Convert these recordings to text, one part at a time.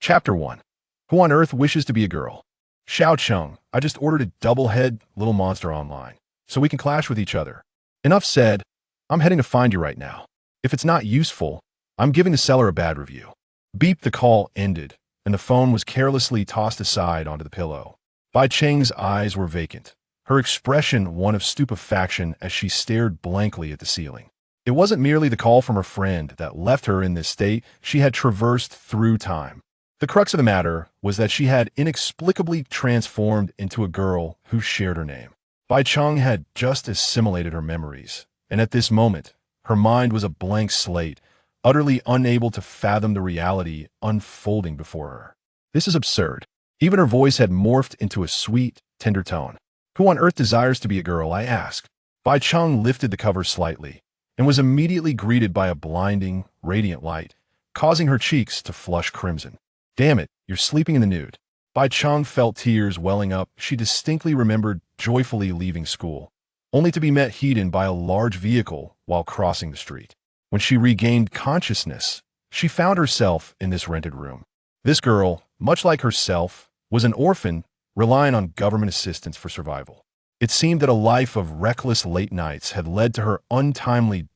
Chapter 1. Who on earth wishes to be a girl? Xiao Cheng, I just ordered a double-head little monster online, so we can clash with each other. Enough said. I'm heading to find you right now. If it's not useful, I'm giving the seller a bad review. Beep, the call ended, and the phone was carelessly tossed aside onto the pillow. Bai Cheng's eyes were vacant, her expression one of stupefaction as she stared blankly at the ceiling. It wasn't merely the call from her friend that left her in this state. She had traversed through time. The crux of the matter was that she had inexplicably transformed into a girl who shared her name. Bai Cheng had just assimilated her memories, and at this moment, her mind was a blank slate, utterly unable to fathom the reality unfolding before her. This is absurd. Even her voice had morphed into a sweet, tender tone. Who on earth desires to be a girl, I asked. Bai Cheng lifted the cover slightly, and was immediately greeted by a blinding, radiant light, causing her cheeks to flush crimson. Damn it, you're sleeping in the nude. Bai Cheng felt tears welling up. She distinctly remembered joyfully leaving school, only to be met heat-in by a large vehicle while crossing the street. When she regained consciousness, she found herself in this rented room. This girl, much like herself, was an orphan, relying on government assistance for survival. It seemed that a life of reckless late nights had led to her untimely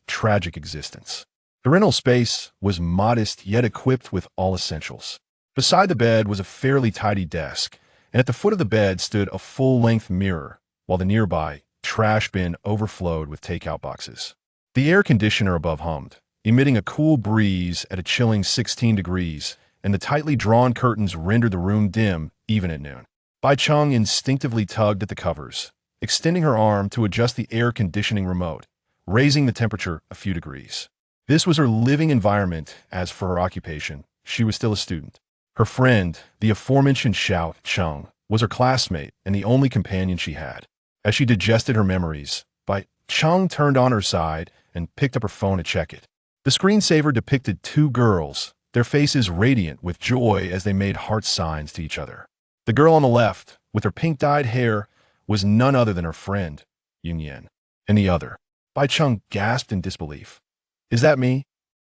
tragic existence. The rental space was modest yet equipped with all essentials. Beside the bed was a fairly tidy desk, and at the foot of the bed stood a full-length mirror, while the nearby trash bin overflowed with takeout boxes. The air conditioner above hummed, emitting a cool breeze at a chilling 16 degrees, and the tightly drawn curtains rendered the room dim even at noon. Bai Cheng instinctively tugged at the covers, extending her arm to adjust the air conditioning remote, raising the temperature a few degrees. This was her living environment. As for her occupation, she was still a student. Her friend, the aforementioned Xiao Cheng, was her classmate and the only companion she had. As she digested her memories, Bai Cheng turned on her side and picked up her phone to check it. The screensaver depicted two girls, their faces radiant with joy as they made heart signs to each other. The girl on the left, with her pink-dyed hair, was none other than her friend, Yunyan, and the other. Bai Cheng gasped in disbelief. Is that me?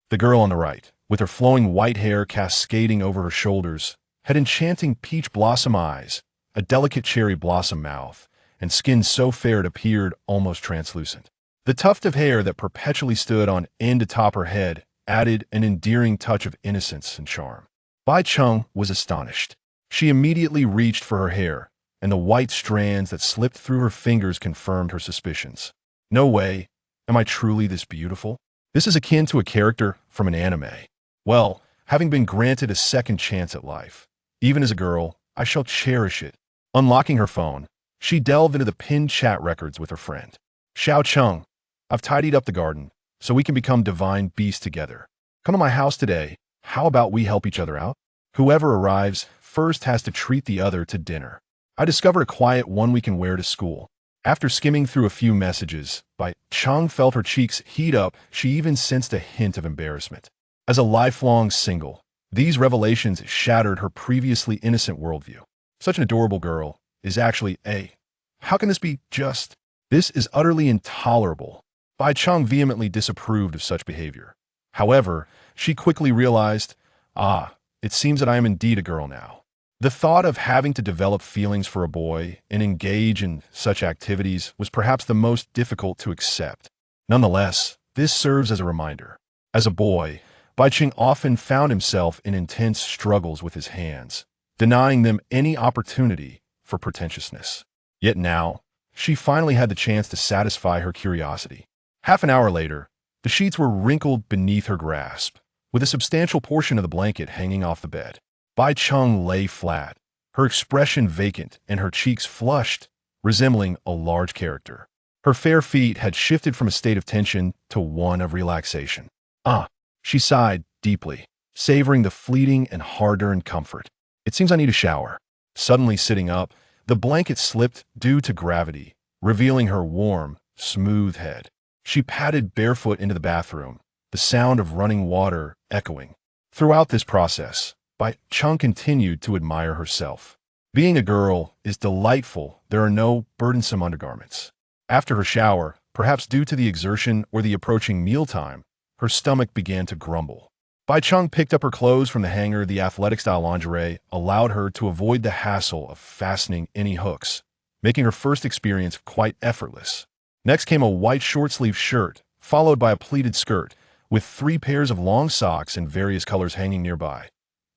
The girl on the right, with her flowing white hair cascading over her shoulders, had enchanting peach blossom eyes, a delicate cherry blossom mouth, and skin so fair it appeared almost translucent. The tuft of hair that perpetually stood on end atop her head added an endearing touch of innocence and charm. Bai Cheng was astonished. She immediately reached for her hair, and the white strands that slipped through her fingers confirmed her suspicions. No way. Am I truly this beautiful? This is akin to a character from an anime. Well, having been granted a second chance at life, even as a girl, I shall cherish it. Unlocking her phone, she delved into the pinned chat records with her friend. Xiao Cheng, I've tidied up the garden, so we can become divine beasts together. Come to my house today. How about we help each other out? Whoever arrives first has to treat the other to dinner. I discovered a quiet one we can wear to school. After skimming through a few messages, Bai Cheng felt her cheeks heat up. She even sensed a hint of embarrassment. As a lifelong single, these revelations shattered her previously innocent worldview. Such an adorable girl is actually how can this be just? This is utterly intolerable. Bai Cheng vehemently disapproved of such behavior. However, she quickly realized, it seems that I am indeed a girl now. The thought of having to develop feelings for a boy and engage in such activities was perhaps the most difficult to accept. Nonetheless, this serves as a reminder. As a boy, Bai Cheng often found himself in intense struggles with his hands, denying them any opportunity for pretentiousness. Yet now, she finally had the chance to satisfy her curiosity. Half an hour later, the sheets were wrinkled beneath her grasp, with a substantial portion of the blanket hanging off the bed. Bai Cheng lay flat, her expression vacant and her cheeks flushed, resembling a large character. Her fair feet had shifted from a state of tension to one of relaxation. She sighed deeply, savoring the fleeting and hard-earned comfort. It seems I need a shower. Suddenly sitting up, the blanket slipped due to gravity, revealing her warm, smooth head. She padded barefoot into the bathroom, the sound of running water echoing. Throughout this process, Bai Cheng continued to admire herself. Being a girl is delightful. There are no burdensome undergarments. After her shower, perhaps due to the exertion or the approaching mealtime, her stomach began to grumble. Bai Cheng picked up her clothes from the hanger. The athletic-style lingerie allowed her to avoid the hassle of fastening any hooks, making her first experience quite effortless. Next came a white short-sleeve shirt, followed by a pleated skirt, with 3 pairs of long socks in various colors hanging nearby: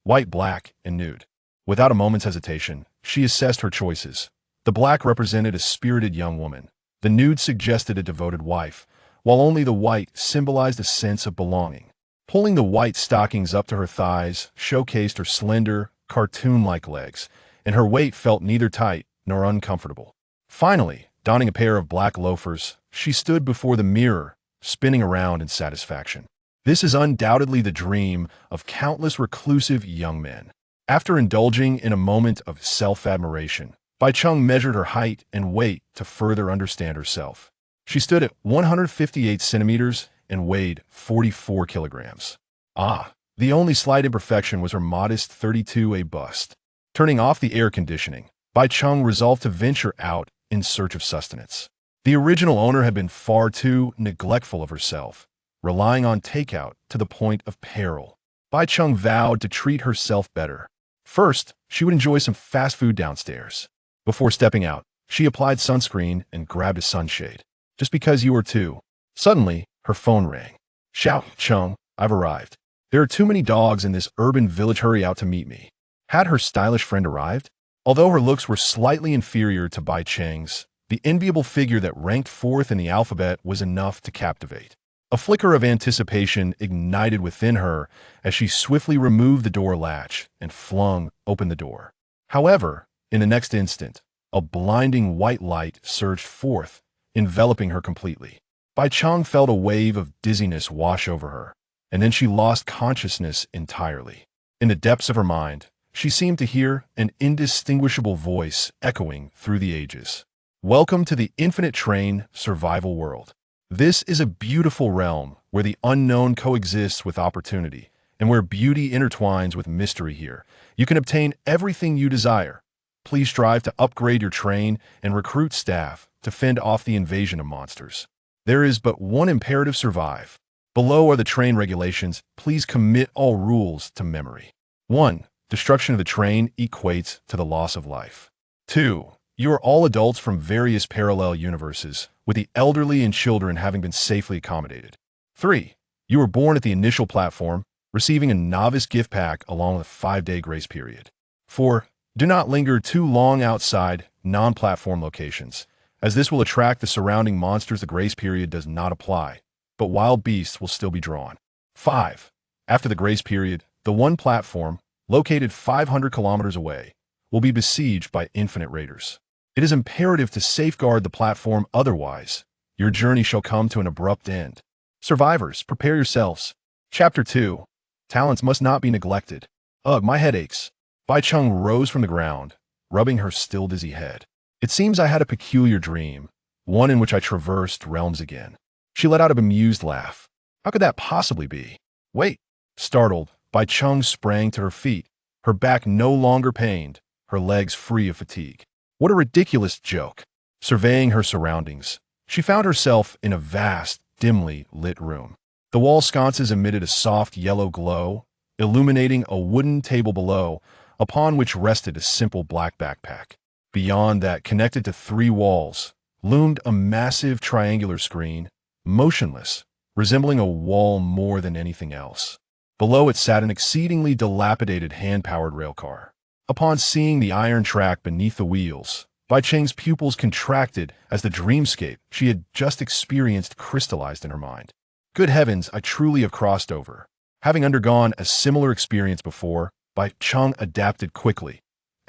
white, black, and nude. Without a moment's hesitation, she assessed her choices. The black represented a spirited young woman. The nude suggested a devoted wife, while only the white symbolized a sense of belonging. Pulling the white stockings up to her thighs showcased her slender, cartoon-like legs, and her weight felt neither tight nor uncomfortable. Finally, donning a pair of black loafers, she stood before the mirror, spinning around in satisfaction. This is undoubtedly the dream of countless reclusive young men. After indulging in a moment of self-admiration, Bai Cheng measured her height and weight to further understand herself. She stood at 158 centimeters and weighed 44 kilograms. The only slight imperfection was her modest 32A bust. Turning off the air conditioning, Bai Cheng resolved to venture out in search of sustenance. The original owner had been far too neglectful of herself, relying on takeout to the point of peril. Bai Cheng vowed to treat herself better. First, she would enjoy some fast food downstairs. Before stepping out, she applied sunscreen and grabbed a sunshade. Just because you were too. Suddenly, her phone rang. "Xiao Cheng, I've arrived. There are too many dogs in this urban village. Hurry out to meet me." Had her stylish friend arrived? Although her looks were slightly inferior to Bai Cheng's, the enviable figure that ranked 4th in the alphabet was enough to captivate. A flicker of anticipation ignited within her as she swiftly removed the door latch and flung open the door. However, in the next instant, a blinding white light surged forth, enveloping her completely. Bai Cheng felt a wave of dizziness wash over her, and then she lost consciousness entirely. In the depths of her mind, she seemed to hear an indistinguishable voice echoing through the ages. "Welcome to the Infinite Train survival world. This is a beautiful realm where the unknown coexists with opportunity, and where beauty intertwines with mystery. Here, you can obtain everything you desire. Please strive to upgrade your train and recruit staff to fend off the invasion of monsters. There is but one imperative: survive. Below are the train regulations. Please commit all rules to memory. 1. Destruction of the train equates to the loss of life. 2. You are all adults from various parallel universes, with the elderly and children having been safely accommodated. 3. You were born at the initial platform, receiving a novice gift pack along with a 5-day grace period. 4. Do not linger too long outside non-platform locations, as this will attract the surrounding monsters. The grace period does not apply, but wild beasts will still be drawn. 5. After the grace period, the one platform, located 500 kilometers away, will be besieged by infinite raiders. It is imperative to safeguard the platform, otherwise, your journey shall come to an abrupt end. Survivors, prepare yourselves." Chapter 2. Talents must not be neglected. Ugh, my head aches. Bai Cheng rose from the ground, rubbing her still dizzy head. "It seems I had a peculiar dream, one in which I traversed realms again." She let out a bemused laugh. "How could that possibly be?" "Wait." Startled, Bai Cheng sprang to her feet, her back no longer pained, her legs free of fatigue. What a ridiculous joke. Surveying her surroundings, she found herself in a vast, dimly lit room. The wall sconces emitted a soft yellow glow, illuminating a wooden table below, upon which rested a simple black backpack. Beyond that, connected to 3 walls, loomed a massive triangular screen, motionless, resembling a wall more than anything else. Below it sat an exceedingly dilapidated hand-powered railcar. Upon seeing the iron track beneath the wheels, Bai Cheng's pupils contracted as the dreamscape she had just experienced crystallized in her mind. Good heavens, I truly have crossed over. Having undergone a similar experience before, Bai Cheng adapted quickly.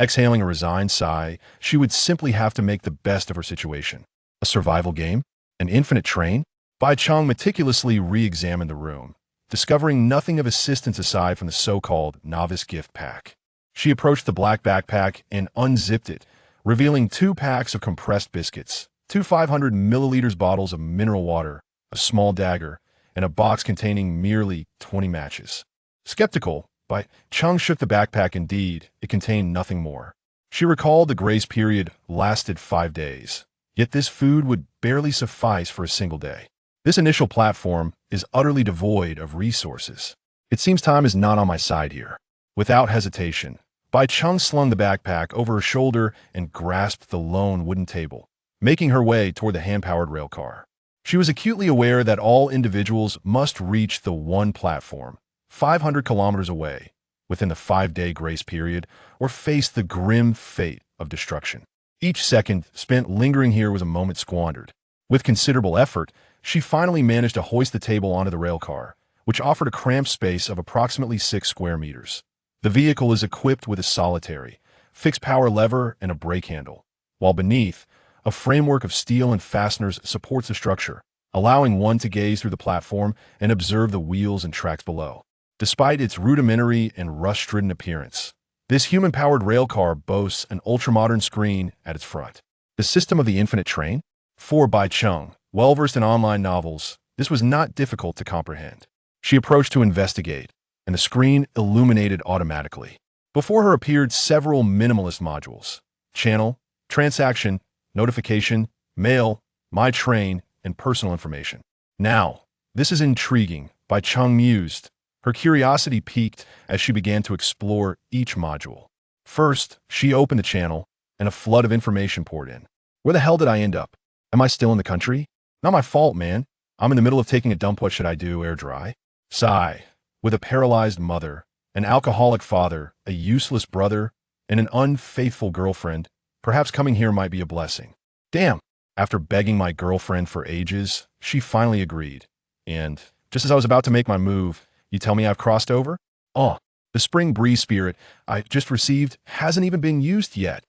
Exhaling a resigned sigh, she would simply have to make the best of her situation. A survival game? An infinite train? Bai Cheng meticulously re-examined the room, discovering nothing of assistance aside from the so-called novice gift pack. She approached the black backpack and unzipped it, revealing 2 packs of compressed biscuits, 2 500 milliliters bottles of mineral water, a small dagger, and a box containing merely 20 matches. Skeptical, Bai Cheng shook the backpack. Indeed, it contained nothing more. She recalled the grace period lasted 5 days, yet this food would barely suffice for a single day. This initial platform is utterly devoid of resources. It seems time is not on my side here. Without hesitation, Bai Cheng slung the backpack over her shoulder and grasped the lone wooden table, making her way toward the hand-powered rail car. She was acutely aware that all individuals must reach the one platform, 500 kilometers away, within the 5-day grace period, or face the grim fate of destruction. Each second spent lingering here was a moment squandered. With considerable effort, she finally managed to hoist the table onto the rail car, which offered a cramped space of approximately 6 square meters. The vehicle is equipped with a solitary, fixed power lever and a brake handle, while beneath, a framework of steel and fasteners supports the structure, allowing one to gaze through the platform and observe the wheels and tracks below. Despite its rudimentary and rust-ridden appearance, this human-powered railcar boasts an ultra-modern screen at its front. The system of the infinite train? For Bai Cheng, well-versed in online novels, this was not difficult to comprehend. She approached to investigate, and the screen illuminated automatically. Before her appeared several minimalist modules: channel, transaction, notification, mail, my train, and personal information. Now, this is intriguing, Bai Cheng mused. Her curiosity piqued as she began to explore each module. First, she opened the channel, and a flood of information poured in. Where the hell did I end up? Am I still in the country? Not my fault, man. I'm in the middle of taking a dump. What should I do? Air dry? Sigh. With a paralyzed mother, an alcoholic father, a useless brother, and an unfaithful girlfriend, perhaps coming here might be a blessing. Damn. After begging my girlfriend for ages, she finally agreed. And, just as I was about to make my move, you tell me I've crossed over? Oh, the spring breeze spirit I just received hasn't even been used yet.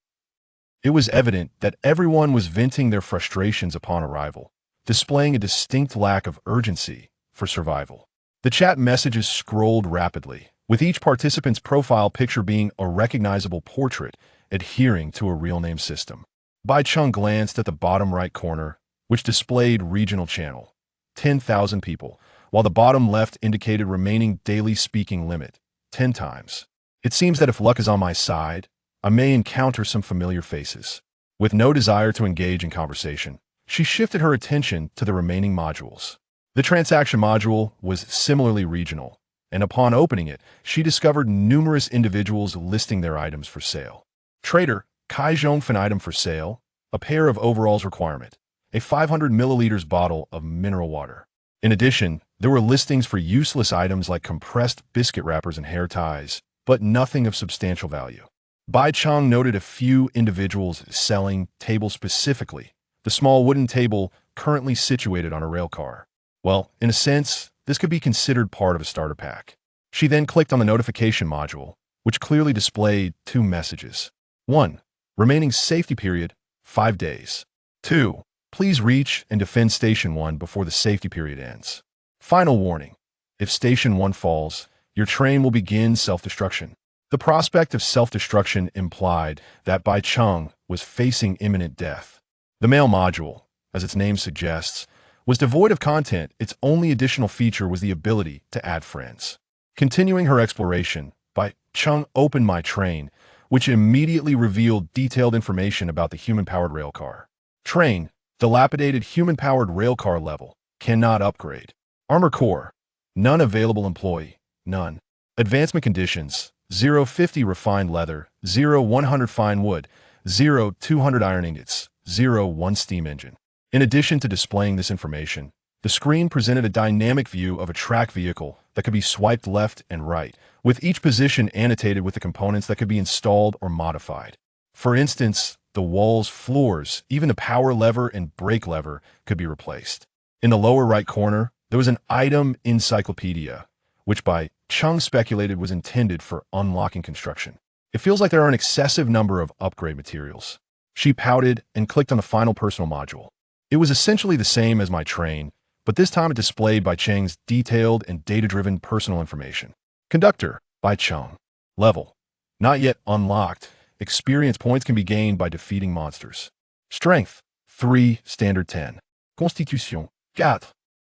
It was evident that everyone was venting their frustrations upon arrival, displaying a distinct lack of urgency for survival. The chat messages scrolled rapidly, with each participant's profile picture being a recognizable portrait adhering to a real-name system. Bai Cheng glanced at the bottom right corner, which displayed regional channel, 10,000 people, while the bottom left indicated remaining daily speaking limit, 10 times. It seems that if luck is on my side, I may encounter some familiar faces. With no desire to engage in conversation, she shifted her attention to the remaining modules. The transaction module was similarly regional, and upon opening it, she discovered numerous individuals listing their items for sale. Trader, Kai Zhongfen item for sale, a pair of overalls requirement, a 500 milliliters bottle of mineral water. In addition, there were listings for useless items like compressed biscuit wrappers and hair ties, but nothing of substantial value. Bai Cheng noted a few individuals selling tables specifically, the small wooden table currently situated on a rail car. Well, in a sense, this could be considered part of a starter pack. She then clicked on the notification module, which clearly displayed 2 messages. 1. Remaining safety period, 5 days. 2. Please reach and defend Station 1 before the safety period ends. Final warning. If Station 1 falls, your train will begin self-destruction. The prospect of self-destruction implied that Bai Cheng was facing imminent death. The mail module, as its name suggests, was devoid of content. Its only additional feature was the ability to add friends. Continuing her exploration, Bai Cheng opened My Train, which immediately revealed detailed information about the human-powered railcar. Train, dilapidated human-powered railcar level, cannot upgrade. Armor core, none available. Employee, none. Advancement conditions, 0.50 refined leather, 0.100 fine wood, 0.200 iron ingots, 0.1 steam engine. In addition to displaying this information, the screen presented a dynamic view of a track vehicle that could be swiped left and right, with each position annotated with the components that could be installed or modified. For instance, the walls, floors, even the power lever and brake lever could be replaced. In the lower right corner, there was an item encyclopedia, which Bai Cheng speculated was intended for unlocking construction. It feels like there are an excessive number of upgrade materials. She pouted and clicked on the final personal module. It was essentially the same as My Train, but this time it displayed Bai Cheng's detailed and data-driven personal information. Conductor, Bai Cheng. Level, not yet unlocked. Experience points can be gained by defeating monsters. Strength, 3, Standard 10. Constitution, 4.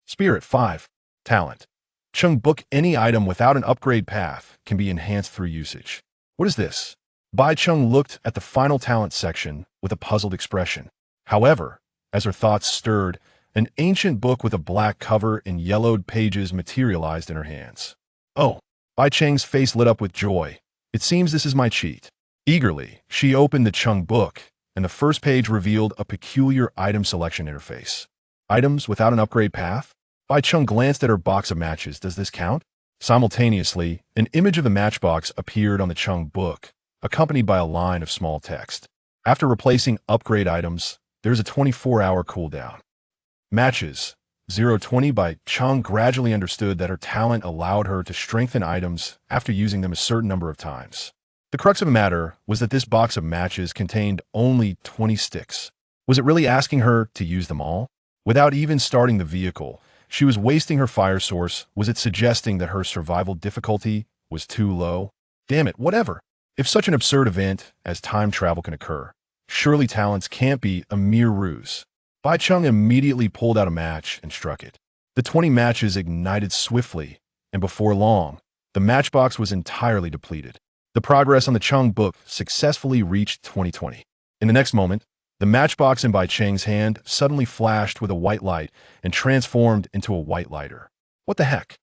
Spirit, 5. Talent. Cheng book any item without an upgrade path can be enhanced through usage. What is this? Bai Cheng looked at the final talent section with a puzzled expression. However, as her thoughts stirred, an ancient book with a black cover and yellowed pages materialized in her hands. Oh, Bai Cheng's face lit up with joy. It seems this is my cheat. Eagerly, she opened the Cheng book, and the first page revealed a peculiar item selection interface. Items without an upgrade path? Bai Cheng glanced at her box of matches. Does this count? Simultaneously, an image of the matchbox appeared on the Cheng book, accompanied by a line of small text. After replacing upgrade items, there's a 24-hour cooldown. Matches 020. Bai Cheng gradually understood that her talent allowed her to strengthen items after using them a certain number of times. The crux of the matter was that this box of matches contained only 20 sticks. Was it really asking her to use them all? Without even starting the vehicle, she was wasting her fire source. Was it suggesting that her survival difficulty was too low? Damn it, whatever. If such an absurd event as time travel can occur, surely talents can't be a mere ruse. Bai Cheng immediately pulled out a match and struck it. The 20 matches ignited swiftly, and before long, the matchbox was entirely depleted. The progress on the Cheng book successfully reached 2020. In the next moment, the matchbox in Bai Cheng's hand suddenly flashed with a white light and transformed into a white lighter. What the heck?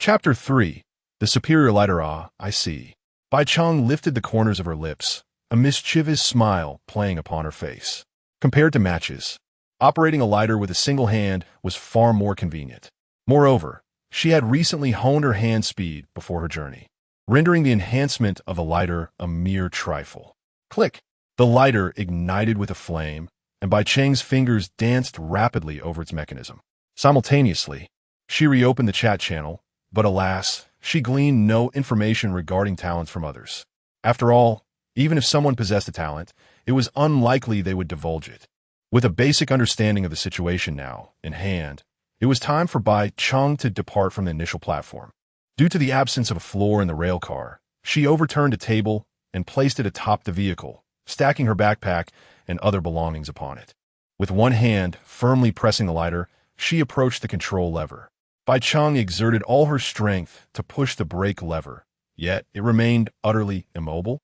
Chapter 3. The Superior Lighter. Ah, I see. Bai Cheng lifted the corners of her lips, a mischievous smile playing upon her face. Compared to matches, operating a lighter with a single hand was far more convenient. Moreover, she had recently honed her hand speed before her journey, rendering the enhancement of a lighter a mere trifle. Click! The lighter ignited with a flame, and Bai Cheng's fingers danced rapidly over its mechanism. Simultaneously, she reopened the chat channel, but alas, she gleaned no information regarding talents from others. After all, even if someone possessed a talent, it was unlikely they would divulge it. With a basic understanding of the situation now in hand, it was time for Bai Cheng to depart from the initial platform. Due to the absence of a floor in the rail car, she overturned a table and placed it atop the vehicle, stacking her backpack and other belongings upon it. With one hand firmly pressing the lighter, she approached the control lever. Bai Cheng exerted all her strength to push the brake lever, yet it remained utterly immobile.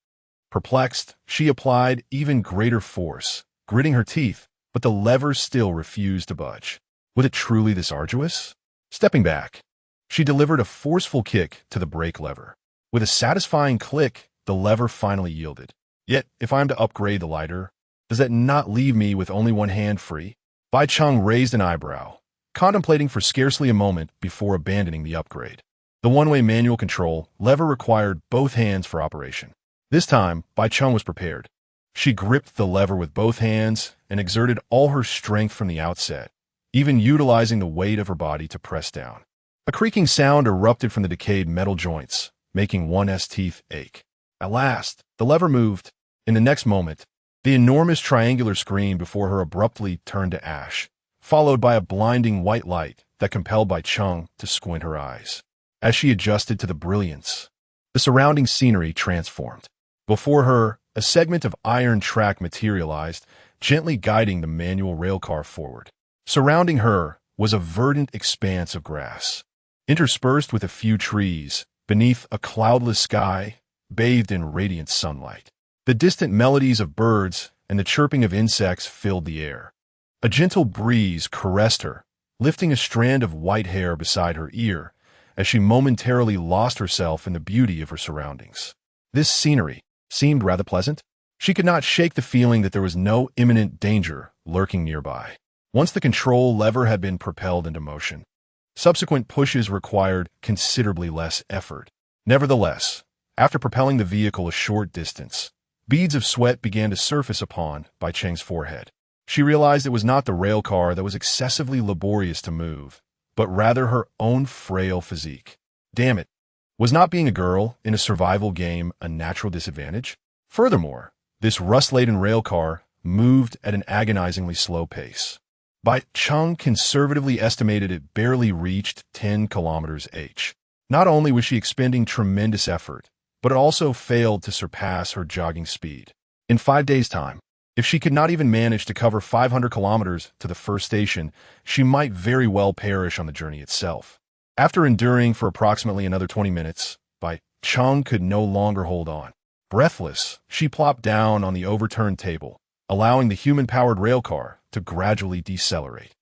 Perplexed, she applied even greater force, gritting her teeth, but the lever still refused to budge. Was it truly this arduous? Stepping back, she delivered a forceful kick to the brake lever. With a satisfying click, the lever finally yielded. Yet, if I am to upgrade the lighter, does that not leave me with only one hand free? Bai Cheng raised an eyebrow, contemplating for scarcely a moment before abandoning the upgrade. The one-way manual control lever required both hands for operation. This time, Bai Cheng was prepared. She gripped the lever with both hands and exerted all her strength from the outset, even utilizing the weight of her body to press down. A creaking sound erupted from the decayed metal joints, making one's teeth ache. At last, the lever moved. In the next moment, the enormous triangular screen before her abruptly turned to ash, followed by a blinding white light that compelled Bai Cheng to squint her eyes. As she adjusted to the brilliance, the surrounding scenery transformed. Before her, a segment of iron track materialized, gently guiding the manual railcar forward. Surrounding her was a verdant expanse of grass, interspersed with a few trees, beneath a cloudless sky, bathed in radiant sunlight. The distant melodies of birds and the chirping of insects filled the air. A gentle breeze caressed her, lifting a strand of white hair beside her ear as she momentarily lost herself in the beauty of her surroundings. This scenery seemed rather pleasant. She could not shake the feeling that there was no imminent danger lurking nearby. Once the control lever had been propelled into motion, subsequent pushes required considerably less effort. Nevertheless, after propelling the vehicle a short distance, beads of sweat began to surface upon Bai Cheng's forehead. She realized it was not the rail car that was excessively laborious to move, but rather her own frail physique. Damn it. Was not being a girl in a survival game a natural disadvantage? Furthermore, this rust-laden rail car moved at an agonizingly slow pace. Bai Cheng conservatively estimated it barely reached 10 kilometers h. Not only was she expending tremendous effort, but it also failed to surpass her jogging speed. In 5 days' time, if she could not even manage to cover 500 kilometers to the first station, she might very well perish on the journey itself. After enduring for approximately another 20 minutes, Bai Cheng could no longer hold on. Breathless, she plopped down on the overturned table, allowing the human-powered railcar to gradually decelerate.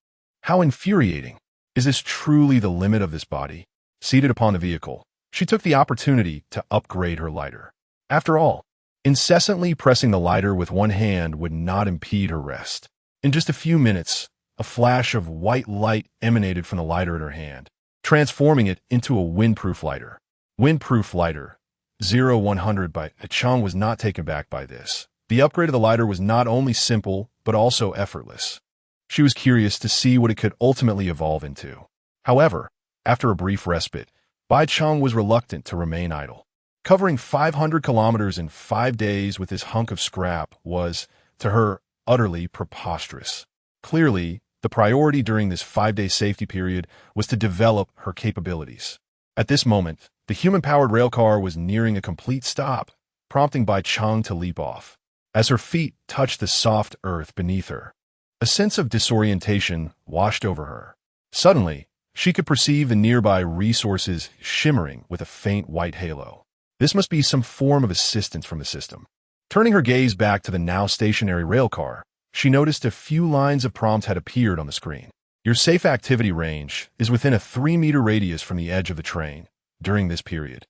How infuriating! Is this truly the limit of this body? Seated upon the vehicle, She took the opportunity to upgrade her lighter. After all, incessantly pressing the lighter with one hand would not impede her rest. In just a few minutes, a flash of white light emanated from the lighter in her hand, transforming it into a windproof lighter. Windproof lighter 0100 Bai Cheng was not taken back by this. The upgrade of the lighter was not only simple, but also effortless. She was curious to see what it could ultimately evolve into. However, after a brief respite, Bai Cheng was reluctant to remain idle. Covering 500 kilometers in 5 days with this hunk of scrap was, to her, utterly preposterous. Clearly, the priority during this 5-day safety period was to develop her capabilities. At this moment, the human-powered railcar was nearing a complete stop, prompting Bai Cheng to leap off. As her feet touched the soft earth beneath her, a sense of disorientation washed over her. Suddenly, she could perceive the nearby resources shimmering with a faint white halo. This must be some form of assistance from the system. Turning her gaze back to the now stationary railcar, she noticed a few lines of prompts had appeared on the screen. Your safe activity range is within a 3-meter radius from the edge of the train during this period.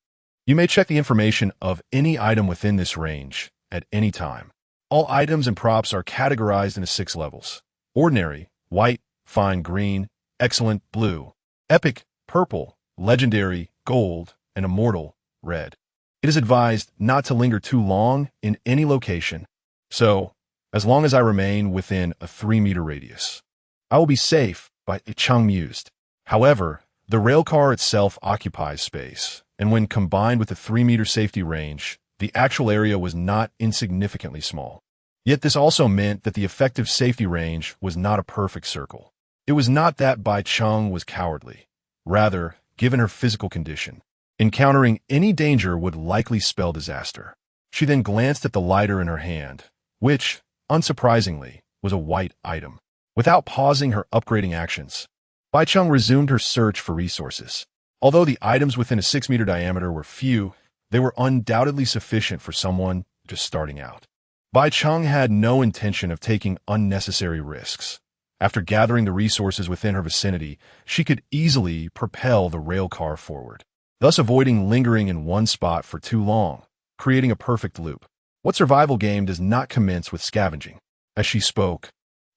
You may check the information of any item within this range at any time. All items and props are categorized into 6 levels: ordinary, white, fine green, excellent, blue, epic, purple, legendary, gold, and immortal, red. It is advised not to linger too long in any location, so, as long as I remain within a 3-meter radius, I will be safe, Bai Cheng mused. However, the railcar itself occupies space, and when combined with the 3-meter safety range, the actual area was not insignificantly small. Yet this also meant that the effective safety range was not a perfect circle. It was not that Bai Cheng was cowardly. Rather, given her physical condition, encountering any danger would likely spell disaster. She then glanced at the lighter in her hand, which, unsurprisingly, was a white item. Without pausing her upgrading actions, Bai Cheng resumed her search for resources. Although the items within a 6-meter diameter were few, they were undoubtedly sufficient for someone just starting out. Bai Cheng had no intention of taking unnecessary risks. After gathering the resources within her vicinity, she could easily propel the railcar forward, thus avoiding lingering in one spot for too long, creating a perfect loop. What survival game does not commence with scavenging? As she spoke,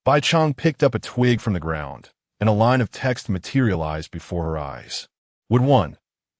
Bai Cheng picked up a twig from the ground, and a line of text materialized before her eyes. Would 1.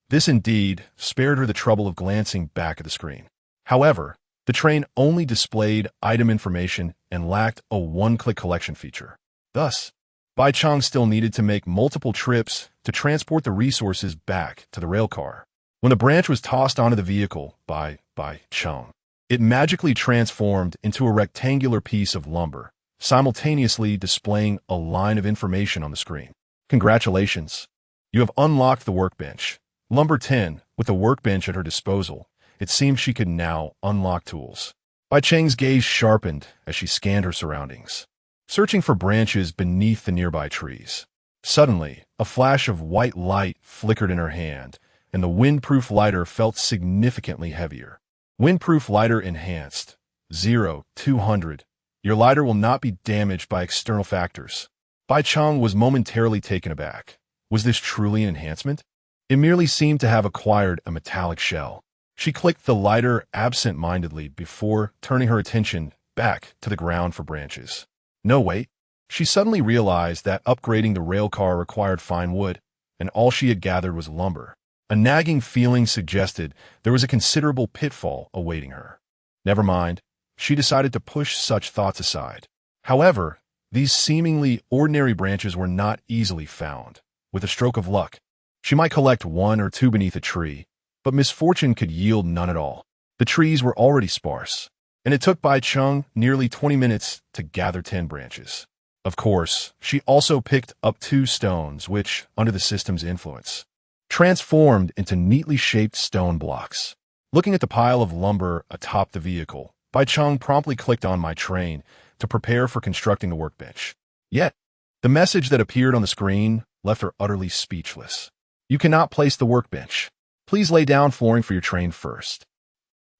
This indeed spared her the trouble of glancing back at the screen. However, the train only displayed item information and lacked a one-click collection feature. Thus, Bai Cheng still needed to make multiple trips to transport the resources back to the railcar. When the branch was tossed onto the vehicle by Bai Cheng, it magically transformed into a rectangular piece of lumber, simultaneously displaying a line of information on the screen. Congratulations! You have unlocked the workbench. Lumber 10, with the workbench at her disposal, it seemed she could now unlock tools. Bai Cheng's gaze sharpened as she scanned her surroundings, searching for branches beneath the nearby trees. Suddenly, a flash of white light flickered in her hand, and the windproof lighter felt significantly heavier. Windproof lighter enhanced. 0200. Your lighter will not be damaged by external factors. Bai Cheng was momentarily taken aback. Was this truly an enhancement? It merely seemed to have acquired a metallic shell. She clicked the lighter absent-mindedly before turning her attention back to the ground for branches. No, wait. She suddenly realized that upgrading the railcar required fine wood, and all she had gathered was lumber. A nagging feeling suggested there was a considerable pitfall awaiting her. Never mind. She decided to push such thoughts aside. However, these seemingly ordinary branches were not easily found. With a stroke of luck, she might collect 1 or 2 beneath a tree, but misfortune could yield none at all. The trees were already sparse, and it took Bai Cheng nearly 20 minutes to gather 10 branches. Of course, she also picked up 2 stones which, under the system's influence, transformed into neatly shaped stone blocks. Looking at the pile of lumber atop the vehicle, Bai Cheng promptly clicked on My Train to prepare for constructing the workbench. Yet, the message that appeared on the screen left her utterly speechless. You cannot place the workbench. Please lay down flooring for your train first.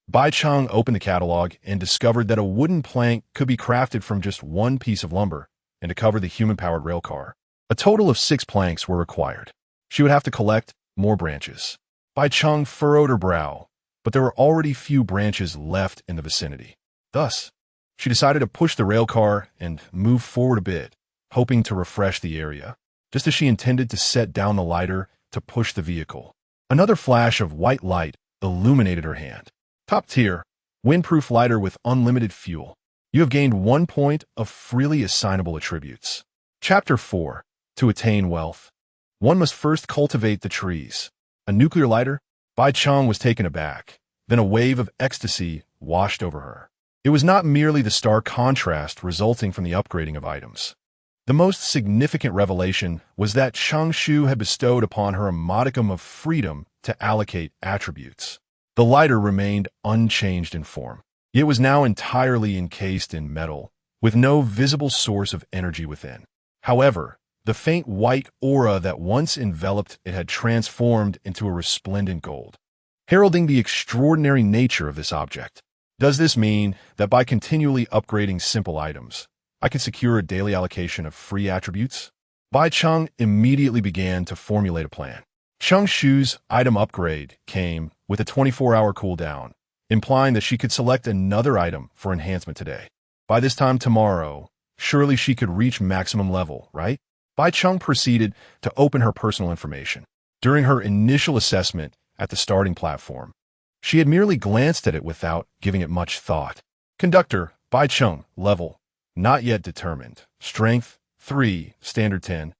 Bai Cheng opened the catalog and discovered that a wooden plank could be crafted from just 1 piece of lumber and to cover the human-powered railcar. A total of 6 planks were required. She would have to collect more branches. Bai Cheng furrowed her brow, but there were already few branches left in the vicinity. Thus, she decided to push the railcar and move forward a bit, hoping to refresh the area, just as she intended to set down the lighter to push the vehicle. Another flash of white light illuminated her hand. Top tier, windproof lighter with unlimited fuel. You have gained 1 point of freely assignable attributes. Chapter 4. To attain wealth, one must first cultivate the trees. A nuclear lighter? Bai Cheng was taken aback. Then a wave of ecstasy washed over her. It was not merely the stark contrast resulting from the upgrading of items. The most significant revelation was that Cheng Shu had bestowed upon her a modicum of freedom to allocate attributes. The lighter remained unchanged in form. It was now entirely encased in metal, with no visible source of energy within. However, the faint white aura that once enveloped it had transformed into a resplendent gold, heralding the extraordinary nature of this object. Does this mean that by continually upgrading simple items, I can secure a daily allocation of free attributes? Bai Cheng immediately began to formulate a plan. Cheng Shu's item upgrade came with a 24-hour cooldown, implying that she could select another item for enhancement today. By this time tomorrow, surely she could reach maximum level, right? Bai Cheng proceeded to open her personal information. During her initial assessment at the starting platform, she had merely glanced at it without giving it much thought. Conductor, Bai Cheng, level, not yet determined. Strength, 3, standard 10.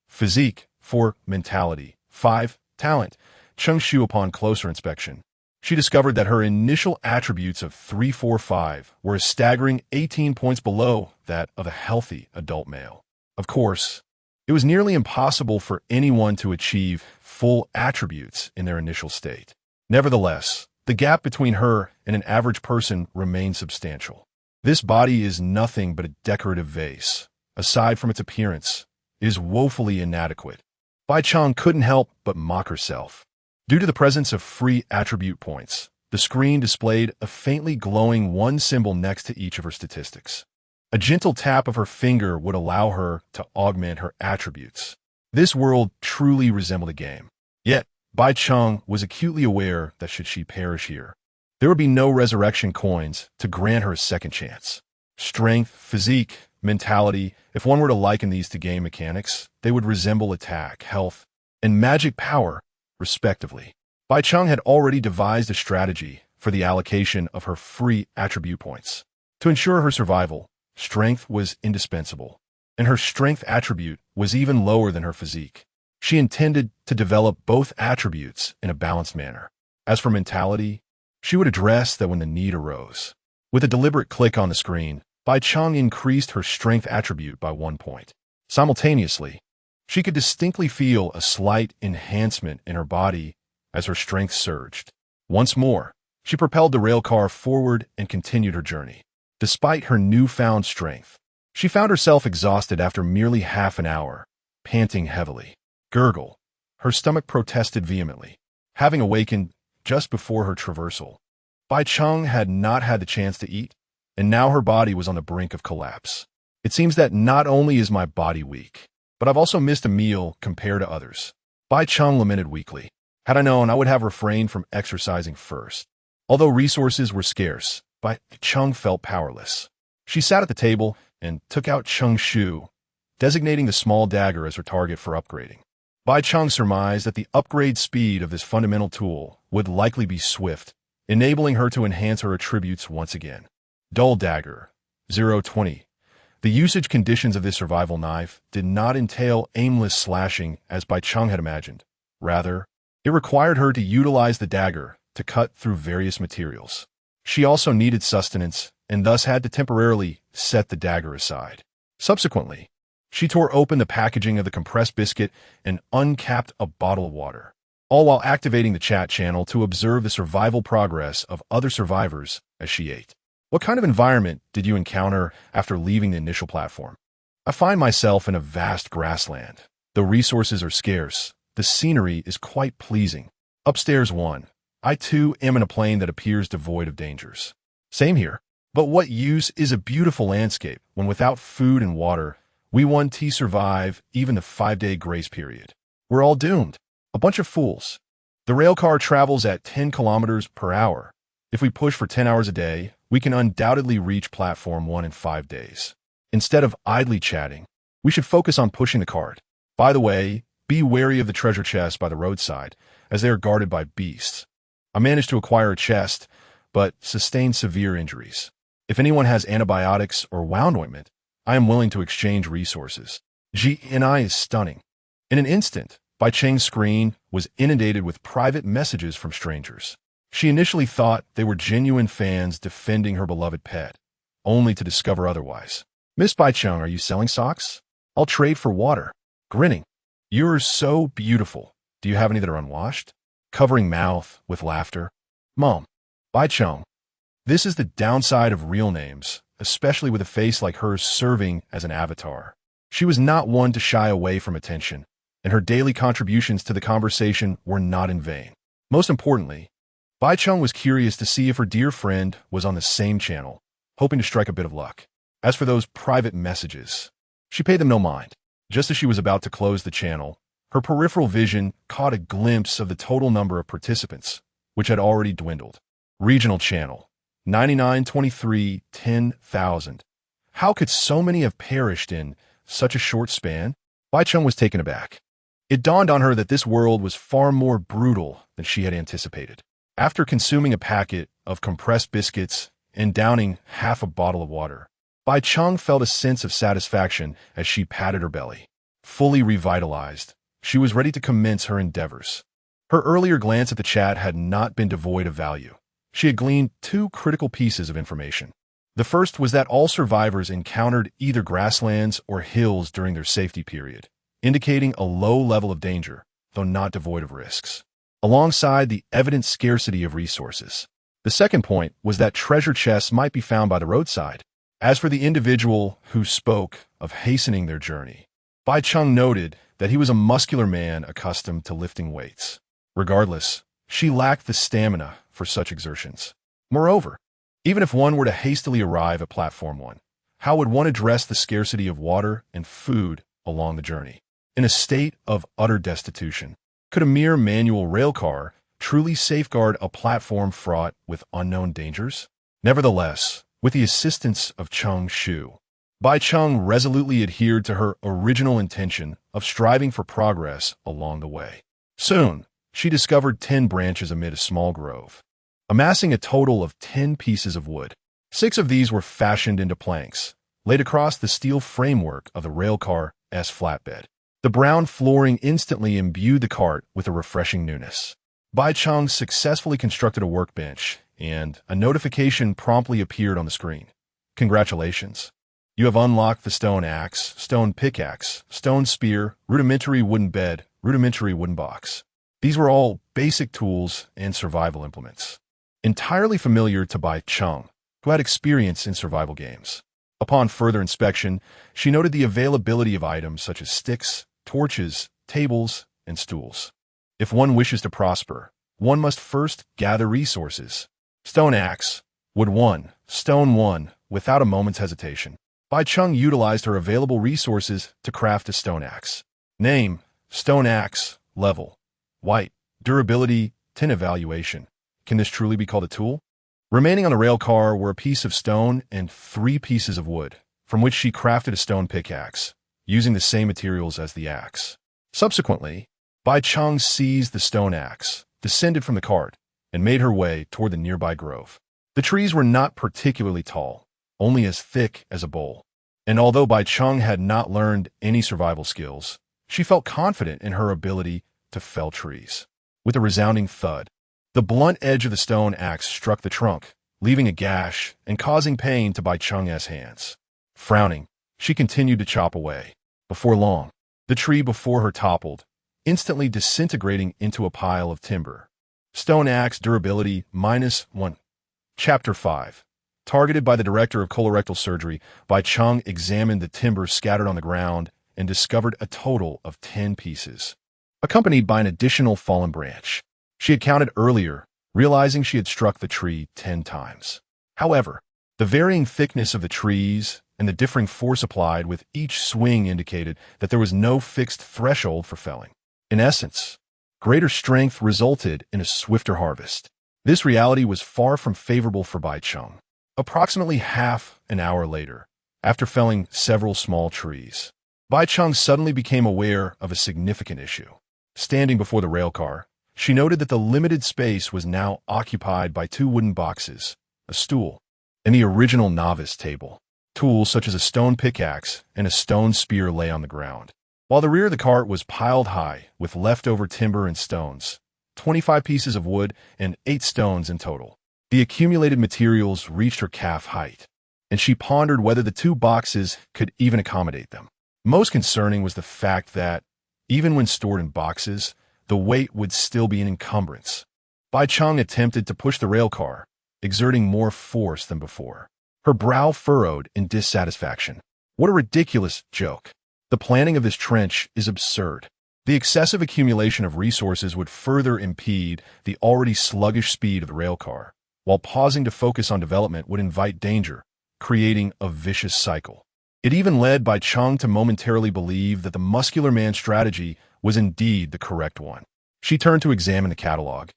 Physique, 4, mentality, 5, talent. Cheng Shu, upon closer inspection, she discovered that her initial attributes of 3, 4, 5 were a staggering 18 points below that of a healthy adult male. Of course, it was nearly impossible for anyone to achieve full attributes in their initial state. Nevertheless, the gap between her and an average person remained substantial. This body is nothing but a decorative vase. Aside from its appearance, it is woefully inadequate. Bai Cheng couldn't help but mock herself. Due to the presence of free attribute points, the screen displayed a faintly glowing 1 symbol next to each of her statistics. A gentle tap of her finger would allow her to augment her attributes. This world truly resembled a game. Yet, Bai Cheng was acutely aware that should she perish here, there would be no resurrection coins to grant her a second chance. Strength, physique, mentality, if one were to liken these to game mechanics, they would resemble attack, health, and magic power, respectively. Bai Cheng had already devised a strategy for the allocation of her free attribute points. To ensure her survival, strength was indispensable, and her strength attribute was even lower than her physique. She intended to develop both attributes in a balanced manner. As for mentality, she would address that when the need arose. With a deliberate click on the screen, Bai Cheng increased her strength attribute by 1 point. Simultaneously, she could distinctly feel a slight enhancement in her body as her strength surged. Once more, she propelled the railcar forward and continued her journey. Despite her newfound strength, she found herself exhausted after merely half an hour, panting heavily. Gurgle. Her stomach protested vehemently. Having awakened just before her traversal, Bai Cheng had not had the chance to eat, and now her body was on the brink of collapse. It seems that not only is my body weak, but I've also missed a meal compared to others. Bai Cheng lamented weakly. Had I known, I would have refrained from exercising first. Although resources were scarce, Bai Cheng felt powerless. She sat at the table and took out Cheng Shu, designating the small dagger as her target for upgrading. Bai Cheng surmised that the upgrade speed of this fundamental tool would likely be swift, enabling her to enhance her attributes once again. Dull dagger, 020. The usage conditions of this survival knife did not entail aimless slashing as Bai Cheng had imagined. Rather, it required her to utilize the dagger to cut through various materials. She also needed sustenance and thus had to temporarily set the dagger aside. Subsequently, she tore open the packaging of the compressed biscuit and uncapped a bottle of water, all while activating the chat channel to observe the survival progress of other survivors as she ate. What kind of environment did you encounter after leaving the initial platform? I find myself in a vast grassland. Though resources are scarce, the scenery is quite pleasing. Upstairs 1. I too am in a plane that appears devoid of dangers. Same here. But what use is a beautiful landscape when without food and water, we 1T survive even the 5-day grace period? We're all doomed. A bunch of fools. The rail car travels at 10 kilometers per hour. If we push for 10 hours a day, we can undoubtedly reach platform 1 in 5 days. Instead of idly chatting, we should focus on pushing the cart. By the way, be wary of the treasure chests by the roadside, as they are guarded by beasts. I managed to acquire a chest, but sustained severe injuries. If anyone has antibiotics or wound ointment, I am willing to exchange resources. GNI is stunning. In an instant, Bai Cheng's screen was inundated with private messages from strangers. She initially thought they were genuine fans defending her beloved pet, only to discover otherwise. Miss Bai Cheng, are you selling socks? I'll trade for water. Grinning. You're so beautiful. Do you have any that are unwashed? Covering mouth with laughter. Mom. Bai Cheng. This is the downside of real names, especially with a face like hers serving as an avatar. She was not one to shy away from attention, and her daily contributions to the conversation were not in vain. Most importantly, Bai Cheng was curious to see if her dear friend was on the same channel, hoping to strike a bit of luck. As for those private messages, she paid them no mind. Just as she was about to close the channel, her peripheral vision caught a glimpse of the total number of participants, which had already dwindled. Regional channel, 9923 10,000. How could so many have perished in such a short span? Bai Cheng was taken aback. It dawned on her that this world was far more brutal than she had anticipated. After consuming a packet of compressed biscuits and downing half a bottle of water, Bai Cheng felt a sense of satisfaction as she patted her belly. Fully revitalized, she was ready to commence her endeavors. Her earlier glance at the chat had not been devoid of value. She had gleaned 2 critical pieces of information. The first was that all survivors encountered either grasslands or hills during their safety period, indicating a low level of danger, though not devoid of risks, alongside the evident scarcity of resources. The second point was that treasure chests might be found by the roadside. As for the individual who spoke of hastening their journey, Bai Cheng noted that he was a muscular man accustomed to lifting weights. Regardless, she lacked the stamina for such exertions. Moreover, even if one were to hastily arrive at platform 1, how would one address the scarcity of water and food along the journey? In a state of utter destitution, could a mere manual railcar truly safeguard a platform fraught with unknown dangers? Nevertheless, with the assistance of Cheng Shu, Bai Cheng resolutely adhered to her original intention of striving for progress along the way. Soon, she discovered 10 branches amid a small grove, amassing a total of 10 pieces of wood. 6 of these were fashioned into planks, laid across the steel framework of the railcar's flatbed. The brown flooring instantly imbued the cart with a refreshing newness. Bai Cheng successfully constructed a workbench, and a notification promptly appeared on the screen. Congratulations. You have unlocked the stone axe, stone pickaxe, stone spear, rudimentary wooden bed, rudimentary wooden box. These were all basic tools and survival implements, entirely familiar to Bai Cheng, who had experience in survival games. Upon further inspection, she noted the availability of items such as sticks, torches, tables, and stools. If one wishes to prosper, one must first gather resources. Stone axe, wood 1, stone 1, without a moment's hesitation. Bai Cheng utilized her available resources to craft a stone axe. Name, stone axe, level, white, durability, 10 evaluation. Can this truly be called a tool? Remaining on the rail car were a piece of stone and 3 pieces of wood, from which she crafted a stone pickaxe, using the same materials as the axe. Subsequently, Bai Cheng seized the stone axe, descended from the cart, and made her way toward the nearby grove. The trees were not particularly tall, only as thick as a bowl. And although Bai Cheng had not learned any survival skills, she felt confident in her ability to fell trees. With a resounding thud, the blunt edge of the stone axe struck the trunk, leaving a gash and causing pain to Bai Cheng's hands. Frowning, she continued to chop away. Before long, the tree before her toppled, instantly disintegrating into a pile of timber. Stone axe durability -1. Chapter 5. Targeted by the director of colorectal surgery, Bai Cheng examined the timber scattered on the ground and discovered a total of 10 pieces, accompanied by an additional fallen branch. She had counted earlier, realizing she had struck the tree 10 times. However, the varying thickness of the trees and the differing force applied with each swing indicated that there was no fixed threshold for felling. In essence, Greater strength resulted in a swifter harvest. This reality was far from favorable for Bai Cheng. Approximately half an hour later, after felling several small trees, Bai Cheng suddenly became aware of a significant issue. Standing before the railcar, she noted that the limited space was now occupied by two wooden boxes, a stool, and the original novice table. Tools such as a stone pickaxe and a stone spear lay on the ground, while the rear of the cart was piled high with leftover timber and stones, 25 pieces of wood and 8 stones in total. The accumulated materials reached her calf height, and she pondered whether the two boxes could even accommodate them. Most concerning was the fact that, even when stored in boxes, the weight would still be an encumbrance. Bai Cheng attempted to push the railcar, exerting more force than before. Her brow furrowed in dissatisfaction. What a ridiculous joke. The planning of this trench is absurd. The excessive accumulation of resources would further impede the already sluggish speed of the railcar, while pausing to focus on development would invite danger, creating a vicious cycle. It even led Bai Cheng to momentarily believe that the muscular man strategy was indeed the correct one. She turned to examine the catalog,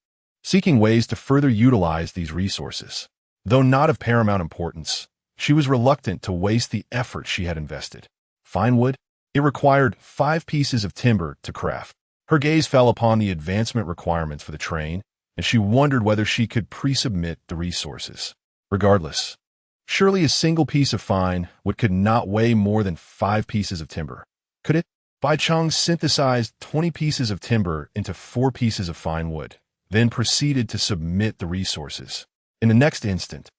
seeking ways to further utilize these resources. Though not of paramount importance, she was reluctant to waste the effort she had invested. Fine wood? It required 5 pieces of timber to craft. Her gaze fell upon the advancement requirements for the train, and she wondered whether she could pre-submit the resources. Regardless, surely a single piece of fine wood could not weigh more than 5 pieces of timber. Could it? Bai Cheng synthesized 20 pieces of timber into 4 pieces of fine wood, then proceeded to submit the resources. In the next instant,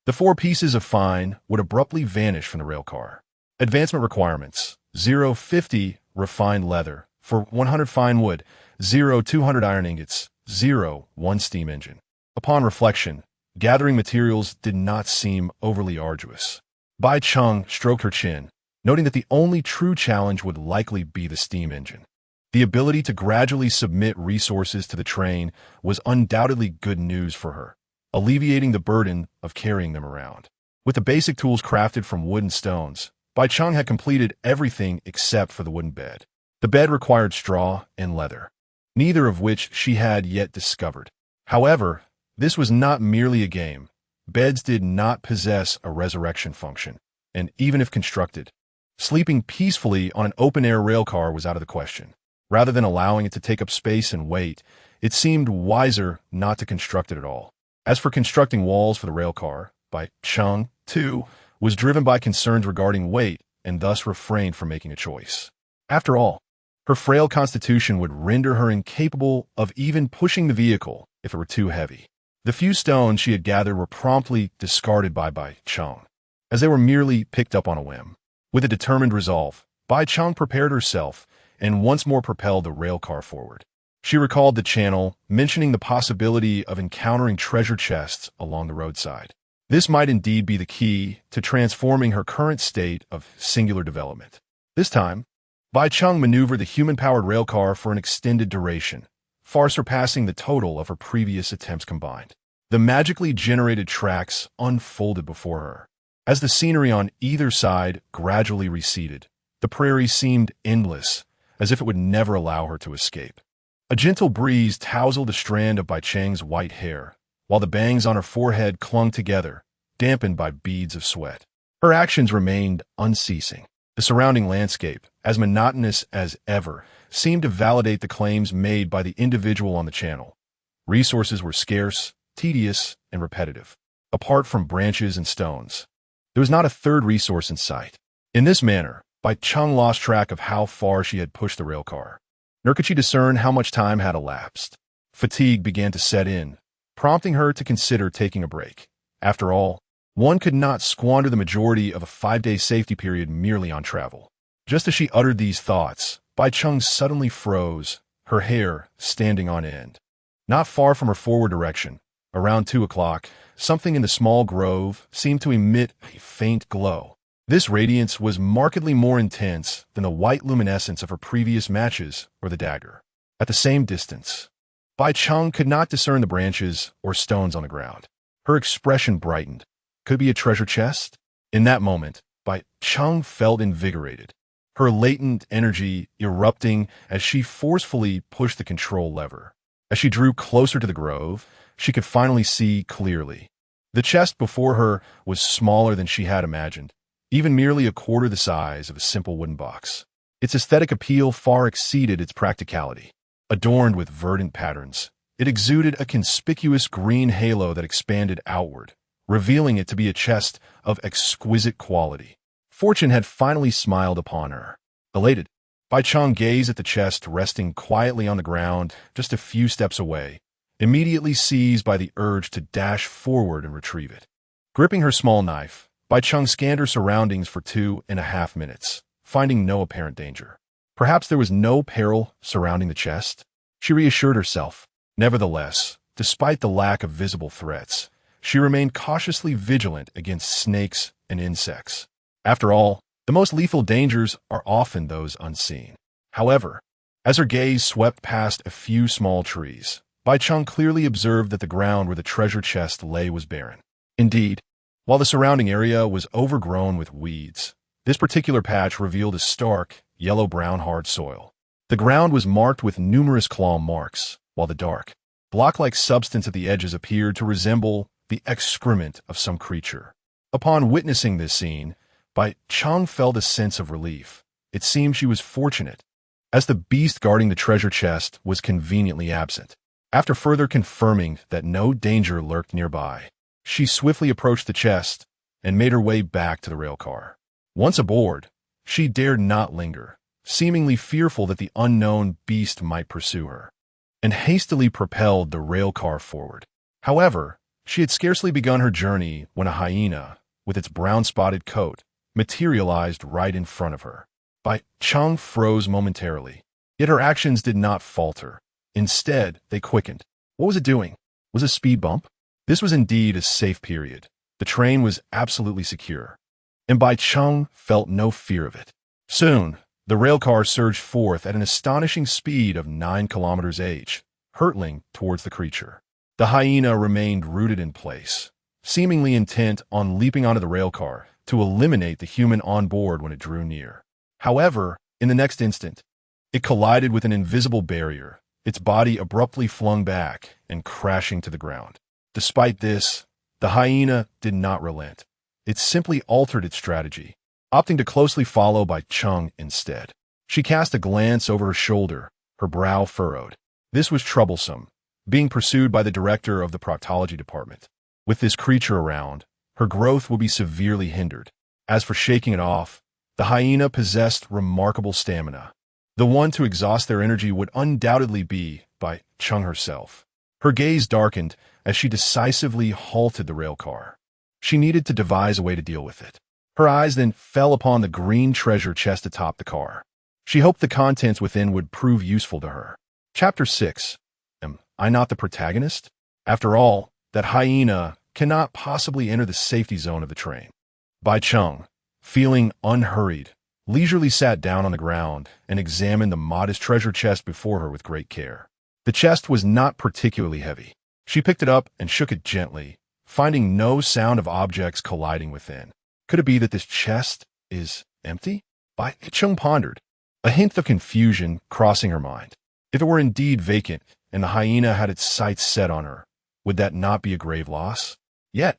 the 4 pieces of fine would abruptly vanish from the railcar. Advancement requirements: 0.50 refined leather, for 100 fine wood, 0.200 iron ingots, 0.1 steam engine. Upon reflection, gathering materials did not seem overly arduous. Bai Cheng stroked her chin, noting that the only true challenge would likely be the steam engine. The ability to gradually submit resources to the train was undoubtedly good news for her, alleviating the burden of carrying them around. With the basic tools crafted from wood and stones, Bai Cheng had completed everything except for the wooden bed. The bed required straw and leather, neither of which she had yet discovered. However, this was not merely a game. Beds did not possess a resurrection function, and even if constructed, sleeping peacefully on an open-air railcar was out of the question. Rather than allowing it to take up space and weight, it seemed wiser not to construct it at all. As for constructing walls for the railcar, Bai Cheng, too, was driven by concerns regarding weight and thus refrained from making a choice. After all, her frail constitution would render her incapable of even pushing the vehicle if it were too heavy. The few stones she had gathered were promptly discarded by Bai Cheng, as they were merely picked up on a whim. With a determined resolve, Bai Cheng prepared herself and once more propelled the railcar forward. She recalled the channel, mentioning the possibility of encountering treasure chests along the roadside. This might indeed be the key to transforming her current state of singular development. This time, Bai Cheng maneuvered the human-powered railcar for an extended duration, far surpassing the total of her previous attempts combined. The magically generated tracks unfolded before her. As the scenery on either side gradually receded, the prairie seemed endless, as if it would never allow her to escape. A gentle breeze tousled a strand of Bai Cheng's white hair, while the bangs on her forehead clung together, dampened by beads of sweat. Her actions remained unceasing. The surrounding landscape, as monotonous as ever, seemed to validate the claims made by the individual on the channel. Resources were scarce, tedious, and repetitive. Apart from branches and stones, there was not a third resource in sight. In this manner, Bai Cheng lost track of how far she had pushed the railcar, nor could she discern how much time had elapsed. Fatigue began to set in, prompting her to consider taking a break. After all, one could not squander the majority of a 5-day safety period merely on travel. Just as she uttered these thoughts, Bai Cheng suddenly froze, her hair standing on end. Not far from her forward direction, around 2 o'clock, something in the small grove seemed to emit a faint glow. This radiance was markedly more intense than the white luminescence of her previous matches or the dagger. At the same distance, Bai Cheng could not discern the branches or stones on the ground. Her expression brightened. Could it be a treasure chest? In that moment, Bai Cheng felt invigorated. her latent energy erupting as she forcefully pushed the control lever. As she drew closer to the grove, she could finally see clearly. The chest before her was smaller than she had imagined, even merely a quarter the size of a simple wooden box. Its aesthetic appeal far exceeded its practicality. Adorned with verdant patterns, it exuded a conspicuous green halo that expanded outward, revealing it to be a chest of exquisite quality. Fortune had finally smiled upon her. Elated, Bai Cheng gazed at the chest resting quietly on the ground just a few steps away, immediately seized by the urge to dash forward and retrieve it. Gripping her small knife, Bai Cheng scanned her surroundings for 2.5 minutes, finding no apparent danger. Perhaps there was no peril surrounding the chest? She reassured herself. Nevertheless, despite the lack of visible threats, she remained cautiously vigilant against snakes and insects. After all, the most lethal dangers are often those unseen. However, as her gaze swept past a few small trees, Bai Cheng clearly observed that the ground where the treasure chest lay was barren. Indeed, while the surrounding area was overgrown with weeds, this particular patch revealed a stark, yellow-brown hard soil. The ground was marked with numerous claw marks, while the dark, block-like substance at the edges appeared to resemble the excrement of some creature. Upon witnessing this scene, Bai Cheng felt a sense of relief. It seemed she was fortunate, as the beast guarding the treasure chest was conveniently absent. After further confirming that no danger lurked nearby, she swiftly approached the chest and made her way back to the railcar. Once aboard, she dared not linger, seemingly fearful that the unknown beast might pursue her, and hastily propelled the railcar forward. However, she had scarcely begun her journey when a hyena, with its brown-spotted coat, materialized right in front of her. Bai Cheng froze momentarily, yet her actions did not falter. Instead, they quickened. What was it doing? Was it a speed bump? This was indeed a safe period. The train was absolutely secure, and Bai Cheng felt no fear of it. Soon, the railcar surged forth at an astonishing speed of 9 km/h, hurtling towards the creature. The hyena remained rooted in place, seemingly intent on leaping onto the railcar to eliminate the human on board when it drew near. However, in the next instant, it collided with an invisible barrier, its body abruptly flung back and crashing to the ground. Despite this, the hyena did not relent. It simply altered its strategy, opting to closely follow Bai Cheng instead. She cast a glance over her shoulder, her brow furrowed. This was troublesome, being pursued by the director of the proctology department. With this creature around, her growth would be severely hindered. As for shaking it off, the hyena possessed remarkable stamina. The one to exhaust their energy would undoubtedly be Bai Cheng herself. Her gaze darkened as she decisively halted the railcar. She needed to devise a way to deal with it. Her eyes then fell upon the green treasure chest atop the car. She hoped the contents within would prove useful to her. Chapter 6. Am I not the protagonist? After all, that hyena cannot possibly enter the safety zone of the train. Bai Cheng, feeling unhurried, leisurely sat down on the ground and examined the modest treasure chest before her with great care. The chest was not particularly heavy. She picked it up and shook it gently, finding no sound of objects colliding within. Could it be that this chest is empty? Bai Cheng pondered, a hint of confusion crossing her mind. If it were indeed vacant and the hyena had its sights set on her, would that not be a grave loss? Yet,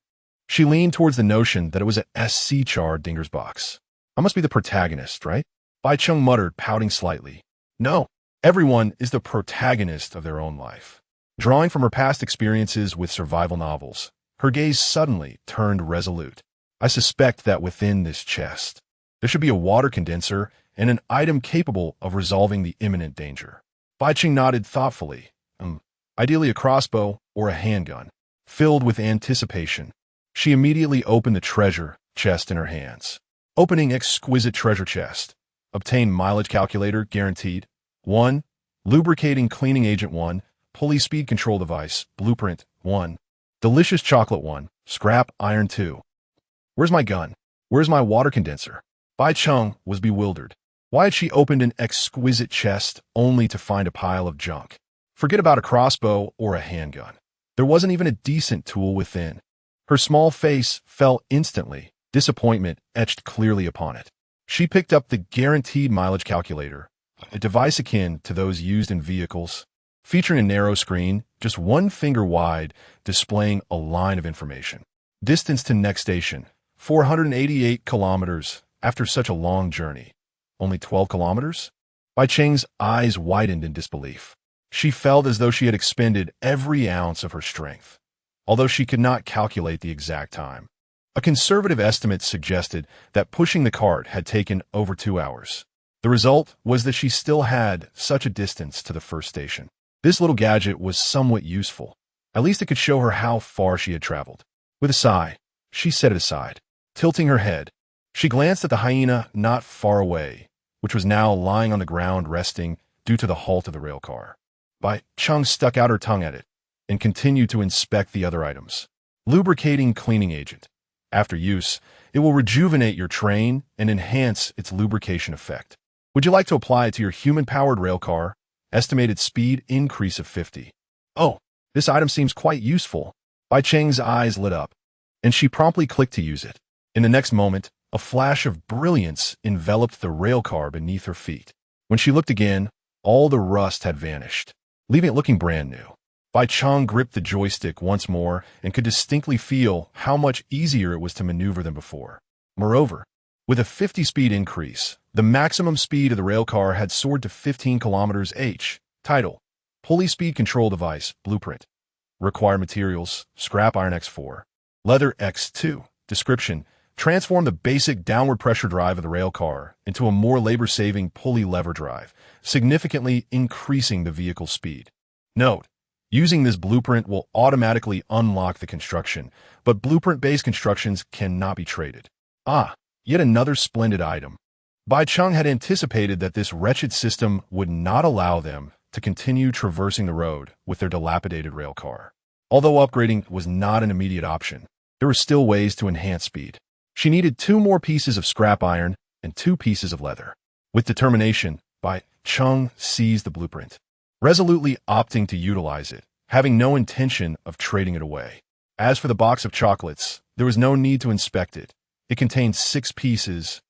she leaned towards the notion that it was a SC Char Dinger's box. I must be the protagonist, right? Bai Cheng muttered, pouting slightly. No, everyone is the protagonist of their own life. Drawing from her past experiences with survival novels, her gaze suddenly turned resolute. I suspect that within this chest, there should be a water condenser and an item capable of resolving the imminent danger. Bai Cheng nodded thoughtfully. Ideally a crossbow or a handgun. Filled with anticipation, she immediately opened the treasure chest in her hands. Opening exquisite treasure chest. Obtain mileage calculator guaranteed. 1. Lubricating cleaning agent 1. Pulley speed control device. Blueprint 1. Delicious chocolate 1. Scrap iron 2. Where's my gun? Where's my water condenser? Bai Cheng was bewildered. Why had she opened an exquisite chest only to find a pile of junk? Forget about a crossbow or a handgun. There wasn't even a decent tool within. Her small face fell instantly, disappointment etched clearly upon it. She picked up the guaranteed mileage calculator, a device akin to those used in vehicles, featuring a narrow screen, just 1 finger wide, displaying a line of information. Distance to next station, 488 kilometers. After such a long journey, only 12 kilometers? Bai Cheng's eyes widened in disbelief. She felt as though she had expended every ounce of her strength, although she could not calculate the exact time. A conservative estimate suggested that pushing the cart had taken over 2 hours. The result was that she still had such a distance to the first station. This little gadget was somewhat useful. At least it could show her how far she had traveled. With a sigh, she set it aside. Tilting her head, she glanced at the hyena not far away, which was now lying on the ground resting due to the halt of the railcar. Bai Cheng stuck out her tongue at it and continued to inspect the other items. Lubricating cleaning agent. After use, it will rejuvenate your train and enhance its lubrication effect. Would you like to apply it to your human-powered railcar? Estimated speed increase of 50. Oh, this item seems quite useful. Bai Cheng's eyes lit up, and she promptly clicked to use it. In the next moment, a flash of brilliance enveloped the railcar beneath her feet. When she looked again, all the rust had vanished, leaving it looking brand new. Bai Cheng gripped the joystick once more and could distinctly feel how much easier it was to maneuver than before. Moreover, with a 50-speed increase, the maximum speed of the railcar had soared to 15 km/h. Title: Pulley Speed Control Device, Blueprint. Required materials: scrap iron X4, leather X2. Description: transform the basic downward pressure drive of the railcar into a more labor-saving pulley lever drive, significantly increasing the vehicle's speed. Note: using this blueprint will automatically unlock the construction, but blueprint-based constructions cannot be traded. Ah, yet another splendid item. Bai Cheng had anticipated that this wretched system would not allow them to continue traversing the road with their dilapidated railcar. Although upgrading was not an immediate option, there were still ways to enhance speed. She needed 2 more pieces of scrap iron and 2 pieces of leather. With determination, Bai Cheng seized the blueprint, resolutely opting to utilize it, having no intention of trading it away. As for the box of chocolates, there was no need to inspect it. It contained 6 pieces,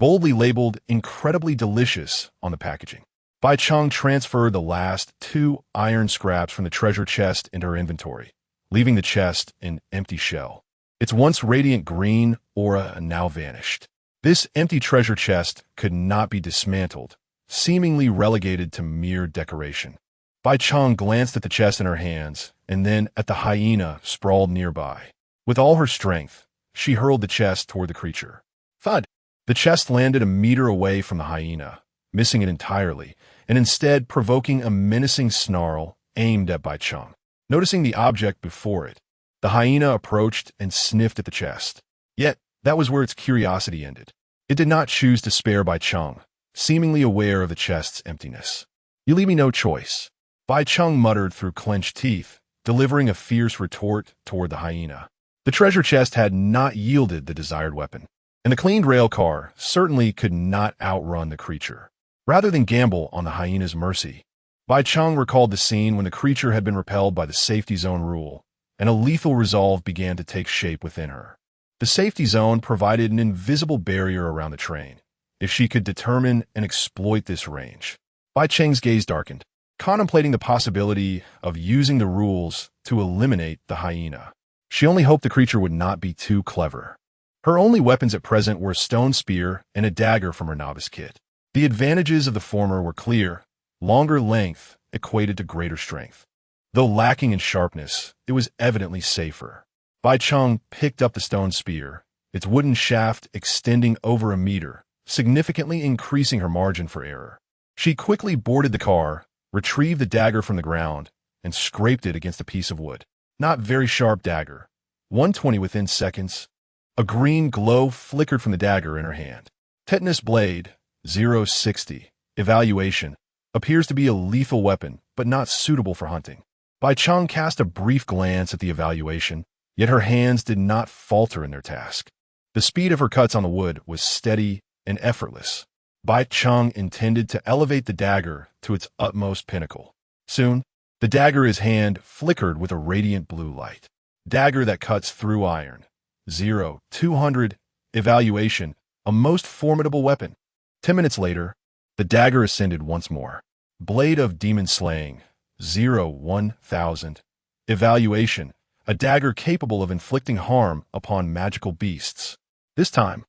boldly labeled "incredibly delicious" on the packaging. Bai Cheng transferred the last 2 iron scraps from the treasure chest into her inventory, leaving the chest an empty shell. Its once radiant green aura now vanished. This empty treasure chest could not be dismantled, seemingly relegated to mere decoration. Bai Cheng glanced at the chest in her hands, and then at the hyena sprawled nearby. With all her strength, she hurled the chest toward the creature. Thud! The chest landed a meter away from the hyena, missing it entirely, and instead provoking a menacing snarl aimed at Bai Cheng. Noticing the object before it, the hyena approached and sniffed at the chest. Yet, that was where its curiosity ended. It did not choose to spare Bai Cheng, seemingly aware of the chest's emptiness. "You leave me no choice," Bai Cheng muttered through clenched teeth, delivering a fierce retort toward the hyena. The treasure chest had not yielded the desired weapon, and the cleaned rail car certainly could not outrun the creature. Rather than gamble on the hyena's mercy, Bai Cheng recalled the scene when the creature had been repelled by the safety zone rule, and a lethal resolve began to take shape within her. The safety zone provided an invisible barrier around the train. If she could determine and exploit this range, Bai Cheng's gaze darkened, contemplating the possibility of using the rules to eliminate the hyena. She only hoped the creature would not be too clever. Her only weapons at present were a stone spear and a dagger from her novice kit. The advantages of the former were clear. Longer length equated to greater strength. Though lacking in sharpness, it was evidently safer. Bai Cheng picked up the stone spear, its wooden shaft extending over a meter, significantly increasing her margin for error. She quickly boarded the car, retrieved the dagger from the ground, and scraped it against a piece of wood. Not very sharp dagger. 120 within seconds. A green glow flickered from the dagger in her hand. Tetanus blade, 060. Evaluation. Appears to be a lethal weapon, but not suitable for hunting. Bai Cheng cast a brief glance at the evaluation, yet her hands did not falter in their task. The speed of her cuts on the wood was steady and effortless. Bai Cheng intended to elevate the dagger to its utmost pinnacle. Soon, the dagger in his hand flickered with a radiant blue light. Dagger that cuts through iron. 200. Evaluation. a most formidable weapon. 10 minutes later, the dagger ascended once more. Blade of Demon Slaying, 1000. Evaluation, a dagger capable of inflicting harm upon magical beasts. This time,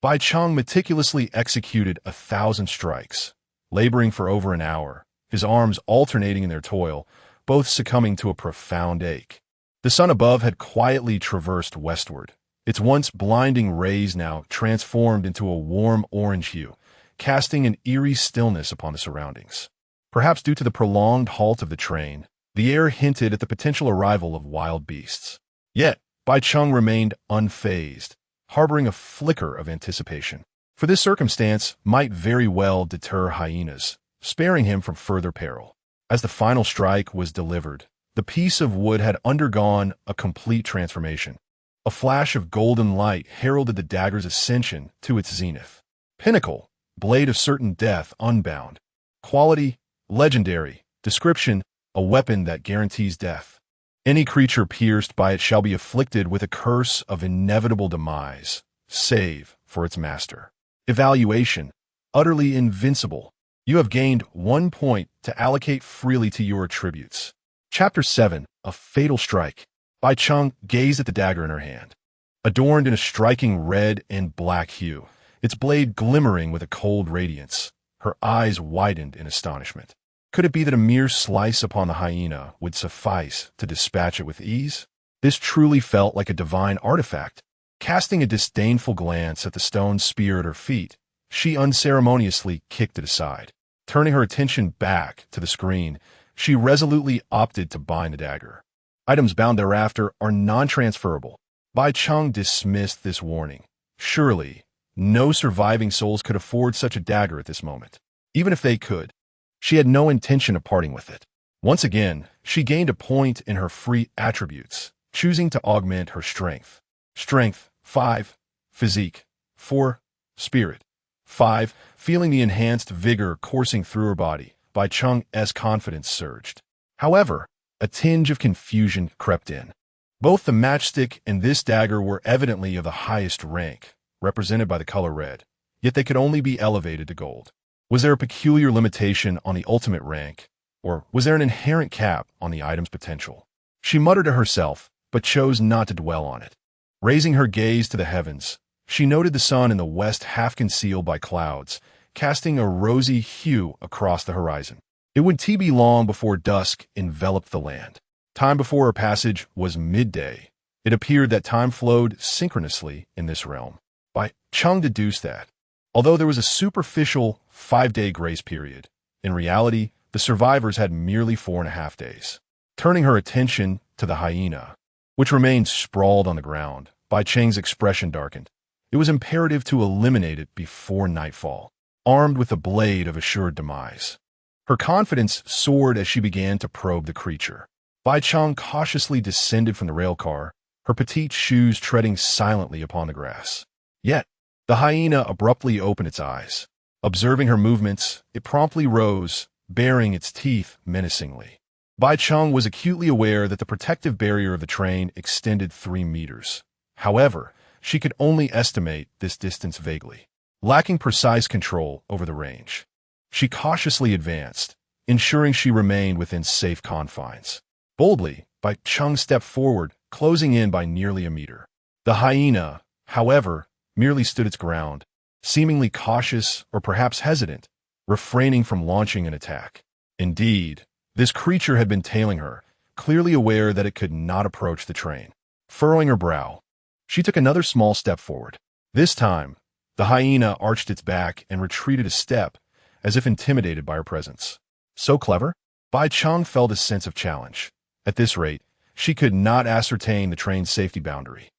Bai Cheng meticulously executed 1,000 strikes, laboring for over an hour, his arms alternating in their toil, both succumbing to a profound ache. The sun above had quietly traversed westward, its once blinding rays now transformed into a warm orange hue, casting an eerie stillness upon the surroundings. Perhaps due to the prolonged halt of the train, the air hinted at the potential arrival of wild beasts. Yet, Bai Cheng remained unfazed, harboring a flicker of anticipation. For this circumstance might very well deter hyenas, sparing him from further peril. As the final strike was delivered, the piece of wood had undergone a complete transformation. A flash of golden light heralded the dagger's ascension to its zenith. Pinnacle, blade of certain death unbound. Quality, legendary. Description, a weapon that guarantees death. Any creature pierced by it shall be afflicted with a curse of inevitable demise, save for its master. Evaluation, utterly invincible. You have gained 1 point to allocate freely to your attributes. Chapter 7, A Fatal Strike. Bai Cheng gazed at the dagger in her hand. Adorned in a striking red and black hue, its blade glimmering with a cold radiance, her eyes widened in astonishment. Could it be that a mere slice upon the hyena would suffice to dispatch it with ease? This truly felt like a divine artifact. Casting a disdainful glance at the stone spear at her feet, she unceremoniously kicked it aside. Turning her attention back to the screen, she resolutely opted to bind the dagger. Items bound thereafter are non-transferable. Bai Cheng dismissed this warning. Surely, no surviving souls could afford such a dagger at this moment. Even if they could, she had no intention of parting with it. Once again, she gained a point in her free attributes, choosing to augment her strength. Strength, 5. Physique, 4. Spirit, 5. Feeling the enhanced vigor coursing through her body, Bai Cheng's confidence surged. However, a tinge of confusion crept in. Both the matchstick and this dagger were evidently of the highest rank, represented by the color red, yet they could only be elevated to gold. Was there a peculiar limitation on the ultimate rank, or was there an inherent cap on the item's potential? She muttered to herself, but chose not to dwell on it. Raising her gaze to the heavens, she noted the sun in the west half concealed by clouds, casting a rosy hue across the horizon. It would be long before dusk enveloped the land. Time before her passage was midday. It appeared that time flowed synchronously in this realm. Bai Cheng deduced that, although there was a superficial 5-day grace period, in reality, the survivors had merely 4.5 days. Turning her attention to the hyena, which remained sprawled on the ground, Bai Cheng's expression darkened. It was imperative to eliminate it before nightfall, armed with the blade of assured demise. Her confidence soared as she began to probe the creature. Bai Cheng cautiously descended from the railcar, her petite shoes treading silently upon the grass. Yet, the hyena abruptly opened its eyes. Observing her movements, it promptly rose, baring its teeth menacingly. Bai Cheng was acutely aware that the protective barrier of the train extended 3 meters. However, she could only estimate this distance vaguely, lacking precise control over the range. She cautiously advanced, ensuring she remained within safe confines. Boldly, Bai Cheng stepped forward, closing in by nearly a meter. The hyena, however, merely stood its ground, seemingly cautious or perhaps hesitant, refraining from launching an attack. Indeed, this creature had been tailing her, clearly aware that it could not approach the train. Furrowing her brow, she took another small step forward. This time, the hyena arched its back and retreated a step, as if intimidated by her presence. So clever? Bai Cheng felt a sense of challenge. At this rate, she could not ascertain the train's safety boundary.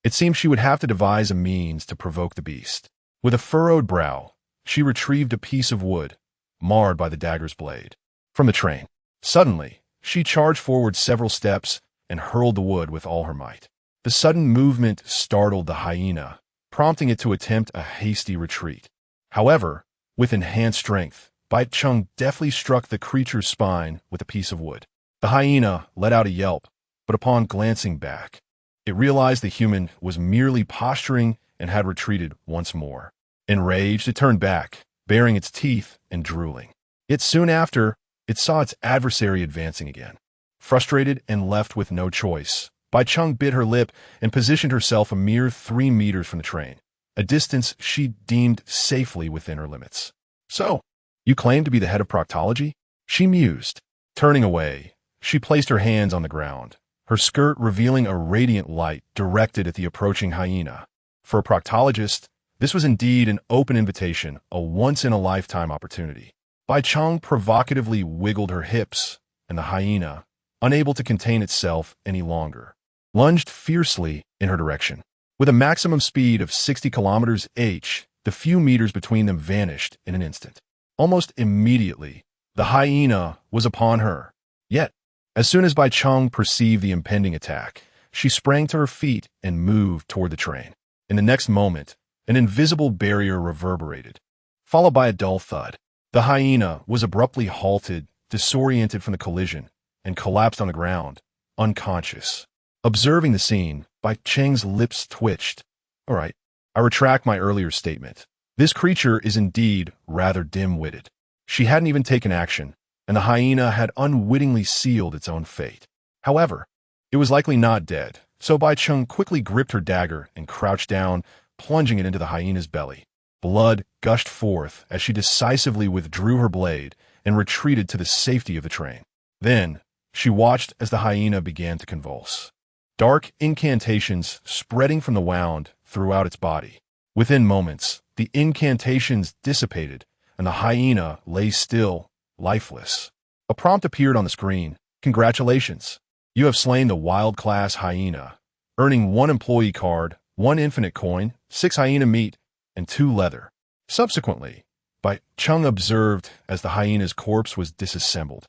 It seemed she would have to devise a means to provoke the beast. With a furrowed brow, she retrieved a piece of wood, marred by the dagger's blade, from the train. Suddenly, she charged forward several steps and hurled the wood with all her might. The sudden movement startled the hyena, prompting it to attempt a hasty retreat. However, with enhanced strength, Bai Cheng deftly struck the creature's spine with a piece of wood. The hyena let out a yelp, but upon glancing back, it realized the human was merely posturing and had retreated once more. Enraged, it turned back, baring its teeth and drooling. Yet soon after, it saw its adversary advancing again. Frustrated and left with no choice, Bai Cheng bit her lip and positioned herself a mere 3 meters from the train, a distance she deemed safely within her limits. "So, you claim to be the head of proctology?" She mused. Turning away, she placed her hands on the ground, her skirt revealing a radiant light directed at the approaching hyena. For a proctologist, this was indeed an open invitation, a once-in-a-lifetime opportunity. Bai Cheng provocatively wiggled her hips, and the hyena, unable to contain itself any longer, lunged fiercely in her direction. With a maximum speed of 60 km/h, the few meters between them vanished in an instant. Almost immediately, the hyena was upon her. Yet, as soon as Bai Cheng perceived the impending attack, she sprang to her feet and moved toward the train. In the next moment, an invisible barrier reverberated, followed by a dull thud. The hyena was abruptly halted, disoriented from the collision, and collapsed on the ground, unconscious. Observing the scene, Bai Cheng's lips twitched. "All right, I retract my earlier statement. This creature is indeed rather dim-witted." She hadn't even taken action, and the hyena had unwittingly sealed its own fate. However, it was likely not dead, so Bai Cheng quickly gripped her dagger and crouched down, plunging it into the hyena's belly. Blood gushed forth as she decisively withdrew her blade and retreated to the safety of the train. Then, she watched as the hyena began to convulse, dark incantations spreading from the wound throughout its body. Within moments, the incantations dissipated, and the hyena lay still, lifeless. A prompt appeared on the screen. "Congratulations. You have slain the wild-class hyena, earning 1 employee card, 1 infinite coin, 6 hyena meat, and 2 leather." Subsequently, Bai Cheng observed as the hyena's corpse was disassembled,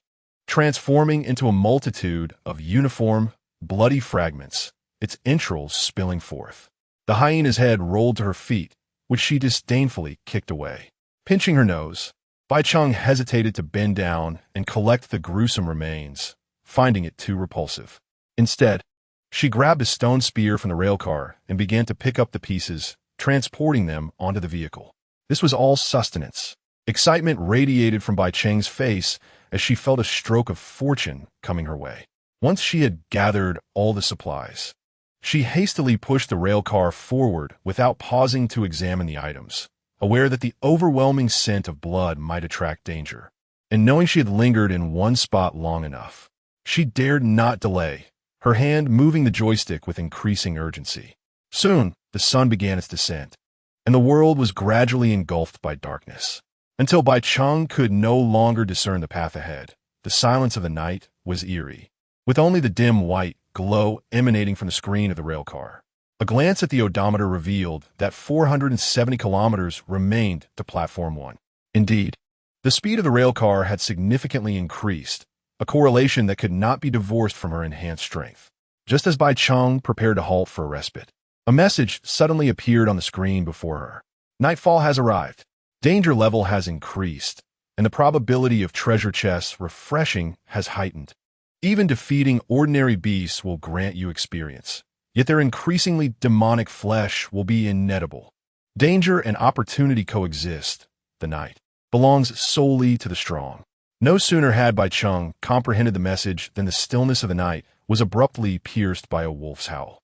transforming into a multitude of uniform, bloody fragments, its entrails spilling forth. The hyena's head rolled to her feet, which she disdainfully kicked away. Pinching her nose, Bai Cheng hesitated to bend down and collect the gruesome remains, finding it too repulsive. Instead, she grabbed a stone spear from the railcar and began to pick up the pieces, transporting them onto the vehicle. This was all sustenance. Excitement radiated from Bai Cheng's face as she felt a stroke of fortune coming her way. Once she had gathered all the supplies, she hastily pushed the railcar forward without pausing to examine the items, aware that the overwhelming scent of blood might attract danger. And knowing she had lingered in one spot long enough, she dared not delay, her hand moving the joystick with increasing urgency. Soon, the sun began its descent, and the world was gradually engulfed by darkness. Until Bai Cheng could no longer discern the path ahead, the silence of the night was eerie, with only the dim white glow emanating from the screen of the railcar. A glance at the odometer revealed that 470 kilometers remained to Platform 1. Indeed, the speed of the railcar had significantly increased, a correlation that could not be divorced from her enhanced strength. Just as Bai Cheng prepared to halt for a respite, a message suddenly appeared on the screen before her. "Nightfall has arrived. Danger level has increased, and the probability of treasure chests refreshing has heightened. Even defeating ordinary beasts will grant you experience, yet their increasingly demonic flesh will be inedible. Danger and opportunity coexist. The night belongs solely to the strong." No sooner had Bai Cheng comprehended the message than the stillness of the night was abruptly pierced by a wolf's howl.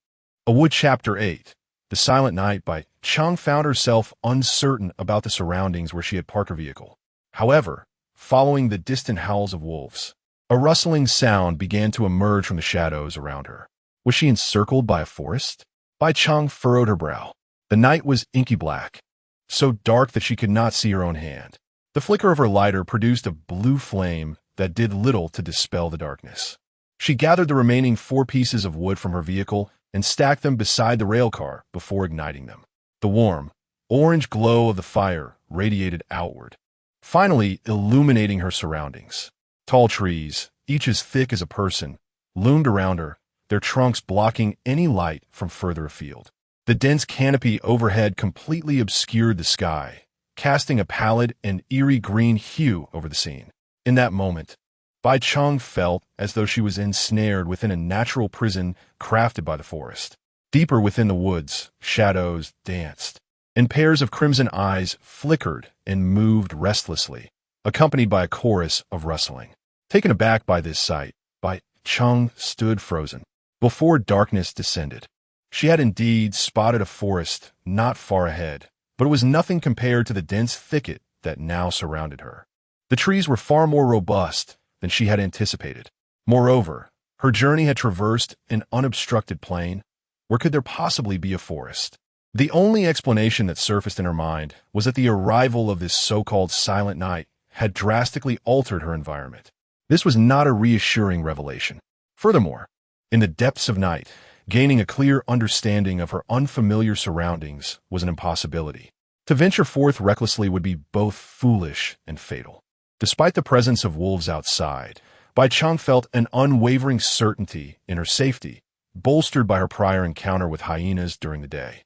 Awood Chapter 8. The Silent Night. Bai Cheng found herself uncertain about the surroundings where she had parked her vehicle. However, following the distant howls of wolves, a rustling sound began to emerge from the shadows around her. Was she encircled by a forest? Bai Cheng furrowed her brow. The night was inky black, so dark that she could not see her own hand. The flicker of her lighter produced a blue flame that did little to dispel the darkness. She gathered the remaining 4 pieces of wood from her vehicle and stacked them beside the railcar before igniting them. The warm, orange glow of the fire radiated outward, finally illuminating her surroundings. Tall trees, each as thick as a person, loomed around her, their trunks blocking any light from further afield. The dense canopy overhead completely obscured the sky, casting a pallid and eerie green hue over the scene. In that moment, Bai Cheng felt as though she was ensnared within a natural prison crafted by the forest. Deeper within the woods, shadows danced, and pairs of crimson eyes flickered and moved restlessly, accompanied by a chorus of rustling. Taken aback by this sight, Bai Cheng stood frozen. Before darkness descended, she had indeed spotted a forest not far ahead, but it was nothing compared to the dense thicket that now surrounded her. The trees were far more robust than she had anticipated. Moreover, her journey had traversed an unobstructed plain. Where could there possibly be a forest? The only explanation that surfaced in her mind was that the arrival of this so-called silent night had drastically altered her environment. This was not a reassuring revelation. Furthermore, in the depths of night, gaining a clear understanding of her unfamiliar surroundings was an impossibility. To venture forth recklessly would be both foolish and fatal. Despite the presence of wolves outside, Bai Cheng felt an unwavering certainty in her safety, bolstered by her prior encounter with hyenas during the day.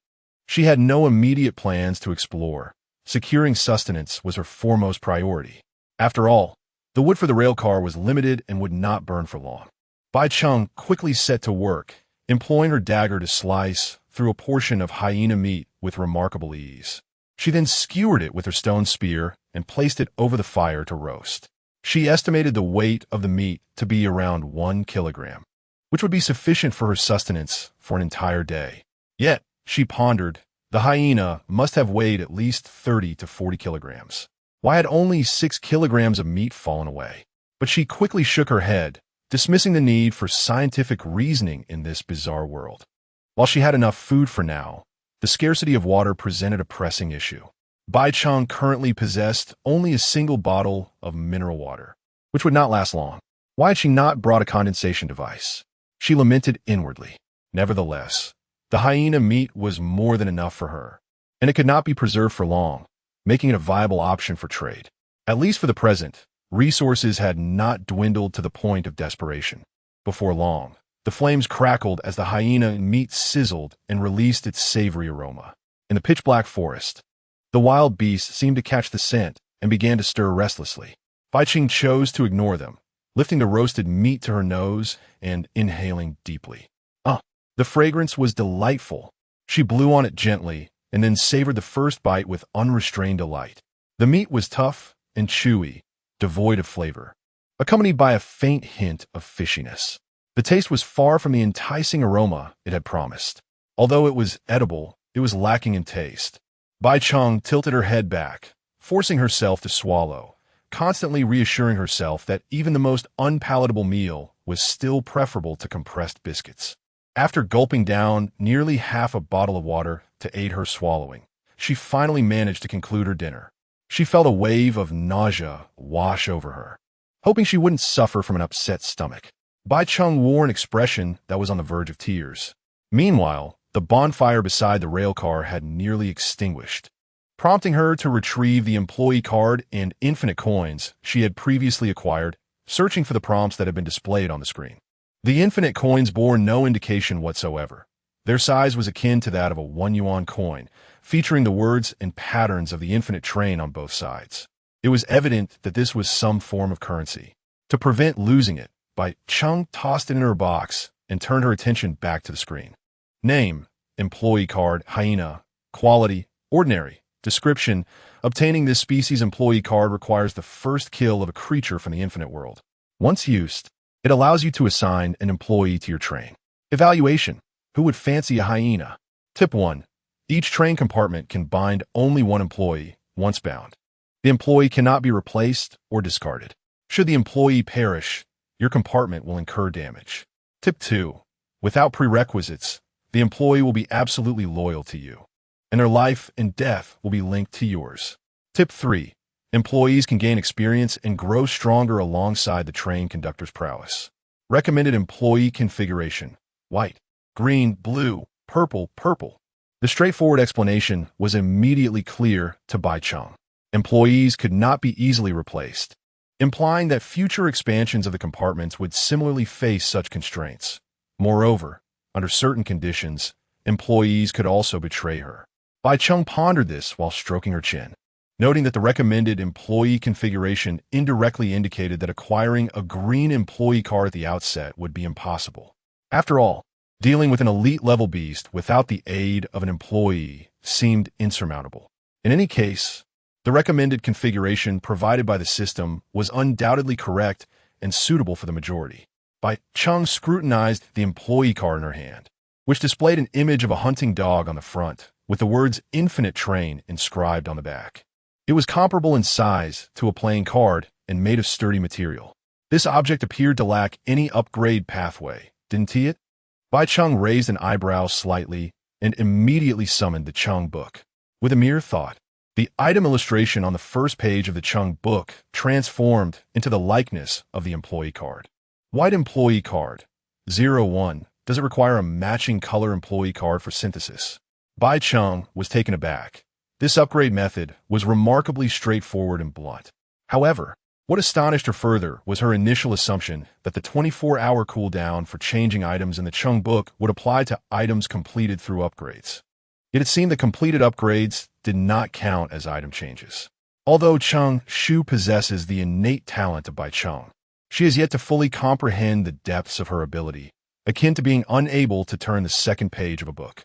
She had no immediate plans to explore. Securing sustenance was her foremost priority. After all, the wood for the railcar was limited and would not burn for long. Bai Cheng quickly set to work, employing her dagger to slice through a portion of hyena meat with remarkable ease. She then skewered it with her stone spear and placed it over the fire to roast. She estimated the weight of the meat to be around 1 kilogram, which would be sufficient for her sustenance for an entire day. Yet, she pondered, the hyena must have weighed at least 30 to 40 kilograms. Why had only 6 kilograms of meat fallen away? But she quickly shook her head, dismissing the need for scientific reasoning in this bizarre world. While she had enough food for now, the scarcity of water presented a pressing issue. Bai Cheng currently possessed only a single bottle of mineral water, which would not last long. Why had she not brought a condensation device? She lamented inwardly. Nevertheless, the hyena meat was more than enough for her, and it could not be preserved for long, making it a viable option for trade. At least for the present, resources had not dwindled to the point of desperation. Before long, the flames crackled as the hyena meat sizzled and released its savory aroma. In the pitch-black forest, the wild beasts seemed to catch the scent and began to stir restlessly. Bai Cheng chose to ignore them, lifting the roasted meat to her nose and inhaling deeply. The fragrance was delightful. She blew on it gently and then savored the first bite with unrestrained delight. The meat was tough and chewy, devoid of flavor, accompanied by a faint hint of fishiness. The taste was far from the enticing aroma it had promised. Although it was edible, it was lacking in taste. Bai Cheng tilted her head back, forcing herself to swallow, constantly reassuring herself that even the most unpalatable meal was still preferable to compressed biscuits. After gulping down nearly half a bottle of water to aid her swallowing, she finally managed to conclude her dinner. She felt a wave of nausea wash over her. Hoping she wouldn't suffer from an upset stomach, Bai Cheng wore an expression that was on the verge of tears. Meanwhile, the bonfire beside the railcar had nearly extinguished, prompting her to retrieve the employee card and infinite coins she had previously acquired, searching for the prompts that had been displayed on the screen. The infinite coins bore no indication whatsoever. Their size was akin to that of a 1 yuan coin, featuring the words and patterns of the infinite train on both sides. It was evident that this was some form of currency. To prevent losing it, Bai Cheng tossed it in her box and turned her attention back to the screen. Name, employee card, hyena. Quality, ordinary. Description, obtaining this species employee card requires the first kill of a creature from the infinite world. Once used, it allows you to assign an employee to your train. Evaluation, who would fancy a hyena? Tip 1. Each train compartment can bind only one employee, once bound. The employee cannot be replaced or discarded. Should the employee perish, your compartment will incur damage. Tip 2. Without prerequisites, the employee will be absolutely loyal to you, and their life and death will be linked to yours. Tip 3. Employees can gain experience and grow stronger alongside the train conductor's prowess. Recommended employee configuration: white, green, blue, purple, purple. The straightforward explanation was immediately clear to Bai Cheng. Employees could not be easily replaced, implying that future expansions of the compartments would similarly face such constraints. Moreover, under certain conditions, employees could also betray her. Bai Cheng pondered this while stroking her chin, noting that the recommended employee configuration indirectly indicated that acquiring a green employee card at the outset would be impossible. After all, Dealing with an elite-level beast without the aid of an employee seemed insurmountable. In any case, the recommended configuration provided by the system was undoubtedly correct and suitable for the majority. Bai Cheng scrutinized the employee card in her hand, which displayed an image of a hunting dog on the front, with the words "Infinite Train" inscribed on the back. It was comparable in size to a playing card and made of sturdy material. This object appeared to lack any upgrade pathway, didn't it? Bai Cheng raised an eyebrow slightly and immediately summoned the Cheng book. With a mere thought, the item illustration on the first page of the Cheng book transformed into the likeness of the employee card. White employee card, 01. Does it require a matching color employee card for synthesis? Bai Cheng was taken aback. This upgrade method was remarkably straightforward and blunt. However, what astonished her further was her initial assumption that the 24-hour cooldown for changing items in the Cheng book would apply to items completed through upgrades. It had seemed that completed upgrades did not count as item changes. Although Cheng Shu possesses the innate talent of Bai Cheng, she has yet to fully comprehend the depths of her ability, akin to being unable to turn the second page of a book.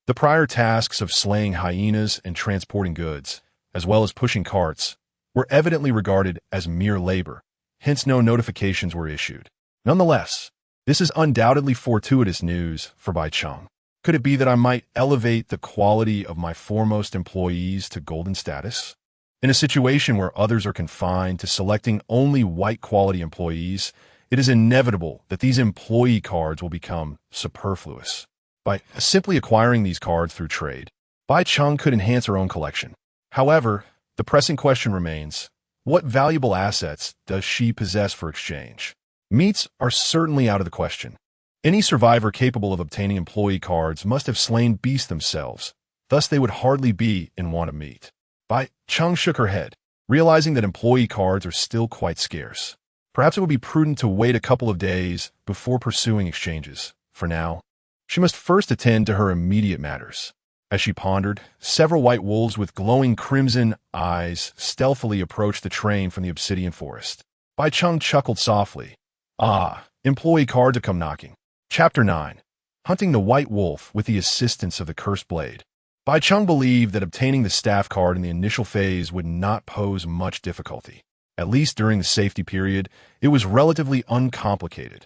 The prior tasks of slaying hyenas and transporting goods, as well as pushing carts, were evidently regarded as mere labor, hence no notifications were issued. Nonetheless, this is undoubtedly fortuitous news for Bai Cheng. Could it be that I might elevate the quality of my foremost employees to golden status? In a situation where others are confined to selecting only white-quality employees, it is inevitable that these employee cards will become superfluous. By simply acquiring these cards through trade, Bai Cheng could enhance her own collection. However, the pressing question remains, what valuable assets does she possess for exchange? Meats are certainly out of the question. Any survivor capable of obtaining employee cards must have slain beasts themselves, thus they would hardly be in want of meat. Bai Cheng shook her head, realizing that employee cards are still quite scarce. Perhaps it would be prudent to wait a couple of days before pursuing exchanges. For now, she must first attend to her immediate matters. As she pondered, several white wolves with glowing crimson eyes stealthily approached the train from the obsidian forest. Bai Cheng chuckled softly. Ah, employee cards have come knocking. Chapter 9. Hunting the White Wolf with the assistance of the Cursed Blade. Bai Cheng believed that obtaining the staff card in the initial phase would not pose much difficulty. At least during the safety period, it was relatively uncomplicated.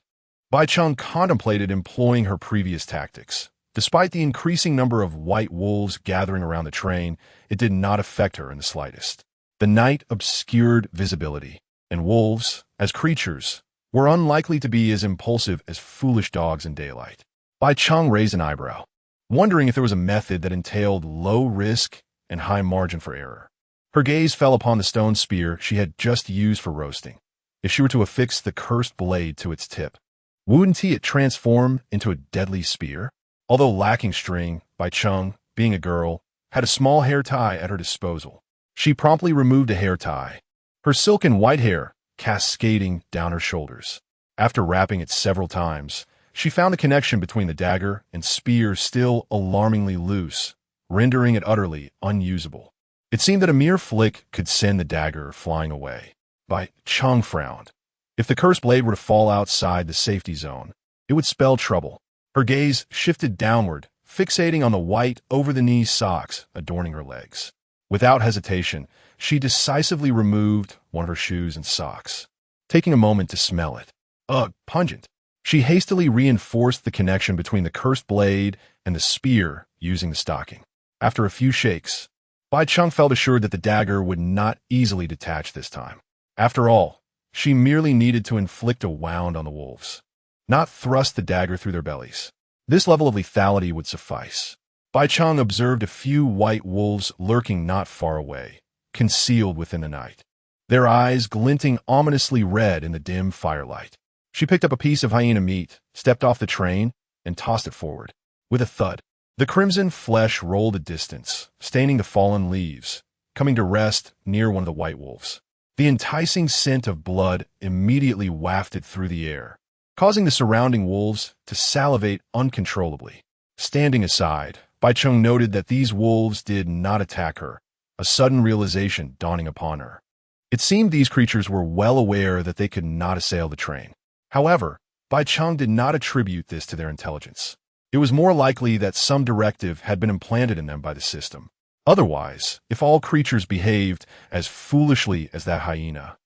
Bai Cheng contemplated employing her previous tactics. Despite the increasing number of white wolves gathering around the train, it did not affect her in the slightest. The night obscured visibility, and wolves, as creatures, were unlikely to be as impulsive as foolish dogs in daylight. Bai Cheng raised an eyebrow, wondering if there was a method that entailed low risk and high margin for error. Her gaze fell upon the stone spear she had just used for roasting. If she were to affix the cursed blade to its tip, wouldn't it transform into a deadly spear? Although lacking string, Bai Cheng, being a girl, had a small hair tie at her disposal. She promptly removed a hair tie, her silken white hair cascading down her shoulders. After wrapping it several times, she found the connection between the dagger and spear still alarmingly loose, rendering it utterly unusable. It seemed that a mere flick could send the dagger flying away. Bai Cheng frowned. If the cursed blade were to fall outside the safety zone, it would spell trouble. Her gaze shifted downward, fixating on the white over-the-knee socks adorning her legs. Without hesitation, she decisively removed one of her shoes and socks, taking a moment to smell it. Ugh, pungent. She hastily reinforced the connection between the cursed blade and the spear using the stocking. After a few shakes, Bai Cheng felt assured that the dagger would not easily detach this time. After all, she merely needed to inflict a wound on the wolves, not thrust the dagger through their bellies. This level of lethality would suffice. Bai Cheng observed a few white wolves lurking not far away, concealed within the night, their eyes glinting ominously red in the dim firelight. She picked up a piece of hyena meat, stepped off the train, and tossed it forward. With a thud, the crimson flesh rolled a distance, staining the fallen leaves, coming to rest near one of the white wolves. The enticing scent of blood immediately wafted through the air, causing the surrounding wolves to salivate uncontrollably. Standing aside, Bai Cheng noted that these wolves did not attack her, a sudden realization dawning upon her. It seemed these creatures were well aware that they could not assail the train. However, Bai Cheng did not attribute this to their intelligence. It was more likely that some directive had been implanted in them by the system. Otherwise, if all creatures behaved as foolishly as that hyena,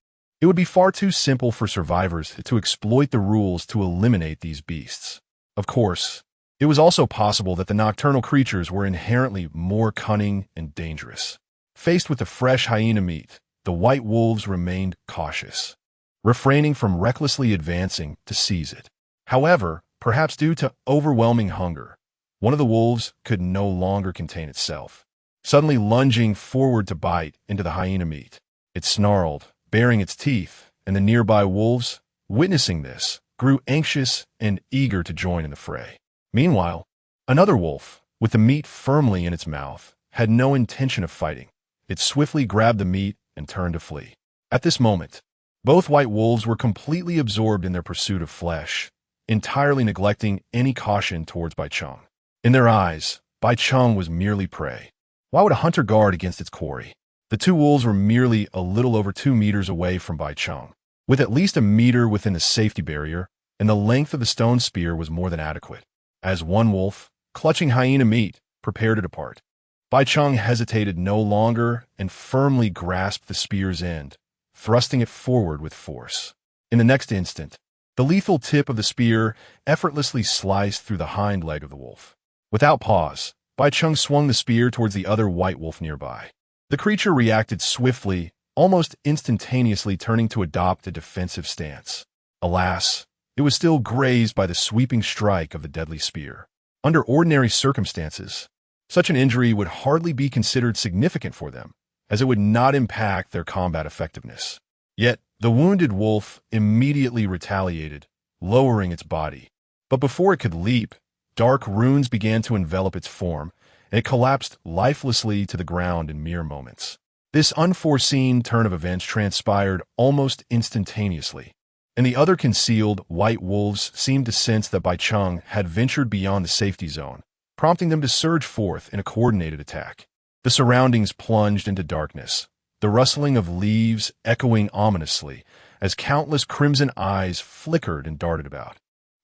it would be far too simple for survivors to exploit the rules to eliminate these beasts. Of course, it was also possible that the nocturnal creatures were inherently more cunning and dangerous. Faced with the fresh hyena meat, the white wolves remained cautious, refraining from recklessly advancing to seize it. However, perhaps due to overwhelming hunger, one of the wolves could no longer contain itself. Suddenly lunging forward to bite into the hyena meat, it snarled, baring its teeth, and the nearby wolves, witnessing this, grew anxious and eager to join in the fray. Meanwhile, another wolf, with the meat firmly in its mouth, had no intention of fighting. It swiftly grabbed the meat and turned to flee. At this moment, both white wolves were completely absorbed in their pursuit of flesh, entirely neglecting any caution towards Bai Cheng. In their eyes, Bai Cheng was merely prey. Why would a hunter guard against its quarry? The two wolves were merely a little over 2 meters away from Bai Cheng, with at least a meter within the safety barrier, and the length of the stone spear was more than adequate. As one wolf, clutching hyena meat, prepared to depart, Bai Cheng hesitated no longer and firmly grasped the spear's end, thrusting it forward with force. In the next instant, the lethal tip of the spear effortlessly sliced through the hind leg of the wolf. Without pause, Bai Cheng swung the spear towards the other white wolf nearby. The creature reacted swiftly, almost instantaneously turning to adopt a defensive stance. Alas, it was still grazed by the sweeping strike of the deadly spear. Under ordinary circumstances, such an injury would hardly be considered significant for them, as it would not impact their combat effectiveness. Yet, the wounded wolf immediately retaliated, lowering its body. But before it could leap, dark runes began to envelop its form, and it collapsed lifelessly to the ground in mere moments. This unforeseen turn of events transpired almost instantaneously, and the other concealed white wolves seemed to sense that Bai Cheng had ventured beyond the safety zone, prompting them to surge forth in a coordinated attack. The surroundings plunged into darkness, the rustling of leaves echoing ominously as countless crimson eyes flickered and darted about.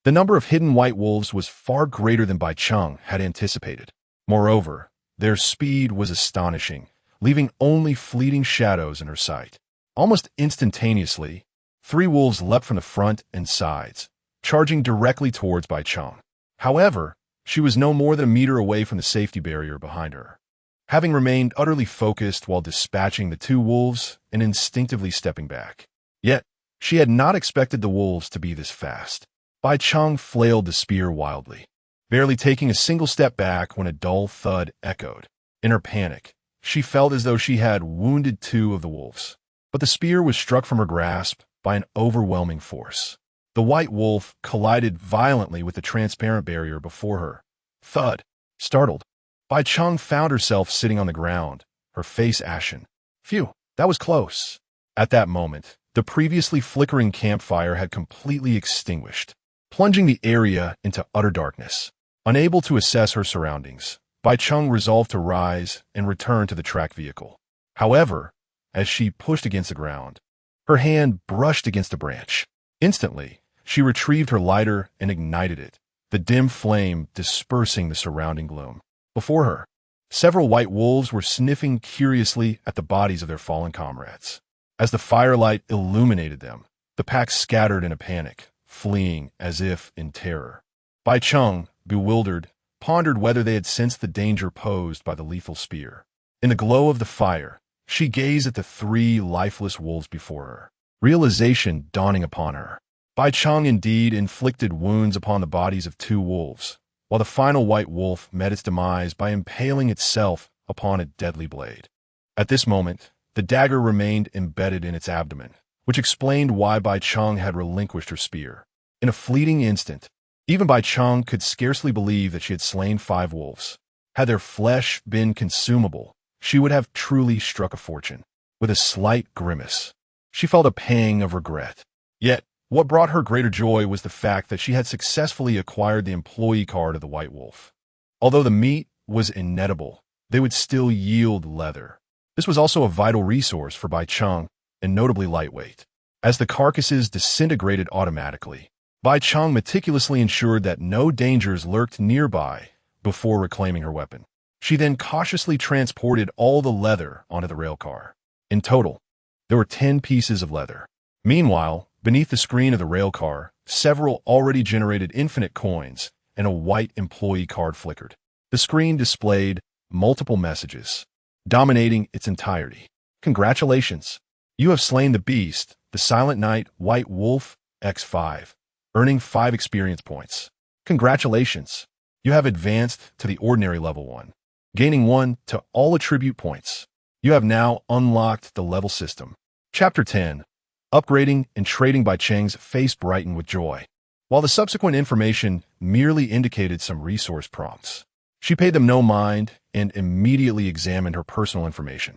The number of hidden white wolves was far greater than Bai Cheng had anticipated. Moreover, their speed was astonishing, leaving only fleeting shadows in her sight. Almost instantaneously, 3 wolves leapt from the front and sides, charging directly towards Bai Cheng. However, she was no more than a meter away from the safety barrier behind her. Having remained utterly focused while dispatching the 2 wolves and instinctively stepping back. Yet, she had not expected the wolves to be this fast. Bai Cheng flailed the spear wildly, barely taking a single step back when a dull thud echoed. In her panic, she felt as though she had wounded 2 of the wolves. But the spear was struck from her grasp by an overwhelming force. The white wolf collided violently with the transparent barrier before her. Thud. Startled, Bai Cheng found herself sitting on the ground, her face ashen. Phew, that was close. At that moment, the previously flickering campfire had completely extinguished, plunging the area into utter darkness. Unable to assess her surroundings, Bai Cheng resolved to rise and return to the track vehicle. However, as she pushed against the ground, her hand brushed against a branch. Instantly, she retrieved her lighter and ignited it, the dim flame dispersing the surrounding gloom. Before her, several white wolves were sniffing curiously at the bodies of their fallen comrades. As the firelight illuminated them, the pack scattered in a panic, fleeing as if in terror. Bai Cheng, bewildered, pondered whether they had sensed the danger posed by the lethal spear. In the glow of the fire, she gazed at the 3 lifeless wolves before her, realization dawning upon her. Bai Cheng indeed inflicted wounds upon the bodies of 2 wolves, while the final white wolf met its demise by impaling itself upon a deadly blade. At this moment, the dagger remained embedded in its abdomen, which explained why Bai Cheng had relinquished her spear. In a fleeting instant, even Bai Cheng could scarcely believe that she had slain 5 wolves. Had their flesh been consumable, she would have truly struck a fortune. With a slight grimace, she felt a pang of regret. Yet, what brought her greater joy was the fact that she had successfully acquired the employee card of the white wolf. Although the meat was inedible, they would still yield leather. This was also a vital resource for Bai Cheng, and notably lightweight. As the carcasses disintegrated automatically, Bai Cheng meticulously ensured that no dangers lurked nearby before reclaiming her weapon. She then cautiously transported all the leather onto the railcar. In total, there were 10 pieces of leather. Meanwhile, beneath the screen of the railcar, several already generated infinite coins and a white employee card flickered. The screen displayed multiple messages, dominating its entirety. Congratulations! You have slain the beast, the Silent Knight White Wolf X5, earning 5 experience points. Congratulations! You have advanced to the ordinary level 1, gaining 1 to all attribute points. You have now unlocked the level system. Chapter 10. Upgrading and Trading. Bai Cheng's face brightened with joy. While the subsequent information merely indicated some resource prompts, she paid them no mind and immediately examined her personal information.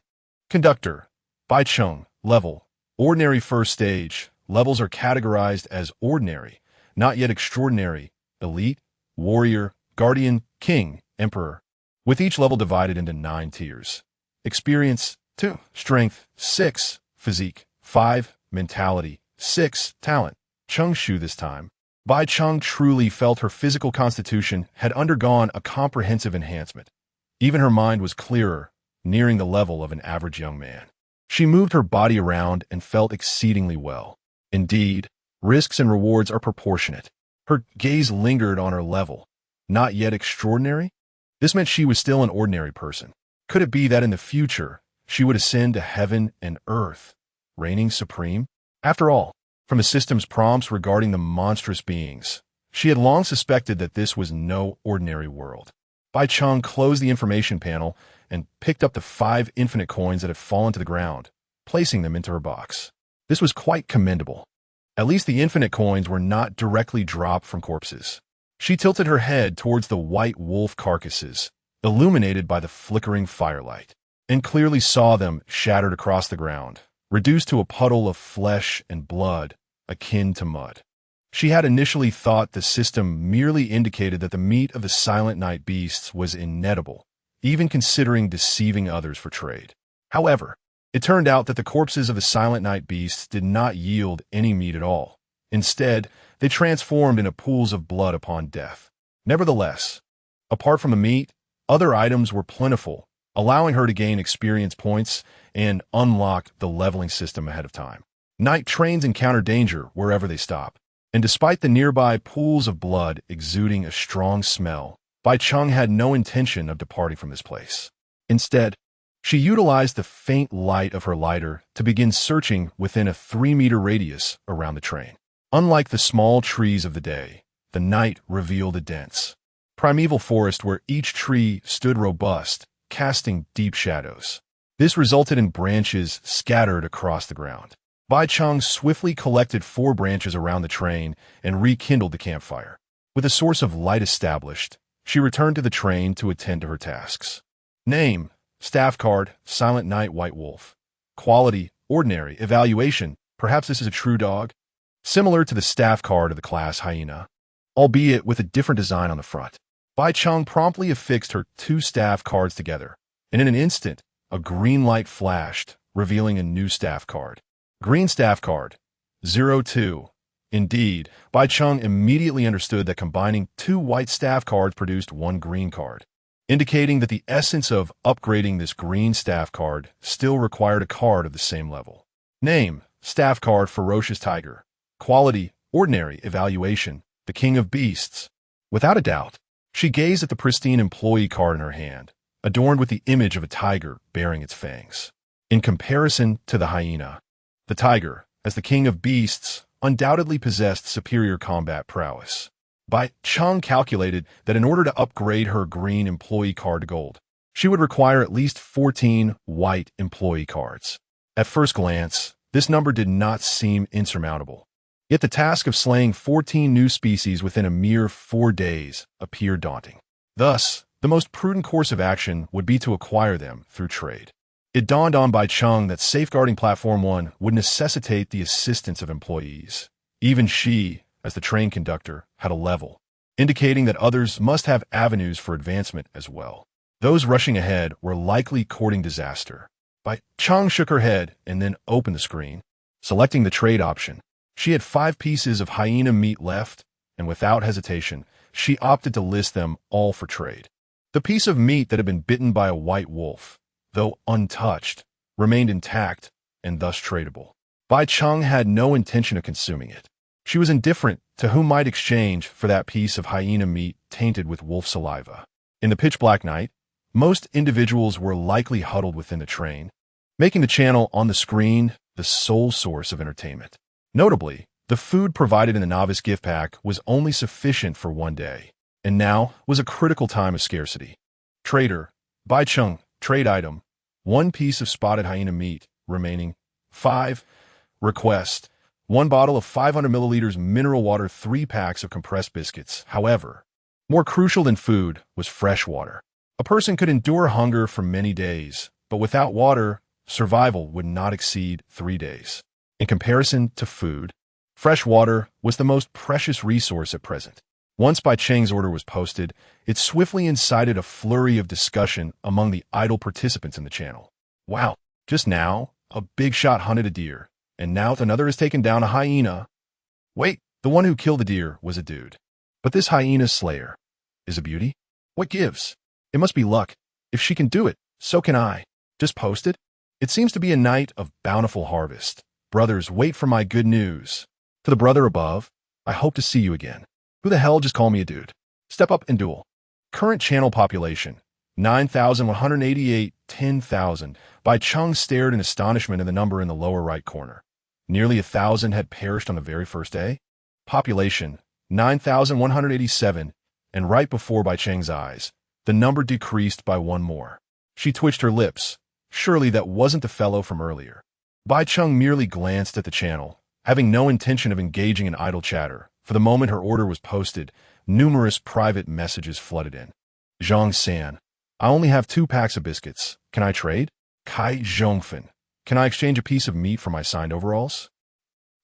Conductor, Bai Cheng, level, ordinary first stage. Levels are categorized as ordinary, not yet extraordinary, elite, warrior, guardian, king, emperor, with each level divided into 9 tiers. Experience, 2. Strength, 6. Physique, 5. Mentality, 6. Talent, Cheng Shu this time. Bai Cheng truly felt her physical constitution had undergone a comprehensive enhancement. Even her mind was clearer, nearing the level of an average young man. She moved her body around and felt exceedingly well. Indeed, risks and rewards are proportionate. Her gaze lingered on her level. Not yet extraordinary? This meant she was still an ordinary person. Could it be that in the future, she would ascend to heaven and earth, reigning supreme? After all, from the system's prompts regarding the monstrous beings, she had long suspected that this was no ordinary world. Bai Cheng closed the information panel and picked up the 5 infinite coins that had fallen to the ground, placing them into her box. This was quite commendable. At least the infinite coins were not directly dropped from corpses. She tilted her head towards the white wolf carcasses, illuminated by the flickering firelight, and clearly saw them shattered across the ground, reduced to a puddle of flesh and blood, akin to mud. She had initially thought the system merely indicated that the meat of the Silent Night beasts was inedible, even considering deceiving others for trade. However, it turned out that the corpses of the Silent Night beasts did not yield any meat at all. Instead, they transformed into pools of blood upon death. Nevertheless, apart from the meat, other items were plentiful, allowing her to gain experience points and unlock the leveling system ahead of time. Night trains encounter danger wherever they stop, and despite the nearby pools of blood exuding a strong smell, Bai Cheng had no intention of departing from this place. Instead, she utilized the faint light of her lighter to begin searching within a 3-meter radius around the train. Unlike the small trees of the day, the night revealed a dense, primeval forest where each tree stood robust, casting deep shadows. This resulted in branches scattered across the ground. Bai Cheng swiftly collected 4 branches around the train and rekindled the campfire. With a source of light established, she returned to the train to attend to her tasks. Name, staff card, Silent Night White Wolf. Quality, ordinary. Evaluation, perhaps this is a true dog? Similar to the staff card of the class Hyena, albeit with a different design on the front. Bai Cheng promptly affixed her 2 staff cards together, and in an instant, a green light flashed, revealing a new staff card. Green staff card, 02. Indeed, Bai Cheng immediately understood that combining 2 white staff cards produced 1 green card, indicating that the essence of upgrading this green staff card still required a card of the same level. Name, staff card Ferocious Tiger. Quality, ordinary. Evaluation, the King of Beasts. Without a doubt, she gazed at the pristine employee card in her hand, adorned with the image of a tiger bearing its fangs. In comparison to the hyena, the tiger, as the King of Beasts, undoubtedly possessed superior combat prowess. Bai Cheng calculated that in order to upgrade her green employee card to gold, she would require at least 14 white employee cards. At first glance, this number did not seem insurmountable. Yet the task of slaying 14 new species within a mere 4 days appeared daunting. Thus, the most prudent course of action would be to acquire them through trade. It dawned on Bai Cheng that safeguarding Platform 1 would necessitate the assistance of employees. Even she, as the train conductor, had a level, indicating that others must have avenues for advancement as well. Those rushing ahead were likely courting disaster. Bai Cheng shook her head and then opened the screen. Selecting the trade option, She had 5 pieces of hyena meat left, and without hesitation, she opted to list them all for trade. The piece of meat that had been bitten by a white wolf, though untouched, remained intact and thus tradable. Bai Cheng had no intention of consuming it. She was indifferent to who might exchange for that piece of hyena meat tainted with wolf saliva. In the pitch-black night, most individuals were likely huddled within the train, making the channel on the screen the sole source of entertainment. Notably, the food provided in the novice gift pack was only sufficient for one day, and now was a critical time of scarcity. Trader, Bai Cheng, trade item, 1 piece of spotted hyena meat, remaining 5. Request, 1 bottle of 500 milliliters mineral water, 3 packs of compressed biscuits. However, more crucial than food was fresh water. A person could endure hunger for many days, but without water, survival would not exceed 3 days. In comparison to food, fresh water was the most precious resource at present. Once Bai Cheng's order was posted, it swiftly incited a flurry of discussion among the idle participants in the channel. Wow, just now, a big shot hunted a deer, and now another has taken down a hyena. Wait, the one who killed the deer was a dude. But this hyena slayer is a beauty? What gives? It must be luck. If she can do it, so can I. Just post it? It seems to be a night of bountiful harvest. Brothers, wait for my good news. To the brother above, I hope to see you again. Who the hell just call me a dude? Step up and duel. Current channel population, 9,188, 10,000. Bai Cheng stared in astonishment at the number in the lower right corner. Nearly 1,000 had perished on the very first day. Population, 9,187, and right before Bai Cheng's eyes, the number decreased by 1 more. She twitched her lips. Surely that wasn't the fellow from earlier. Bai Cheng merely glanced at the channel, having no intention of engaging in idle chatter. For the moment her order was posted, numerous private messages flooded in. Zhang San, I only have 2 packs of biscuits. Can I trade? Kai Zhongfen, can I exchange a piece of meat for my signed overalls?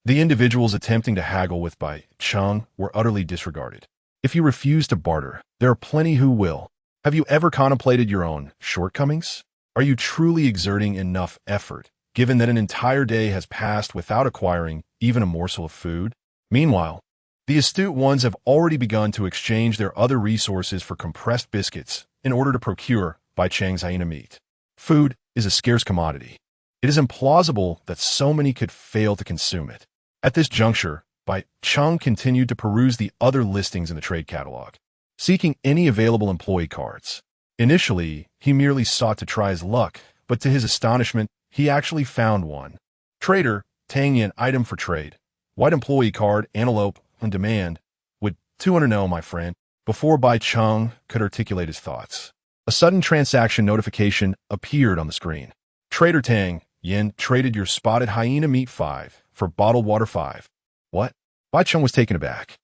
The individuals attempting to haggle with Bai Cheng were utterly disregarded. If you refuse to barter, there are plenty who will. Have you ever contemplated your own shortcomings? Are you truly exerting enough effort, given that an entire day has passed without acquiring even a morsel of food? Meanwhile, the astute ones have already begun to exchange their other resources for compressed biscuits in order to procure Bai Cheng's hyena meat. Food is a scarce commodity. It is implausible that so many could fail to consume it. At this juncture, Bai Cheng continued to peruse the other listings in the trade catalog, seeking any available employee cards. Initially, he merely sought to try his luck, but to his astonishment, he actually found one. Trader, Tang Yin, item for trade. White employee card, antelope, on demand. Would 200 know, my friend? Before Bai Cheng could articulate his thoughts, a sudden transaction notification appeared on the screen. Trader Tang Yin traded your spotted hyena meat 5 for bottled water 5. What? Bai Cheng was taken aback.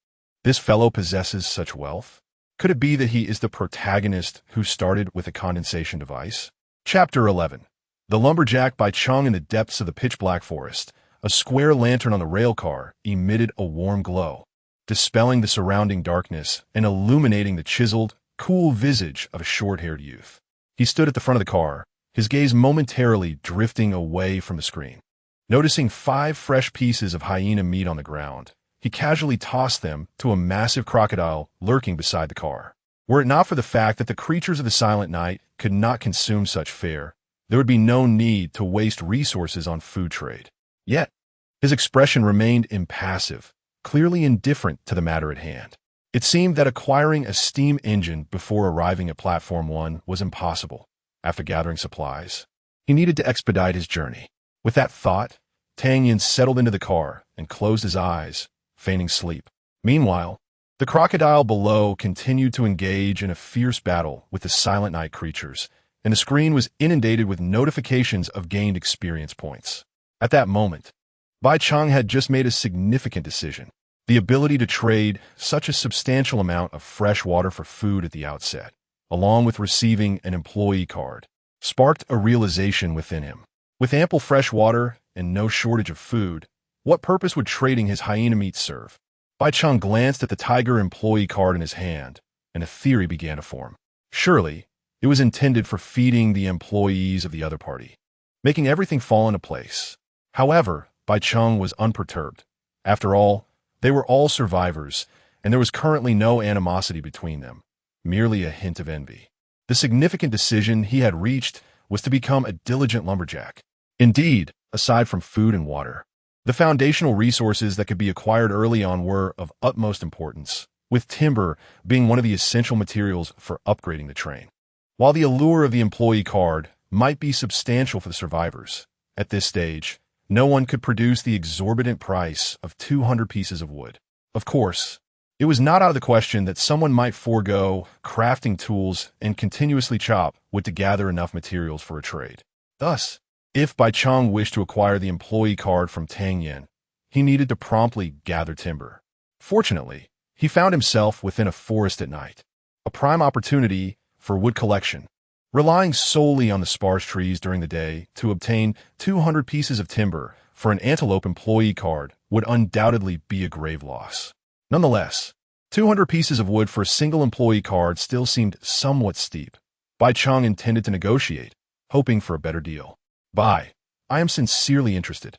This fellow possesses such wealth? Could it be that he is the protagonist who started with a condensation device? Chapter 11. The lumberjack Bai Cheng in the depths of the pitch-black forest. A square lantern on the rail car emitted a warm glow, dispelling the surrounding darkness and illuminating the chiseled, cool visage of a short-haired youth. He stood at the front of the car, his gaze momentarily drifting away from the screen. Noticing 5 fresh pieces of hyena meat on the ground, he casually tossed them to a massive crocodile lurking beside the car. Were it not for the fact that the creatures of the silent night could not consume such fare, there would be no need to waste resources on food trade. Yet, his expression remained impassive, clearly indifferent to the matter at hand. It seemed that acquiring a steam engine before arriving at Platform 1 was impossible. After gathering supplies, he needed to expedite his journey. With that thought, Tang Yin settled into the car and closed his eyes, feigning sleep. Meanwhile, the crocodile below continued to engage in a fierce battle with the silent night creatures, and the screen was inundated with notifications of gained experience points. At that moment, Bai Cheng had just made a significant decision. The ability to trade such a substantial amount of fresh water for food at the outset, along with receiving an employee card, sparked a realization within him. With ample fresh water and no shortage of food, what purpose would trading his hyena meat serve? Bai Cheng glanced at the tiger employee card in his hand, and a theory began to form. Surely, it was intended for feeding the employees of the other party, making everything fall into place. However, Bai Cheng was unperturbed. After all, they were all survivors, and there was currently no animosity between them, merely a hint of envy. The significant decision he had reached was to become a diligent lumberjack. Indeed, aside from food and water, the foundational resources that could be acquired early on were of utmost importance, with timber being one of the essential materials for upgrading the train. While the allure of the employee card might be substantial for the survivors, at this stage, no one could produce the exorbitant price of 200 pieces of wood. Of course, it was not out of the question that someone might forego crafting tools and continuously chop wood to gather enough materials for a trade. Thus, if Bai Cheng wished to acquire the employee card from Tang Yen, he needed to promptly gather timber. Fortunately, he found himself within a forest at night, a prime opportunity for wood collection. Relying solely on the sparse trees during the day to obtain 200 pieces of timber for an antelope employee card would undoubtedly be a grave loss. Nonetheless, 200 pieces of wood for a single employee card still seemed somewhat steep. Bai Cheng intended to negotiate, hoping for a better deal. "Bai, I am sincerely interested.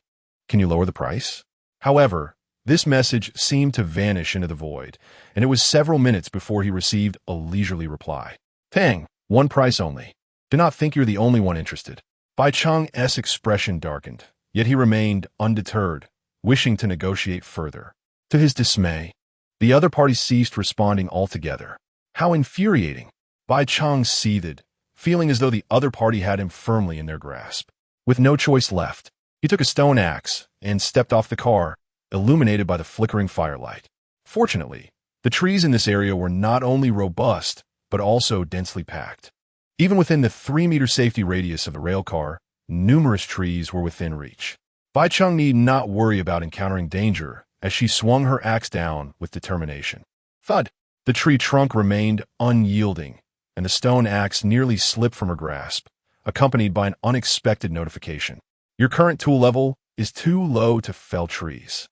Can you lower the price?" However, this message seemed to vanish into the void, and it was several minutes before he received a leisurely reply. "Tang, one price only. Do not think you're the only one interested." Bai Cheng's expression darkened, yet he remained undeterred, wishing to negotiate further. To his dismay, the other party ceased responding altogether. How infuriating! Bai Cheng seethed, feeling as though the other party had him firmly in their grasp. With no choice left, he took a stone axe and stepped off the car, illuminated by the flickering firelight. Fortunately, the trees in this area were not only robust, but also densely packed. Even within the 3-meter safety radius of the rail car, numerous trees were within reach. Bai Cheng need not worry about encountering danger as she swung her axe down with determination. Thud! The tree trunk remained unyielding, and the stone axe nearly slipped from her grasp, accompanied by an unexpected notification. Your current tool level is too low to fell trees.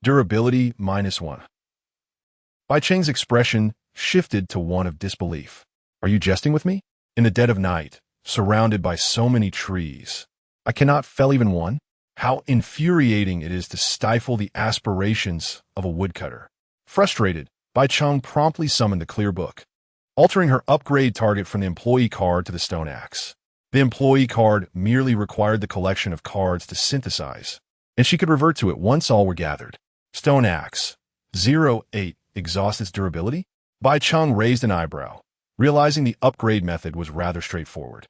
Durability -1. Bai Cheng's expression shifted to one of disbelief. Are you jesting with me? In the dead of night, surrounded by so many trees, I cannot fell even one? How infuriating it is to stifle the aspirations of a woodcutter. Frustrated, Bai Cheng promptly summoned the clear book, altering her upgrade target from the employee card to the stone axe. The employee card merely required the collection of cards to synthesize, and she could revert to it once all were gathered. Stone axe, 08, exhaust its durability? Bai Cheng raised an eyebrow, realizing the upgrade method was rather straightforward.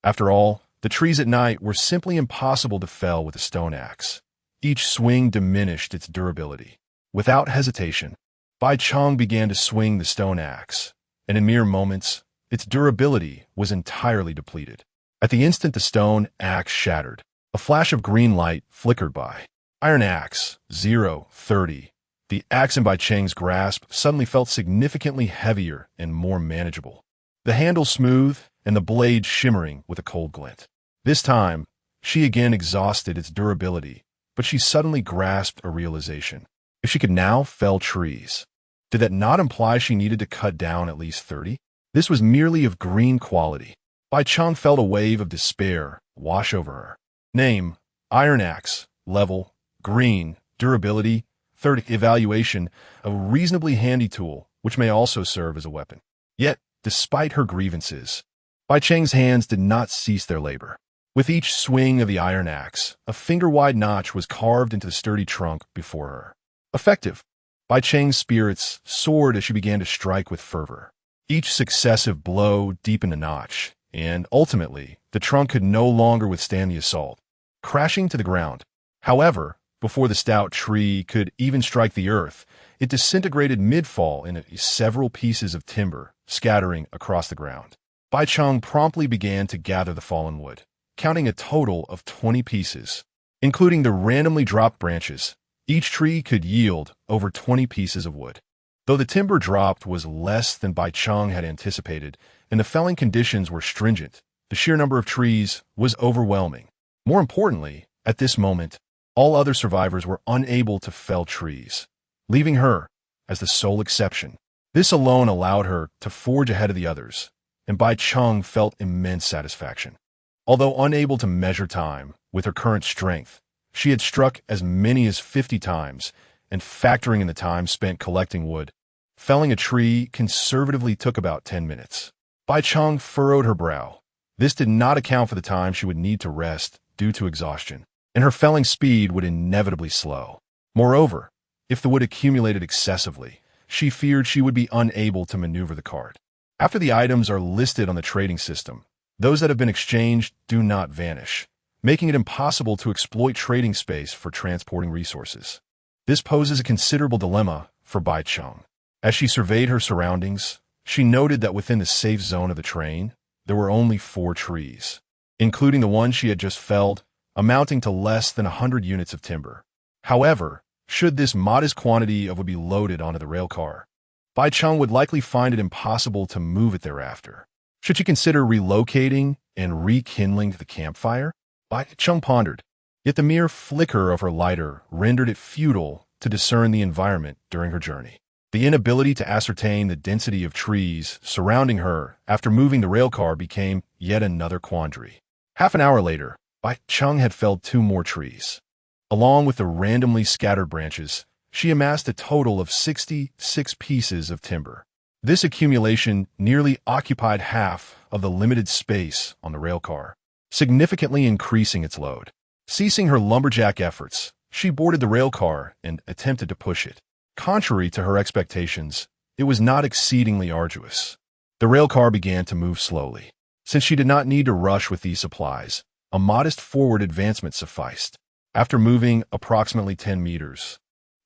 After all, the trees at night were simply impossible to fell with a stone axe. Each swing diminished its durability. Without hesitation, Bai Cheng began to swing the stone axe, and in mere moments, its durability was entirely depleted. At the instant the stone axe shattered, a flash of green light flickered by. Iron axe, 030. The axe in Bai Cheng's grasp suddenly felt significantly heavier and more manageable. The handle smooth and the blade shimmering with a cold glint. This time, she again exhausted its durability, but she suddenly grasped a realization. If she could now fell trees, did that not imply she needed to cut down at least 30? This was merely of green quality. Bai Cheng felt a wave of despair wash over her. Name, Iron Axe, level, green, durability, 30. Evaluation, a reasonably handy tool, which may also serve as a weapon. Yet, despite her grievances, Bai Cheng's hands did not cease their labor. With each swing of the iron axe, a finger-wide notch was carved into the sturdy trunk before her. Effective. Bai Cheng's spirits soared as she began to strike with fervor. Each successive blow deepened the notch, and ultimately, the trunk could no longer withstand the assault, crashing to the ground. However, before the stout tree could even strike the earth, it disintegrated mid-fall into several pieces of timber, scattering across the ground. Bai Cheng promptly began to gather the fallen wood, counting a total of 20 pieces. Including the randomly dropped branches, each tree could yield over 20 pieces of wood. Though the timber dropped was less than Bai Cheng had anticipated, and the felling conditions were stringent, the sheer number of trees was overwhelming. More importantly, at this moment, all other survivors were unable to fell trees, leaving her as the sole exception. This alone allowed her to forge ahead of the others, and Bai Cheng felt immense satisfaction. Although unable to measure time with her current strength, She had struck as many as 50 times, and factoring in the time spent collecting wood, felling a tree conservatively took about 10 minutes. Bai Cheng furrowed her brow. This did not account for the time she would need to rest due to exhaustion, and her felling speed would inevitably slow. Moreover, if the wood accumulated excessively, she feared she would be unable to maneuver the cart. After the items are listed on the trading system, those that have been exchanged do not vanish, making it impossible to exploit trading space for transporting resources. This poses a considerable dilemma for Bai Cheng. As she surveyed her surroundings, she noted that within the safe zone of the train, there were only 4 trees, including the one she had just felled, amounting to less than 100 units of timber. However, should this modest quantity of wood be loaded onto the rail car, Bai Cheng would likely find it impossible to move it thereafter. Should she consider relocating and rekindling the campfire? Bai Cheng pondered, yet the mere flicker of her lighter rendered it futile to discern the environment during her journey. The inability to ascertain the density of trees surrounding her after moving the railcar became yet another quandary. Half an hour later, Bai Cheng had felled 2 more trees. Along with the randomly scattered branches, she amassed a total of 66 pieces of timber. This accumulation nearly occupied half of the limited space on the railcar, significantly increasing its load. Ceasing her lumberjack efforts, she boarded the railcar and attempted to push it. Contrary to her expectations, it was not exceedingly arduous. The railcar began to move slowly. Since she did not need to rush with these supplies, a modest forward advancement sufficed. After moving approximately 10 meters,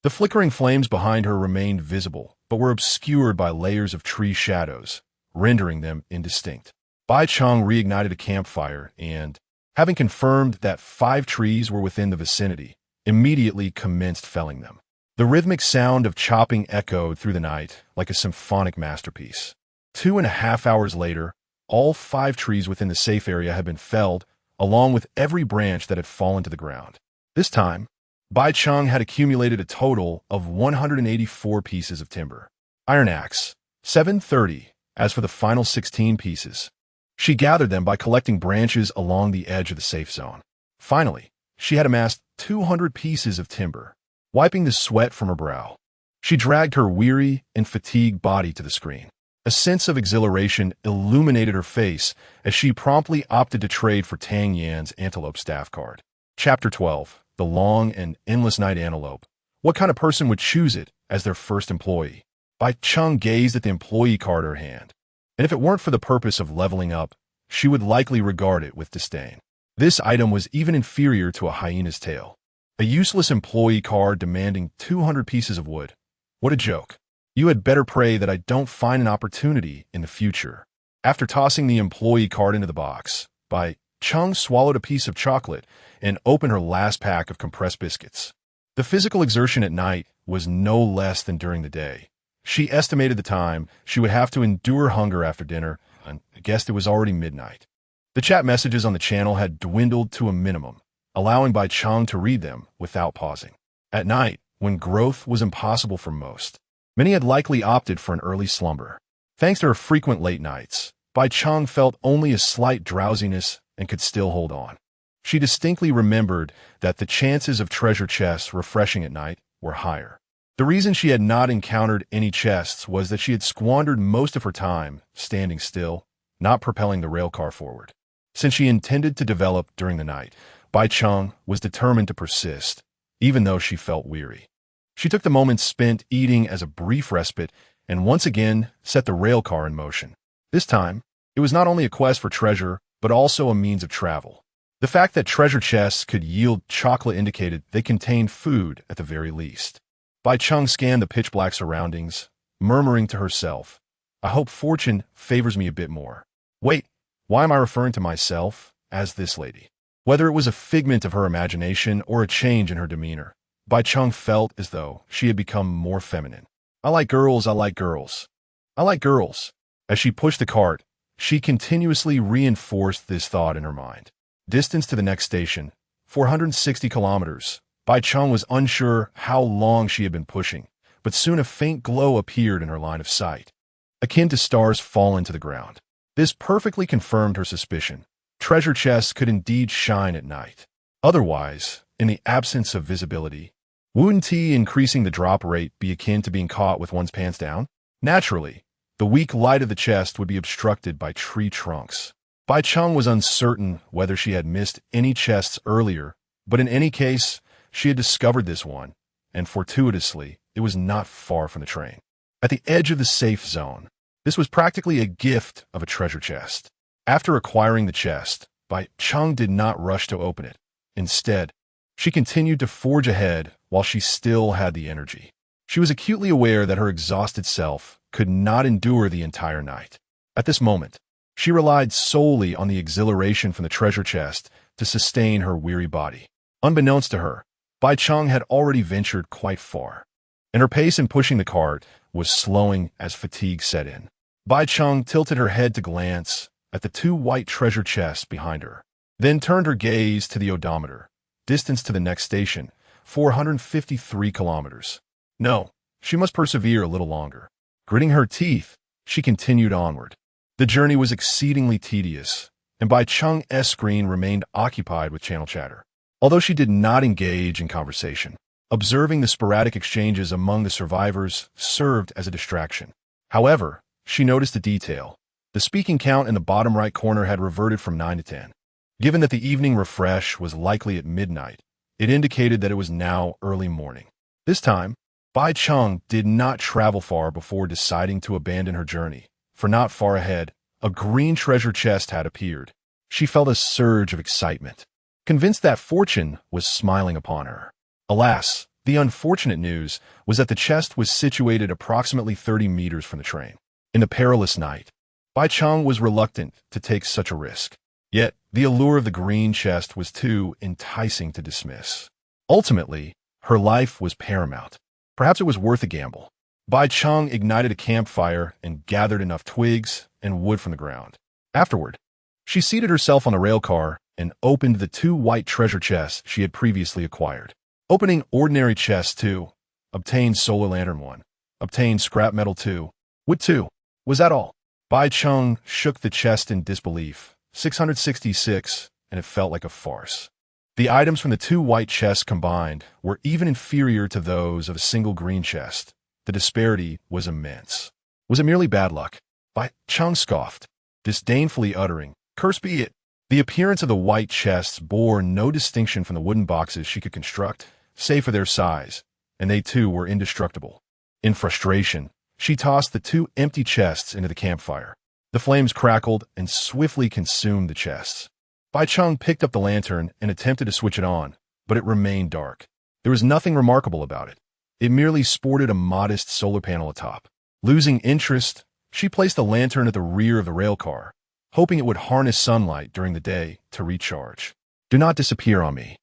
the flickering flames behind her remained visible, but were obscured by layers of tree shadows, rendering them indistinct. Bai Cheng reignited a campfire and, having confirmed that 5 trees were within the vicinity, immediately commenced felling them. The rhythmic sound of chopping echoed through the night like a symphonic masterpiece. 2.5 hours later, all 5 trees within the safe area had been felled, along with every branch that had fallen to the ground. This time, Bai Cheng had accumulated a total of 184 pieces of timber. Iron axe, 730. As for the final 16 pieces, she gathered them by collecting branches along the edge of the safe zone. Finally, she had amassed 200 pieces of timber. Wiping the sweat from her brow, she dragged her weary and fatigued body to the screen. A sense of exhilaration illuminated her face as she promptly opted to trade for Tang Yan's antelope staff card. Chapter 12. The Long and Endless Night Antelope. What kind of person would choose it as their first employee? Bai Cheng gazed at the employee card in her hand, and if it weren't for the purpose of leveling up, she would likely regard it with disdain. This item was even inferior to a hyena's tail. A useless employee card demanding 200 pieces of wood. What a joke. You had better pray that I don't find an opportunity in the future. After tossing the employee card into the box, Bai Cheng swallowed a piece of chocolate and opened her last pack of compressed biscuits. The physical exertion at night was no less than during the day. She estimated the time she would have to endure hunger after dinner and guessed it was already midnight. The chat messages on the channel had dwindled to a minimum, allowing Bai Cheng to read them without pausing. At night, when growth was impossible for most, many had likely opted for an early slumber. Thanks to her frequent late nights, Bai Cheng felt only a slight drowsiness and could still hold on. She distinctly remembered that the chances of treasure chests refreshing at night were higher. The reason she had not encountered any chests was that she had squandered most of her time standing still, not propelling the railcar forward. Since she intended to develop during the night, Bai Cheng was determined to persist, even though she felt weary. She took the moments spent eating as a brief respite and once again set the railcar in motion. This time, it was not only a quest for treasure, but also a means of travel. The fact that treasure chests could yield chocolate indicated they contained food at the very least. Bai Cheng scanned the pitch-black surroundings, murmuring to herself, I hope fortune favors me a bit more. Wait, why am I referring to myself as this lady? Whether it was a figment of her imagination or a change in her demeanor, Bai Cheng felt as though she had become more feminine. I like girls, I like girls. I like girls. As she pushed the cart, she continuously reinforced this thought in her mind. Distance to the next station, 460 kilometers. Bai Cheng was unsure how long she had been pushing, but soon a faint glow appeared in her line of sight, akin to stars fallen to the ground. This perfectly confirmed her suspicion. Treasure chests could indeed shine at night. Otherwise, in the absence of visibility. Wouldn't increasing the drop rate be akin to being caught with one's pants down? Naturally, the weak light of the chest would be obstructed by tree trunks. Bai Cheng was uncertain whether she had missed any chests earlier, but in any case, she had discovered this one, and fortuitously, it was not far from the train. At the edge of the safe zone, this was practically a gift of a treasure chest. After acquiring the chest, Bai Cheng did not rush to open it. Instead, she continued to forge ahead while she still had the energy. She was acutely aware that her exhausted self could not endure the entire night. At this moment, she relied solely on the exhilaration from the treasure chest to sustain her weary body. Unbeknownst to her, Bai Cheng had already ventured quite far, and her pace in pushing the cart was slowing as fatigue set in. Bai Cheng tilted her head to glance at the two white treasure chests behind her, then turned her gaze to the odometer. Distance to the next station, 453 kilometers. No, she must persevere a little longer. Gritting her teeth, she continued onward. The journey was exceedingly tedious, and Bai Cheng's screen remained occupied with channel chatter. Although she did not engage in conversation, observing the sporadic exchanges among the survivors served as a distraction. However, she noticed a detail. The speaking count in the bottom right corner had reverted from 9 to 10. Given that the evening refresh was likely at midnight, it indicated that it was now early morning. This time, Bai Cheng did not travel far before deciding to abandon her journey, for not far ahead, a green treasure chest had appeared. She felt a surge of excitement, convinced that fortune was smiling upon her. Alas, the unfortunate news was that the chest was situated approximately 30 meters from the train. In the perilous night, Bai Cheng was reluctant to take such a risk. Yet, the allure of the green chest was too enticing to dismiss. Ultimately, her life was paramount. Perhaps it was worth a gamble. Bai Cheng ignited a campfire and gathered enough twigs and wood from the ground. Afterward, she seated herself on the rail car and opened the two white treasure chests she had previously acquired. Opening ordinary chest 2, obtained solar lantern 1, obtained scrap metal 2, wood 2. Was that all? Bai Cheng shook the chest in disbelief. 666, and it felt like a farce. The items from the two white chests combined were even inferior to those of a single green chest. The disparity was immense. Was it merely bad luck? Bai Cheng scoffed, disdainfully uttering, "Curse be it." The appearance of the white chests bore no distinction from the wooden boxes she could construct, save for their size, and they too were indestructible. In frustration, she tossed the two empty chests into the campfire. The flames crackled and swiftly consumed the chests. Bai Cheng picked up the lantern and attempted to switch it on, but it remained dark. There was nothing remarkable about it. It merely sported a modest solar panel atop. Losing interest, she placed the lantern at the rear of the rail car, hoping it would harness sunlight during the day to recharge. "Do not disappear on me,"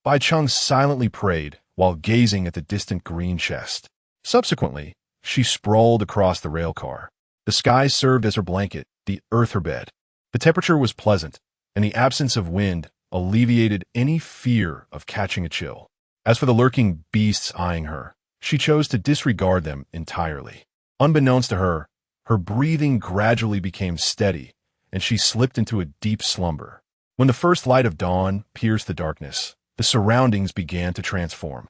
Bai Cheng silently prayed while gazing at the distant green chest. Subsequently, she sprawled across the rail car. The sky served as her blanket, the earth her bed. The temperature was pleasant, and the absence of wind alleviated any fear of catching a chill. As for the lurking beasts eyeing her, she chose to disregard them entirely. Unbeknownst to her, her breathing gradually became steady, and she slipped into a deep slumber. When the first light of dawn pierced the darkness, the surroundings began to transform.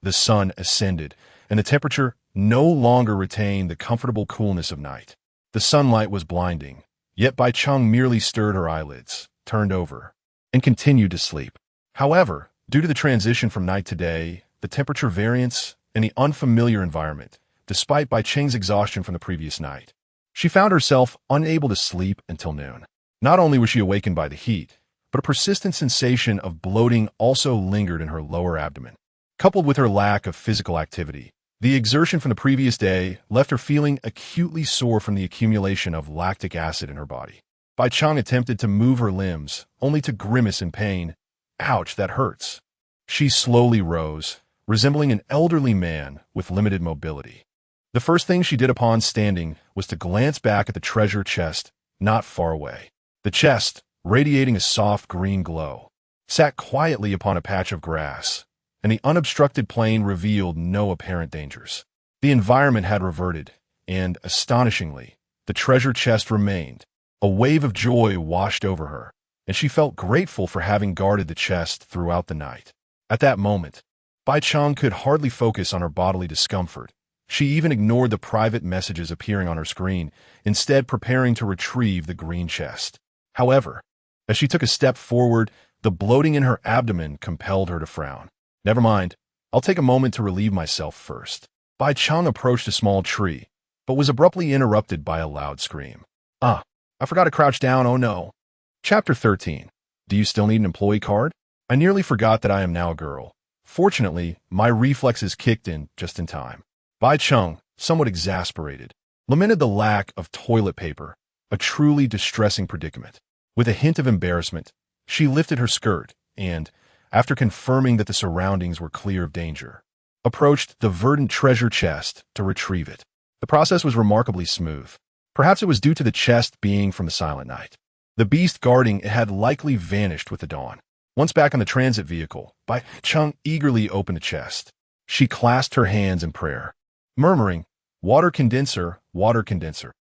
The sun ascended, and the temperature no longer retained the comfortable coolness of night. The sunlight was blinding, yet Bai Cheng merely stirred her eyelids, turned over, and continued to sleep. However, due to the transition from night to day, the temperature variance, and the unfamiliar environment, despite Bai Cheng's exhaustion from the previous night, she found herself unable to sleep until noon. Not only was she awakened by the heat, but a persistent sensation of bloating also lingered in her lower abdomen. Coupled with her lack of physical activity, the exertion from the previous day left her feeling acutely sore from the accumulation of lactic acid in her body. Bai Cheng attempted to move her limbs, only to grimace in pain. "Ouch, that hurts." She slowly rose, resembling an elderly man with limited mobility. The first thing she did upon standing was to glance back at the treasure chest not far away. The chest, radiating a soft green glow, sat quietly upon a patch of grass, and the unobstructed plain revealed no apparent dangers. The environment had reverted, and, astonishingly, the treasure chest remained. A wave of joy washed over her, and she felt grateful for having guarded the chest throughout the night. At that moment, Bai Cheng could hardly focus on her bodily discomfort. She even ignored the private messages appearing on her screen, instead preparing to retrieve the green chest. However, as she took a step forward, the bloating in her abdomen compelled her to frown. Never mind, I'll take a moment to relieve myself first. Bai Cheng approached a small tree, but was abruptly interrupted by a loud scream. I forgot to crouch down, oh no. Chapter 13. Do you still need an employee card? I nearly forgot that I am now a girl. Fortunately, my reflexes kicked in just in time. Bai Cheng, somewhat exasperated, lamented the lack of toilet paper, a truly distressing predicament. With a hint of embarrassment, she lifted her skirt and, after confirming that the surroundings were clear of danger, approached the verdant treasure chest to retrieve it. The process was remarkably smooth. Perhaps it was due to the chest being from the silent night. The beast guarding it had likely vanished with the dawn. Once back on the transit vehicle, Bai Cheng eagerly opened the chest. She clasped her hands in prayer, murmuring, water condenser,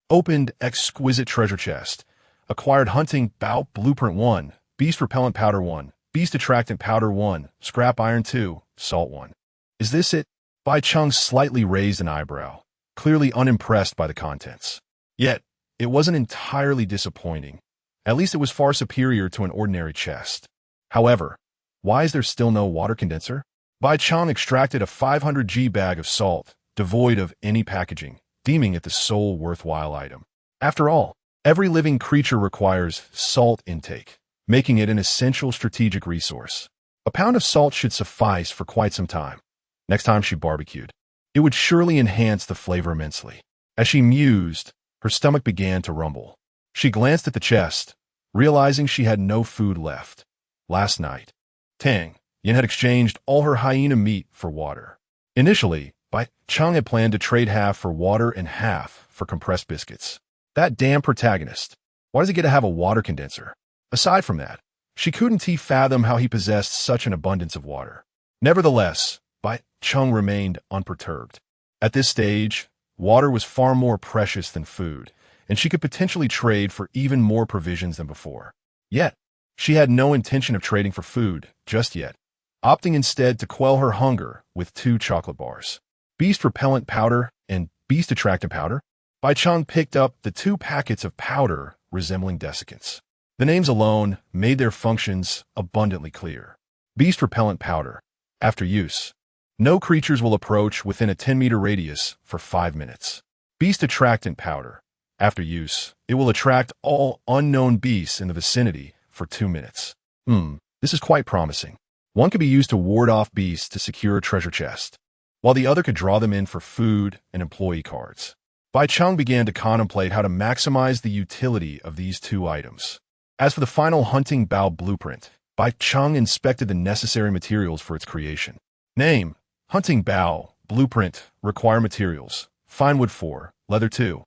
opened exquisite treasure chest, acquired hunting bow blueprint 1, beast repellent powder 1, beast attractant powder 1, scrap iron 2, salt 1. Is this it? Bai Cheng slightly raised an eyebrow, clearly unimpressed by the contents. Yet, it wasn't entirely disappointing. At least it was far superior to an ordinary chest. However, why is there still no water condenser? Bai Cheng extracted a 500g bag of salt, devoid of any packaging, deeming it the sole worthwhile item. After all, every living creature requires salt intake, making it an essential strategic resource. A pound of salt should suffice for quite some time. Next time she barbecued, it would surely enhance the flavor immensely. As she mused, her stomach began to rumble. She glanced at the chest, realizing she had no food left. Last night, Tang Yin had exchanged all her hyena meat for water. Initially, Bai Cheng had planned to trade half for water and half for compressed biscuits. That damn protagonist. Why does he get to have a water condenser? Aside from that, she couldn't fathom how he possessed such an abundance of water. Nevertheless, Bai Cheng remained unperturbed. At this stage, water was far more precious than food, and she could potentially trade for even more provisions than before. Yet, she had no intention of trading for food just yet, opting instead to quell her hunger with 2 chocolate bars. Beast repellent powder and beast attractant powder. Bai Cheng picked up the 2 packets of powder resembling desiccants. The names alone made their functions abundantly clear. Beast repellent powder. After use, no creatures will approach within a 10-meter radius for 5 minutes. Beast attractant powder. After use, it will attract all unknown beasts in the vicinity for 2 minutes. This is quite promising. One could be used to ward off beasts to secure a treasure chest, while the other could draw them in for food and employee cards. Bai Cheng began to contemplate how to maximize the utility of these 2 items. As for the final hunting bow blueprint, Bai Cheng inspected the necessary materials for its creation. Name: hunting bow blueprint. Require materials: fine wood 4, leather 2,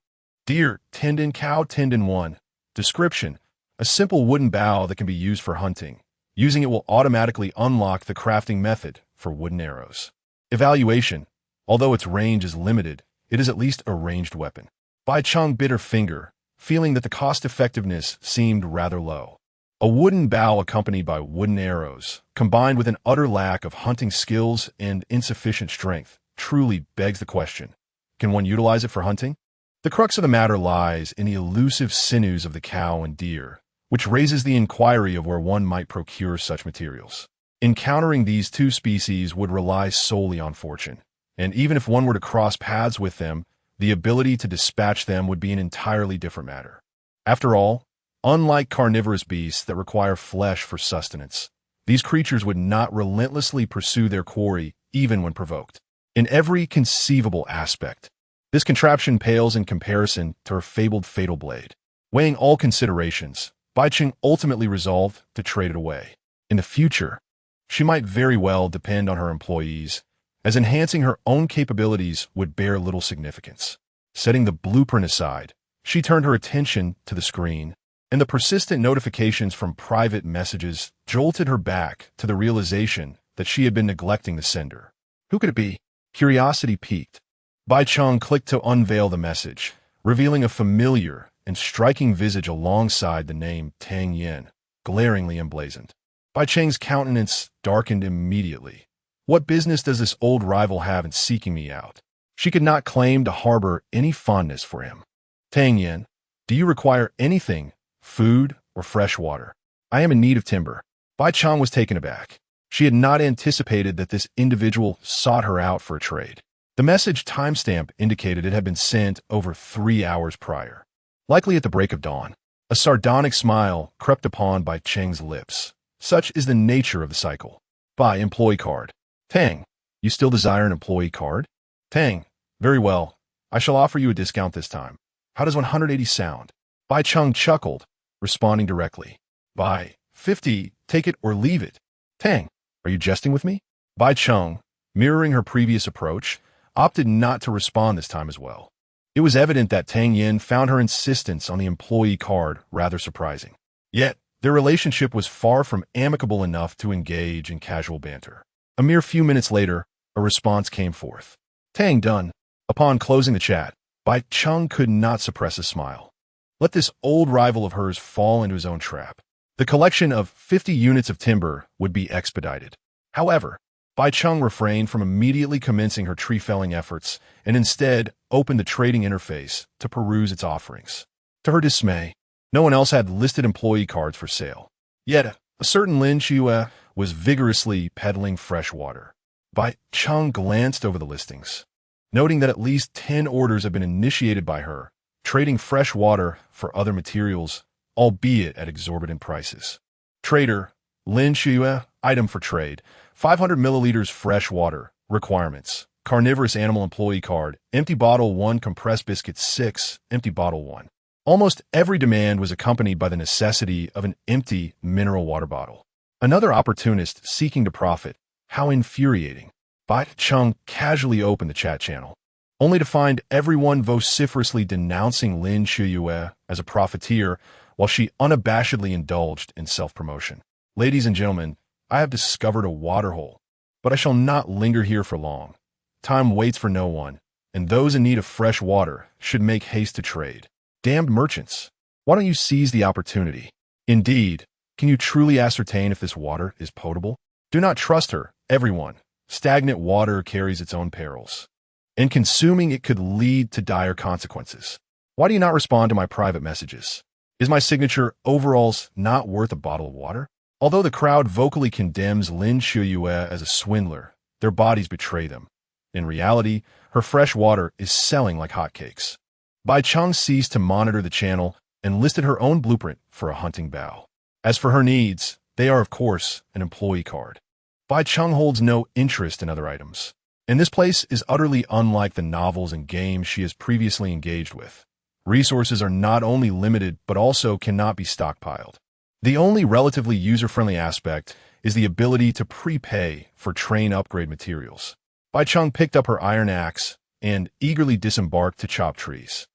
deer tendon, cow tendon 1. Description: a simple wooden bow that can be used for hunting. Using it will automatically unlock the crafting method for wooden arrows. Evaluation: although its range is limited, it is at least a ranged weapon. Bai Cheng bit her finger, feeling that the cost-effectiveness seemed rather low. A wooden bow accompanied by wooden arrows, combined with an utter lack of hunting skills and insufficient strength, truly begs the question: can one utilize it for hunting? The crux of the matter lies in the elusive sinews of the cow and deer, which raises the inquiry of where one might procure such materials. Encountering these 2 species would rely solely on fortune, and even if one were to cross paths with them, the ability to dispatch them would be an entirely different matter. After all, unlike carnivorous beasts that require flesh for sustenance, these creatures would not relentlessly pursue their quarry even when provoked. In every conceivable aspect, this contraption pales in comparison to her fabled fatal blade. Weighing all considerations, Bai Cheng ultimately resolved to trade it away. In the future, she might very well depend on her employees, as enhancing her own capabilities would bear little significance. Setting the blueprint aside, she turned her attention to the screen, and the persistent notifications from private messages jolted her back to the realization that she had been neglecting the sender. Who could it be? Curiosity piqued. Bai Cheng clicked to unveil the message, revealing a familiar and striking visage alongside the name Tang Yin, glaringly emblazoned. Bai Cheng's countenance darkened immediately. What business does this old rival have in seeking me out? She could not claim to harbor any fondness for him. Tang Yin, do you require anything, food or fresh water? I am in need of timber. Bai Cheng was taken aback. She had not anticipated that this individual sought her out for a trade. The message timestamp indicated it had been sent over 3 hours prior, likely at the break of dawn. A sardonic smile crept upon Bai Cheng's lips. Such is the nature of the cycle. Bai, employee card. Tang, you still desire an employee card? Tang, very well. I shall offer you a discount this time. How does 180 sound? Bai Cheng chuckled, responding directly. Bai, 50, take it or leave it. Tang, are you jesting with me? Bai Cheng, mirroring her previous approach, opted not to respond this time as well. It was evident that Tang Yin found her insistence on the employee card rather surprising. Yet, their relationship was far from amicable enough to engage in casual banter. A mere few minutes later, a response came forth. Tang done. Upon closing the chat, Bai Cheng could not suppress a smile. Let this old rival of hers fall into his own trap. The collection of 50 units of timber would be expedited. However, Bai Cheng refrained from immediately commencing her tree-felling efforts and instead opened the trading interface to peruse its offerings. To her dismay, no one else had listed employee cards for sale. Yet, a certain Lin Xue was vigorously peddling fresh water. Bai Cheng glanced over the listings, noting that at least 10 orders had been initiated by her, trading fresh water for other materials, albeit at exorbitant prices. Trader, Lin Xue, item for trade, 500 milliliters fresh water, requirements, carnivorous animal employee card, empty bottle 1, compressed biscuit 6, empty bottle 1. Almost every demand was accompanied by the necessity of an empty mineral water bottle. Another opportunist seeking to profit. How infuriating. Bai Cheng casually opened the chat channel, only to find everyone vociferously denouncing Lin Xue as a profiteer while she unabashedly indulged in self-promotion. Ladies and gentlemen, I have discovered a waterhole, but I shall not linger here for long. Time waits for no one, and those in need of fresh water should make haste to trade. Damned merchants, why don't you seize the opportunity? Indeed, can you truly ascertain if this water is potable? Do not trust her, everyone. Stagnant water carries its own perils, and consuming it could lead to dire consequences. Why do you not respond to my private messages? Is my signature overalls not worth a bottle of water? Although the crowd vocally condemns Lin Xue as a swindler, their bodies betray them. In reality, her fresh water is selling like hotcakes. Bai Cheng ceased to monitor the channel and listed her own blueprint for a hunting bow. As for her needs, they are, of course, an employee card. Bai Cheng holds no interest in other items, and this place is utterly unlike the novels and games she has previously engaged with. Resources are not only limited but also cannot be stockpiled. The only relatively user-friendly aspect is the ability to prepay for train upgrade materials. Bai Cheng picked up her iron axe and eagerly disembarked to chop trees.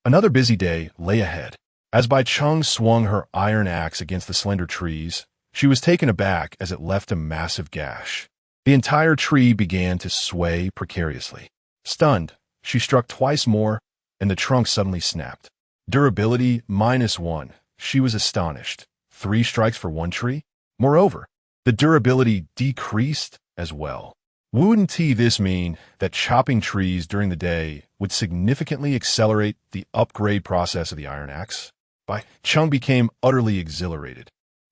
Another busy day lay ahead. As Bai Cheng swung her iron axe against the slender trees, she was taken aback as it left a massive gash. The entire tree began to sway precariously. Stunned, she struck twice more, and the trunk suddenly snapped. Durability -1. She was astonished. 3 strikes for one tree? Moreover, the durability decreased as well. Wouldn't this mean that chopping trees during the day would significantly accelerate the upgrade process of the iron axe? Bai Cheng became utterly exhilarated,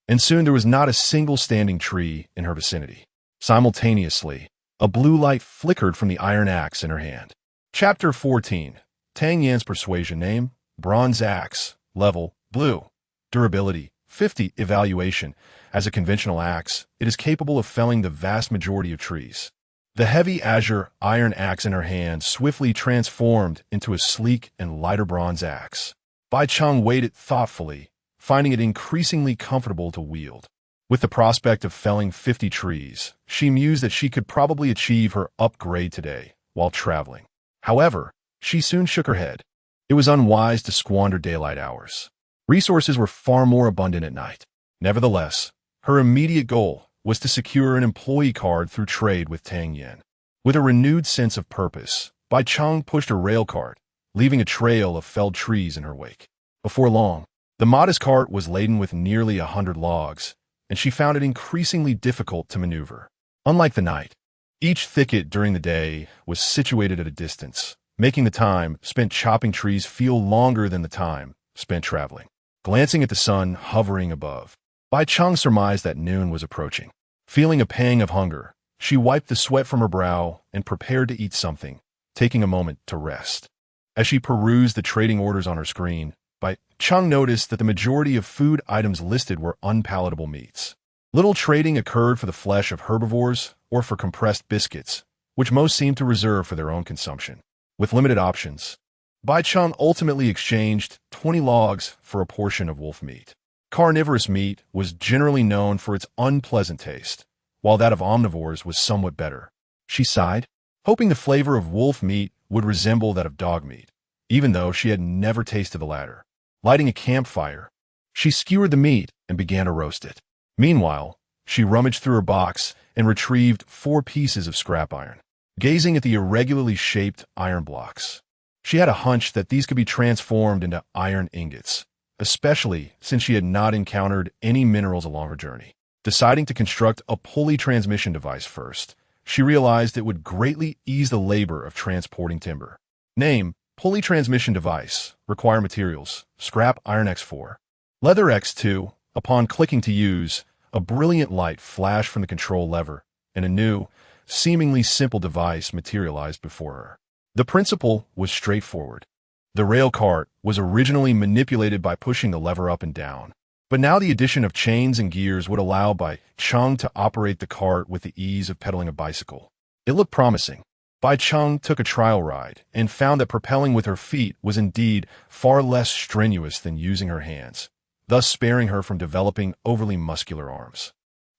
and soon there was not a single standing tree in her vicinity. Simultaneously, a blue light flickered from the iron axe in her hand. Chapter 14. Tang Yan's Persuasion. Name, Bronze Axe. Level, Blue. Durability, 50. Evaluation. As a conventional axe, it is capable of felling the vast majority of trees. The heavy azure iron axe in her hand swiftly transformed into a sleek and lighter bronze axe. Bai Cheng weighed it thoughtfully, finding it increasingly comfortable to wield. With the prospect of felling 50 trees, she mused that she could probably achieve her upgrade today while traveling. However, she soon shook her head. It was unwise to squander daylight hours. Resources were far more abundant at night. Nevertheless, her immediate goal was to secure an employee card through trade with Tang Yin. With a renewed sense of purpose, Bai Cheng pushed her rail cart, leaving a trail of felled trees in her wake. Before long, the modest cart was laden with nearly 100 logs, and she found it increasingly difficult to maneuver. Unlike the night, each thicket during the day was situated at a distance, making the time spent chopping trees feel longer than the time spent traveling. Glancing at the sun hovering above, Bai Cheng surmised that noon was approaching. Feeling a pang of hunger, she wiped the sweat from her brow and prepared to eat something, taking a moment to rest. As she perused the trading orders on her screen, Bai Cheng noticed that the majority of food items listed were unpalatable meats. Little trading occurred for the flesh of herbivores or for compressed biscuits, which most seemed to reserve for their own consumption. With limited options, Bai Cheng ultimately exchanged 20 logs for a portion of wolf meat. Carnivorous meat was generally known for its unpleasant taste, while that of omnivores was somewhat better. She sighed, hoping the flavor of wolf meat would resemble that of dog meat, even though she had never tasted the latter. Lighting a campfire, she skewered the meat and began to roast it. Meanwhile, she rummaged through her box and retrieved 4 pieces of scrap iron. Gazing at the irregularly shaped iron blocks, she had a hunch that these could be transformed into iron ingots, especially since she had not encountered any minerals along her journey. Deciding to construct a pulley transmission device first, she realized it would greatly ease the labor of transporting timber. Name: pulley transmission device. Require materials: scrap iron X4, leather X2. Upon clicking to use, a brilliant light flashed from the control lever, and a new, seemingly simple device materialized before her. The principle was straightforward. The rail cart was originally manipulated by pushing the lever up and down, but now the addition of chains and gears would allow Bai Cheng to operate the cart with the ease of pedaling a bicycle. It looked promising. Bai Cheng took a trial ride and found that propelling with her feet was indeed far less strenuous than using her hands, thus sparing her from developing overly muscular arms.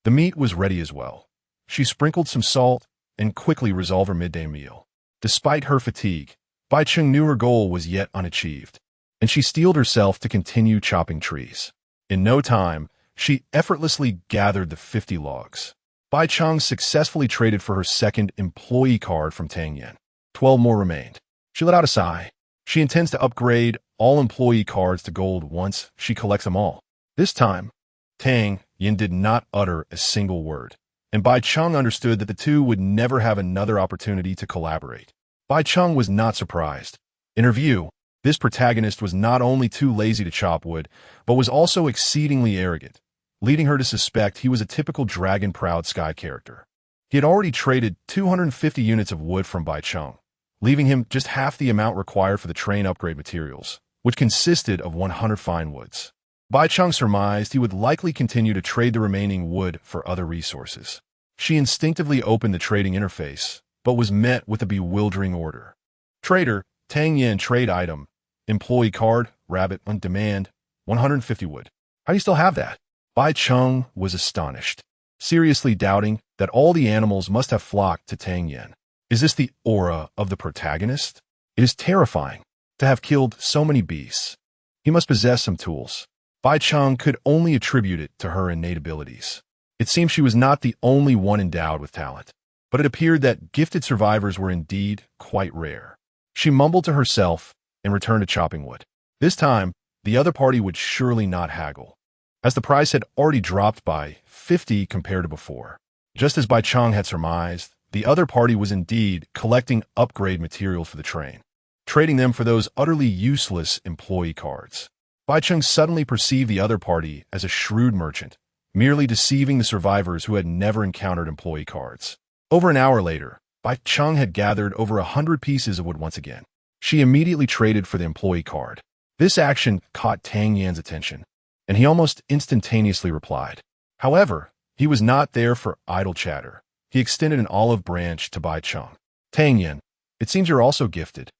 The meat was ready as well. She sprinkled some salt and quickly resolved her midday meal. Despite her fatigue, Bai Cheng knew her goal was yet unachieved, and she steeled herself to continue chopping trees. In no time, she effortlessly gathered the 50 logs. Bai Cheng successfully traded for her second employee card from Tang Yen. 12 more remained. She let out a sigh. She intends to upgrade all employee cards to gold once she collects them all. This time, Tang Yen did not utter a single word, and Bai Cheng understood that the two would never have another opportunity to collaborate. Bai Cheng was not surprised. In her view, this protagonist was not only too lazy to chop wood, but was also exceedingly arrogant, leading her to suspect he was a typical dragon-proud sky character. He had already traded 250 units of wood from Bai Cheng, leaving him just half the amount required for the train upgrade materials, which consisted of 100 fine woods. Bai Cheng surmised he would likely continue to trade the remaining wood for other resources. She instinctively opened the trading interface, but was met with a bewildering order. Trader, Tang Yen trade item, employee card, rabbit on demand, 150 wood. How do you still have that? Bai Cheng was astonished, seriously doubting that all the animals must have flocked to Tang Yen. Is this the aura of the protagonist? It is terrifying to have killed so many beasts. He must possess some tools. Bai Cheng could only attribute it to her innate abilities. It seemed she was not the only one endowed with talent, but it appeared that gifted survivors were indeed quite rare. She mumbled to herself and returned to chopping wood. This time, the other party would surely not haggle, as the price had already dropped by 50 compared to before. Just as Bai Cheng had surmised, the other party was indeed collecting upgrade materials for the train, trading them for those utterly useless employee cards. Bai Cheng suddenly perceived the other party as a shrewd merchant, merely deceiving the survivors who had never encountered employee cards. Over an hour later, Bai Cheng had gathered over 100 pieces of wood once again. She immediately traded for the employee card. This action caught Tang Yan's attention, and he almost instantaneously replied. However, he was not there for idle chatter. He extended an olive branch to Bai Cheng. Tang Yan, it seems you're also gifted.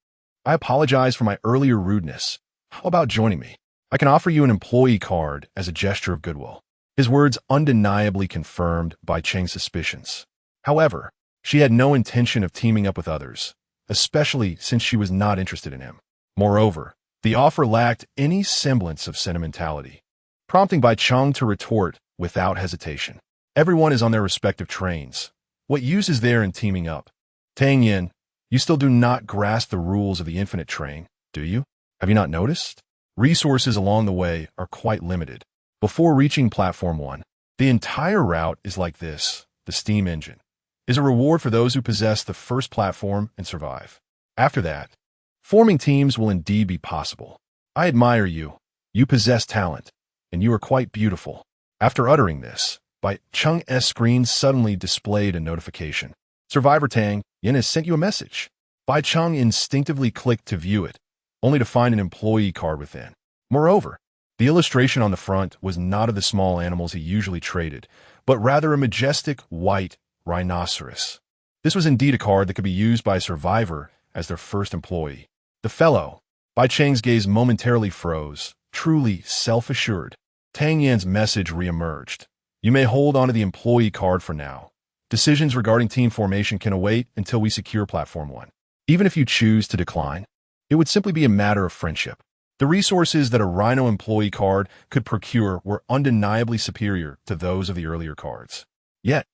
I apologize for my earlier rudeness. How about joining me? I can offer you an employee card as a gesture of goodwill. His words undeniably confirmed Bai Cheng's suspicions. However, she had no intention of teaming up with others, especially since she was not interested in him. Moreover, the offer lacked any semblance of sentimentality, prompting Bai Cheng to retort without hesitation. Everyone is on their respective trains. What use is there in teaming up? Tang Yen, you still do not grasp the rules of the infinite train, do you? Have you not noticed? Resources along the way are quite limited. Before reaching Platform 1, The entire route is like this. The steam engine is a reward for those who possess the first platform and survive. After that, forming teams will indeed be possible. I admire you. You possess talent, and you are quite beautiful. After uttering this, Bai Cheng's screen suddenly displayed a notification. Survivor Tang Yin has sent you a message. Bai Cheng instinctively clicked to view it, only to find an employee card within. Moreover, the illustration on the front was not of the small animals he usually traded, but rather a majestic white rhinoceros. This was indeed a card that could be used by a survivor as their first employee. The fellow, Bai Cheng's gaze momentarily froze, truly self-assured. Tang Yan's message reemerged. You may hold onto the employee card for now. Decisions regarding team formation can await until we secure Platform 1. Even if you choose to decline, it would simply be a matter of friendship. The resources that a Rhino employee card could procure were undeniably superior to those of the earlier cards. Yet,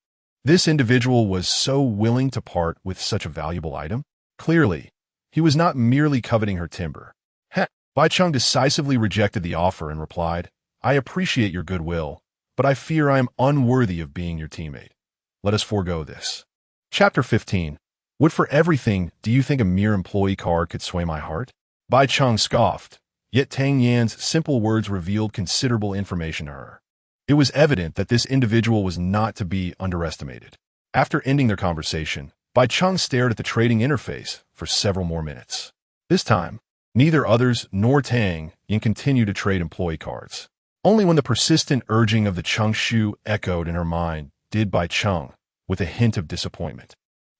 this individual was so willing to part with such a valuable item? Clearly, he was not merely coveting her timber. Bai Cheng decisively rejected the offer and replied, I appreciate your goodwill, but I fear I am unworthy of being your teammate. Let us forego this. Chapter 15. What for everything do you think a mere employee card could sway my heart? Bai Cheng scoffed, yet Tang Yan's simple words revealed considerable information to her. It was evident that this individual was not to be underestimated. After ending their conversation, Bai Cheng stared at the trading interface for several more minutes. This time, neither others nor Tang Yan continued to trade employee cards. Only when the persistent urging of the Chengshu echoed in her mind did Bai Cheng, with a hint of disappointment,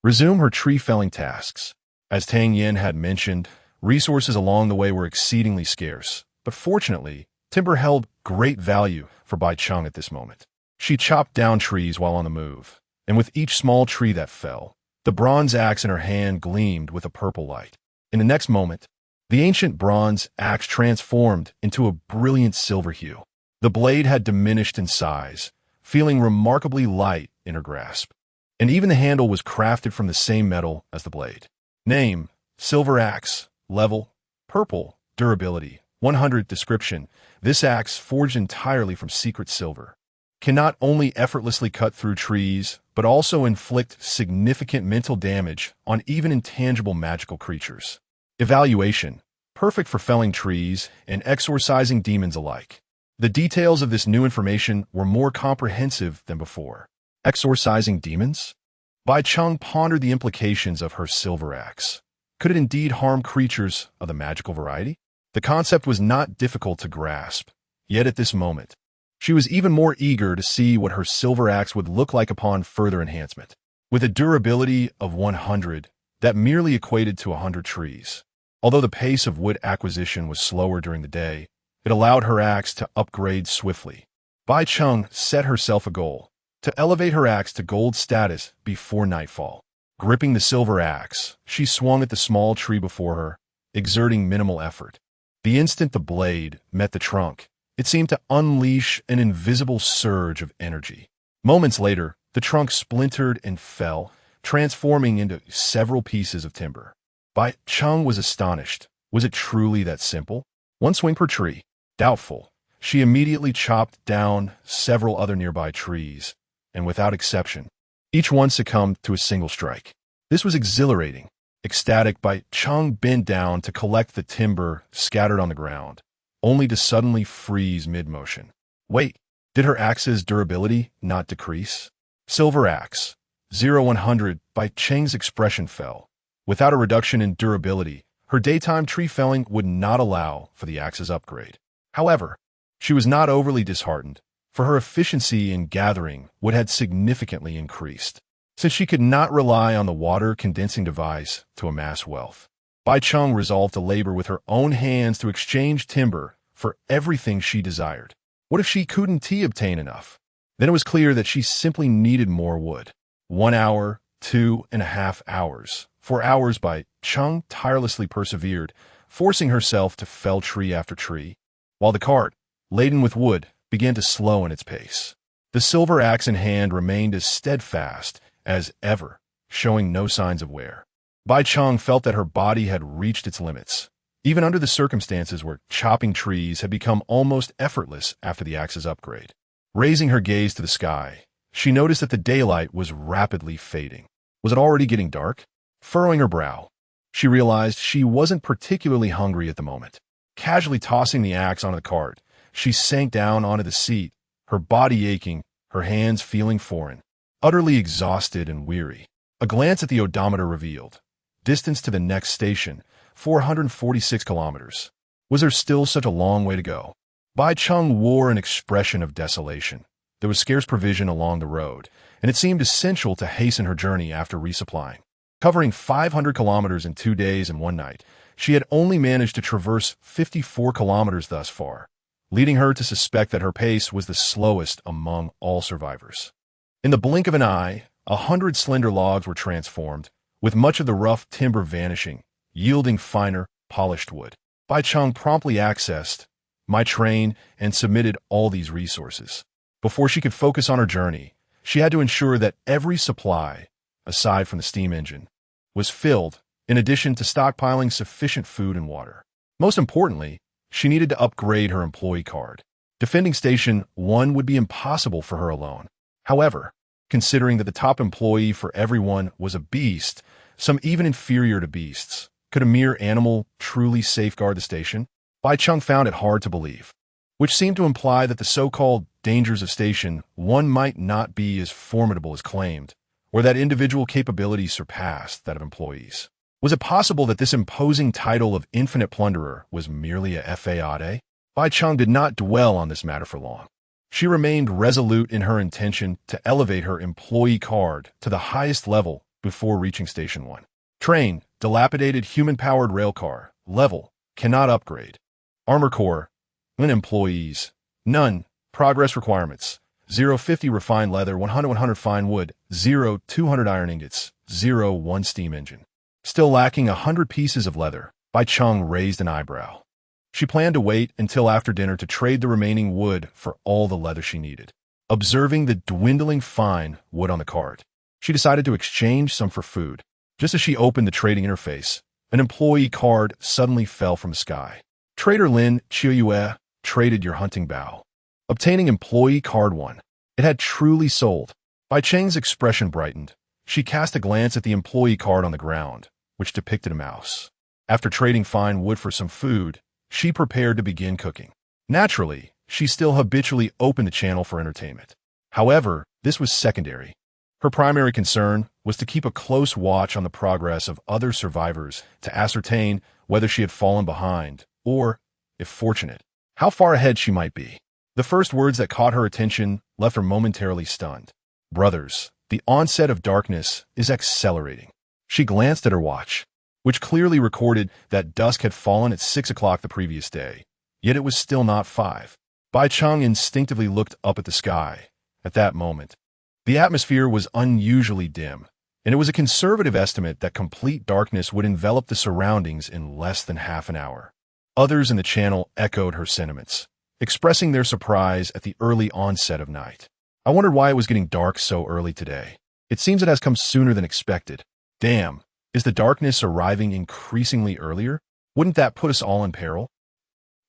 resume her tree-felling tasks. As Tang Yan had mentioned, resources along the way were exceedingly scarce, but fortunately, timber held great value for Bai Cheng at this moment. She chopped down trees while on the move, and with each small tree that fell, the bronze axe in her hand gleamed with a purple light. In the next moment, the ancient bronze axe transformed into a brilliant silver hue. The blade had diminished in size, feeling remarkably light in her grasp, and even the handle was crafted from the same metal as the blade. Name, silver axe. Level, purple. Durability, 100. Description, this axe, forged entirely from secret silver, can not only effortlessly cut through trees, but also inflict significant mental damage on even intangible magical creatures. Evaluation, perfect for felling trees and exorcising demons alike. The details of this new information were more comprehensive than before. Exorcising demons? Bai Cheng pondered the implications of her silver axe. Could it indeed harm creatures of the magical variety? The concept was not difficult to grasp, yet at this moment, she was even more eager to see what her silver axe would look like upon further enhancement. With a durability of 100, that merely equated to 100 trees. Although the pace of wood acquisition was slower during the day, it allowed her axe to upgrade swiftly. Bai Cheng set herself a goal, to elevate her axe to gold status before nightfall. Gripping the silver axe, she swung at the small tree before her, exerting minimal effort. The instant the blade met the trunk, it seemed to unleash an invisible surge of energy. Moments later, the trunk splintered and fell, transforming into several pieces of timber. Bai Cheng was astonished. Was it truly that simple? One swing per tree. Doubtful. She immediately chopped down several other nearby trees, and without exception, each one succumbed to a single strike. This was exhilarating. Ecstatic, Bai Cheng bent down to collect the timber scattered on the ground, only to suddenly freeze mid-motion. Wait, did her axe's durability not decrease? Silver axe, 0-100, Bai Cheng's expression fell. Without a reduction in durability, her daytime tree felling would not allow for the axe's upgrade. However, she was not overly disheartened, for her efficiency in gathering wood had significantly increased, since she could not rely on the water-condensing device to amass wealth. Bai Cheng resolved to labor with her own hands to exchange timber for everything she desired. What if she couldn't obtain enough? Then it was clear that she simply needed more wood. 1 hour, 2.5 hours. 4 hours, Bai Cheng tirelessly persevered, forcing herself to fell tree after tree, while the cart, laden with wood, began to slow in its pace. The silver axe in hand remained as steadfast as ever, showing no signs of wear. Bai Cheng felt that her body had reached its limits, even under the circumstances where chopping trees had become almost effortless after the axe's upgrade. Raising her gaze to the sky, she noticed that the daylight was rapidly fading. Was it already getting dark? Furrowing her brow, she realized she wasn't particularly hungry at the moment. Casually tossing the axe onto the cart, she sank down onto the seat, her body aching, her hands feeling foreign. Utterly exhausted and weary. A glance at the odometer revealed distance to the next station, 446 kilometers. Was there still such a long way to go? Bai Cheng wore an expression of desolation. There was scarce provision along the road, and it seemed essential to hasten her journey after resupplying. Covering 500 kilometers in 2 days and 1 night, she had only managed to traverse 54 kilometers thus far, leading her to suspect that her pace was the slowest among all survivors. In the blink of an eye, 100 slender logs were transformed, with much of the rough timber vanishing, yielding finer, polished wood. Bai Cheng promptly accessed My Train and submitted all these resources. Before she could focus on her journey, she had to ensure that every supply, aside from the steam engine, was filled, in addition to stockpiling sufficient food and water. Most importantly, she needed to upgrade her employee card. Defending Station 1 would be impossible for her alone. However, considering that the top employee for everyone was a beast, some even inferior to beasts, could a mere animal truly safeguard the station? Bai Cheng found it hard to believe, which seemed to imply that the so-called dangers of Station 1 might not be as formidable as claimed, or that individual capabilities surpassed that of employees. Was it possible that this imposing title of Infinite Plunderer was merely a fade? Bai Cheng did not dwell on this matter for long. She remained resolute in her intention to elevate her employee card to the highest level before reaching Station 1. Train, dilapidated human-powered railcar, level, cannot upgrade. Armor Core, employees, none. Progress requirements, 050 refined leather, 100 fine wood, 200 iron ingots, 1 steam engine. Still lacking 100 pieces of leather. Bai Cheng raised an eyebrow. She planned to wait until after dinner to trade the remaining wood for all the leather she needed. Observing the dwindling fine wood on the cart, she decided to exchange some for food. Just as she opened the trading interface, an employee card suddenly fell from the sky. Trader Lin Chiuyue traded your hunting bow. Obtaining employee card 1. It had truly sold. Bai Cheng's expression brightened. She cast a glance at the employee card on the ground, which depicted a mouse. After trading fine wood for some food, she prepared to begin cooking. Naturally, she still habitually opened the channel for entertainment. However, this was secondary. Her primary concern was to keep a close watch on the progress of other survivors to ascertain whether she had fallen behind, or, if fortunate, how far ahead she might be. The first words that caught her attention left her momentarily stunned. Brothers, the onset of darkness is accelerating. She glanced at her watch, which clearly recorded that dusk had fallen at 6 o'clock the previous day, yet it was still not 5. Bai Cheng instinctively looked up at the sky. At that moment, the atmosphere was unusually dim, and it was a conservative estimate that complete darkness would envelop the surroundings in less than half an hour. Others in the channel echoed her sentiments, expressing their surprise at the early onset of night. I wondered why it was getting dark so early today. It seems it has come sooner than expected. Damn, is the darkness arriving increasingly earlier? Wouldn't that put us all in peril?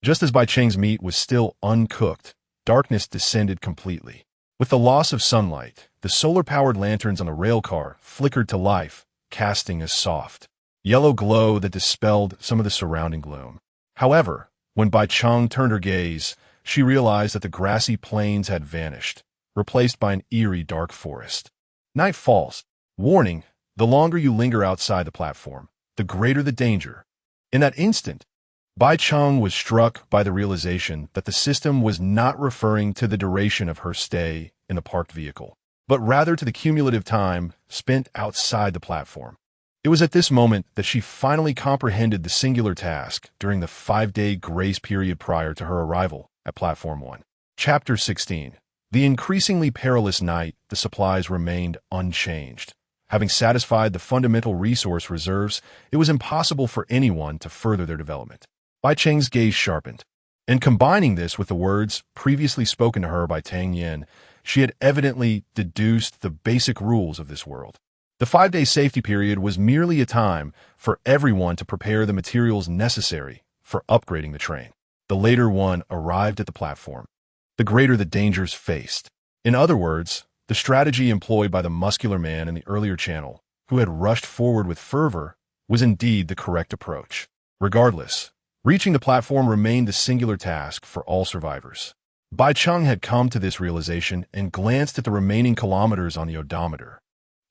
Just as Bai Cheng's meat was still uncooked, darkness descended completely. With the loss of sunlight, the solar-powered lanterns on the railcar flickered to life, casting a soft, yellow glow that dispelled some of the surrounding gloom. However, when Bai Cheng turned her gaze, she realized that the grassy plains had vanished, replaced by an eerie dark forest. Night falls. Warning, the longer you linger outside the platform, the greater the danger. In that instant, Bai Cheng was struck by the realization that the system was not referring to the duration of her stay in the parked vehicle, but rather to the cumulative time spent outside the platform. It was at this moment that she finally comprehended the singular task during the 5-day grace period prior to her arrival at Platform 1. Chapter 16. The increasingly perilous night, the supplies remained unchanged. Having satisfied the fundamental resource reserves, it was impossible for anyone to further their development. Bai Cheng's gaze sharpened, and combining this with the words previously spoken to her by Tang Yin, she had evidently deduced the basic rules of this world. The 5-day safety period was merely a time for everyone to prepare the materials necessary for upgrading the train. The later one arrived at the platform. the greater the dangers faced. In other words, the strategy employed by the muscular man in the earlier channel, who had rushed forward with fervor, was indeed the correct approach. Regardless, reaching the platform remained the singular task for all survivors. Bai Cheng had come to this realization and glanced at the remaining kilometers on the odometer.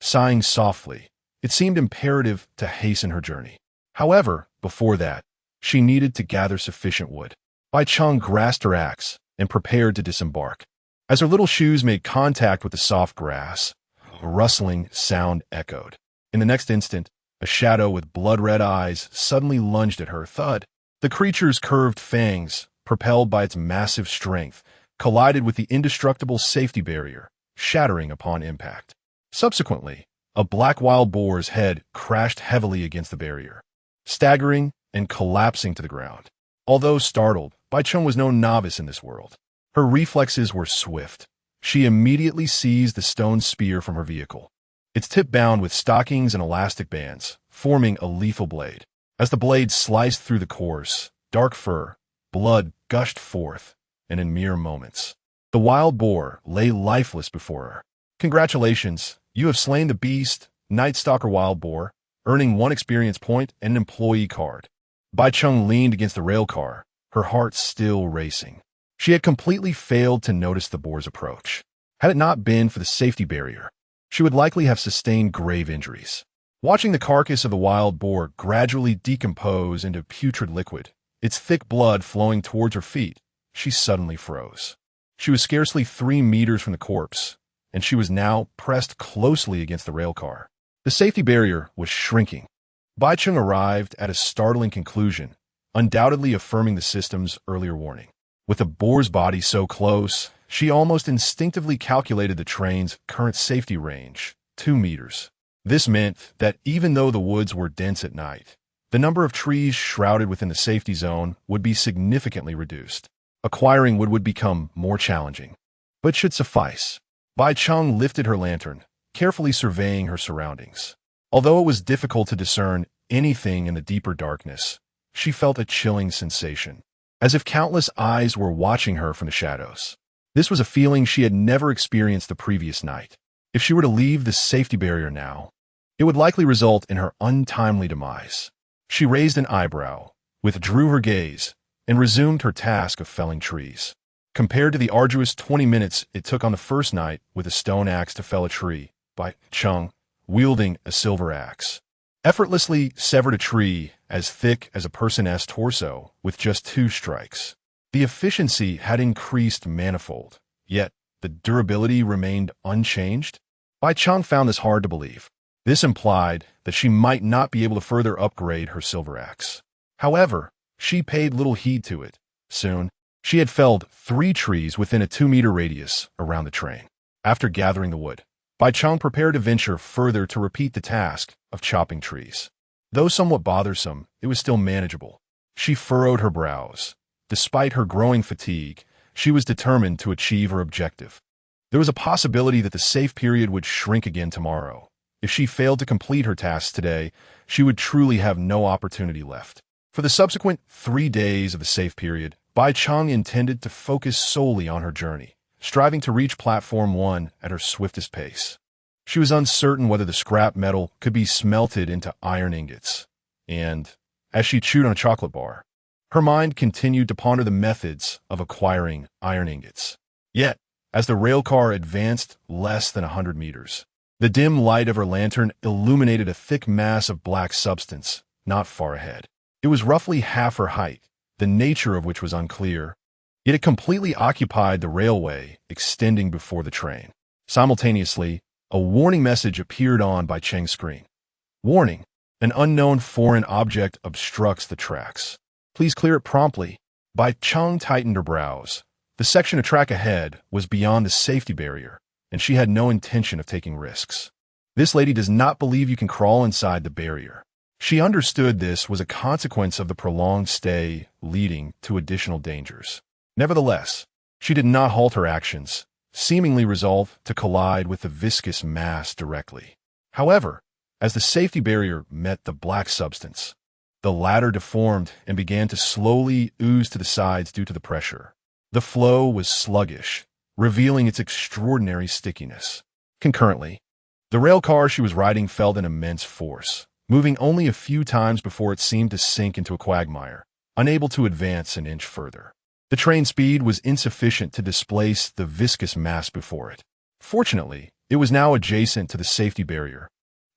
Sighing softly, it seemed imperative to hasten her journey. However, before that, she needed to gather sufficient wood. Bai Cheng grasped her axe and prepared to disembark. As her little shoes made contact with the soft grass, a rustling sound echoed. In the next instant, a shadow with blood-red eyes suddenly lunged at her. Thud! The creature's curved fangs, propelled by its massive strength, collided with the indestructible safety barrier, shattering upon impact. Subsequently, a black wild boar's head crashed heavily against the barrier, staggering and collapsing to the ground. Although startled, Bai Cheng was no novice in this world. Her reflexes were swift. She immediately seized the stone spear from her vehicle, its tip bound with stockings and elastic bands, forming a lethal blade. As the blade sliced through the coarse, dark fur, blood gushed forth, and in mere moments, the wild boar lay lifeless before her. Congratulations, you have slain the beast, Night Stalker Wild Boar, earning 1 experience point and an employee card. Bai Cheng leaned against the rail car, her heart still racing. She had completely failed to notice the boar's approach. Had it not been for the safety barrier, she would likely have sustained grave injuries. Watching the carcass of the wild boar gradually decompose into putrid liquid, its thick blood flowing towards her feet, she suddenly froze. She was scarcely 3 meters from the corpse, and she was now pressed closely against the rail car. The safety barrier was shrinking. Bai Cheng arrived at a startling conclusion, undoubtedly affirming the system's earlier warning. With the boar's body so close, she almost instinctively calculated the train's current safety range, 2 meters. This meant that even though the woods were dense at night, the number of trees shrouded within the safety zone would be significantly reduced. Acquiring wood would become more challenging, but should suffice. Bai Cheng lifted her lantern, carefully surveying her surroundings. Although it was difficult to discern anything in the deeper darkness, she felt a chilling sensation, as if countless eyes were watching her from the shadows. This was a feeling she had never experienced the previous night. If she were to leave the safety barrier now, it would likely result in her untimely demise. She raised an eyebrow, withdrew her gaze, and resumed her task of felling trees. Compared to the arduous 20 minutes it took on the first night with a stone axe to fell a tree, Bai Cheng, wielding a silver axe, effortlessly severed a tree as thick as a person's torso with just 2 strikes. The efficiency had increased manifold, yet the durability remained unchanged. Bai Cheng found this hard to believe. This implied that she might not be able to further upgrade her silver axe. However, she paid little heed to it. Soon, she had felled 3 trees within a 2-meter radius around the train. After gathering the wood, Bai Cheng prepared to venture further to repeat the task of chopping trees. Though somewhat bothersome, it was still manageable. She furrowed her brows. Despite her growing fatigue, she was determined to achieve her objective. There was a possibility that the safe period would shrink again tomorrow. If she failed to complete her tasks today, she would truly have no opportunity left. For the subsequent 3 days of the safe period, Bai Cheng intended to focus solely on her journey, striving to reach Platform 1 at her swiftest pace. She was uncertain whether the scrap metal could be smelted into iron ingots, and, as she chewed on a chocolate bar, her mind continued to ponder the methods of acquiring iron ingots. Yet, as the railcar advanced less than 100 meters, the dim light of her lantern illuminated a thick mass of black substance not far ahead. It was roughly half her height, the nature of which was unclear, yet it completely occupied the railway extending before the train. Simultaneously, a warning message appeared on Bai Cheng's screen. Warning: an unknown foreign object obstructs the tracks. Please clear it promptly. Bai Cheng tightened her brows. The section of track ahead was beyond the safety barrier, and she had no intention of taking risks. This lady does not believe you can crawl inside the barrier. She understood this was a consequence of the prolonged stay leading to additional dangers. Nevertheless, she did not halt her actions, seemingly resolved to collide with the viscous mass directly. However, as the safety barrier met the black substance, the latter deformed and began to slowly ooze to the sides due to the pressure. The flow was sluggish, revealing its extraordinary stickiness. Concurrently, the rail car she was riding felt an immense force, moving only a few times before it seemed to sink into a quagmire, unable to advance an inch further. The train's speed was insufficient to displace the viscous mass before it. Fortunately, it was now adjacent to the safety barrier,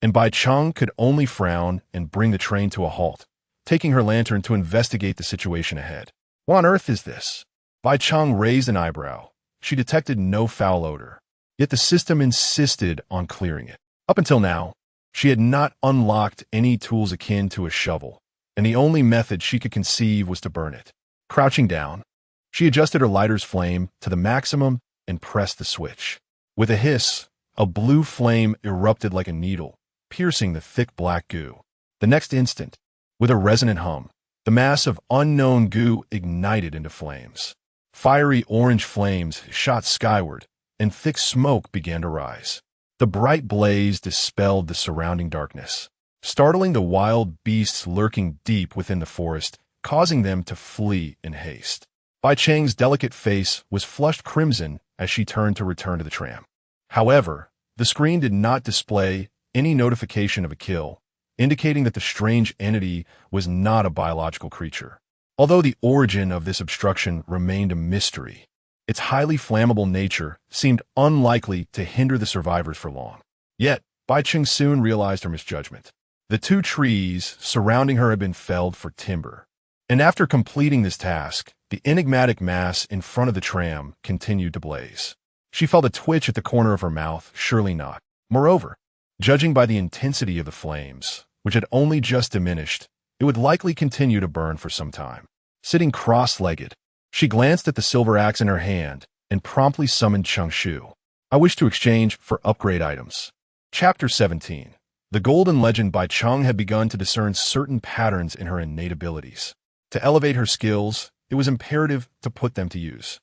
and Bai Cheng could only frown and bring the train to a halt, taking her lantern to investigate the situation ahead. What on earth is this? Bai Cheng raised an eyebrow. She detected no foul odor, yet the system insisted on clearing it. Up until now, she had not unlocked any tools akin to a shovel, and the only method she could conceive was to burn it. Crouching down, she adjusted her lighter's flame to the maximum and pressed the switch. With a hiss, a blue flame erupted like a needle, piercing the thick black goo. The next instant, with a resonant hum, the mass of unknown goo ignited into flames. Fiery orange flames shot skyward, and thick smoke began to rise. The bright blaze dispelled the surrounding darkness, startling the wild beasts lurking deep within the forest, causing them to flee in haste. Bai Cheng's delicate face was flushed crimson as she turned to return to the tram. However, the screen did not display any notification of a kill, indicating that the strange entity was not a biological creature. Although the origin of this obstruction remained a mystery, its highly flammable nature seemed unlikely to hinder the survivors for long. Yet, Bai Cheng soon realized her misjudgment. The 2 trees surrounding her had been felled for timber, and after completing this task, the enigmatic mass in front of the tram continued to blaze. She felt a twitch at the corner of her mouth, surely not. Moreover, judging by the intensity of the flames, which had only just diminished, it would likely continue to burn for some time. Sitting cross-legged, she glanced at the silver axe in her hand and promptly summoned Cheng Shu. I wish to exchange for upgrade items. Chapter 17. The Golden Legend. Bai Cheng had begun to discern certain patterns in her innate abilities. To elevate her skills, it was imperative to put them to use.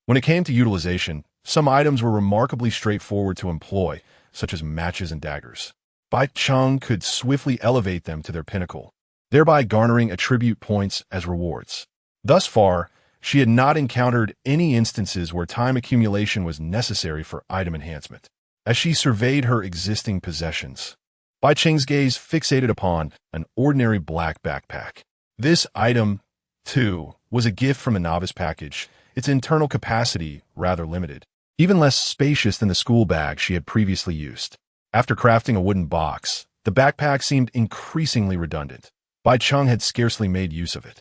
When it came to utilization, some items were remarkably straightforward to employ, such as matches and daggers. Bai Cheng could swiftly elevate them to their pinnacle, thereby garnering attribute points as rewards. Thus far, she had not encountered any instances where time accumulation was necessary for item enhancement. As she surveyed her existing possessions, Bai Cheng's gaze fixated upon an ordinary black backpack. This item, too, was a gift from the novice package, its internal capacity rather limited, even less spacious than the school bag she had previously used. After crafting a wooden box, the backpack seemed increasingly redundant. Bai Cheng had scarcely made use of it.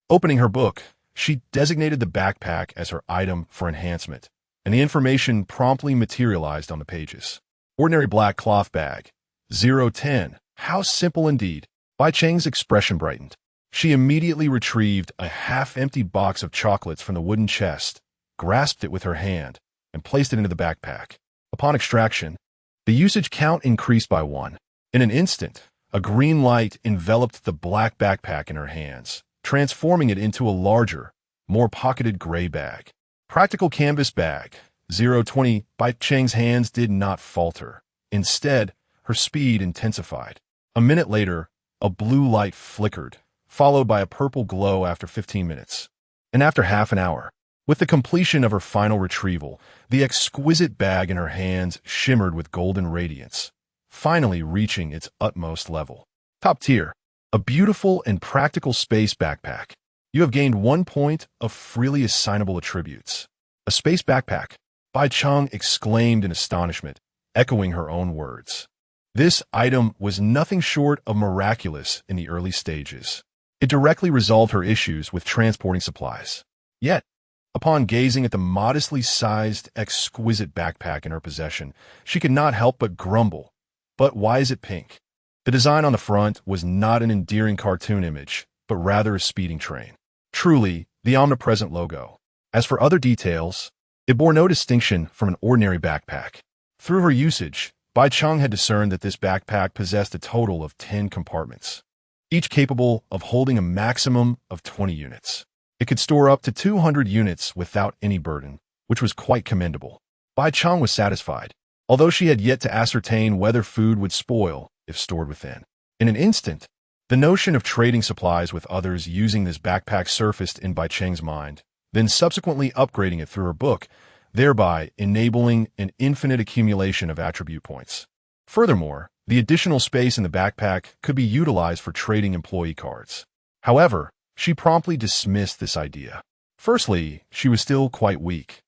Opening her book, she designated the backpack as her item for enhancement, and the information promptly materialized on the pages. Ordinary black cloth bag. 010. How simple indeed. Bai Cheng's expression brightened. She immediately retrieved a half-empty box of chocolates from the wooden chest, grasped it with her hand, and placed it into the backpack. Upon extraction, the usage count increased by 1. In an instant, a green light enveloped the black backpack in her hands, transforming it into a larger, more pocketed gray bag. Practical canvas bag. 020. Bai Cheng's hands did not falter. Instead, her speed intensified. A minute later, a blue light flickered, followed by a purple glow after 15 minutes. And after half an hour, with the completion of her final retrieval, the exquisite bag in her hands shimmered with golden radiance, finally reaching its utmost level. Top tier. A beautiful and practical space backpack. You have gained 1 point of freely assignable attributes. A space backpack. Bai Cheng exclaimed in astonishment, echoing her own words. This item was nothing short of miraculous in the early stages. It directly resolved her issues with transporting supplies. Yet, upon gazing at the modestly sized, exquisite backpack in her possession, she could not help but grumble. But why is it pink? The design on the front was not an endearing cartoon image, but rather a speeding train. Truly, the omnipresent logo. As for other details, it bore no distinction from an ordinary backpack. Through her usage, Bai Cheng had discerned that this backpack possessed a total of 10 compartments, each capable of holding a maximum of 20 units. It could store up to 200 units without any burden, which was quite commendable. Bai Cheng was satisfied, although she had yet to ascertain whether food would spoil if stored within. In an instant, the notion of trading supplies with others using this backpack surfaced in Bai Cheng's mind, then subsequently upgrading it through her book, thereby enabling an infinite accumulation of attribute points. Furthermore, the additional space in the backpack could be utilized for trading employee cards. However, she promptly dismissed this idea. Firstly, she was still quite weak,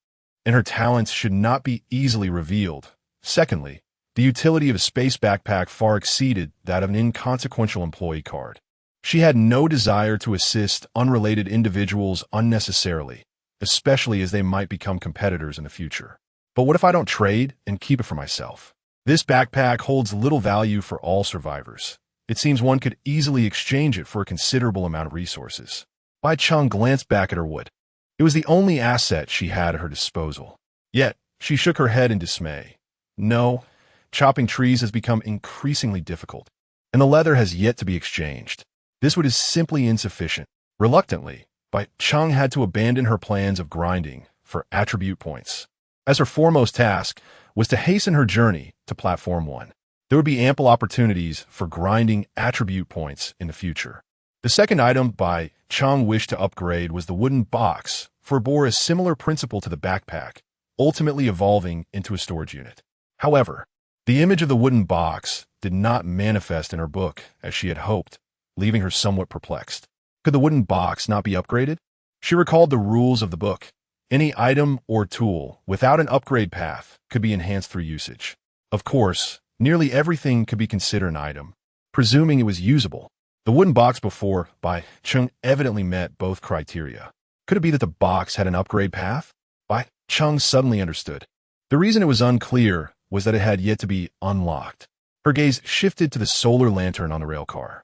and her talents should not be easily revealed. Secondly, the utility of a space backpack far exceeded that of an inconsequential employee card. She had no desire to assist unrelated individuals unnecessarily, especially as they might become competitors in the future. But what if I don't trade and keep it for myself? This backpack holds little value for all survivors. It seems one could easily exchange it for a considerable amount of resources. Bai Cheng glanced back at her wood. It was the only asset she had at her disposal. Yet, she shook her head in dismay. No, chopping trees has become increasingly difficult, and the leather has yet to be exchanged. This wood is simply insufficient. Reluctantly, Bai Cheng had to abandon her plans of grinding for attribute points, as her foremost task was to hasten her journey to Platform 1. There would be ample opportunities for grinding attribute points in the future. The second item Bai Cheng wished to upgrade was the wooden box, for it bore a similar principle to the backpack, ultimately evolving into a storage unit. However, the image of the wooden box did not manifest in her book as she had hoped, leaving her somewhat perplexed. Could the wooden box not be upgraded? She recalled the rules of the book. Any item or tool without an upgrade path could be enhanced through usage. Of course, nearly everything could be considered an item, presuming it was usable. The wooden box before Bai Cheng evidently met both criteria. Could it be that the box had an upgrade path? Bai Cheng suddenly understood. The reason it was unclear was that it had yet to be unlocked. Her gaze shifted to the solar lantern on the railcar.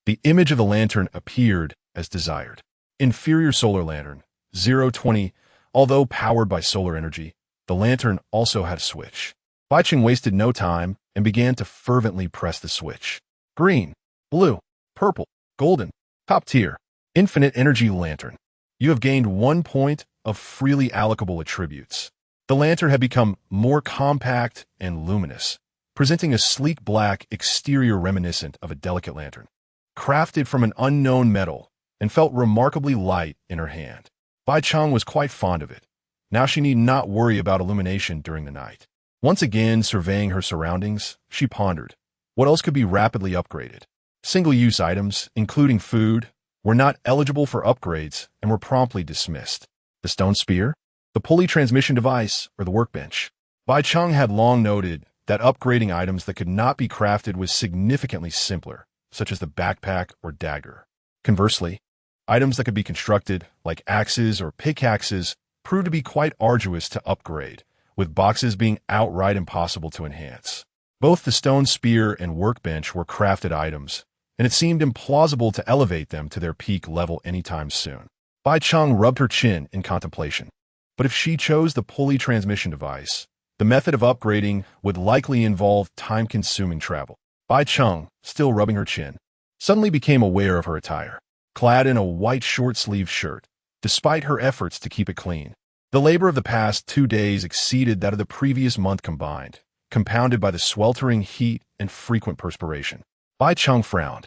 The image of the lantern appeared as desired. Inferior solar lantern, 020. Although powered by solar energy, the lantern also had a switch. Bai Cheng wasted no time and began to fervently press the switch. Green, blue, purple, golden, top tier, infinite energy lantern. You have gained 1 point of freely allocable attributes. The lantern had become more compact and luminous, presenting a sleek black exterior reminiscent of a delicate lantern, crafted from an unknown metal, and felt remarkably light in her hand. Bai Cheng was quite fond of it. Now she need not worry about illumination during the night. Once again surveying her surroundings, she pondered, what else could be rapidly upgraded? Single-use items, including food, were not eligible for upgrades and were promptly dismissed. The stone spear, the pulley transmission device, or the workbench. Bai Cheng had long noted that upgrading items that could not be crafted was significantly simpler, such as the backpack or dagger. Conversely, items that could be constructed, like axes or pickaxes, proved to be quite arduous to upgrade, with boxes being outright impossible to enhance. Both the stone spear and workbench were crafted items, and it seemed implausible to elevate them to their peak level anytime soon. Bai Cheng rubbed her chin in contemplation. But if she chose the pulley transmission device, the method of upgrading would likely involve time-consuming travel. Bai Cheng, still rubbing her chin, suddenly became aware of her attire. Clad in a white short-sleeved shirt, despite her efforts to keep it clean. The labor of the past 2 days exceeded that of the previous month combined, compounded by the sweltering heat and frequent perspiration. Bai Cheng frowned.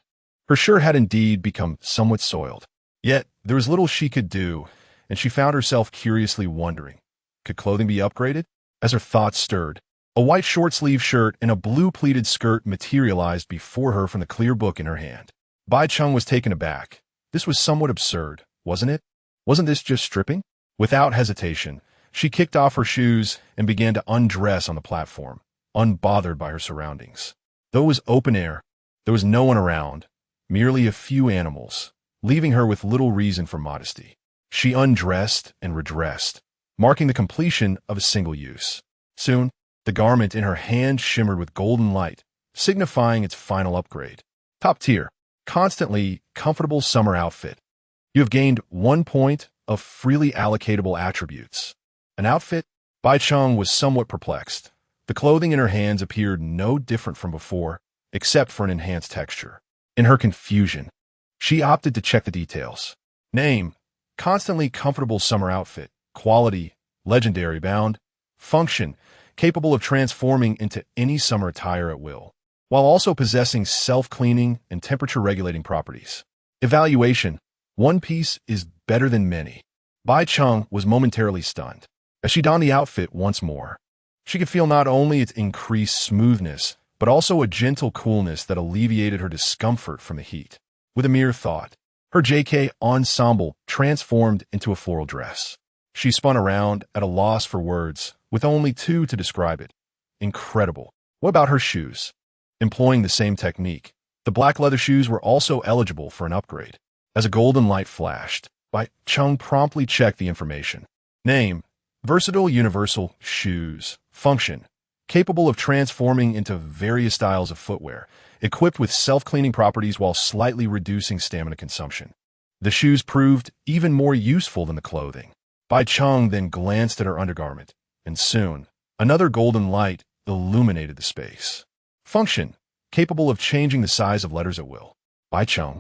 Her shirt had indeed become somewhat soiled. Yet, there was little she could do, and she found herself curiously wondering, could clothing be upgraded? As her thoughts stirred, a white short-sleeved shirt and a blue pleated skirt materialized before her from the clear book in her hand. Bai Cheng was taken aback. This was somewhat absurd, wasn't it? Wasn't this just stripping? Without hesitation, she kicked off her shoes and began to undress on the platform, unbothered by her surroundings. Though it was open air, there was no one around, merely a few animals, leaving her with little reason for modesty. She undressed and redressed, marking the completion of a single use. Soon, the garment in her hand shimmered with golden light, signifying its final upgrade. Top tier, constantly comfortable summer outfit. You have gained 1 point of freely allocatable attributes. An outfit? Bai Cheng was somewhat perplexed. The clothing in her hands appeared no different from before, except for an enhanced texture. In her confusion, she opted to check the details. Name, constantly comfortable summer outfit. Quality, legendary bound. Function, capable of transforming into any summer attire at will, while also possessing self-cleaning and temperature-regulating properties. Evaluation, one piece is better than many. Bai Cheng was momentarily stunned. As she donned the outfit once more, she could feel not only its increased smoothness, but also a gentle coolness that alleviated her discomfort from the heat. With a mere thought, her JK ensemble transformed into a floral dress. She spun around at a loss for words, with only two to describe it. Incredible. What about her shoes? Employing the same technique, the black leather shoes were also eligible for an upgrade. As a golden light flashed, Bai Cheng promptly checked the information. Name: Versatile Universal Shoes. Function: capable of transforming into various styles of footwear, equipped with self-cleaning properties while slightly reducing stamina consumption. The shoes proved even more useful than the clothing. Bai Cheng then glanced at her undergarment, and soon, another golden light illuminated the space. Function: capable of changing the size of letters at will. Bai Cheng.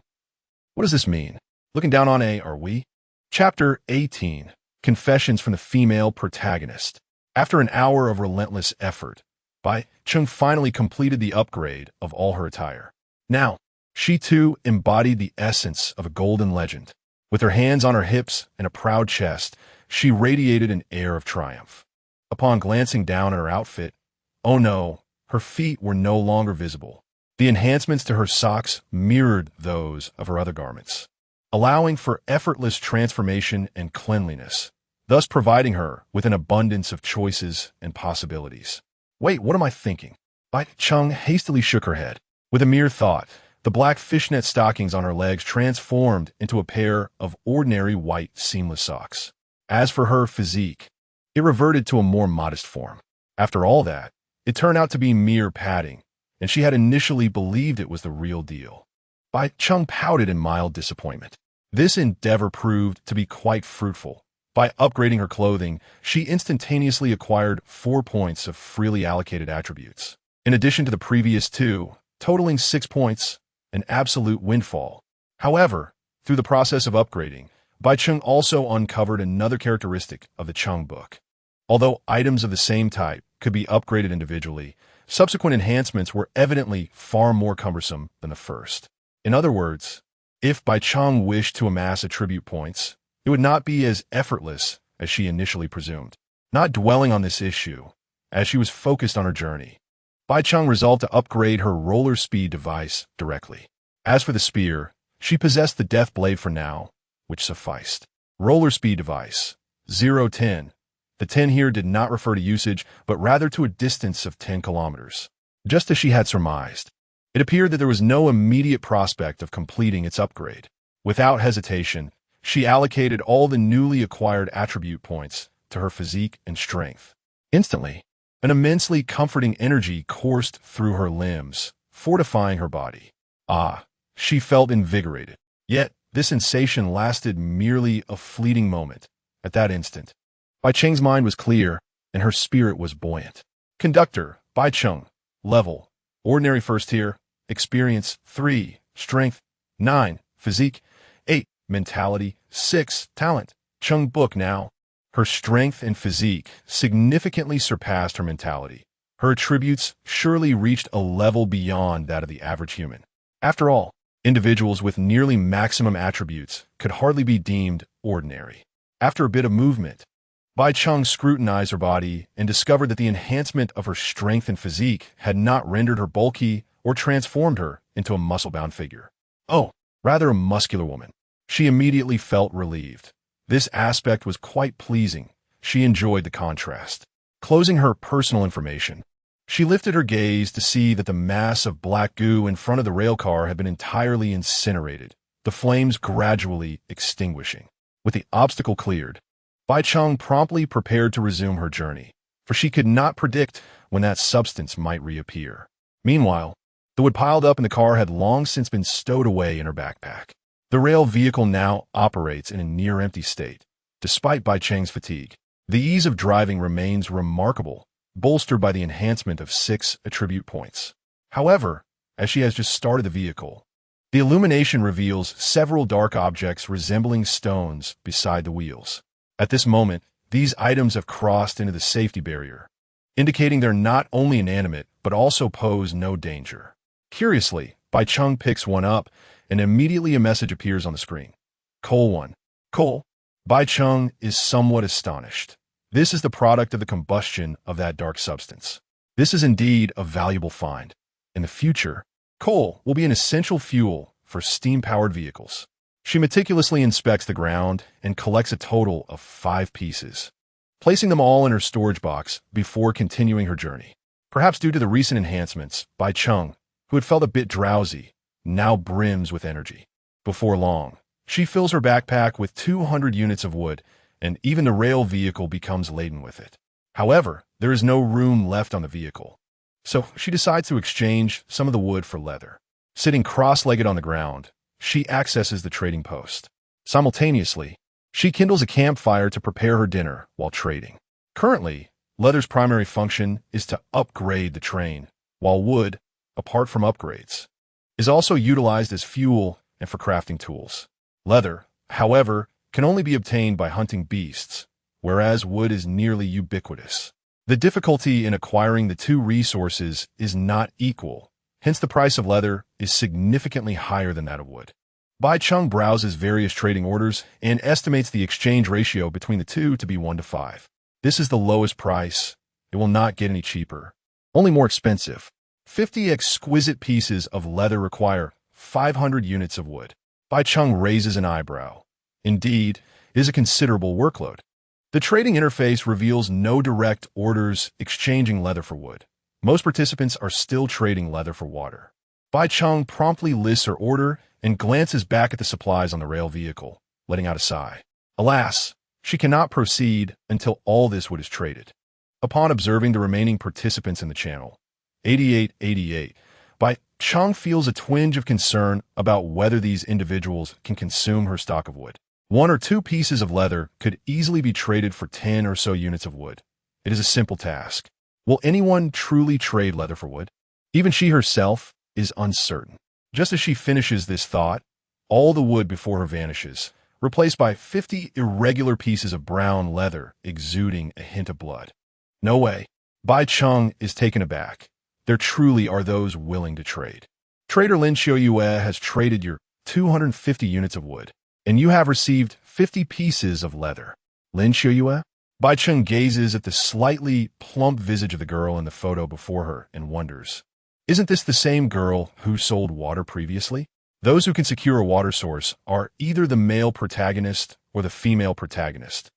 What does this mean? Looking down on are we? Chapter 18. Confessions from the Female Protagonist. After an hour of relentless effort, Bai Cheng finally completed the upgrade of all her attire. Now, she too embodied the essence of a golden legend. With her hands on her hips and a proud chest, she radiated an air of triumph. Upon glancing down at her outfit, oh no, her feet were no longer visible. The enhancements to her socks mirrored those of her other garments, allowing for effortless transformation and cleanliness, thus providing her with an abundance of choices and possibilities. Wait, what am I thinking? Bai Cheng hastily shook her head. With a mere thought, the black fishnet stockings on her legs transformed into a pair of ordinary white seamless socks. As for her physique, it reverted to a more modest form. After all that, it turned out to be mere padding, and she had initially believed it was the real deal. Bai Cheng pouted in mild disappointment. This endeavor proved to be quite fruitful. By upgrading her clothing, she instantaneously acquired 4 points of freely allocated attributes. In addition to the previous 2, totaling 6 points, an absolute windfall. However, through the process of upgrading, Bai Cheng also uncovered another characteristic of the Cheng book. Although items of the same type could be upgraded individually, subsequent enhancements were evidently far more cumbersome than the first. In other words, if Bai Cheng wished to amass attribute points, it would not be as effortless as she initially presumed. Not dwelling on this issue, as she was focused on her journey, Bai Cheng resolved to upgrade her roller speed device directly. As for the spear, she possessed the death blade for now, which sufficed. Roller speed device, 0-10. The 10 here did not refer to usage, but rather to a distance of 10 kilometers. Just as she had surmised, it appeared that there was no immediate prospect of completing its upgrade. Without hesitation, she allocated all the newly acquired attribute points to her physique and strength. Instantly, an immensely comforting energy coursed through her limbs, fortifying her body. She felt invigorated. Yet, this sensation lasted merely a fleeting moment. At that instant, Bai Cheng's mind was clear, and her spirit was buoyant. Conductor, Bai Cheng. Level, ordinary first tier. Experience, 3. Strength, 9. Physique, 8. Mentality, 6. Talent. Cheng book now. Her strength and physique significantly surpassed her mentality. Her attributes surely reached a level beyond that of the average human. After all, individuals with nearly maximum attributes could hardly be deemed ordinary. After a bit of movement, Bai Cheng scrutinized her body and discovered that the enhancement of her strength and physique had not rendered her bulky or transformed her into a muscle-bound figure. Oh, rather a muscular woman. She immediately felt relieved. This aspect was quite pleasing. She enjoyed the contrast. Closing her personal information, she lifted her gaze to see that the mass of black goo in front of the railcar had been entirely incinerated, the flames gradually extinguishing. With the obstacle cleared, Bai Cheng promptly prepared to resume her journey, for she could not predict when that substance might reappear. Meanwhile, the wood piled up in the car had long since been stowed away in her backpack. The rail vehicle now operates in a near-empty state. Despite Bai Cheng's fatigue, the ease of driving remains remarkable, bolstered by the enhancement of 6 attribute points. However, as she has just started the vehicle, the illumination reveals several dark objects resembling stones beside the wheels. At this moment, these items have crossed into the safety barrier, indicating they're not only inanimate, but also pose no danger. Curiously, Bai Cheng picks one up, and immediately a message appears on the screen. Coal 1. Coal. Bai Cheng is somewhat astonished. This is the product of the combustion of that dark substance. This is indeed a valuable find. In the future, coal will be an essential fuel for steam-powered vehicles. She meticulously inspects the ground and collects a total of 5 pieces, placing them all in her storage box before continuing her journey. Perhaps due to the recent enhancements, Bai Cheng, who had felt a bit drowsy, now brims with energy. Before long, she fills her backpack with 200 units of wood, and even the rail vehicle becomes laden with it. However, there is no room left on the vehicle, so she decides to exchange some of the wood for leather. Sitting cross-legged on the ground, she accesses the trading post. Simultaneously, she kindles a campfire to prepare her dinner while trading. Currently, leather's primary function is to upgrade the train, while wood, apart from upgrades, is also utilized as fuel and for crafting tools. Leather, however, can only be obtained by hunting beasts, whereas wood is nearly ubiquitous. The difficulty in acquiring the two resources is not equal, hence the price of leather is significantly higher than that of wood. Bai Cheng browses various trading orders and estimates the exchange ratio between the two to be 1:5. This is the lowest price. It will not get any cheaper, only more expensive. 50 exquisite pieces of leather require 500 units of wood. Bai Cheng raises an eyebrow. Indeed, it is a considerable workload. The trading interface reveals no direct orders exchanging leather for wood. Most participants are still trading leather for water. Bai Cheng promptly lists her order and glances back at the supplies on the rail vehicle, letting out a sigh. Alas, she cannot proceed until all this wood is traded. Upon observing the remaining participants in the channel, 8888, Bai Cheng feels a twinge of concern about whether these individuals can consume her stock of wood. 1 or 2 pieces of leather could easily be traded for 10 or so units of wood. It is a simple task. Will anyone truly trade leather for wood? Even she herself is uncertain. Just as she finishes this thought, all the wood before her vanishes, replaced by 50 irregular pieces of brown leather exuding a hint of blood. No way. Bai Cheng is taken aback. There truly are those willing to trade. Trader Lin Xiaoyue has traded your 250 units of wood, and you have received 50 pieces of leather. Lin Xiaoyue? Bai Cheng gazes at the slightly plump visage of the girl in the photo before her and wonders, isn't this the same girl who sold water previously? Those who can secure a water source are either the male protagonist or the female protagonist,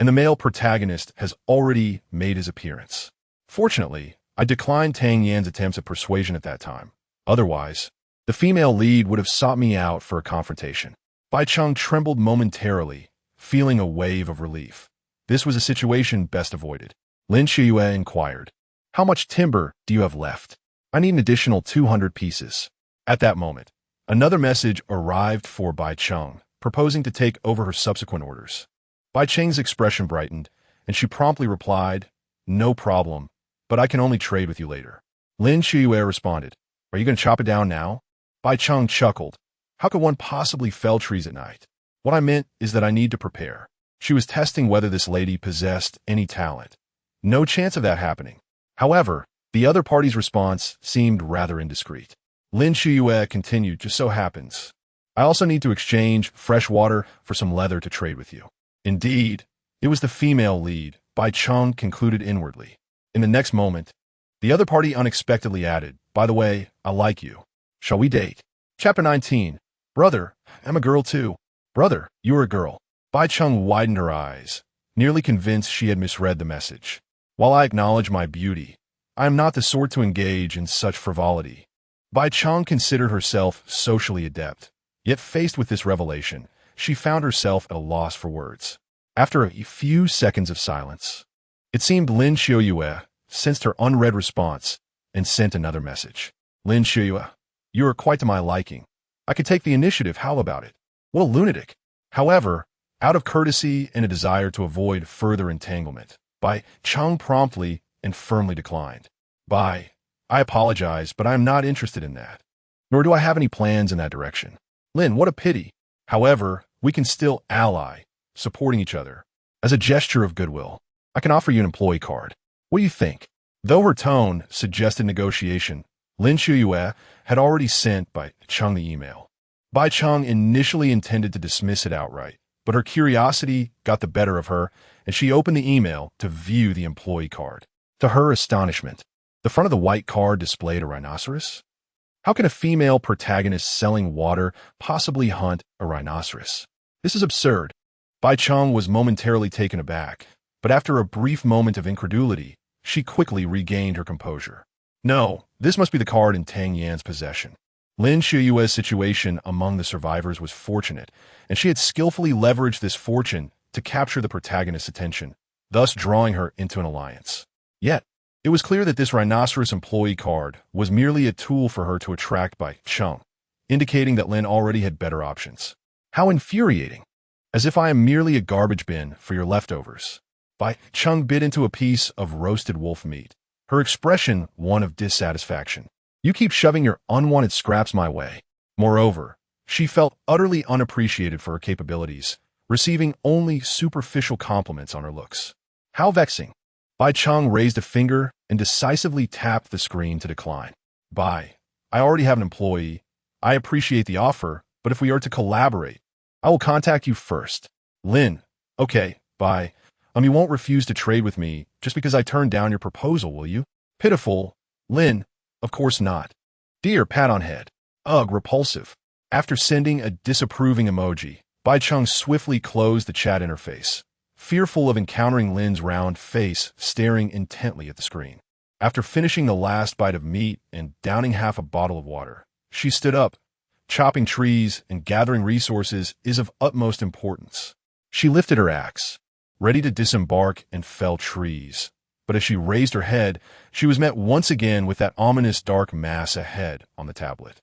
and the male protagonist has already made his appearance. Fortunately, I declined Tang Yan's attempts at persuasion at that time. Otherwise, the female lead would have sought me out for a confrontation. Bai Cheng trembled momentarily, feeling a wave of relief. This was a situation best avoided. Lin Xiaoyue inquired, how much timber do you have left? I need an additional 200 pieces. At that moment, another message arrived for Bai Cheng, proposing to take over her subsequent orders. Bai Cheng's expression brightened, and she promptly replied, no problem, but I can only trade with you later. Lin Xiaoyue responded, are you going to chop it down now? Bai Cheng chuckled. How could one possibly fell trees at night? What I meant is that I need to prepare. She was testing whether this lady possessed any talent. No chance of that happening. However, the other party's response seemed rather indiscreet. Lin Xiaoyue continued, just so happens. I also need to exchange fresh water for some leather to trade with you. Indeed, it was the female lead, Bai Cheng concluded inwardly. In the next moment, the other party unexpectedly added, by the way, I like you. Shall we date? Chapter 19. Brother, I'm a girl too. Brother, you're a girl. Bai Cheng widened her eyes, nearly convinced she had misread the message. While I acknowledge my beauty, I am not the sort to engage in such frivolity. Bai Cheng considered herself socially adept, yet faced with this revelation, she found herself at a loss for words. After a few seconds of silence, it seemed Lin Xiaoyue sensed her unread response and sent another message. Lin Xiaoyue, you are quite to my liking. I could take the initiative, how about it? What a lunatic. However, out of courtesy and a desire to avoid further entanglement, Bai Cheng promptly and firmly declined. Bai, I apologize, but I am not interested in that. Nor do I have any plans in that direction. Lin, what a pity. However, we can still ally, supporting each other. As a gesture of goodwill, I can offer you an employee card. What do you think? Though her tone suggested negotiation, Lin Xiaoyue had already sent Bai Cheng the email. Bai Cheng initially intended to dismiss it outright, But her curiosity got the better of her, and she opened the email to view the employee card. To her astonishment, the front of the white card displayed a rhinoceros. How can a female protagonist selling water possibly hunt a rhinoceros? This is absurd. Bai Cheng was momentarily taken aback, but after a brief moment of incredulity, she quickly regained her composure. No, this must be the card in Tang Yan's possession. Lin Shuyue's situation among the survivors was fortunate, and she had skillfully leveraged this fortune to capture the protagonist's attention, thus drawing her into an alliance. Yet, it was clear that this rhinoceros employee card was merely a tool for her to attract Bai Cheng, indicating that Lin already had better options. How infuriating! As if I am merely a garbage bin for your leftovers. Bai Cheng bit into a piece of roasted wolf meat, her expression one of dissatisfaction. You keep shoving your unwanted scraps my way. Moreover, she felt utterly unappreciated for her capabilities, receiving only superficial compliments on her looks. How vexing! Bai Cheng raised a finger and decisively tapped the screen to decline. Bai, I already have an employee. I appreciate the offer, but if we are to collaborate, I will contact you first. Lin, okay, Bai. You won't refuse to trade with me just because I turned down your proposal, will you? Pitiful. Lin, of course not. Dear, pat on head. Ugh, repulsive. After sending a disapproving emoji, Bai Cheng swiftly closed the chat interface, fearful of encountering Lin's round face staring intently at the screen. After finishing the last bite of meat and downing half a bottle of water, she stood up. Chopping trees and gathering resources is of utmost importance. She lifted her axe, ready to disembark and fell trees. But as she raised her head, she was met once again with that ominous dark mass ahead on the tablet.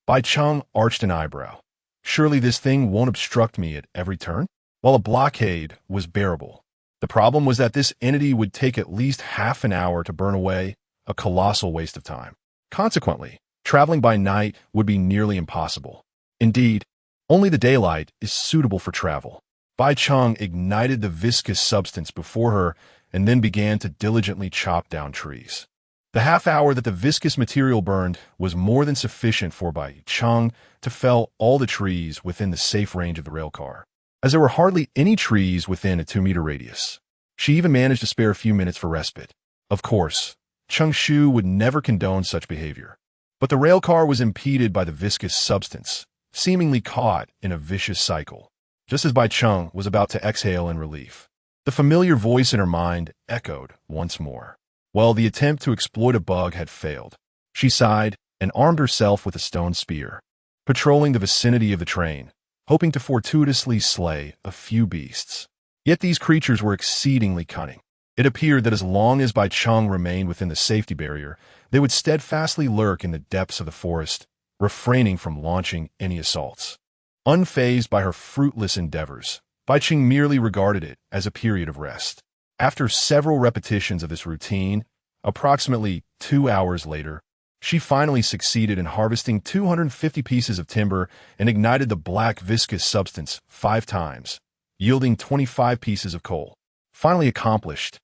Bai Cheng arched an eyebrow. Surely this thing won't obstruct me at every turn? While a blockade was bearable, the problem was that this entity would take at least half an hour to burn away, a colossal waste of time. Consequently, traveling by night would be nearly impossible. Indeed, only the daylight is suitable for travel. Bai Cheng ignited the viscous substance before her and then began to diligently chop down trees. The half hour that the viscous material burned was more than sufficient for Bai Cheng to fell all the trees within the safe range of the railcar, as there were hardly any trees within a 2-meter radius. She even managed to spare a few minutes for respite. Of course, Cheng Shu would never condone such behavior, but the railcar was impeded by the viscous substance, seemingly caught in a vicious cycle. Just as Bai Cheng was about to exhale in relief, the familiar voice in her mind echoed once more. Well, the attempt to exploit a bug had failed. She sighed and armed herself with a stone spear, patrolling the vicinity of the train, hoping to fortuitously slay a few beasts. Yet these creatures were exceedingly cunning. It appeared that as long as Bai Cheng remained within the safety barrier, they would steadfastly lurk in the depths of the forest, refraining from launching any assaults. Unfazed by her fruitless endeavors, Bai Cheng merely regarded it as a period of rest. After several repetitions of this routine, approximately 2 hours later, she finally succeeded in harvesting 250 pieces of timber and ignited the black viscous substance 5 times, yielding 25 pieces of coal. Finally accomplished,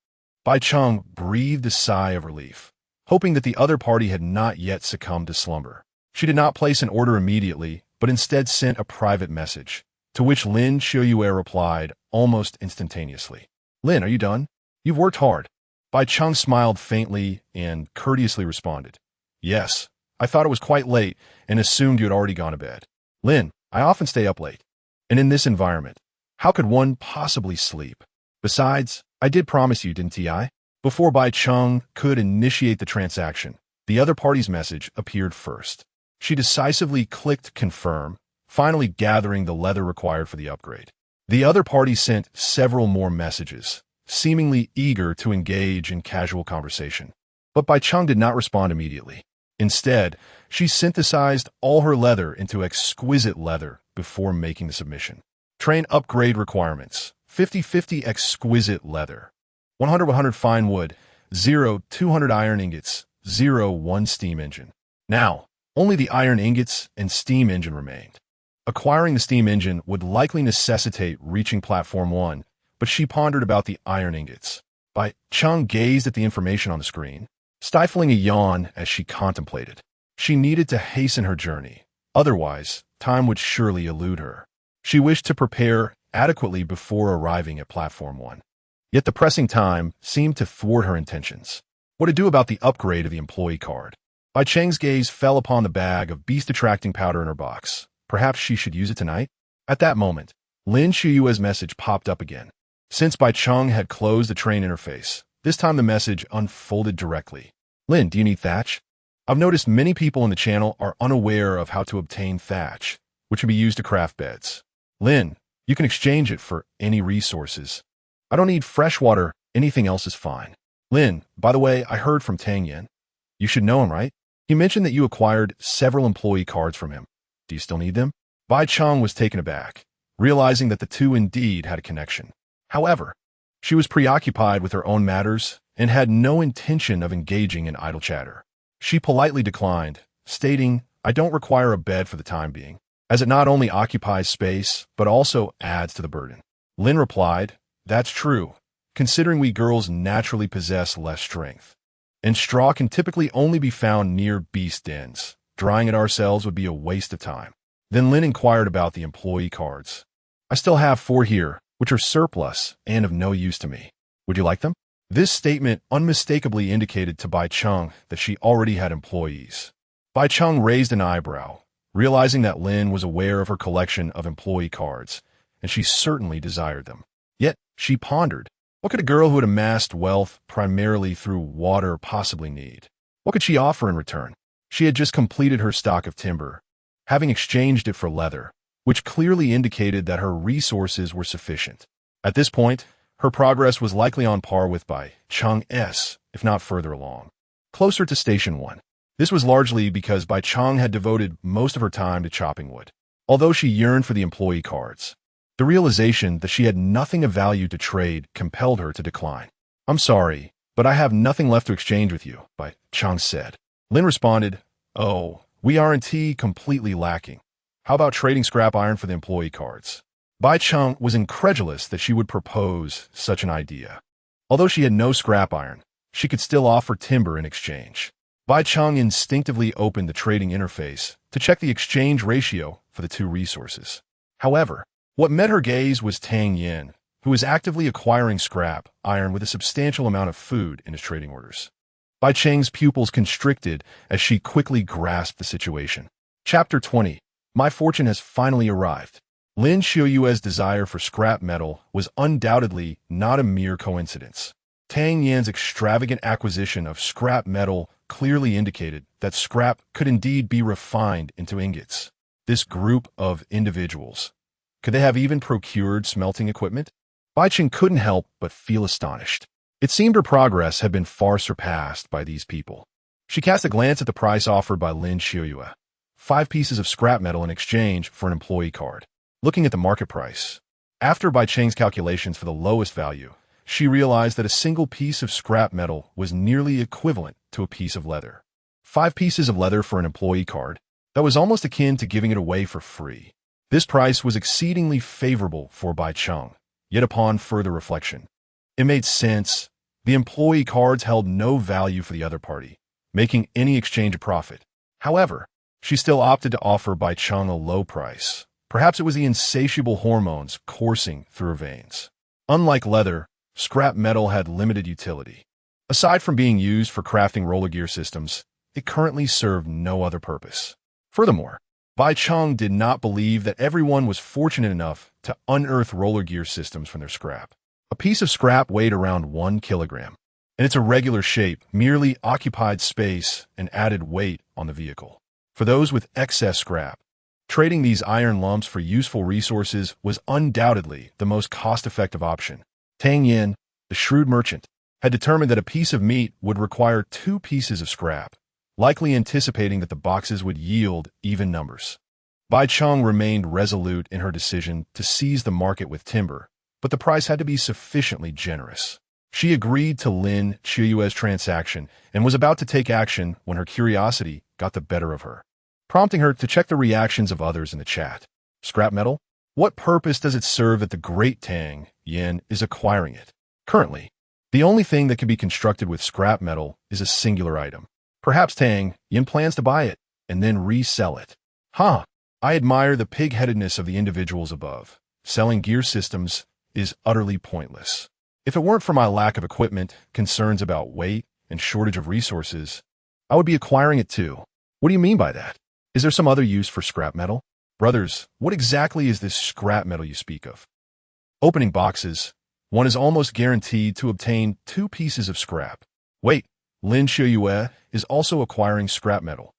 Bai Cheng breathed a sigh of relief, hoping that the other party had not yet succumbed to slumber. She did not place an order immediately, but instead sent a private message, to which Lin Shuyue replied almost instantaneously. Lin, are you done? You've worked hard. Bai Cheng smiled faintly and courteously responded. Yes, I thought it was quite late and assumed you had already gone to bed. Lin, I often stay up late. And in this environment, how could one possibly sleep? Besides, I did promise you, didn't I? Before Bai Cheng could initiate the transaction, the other party's message appeared first. She decisively clicked confirm, finally gathering the leather required for the upgrade. The other party sent several more messages, seemingly eager to engage in casual conversation. But Bai Cheng did not respond immediately. Instead, she synthesized all her leather into exquisite leather before making the submission. Train upgrade requirements: 50-50 exquisite leather, 100-100 fine wood, 0-200 iron ingots, 0-1 steam engine. Now, only the iron ingots and steam engine remained. Acquiring the steam engine would likely necessitate reaching Platform 1, but she pondered about the iron ingots. Bai Cheng gazed at the information on the screen, stifling a yawn as she contemplated. She needed to hasten her journey, otherwise time would surely elude her. She wished to prepare adequately before arriving at Platform 1. Yet the pressing time seemed to thwart her intentions. What to do about the upgrade of the employee card? Bai Cheng's gaze fell upon the bag of beast-attracting powder in her box. Perhaps she should use it tonight? At that moment, Lin Shuyue's message popped up again. Since Bai Cheng had closed the train interface, this time the message unfolded directly. Lin, do you need thatch? I've noticed many people in the channel are unaware of how to obtain thatch, which can be used to craft beds. Lin, you can exchange it for any resources. I don't need fresh water, anything else is fine. Lin, by the way, I heard from Tang Yen. You should know him, right? He mentioned that you acquired several employee cards from him. Do you still need them? Bai Cheng was taken aback, realizing that the two indeed had a connection. However, she was preoccupied with her own matters and had no intention of engaging in idle chatter. She politely declined, stating, I don't require a bed for the time being, as it not only occupies space, but also adds to the burden. Lin replied, that's true, considering we girls naturally possess less strength. And straw can typically only be found near beast dens. Drying it ourselves would be a waste of time. Then Lin inquired about the employee cards. I still have 4 here, which are surplus and of no use to me. Would you like them? This statement unmistakably indicated to Bai Cheng that she already had employees. Bai Cheng raised an eyebrow, realizing that Lin was aware of her collection of employee cards, and she certainly desired them. Yet, she pondered, what could a girl who had amassed wealth primarily through water possibly need? What could she offer in return? She had just completed her stock of timber, having exchanged it for leather, which clearly indicated that her resources were sufficient. At this point, her progress was likely on par with Bai Cheng's, if not further along. Closer to Station 1. This was largely because Bai Cheng had devoted most of her time to chopping wood. Although she yearned for the employee cards, the realization that she had nothing of value to trade compelled her to decline. I'm sorry, but I have nothing left to exchange with you, Bai Cheng said. Lin responded, oh, we aren't completely lacking. How about trading scrap iron for the employee cards? Bai Cheng was incredulous that she would propose such an idea. Although she had no scrap iron, she could still offer timber in exchange. Bai Cheng instinctively opened the trading interface to check the exchange ratio for the two resources. However, what met her gaze was Tang Yen, who was actively acquiring scrap iron with a substantial amount of food in his trading orders. Bai Cheng's pupils constricted as she quickly grasped the situation. Chapter 20. My fortune has finally arrived. Lin Shuyue's desire for scrap metal was undoubtedly not a mere coincidence. Tang Yan's extravagant acquisition of scrap metal clearly indicated that scrap could indeed be refined into ingots. This group of individuals, could they have even procured smelting equipment? Bai Cheng couldn't help but feel astonished. It seemed her progress had been far surpassed by these people. She cast a glance at the price offered by Lin Shuyue. 5 pieces of scrap metal in exchange for an employee card. Looking at the market price, after Bai Cheng's calculations for the lowest value, she realized that a single piece of scrap metal was nearly equivalent to a piece of leather. 5 pieces of leather for an employee card? That was almost akin to giving it away for free. This price was exceedingly favorable for Bai Cheng, yet upon further reflection, it made sense. The employee cards held no value for the other party, making any exchange a profit. However, she still opted to offer Bai Cheng a low price. Perhaps it was the insatiable hormones coursing through her veins. Unlike leather, scrap metal had limited utility. Aside from being used for crafting roller gear systems, it currently served no other purpose. Furthermore, Bai Cheng did not believe that everyone was fortunate enough to unearth roller gear systems from their scrap. A piece of scrap weighed around 1 kilogram, and its irregular shape merely occupied space and added weight on the vehicle. For those with excess scrap, trading these iron lumps for useful resources was undoubtedly the most cost-effective option. Tang Yen, the shrewd merchant, had determined that a piece of meat would require 2 pieces of scrap, likely anticipating that the boxes would yield even numbers. Bai Cheng remained resolute in her decision to seize the market with timber, but the price had to be sufficiently generous. She agreed to Lin Shuyue's transaction and was about to take action when her curiosity got the better of her, prompting her to check the reactions of others in the chat. Scrap metal? What purpose does it serve that the great Tang Yen is acquiring it? Currently, the only thing that can be constructed with scrap metal is a singular item. Perhaps Tang Yen plans to buy it and then resell it. I admire the pig-headedness of the individuals above, selling gear systems is utterly pointless. If it weren't for my lack of equipment, concerns about weight, and shortage of resources, I would be acquiring it too. What do you mean by that? Is there some other use for scrap metal? Brothers, what exactly is this scrap metal you speak of? Opening boxes, one is almost guaranteed to obtain 2 pieces of scrap. Wait, Lin Xiuyue is also acquiring scrap metal.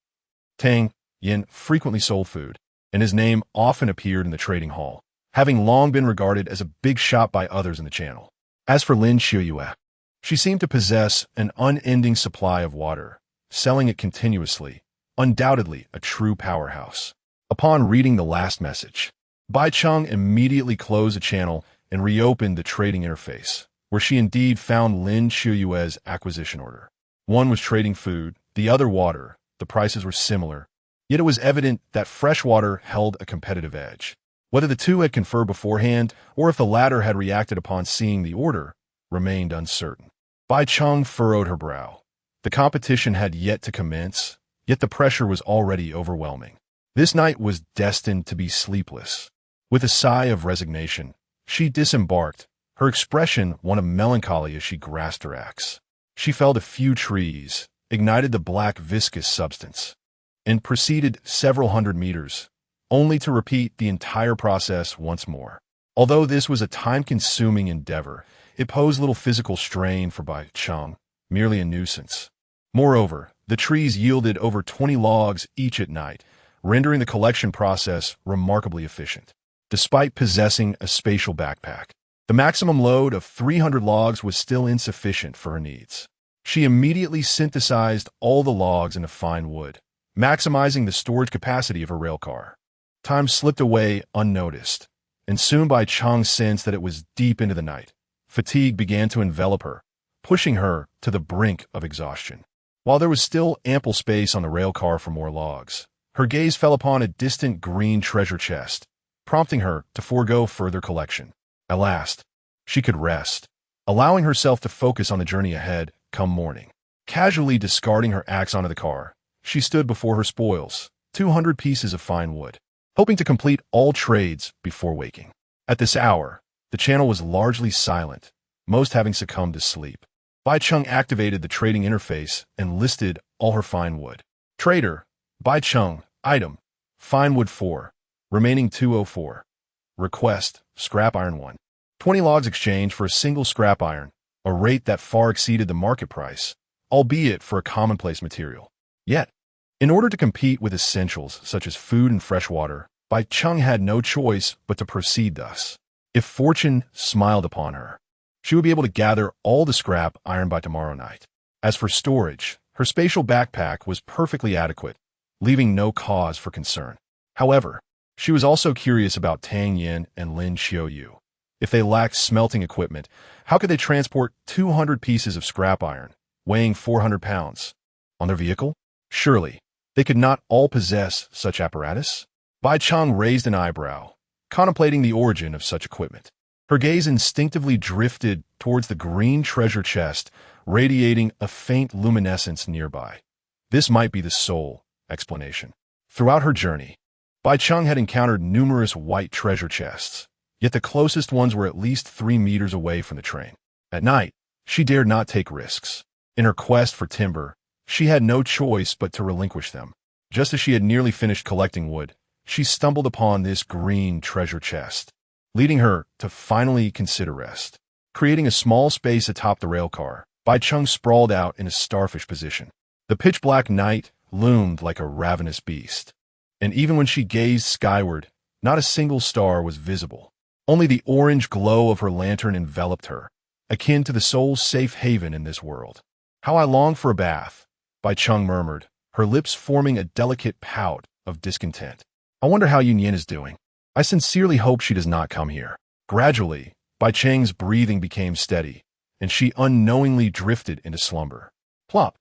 Tang Yin frequently sold food, and his name often appeared in the trading hall, having long been regarded as a big shot by others in the channel. As for Lin Xiuyue, she seemed to possess an unending supply of water, selling it continuously, undoubtedly a true powerhouse. Upon reading the last message, Bai Cheng immediately closed the channel and reopened the trading interface, where she indeed found Lin Xiuyue's acquisition order. One was trading food, the other water. The prices were similar, yet it was evident that fresh water held a competitive edge. Whether the two had conferred beforehand, or if the latter had reacted upon seeing the order, remained uncertain. Bai Cheng furrowed her brow. The competition had yet to commence, yet the pressure was already overwhelming. This night was destined to be sleepless. With a sigh of resignation, she disembarked, her expression one of melancholy as she grasped her axe. She felled a few trees, ignited the black viscous substance, and proceeded several hundred meters, only to repeat the entire process once more. Although this was a time-consuming endeavor, it posed little physical strain for Bai Cheng, merely a nuisance. Moreover, the trees yielded over 20 logs each at night, rendering the collection process remarkably efficient. Despite possessing a spatial backpack, the maximum load of 300 logs was still insufficient for her needs. She immediately synthesized all the logs into fine wood, maximizing the storage capacity of her railcar. Time slipped away unnoticed, and soon Bai Cheng sensed that it was deep into the night. Fatigue began to envelop her, pushing her to the brink of exhaustion. While there was still ample space on the railcar for more logs, her gaze fell upon a distant green treasure chest, prompting her to forego further collection. At last, she could rest, allowing herself to focus on the journey ahead come morning. Casually discarding her axe onto the car, she stood before her spoils, 200 pieces of fine wood, hoping to complete all trades before waking. At this hour, the channel was largely silent, most having succumbed to sleep. Bai Cheng activated the trading interface and listed all her fine wood. Trader, Bai Cheng, item, fine wood 4, remaining 204. Request, scrap iron 1. 20 logs exchange for a single scrap iron, a rate that far exceeded the market price, albeit for a commonplace material. Yet, in order to compete with essentials such as food and fresh water, Bai Cheng had no choice but to proceed thus. If fortune smiled upon her, she would be able to gather all the scrap iron by tomorrow night. As for storage, her spatial backpack was perfectly adequate, leaving no cause for concern. However, she was also curious about Tang Yin and Lin Xiuyue. If they lacked smelting equipment, how could they transport 200 pieces of scrap iron, weighing 400 pounds, on their vehicle? Surely, they could not all possess such apparatus? Bai Cheng raised an eyebrow, contemplating the origin of such equipment. Her gaze instinctively drifted towards the green treasure chest, radiating a faint luminescence nearby. This might be the sole explanation. Throughout her journey, Bai Cheng had encountered numerous white treasure chests, yet the closest ones were at least 3 meters away from the train. At night, she dared not take risks. In her quest for timber, she had no choice but to relinquish them. Just as she had nearly finished collecting wood, she stumbled upon this green treasure chest, leading her to finally consider rest. Creating a small space atop the railcar, Bai Cheng sprawled out in a starfish position. The pitch-black night loomed like a ravenous beast, and even when she gazed skyward, not a single star was visible. Only the orange glow of her lantern enveloped her, akin to the soul's safe haven in this world. "How I long for a bath," Bai Cheng murmured, her lips forming a delicate pout of discontent. "I wonder how Yun Yin is doing. I sincerely hope she does not come here." Gradually, Bai Cheng's breathing became steady, and she unknowingly drifted into slumber. Plop!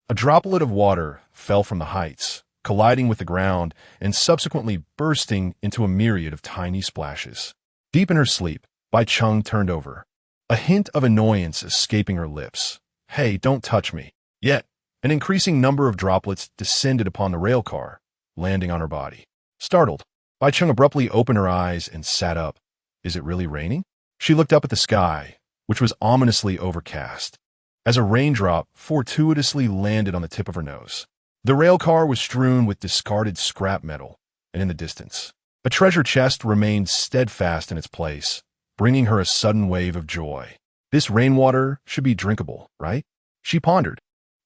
A droplet of water fell from the heights, colliding with the ground and subsequently bursting into a myriad of tiny splashes. Deep in her sleep, Bai Cheng turned over, a hint of annoyance escaping her lips. "Hey, don't touch me." Yet, an increasing number of droplets descended upon the railcar, landing on her body. Startled, Bai Cheng abruptly opened her eyes and sat up, Is it really raining? She looked up at the sky, which was ominously overcast, as a raindrop fortuitously landed on the tip of her nose. The rail car was strewn with discarded scrap metal, and in the distance, a treasure chest remained steadfast in its place, bringing her a sudden wave of joy. This rainwater should be drinkable, right? She pondered,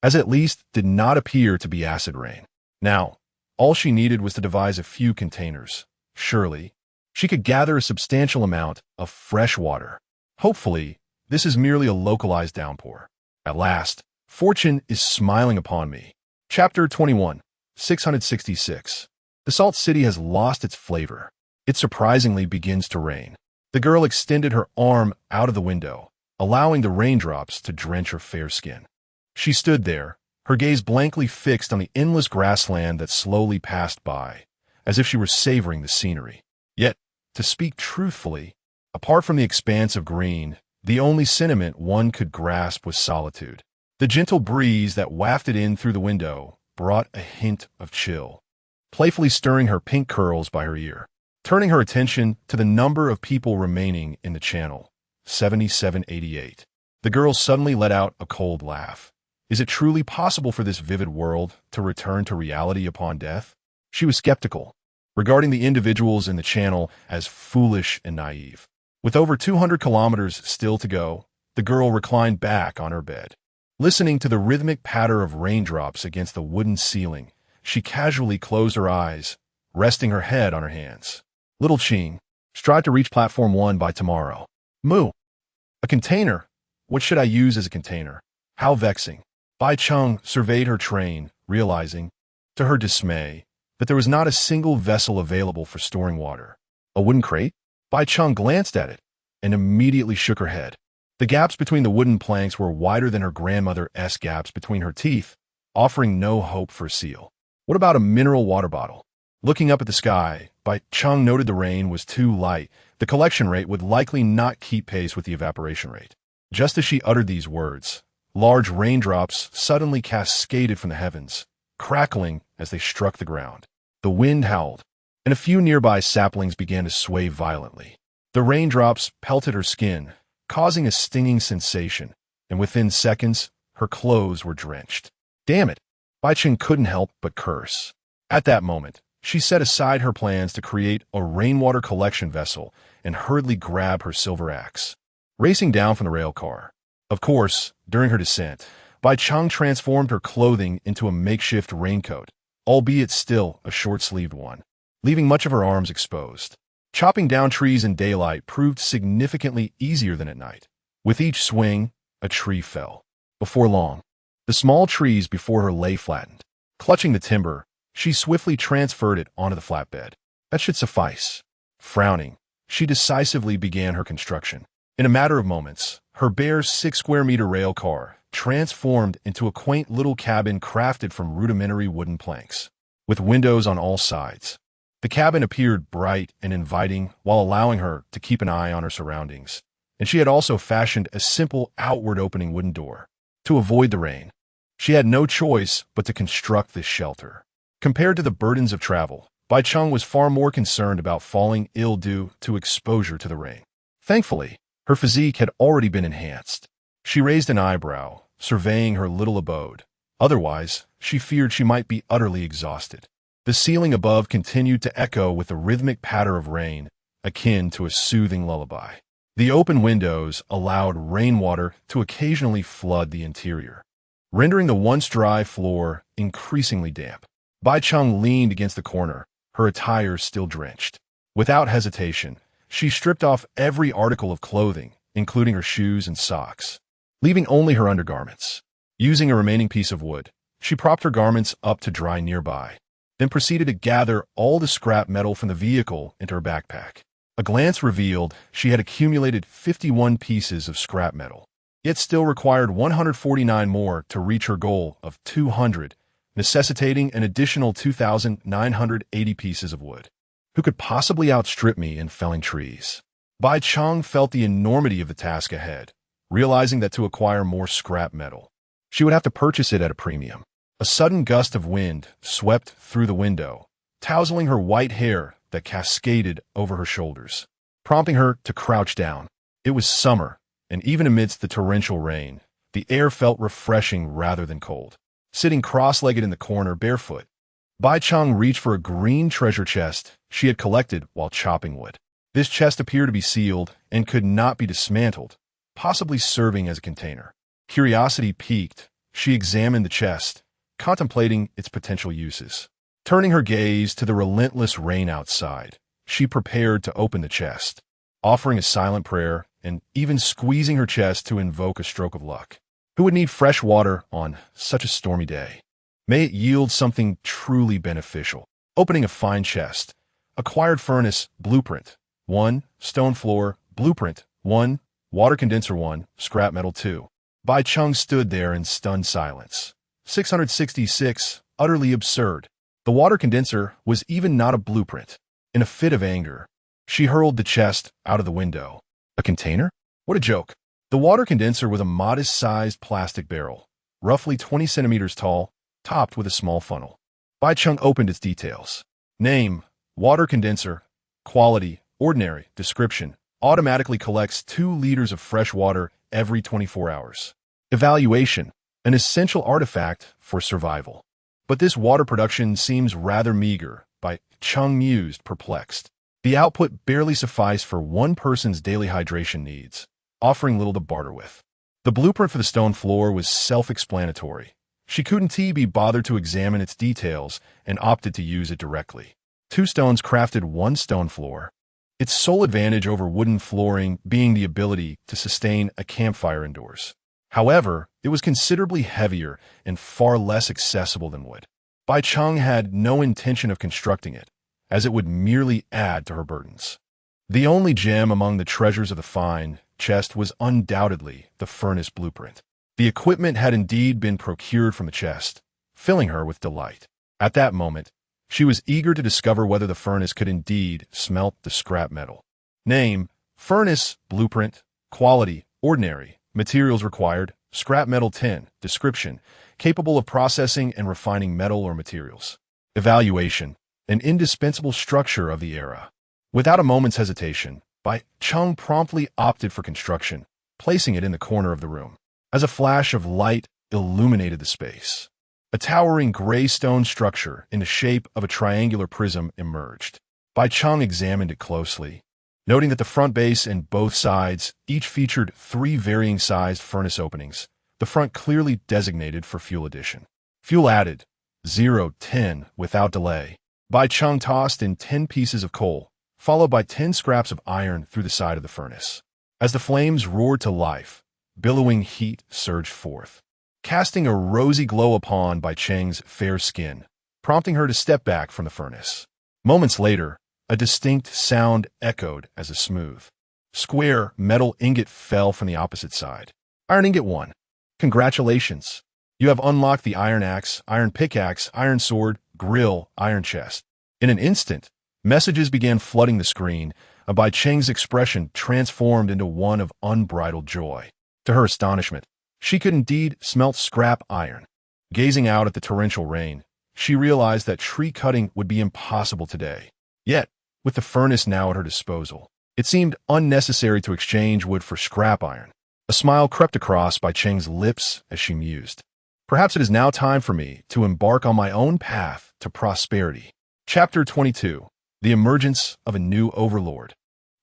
as at least did not appear to be acid rain. Now, all she needed was to devise a few containers. Surely, she could gather a substantial amount of fresh water. Hopefully, this is merely a localized downpour. At last, fortune is smiling upon me. Chapter 21, 666. The Salt City has lost its flavor. It surprisingly begins to rain. The girl extended her arm out of the window, allowing the raindrops to drench her fair skin. She stood there, her gaze blankly fixed on the endless grassland that slowly passed by, as if she were savoring the scenery. Yet, to speak truthfully, apart from the expanse of green, the only sentiment one could grasp was solitude. The gentle breeze that wafted in through the window brought a hint of chill, playfully stirring her pink curls by her ear. Turning her attention to the number of people remaining in the channel, 7788. The girl suddenly let out a cold laugh. Is it truly possible for this vivid world to return to reality upon death? She was skeptical, regarding the individuals in the channel as foolish and naive. With over 200 kilometers still to go, the girl reclined back on her bed. Listening to the rhythmic patter of raindrops against the wooden ceiling, she casually closed her eyes, resting her head on her hands. Little Ching, strive to reach platform 1 by tomorrow. Moo. A container? What should I use as a container? How vexing. Bai Cheng surveyed her train, realizing, to her dismay, that there was not a single vessel available for storing water. A wooden crate? Bai Cheng glanced at it and immediately shook her head. The gaps between the wooden planks were wider than her grandmother's gaps between her teeth, offering no hope for a seal. What about a mineral water bottle? Looking up at the sky, Bai Cheng noted the rain was too light. The collection rate would likely not keep pace with the evaporation rate. Just as she uttered these words, large raindrops suddenly cascaded from the heavens, crackling as they struck the ground. The wind howled, and a few nearby saplings began to sway violently. The raindrops pelted her skin, causing a stinging sensation, and within seconds, her clothes were drenched. Damn it! Bai Cheng couldn't help but curse. At that moment, she set aside her plans to create a rainwater collection vessel and hurriedly grab her silver axe. Racing down from the rail car. Of course, during her descent, Bai Cheng transformed her clothing into a makeshift raincoat, albeit still a short-sleeved one, leaving much of her arms exposed. Chopping down trees in daylight proved significantly easier than at night. With each swing, a tree fell. Before long, the small trees before her lay flattened. Clutching the timber, she swiftly transferred it onto the flatbed. That should suffice. Frowning, she decisively began her construction. In a matter of moments, her bare 6-square-meter rail car transformed into a quaint little cabin crafted from rudimentary wooden planks, with windows on all sides. The cabin appeared bright and inviting while allowing her to keep an eye on her surroundings, and she had also fashioned a simple outward-opening wooden door. To avoid the rain, she had no choice but to construct this shelter. Compared to the burdens of travel, Bai Cheng was far more concerned about falling ill due to exposure to the rain. Thankfully, her physique had already been enhanced. She raised an eyebrow, surveying her little abode. Otherwise, she feared she might be utterly exhausted. The ceiling above continued to echo with the rhythmic patter of rain, akin to a soothing lullaby. The open windows allowed rainwater to occasionally flood the interior, rendering the once dry floor increasingly damp. Bai Cheng leaned against the corner, her attire still drenched. Without hesitation, she stripped off every article of clothing, including her shoes and socks, leaving only her undergarments. Using a remaining piece of wood, she propped her garments up to dry nearby, then proceeded to gather all the scrap metal from the vehicle into her backpack. A glance revealed she had accumulated 51 pieces of scrap metal, yet still required 149 more to reach her goal of 200, necessitating an additional 2,980 pieces of wood. Who could possibly outstrip me in felling trees? Bai Cheng felt the enormity of the task ahead, realizing that to acquire more scrap metal, she would have to purchase it at a premium. A sudden gust of wind swept through the window, tousling her white hair that cascaded over her shoulders. prompting her to crouch down. It was summer, and even amidst the torrential rain, the air felt refreshing rather than cold. Sitting cross-legged in the corner barefoot, Bai Cheng reached for a green treasure chest she had collected while chopping wood. This chest appeared to be sealed and could not be dismantled, possibly serving as a container. Curiosity piqued, she examined the chest, contemplating its potential uses. Turning her gaze to the relentless rain outside, she prepared to open the chest, offering a silent prayer and even squeezing her chest to invoke a stroke of luck. Who would need fresh water on such a stormy day? May it yield something truly beneficial. Opening a fine chest. Acquired furnace, blueprint. 1. Stone floor, blueprint. 1. Water condenser 1. Scrap metal 2. Bai Cheng stood there in stunned silence. 666. Utterly absurd. The water condenser was even not a blueprint. In a fit of anger, she hurled the chest out of the window. A container? What a joke. The water condenser was a modest-sized plastic barrel, roughly 20 centimeters tall, topped with a small funnel. Bai Cheng opened its details. Name, water condenser. Quality, ordinary. Description, automatically collects 2 liters of fresh water every 24 hours. Evaluation, an essential artifact for survival. But this water production seems rather meager, Bai Cheng mused, perplexed. The output barely sufficed for one person's daily hydration needs, offering little to barter with. The blueprint for the stone floor was self-explanatory. She couldn't be bothered to examine its details and opted to use it directly. 2 stones crafted 1 stone floor. Its sole advantage over wooden flooring being the ability to sustain a campfire indoors. However, it was considerably heavier and far less accessible than wood. Bai Cheng had no intention of constructing it, as it would merely add to her burdens. The only gem among the treasures of the fine chest was undoubtedly the furnace blueprint. The equipment had indeed been procured from the chest, filling her with delight. At that moment, she was eager to discover whether the furnace could indeed smelt the scrap metal. Name, furnace, blueprint. Quality, ordinary. Materials required, scrap metal tin. Description, capable of processing and refining metal or materials. Evaluation, an indispensable structure of the era. Without a moment's hesitation, Bai Cheng promptly opted for construction, placing it in the corner of the room. As a flash of light illuminated the space, a towering gray stone structure in the shape of a triangular prism emerged. Bai Cheng examined it closely, noting that the front base and both sides each featured 3 varying-sized furnace openings, the front clearly designated for fuel addition. Fuel added, 0-10 without delay. Bai Cheng tossed in 10 pieces of coal, followed by 10 scraps of iron through the side of the furnace. As the flames roared to life, billowing heat surged forth, casting a rosy glow upon Bai Cheng's fair skin, prompting her to step back from the furnace. Moments later, a distinct sound echoed as a smooth, square metal ingot fell from the opposite side. Iron ingot 1. Congratulations! You have unlocked the iron axe, iron pickaxe, iron sword, grill, iron chest. In an instant, messages began flooding the screen, and Bai Cheng's expression transformed into one of unbridled joy. To her astonishment, she could indeed smelt scrap iron. Gazing out at the torrential rain, she realized that tree cutting would be impossible today. Yet, with the furnace now at her disposal, it seemed unnecessary to exchange wood for scrap iron. A smile crept across Bai Cheng's lips as she mused. Perhaps it is now time for me to embark on my own path to prosperity. Chapter 22. The Emergence of a New Overlord.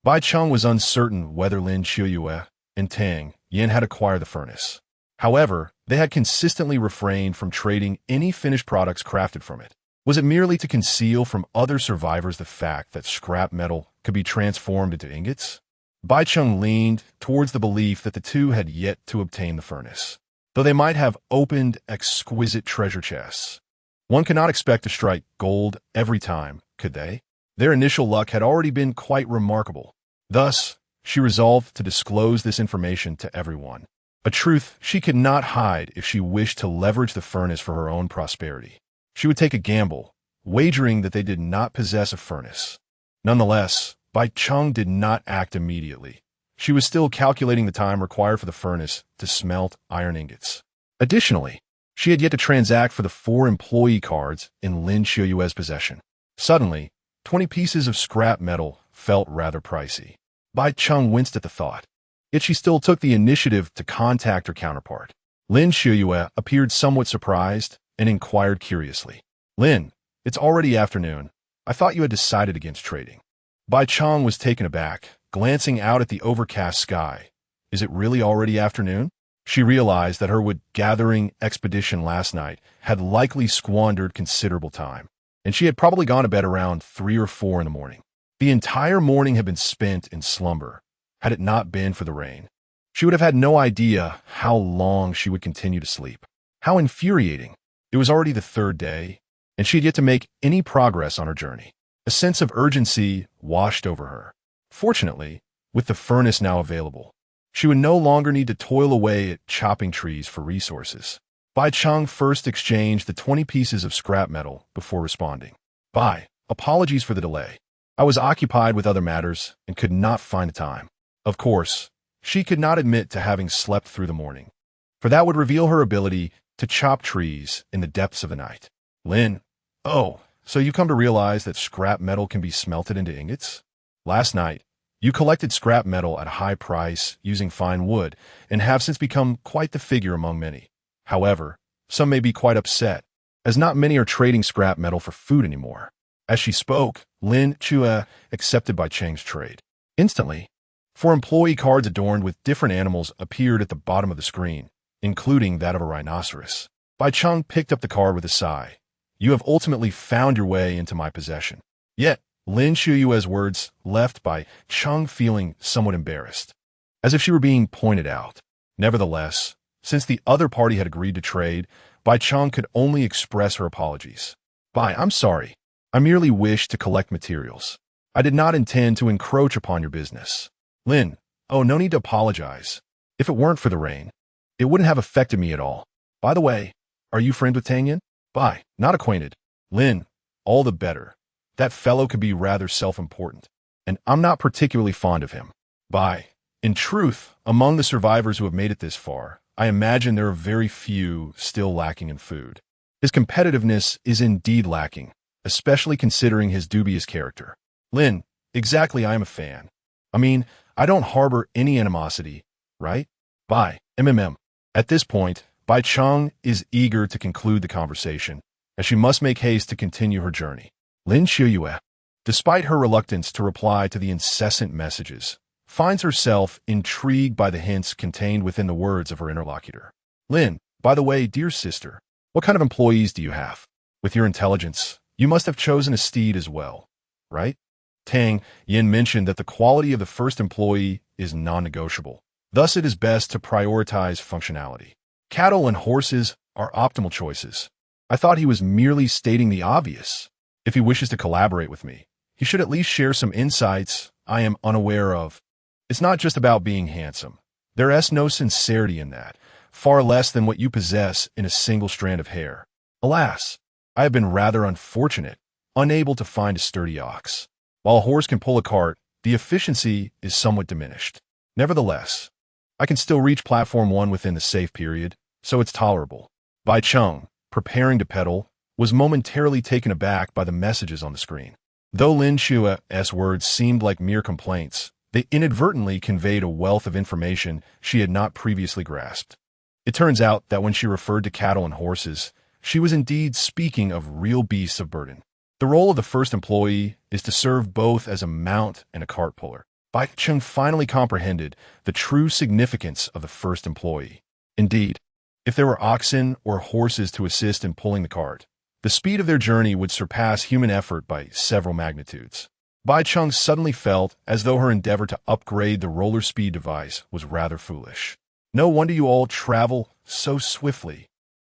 Bai Cheng was uncertain whether Lin Qiuyue and Tang Yin had acquired the furnace. However, they had consistently refrained from trading any finished products crafted from it. Was it merely to conceal from other survivors the fact that scrap metal could be transformed into ingots? Bai Cheng leaned towards the belief that the two had yet to obtain the furnace, though they might have opened exquisite treasure chests. One cannot expect to strike gold every time, could they? Their initial luck had already been quite remarkable. Thus, she resolved to disclose this information to everyone, a truth she could not hide if she wished to leverage the furnace for her own prosperity. She would take a gamble, wagering that they did not possess a furnace. Nonetheless, Bai Cheng did not act immediately. She was still calculating the time required for the furnace to smelt iron ingots. Additionally, she had yet to transact for the 4 employee cards in Lin Qiuyue's possession. Suddenly, 20 pieces of scrap metal felt rather pricey. Bai Cheng winced at the thought. Yet she still took the initiative to contact her counterpart. Lin Shuyue appeared somewhat surprised and inquired curiously. Lin, it's already afternoon. I thought you had decided against trading. Bai Cheng was taken aback, glancing out at the overcast sky. Is it really already afternoon? She realized that her wood-gathering expedition last night had likely squandered considerable time, and she had probably gone to bed around 3 or 4 in the morning. The entire morning had been spent in slumber. Had it not been for the rain, she would have had no idea how long she would continue to sleep. How infuriating. It was already the 3rd day, and she had yet to make any progress on her journey. A sense of urgency washed over her. Fortunately, with the furnace now available, she would no longer need to toil away at chopping trees for resources. Bai Cheng first exchanged the 20 pieces of scrap metal before responding. Bai, apologies for the delay. I was occupied with other matters and could not find the time. Of course, she could not admit to having slept through the morning, for that would reveal her ability to chop trees in the depths of the night. Lin, oh, so you come to realize that scrap metal can be smelted into ingots? Last night, you collected scrap metal at a high price using fine wood and have since become quite the figure among many. However, some may be quite upset, as not many are trading scrap metal for food anymore. As she spoke, Lin Chua accepted Bai Cheng's trade. Instantly, 4 employee cards adorned with different animals appeared at the bottom of the screen, including that of a rhinoceros. Bai Cheng picked up the card with a sigh. You have ultimately found your way into my possession. Yet, Lin Shuyue's words left Bai Cheng feeling somewhat embarrassed, as if she were being pointed out. Nevertheless, since the other party had agreed to trade, Bai Cheng could only express her apologies. Bai, I'm sorry. I merely wished to collect materials. I did not intend to encroach upon your business. Lin, oh, no need to apologize. If it weren't for the rain, it wouldn't have affected me at all. By the way, are you friends with Tang Yin? Bai, not acquainted. Lin, all the better. That fellow could be rather self-important, and I'm not particularly fond of him. Bai, in truth, among the survivors who have made it this far, I imagine there are very few still lacking in food. His competitiveness is indeed lacking, especially considering his dubious character. Lin, exactly, I am a fan. I mean, I don't harbor any animosity, right? Bai, At this point, Bai Cheng is eager to conclude the conversation, as she must make haste to continue her journey. Lin Shuyue, despite her reluctance to reply to the incessant messages, finds herself intrigued by the hints contained within the words of her interlocutor. Lin, by the way, dear sister, what kind of employees do you have? With your intelligence, you must have chosen a steed as well, right? Tang Yin mentioned that the quality of the first employee is non-negotiable. Thus, it is best to prioritize functionality. Cattle and horses are optimal choices. I thought he was merely stating the obvious. If he wishes to collaborate with me, he should at least share some insights I am unaware of. It's not just about being handsome. There is no sincerity in that, far less than what you possess in a single strand of hair. Alas, I have been rather unfortunate, unable to find a sturdy ox. While a horse can pull a cart, the efficiency is somewhat diminished. Nevertheless, I can still reach platform 1 within the safe period, so it's tolerable. Bai Cheng, preparing to pedal, was momentarily taken aback by the messages on the screen. Though Lin Shua's words seemed like mere complaints, they inadvertently conveyed a wealth of information she had not previously grasped. It turns out that when she referred to cattle and horses, she was indeed speaking of real beasts of burden. The role of the first employee is to serve both as a mount and a cart puller. Bai Cheng finally comprehended the true significance of the first employee. Indeed, if there were oxen or horses to assist in pulling the cart, the speed of their journey would surpass human effort by several magnitudes. Bai Cheng suddenly felt as though her endeavor to upgrade the roller speed device was rather foolish. No wonder you all travel so swiftly.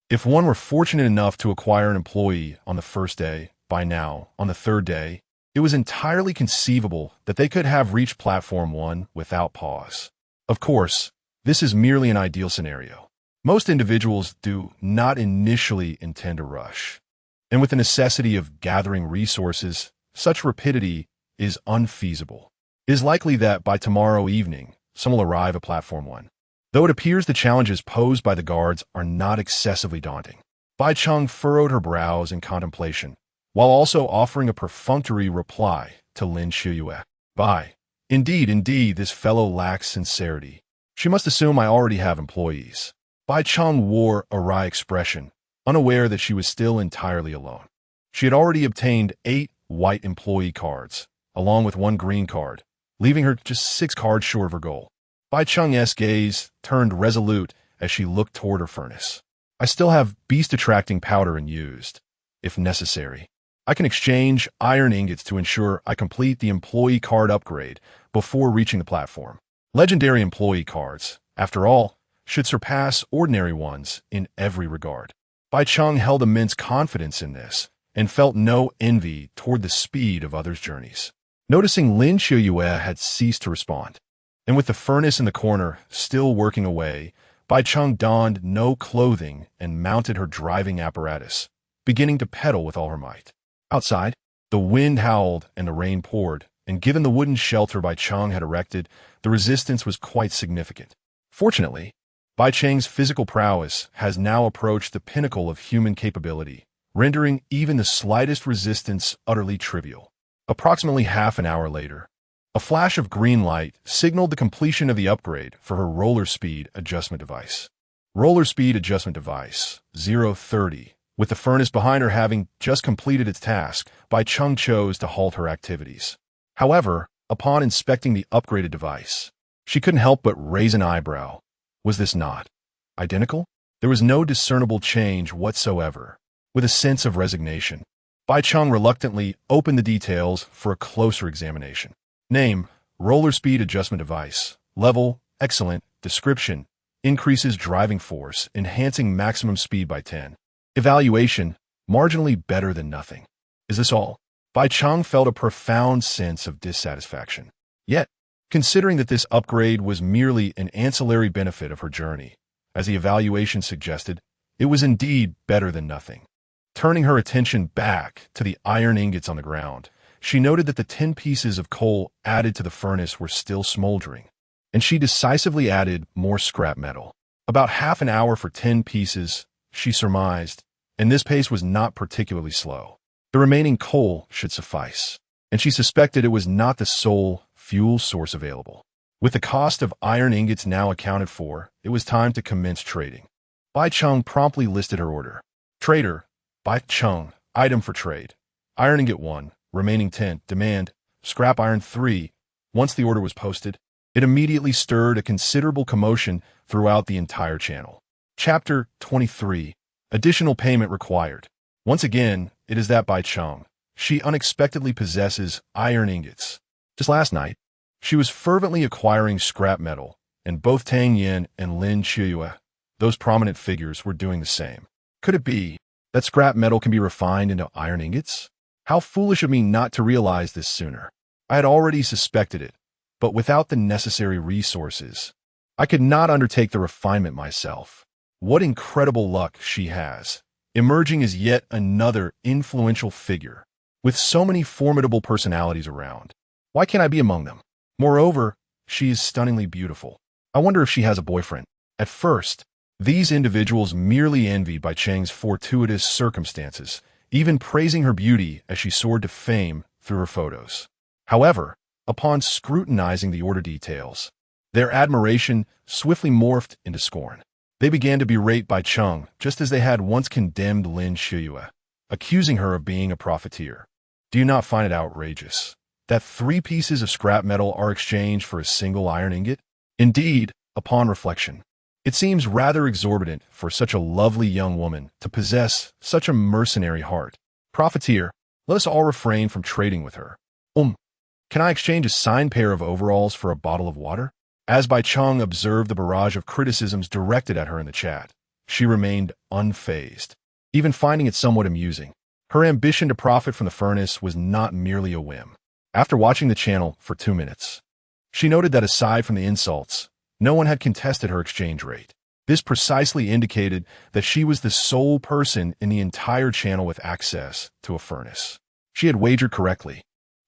If one were fortunate enough to acquire an employee on the first day, by now, on the 3rd day, it was entirely conceivable that they could have reached platform 1 without pause. Of course, this is merely an ideal scenario. Most individuals do not initially intend to rush. And with the necessity of gathering resources, such rapidity is unfeasible. It is likely that by tomorrow evening, some will arrive at platform 1. Though it appears the challenges posed by the guards are not excessively daunting. Bai Cheng furrowed her brows in contemplation, while also offering a perfunctory reply to Lin Shuyue. Bai, Indeed, this fellow lacks sincerity. She must assume I already have employees. Bai Cheng wore a wry expression, unaware that she was still entirely alone. She had already obtained 8 white employee cards, along with 1 green card, leaving her just 6 cards short of her goal. Bai Cheng's gaze turned resolute as she looked toward her furnace. I still have beast-attracting powder unused, if necessary. I can exchange iron ingots to ensure I complete the employee card upgrade before reaching the platform. Legendary employee cards, after all, should surpass ordinary ones in every regard. Bai Cheng held immense confidence in this and felt no envy toward the speed of others' journeys. Noticing Lin Qiuyue had ceased to respond, and with the furnace in the corner still working away, Bai Cheng donned no clothing and mounted her driving apparatus, beginning to pedal with all her might. Outside, the wind howled and the rain poured, and given the wooden shelter Bai Cheng had erected, the resistance was quite significant. Fortunately, Bai Cheng's physical prowess has now approached the pinnacle of human capability, rendering even the slightest resistance utterly trivial. Approximately half an hour later, a flash of green light signaled the completion of the upgrade for her roller speed adjustment device. Roller speed adjustment device 030. With the furnace behind her having just completed its task, Bai Cheng chose to halt her activities. However, upon inspecting the upgraded device, she couldn't help but raise an eyebrow. Was this not identical? There was no discernible change whatsoever. With a sense of resignation, Bai Cheng reluctantly opened the details for a closer examination. Name, roller speed adjustment device. Level, excellent. Description, increases driving force, enhancing maximum speed by 10. Evaluation, marginally better than nothing. Is this all? Bai Cheng felt a profound sense of dissatisfaction. Yet, considering that this upgrade was merely an ancillary benefit of her journey, as the evaluation suggested, it was indeed better than nothing. Turning her attention back to the iron ingots on the ground, she noted that the 10 pieces of coal added to the furnace were still smoldering, and she decisively added more scrap metal. About half an hour for 10 pieces, she surmised, and this pace was not particularly slow. The remaining coal should suffice, and she suspected it was not the sole fuel source available. With the cost of iron ingots now accounted for, it was time to commence trading. Bai Cheng promptly listed her order. Trader, Bai Cheng, item for trade. Iron ingot 1, remaining 10, demand, scrap iron 3. Once the order was posted, it immediately stirred a considerable commotion throughout the entire channel. Chapter 23. Additional payment required. Once again, it is that Bai Cheng. She unexpectedly possesses iron ingots. Just last night, she was fervently acquiring scrap metal, and both Tang Yin and Lin Qiuyue, those prominent figures, were doing the same. Could it be that scrap metal can be refined into iron ingots? How foolish of me not to realize this sooner. I had already suspected it, but without the necessary resources, I could not undertake the refinement myself. What incredible luck she has, emerging as yet another influential figure, with so many formidable personalities around. Why can't I be among them? Moreover, she is stunningly beautiful. I wonder if she has a boyfriend. At first, these individuals merely envied Bai Cheng's fortuitous circumstances, even praising her beauty as she soared to fame through her photos. However, upon scrutinizing the order details, their admiration swiftly morphed into scorn. They began to berate Bai Cheng just as they had once condemned Lin Qiuyue, accusing her of being a profiteer. Do you not find it outrageous that 3 pieces of scrap metal are exchanged for a single iron ingot? Indeed, upon reflection, it seems rather exorbitant for such a lovely young woman to possess such a mercenary heart. Profiteer, let us all refrain from trading with her. Can I exchange a signed pair of overalls for a bottle of water? As Bai Cheng observed the barrage of criticisms directed at her in the chat, she remained unfazed, even finding it somewhat amusing. Her ambition to profit from the furnace was not merely a whim. After watching the channel for 2 minutes, she noted that aside from the insults, no one had contested her exchange rate. This precisely indicated that she was the sole person in the entire channel with access to a furnace. She had wagered correctly.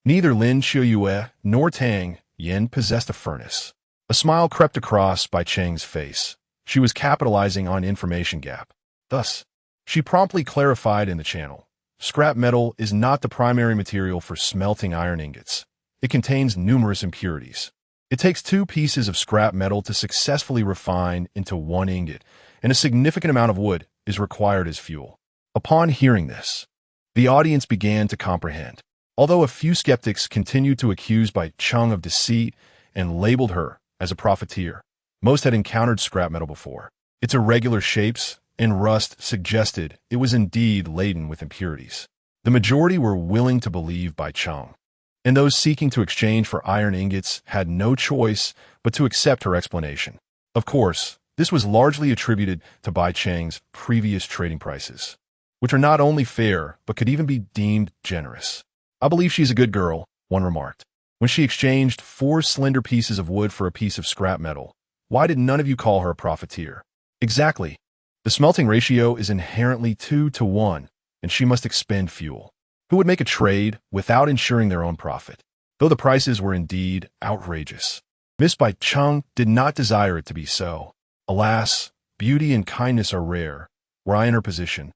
Neither Lin Qiuyue nor Tang Yin possessed a furnace. A smile crept across Bai Cheng's face. She was capitalizing on information gap. Thus, she promptly clarified in the channel. Scrap metal is not the primary material for smelting iron ingots. it contains numerous impurities. It takes 2 pieces of scrap metal to successfully refine into 1 ingot, and a significant amount of wood is required as fuel. Upon hearing this, the audience began to comprehend. Although a few skeptics continued to accuse Bai Cheng of deceit and labeled her as a profiteer, most had encountered scrap metal before. Its irregular shapes and rust suggested it was indeed laden with impurities. The majority were willing to believe Bai Cheng, and those seeking to exchange for iron ingots had no choice but to accept her explanation. Of course, this was largely attributed to Bai Cheng's previous trading prices, which are not only fair but could even be deemed generous. "I believe she's a good girl," one remarked. "When she exchanged 4 slender pieces of wood for a piece of scrap metal, why did none of you call her a profiteer?" "Exactly. The smelting ratio is inherently 2 to 1, and she must expend fuel. Who would make a trade without ensuring their own profit?" Though the prices were indeed outrageous, Miss Bai Cheng did not desire it to be so. Alas, beauty and kindness are rare. Were I in her position,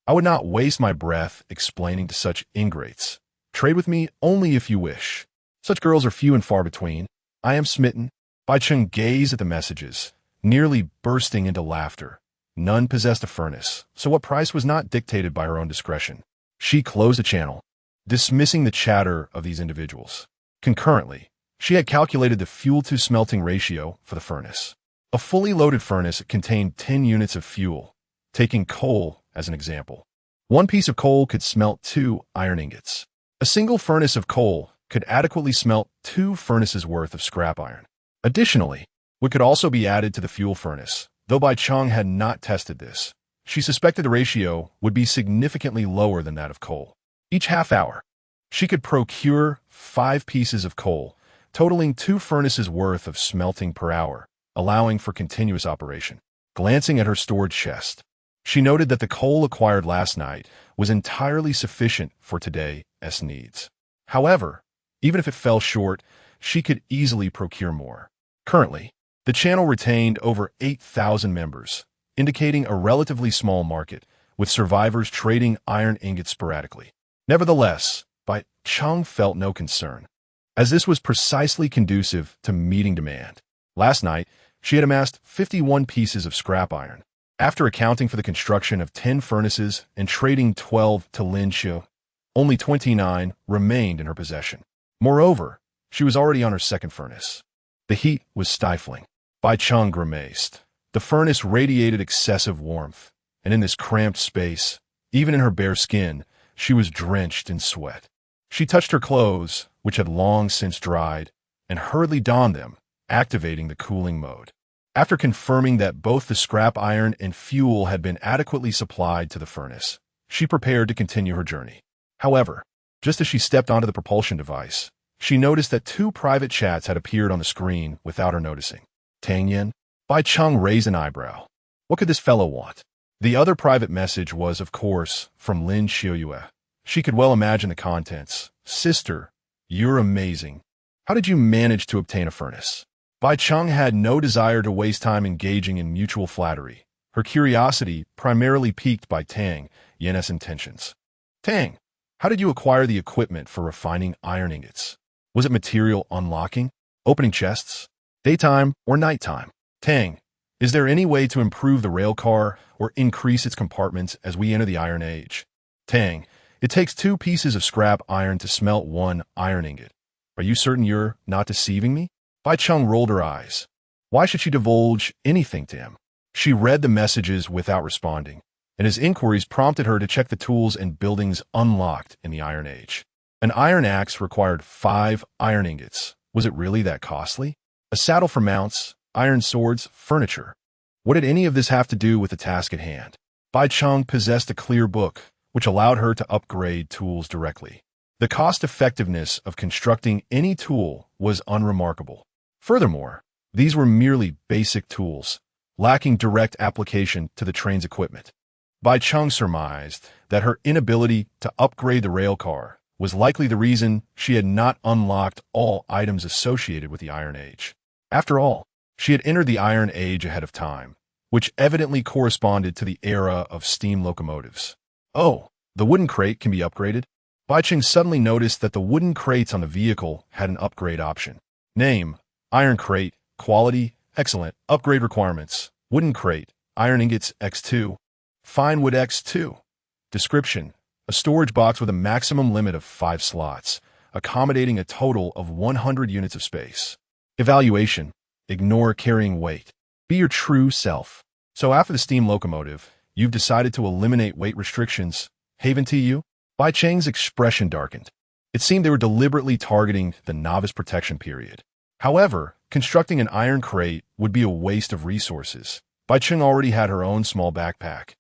I would not waste my breath explaining to such ingrates. "Trade with me only if you wish. Such girls are few and far between. I am smitten." Bai Cheng gazed at the messages, nearly bursting into laughter. None possessed a furnace, so what price was not dictated by her own discretion. She closed the channel, dismissing the chatter of these individuals. Concurrently, she had calculated the fuel-to-smelting ratio for the furnace. A fully loaded furnace contained 10 units of fuel. Taking coal as an example, 1 piece of coal could smelt 2 iron ingots. A single furnace of coal could adequately smelt 2 furnaces worth of scrap iron. Additionally, wood could also be added to the fuel furnace. Though Bai Cheng had not tested this, she suspected the ratio would be significantly lower than that of coal. Each half hour, she could procure 5 pieces of coal, totaling 2 furnaces worth of smelting per hour, allowing for continuous operation. Glancing at her stored chest, she noted that the coal acquired last night was entirely sufficient for today's needs. However, even if it fell short, she could easily procure more. Currently, the channel retained over 8,000 members, indicating a relatively small market, with survivors trading iron ingots sporadically. Nevertheless, Bai Cheng felt no concern, as this was precisely conducive to meeting demand. Last night, she had amassed 51 pieces of scrap iron. After accounting for the construction of 10 furnaces and trading 12 to Lin Xiu, only 29 remained in her possession. Moreover, she was already on her second furnace. The heat was stifling. Bai Cheng grimaced. The furnace radiated excessive warmth, and in this cramped space, even in her bare skin, she was drenched in sweat. She touched her clothes, which had long since dried, and hurriedly donned them, activating the cooling mode. After confirming that both the scrap iron and fuel had been adequately supplied to the furnace, she prepared to continue her journey. However, just as she stepped onto the propulsion device, she noticed that 2 private chats had appeared on the screen without her noticing. "Tang Yen?" Bai Cheng raised an eyebrow. What could this fellow want? The other private message was, of course, from Lin Xiuyue. She could well imagine the contents. "Sister, you're amazing. How did you manage to obtain a furnace?" Bai Cheng had no desire to waste time engaging in mutual flattery. Her curiosity primarily piqued by Tang Yen's intentions. "Tang, how did you acquire the equipment for refining iron ingots? Was it material unlocking, opening chests, daytime or nighttime? Tang, is there any way to improve the rail car or increase its compartments as we enter the Iron Age?" "Tang, it takes 2 pieces of scrap iron to smelt 1 iron ingot. Are you certain you're not deceiving me?" Bai Cheng rolled her eyes. Why should she divulge anything to him? She read the messages without responding, and his inquiries prompted her to check the tools and buildings unlocked in the Iron Age. An iron axe required 5 iron ingots. Was it really that costly? A saddle for mounts, iron swords, furniture. What did any of this have to do with the task at hand? Bai Cheng possessed a clear book, which allowed her to upgrade tools directly. The cost-effectiveness of constructing any tool was unremarkable. Furthermore, these were merely basic tools, lacking direct application to the train's equipment. Bai Cheng surmised that her inability to upgrade the railcar was likely the reason she had not unlocked all items associated with the Iron Age. After all, she had entered the Iron Age ahead of time, which evidently corresponded to the era of steam locomotives. "Oh, the wooden crate can be upgraded?" Bai Cheng suddenly noticed that the wooden crates on the vehicle had an upgrade option. Name: Iron Crate. Quality: excellent. Upgrade requirements: Wooden Crate, Iron Ingots X2, Fine Wood X2. Description: a storage box with a maximum limit of 5 slots, accommodating a total of 100 units of space. Evaluation: ignore carrying weight. Be your true self. So after the steam locomotive, you've decided to eliminate weight restrictions. Haven to you? Bai Cheng's expression darkened. It seemed they were deliberately targeting the novice protection period. However, constructing an iron crate would be a waste of resources. Bai Cheng already had her own small backpack,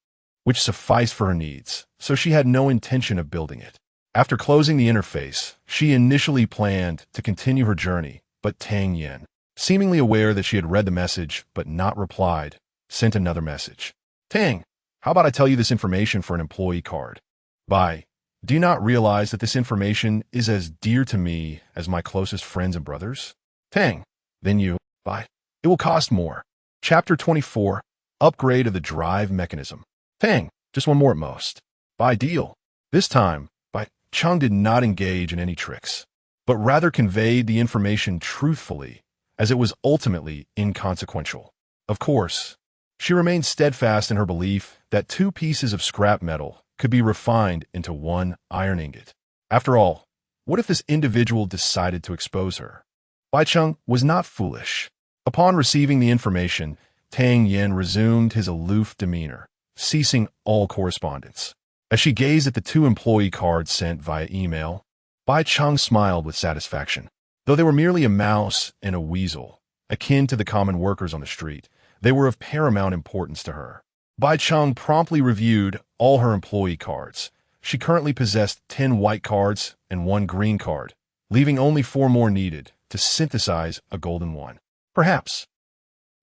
which sufficed for her needs, so she had no intention of building it. After closing the interface, she initially planned to continue her journey, but Tang Yen, seemingly aware that she had read the message but not replied, sent another message. Tang, how about I tell you this information for an employee card? Bai, do you not realize that this information is as dear to me as my closest friends and brothers? Tang, then you, Bai, it will cost more. Chapter 24, Upgrade of the Drive Mechanism. Tang, just one more at most. Bai, deal. This time, Bai Cheng did not engage in any tricks, but rather conveyed the information truthfully, as it was ultimately inconsequential. Of course, she remained steadfast in her belief that 2 pieces of scrap metal could be refined into 1 iron ingot. After all, what if this individual decided to expose her? Bai Cheng was not foolish. Upon receiving the information, Tang Yen resumed his aloof demeanor, ceasing all correspondence. As she gazed at the 2 employee cards sent via email, Bai Cheng smiled with satisfaction. Though they were merely a mouse and a weasel, akin to the common workers on the street, they were of paramount importance to her. Bai Cheng promptly reviewed all her employee cards. She currently possessed 10 white cards and 1 green card, leaving only 4 more needed to synthesize a golden one. Perhaps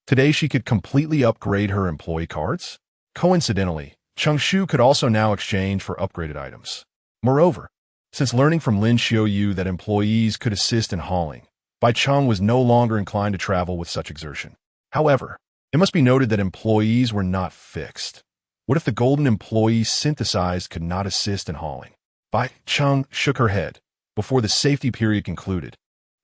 today she could completely upgrade her employee cards? Coincidentally, Cheng Shu could also now exchange for upgraded items. Moreover, since learning from Lin Xiaoyu that employees could assist in hauling, Bai Cheng was no longer inclined to travel with such exertion. However, it must be noted that employees were not fixed. What if the golden employee synthesized could not assist in hauling? Bai Cheng shook her head. Before the safety period concluded,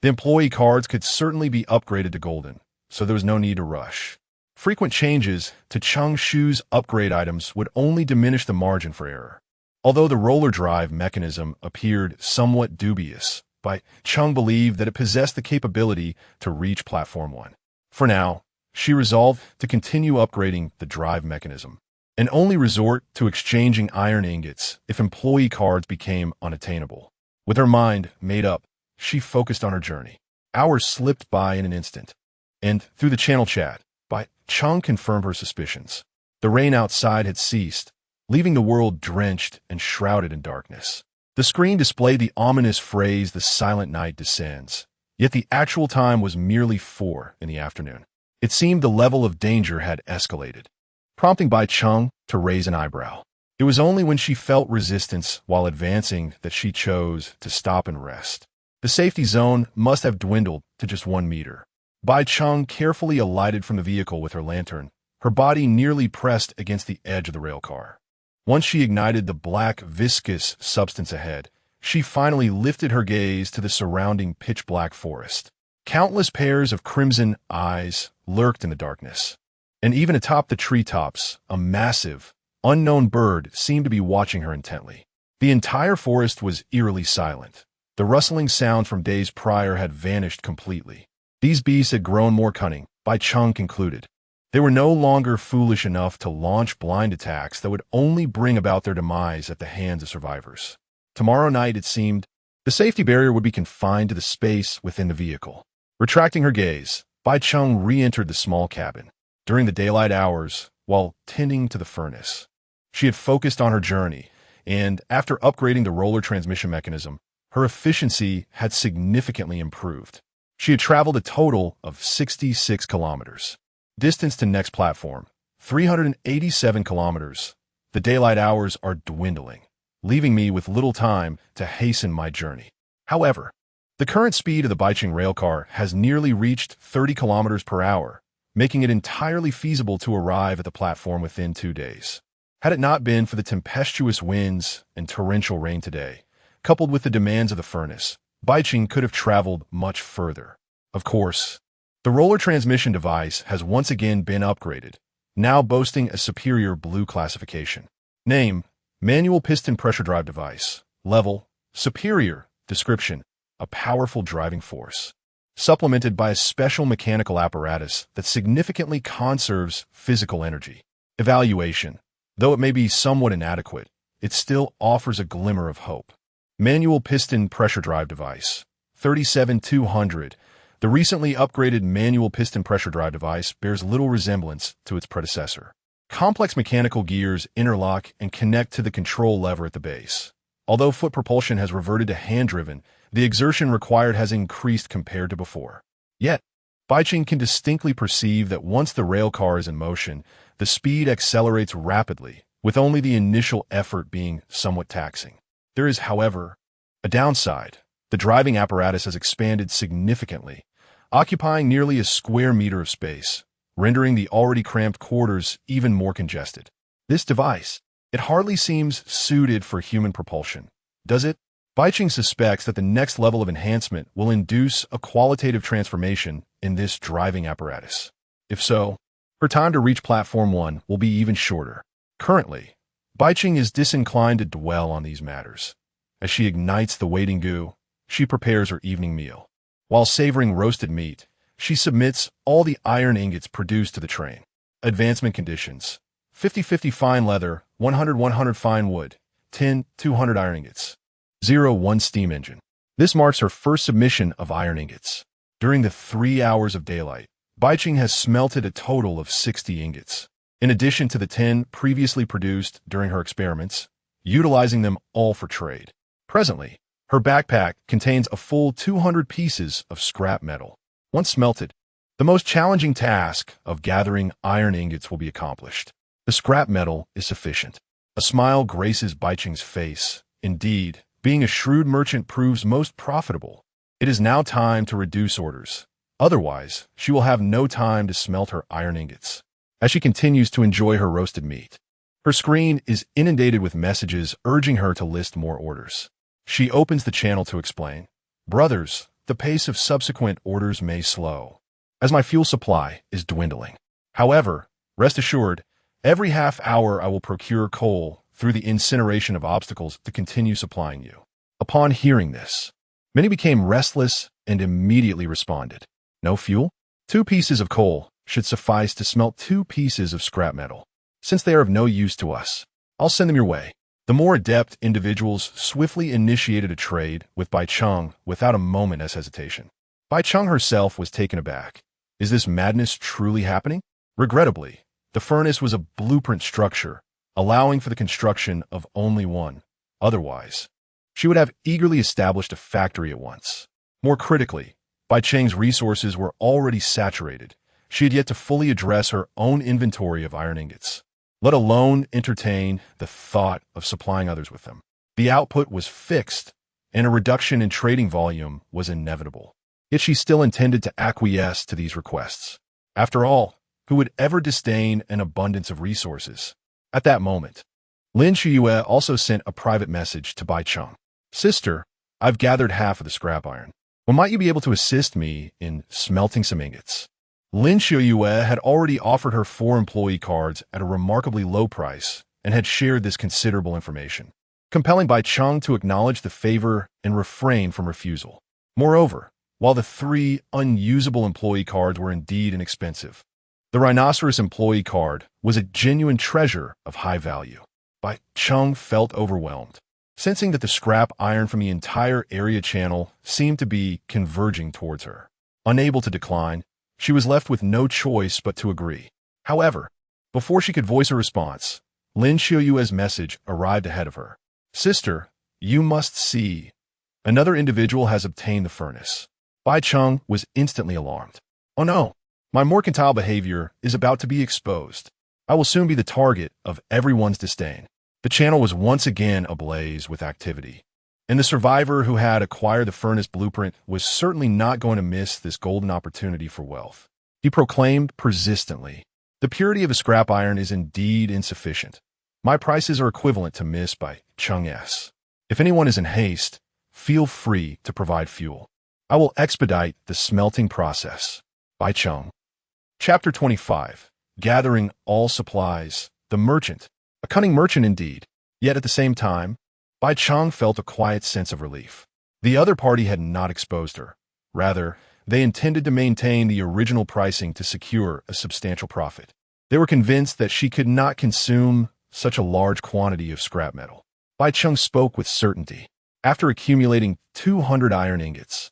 the employee cards could certainly be upgraded to golden, so there was no need to rush. Frequent changes to Cheng Shu's upgrade items would only diminish the margin for error. Although the roller drive mechanism appeared somewhat dubious, Bai Cheng believed that it possessed the capability to reach Platform 1. For now, she resolved to continue upgrading the drive mechanism, and only resort to exchanging iron ingots if employee cards became unattainable. With her mind made up, she focused on her journey. Hours slipped by in an instant, and through the channel chat, Bai Cheng confirmed her suspicions. The rain outside had ceased, leaving the world drenched and shrouded in darkness. The screen displayed the ominous phrase, "The silent night descends," yet the actual time was merely 4 in the afternoon. It seemed the level of danger had escalated, prompting Bai Cheng to raise an eyebrow. It was only when she felt resistance while advancing that she chose to stop and rest. The safety zone must have dwindled to just 1 meter. Bai Cheng carefully alighted from the vehicle with her lantern, her body nearly pressed against the edge of the rail car. Once she ignited the black, viscous substance ahead, she finally lifted her gaze to the surrounding pitch-black forest. Countless pairs of crimson eyes lurked in the darkness, and even atop the treetops, a massive, unknown bird seemed to be watching her intently. The entire forest was eerily silent. The rustling sound from days prior had vanished completely. These beasts had grown more cunning, Bai Cheng concluded. They were no longer foolish enough to launch blind attacks that would only bring about their demise at the hands of survivors. Tomorrow night, it seemed, the safety barrier would be confined to the space within the vehicle. Retracting her gaze, Bai Cheng re-entered the small cabin. During the daylight hours, while tending to the furnace, she had focused on her journey, and after upgrading the roller transmission mechanism, her efficiency had significantly improved. She had traveled a total of 66 kilometers. Distance to next platform, 387 kilometers. The daylight hours are dwindling, leaving me with little time to hasten my journey. However, the current speed of the Bai Cheng railcar has nearly reached 30 kilometers per hour, making it entirely feasible to arrive at the platform within 2 days. Had it not been for the tempestuous winds and torrential rain today, coupled with the demands of the furnace, Bai Cheng could have traveled much further. Of course, the roller transmission device has once again been upgraded, now boasting a superior blue classification. Name: Manual Piston Pressure Drive Device. Level: Superior. Description: a powerful driving force, supplemented by a special mechanical apparatus that significantly conserves physical energy. Evaluation: though it may be somewhat inadequate, it still offers a glimmer of hope. Manual Piston Pressure Drive Device. 37200. The recently upgraded manual piston pressure drive device bears little resemblance to its predecessor. Complex mechanical gears interlock and connect to the control lever at the base. Although foot propulsion has reverted to hand-driven, the exertion required has increased compared to before. Yet, Bai Cheng can distinctly perceive that once the rail car is in motion, the speed accelerates rapidly, with only the initial effort being somewhat taxing. There is, however, a downside. The driving apparatus has expanded significantly, occupying nearly a square meter of space, rendering the already cramped quarters even more congested. This device, it hardly seems suited for human propulsion, does it? Bai Cheng suspects that the next level of enhancement will induce a qualitative transformation in this driving apparatus. If so, her time to reach Platform 1 will be even shorter. Currently, Bai Cheng is disinclined to dwell on these matters. As she ignites the waiting goo, she prepares her evening meal. While savoring roasted meat, she submits all the iron ingots produced to the train. Advancement conditions: 50-50 fine leather, 100-100 fine wood, 10-200 iron ingots. 0-1 steam engine. This marks her first submission of iron ingots. During the 3 hours of daylight, Bai Cheng has smelted a total of 60 ingots, in addition to the 10 previously produced during her experiments, utilizing them all for trade. Presently, her backpack contains a full 200 pieces of scrap metal. Once smelted, the most challenging task of gathering iron ingots will be accomplished. The scrap metal is sufficient. A smile graces Bai Cheng's face. Indeed, being a shrewd merchant proves most profitable. It is now time to reduce orders. Otherwise, she will have no time to smelt her iron ingots. As she continues to enjoy her roasted meat, her screen is inundated with messages urging her to list more orders. She opens the channel to explain, "Brothers, the pace of subsequent orders may slow, as my fuel supply is dwindling. However, rest assured, every half hour I will procure coal through the incineration of obstacles to continue supplying you." Upon hearing this, many became restless and immediately responded, "No fuel? 2 pieces of coal should suffice to smelt 2 pieces of scrap metal. Since they are of no use to us, I'll send them your way." The more adept individuals swiftly initiated a trade with Bai Cheng without a moment's hesitation. Bai Cheng herself was taken aback. Is this madness truly happening? Regrettably, the furnace was a blueprint structure, allowing for the construction of only one. Otherwise, she would have eagerly established a factory at once. More critically, Bai Cheng's resources were already saturated. She had yet to fully address her own inventory of iron ingots, let alone entertain the thought of supplying others with them. The output was fixed, and a reduction in trading volume was inevitable. Yet she still intended to acquiesce to these requests. After all, who would ever disdain an abundance of resources? At that moment, Lin Shiyue also sent a private message to Bai Cheng. "Sister, I've gathered half of the scrap iron. When might you be able to assist me in smelting some ingots?" Lin Shiyue had already offered her 4 employee cards at a remarkably low price and had shared this considerable information, compelling Bai Cheng to acknowledge the favor and refrain from refusal. Moreover, while the 3 unusable employee cards were indeed inexpensive, the rhinoceros employee card was a genuine treasure of high value. Bai Cheng felt overwhelmed, sensing that the scrap iron from the entire area channel seemed to be converging towards her. Unable to decline, she was left with no choice but to agree. However, before she could voice a response, Lin Shiyue's message arrived ahead of her. "Sister, you must see. Another individual has obtained the furnace." Bai Cheng was instantly alarmed. "Oh no, my mercantile behavior is about to be exposed. I will soon be the target of everyone's disdain." The channel was once again ablaze with activity, and the survivor who had acquired the furnace blueprint was certainly not going to miss this golden opportunity for wealth. He proclaimed persistently, "The purity of the scrap iron is indeed insufficient. My prices are equivalent to Miss Bai Cheng's. If anyone is in haste, feel free to provide fuel. I will expedite the smelting process. Bai Cheng. Chapter 25. Gathering all supplies. The merchant. A cunning merchant indeed. Yet at the same time, Bai Cheng felt a quiet sense of relief. The other party had not exposed her. Rather, they intended to maintain the original pricing to secure a substantial profit. They were convinced that she could not consume such a large quantity of scrap metal. Bai Cheng spoke with certainty. After accumulating 200 iron ingots,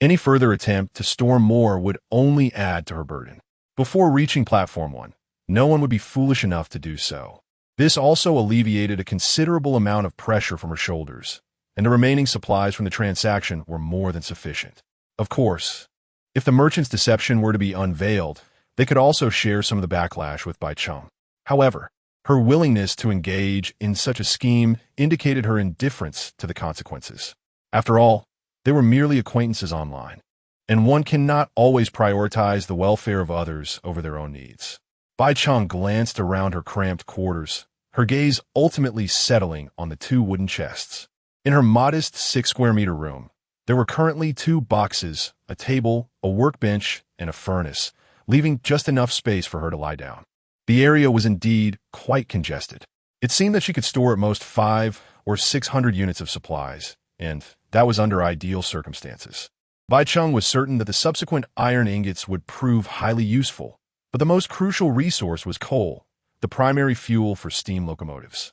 any further attempt to store more would only add to her burden. Before reaching Platform 1, no one would be foolish enough to do so. This also alleviated a considerable amount of pressure from her shoulders, and the remaining supplies from the transaction were more than sufficient. Of course, if the merchant's deception were to be unveiled, they could also share some of the backlash with Bai Cheng. However, her willingness to engage in such a scheme indicated her indifference to the consequences. After all, they were merely acquaintances online, and one cannot always prioritize the welfare of others over their own needs. Bai Cheng glanced around her cramped quarters, her gaze ultimately settling on the 2 wooden chests. In her modest 6-square-meter room, there were currently 2 boxes, a table, a workbench, and a furnace, leaving just enough space for her to lie down. The area was indeed quite congested. It seemed that she could store at most 500 or 600 units of supplies, and that was under ideal circumstances. Bai Cheng was certain that the subsequent iron ingots would prove highly useful, but the most crucial resource was coal, the primary fuel for steam locomotives.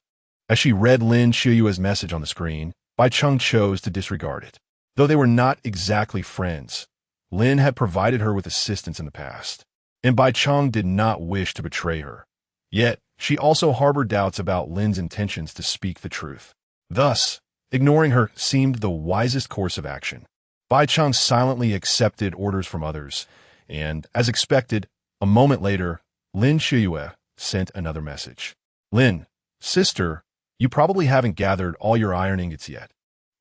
As she read Lin Qiuyue's message on the screen, Bai Cheng chose to disregard it. Though they were not exactly friends, Lin had provided her with assistance in the past, and Bai Cheng did not wish to betray her. Yet, she also harbored doubts about Lin's intentions to speak the truth. Thus, ignoring her seemed the wisest course of action. Bai Cheng silently accepted orders from others, and, as expected, a moment later, Lin Qiuyue sent another message. Lin, sister, you probably haven't gathered all your iron ingots yet,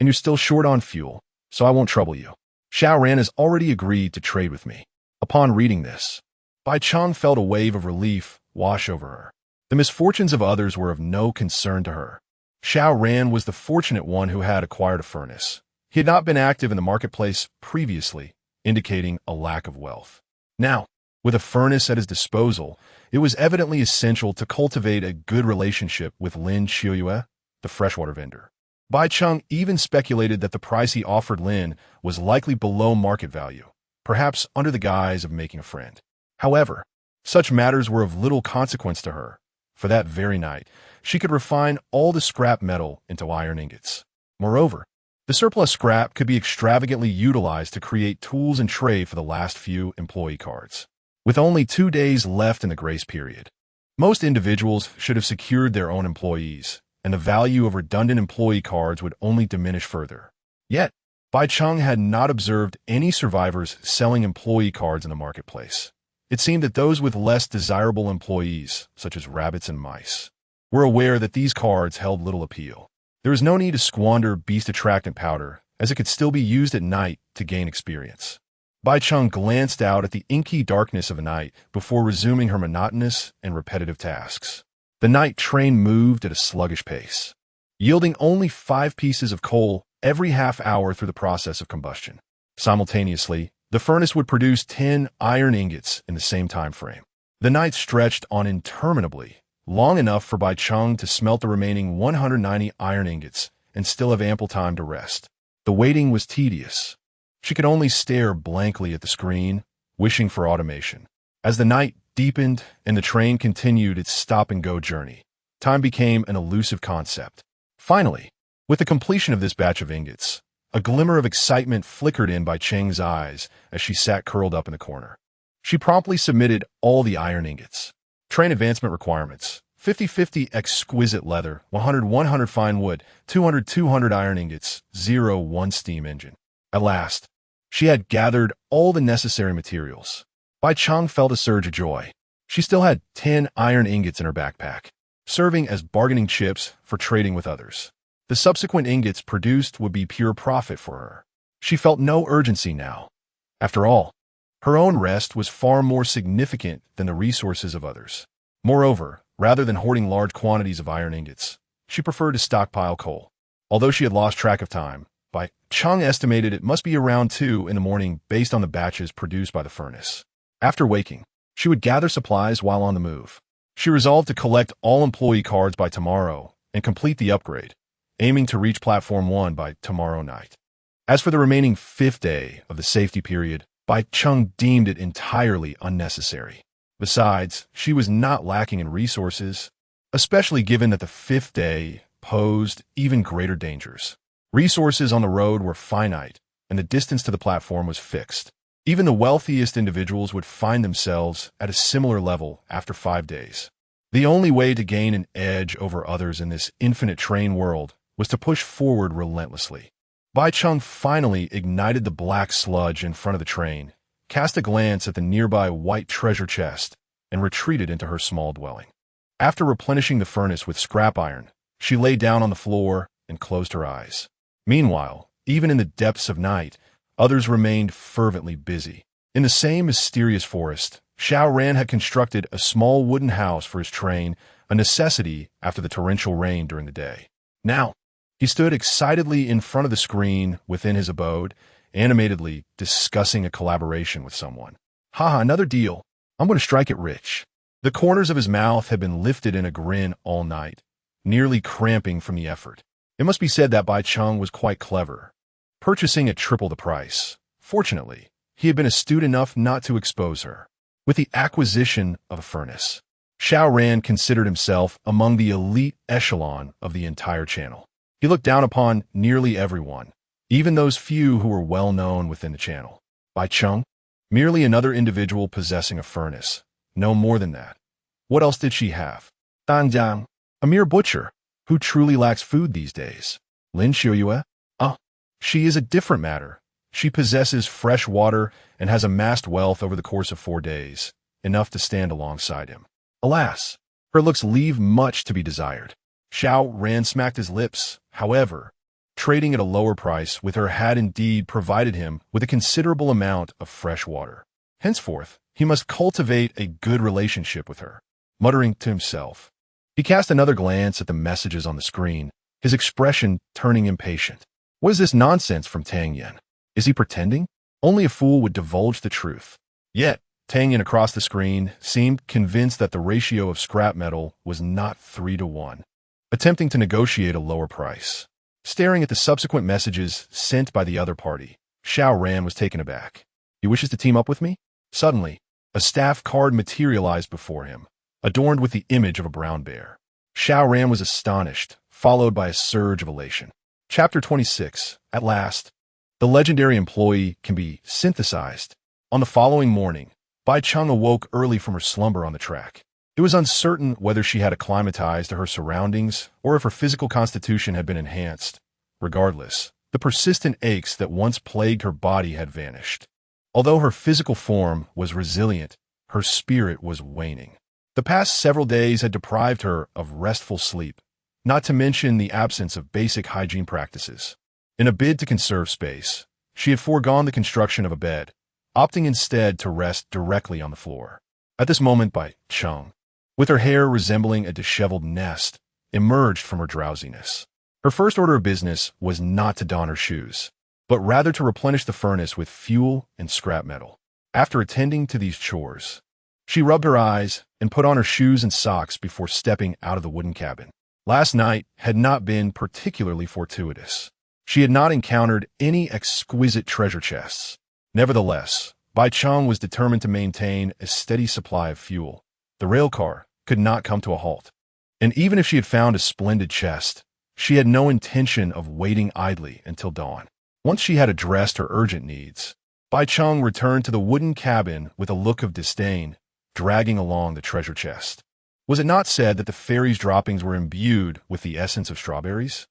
and you're still short on fuel, so I won't trouble you. Xiao Ran has already agreed to trade with me. Upon reading this, Bai Cheng felt a wave of relief wash over her. The misfortunes of others were of no concern to her. Xiao Ran was the fortunate one who had acquired a furnace. He had not been active in the marketplace previously, indicating a lack of wealth. Now, with a furnace at his disposal, it was evidently essential to cultivate a good relationship with Lin Qiuyue, the freshwater vendor. Bai Cheng even speculated that the price he offered Lin was likely below market value, perhaps under the guise of making a friend. However, such matters were of little consequence to her. For that very night, she could refine all the scrap metal into iron ingots. Moreover, the surplus scrap could be extravagantly utilized to create tools and trade for the last few employee cards. With only 2 days left in the grace period, most individuals should have secured their own employees, and the value of redundant employee cards would only diminish further. Yet, Bai Cheng had not observed any survivors selling employee cards in the marketplace. It seemed that those with less desirable employees, such as rabbits and mice, were aware that these cards held little appeal. There was no need to squander beast attractant powder, as it could still be used at night to gain experience. Bai Cheng glanced out at the inky darkness of the night before resuming her monotonous and repetitive tasks. The night train moved at a sluggish pace, yielding only 5 pieces of coal every half hour through the process of combustion. Simultaneously, the furnace would produce 10 iron ingots in the same time frame. The night stretched on interminably, long enough for Bai Cheng to smelt the remaining 190 iron ingots and still have ample time to rest. The waiting was tedious. She could only stare blankly at the screen, wishing for automation. As the night deepened and the train continued its stop-and-go journey, time became an elusive concept. Finally, with the completion of this batch of ingots, a glimmer of excitement flickered in Bai Cheng's eyes as she sat curled up in the corner. She promptly submitted all the iron ingots. Train advancement requirements: 50-50 exquisite leather, 100-100 fine wood, 200-200 iron ingots, 0-1 steam engine. At last, she had gathered all the necessary materials. Bai Cheng felt a surge of joy. She still had 10 iron ingots in her backpack, serving as bargaining chips for trading with others. The subsequent ingots produced would be pure profit for her. She felt no urgency now. After all, her own rest was far more significant than the resources of others. Moreover, rather than hoarding large quantities of iron ingots, she preferred to stockpile coal. Although she had lost track of time, Bai Cheng estimated it must be around 2 in the morning based on the batches produced by the furnace. After waking, she would gather supplies while on the move. She resolved to collect all employee cards by tomorrow and complete the upgrade, aiming to reach Platform 1 by tomorrow night. As for the remaining 5th day of the safety period, Bai Cheng deemed it entirely unnecessary. Besides, she was not lacking in resources, especially given that the 5th day posed even greater dangers. Resources on the road were finite, and the distance to the platform was fixed. Even the wealthiest individuals would find themselves at a similar level after 5 days. The only way to gain an edge over others in this infinite train world was to push forward relentlessly. Bai Cheng finally ignited the black sludge in front of the train, cast a glance at the nearby white treasure chest, and retreated into her small dwelling. After replenishing the furnace with scrap iron, she lay down on the floor and closed her eyes. Meanwhile, even in the depths of night, others remained fervently busy. In the same mysterious forest, Xiao Ran had constructed a small wooden house for his train, a necessity after the torrential rain during the day. Now, he stood excitedly in front of the screen within his abode, animatedly discussing a collaboration with someone. Haha, another deal. I'm going to strike it rich. The corners of his mouth had been lifted in a grin all night, nearly cramping from the effort. It must be said that Bai Cheng was quite clever, purchasing at triple the price. Fortunately, he had been astute enough not to expose her. With the acquisition of a furnace, Xiao Ran considered himself among the elite echelon of the entire channel. He looked down upon nearly everyone, even those few who were well known within the channel. Bai Cheng? Merely another individual possessing a furnace. No more than that. What else did she have? Dan Jiang, a mere butcher, who truly lacks food these days. Lin Xiuyue? She is a different matter. She possesses fresh water and has amassed wealth over the course of 4 days, enough to stand alongside him. Alas, her looks leave much to be desired. Xiao Ran smacked his lips. However, trading at a lower price with her had indeed provided him with a considerable amount of fresh water. Henceforth, he must cultivate a good relationship with her. Muttering to himself, he cast another glance at the messages on the screen, his expression turning impatient. What is this nonsense from Tang Yen? Is he pretending? Only a fool would divulge the truth. Yet, Tang Yen across the screen seemed convinced that the ratio of scrap metal was not 3-to-1, attempting to negotiate a lower price. Staring at the subsequent messages sent by the other party, Xiao Ran was taken aback. He wishes to team up with me? Suddenly, a staff card materialized before him, adorned with the image of a brown bear. Xiao Ran was astonished, followed by a surge of elation. Chapter 26. At last, the legendary employee can be synthesized. On the following morning, Bai Cheng awoke early from her slumber on the track. It was uncertain whether she had acclimatized to her surroundings or if her physical constitution had been enhanced. Regardless, the persistent aches that once plagued her body had vanished. Although her physical form was resilient, her spirit was waning. The past several days had deprived her of restful sleep, not to mention the absence of basic hygiene practices. In a bid to conserve space, she had foregone the construction of a bed, opting instead to rest directly on the floor. At this moment, Bai Cheng, with her hair resembling a disheveled nest, emerged from her drowsiness. Her first order of business was not to don her shoes, but rather to replenish the furnace with fuel and scrap metal. After attending to these chores, she rubbed her eyes and put on her shoes and socks before stepping out of the wooden cabin. Last night had not been particularly fortuitous. She had not encountered any exquisite treasure chests. Nevertheless, Bai Cheng was determined to maintain a steady supply of fuel. The rail car could not come to a halt. And even if she had found a splendid chest, she had no intention of waiting idly until dawn. Once she had addressed her urgent needs, Bai Cheng returned to the wooden cabin with a look of disdain, dragging along the treasure chest. Was it not said that the fairy's droppings were imbued with the essence of strawberries?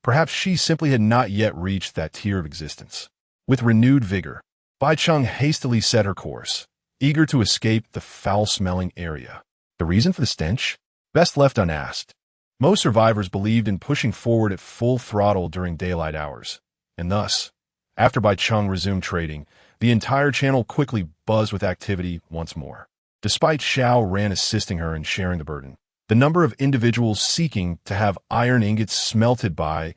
Perhaps she simply had not yet reached that tier of existence. With renewed vigor, Bai Cheng hastily set her course, eager to escape the foul-smelling area. The reason for the stench? Best left unasked. Most survivors believed in pushing forward at full throttle during daylight hours, and thus, after Bai Cheng resumed trading, the entire channel quickly buzzed with activity once more. Despite Xiao Ran assisting her in sharing the burden, The number of individuals seeking to have iron ingots smelted by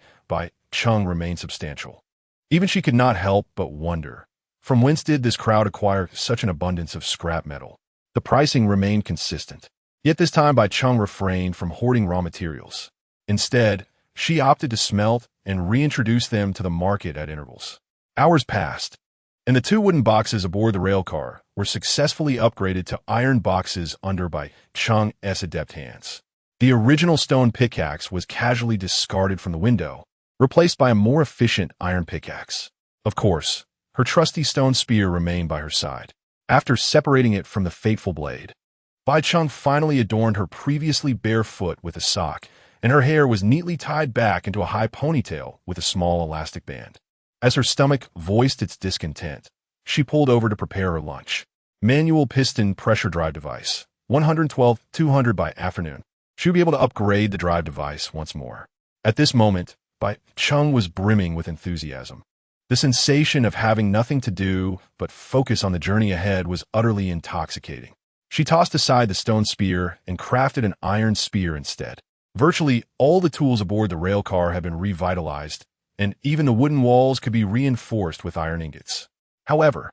Cheng remained substantial. Even she could not help but wonder, from whence did this crowd acquire such an abundance of scrap metal? The pricing remained consistent. Yet this time Bai Cheng refrained from hoarding raw materials. Instead, she opted to smelt and reintroduce them to the market at intervals. Hours passed, and the 2 wooden boxes aboard the railcar were successfully upgraded to iron boxes under Bai Cheng's adept hands. The original stone pickaxe was casually discarded from the window, replaced by a more efficient iron pickaxe. Of course, her trusty stone spear remained by her side. After separating it from the fateful blade, Bai Cheng finally adorned her previously bare foot with a sock, and her hair was neatly tied back into a high ponytail with a small elastic band. As her stomach voiced its discontent, she pulled over to prepare her lunch. Manual piston pressure drive device, 112-200 by afternoon. She would be able to upgrade the drive device once more. At this moment, Bai Cheng was brimming with enthusiasm. The sensation of having nothing to do but focus on the journey ahead was utterly intoxicating. She tossed aside the stone spear and crafted an iron spear instead. Virtually all the tools aboard the railcar had been revitalized, and even the wooden walls could be reinforced with iron ingots. However,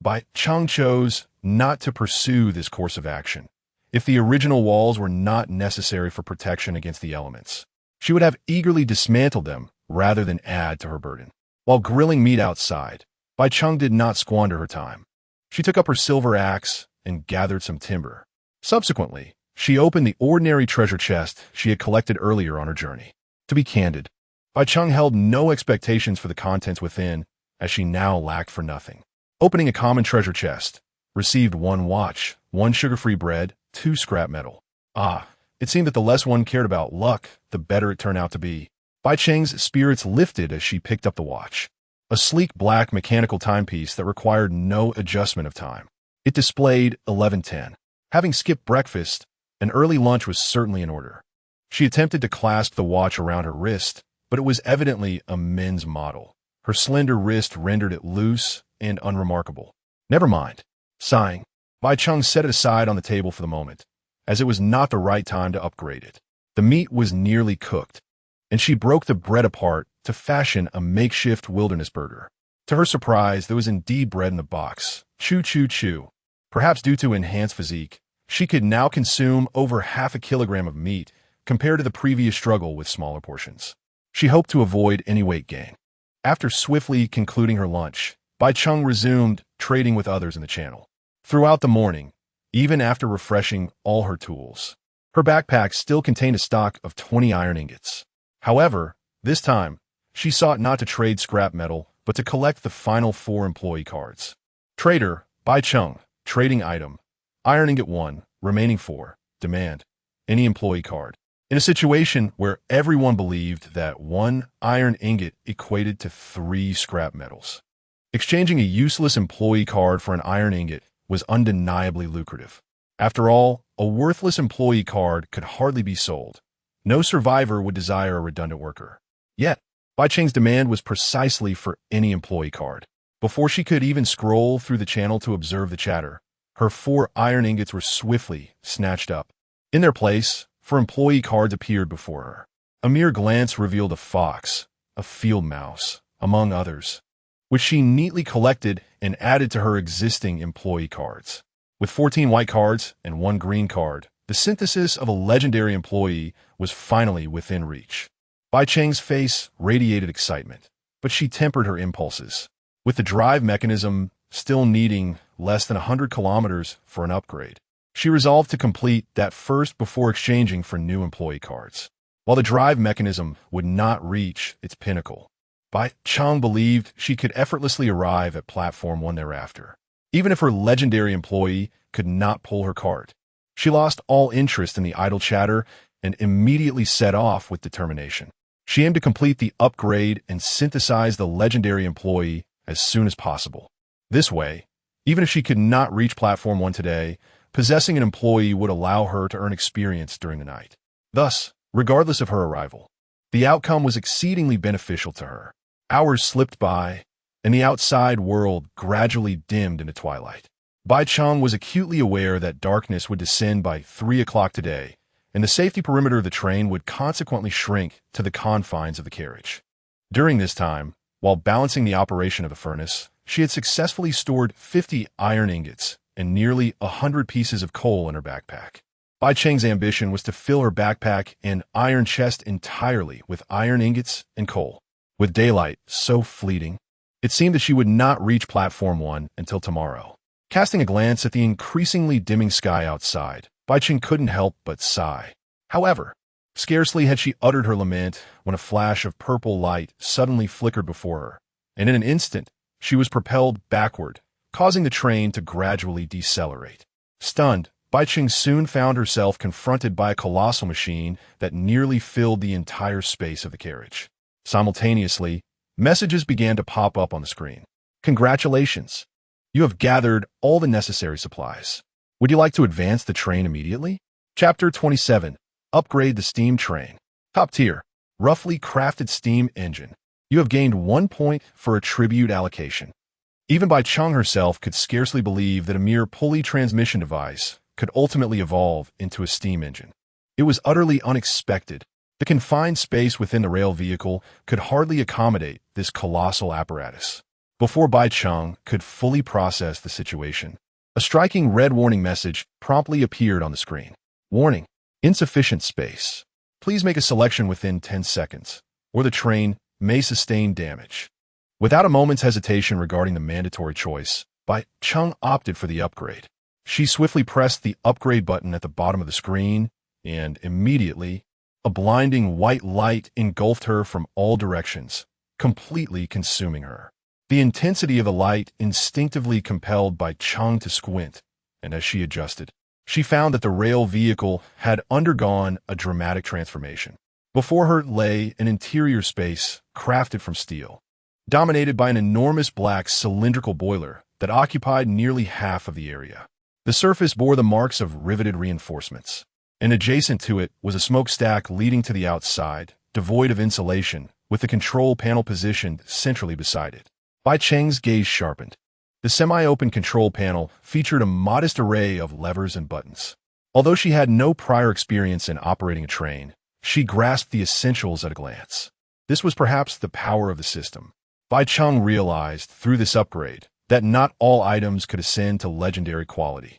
Bai Cheng chose not to pursue this course of action. If the original walls were not necessary for protection against the elements, she would have eagerly dismantled them rather than add to her burden. While grilling meat outside, Bai Cheng did not squander her time. She took up her silver axe and gathered some timber. Subsequently, she opened the ordinary treasure chest she had collected earlier on her journey. To be candid, Bai Cheng held no expectations for the contents within, as she now lacked for nothing. Opening a common treasure chest, received 1 watch, 1 sugar-free bread, 2 scrap metal. It seemed that the less one cared about luck, the better it turned out to be. Bai Cheng's spirits lifted as she picked up the watch. A sleek black mechanical timepiece that required no adjustment of time. It displayed 11:10. Having skipped breakfast, an early lunch was certainly in order. She attempted to clasp the watch around her wrist, but it was evidently a men's model. Her slender wrist rendered it loose and unremarkable. Never mind. Sighing, Bai Cheng set it aside on the table for the moment, as it was not the right time to upgrade it. The meat was nearly cooked, and she broke the bread apart to fashion a makeshift wilderness burger. To her surprise, there was indeed bread in the box. Chew, chew, chew. Perhaps due to enhanced physique, she could now consume over half a kilogram of meat compared to the previous struggle with smaller portions. She hoped to avoid any weight gain. After swiftly concluding her lunch, Bai Cheng resumed trading with others in the channel. Throughout the morning, even after refreshing all her tools, her backpack still contained a stock of 20 iron ingots. However, this time, she sought not to trade scrap metal, but to collect the final 4 employee cards. Trader, Bai Cheng, trading item, iron ingot 1, remaining 4, demand, any employee card. In a situation where everyone believed that 1 iron ingot equated to 3 scrap metals, exchanging a useless employee card for an iron ingot was undeniably lucrative. After all, a worthless employee card could hardly be sold. No survivor would desire a redundant worker. Yet, Bai Cheng's demand was precisely for any employee card. Before she could even scroll through the channel to observe the chatter, her 4 iron ingots were swiftly snatched up. In their place, 4 employee cards appeared before her. A mere glance revealed a fox, a field mouse, among others, which she neatly collected and added to her existing employee cards. With 14 white cards and 1 green card, the synthesis of a legendary employee was finally within reach. Bai Cheng's face radiated excitement, but she tempered her impulses. With the drive mechanism still needing less than 100 kilometers for an upgrade, she resolved to complete that first before exchanging for new employee cards. While the drive mechanism would not reach its pinnacle, Bai Cheng believed she could effortlessly arrive at Platform 1 thereafter. Even if her legendary employee could not pull her cart, she lost all interest in the idle chatter and immediately set off with determination. She aimed to complete the upgrade and synthesize the legendary employee as soon as possible. This way, even if she could not reach Platform 1 today, possessing an employee would allow her to earn experience during the night. Thus, regardless of her arrival, the outcome was exceedingly beneficial to her. Hours slipped by, and the outside world gradually dimmed into twilight. Bai Cheng was acutely aware that darkness would descend by 3 o'clock today, and the safety perimeter of the train would consequently shrink to the confines of the carriage. During this time, while balancing the operation of the furnace, she had successfully stored 50 iron ingots and nearly 100 pieces of coal in her backpack. Bai Cheng's ambition was to fill her backpack and iron chest entirely with iron ingots and coal. With daylight so fleeting, it seemed that she would not reach Platform 1 until tomorrow. Casting a glance at the increasingly dimming sky outside, Bai Cheng couldn't help but sigh. However, scarcely had she uttered her lament when a flash of purple light suddenly flickered before her, and in an instant, she was propelled backward, causing the train to gradually decelerate. Stunned, Bai Cheng soon found herself confronted by a colossal machine that nearly filled the entire space of the carriage. Simultaneously, messages began to pop up on the screen. Congratulations! You have gathered all the necessary supplies. Would you like to advance the train immediately? Chapter 27. Upgrade the steam train. Top tier. Roughly crafted steam engine. You have gained 1 point for a tribute allocation. Even Bai Cheng herself could scarcely believe that a mere pulley transmission device could ultimately evolve into a steam engine. It was utterly unexpected. The confined space within the rail vehicle could hardly accommodate this colossal apparatus. Before Bai Cheng could fully process the situation, a striking red warning message promptly appeared on the screen. Warning: insufficient space. Please make a selection within 10 seconds, or the train may sustain damage. Without a moment's hesitation regarding the mandatory choice, Bai Cheng opted for the upgrade. She swiftly pressed the upgrade button at the bottom of the screen, and immediately, a blinding white light engulfed her from all directions, completely consuming her. The intensity of the light instinctively compelled Bai Cheng to squint, and as she adjusted, she found that the rail vehicle had undergone a dramatic transformation. Before her lay an interior space crafted from steel, dominated by an enormous black cylindrical boiler that occupied nearly half of the area. The surface bore the marks of riveted reinforcements, and adjacent to it was a smokestack leading to the outside, devoid of insulation, with the control panel positioned centrally beside it. Bai Cheng's gaze sharpened. The semi-open control panel featured a modest array of levers and buttons. Although she had no prior experience in operating a train, she grasped the essentials at a glance. This was perhaps the power of the system. Bai Cheng realized, through this upgrade, that not all items could ascend to legendary quality.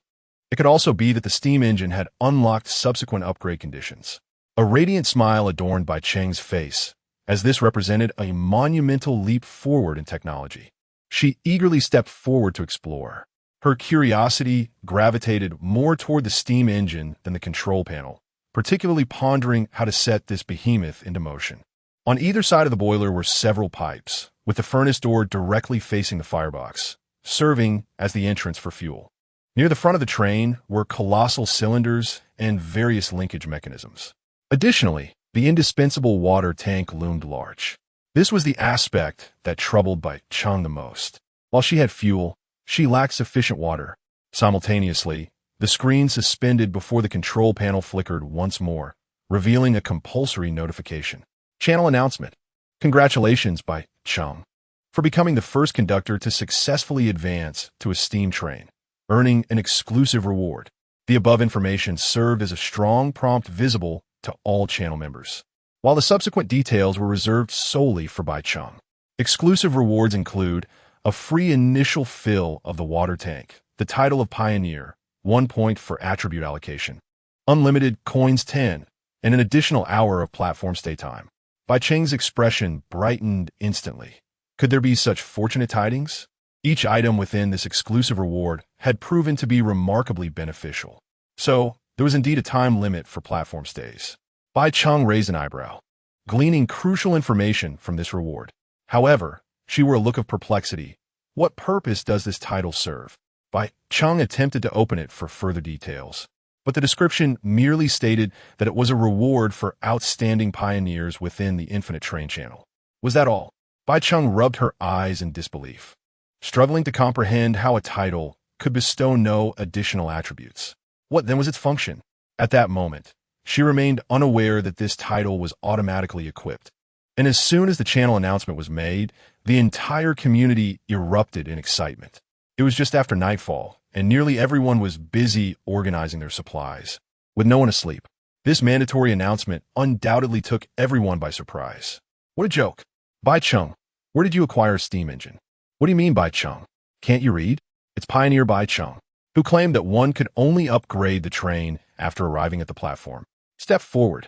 It could also be that the steam engine had unlocked subsequent upgrade conditions. A radiant smile adorned Bai Cheng's face, as this represented a monumental leap forward in technology. She eagerly stepped forward to explore. Her curiosity gravitated more toward the steam engine than the control panel, particularly pondering how to set this behemoth into motion. On either side of the boiler were several pipes, with the furnace door directly facing the firebox, serving as the entrance for fuel. Near the front of the train were colossal cylinders and various linkage mechanisms. Additionally, the indispensable water tank loomed large. This was the aspect that troubled Bai Cheng the most. While she had fuel, she lacked sufficient water. Simultaneously, the screen suspended before the control panel flickered once more, revealing a compulsory notification. Channel announcement. Congratulations, Bai Cheng, for becoming the first conductor to successfully advance to a steam train, earning an exclusive reward. The above information served as a strong prompt visible to all channel members, while the subsequent details were reserved solely for Bai Cheng. Exclusive rewards include a free initial fill of the water tank, the title of Pioneer, 1 point for attribute allocation, unlimited coins 10, and an additional hour of platform stay time. Bai Cheng's expression brightened instantly. Could there be such fortunate tidings? Each item within this exclusive reward had proven to be remarkably beneficial. So, there was indeed a time limit for platform stays. Bai Cheng raised an eyebrow, gleaning crucial information from this reward. However, she wore a look of perplexity. What purpose does this title serve? Bai Cheng attempted to open it for further details, but the description merely stated that it was a reward for outstanding pioneers within the Infinite Train channel. Was that all? Bai Cheng rubbed her eyes in disbelief, struggling to comprehend how a title could bestow no additional attributes. What then was its function? At that moment, she remained unaware that this title was automatically equipped. And as soon as the channel announcement was made, the entire community erupted in excitement. It was just after nightfall, and nearly everyone was busy organizing their supplies. With no one asleep, This mandatory announcement undoubtedly took everyone by surprise. What a joke. Bai Cheng, where did you acquire a steam engine? What do you mean, Bai Cheng? Can't you read? It's pioneer Bai Cheng, who claimed that one could only upgrade the train after arriving at the platform. Step forward.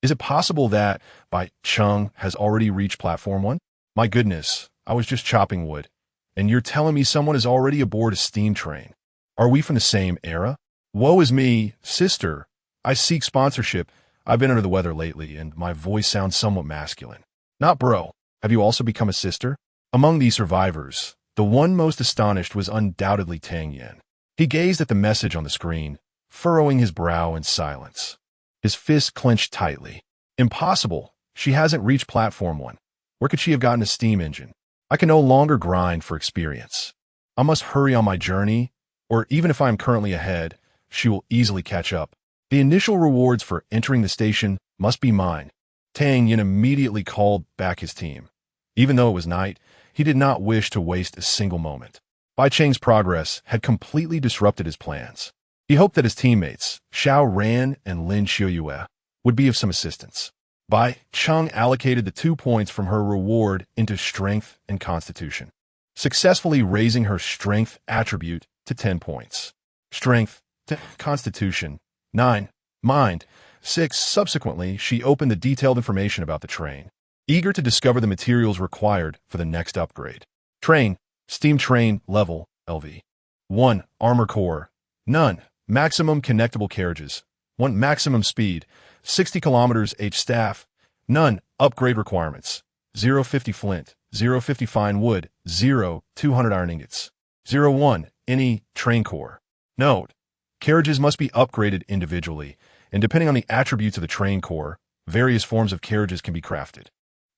Is it possible that Bai Cheng has already reached platform 1? My goodness, I was just chopping wood, and you're telling me someone is already aboard a steam train. Are we from the same era? Woe is me, sister. I seek sponsorship. I've been under the weather lately, and my voice sounds somewhat masculine. Not bro. Have you also become a sister? Among these survivors, the one most astonished was undoubtedly Tang Yan. He gazed at the message on the screen, furrowing his brow in silence. His fist clenched tightly. Impossible. She hasn't reached platform 1. Where could she have gotten a steam engine? I can no longer grind for experience. I must hurry on my journey, or even if I am currently ahead, she will easily catch up. The initial rewards for entering the station must be mine. Tang Yan immediately called back his team. Even though it was night, he did not wish to waste a single moment. Bai Cheng's progress had completely disrupted his plans. He hoped that his teammates, Xiao Ran and Lin Xiuyue, would be of some assistance. Bai Cheng allocated the 2 points from her reward into strength and constitution, successfully raising her strength attribute to 10 points. Strength, 10, constitution, 9, mind, 6. Subsequently, she opened the detailed information about the train, eager to discover the materials required for the next upgrade. Train, steam train, level, LV. 1. Armor core, none. Maximum connectable carriages, 1. Maximum speed, 60 kilometers H staff, none. Upgrade requirements, 0.50 flint, 0.50 fine wood, 200 iron ingots. 1. Any train core. Note, carriages must be upgraded individually, and depending on the attributes of the train core, various forms of carriages can be crafted.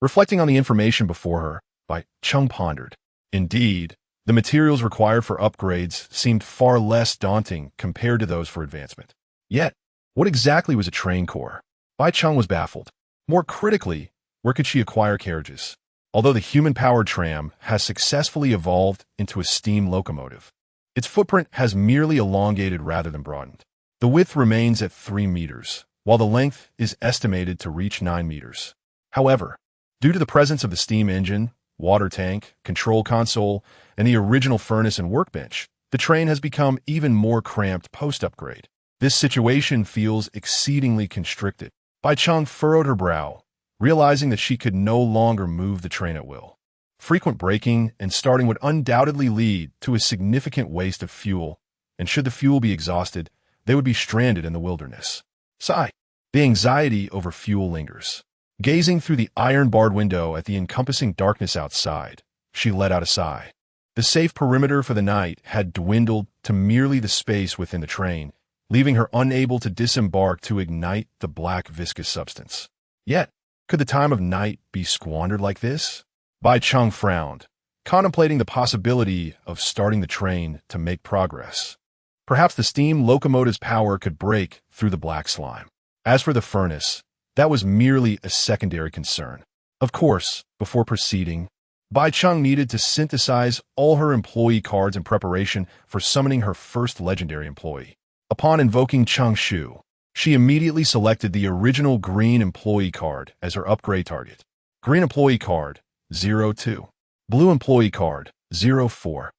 Reflecting on the information before her, Bai Cheng pondered. Indeed, the materials required for upgrades seemed far less daunting compared to those for advancement. Yet, what exactly was a train core? Bai Cheng was baffled. More critically, where could she acquire carriages? Although the human-powered tram has successfully evolved into a steam locomotive, its footprint has merely elongated rather than broadened. The width remains at 3 meters, while the length is estimated to reach 9 meters. However, due to the presence of the steam engine, water tank, control console, and the original furnace and workbench, the train has become even more cramped post-upgrade. This situation feels exceedingly constricted. Bai Cheng furrowed her brow, realizing that she could no longer move the train at will. Frequent braking and starting would undoubtedly lead to a significant waste of fuel, and should the fuel be exhausted, they would be stranded in the wilderness. Sigh. The anxiety over fuel lingers. Gazing through the iron-barred window at the encompassing darkness outside, she let out a sigh. The safe perimeter for the night had dwindled to merely the space within the train, leaving her unable to disembark to ignite the black viscous substance. Yet, could the time of night be squandered like this? Bai Cheng frowned, contemplating the possibility of starting the train to make progress. Perhaps the steam locomotive's power could break through the black slime. As for the furnace, that was merely a secondary concern. Of course, before proceeding, Bai Cheng needed to synthesize all her employee cards in preparation for summoning her first legendary employee. Upon invoking Cheng Shu, she immediately selected the original green employee card as her upgrade target. Green employee card, 02. Blue employee card, 04.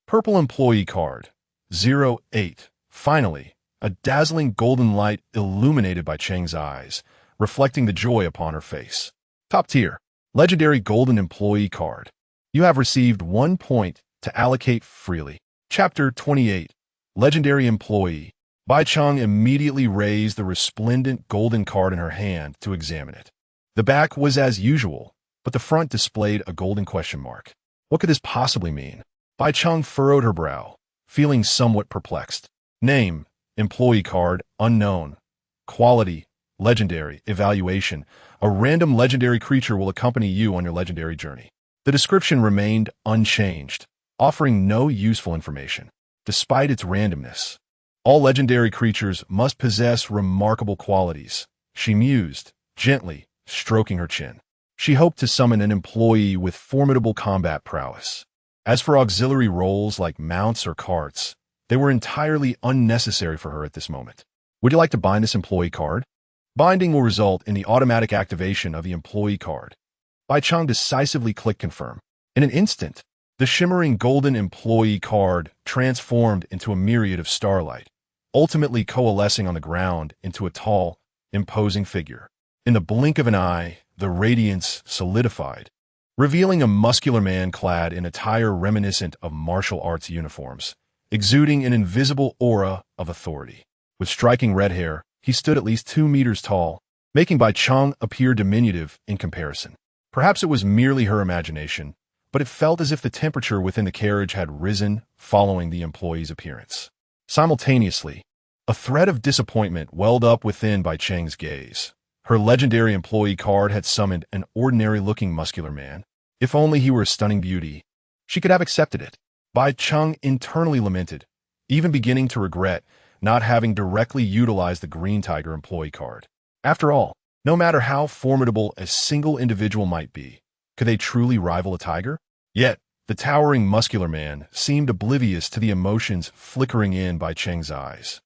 Purple employee card, 08. Finally, a dazzling golden light illuminated Bai Cheng's eyes, reflecting the joy upon her face. Top tier, legendary golden employee card. You have received 1 point to allocate freely. Chapter 28, Legendary Employee. Bai Cheng immediately raised the resplendent golden card in her hand to examine it. The back was as usual, but the front displayed a golden question mark. What could this possibly mean? Bai Cheng furrowed her brow, feeling somewhat perplexed. Name, employee card, unknown. Quality, legendary. Evaluation, a random legendary creature will accompany you on your legendary journey. The description remained unchanged, offering no useful information. Despite its randomness, all legendary creatures must possess remarkable qualities, she mused, gently stroking her chin. She hoped to summon an employee with formidable combat prowess. As for auxiliary roles like mounts or carts, they were entirely unnecessary for her at this moment. Would you like to bind this employee card? Binding will result in the automatic activation of the employee card. Bai Cheng decisively clicked confirm. In an instant, the shimmering golden employee card transformed into a myriad of starlight, ultimately coalescing on the ground into a tall, imposing figure. In the blink of an eye, the radiance solidified, revealing a muscular man clad in attire reminiscent of martial arts uniforms, exuding an invisible aura of authority. With striking red hair, he stood at least 2 meters tall, making Bai Cheng appear diminutive in comparison. Perhaps it was merely her imagination, but it felt as if the temperature within the carriage had risen following the employee's appearance. Simultaneously, a thread of disappointment welled up within Bai Cheng's gaze. Her legendary employee card had summoned an ordinary-looking muscular man. If only he were a stunning beauty, she could have accepted it. Bai Cheng internally lamented, even beginning to regret not having directly utilized the Green Tiger employee card. After all, no matter how formidable a single individual might be, could they truly rival a tiger? Yet, the towering muscular man seemed oblivious to the emotions flickering in Bai Cheng's eyes.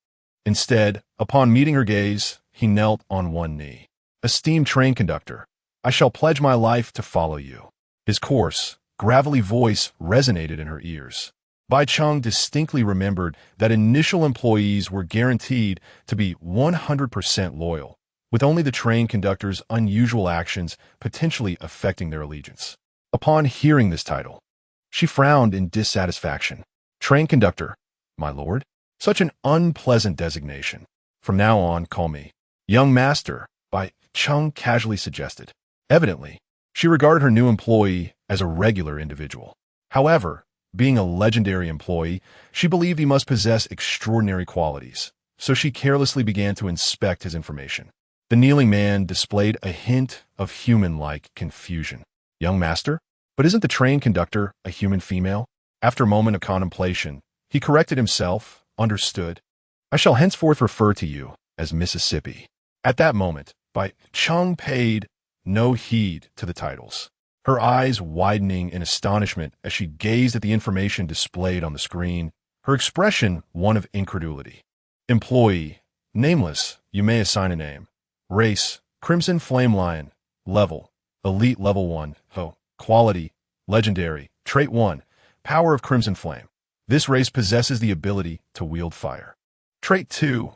Instead, upon meeting her gaze, he knelt on one knee. "Esteemed train conductor, I shall pledge my life to follow you." His coarse, gravelly voice resonated in her ears. Bai Cheng distinctly remembered that initial employees were guaranteed to be 100% loyal, with only the train conductor's unusual actions potentially affecting their allegiance. Upon hearing this title, she frowned in dissatisfaction. "Train conductor, my lord? Such an unpleasant designation. From now on, call me young master," Bai Cheng casually suggested. Evidently, she regarded her new employee as a regular individual. However, being a legendary employee, she believed he must possess extraordinary qualities, so she carelessly began to inspect his information. The kneeling man displayed a hint of human-like confusion. "Young master? But isn't the train conductor a human female?" After a moment of contemplation, he corrected himself. "Understood. I shall henceforth refer to you as Mississippi." At that moment, Bai Cheng paid no heed to the titles, her eyes widening in astonishment as she gazed at the information displayed on the screen, her expression one of incredulity. "Employee, nameless, you may assign a name. Race, Crimson Flame Lion. Level, Elite Level 1. Quality, Legendary. Trait 1, Power of Crimson Flame. This race possesses the ability to wield fire. Trait 2,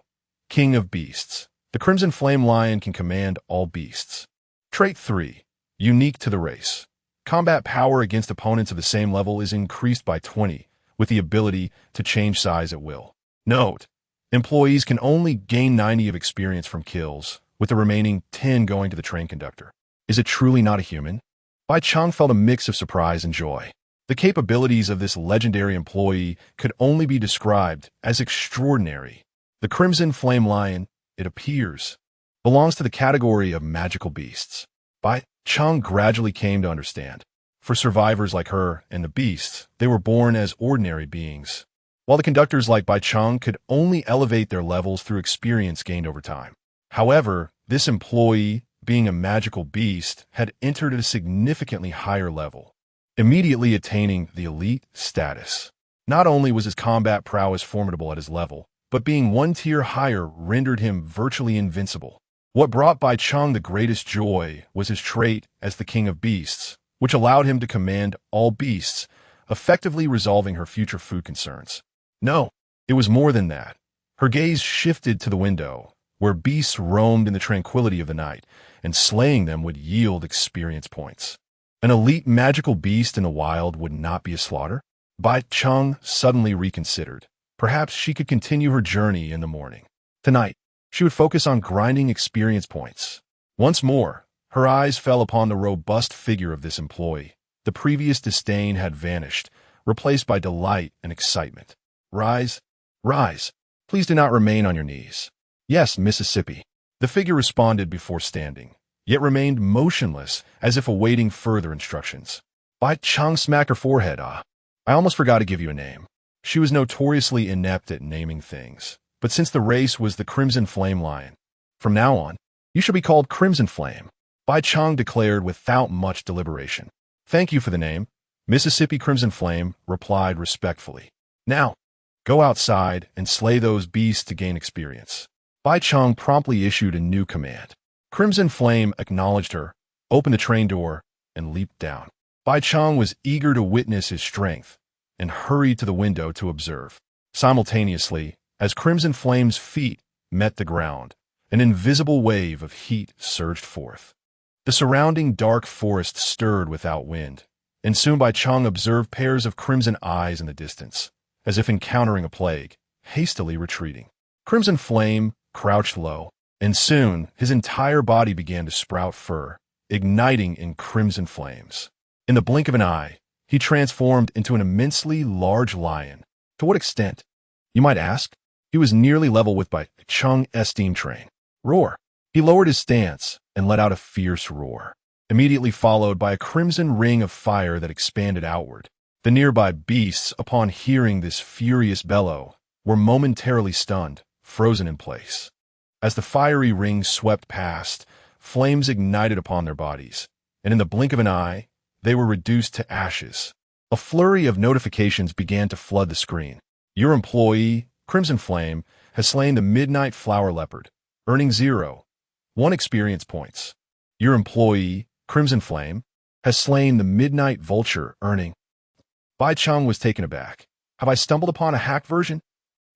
King of Beasts. The Crimson Flame Lion can command all beasts. Trait 3, unique to the race. Combat power against opponents of the same level is increased by 20, with the ability to change size at will. Note, employees can only gain 90 of experience from kills, with the remaining 10 going to the train conductor. Is it truly not a human? Bai Cheng felt a mix of surprise and joy. The capabilities of this legendary employee could only be described as extraordinary. The Crimson Flame Lion, it appears, belongs to the category of magical beasts. Bai Cheng gradually came to understand. For survivors like her and the beasts, they were born as ordinary beings, while the conductors like Bai Cheng could only elevate their levels through experience gained over time. However, this employee, being a magical beast, had entered at a significantly higher level, immediately attaining the elite status. Not only was his combat prowess formidable at his level, but being one tier higher rendered him virtually invincible. What brought Bai Cheng the greatest joy was his trait as the King of Beasts, which allowed him to command all beasts, effectively resolving her future food concerns. No, it was more than that. Her gaze shifted to the window, where beasts roamed in the tranquility of the night, and slaying them would yield experience points. An elite magical beast in the wild would not be a slaughter? Bai Cheng suddenly reconsidered. Perhaps she could continue her journey in the morning. Tonight, she would focus on grinding experience points. Once more, her eyes fell upon the robust figure of this employee. The previous disdain had vanished, replaced by delight and excitement. "Rise, rise. Please do not remain on your knees." "Yes, Mississippi." The figure responded before standing, yet remained motionless as if awaiting further instructions. Bai Cheng smacked her forehead. "I almost forgot to give you a name." She was notoriously inept at naming things, but since the race was the Crimson Flame Lion, from now on, you shall be called Crimson Flame, Bai Cheng declared without much deliberation. "Thank you for the name," Mississippi Crimson Flame replied respectfully. "Now, go outside and slay those beasts to gain experience." Bai Cheng promptly issued a new command. Crimson Flame acknowledged her, opened the train door, and leaped down. Bai Cheng was eager to witness his strength and hurried to the window to observe. Simultaneously, as Crimson Flame's feet met the ground, an invisible wave of heat surged forth. The surrounding dark forest stirred without wind, and soon Bai Cheng observed pairs of crimson eyes in the distance, as if encountering a plague, hastily retreating. Crimson Flame crouched low, and soon his entire body began to sprout fur, igniting in crimson flames. In the blink of an eye, he transformed into an immensely large lion. To what extent, you might ask? He was nearly level with Bai Cheng's steam train. Roar! He lowered his stance and let out a fierce roar, immediately followed by a crimson ring of fire that expanded outward. The nearby beasts, upon hearing this furious bellow, were momentarily stunned, frozen in place. As the fiery ring swept past, flames ignited upon their bodies, and in the blink of an eye, they were reduced to ashes. A flurry of notifications began to flood the screen. Your employee, Crimson Flame, has slain the Midnight Flower Leopard, earning 0.1 experience points. Your employee, Crimson Flame, has slain the Midnight Vulture, earning. Bai Cheng was taken aback. Have I stumbled upon a hacked version?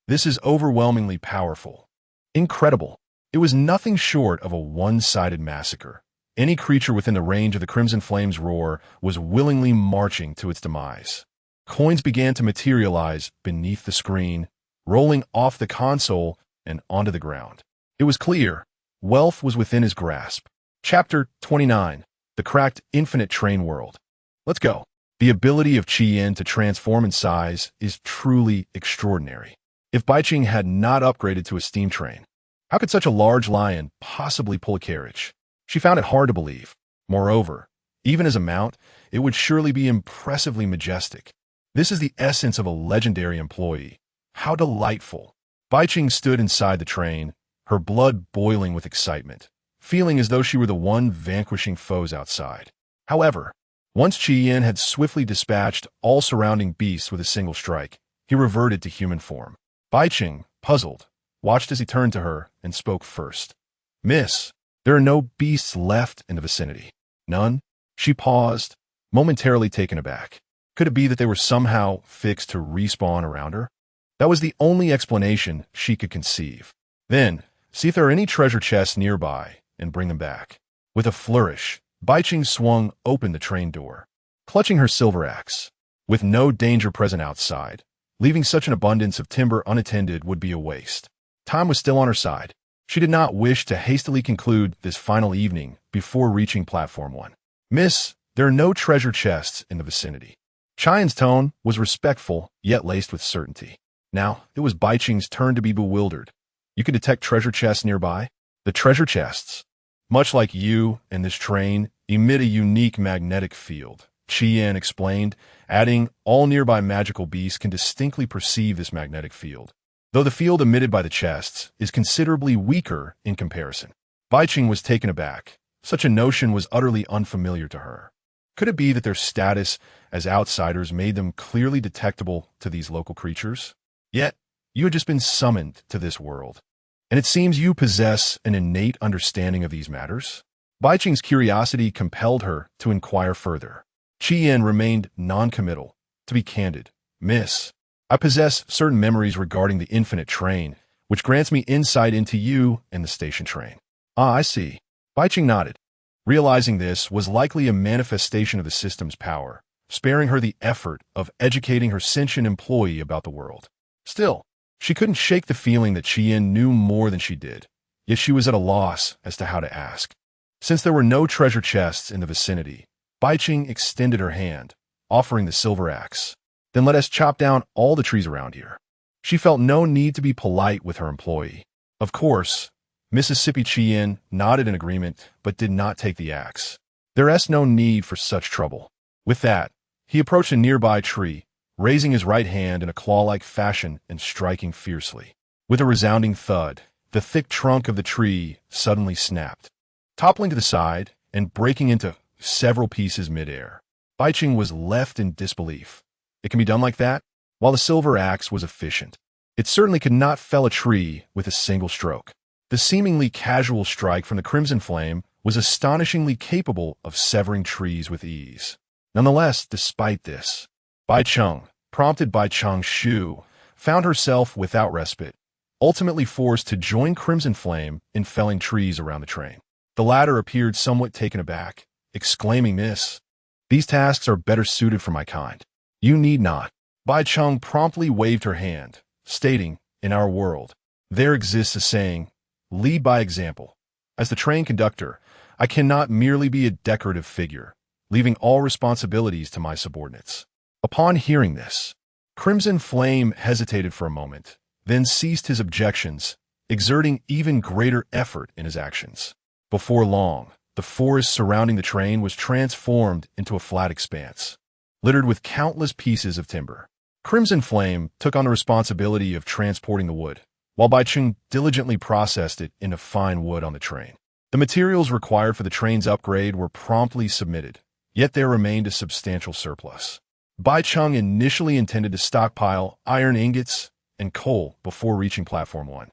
This is overwhelmingly powerful. Incredible. It was nothing short of a one-sided massacre. Any creature within the range of the Crimson Flame's roar was willingly marching to its demise. Coins began to materialize beneath the screen, rolling off the console and onto the ground. It was clear. Wealth was within his grasp. Chapter 29. The Cracked Infinite Train World. Let's go. The ability of Qi-Yin to transform in size is truly extraordinary. If Bai Cheng had not upgraded to a steam train, how could such a large lion possibly pull a carriage? She found it hard to believe. Moreover, even as a mount, it would surely be impressively majestic. This is the essence of a legendary employee. How delightful. Bai Cheng stood inside the train, her blood boiling with excitement, feeling as though she were the one vanquishing foes outside. However, once Qi-Yin had swiftly dispatched all surrounding beasts with a single strike, he reverted to human form. Bai Cheng, puzzled, watched as he turned to her and spoke first. Miss, there are no beasts left in the vicinity. None? She paused, momentarily taken aback. Could it be that they were somehow fixed to respawn around her? That was the only explanation she could conceive. Then, see if there are any treasure chests nearby and bring them back. With a flourish, Bai Cheng swung open the train door, clutching her silver axe. With no danger present outside, leaving such an abundance of timber unattended would be a waste. Time was still on her side. She did not wish to hastily conclude this final evening before reaching Platform 1. Miss, there are no treasure chests in the vicinity. Chai-Yin's tone was respectful, yet laced with certainty. Now, it was Bai Cheng's turn to be bewildered. You can detect treasure chests nearby? The treasure chests, much like you and this train, emit a unique magnetic field, Qi-Yin explained, adding, all nearby magical beasts can distinctly perceive this magnetic field, though the field emitted by the chests is considerably weaker in comparison. Bai Cheng was taken aback. Such a notion was utterly unfamiliar to her. Could it be that their status as outsiders made them clearly detectable to these local creatures? Yet, you had just been summoned to this world, and it seems you possess an innate understanding of these matters. Bai Cheng's curiosity compelled her to inquire further. Qi-Yin remained non-committal. To be candid, Miss, I possess certain memories regarding the infinite train, which grants me insight into you and the station train. Ah, I see. Bai Cheng nodded. Realizing this was likely a manifestation of the system's power, sparing her the effort of educating her sentient employee about the world. Still, she couldn't shake the feeling that Qi-Yin knew more than she did, yet she was at a loss as to how to ask. Since there were no treasure chests in the vicinity, Bai Cheng extended her hand, offering the silver axe. Then let us chop down all the trees around here. She felt no need to be polite with her employee. Of course, Mississippi Qi-Yin nodded in agreement, but did not take the axe. There is no need for such trouble. With that, he approached a nearby tree, raising his right hand in a claw-like fashion and striking fiercely. With a resounding thud, the thick trunk of the tree suddenly snapped, toppling to the side and breaking into several pieces midair. Bai Cheng was left in disbelief. It can be done like that? While the silver axe was efficient, it certainly could not fell a tree with a single stroke. The seemingly casual strike from the Crimson Flame was astonishingly capable of severing trees with ease. Nonetheless, despite this, Bai Cheng, prompted by Chang Shu, found herself without respite, ultimately forced to join Crimson Flame in felling trees around the train. The latter appeared somewhat taken aback, exclaiming, "Miss, these tasks are better suited for my kind. You need not." Bai Cheng promptly waved her hand, stating, "In our world, there exists a saying, lead by example. As the train conductor, I cannot merely be a decorative figure, leaving all responsibilities to my subordinates." Upon hearing this, Crimson Flame hesitated for a moment, then ceased his objections, exerting even greater effort in his actions. Before long, the forest surrounding the train was transformed into a flat expanse, littered with countless pieces of timber. Crimson Flame took on the responsibility of transporting the wood, while Bai Cheng diligently processed it into fine wood on the train. The materials required for the train's upgrade were promptly submitted, yet there remained a substantial surplus. Bai Cheng initially intended to stockpile iron ingots and coal before reaching Platform 1.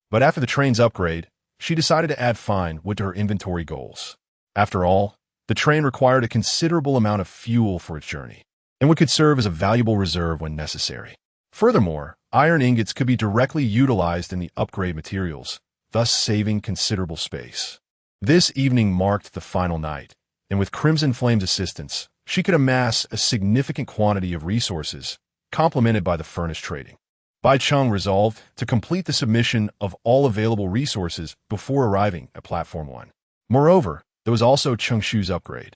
But after the train's upgrade, she decided to add fine wood to her inventory goals. After all, the train required a considerable amount of fuel for its journey, and wood could serve as a valuable reserve when necessary. Furthermore, iron ingots could be directly utilized in the upgrade materials, thus saving considerable space. This evening marked the final night, and with Crimson Flame's assistance, she could amass a significant quantity of resources, complemented by the furnace trading. Bai Cheng resolved to complete the submission of all available resources before arriving at Platform 1. Moreover, there was also Cheng Shu's upgrade,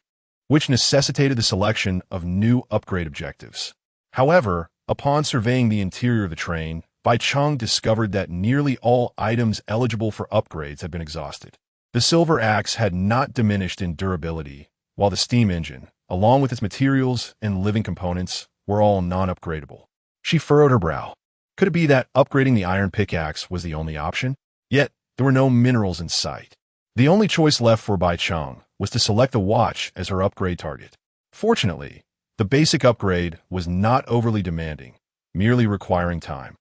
which necessitated the selection of new upgrade objectives. However, upon surveying the interior of the train, Bai Cheng discovered that nearly all items eligible for upgrades had been exhausted. The silver axe had not diminished in durability, while the steam engine, along with its materials and living components, were all non-upgradable. She furrowed her brow. Could it be that upgrading the iron pickaxe was the only option? Yet, there were no minerals in sight. The only choice left for Bai Cheng was to select the watch as her upgrade target. Fortunately, the basic upgrade was not overly demanding, merely requiring time.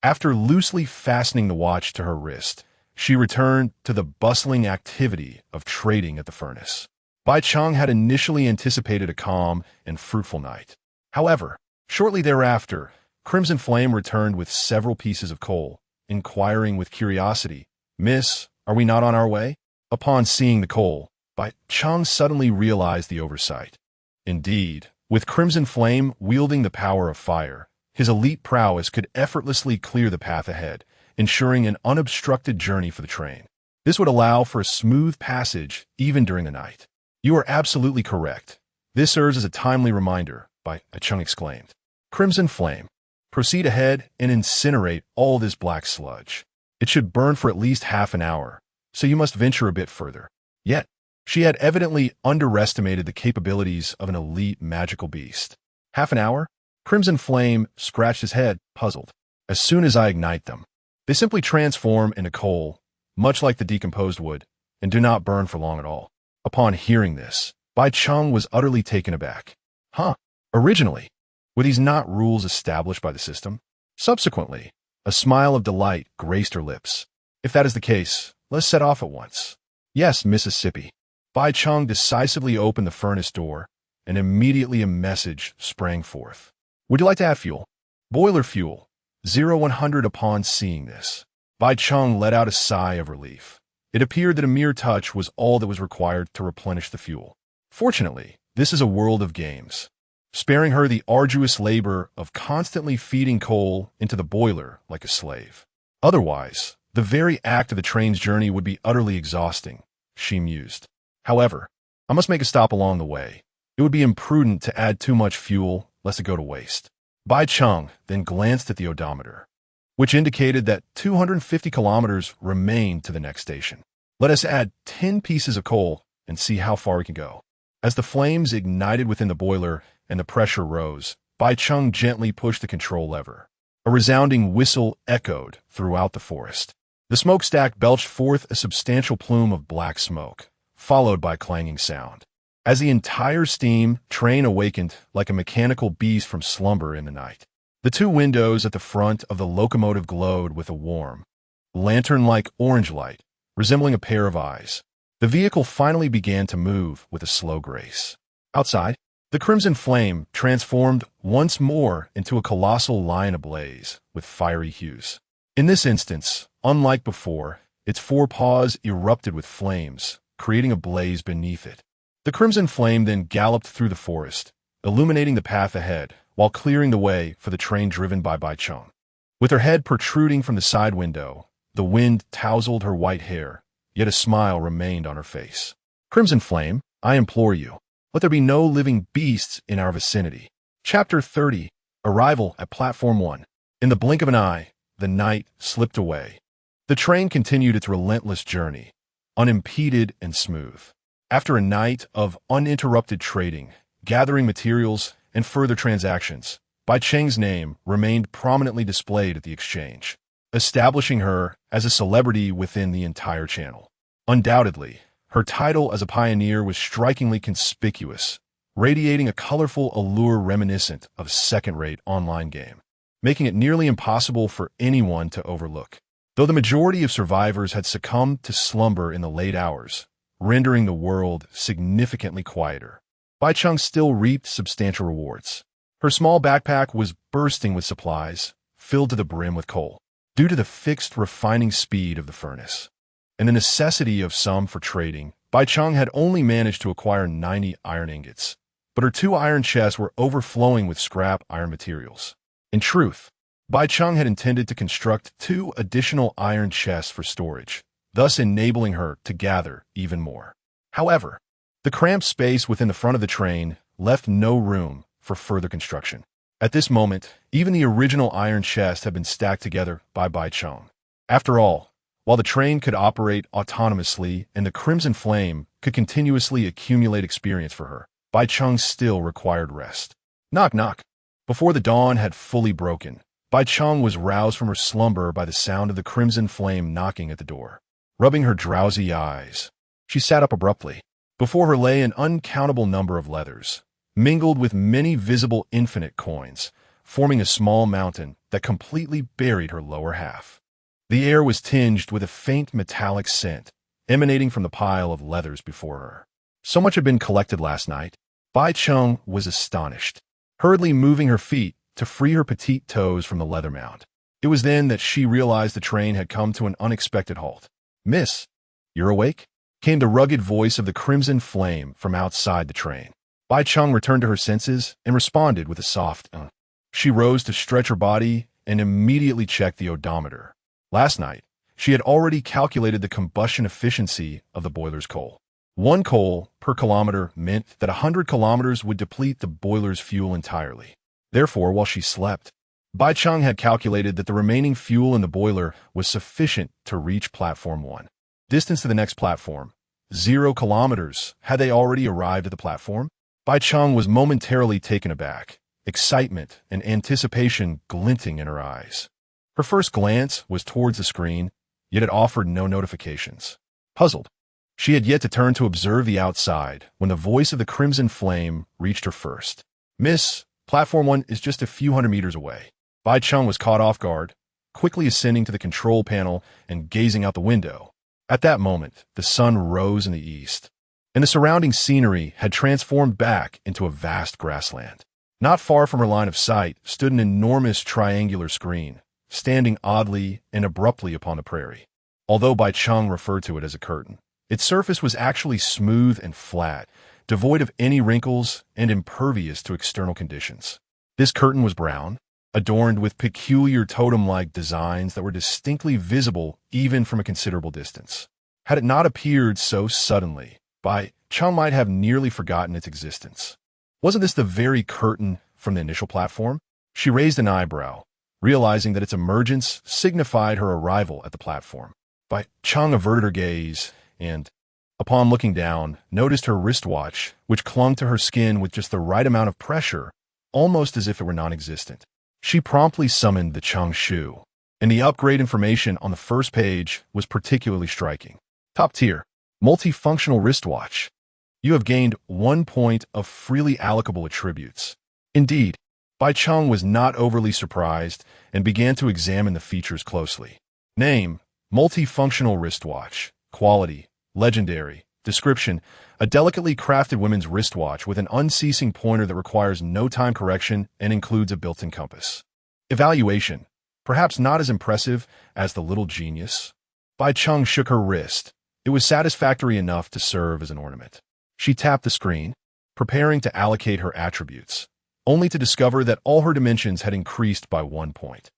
After loosely fastening the watch to her wrist, she returned to the bustling activity of trading at the furnace. Bai Cheng had initially anticipated a calm and fruitful night. However, shortly thereafter, Crimson Flame returned with several pieces of coal, inquiring with curiosity, "Miss, are we not on our way?" Upon seeing the coal, Bai Cheng suddenly realized the oversight. Indeed, with Crimson Flame wielding the power of fire, his elite prowess could effortlessly clear the path ahead, ensuring an unobstructed journey for the train. This would allow for a smooth passage even during the night. "You are absolutely correct. This serves as a timely reminder," Bai Cheng exclaimed. "Crimson Flame, proceed ahead and incinerate all this black sludge. It should burn for at least half an hour, so you must venture a bit further." Yet, she had evidently underestimated the capabilities of an elite magical beast. "Half an hour?" Crimson Flame scratched his head, puzzled. "As soon as I ignite them, they simply transform into coal, much like the decomposed wood, and do not burn for long at all." Upon hearing this, Bai Cheng was utterly taken aback. Originally, were these not rules established by the system? Subsequently, a smile of delight graced her lips. "If that is the case, let's set off at once." "Yes, Mississippi." Bai Cheng decisively opened the furnace door, and immediately a message sprang forth. "Would you like to add fuel?" "Boiler fuel, 0100." Upon seeing this, Bai Cheng let out a sigh of relief. It appeared that a mere touch was all that was required to replenish the fuel. Fortunately, this is a world of games, sparing her the arduous labor of constantly feeding coal into the boiler like a slave. Otherwise, the very act of the train's journey would be utterly exhausting, she mused. "However, I must make a stop along the way. It would be imprudent to add too much fuel lest it go to waste." Bai Cheng then glanced at the odometer, which indicated that 250 kilometers remained to the next station. "Let us add 10 pieces of coal and see how far we can go." As the flames ignited within the boiler and the pressure rose, Bai Cheng gently pushed the control lever. A resounding whistle echoed throughout the forest. The smokestack belched forth a substantial plume of black smoke, followed by clanging sound. As the entire steam train awakened like a mechanical beast from slumber in the night. The two windows at the front of the locomotive glowed with a warm, lantern-like orange light, resembling a pair of eyes. The vehicle finally began to move with a slow grace. Outside, the crimson flame transformed once more into a colossal lion ablaze with fiery hues. In this instance, unlike before, its four paws erupted with flames, creating a blaze beneath it. The crimson flame then galloped through the forest, illuminating the path ahead, while clearing the way for the train driven by Bai Cheng. With her head protruding from the side window, the wind tousled her white hair, yet a smile remained on her face. "Crimson Flame, I implore you, let there be no living beasts in our vicinity." Chapter 30. Arrival at Platform 1. In the blink of an eye, the night slipped away. The train continued its relentless journey, unimpeded and smooth. After a night of uninterrupted trading, gathering materials, and further transactions, Bai Cheng's name remained prominently displayed at the exchange, establishing her as a celebrity within the entire channel. Undoubtedly, her title as a pioneer was strikingly conspicuous, radiating a colorful allure reminiscent of a second-rate online game, making it nearly impossible for anyone to overlook. Though the majority of survivors had succumbed to slumber in the late hours, rendering the world significantly quieter, Bai Cheng still reaped substantial rewards. Her small backpack was bursting with supplies, filled to the brim with coal, due to the fixed refining speed of the furnace, and the necessity of some for trading. Bai Cheng had only managed to acquire 90 iron ingots, but her 2 iron chests were overflowing with scrap iron materials. In truth, Bai Cheng had intended to construct 2 additional iron chests for storage, thus enabling her to gather even more. However, the cramped space within the front of the train left no room for further construction. At this moment, even the original iron chest had been stacked together by Bai Cheng. After all, while the train could operate autonomously and the Crimson Flame could continuously accumulate experience for her, Bai Cheng still required rest. Knock knock. Before the dawn had fully broken, Bai Cheng was roused from her slumber by the sound of the Crimson Flame knocking at the door. Rubbing her drowsy eyes, she sat up abruptly. Before her lay an uncountable number of leathers, mingled with many visible infinite coins, forming a small mountain that completely buried her lower half. The air was tinged with a faint metallic scent, emanating from the pile of leathers before her. So much had been collected last night. Bai Cheng was astonished, hurriedly moving her feet to free her petite toes from the leather mound. It was then that she realized the train had come to an unexpected halt. "Miss, you're awake?" came the rugged voice of the Crimson Flame from outside the train. Bai Cheng returned to her senses and responded with a soft She rose to stretch her body and immediately checked the odometer. Last night, she had already calculated the combustion efficiency of the boiler's coal. 1 coal per kilometer meant that 100 kilometers would deplete the boiler's fuel entirely. Therefore, while she slept, Bai Cheng had calculated that the remaining fuel in the boiler was sufficient to reach Platform 1. Distance to the next platform, 0 kilometers. Had they already arrived at the platform? Bai Cheng was momentarily taken aback, excitement and anticipation glinting in her eyes. Her first glance was towards the screen, yet it offered no notifications. Puzzled, she had yet to turn to observe the outside when the voice of the Crimson Flame reached her first. "Miss, Platform 1 is just a few hundred meters away." Bai Cheng was caught off guard, quickly ascending to the control panel and gazing out the window. At that moment, the sun rose in the east, and the surrounding scenery had transformed back into a vast grassland. Not far from her line of sight stood an enormous triangular screen, standing oddly and abruptly upon the prairie. Although Bai Cheng referred to it as a curtain, its surface was actually smooth and flat, devoid of any wrinkles and impervious to external conditions. This curtain was brown, adorned with peculiar totem-like designs that were distinctly visible even from a considerable distance. Had it not appeared so suddenly, Bai Cheng might have nearly forgotten its existence. Wasn't this the very curtain from the initial platform? She raised an eyebrow, realizing that its emergence signified her arrival at the platform. Bai Cheng averted her gaze and, upon looking down, noticed her wristwatch, which clung to her skin with just the right amount of pressure, almost as if it were non-existent. She promptly summoned the Cheng Shu, and the upgrade information on the first page was particularly striking. Top tier, multifunctional wristwatch. You have gained 1 point of freely allocable attributes. Indeed, Bai Cheng was not overly surprised and began to examine the features closely. Name, multifunctional wristwatch. quality, legendary. Description: a delicately crafted women's wristwatch with an unceasing pointer that requires no time correction and includes a built-in compass. Evaluation: perhaps not as impressive as the little genius. Bai Cheng shook her wrist. It was satisfactory enough to serve as an ornament. She tapped the screen, preparing to allocate her attributes, only to discover that all her dimensions had increased by 1 point.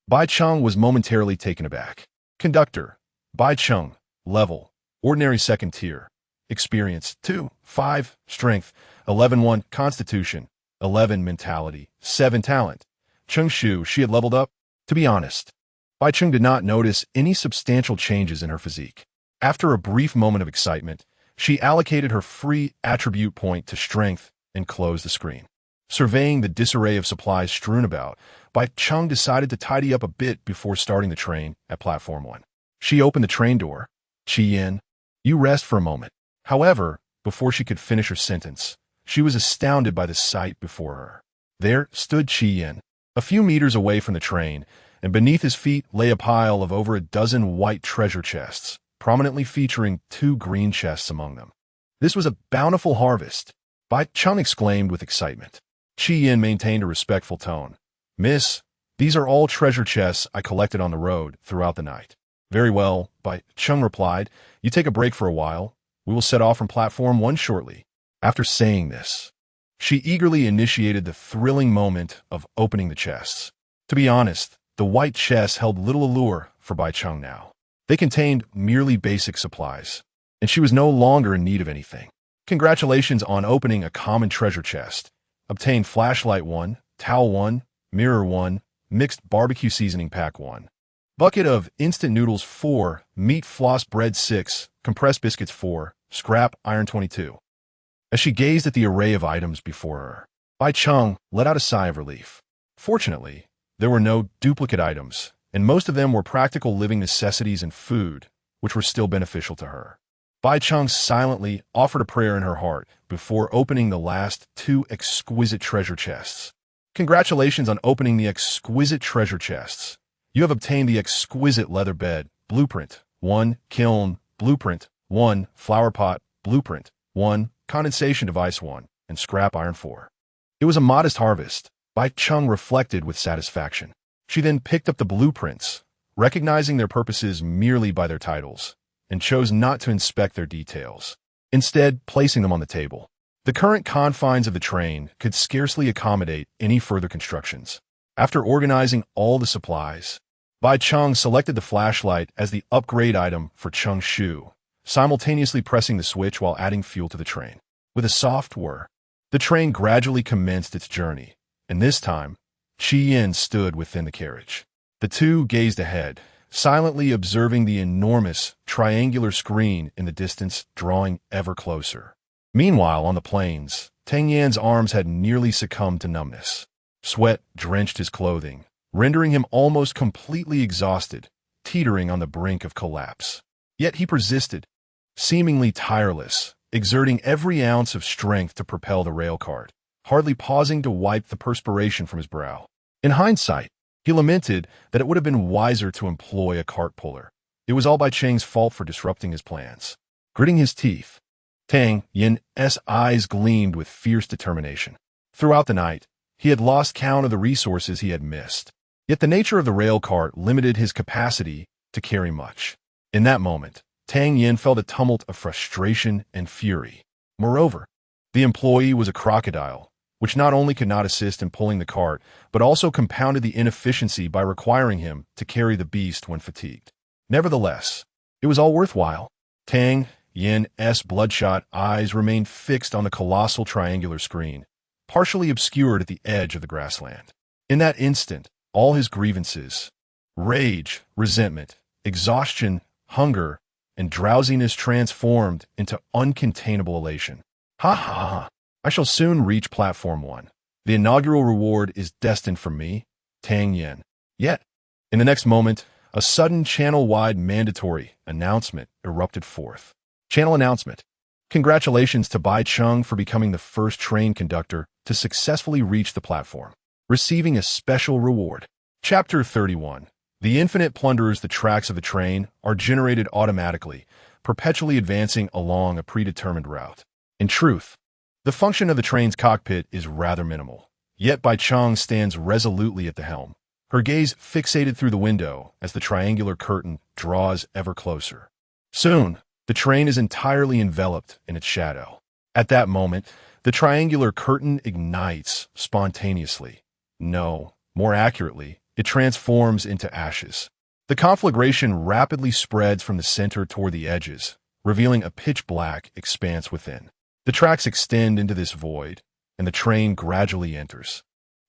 Bai Cheng was momentarily taken aback. Conductor: Bai Cheng. Level: Ordinary second tier. Experience: 2, 5. Strength: 11, 1. Constitution: 11. Mentality: 7. Talent. Cheng Shu, she had leveled up. To be honest, Bai Cheng did not notice any substantial changes in her physique. After a brief moment of excitement, she allocated her free attribute point to strength and closed the screen. Surveying the disarray of supplies strewn about, Bai Cheng decided to tidy up a bit before starting the train at Platform 1. She opened the train door. "Qi Yin, you rest for a moment." However, before she could finish her sentence, she was astounded by the sight before her. There stood Qi Yin, a few meters away from the train, and beneath his feet lay a pile of over a dozen white treasure chests, prominently featuring 2 green chests among them. This was a bountiful harvest, Bai Cheng exclaimed with excitement. Qi Yin maintained a respectful tone. "Miss, these are all treasure chests I collected on the road throughout the night." "Very well," Bai Cheng replied. "You take a break for a while. We will set off from Platform 1 shortly." After saying this, she eagerly initiated the thrilling moment of opening the chests. To be honest, the white chests held little allure for Bai Cheng now. They contained merely basic supplies, and she was no longer in need of anything. Congratulations on opening a common treasure chest. Obtain flashlight 1, towel 1, mirror 1, mixed barbecue seasoning pack 1. Bucket of instant noodles 4, meat floss bread 6, compressed biscuits 4, scrap iron 22. As she gazed at the array of items before her, Bai Cheng let out a sigh of relief. Fortunately, there were no duplicate items, and most of them were practical living necessities and food, which were still beneficial to her. Bai Cheng silently offered a prayer in her heart before opening the last 2 exquisite treasure chests. Congratulations on opening the exquisite treasure chests. You have obtained the exquisite leather bed, blueprint 1, kiln, blueprint 1, flower pot, blueprint 1, condensation device 1, and scrap iron 4. It was a modest harvest, Bai Cheng reflected with satisfaction. She then picked up the blueprints, recognizing their purposes merely by their titles, and chose not to inspect their details, instead placing them on the table. The current confines of the train could scarcely accommodate any further constructions. After organizing all the supplies, Bai Cheng selected the flashlight as the upgrade item for Cheng Shu, simultaneously pressing the switch while adding fuel to the train. With a soft whir, the train gradually commenced its journey, and this time, Qi Yin stood within the carriage. The two gazed ahead, silently observing the enormous, triangular screen in the distance drawing ever closer. Meanwhile, on the plains, Tang Yan's arms had nearly succumbed to numbness. Sweat drenched his clothing, rendering him almost completely exhausted, teetering on the brink of collapse. Yet he persisted, seemingly tireless, exerting every ounce of strength to propel the rail cart, hardly pausing to wipe the perspiration from his brow. In hindsight, he lamented that it would have been wiser to employ a cart puller. It was all Bai Cheng's fault for disrupting his plans. Gritting his teeth, Tang Yan's eyes gleamed with fierce determination. Throughout the night, he had lost count of the resources he had missed. Yet the nature of the rail cart limited his capacity to carry much. In that moment, Tang Yan felt a tumult of frustration and fury. Moreover, the employee was a crocodile, which not only could not assist in pulling the cart, but also compounded the inefficiency by requiring him to carry the beast when fatigued. Nevertheless, it was all worthwhile. Tang Yan's bloodshot eyes remained fixed on the colossal triangular screen, partially obscured at the edge of the grassland. In that instant, all his grievances, rage, resentment, exhaustion, hunger, and drowsiness transformed into uncontainable elation. Ha ha ha! I shall soon reach Platform 1. The inaugural reward is destined for me, Tang Yan. Yet, in the next moment, a sudden channel-wide mandatory announcement erupted forth. Channel announcement. Congratulations to Bai Cheng for becoming the first train conductor to successfully reach the platform, receiving a special reward. Chapter 31. The infinite plunderers, the tracks of the train, are generated automatically, perpetually advancing along a predetermined route. In truth, the function of the train's cockpit is rather minimal. Yet Bai Cheng stands resolutely at the helm, her gaze fixated through the window as the triangular curtain draws ever closer. Soon, the train is entirely enveloped in its shadow. At that moment, the triangular curtain ignites spontaneously. No, more accurately, it transforms into ashes. The conflagration rapidly spreads from the center toward the edges, revealing a pitch-black expanse within. The tracks extend into this void, and the train gradually enters.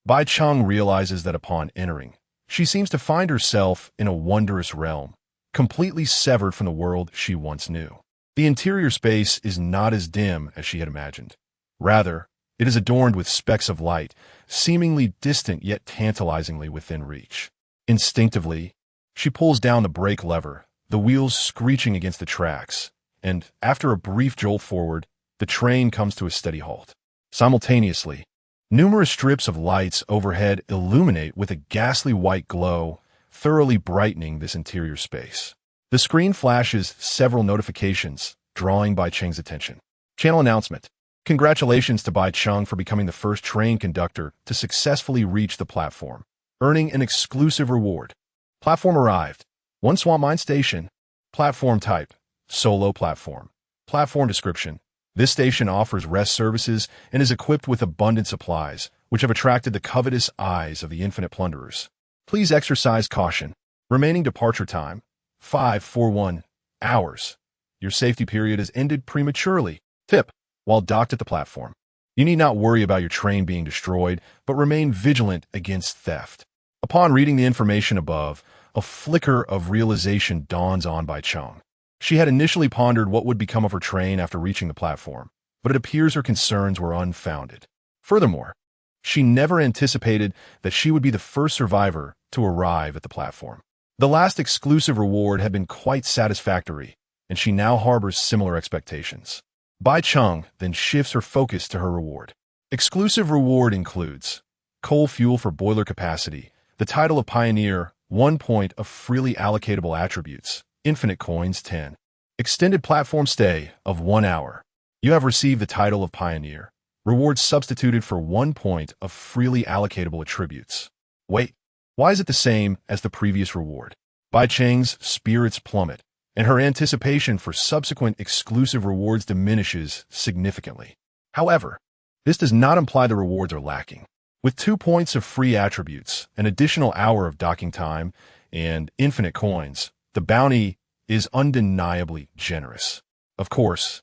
Bai Cheng realizes that upon entering, she seems to find herself in a wondrous realm, completely severed from the world she once knew. The interior space is not as dim as she had imagined. Rather, it is adorned with specks of light, seemingly distant yet tantalizingly within reach. Instinctively, she pulls down the brake lever, the wheels screeching against the tracks, and after a brief jolt forward, the train comes to a steady halt. Simultaneously, numerous strips of lights overhead illuminate with a ghastly white glow, thoroughly brightening this interior space. The screen flashes several notifications, drawing Bai Cheng's attention. Channel announcement. Congratulations to Bai Cheng for becoming the first train conductor to successfully reach the platform, earning an exclusive reward. Platform arrived. One Swamp Mine Station. Platform type. Solo platform. Platform description. This station offers rest services and is equipped with abundant supplies, which have attracted the covetous eyes of the infinite plunderers. Please exercise caution. Remaining departure time, 541 hours. Your safety period has ended prematurely. Tip. While docked at the platform, you need not worry about your train being destroyed, but remain vigilant against theft. Upon reading the information above, a flicker of realization dawns on Bai Cheng. She had initially pondered what would become of her train after reaching the platform, but it appears her concerns were unfounded. Furthermore, she never anticipated that she would be the first survivor to arrive at the platform. The last exclusive reward had been quite satisfactory, and she now harbors similar expectations. Bai Cheng then shifts her focus to her reward. Exclusive reward includes coal fuel for boiler capacity, the title of Pioneer, 1 point of freely allocatable attributes, infinite coins 10, extended platform stay of 1 hour. You have received the title of Pioneer, reward substituted for 1 point of freely allocatable attributes. Wait, why is it the same as the previous reward? Bai Cheng's spirits plummet, and her anticipation for subsequent exclusive rewards diminishes significantly. However, this does not imply the rewards are lacking. With 2 points of free attributes, an additional hour of docking time, and infinite coins, the bounty is undeniably generous. Of course,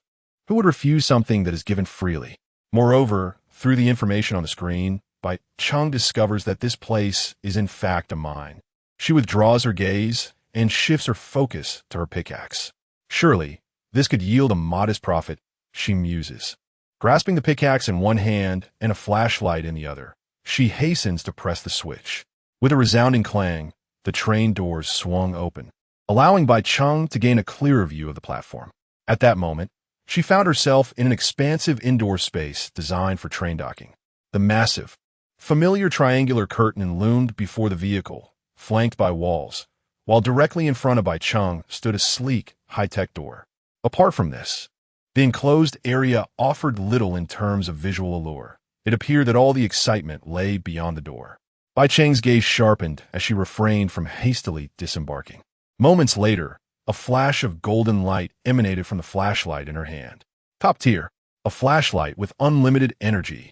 who would refuse something that is given freely? Moreover, through the information on the screen, Bai Cheng discovers that this place is in fact a mine. She withdraws her gaze and shifts her focus to her pickaxe. Surely, this could yield a modest profit, she muses. Grasping the pickaxe in one hand and a flashlight in the other, she hastens to press the switch. With a resounding clang, the train doors swung open, allowing Bai Cheng to gain a clearer view of the platform. At that moment, she found herself in an expansive indoor space designed for train docking. The massive, familiar triangular curtain loomed before the vehicle, flanked by walls, while directly in front of Bai Cheng stood a sleek, high-tech door. Apart from this, the enclosed area offered little in terms of visual allure. It appeared that all the excitement lay beyond the door. Bai Cheng's gaze sharpened as she refrained from hastily disembarking. Moments later, a flash of golden light emanated from the flashlight in her hand. Top tier, a flashlight with unlimited energy.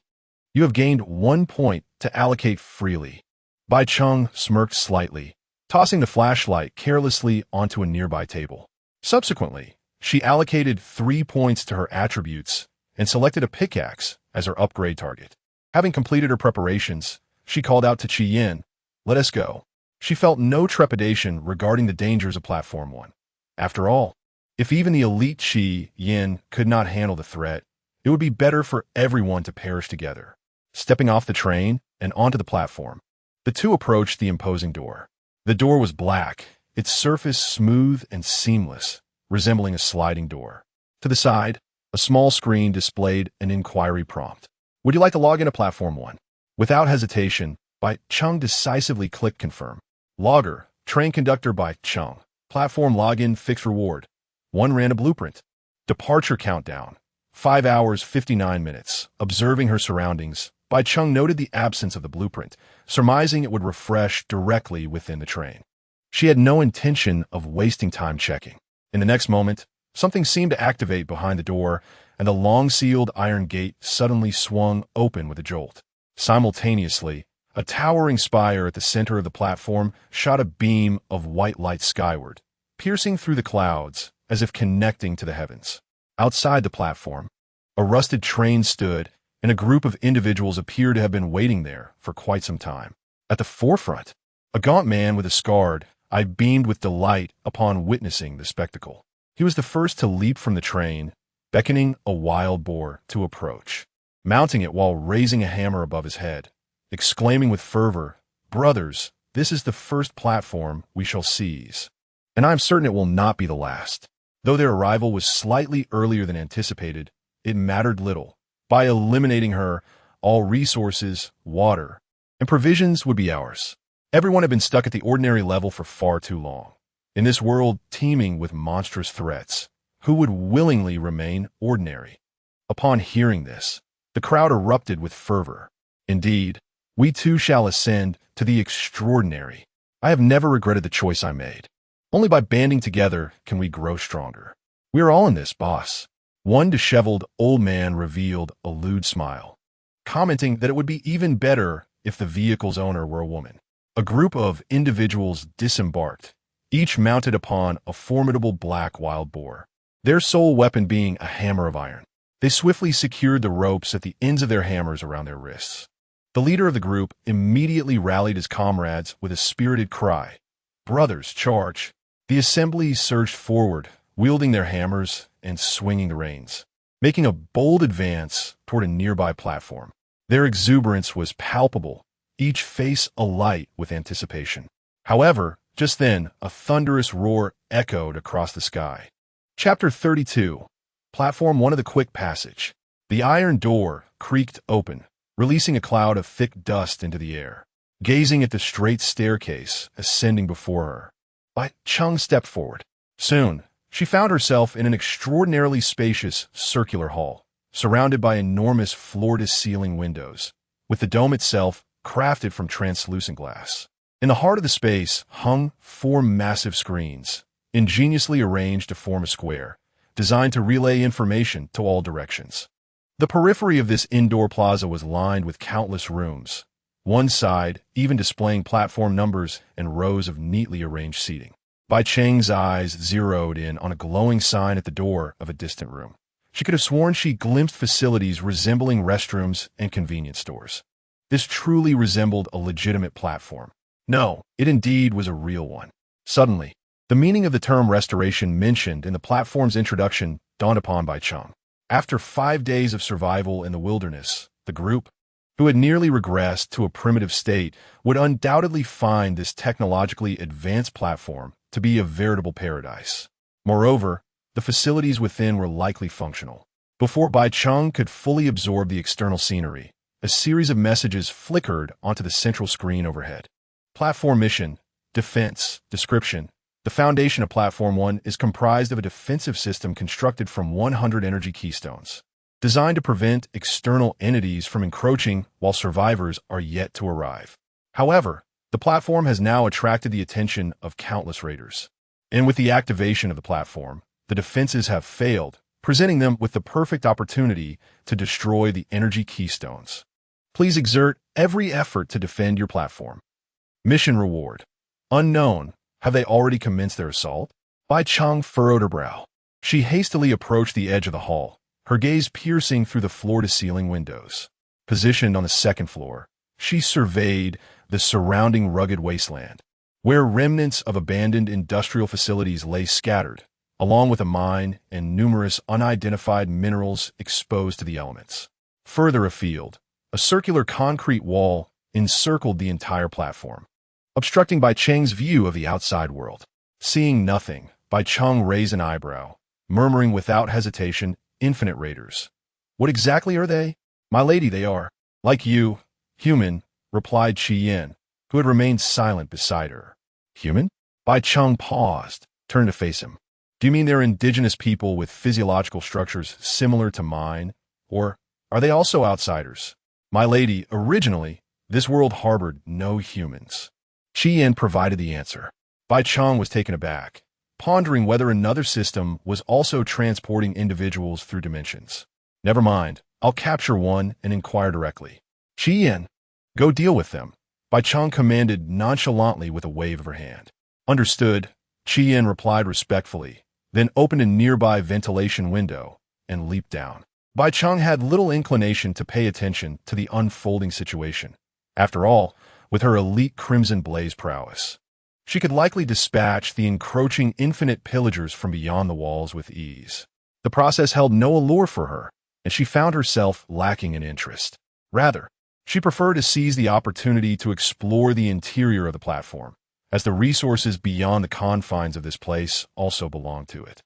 You have gained 1 point to allocate freely. Bai Cheng smirked slightly, tossing the flashlight carelessly onto a nearby table. Subsequently, she allocated 3 points to her attributes and selected a pickaxe as her upgrade target. Having completed her preparations, she called out to Qi Yin, "Let us go." She felt no trepidation regarding the dangers of Platform 1. After all, if even the elite Qi Yin could not handle the threat, it would be better for everyone to perish together. Stepping off the train and onto the platform, the two approached the imposing door. The door was black, its surface smooth and seamless, resembling a sliding door. To the side, a small screen displayed an inquiry prompt. "Would you like to log into Platform 1? Without hesitation, Bai Cheng decisively clicked confirm. Logger, Train conductor Bai Cheng. Platform login fixed reward. 1 random blueprint. Departure countdown. 5 hours 59 minutes. Observing her surroundings, Bai Cheng noted the absence of the blueprint, surmising it would refresh directly within the train. She had no intention of wasting time checking. In the next moment, something seemed to activate behind the door, and the long-sealed iron gate suddenly swung open with a jolt. Simultaneously, a towering spire at the center of the platform shot a beam of white light skyward, piercing through the clouds as if connecting to the heavens. Outside the platform, a rusted train stood, and a group of individuals appeared to have been waiting there for quite some time. At the forefront, a gaunt man with a scarred eye beamed with delight upon witnessing the spectacle. He was the first to leap from the train, beckoning a wild boar to approach, mounting it while raising a hammer above his head, exclaiming with fervor, "Brothers, this is the first platform we shall seize, and I am certain it will not be the last." Though their arrival was slightly earlier than anticipated, it mattered little. By eliminating her, all resources, water, and provisions would be ours. Everyone had been stuck at the ordinary level for far too long. In this world teeming with monstrous threats, who would willingly remain ordinary? Upon hearing this, the crowd erupted with fervor. "Indeed, we too shall ascend to the extraordinary. I have never regretted the choice I made. Only by banding together can we grow stronger. We are all in this, boss." One disheveled old man revealed a lewd smile, commenting that it would be even better if the vehicle's owner were a woman. A group of individuals disembarked, each mounted upon a formidable black wild boar, their sole weapon being a hammer of iron. They swiftly secured the ropes at the ends of their hammers around their wrists. The leader of the group immediately rallied his comrades with a spirited cry, "Brothers, charge!" The assembly surged forward, wielding their hammers and swinging the reins, making a bold advance toward a nearby platform. Their exuberance was palpable, each face alight with anticipation. However, just then, a thunderous roar echoed across the sky. Chapter 32. Platform 1 of the Quick Passage. The iron door creaked open, releasing a cloud of thick dust into the air. Gazing at the straight staircase ascending before her, Bai Cheng stepped forward. Soon, she found herself in an extraordinarily spacious circular hall, surrounded by enormous floor-to-ceiling windows, with the dome itself crafted from translucent glass. In the heart of the space hung 4 massive screens, ingeniously arranged to form a square, designed to relay information to all directions. The periphery of this indoor plaza was lined with countless rooms, one side even displaying platform numbers and rows of neatly arranged seating. Bai Cheng's eyes zeroed in on a glowing sign at the door of a distant room. She could have sworn she glimpsed facilities resembling restrooms and convenience stores. This truly resembled a legitimate platform. No, it indeed was a real one. Suddenly, the meaning of the term restoration mentioned in the platform's introduction dawned upon Bai Cheng. After 5 days of survival in the wilderness, the group, who had nearly regressed to a primitive state, would undoubtedly find this technologically advanced platform to be a veritable paradise. Moreover, the facilities within were likely functional. Before Bai Cheng could fully absorb the external scenery, a series of messages flickered onto the central screen overhead. Platform mission, defense, description. The foundation of Platform 1 is comprised of a defensive system constructed from 100 energy keystones, designed to prevent external entities from encroaching while survivors are yet to arrive. However, the platform has now attracted the attention of countless raiders. And with the activation of the platform, the defenses have failed, presenting them with the perfect opportunity to destroy the energy keystones. Please exert every effort to defend your platform. Mission reward. Unknown. Have they already commenced their assault? Bai Cheng furrowed her brow. She hastily approached the edge of the hall, her gaze piercing through the floor-to-ceiling windows. Positioned on the second floor, she surveyed the surrounding rugged wasteland, where remnants of abandoned industrial facilities lay scattered, along with a mine and numerous unidentified minerals exposed to the elements. Further afield, a circular concrete wall encircled the entire platform, obstructing Bai Cheng's view of the outside world. Seeing nothing, Bai Cheng raised an eyebrow, murmuring without hesitation, "Infinite raiders. What exactly are they?" "My lady, they are, like you, human," replied Chi Yin, who had remained silent beside her. "Human?" Bai Cheng paused, turned to face him. Do you mean they're indigenous people with physiological structures similar to mine? Or are they also outsiders? My lady, originally, this world harbored no humans. Qian provided the answer. Bai Cheng was taken aback, pondering whether another system was also transporting individuals through dimensions. Never mind, I'll capture one and inquire directly. Qian, go deal with them, Bai Cheng commanded nonchalantly with a wave of her hand. Understood, Qian replied respectfully, then opened a nearby ventilation window and leaped down. Bai Cheng had little inclination to pay attention to the unfolding situation. After all, with her elite Crimson Blaze prowess, she could likely dispatch the encroaching infinite pillagers from beyond the walls with ease. The process held no allure for her, and she found herself lacking in interest. Rather, she preferred to seize the opportunity to explore the interior of the platform, as the resources beyond the confines of this place also belonged to it.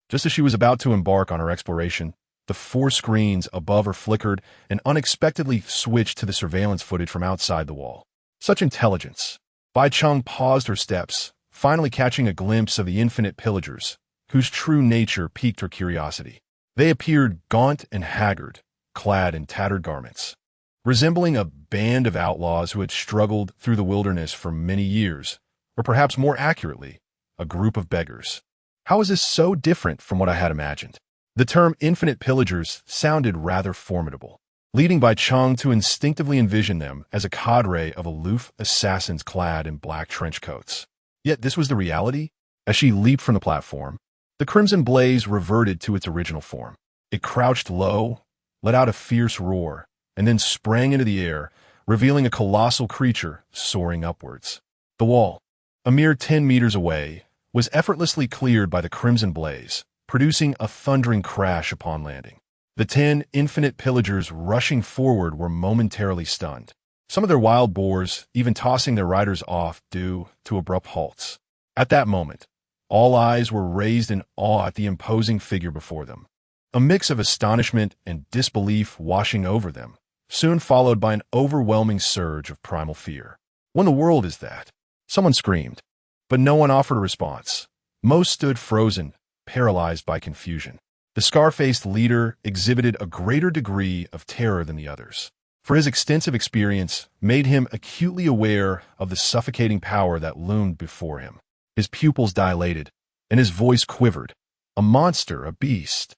Just as she was about to embark on her exploration, the 4 screens above her flickered and unexpectedly switched to the surveillance footage from outside the wall. Such intelligence! Bai Cheng paused her steps, finally catching a glimpse of the infinite pillagers, whose true nature piqued her curiosity. They appeared gaunt and haggard, clad in tattered garments. Resembling a band of outlaws who had struggled through the wilderness for many years, or perhaps more accurately, a group of beggars. How is this so different from what I had imagined? The term infinite pillagers sounded rather formidable, leading Bai Cheng to instinctively envision them as a cadre of aloof assassins clad in black trench coats. Yet this was the reality. As she leaped from the platform, the Crimson Blaze reverted to its original form. It crouched low, let out a fierce roar, and then sprang into the air, revealing a colossal creature soaring upwards. The wall, a mere 10 meters away, was effortlessly cleared by the Crimson Blaze, producing a thundering crash upon landing. The 10 infinite pillagers rushing forward were momentarily stunned, some of their wild boars even tossing their riders off due to abrupt halts. At that moment, all eyes were raised in awe at the imposing figure before them, a mix of astonishment and disbelief washing over them, soon followed by an overwhelming surge of primal fear. What in the world is that? Someone screamed, but no one offered a response. Most stood frozen, paralyzed by confusion. The scar-faced leader exhibited a greater degree of terror than the others, for his extensive experience made him acutely aware of the suffocating power that loomed before him. His pupils dilated, and his voice quivered. A monster, a beast.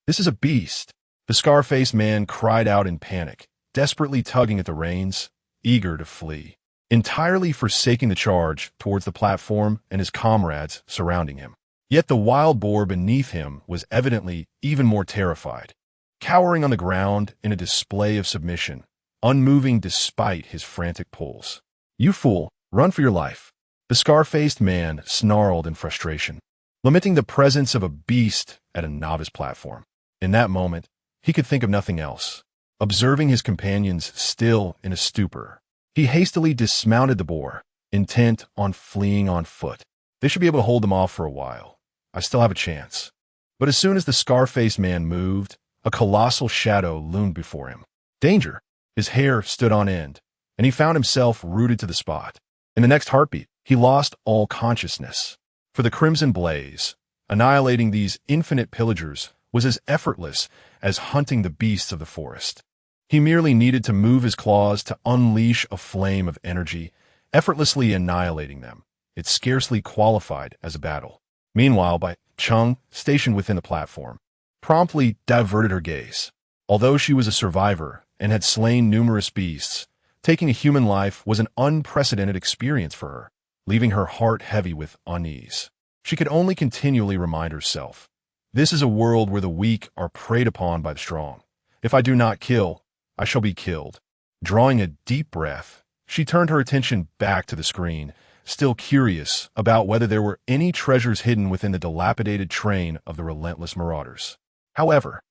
This is a beast. The scar-faced man cried out in panic, desperately tugging at the reins, eager to flee, entirely forsaking the charge towards the platform and his comrades surrounding him. Yet the wild boar beneath him was evidently even more terrified, cowering on the ground in a display of submission, unmoving despite his frantic pulls. "You fool, run for your life," the scar-faced man snarled in frustration, lamenting the presence of a beast at a novice platform. In that moment, he could think of nothing else. Observing his companions still in a stupor, he hastily dismounted the boar, intent on fleeing on foot. They should be able to hold them off for a while. I still have a chance. But as soon as the scar-faced man moved, a colossal shadow loomed before him. Danger! His hair stood on end, and he found himself rooted to the spot. In the next heartbeat, he lost all consciousness. For the Crimson Blaze, annihilating these infinite pillagers was as effortless as hunting the beasts of the forest. He merely needed to move his claws to unleash a flame of energy, effortlessly annihilating them. It scarcely qualified as a battle. Meanwhile, Bai Cheng, stationed within the platform, promptly diverted her gaze. Although she was a survivor and had slain numerous beasts, taking a human life was an unprecedented experience for her, leaving her heart heavy with unease. She could only continually remind herself, this is a world where the weak are preyed upon by the strong. If I do not kill, I shall be killed. Drawing a deep breath, she turned her attention back to the screen, still curious about whether there were any treasures hidden within the dilapidated train of the relentless marauders. However,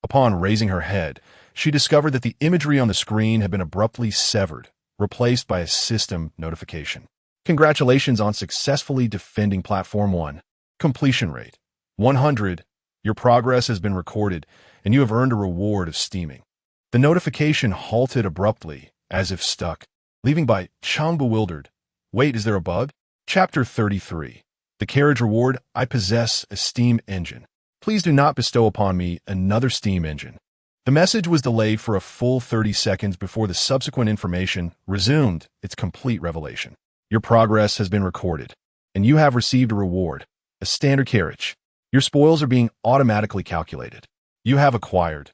upon raising her head, she discovered that the imagery on the screen had been abruptly severed, replaced by a system notification. Congratulations on successfully defending Platform 1. Completion rate 100. Your progress has been recorded, and you have earned a reward of steaming. The notification halted abruptly, as if stuck, leaving Bai Cheng bewildered. Wait, is there a bug? Chapter 33. The carriage reward: I possess a steam engine. Please do not bestow upon me another steam engine. The message was delayed for a full 30 seconds before the subsequent information resumed its complete revelation. Your progress has been recorded, and you have received a reward, a standard carriage. Your spoils are being automatically calculated. You have acquired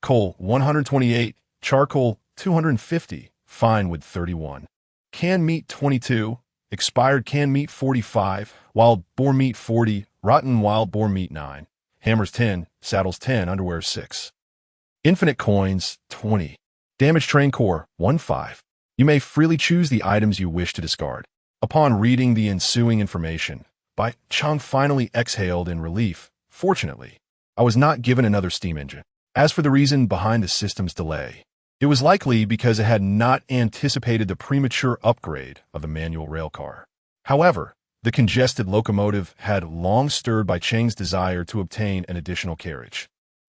coal 128, charcoal 250, fine wood 31, canned meat 22, expired canned meat 45, wild boar meat 40, rotten wild boar meat 9, hammers 10, saddles 10, underwear 6. Infinite coins 20. Damaged train core 15. You may freely choose the items you wish to discard. Upon reading the ensuing information, Bai Cheng finally exhaled in relief. Fortunately, I was not given another steam engine. As for the reason behind the system's delay, it was likely because it had not anticipated the premature upgrade of the manual railcar. However, the congested locomotive had long stirred Bai Cheng's desire to obtain an additional carriage.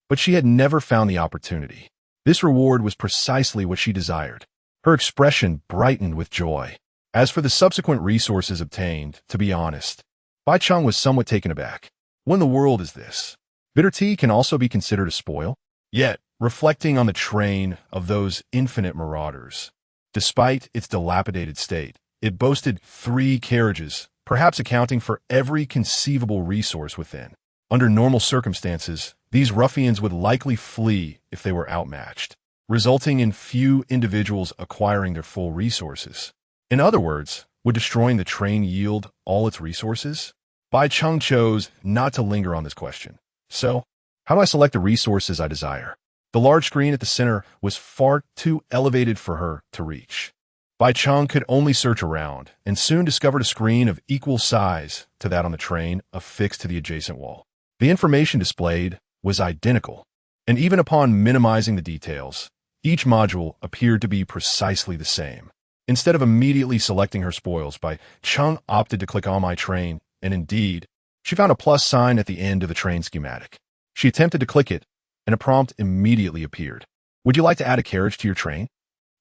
But she had never found the opportunity. This reward was precisely what she desired. Her expression brightened with joy. As for the subsequent resources obtained, to be honest, Bai Cheng was somewhat taken aback. What in the world is this? Bitter tea can also be considered a spoil? Yet, reflecting on the train of those infinite marauders, despite its dilapidated state, it boasted 3 carriages, perhaps accounting for every conceivable resource within. Under normal circumstances, these ruffians would likely flee if they were outmatched, resulting in few individuals acquiring their full resources. In other words, would destroying the train yield all its resources? Bai Cheng chose not to linger on this question. So, how do I select the resources I desire? The large screen at the center was far too elevated for her to reach. Bai Cheng could only search around, and soon discovered a screen of equal size to that on the train affixed to the adjacent wall. The information displayed was identical, and even upon minimizing the details, each module appeared to be precisely the same. Instead of immediately selecting her spoils, Bai Cheng opted to click on my train, and indeed, she found a plus sign at the end of the train schematic. She attempted to click it, and a prompt immediately appeared. Would you like to add a carriage to your train?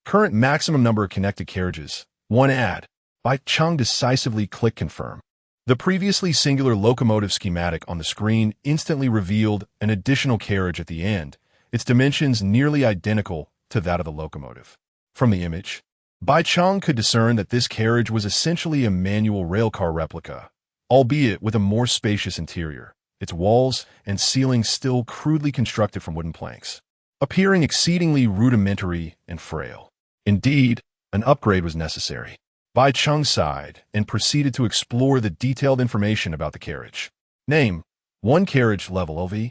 Current maximum number of connected carriages, 1 add. Bai Cheng decisively clicked confirm. The previously singular locomotive schematic on the screen instantly revealed an additional carriage at the end, its dimensions nearly identical to that of the locomotive. From the image, Bai Cheng could discern that this carriage was essentially a manual railcar replica, albeit with a more spacious interior, its walls and ceiling still crudely constructed from wooden planks, appearing exceedingly rudimentary and frail. Indeed, an upgrade was necessary. Bai Cheng sighed and proceeded to explore the detailed information about the carriage. Name: 1 carriage level LV.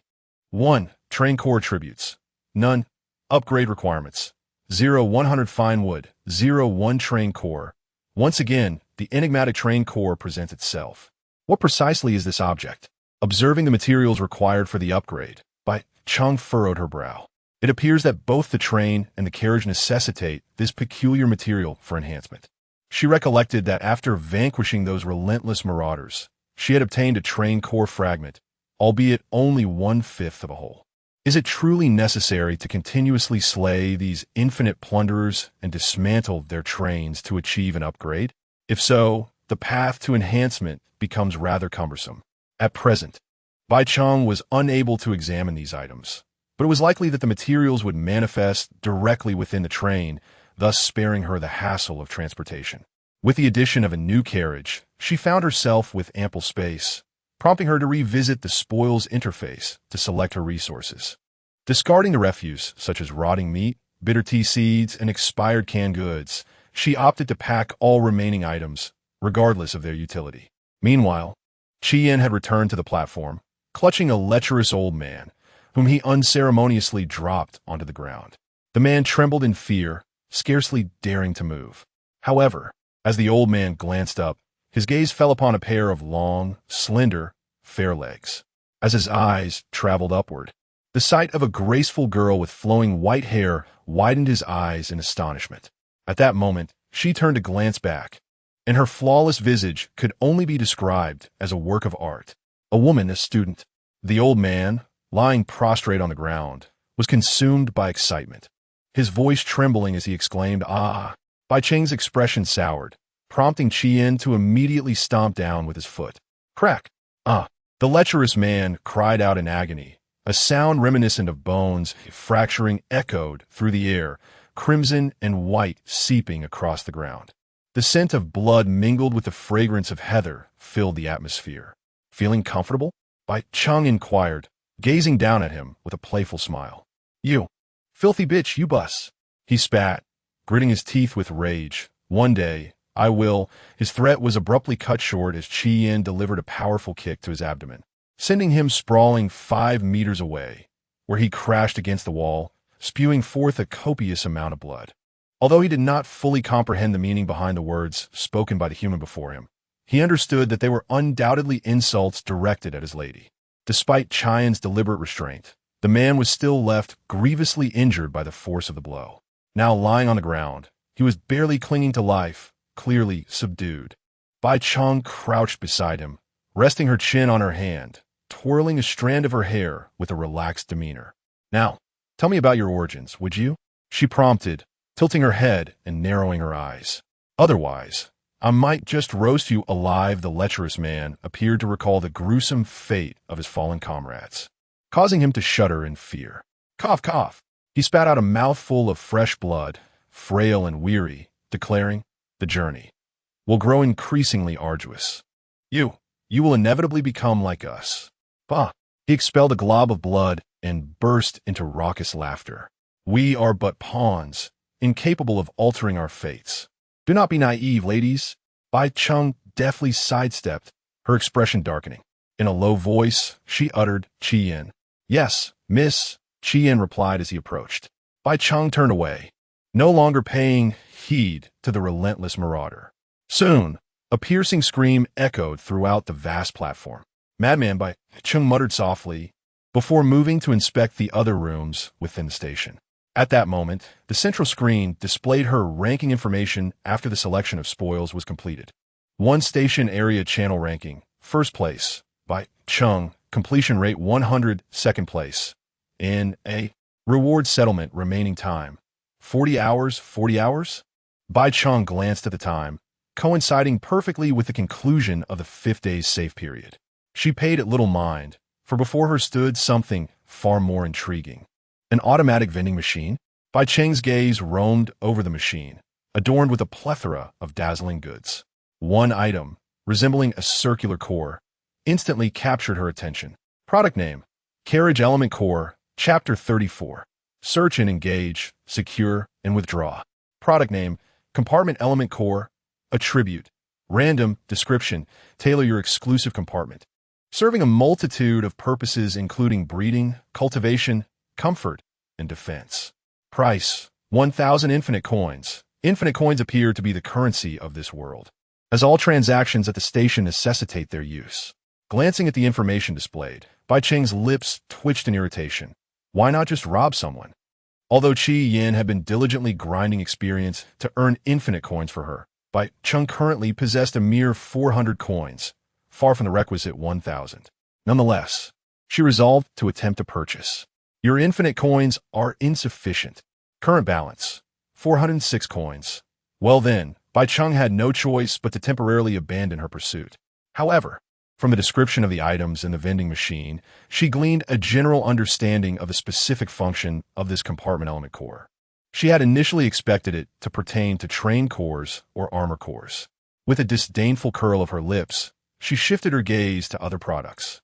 1. Train core attributes. None. Upgrade requirements. 0 100 fine wood. 0 1 train core. Once again, the enigmatic train core presents itself. What precisely is this object? Observing the materials required for the upgrade, Bai Cheng furrowed her brow. It appears that both the train and the carriage necessitate this peculiar material for enhancement. She recollected that after vanquishing those relentless marauders, she had obtained a train core fragment, albeit only 1/5 of a whole. Is it truly necessary to continuously slay these infinite plunderers and dismantle their trains to achieve an upgrade? If so, the path to enhancement becomes rather cumbersome. At present, Bai Cheng was unable to examine these items, but it was likely that the materials would manifest directly within the train, thus sparing her the hassle of transportation. With the addition of a new carriage, she found herself with ample space, prompting her to revisit the spoils interface to select her resources. Discarding the refuse, such as rotting meat, bitter tea seeds, and expired canned goods, she opted to pack all remaining items, regardless of their utility. Meanwhile, Qian had returned to the platform, clutching a lecherous old man, whom he unceremoniously dropped onto the ground. The man trembled in fear, scarcely daring to move. However, as the old man glanced up, his gaze fell upon a pair of long, slender, fair legs. As his eyes traveled upward, the sight of a graceful girl with flowing white hair widened his eyes in astonishment. At that moment, she turned to glance back, and her flawless visage could only be described as a work of art. A woman, a student. The old man, lying prostrate on the ground, was consumed by excitement, his voice trembling as he exclaimed, "Ah!" Bai Cheng's expression soured, prompting Qian to immediately stomp down with his foot. Crack. Ah. The lecherous man cried out in agony. A sound reminiscent of bones fracturing echoed through the air, crimson and white seeping across the ground. The scent of blood mingled with the fragrance of heather filled the atmosphere. Feeling comfortable? Bai Cheng inquired, gazing down at him with a playful smile. You filthy bitch, you bus. He spat, gritting his teeth with rage. One day, I will. His threat was abruptly cut short as Chi Yin delivered a powerful kick to his abdomen, sending him sprawling 5 meters away, where he crashed against the wall, spewing forth a copious amount of blood. Although he did not fully comprehend the meaning behind the words spoken by the human before him, he understood that they were undoubtedly insults directed at his lady. Despite Chi Yin's deliberate restraint, the man was still left grievously injured by the force of the blow. Now lying on the ground, he was barely clinging to life, clearly subdued. Bai Cheng crouched beside him, resting her chin on her hand, twirling a strand of her hair with a relaxed demeanor. Now, tell me about your origins, would you? She prompted, tilting her head and narrowing her eyes. Otherwise, I might just roast you alive. The lecherous man appeared to recall the gruesome fate of his fallen comrades, causing him to shudder in fear. Cough, cough. He spat out a mouthful of fresh blood, frail and weary, declaring, the journey will grow increasingly arduous. You will inevitably become like us. Bah! He expelled a glob of blood and burst into raucous laughter. We are but pawns, incapable of altering our fates. Do not be naive, ladies. Bai Cheng deftly sidestepped, her expression darkening. In a low voice, she uttered, Chi Yin. Yes, miss, Chi Yin replied as he approached. Bai Cheng turned away, no longer paying heed to the relentless marauder. Soon, a piercing scream echoed throughout the vast platform. Madman, Bai Cheng muttered softly, before moving to inspect the other rooms within the station. At that moment, the central screen displayed her ranking information after the selection of spoils was completed. 1 station area channel ranking, first place, Bai Cheng, completion rate 100, second place. In a reward settlement remaining time, 40 hours, 40 hours? Bai Cheng glanced at the time, coinciding perfectly with the conclusion of the 5th day's safe period. She paid it little mind, for before her stood something far more intriguing. An automatic vending machine? Bai Cheng's gaze roamed over the machine, adorned with a plethora of dazzling goods. One item, resembling a circular core, instantly captured her attention. Product name, Carriage Element Core, Chapter 34. Search and engage, secure, and withdraw. Product name, Compartment Element Core, Attribute. Random, description, tailor your exclusive compartment. Serving a multitude of purposes including breeding, cultivation, comfort, and defense. Price, 1,000 infinite coins. Infinite coins appear to be the currency of this world, as all transactions at the station necessitate their use. Glancing at the information displayed, Bai Cheng's lips twitched in irritation. Why not just rob someone? Although Chi Yin had been diligently grinding experience to earn infinite coins for her, Bai Cheng currently possessed a mere 400 coins, far from the requisite 1,000. Nonetheless, she resolved to attempt a purchase. Your infinite coins are insufficient. Current balance, 406 coins. Well then, Bai Cheng had no choice but to temporarily abandon her pursuit. However, from the description of the items in the vending machine, she gleaned a general understanding of the specific function of this compartment element core. She had initially expected it to pertain to train cores or armor cores. With a disdainful curl of her lips, she shifted her gaze to other products.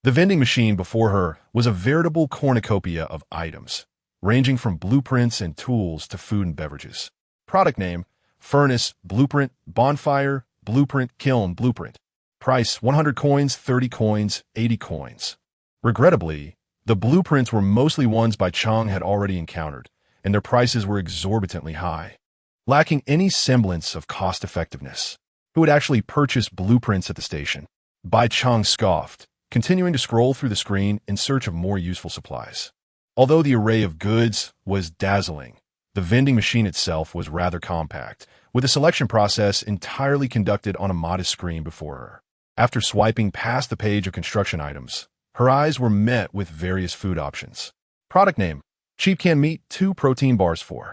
The vending machine before her was a veritable cornucopia of items, ranging from blueprints and tools to food and beverages. Product name, Furnace, Blueprint, Bonfire, Blueprint, Kiln, Blueprint. Price, 100 coins, 30 coins, 80 coins. Regrettably, the blueprints were mostly ones Bai Cheng had already encountered, and their prices were exorbitantly high, lacking any semblance of cost-effectiveness. Who would actually purchase blueprints at the station? Bai Cheng scoffed, continuing to scroll through the screen in search of more useful supplies. Although the array of goods was dazzling, the vending machine itself was rather compact, with the selection process entirely conducted on a modest screen before her. After swiping past the page of construction items, her eyes were met with various food options. Product name, Cheap Canned Meat, 2 protein bars for.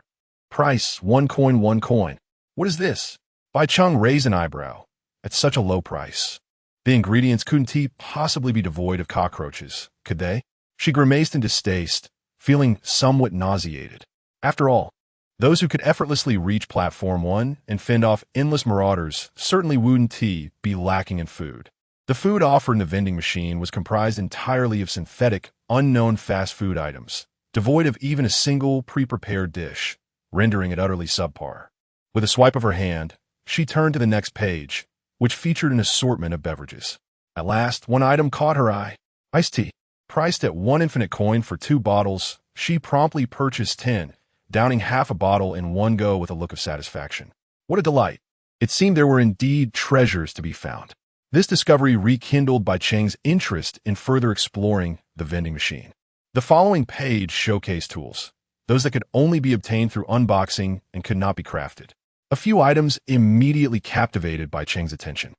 Price, 1 coin, 1 coin. What is this? Bai Cheng raised an eyebrow. At such a low price. The ingredients couldn't possibly be devoid of cockroaches, could they? She grimaced in distaste, feeling somewhat nauseated. After all, those who could effortlessly reach Platform 1 and fend off endless marauders certainly wouldn't be lacking in food. The food offered in the vending machine was comprised entirely of synthetic, unknown fast food items, devoid of even a single pre-prepared dish, rendering it utterly subpar. With a swipe of her hand, she turned to the next page, which featured an assortment of beverages. At last, one item caught her eye: iced tea. Priced at 1 infinite coin for 2 bottles, she promptly purchased 10, downing half a bottle in one go with a look of satisfaction. What a delight! It seemed there were indeed treasures to be found. This discovery rekindled Bai Cheng's interest in further exploring the vending machine. The following page showcased tools, those that could only be obtained through unboxing and could not be crafted. A few items immediately captivated Bai Cheng's attention.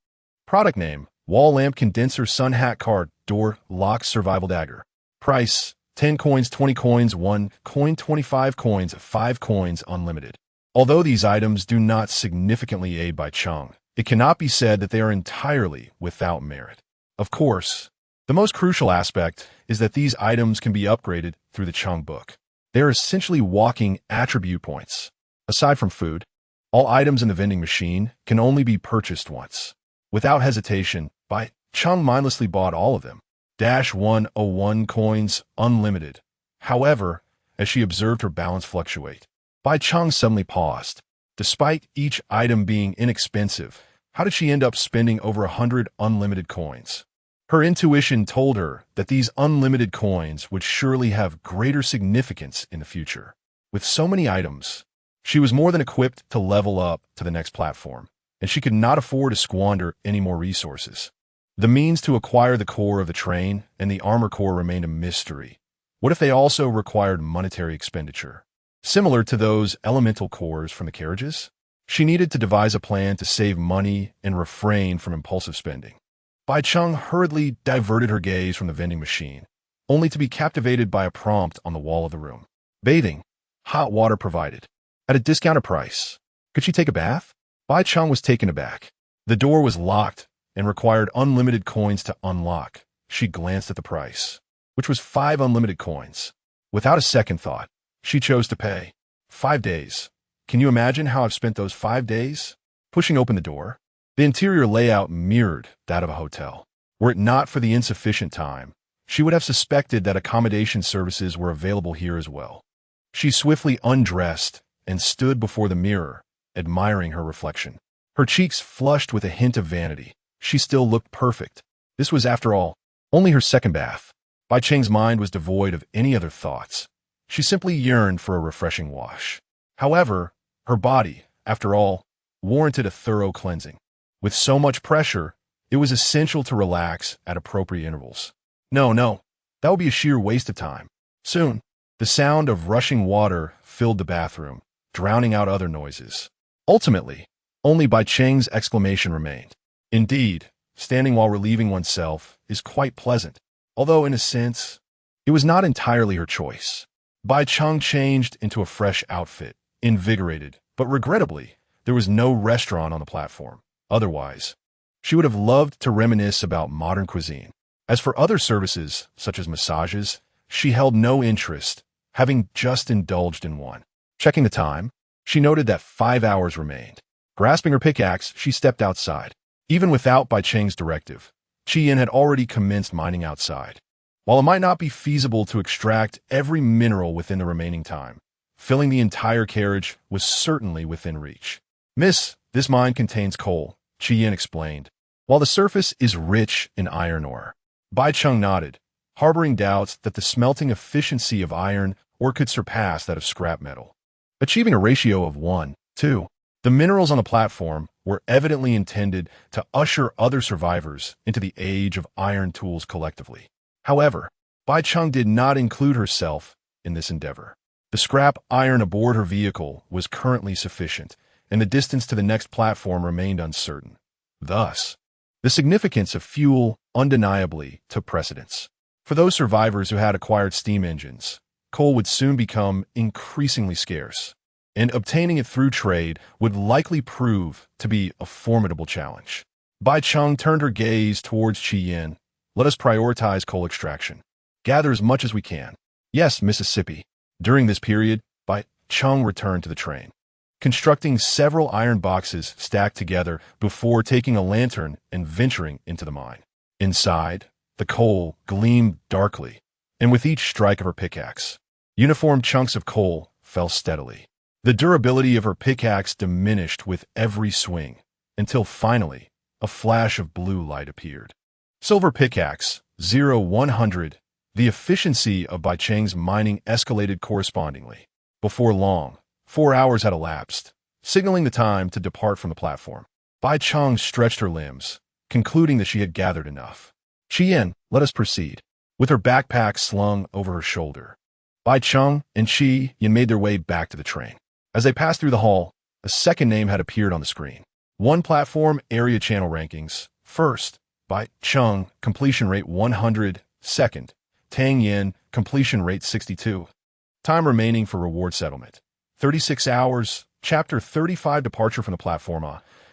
Product name: Wall Lamp Condenser Sun Hat Card Door Lock Survival Dagger. Price: 10 coins, 20 coins, 1 coin, 25 coins, 5 coins, unlimited. Although these items do not significantly aid Bai Cheng, it cannot be said that they are entirely without merit. Of course, the most crucial aspect is that these items can be upgraded through the Cheng book. They are essentially walking attribute points. Aside from food, all items in the vending machine can only be purchased once. Without hesitation, Bai Cheng mindlessly bought all of them. -101 coins, unlimited. However, as she observed her balance fluctuate, Bai Cheng suddenly paused. Despite each item being inexpensive, how did she end up spending over 100 unlimited coins? Her intuition told her that these unlimited coins would surely have greater significance in the future. With so many items, she was more than equipped to level up to the next platform, and she could not afford to squander any more resources. The means to acquire the core of the train and the armor core remained a mystery. What if they also required monetary expenditure, similar to those elemental cores from the carriages? She needed to devise a plan to save money and refrain from impulsive spending. Bai Cheng hurriedly diverted her gaze from the vending machine, only to be captivated by a prompt on the wall of the room. Bathing. Hot water provided. At a discounted price. Could she take a bath? Bai Cheng was taken aback. The door was locked and required unlimited coins to unlock. She glanced at the price, which was 5 unlimited coins. Without a second thought, she chose to pay. 5 days. Can you imagine how I've spent those 5 days? Pushing open the door, the interior layout mirrored that of a hotel. Were it not for the insufficient time, she would have suspected that accommodation services were available here as well. She swiftly undressed and stood before the mirror, admiring her reflection. Her cheeks flushed with a hint of vanity. She still looked perfect. This was, after all, only her second bath. Bai Cheng's mind was devoid of any other thoughts. She simply yearned for a refreshing wash. However, her body, after all, warranted a thorough cleansing. With so much pressure, it was essential to relax at appropriate intervals. No, that would be a sheer waste of time. Soon, the sound of rushing water filled the bathroom, drowning out other noises. Ultimately, only Bai Cheng's exclamation remained. Indeed, standing while relieving oneself is quite pleasant, although in a sense, it was not entirely her choice. Bai Cheng changed into a fresh outfit, invigorated, but regrettably, there was no restaurant on the platform. Otherwise, she would have loved to reminisce about modern cuisine. As for other services, such as massages, she held no interest, having just indulged in one. Checking the time, she noted that 5 hours remained. Grasping her pickaxe, she stepped outside. Even without Bai Cheng's directive, Qian had already commenced mining outside. While it might not be feasible to extract every mineral within the remaining time, filling the entire carriage was certainly within reach. Miss, this mine contains coal, Qian explained, while the surface is rich in iron ore. Bai Cheng nodded, harboring doubts that the smelting efficiency of iron ore could surpass that of scrap metal. Achieving a ratio of 1:2, the minerals on the platform were evidently intended to usher other survivors into the age of iron tools collectively. However, Bai Cheng did not include herself in this endeavor. The scrap iron aboard her vehicle was currently sufficient, and the distance to the next platform remained uncertain. Thus, the significance of fuel undeniably took precedence. For those survivors who had acquired steam engines, coal would soon become increasingly scarce, and obtaining it through trade would likely prove to be a formidable challenge. Bai Cheng turned her gaze towards Qi Yin. Let us prioritize coal extraction. Gather as much as we can. Yes, Mississippi. During this period, Bai Cheng returned to the train, constructing several iron boxes stacked together before taking a lantern and venturing into the mine. Inside, the coal gleamed darkly, and with each strike of her pickaxe, uniform chunks of coal fell steadily. The durability of her pickaxe diminished with every swing, until finally, a flash of blue light appeared. Silver pickaxe, 0100. The efficiency of Bai Cheng's mining escalated correspondingly. Before long, 4 hours had elapsed, signaling the time to depart from the platform. Bai Cheng stretched her limbs, concluding that she had gathered enough. Qi Yin, let us proceed. With her backpack slung over her shoulder, Bai Cheng and Qi Yin made their way back to the train. As they passed through the hall, a second name had appeared on the screen. 1 platform area channel rankings. First, Bai Cheng, completion rate 100. Second, Tang Yin, completion rate 62. Time remaining for reward settlement. 36 hours. Chapter 35, departure from the platform.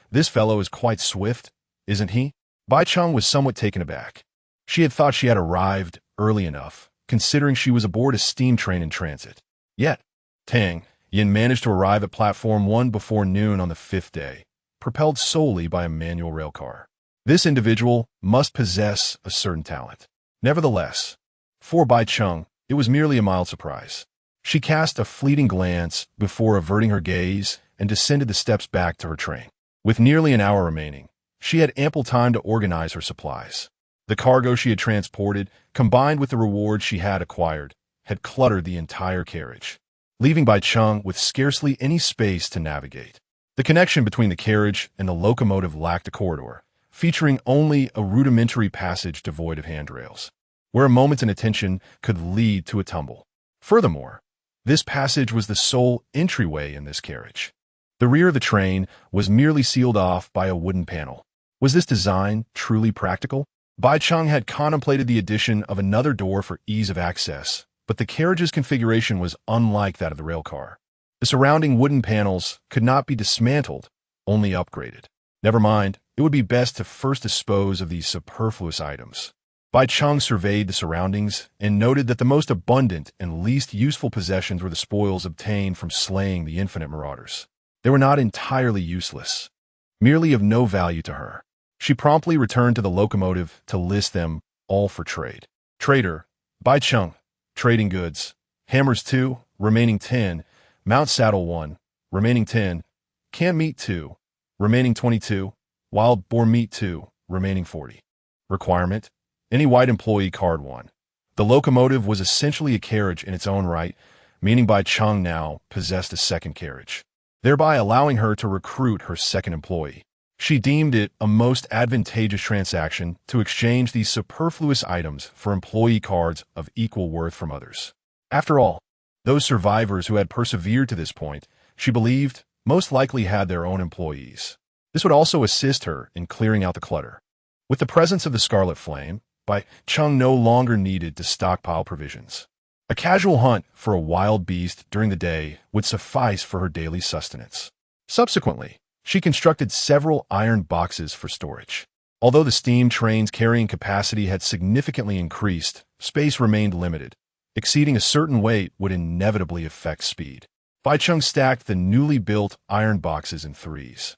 This fellow is quite swift, isn't he? Bai Cheng was somewhat taken aback. She had thought she had arrived early enough, considering she was aboard a steam train in transit. Yet, Tang Yin managed to arrive at platform 1 before noon on the 5th day, propelled solely by a manual railcar. This individual must possess a certain talent. Nevertheless, for Bai Cheng, it was merely a mild surprise. She cast a fleeting glance before averting her gaze and descended the steps back to her train. With nearly an hour remaining, she had ample time to organize her supplies. The cargo she had transported, combined with the rewards she had acquired, had cluttered the entire carriage, leaving Bai Cheng with scarcely any space to navigate. The connection between the carriage and the locomotive lacked a corridor, featuring only a rudimentary passage devoid of handrails, where a moment's inattention could lead to a tumble. Furthermore, this passage was the sole entryway in this carriage. The rear of the train was merely sealed off by a wooden panel. Was this design truly practical? Bai Cheng had contemplated the addition of another door for ease of access, but the carriage's configuration was unlike that of the railcar. The surrounding wooden panels could not be dismantled, only upgraded. Never mind, it would be best to first dispose of these superfluous items. Bai Cheng surveyed the surroundings and noted that the most abundant and least useful possessions were the spoils obtained from slaying the infinite marauders. They were not entirely useless, merely of no value to her. She promptly returned to the locomotive to list them all for trade. Trader, Bai Cheng, trading goods, hammers 2, remaining 10, mount saddle 1, remaining 10, canned meat 2, remaining 22, wild boar meat 2, remaining 40. Requirement, any white employee card 1. The locomotive was essentially a carriage in its own right, meaning Bai Cheng now possessed a second carriage, thereby allowing her to recruit her second employee. She deemed it a most advantageous transaction to exchange these superfluous items for employee cards of equal worth from others. After all, those survivors who had persevered to this point, she believed, most likely had their own employees. This would also assist her in clearing out the clutter. With the presence of the Scarlet Flame, Bai Cheng no longer needed to stockpile provisions. A casual hunt for a wild beast during the day would suffice for her daily sustenance. Subsequently, she constructed several iron boxes for storage. Although the steam train's carrying capacity had significantly increased, space remained limited. Exceeding a certain weight would inevitably affect speed. Bai Cheng stacked the newly built iron boxes in threes,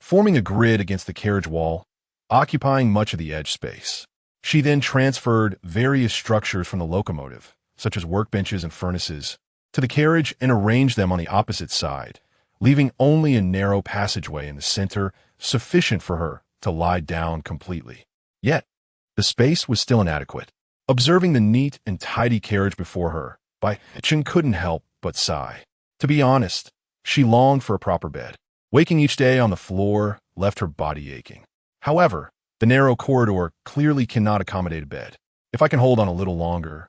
forming a grid against the carriage wall, occupying much of the edge space. She then transferred various structures from the locomotive, such as workbenches and furnaces, to the carriage and arranged them on the opposite side, leaving only a narrow passageway in the center, sufficient for her to lie down completely. Yet, the space was still inadequate. Observing the neat and tidy carriage before her, Bai Cheng couldn't help but sigh. To be honest, she longed for a proper bed. Waking each day on the floor left her body aching. However, the narrow corridor clearly cannot accommodate a bed. If I can hold on a little longer,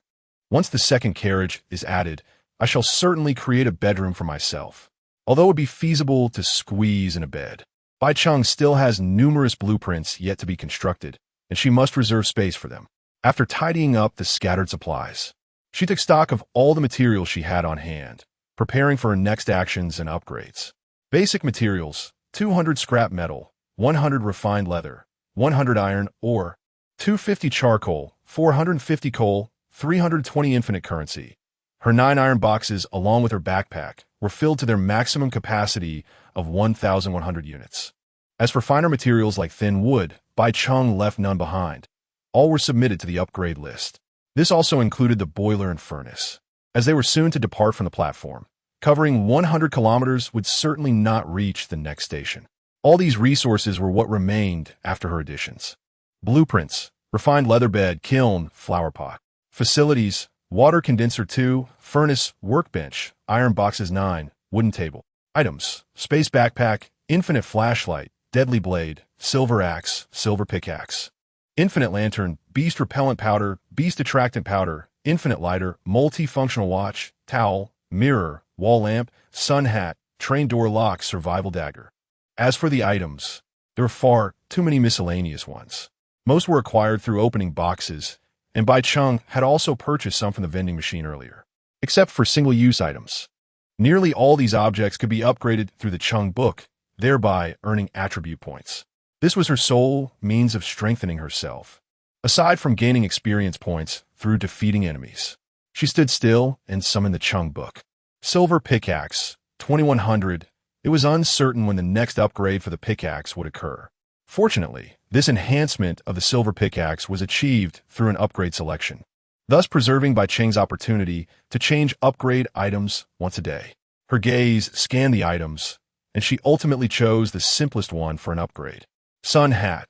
once the second carriage is added, I shall certainly create a bedroom for myself. Although it would be feasible to squeeze in a bed, Bai Cheng still has numerous blueprints yet to be constructed, and she must reserve space for them. After tidying up the scattered supplies, she took stock of all the materials she had on hand, preparing for her next actions and upgrades. Basic materials: 200 scrap metal, 100 refined leather, 100 iron ore, 250 charcoal, 450 coal, 320 infinite currency. Her 9 iron boxes, along with her backpack, were filled to their maximum capacity of 1,100 units. As for finer materials like thin wood, Bai Cheng left none behind. All were submitted to the upgrade list. This also included the boiler and furnace. As they were soon to depart from the platform, covering 100 kilometers would certainly not reach the next station. All these resources were what remained after her additions. Blueprints, refined leather bed, kiln, flower pot. Facilities, water condenser 2, furnace, workbench, iron boxes 9, wooden table. Items, space backpack, infinite flashlight, deadly blade, silver axe, silver pickaxe. Infinite lantern, beast repellent powder, beast attractant powder, infinite lighter, multi-functional watch, towel, mirror, wall lamp, sun hat, train door lock, survival dagger. As for the items, there were far too many miscellaneous ones. Most were acquired through opening boxes, and Bai Cheng had also purchased some from the vending machine earlier. Except for single-use items. Nearly all these objects could be upgraded through the Cheng book, thereby earning attribute points. This was her sole means of strengthening herself, aside from gaining experience points through defeating enemies. She stood still and summoned the Cheng book. Silver pickaxe, 2100. It was uncertain when the next upgrade for the pickaxe would occur. Fortunately, this enhancement of the silver pickaxe was achieved through an upgrade selection, thus preserving Bai Cheng's opportunity to change upgrade items once a day. Her gaze scanned the items, and she ultimately chose the simplest one for an upgrade. Sun hat,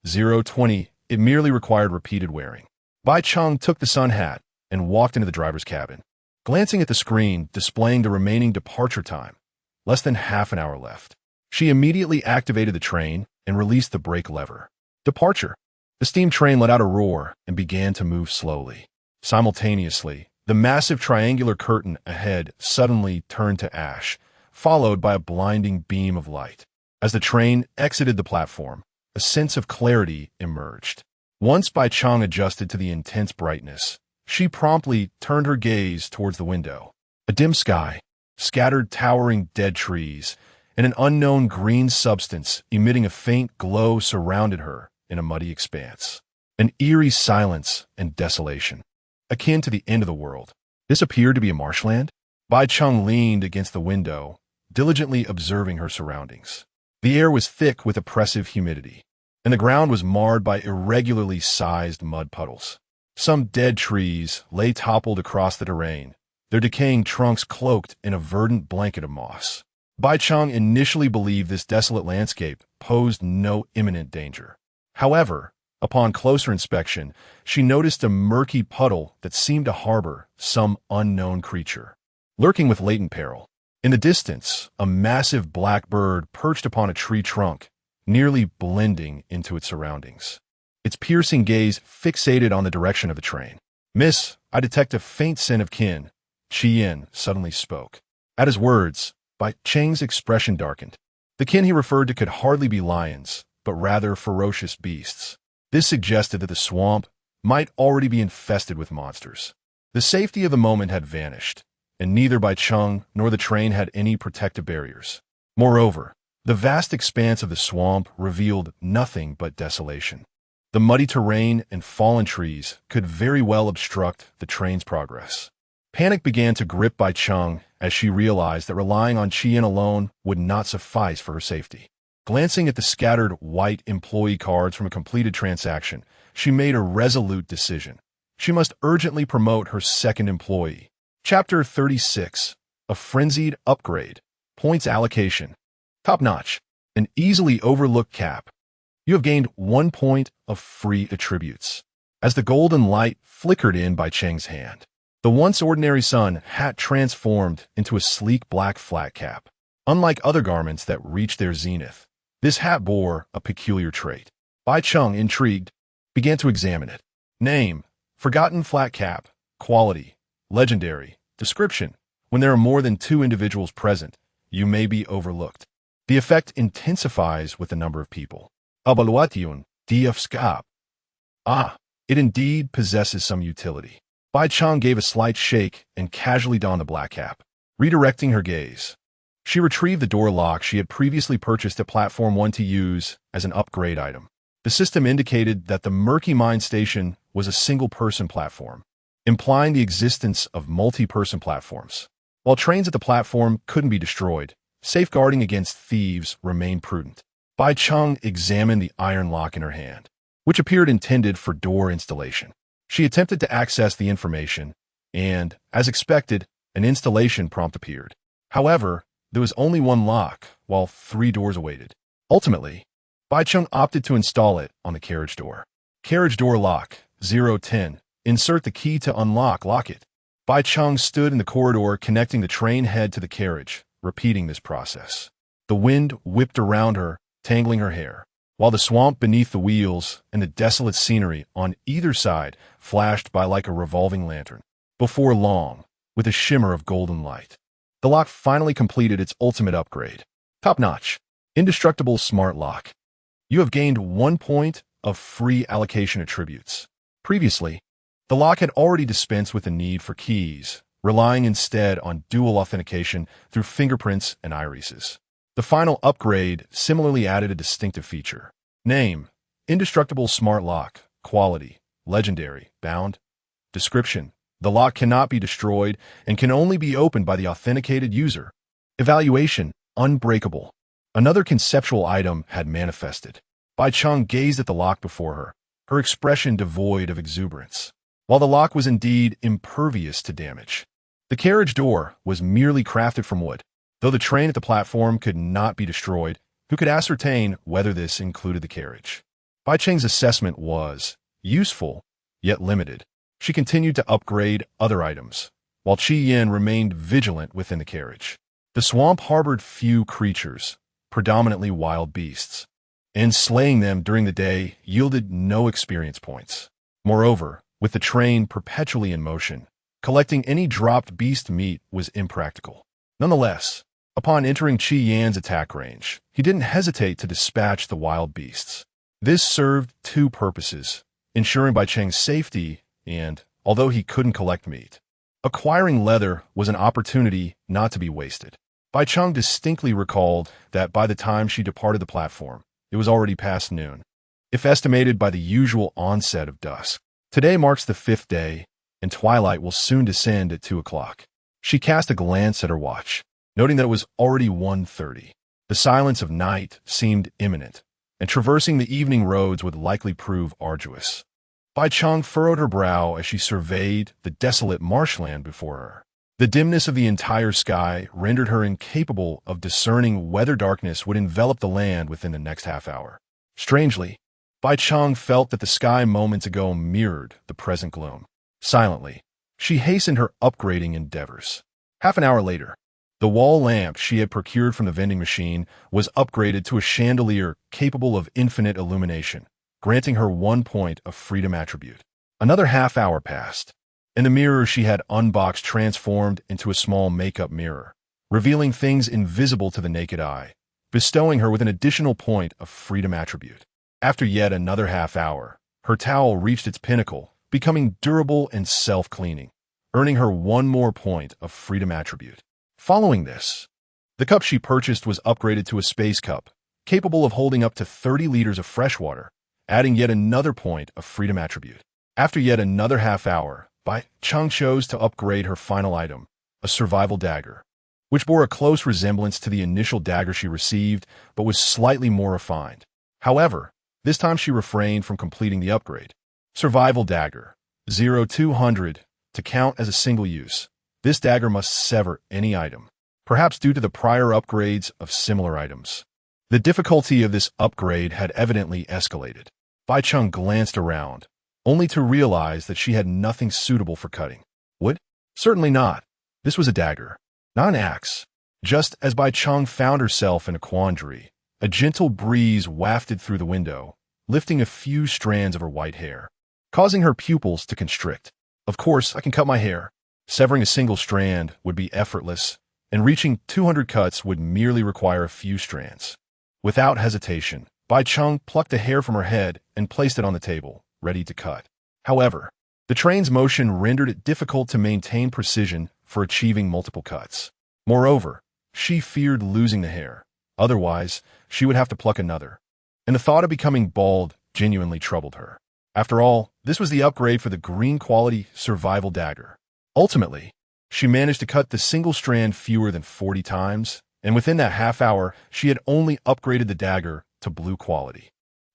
020. It merely required repeated wearing. Bai Cheng took the sun hat and walked into the driver's cabin. Glancing at the screen displaying the remaining departure time, less than half an hour left, she immediately activated the train and released the brake lever. Departure. The steam train let out a roar and began to move slowly. Simultaneously, the massive triangular curtain ahead suddenly turned to ash, followed by a blinding beam of light. As the train exited the platform, a sense of clarity emerged. Once Bai Cheng adjusted to the intense brightness, she promptly turned her gaze towards the window. A dim sky, scattered towering dead trees, and an unknown green substance emitting a faint glow surrounded her in a muddy expanse. An eerie silence and desolation, akin to the end of the world. This appeared to be a marshland. Bai Cheng leaned against the window, diligently observing her surroundings. The air was thick with oppressive humidity, and the ground was marred by irregularly sized mud puddles. Some dead trees lay toppled across the terrain, their decaying trunks cloaked in a verdant blanket of moss. Bai Cheng initially believed this desolate landscape posed no imminent danger. However, upon closer inspection, she noticed a murky puddle that seemed to harbor some unknown creature, lurking with latent peril. In the distance, a massive black bird perched upon a tree trunk, nearly blending into its surroundings. Its piercing gaze fixated on the direction of the train. "Miss, I detect a faint scent of kin," Qian suddenly spoke. At his words, Bai Cheng's expression darkened. The kin he referred to could hardly be lions, but rather ferocious beasts. This suggested that the swamp might already be infested with monsters. The safety of the moment had vanished, and neither Bai Cheng nor the train had any protective barriers. Moreover, the vast expanse of the swamp revealed nothing but desolation. The muddy terrain and fallen trees could very well obstruct the train's progress. Panic began to grip Bai Cheng as she realized that relying on Qian alone would not suffice for her safety. Glancing at the scattered white employee cards from a completed transaction, she made a resolute decision. She must urgently promote her second employee. Chapter 36. A Frenzied Upgrade. Points Allocation. Top-notch. An easily overlooked cap. You have gained 1 point of free attributes. As the golden light flickered in Bai Cheng's hand, the once ordinary sun hat transformed into a sleek black flat cap. Unlike other garments that reached their zenith, this hat bore a peculiar trait. Bai Cheng, intrigued, began to examine it. Name: Forgotten flat cap. Quality: legendary. Description: when there are more than 2 individuals present, you may be overlooked. The effect intensifies with the number of people. Evaluation d'Fscap. Ah, it indeed possesses some utility. Bai Cheng gave a slight shake and casually donned the black cap, redirecting her gaze. She retrieved the door lock she had previously purchased at Platform 1 to use as an upgrade item. The system indicated that the murky mine station was a single-person platform, implying the existence of multi-person platforms. While trains at the platform couldn't be destroyed, safeguarding against thieves remained prudent. Bai Cheng examined the iron lock in her hand, which appeared intended for door installation. She attempted to access the information, and, as expected, an installation prompt appeared. However, there was only one lock, while 3 doors awaited. Ultimately, Bai Cheng opted to install it on the carriage door. Carriage door lock, 010. Insert the key to unlock, lock it. Bai Cheng stood in the corridor connecting the train head to the carriage, repeating this process. The wind whipped around her, tangling her hair, while the swamp beneath the wheels and the desolate scenery on either side flashed by like a revolving lantern. Before long, with a shimmer of golden light, the lock finally completed its ultimate upgrade. Top-notch, indestructible smart lock. You have gained 1 point of free allocation attributes. Previously, the lock had already dispensed with the need for keys, relying instead on dual authentication through fingerprints and irises. The final upgrade similarly added a distinctive feature. Name: Indestructible Smart Lock. Quality: Legendary. Bound. Description: the lock cannot be destroyed and can only be opened by the authenticated user. Evaluation: Unbreakable. Another conceptual item had manifested. Bai Cheng gazed at the lock before her, her expression devoid of exuberance. While the lock was indeed impervious to damage, the carriage door was merely crafted from wood. Though the train at the platform could not be destroyed, who could ascertain whether this included the carriage? Bai Cheng's assessment was useful, yet limited. She continued to upgrade other items, while Qi Yin remained vigilant within the carriage. The swamp harbored few creatures, predominantly wild beasts, and slaying them during the day yielded no experience points. Moreover, with the train perpetually in motion, collecting any dropped beast meat was impractical. Nonetheless, upon entering Qi Yan's attack range, he didn't hesitate to dispatch the wild beasts. This served 2 purposes, ensuring Bai Cheng's safety and, although he couldn't collect meat, acquiring leather was an opportunity not to be wasted. Bai Cheng distinctly recalled that by the time she departed the platform, it was already past noon, if estimated by the usual onset of dusk. Today marks the 5th day, and twilight will soon descend at 2 o'clock. She cast a glance at her watch, noting that it was already 1:30. The silence of night seemed imminent, and traversing the evening roads would likely prove arduous. Bai Cheng furrowed her brow as she surveyed the desolate marshland before her. The dimness of the entire sky rendered her incapable of discerning whether darkness would envelop the land within the next half hour. Strangely, Bai Cheng felt that the sky moments ago mirrored the present gloom. Silently, she hastened her upgrading endeavors. Half an hour later, the wall lamp she had procured from the vending machine was upgraded to a chandelier capable of infinite illumination, granting her 1 point of freedom attribute. Another half hour passed, and the mirror she had unboxed transformed into a small makeup mirror, revealing things invisible to the naked eye, bestowing her with an additional point of freedom attribute. After yet another half hour, her towel reached its pinnacle, becoming durable and self-cleaning, earning her 1 more point of freedom attribute. Following this, the cup she purchased was upgraded to a space cup, capable of holding up to 30 liters of fresh water, adding yet another point of freedom attribute. After yet another half hour, Bai Cheng chose to upgrade her final item, a survival dagger, which bore a close resemblance to the initial dagger she received, but was slightly more refined. However, this time she refrained from completing the upgrade. Survival dagger, 0200, to count as a single use. This dagger must sever any item, perhaps due to the prior upgrades of similar items. The difficulty of this upgrade had evidently escalated. Bai Cheng glanced around, only to realize that she had nothing suitable for cutting. Wood? Certainly not. This was a dagger, not an axe. Just as Bai Cheng found herself in a quandary, a gentle breeze wafted through the window, lifting a few strands of her white hair, causing her pupils to constrict. Of course, I can cut my hair. Severing a single strand would be effortless, and reaching 200 cuts would merely require a few strands. Without hesitation, Bai Cheng plucked a hair from her head and placed it on the table, ready to cut. However, the train's motion rendered it difficult to maintain precision for achieving multiple cuts. Moreover, she feared losing the hair. Otherwise, she would have to pluck another. And the thought of becoming bald genuinely troubled her. After all, this was the upgrade for the green-quality survival dagger. Ultimately, she managed to cut the single strand fewer than 40 times, and within that half hour, she had only upgraded the dagger to blue quality.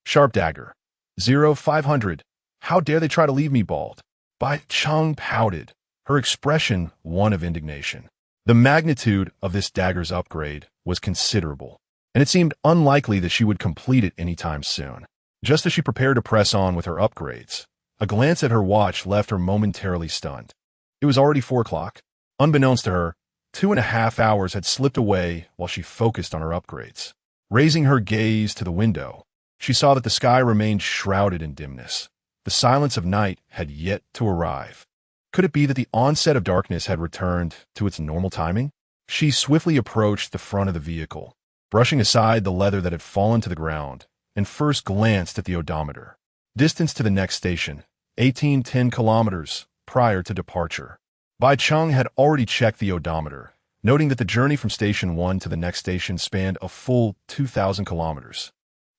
Sharp dagger. 0500. How dare they try to leave me bald? Bai Cheng pouted, her expression one of indignation. The magnitude of this dagger's upgrade was considerable, and it seemed unlikely that she would complete it anytime soon. Just as she prepared to press on with her upgrades, a glance at her watch left her momentarily stunned. It was already 4 o'clock. Unbeknownst to her, 2.5 hours had slipped away while she focused on her upgrades. Raising her gaze to the window, she saw that the sky remained shrouded in dimness. The silence of night had yet to arrive. Could it be that the onset of darkness had returned to its normal timing? She swiftly approached the front of the vehicle, brushing aside the leather that had fallen to the ground, and first glanced at the odometer. Distance to the next station, 1810 kilometers prior to departure. Bai Cheng had already checked the odometer, noting that the journey from Station 1 to the next station spanned a full 2,000 kilometers.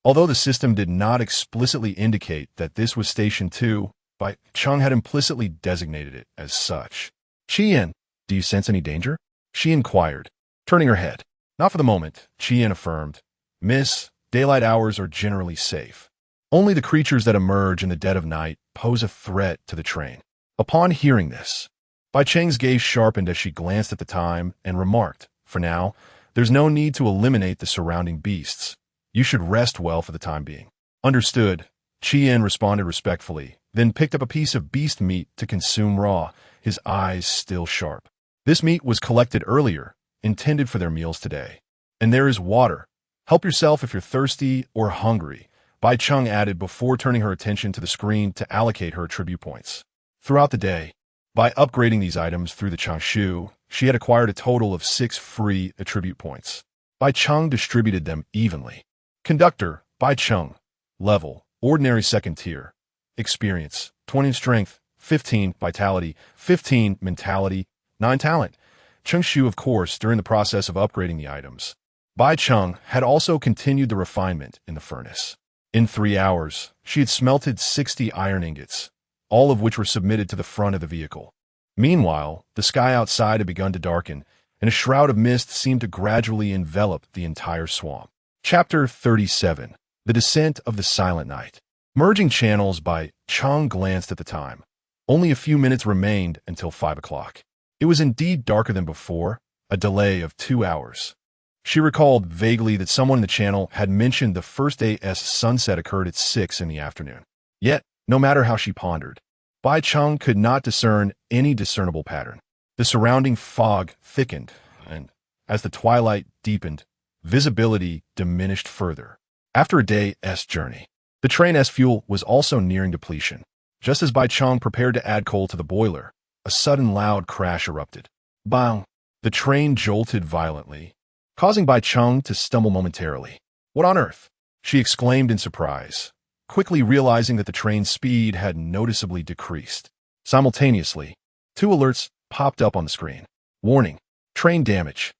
Although the system did not explicitly indicate that this was Station 2, Bai Cheng had implicitly designated it as such. Qian, do you sense any danger? She inquired, turning her head. Not for the moment, Qian affirmed. Miss, daylight hours are generally safe. Only the creatures that emerge in the dead of night pose a threat to the train. Upon hearing this, Bai Cheng's gaze sharpened as she glanced at the time and remarked, for now, there's no need to eliminate the surrounding beasts. You should rest well for the time being. Understood, Qian responded respectfully, then picked up a piece of beast meat to consume raw, his eyes still sharp. This meat was collected earlier, intended for their meals today. And there is water. Help yourself if you're thirsty or hungry, Bai Cheng added before turning her attention to the screen to allocate her attribute points. Throughout the day, by upgrading these items through the Changshu, she had acquired a total of 6 free attribute points. Bai Cheng distributed them evenly. Conductor, Bai Cheng. Level, ordinary 2nd tier. Experience, 20 strength, 15 vitality, 15 mentality, 9 talent. Changshu, of course, during the process of upgrading the items. Bai Cheng had also continued the refinement in the furnace. In 3 hours, she had smelted 60 iron ingots, all of which were submitted to the front of the vehicle. Meanwhile, the sky outside had begun to darken, and a shroud of mist seemed to gradually envelop the entire swamp. Chapter 37. The Descent of the Silent Night. Merging channels, Bai Cheng glanced at the time. Only a few minutes remained until 5 o'clock. It was indeed darker than before, a delay of 2 hours. She recalled vaguely that someone in the channel had mentioned the first day's sunset occurred at 6 in the afternoon. Yet, no matter how she pondered, Bai Cheng could not discern any discernible pattern. The surrounding fog thickened, and as the twilight deepened, visibility diminished further. After a day's journey, the train's fuel was also nearing depletion. Just as Bai Cheng prepared to add coal to the boiler, a sudden loud crash erupted. Bang! The train jolted violently, causing Bai Cheng to stumble momentarily. What on earth? She exclaimed in surprise, quickly realizing that the train's speed had noticeably decreased. Simultaneously, 2 alerts popped up on the screen. Warning, train damage.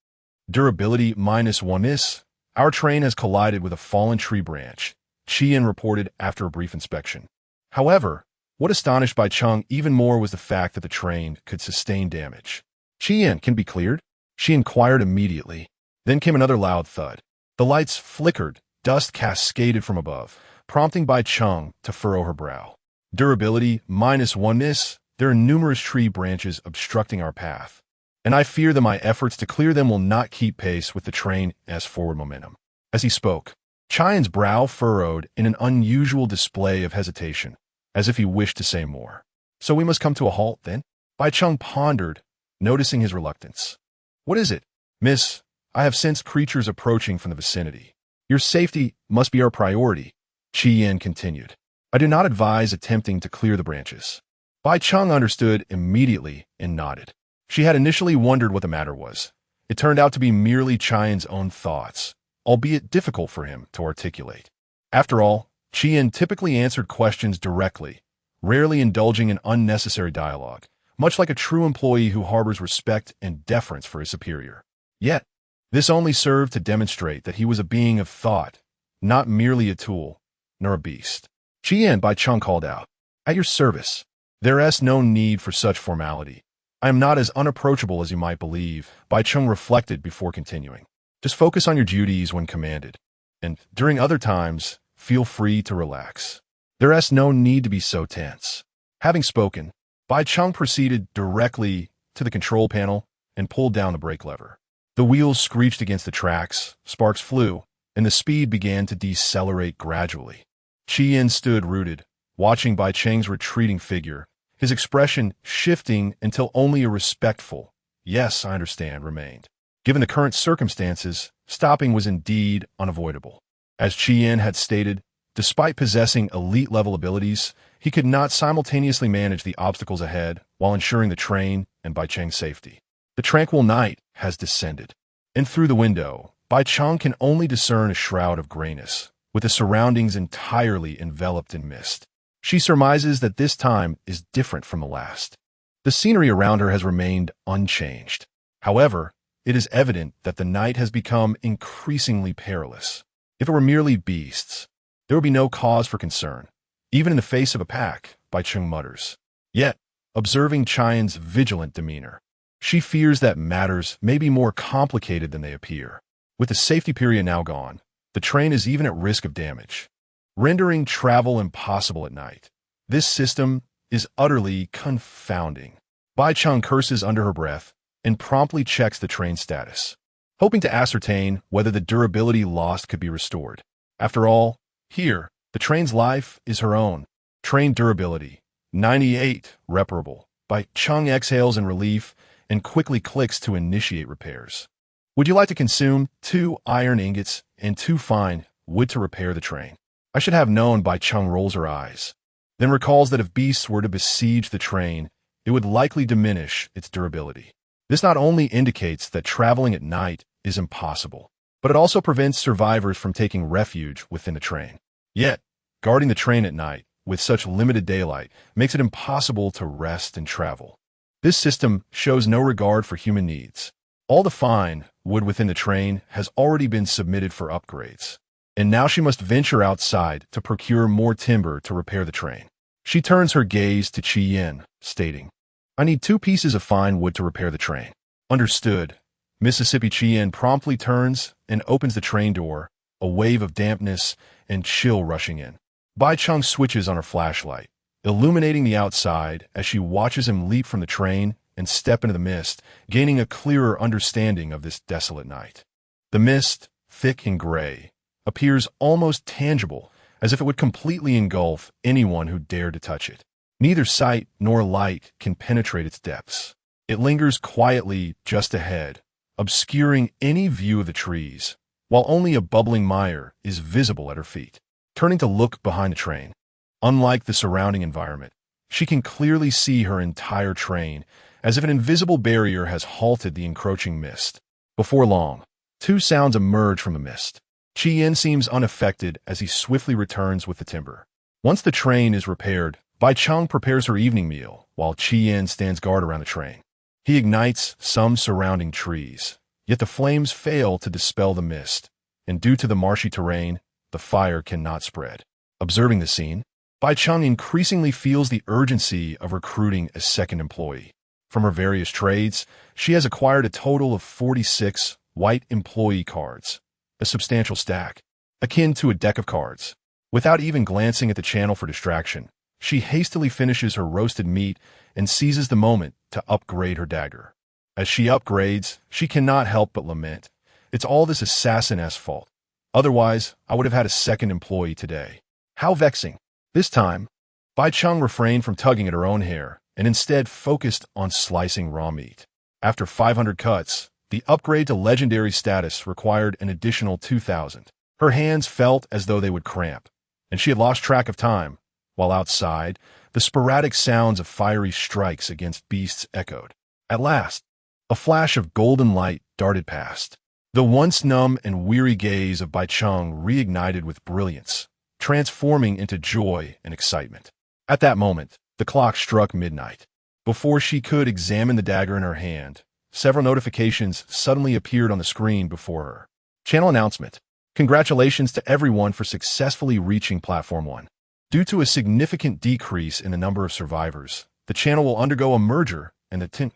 Durability -1 miss. Our train has collided with a fallen tree branch, Qian reported after a brief inspection. However, what astonished Bai Cheng even more was the fact that the train could sustain damage. Qian can be cleared? She inquired immediately. Then came another loud thud. The lights flickered, dust cascaded from above, prompting Bai Cheng to furrow her brow. Durability -1 miss. There are numerous tree branches obstructing our path, and I fear that my efforts to clear them will not keep pace with the train's forward momentum. As he spoke, Qian's brow furrowed in an unusual display of hesitation, as if he wished to say more. So we must come to a halt, then? Bai Cheng pondered, noticing his reluctance. What is it? Miss, I have sensed creatures approaching from the vicinity. Your safety must be our priority, Qian continued. I do not advise attempting to clear the branches. Bai Cheng understood immediately and nodded. She had initially wondered what the matter was. It turned out to be merely Qian's own thoughts, albeit difficult for him to articulate. After all, Qian typically answered questions directly, rarely indulging in unnecessary dialogue, much like a true employee who harbors respect and deference for his superior. Yet, this only served to demonstrate that he was a being of thought, not merely a tool, nor a beast. Bai Cheng called out. At your service. There's no need for such formality. I am not as unapproachable as you might believe, Bai Cheng reflected before continuing. Just focus on your duties when commanded. And during other times, feel free to relax. There's no need to be so tense. Having spoken, Bai Cheng proceeded directly to the control panel and pulled down the brake lever. The wheels screeched against the tracks, sparks flew, and the speed began to decelerate gradually. Qian stood rooted, watching Bai Cheng's retreating figure, his expression shifting until only a respectful, "Yes, I understand," remained. Given the current circumstances, stopping was indeed unavoidable. As Qian had stated, despite possessing elite-level abilities, he could not simultaneously manage the obstacles ahead while ensuring the train and Bai Cheng's safety. The tranquil night has descended, and through the window, Bai Cheng can only discern a shroud of grayness, with the surroundings entirely enveloped in mist. She surmises that this time is different from the last. The scenery around her has remained unchanged. However, it is evident that the night has become increasingly perilous. If it were merely beasts, there would be no cause for concern. Even in the face of a pack, Bai Cheng mutters. Yet, observing Qian's vigilant demeanor, she fears that matters may be more complicated than they appear. With the safety period now gone, the train is even at risk of damage, rendering travel impossible at night. This system is utterly confounding. Bai Cheng curses under her breath and promptly checks the train status, hoping to ascertain whether the durability lost could be restored. After all, here, the train's life is her own. Train durability, 98, reparable. Bai Cheng exhales in relief and quickly clicks to initiate repairs. Would you like to consume 2 iron ingots and 2 fine wood to repair the train? I should have known. Bai Cheng rolls her eyes, then recalls that if beasts were to besiege the train, it would likely diminish its durability. This not only indicates that traveling at night is impossible, but it also prevents survivors from taking refuge within the train. Yet, guarding the train at night, with such limited daylight, makes it impossible to rest and travel. This system shows no regard for human needs. All the fine wood within the train has already been submitted for upgrades, and now she must venture outside to procure more timber to repair the train. She turns her gaze to Qian, stating, I need 2 pieces of fine wood to repair the train. Understood. Mississippi. Qian promptly turns and opens the train door, a wave of dampness and chill rushing in. Bai Cheng switches on her flashlight, illuminating the outside as she watches him leap from the train and step into the mist, gaining a clearer understanding of this desolate night. The mist, thick and gray, appears almost tangible, as if it would completely engulf anyone who dared to touch it. Neither sight nor light can penetrate its depths. It lingers quietly just ahead, obscuring any view of the trees, while only a bubbling mire is visible at her feet. Turning to look behind the train, unlike the surrounding environment, she can clearly see her entire train, as if an invisible barrier has halted the encroaching mist. Before long, 2 sounds emerge from the mist. Qian seems unaffected as he swiftly returns with the timber. Once the train is repaired, Bai Cheng prepares her evening meal, while Qian stands guard around the train. He ignites some surrounding trees, yet the flames fail to dispel the mist, and due to the marshy terrain, the fire cannot spread. Observing the scene, Bai Cheng increasingly feels the urgency of recruiting a second employee. From her various trades, she has acquired a total of 46 white employee cards, a substantial stack, akin to a deck of cards. Without even glancing at the channel for distraction, she hastily finishes her roasted meat and seizes the moment to upgrade her dagger. As she upgrades, she cannot help but lament. It's all this assassin's fault. Otherwise, I would have had a second employee today. How vexing. This time, Bai Cheng refrained from tugging at her own hair and instead focused on slicing raw meat. After 500 cuts, the upgrade to legendary status required an additional 2,000. Her hands felt as though they would cramp, and she had lost track of time, while outside, the sporadic sounds of fiery strikes against beasts echoed. At last, a flash of golden light darted past. The once numb and weary gaze of Bai Cheng reignited with brilliance, transforming into joy and excitement. At that moment, the clock struck midnight. Before she could examine the dagger in her hand, several notifications suddenly appeared on the screen before her. Channel announcement. Congratulations to everyone for successfully reaching Platform 1. Due to a significant decrease in the number of survivors, the channel will undergo a merger and the team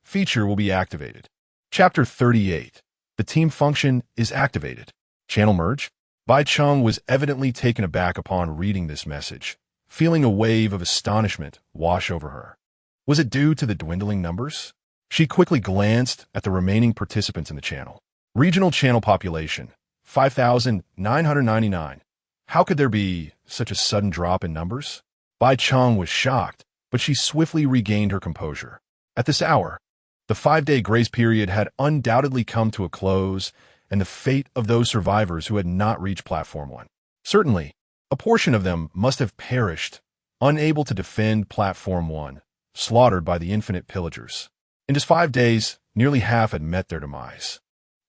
feature will be activated. Chapter 38. The team function is activated. Channel merge? Bai Cheng was evidently taken aback upon reading this message, feeling a wave of astonishment wash over her. Was it due to the dwindling numbers? She quickly glanced at the remaining participants in the channel. Regional channel population, 5,999. How could there be such a sudden drop in numbers? Bai Cheng was shocked, but she swiftly regained her composure. At this hour, the 5-day grace period had undoubtedly come to a close, and the fate of those survivors who had not reached Platform 1. Certainly, a portion of them must have perished, unable to defend Platform 1, slaughtered by the infinite pillagers. In just 5 days, nearly half had met their demise.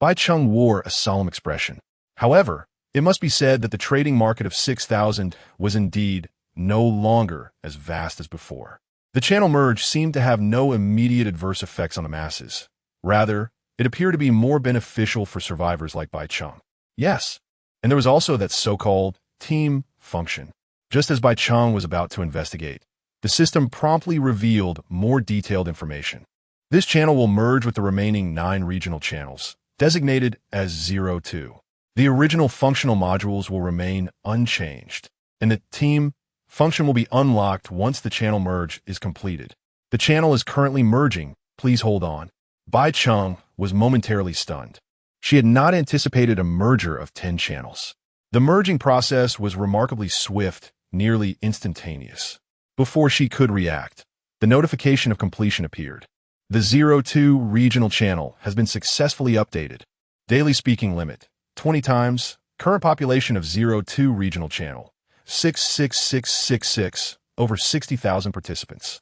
Bai Cheng wore a solemn expression. However, it must be said that the trading market of 6,000 was indeed no longer as vast as before. The channel merge seemed to have no immediate adverse effects on the masses. Rather, it appeared to be more beneficial for survivors like Bai Cheng. Yes, and there was also that so-called team function. Just as Bai Cheng was about to investigate, the system promptly revealed more detailed information. This channel will merge with the remaining 9 regional channels, designated as 02. The original functional modules will remain unchanged, and the team function will be unlocked once the channel merge is completed. The channel is currently merging. Please hold on. Bai Cheng was momentarily stunned. She had not anticipated a merger of 10 channels. The merging process was remarkably swift, nearly instantaneous. Before she could react, the notification of completion appeared. The 02 regional channel has been successfully updated. Daily speaking limit, 20 times. Current population of 02 regional channel, 66666, over 60,000 participants.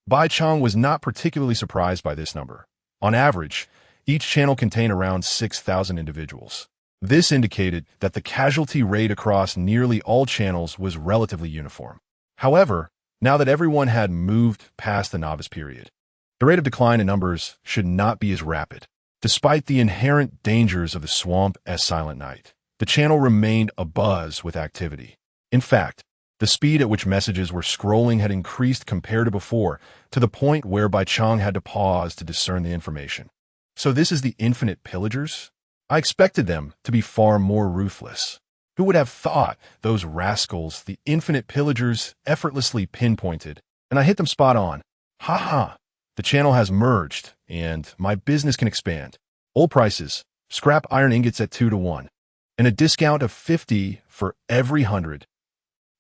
Bai Cheng was not particularly surprised by this number. On average, each channel contained around 6,000 individuals. This indicated that the casualty rate across nearly all channels was relatively uniform. However, now that everyone had moved past the novice period, the rate of decline in numbers should not be as rapid. Despite the inherent dangers of the swamp as silent night, the channel remained abuzz with activity. In fact, the speed at which messages were scrolling had increased compared to before, to the point where Bai Cheng had to pause to discern the information. So this is the infinite pillagers? I expected them to be far more ruthless. Who would have thought those rascals, the infinite pillagers, effortlessly pinpointed, and I hit them spot on. Ha ha! The channel has merged, and my business can expand. Old prices, scrap iron ingots at 2 to 1, and a discount of 50 for every 100.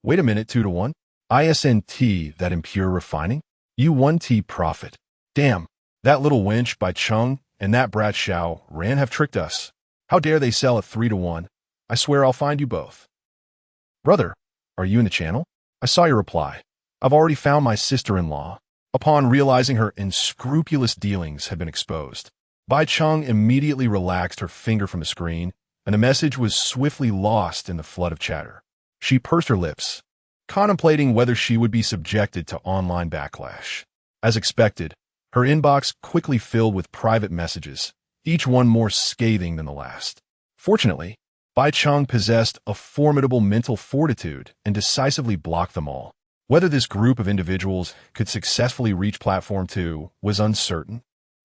Wait a minute, 2 to 1? ISNT, that impure refining? U1T profit. Damn, that little wench Bai Cheng and that brat Xiao Ran have tricked us. How dare they sell at 3 to 1? I swear I'll find you both. Brother, are you in the channel? I saw your reply. I've already found my sister-in-law. Upon realizing her unscrupulous dealings had been exposed, Bai Cheng immediately relaxed her finger from the screen, and the message was swiftly lost in the flood of chatter. She pursed her lips, contemplating whether she would be subjected to online backlash. As expected, her inbox quickly filled with private messages, each one more scathing than the last. Fortunately, Bai Cheng possessed a formidable mental fortitude and decisively blocked them all. Whether this group of individuals could successfully reach Platform 2 was uncertain,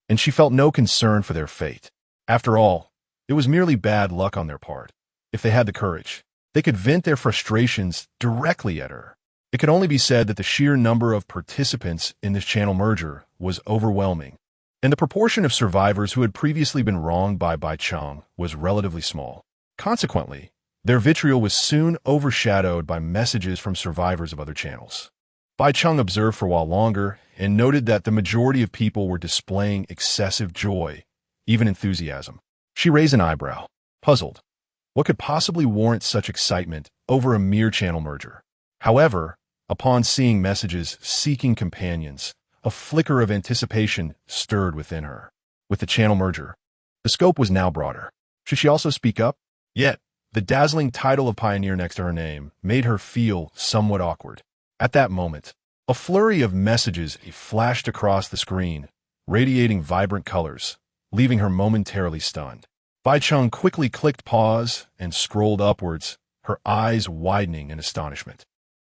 and she felt no concern for their fate. After all, it was merely bad luck on their part. If they had the courage, they could vent their frustrations directly at her. It could only be said that the sheer number of participants in this channel merger was overwhelming, and the proportion of survivors who had previously been wronged by Bai Cheng was relatively small. Consequently, their vitriol was soon overshadowed by messages from survivors of other channels. Bai Cheng observed for a while longer and noted that the majority of people were displaying excessive joy, even enthusiasm. She raised an eyebrow, puzzled. What could possibly warrant such excitement over a mere channel merger? However, upon seeing messages seeking companions, a flicker of anticipation stirred within her. With the channel merger, the scope was now broader. Should she also speak up? Yet, the dazzling title of pioneer next to her name made her feel somewhat awkward. At that moment, a flurry of messages flashed across the screen, radiating vibrant colors, leaving her momentarily stunned. Bai Cheng quickly clicked pause and scrolled upwards, her eyes widening in astonishment.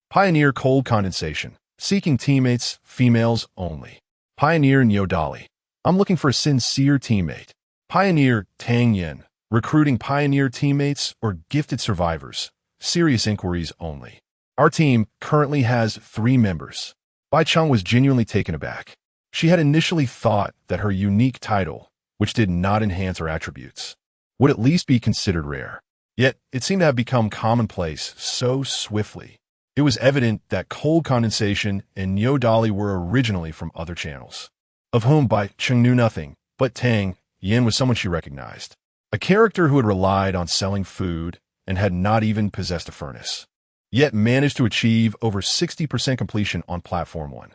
Pioneer cold condensation. Seeking teammates, females only. Pioneer Nyodali. I'm looking for a sincere teammate. Pioneer Tang Yen. Recruiting pioneer teammates or gifted survivors. Serious inquiries only. Our team currently has 3 members. Bai Cheng was genuinely taken aback. She had initially thought that her unique title, which did not enhance her attributes, would at least be considered rare. Yet, it seemed to have become commonplace so swiftly. It was evident that cold condensation and Nyodali were originally from other channels, of whom Bai Cheng knew nothing, but Tang Yen was someone she recognized. A character who had relied on selling food and had not even possessed a furnace, yet managed to achieve over 60% completion on Platform 1.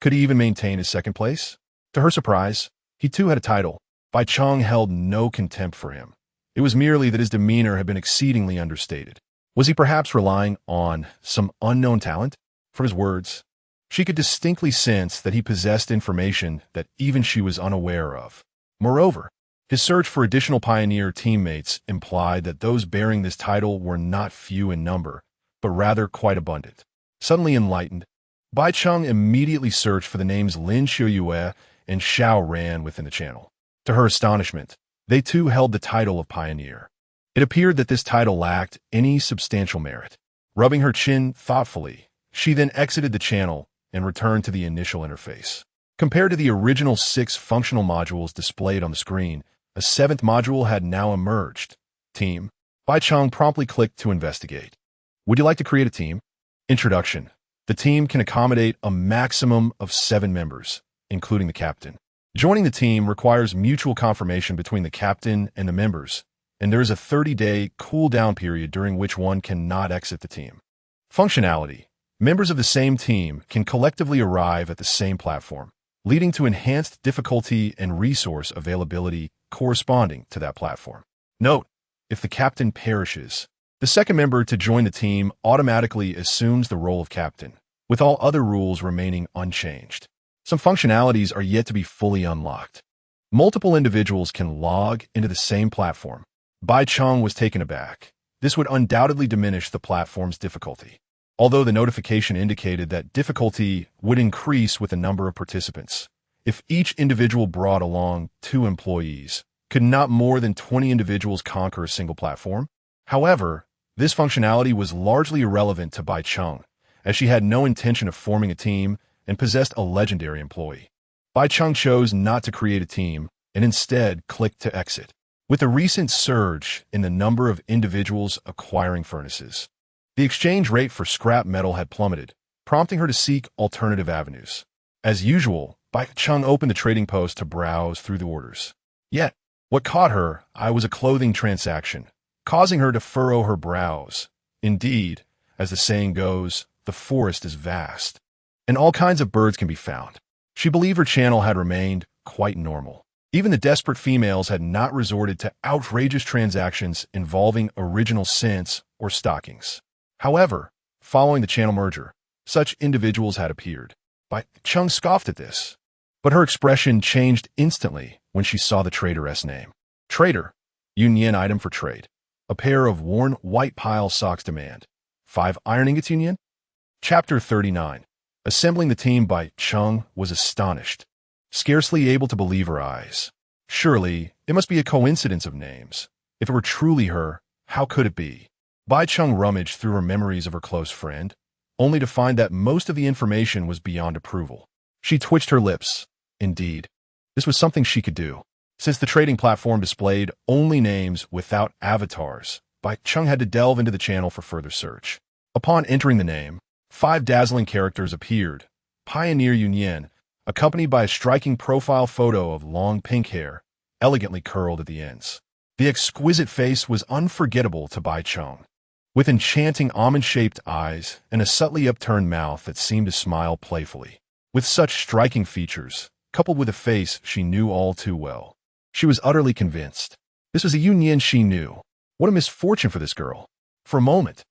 Could he even maintain his second place? To her surprise, he too had a title. Bai Cheng held no contempt for him. It was merely that his demeanor had been exceedingly understated. Was he perhaps relying on some unknown talent? From his words, she could distinctly sense that he possessed information that even she was unaware of. Moreover, his search for additional pioneer teammates implied that those bearing this title were not few in number, but rather quite abundant. Suddenly enlightened, Bai Cheng immediately searched for the names Lin Xiuyue and Xiao Ran within the channel. To her astonishment, they too held the title of pioneer. It appeared that this title lacked any substantial merit. Rubbing her chin thoughtfully, she then exited the channel and returned to the initial interface. Compared to the original 6 functional modules displayed on the screen, a 7th module had now emerged. Team. Bai Cheng promptly clicked to investigate. Would you like to create a team? Introduction. The team can accommodate a maximum of 7 members, including the captain. Joining the team requires mutual confirmation between the captain and the members, and there is a 30-day cool-down period during which one cannot exit the team. Functionality. Members of the same team can collectively arrive at the same platform, leading to enhanced difficulty and resource availability corresponding to that platform. Note, if the captain perishes, the second member to join the team automatically assumes the role of captain, with all other rules remaining unchanged. Some functionalities are yet to be fully unlocked. Multiple individuals can log into the same platform. Bai Cheng was taken aback. This would undoubtedly diminish the platform's difficulty, although the notification indicated that difficulty would increase with the number of participants. If each individual brought along 2 employees, could not more than 20 individuals conquer a single platform? However, this functionality was largely irrelevant to Bai Cheng, as she had no intention of forming a team and possessed a legendary employee. Bai Cheng chose not to create a team and instead clicked to exit. With the recent surge in the number of individuals acquiring furnaces, the exchange rate for scrap metal had plummeted, prompting her to seek alternative avenues. As usual, Bai Cheng opened the trading post to browse through the orders. Yet, what caught her eye was a clothing transaction, causing her to furrow her brows. Indeed, as the saying goes, the forest is vast, and all kinds of birds can be found. She believed her channel had remained quite normal. Even the desperate females had not resorted to outrageous transactions involving original scents or stockings. However, following the channel merger, such individuals had appeared. Bai Cheng scoffed at this, but her expression changed instantly when she saw the traderess name. Trader. Yunyan item for trade. A pair of worn white pile socks demand. 5 iron ingots Yunyan? Chapter 39. Assembling the team. Bai Cheng was astonished, scarcely able to believe her eyes. Surely, it must be a coincidence of names. If it were truly her, how could it be? Bai Cheng rummaged through her memories of her close friend, only to find that most of the information was beyond approval. She twitched her lips. Indeed, this was something she could do. Since the trading platform displayed only names without avatars, Bai Cheng had to delve into the channel for further search. Upon entering the name, 5 dazzling characters appeared. Pioneer Yunyan, accompanied by a striking profile photo of long pink hair, elegantly curled at the ends. The exquisite face was unforgettable to Bai Cheng, with enchanting almond-shaped eyes and a subtly upturned mouth that seemed to smile playfully. With such striking features, coupled with a face she knew all too well, she was utterly convinced. This was a Yunyan she knew. What a misfortune for this girl. For a moment,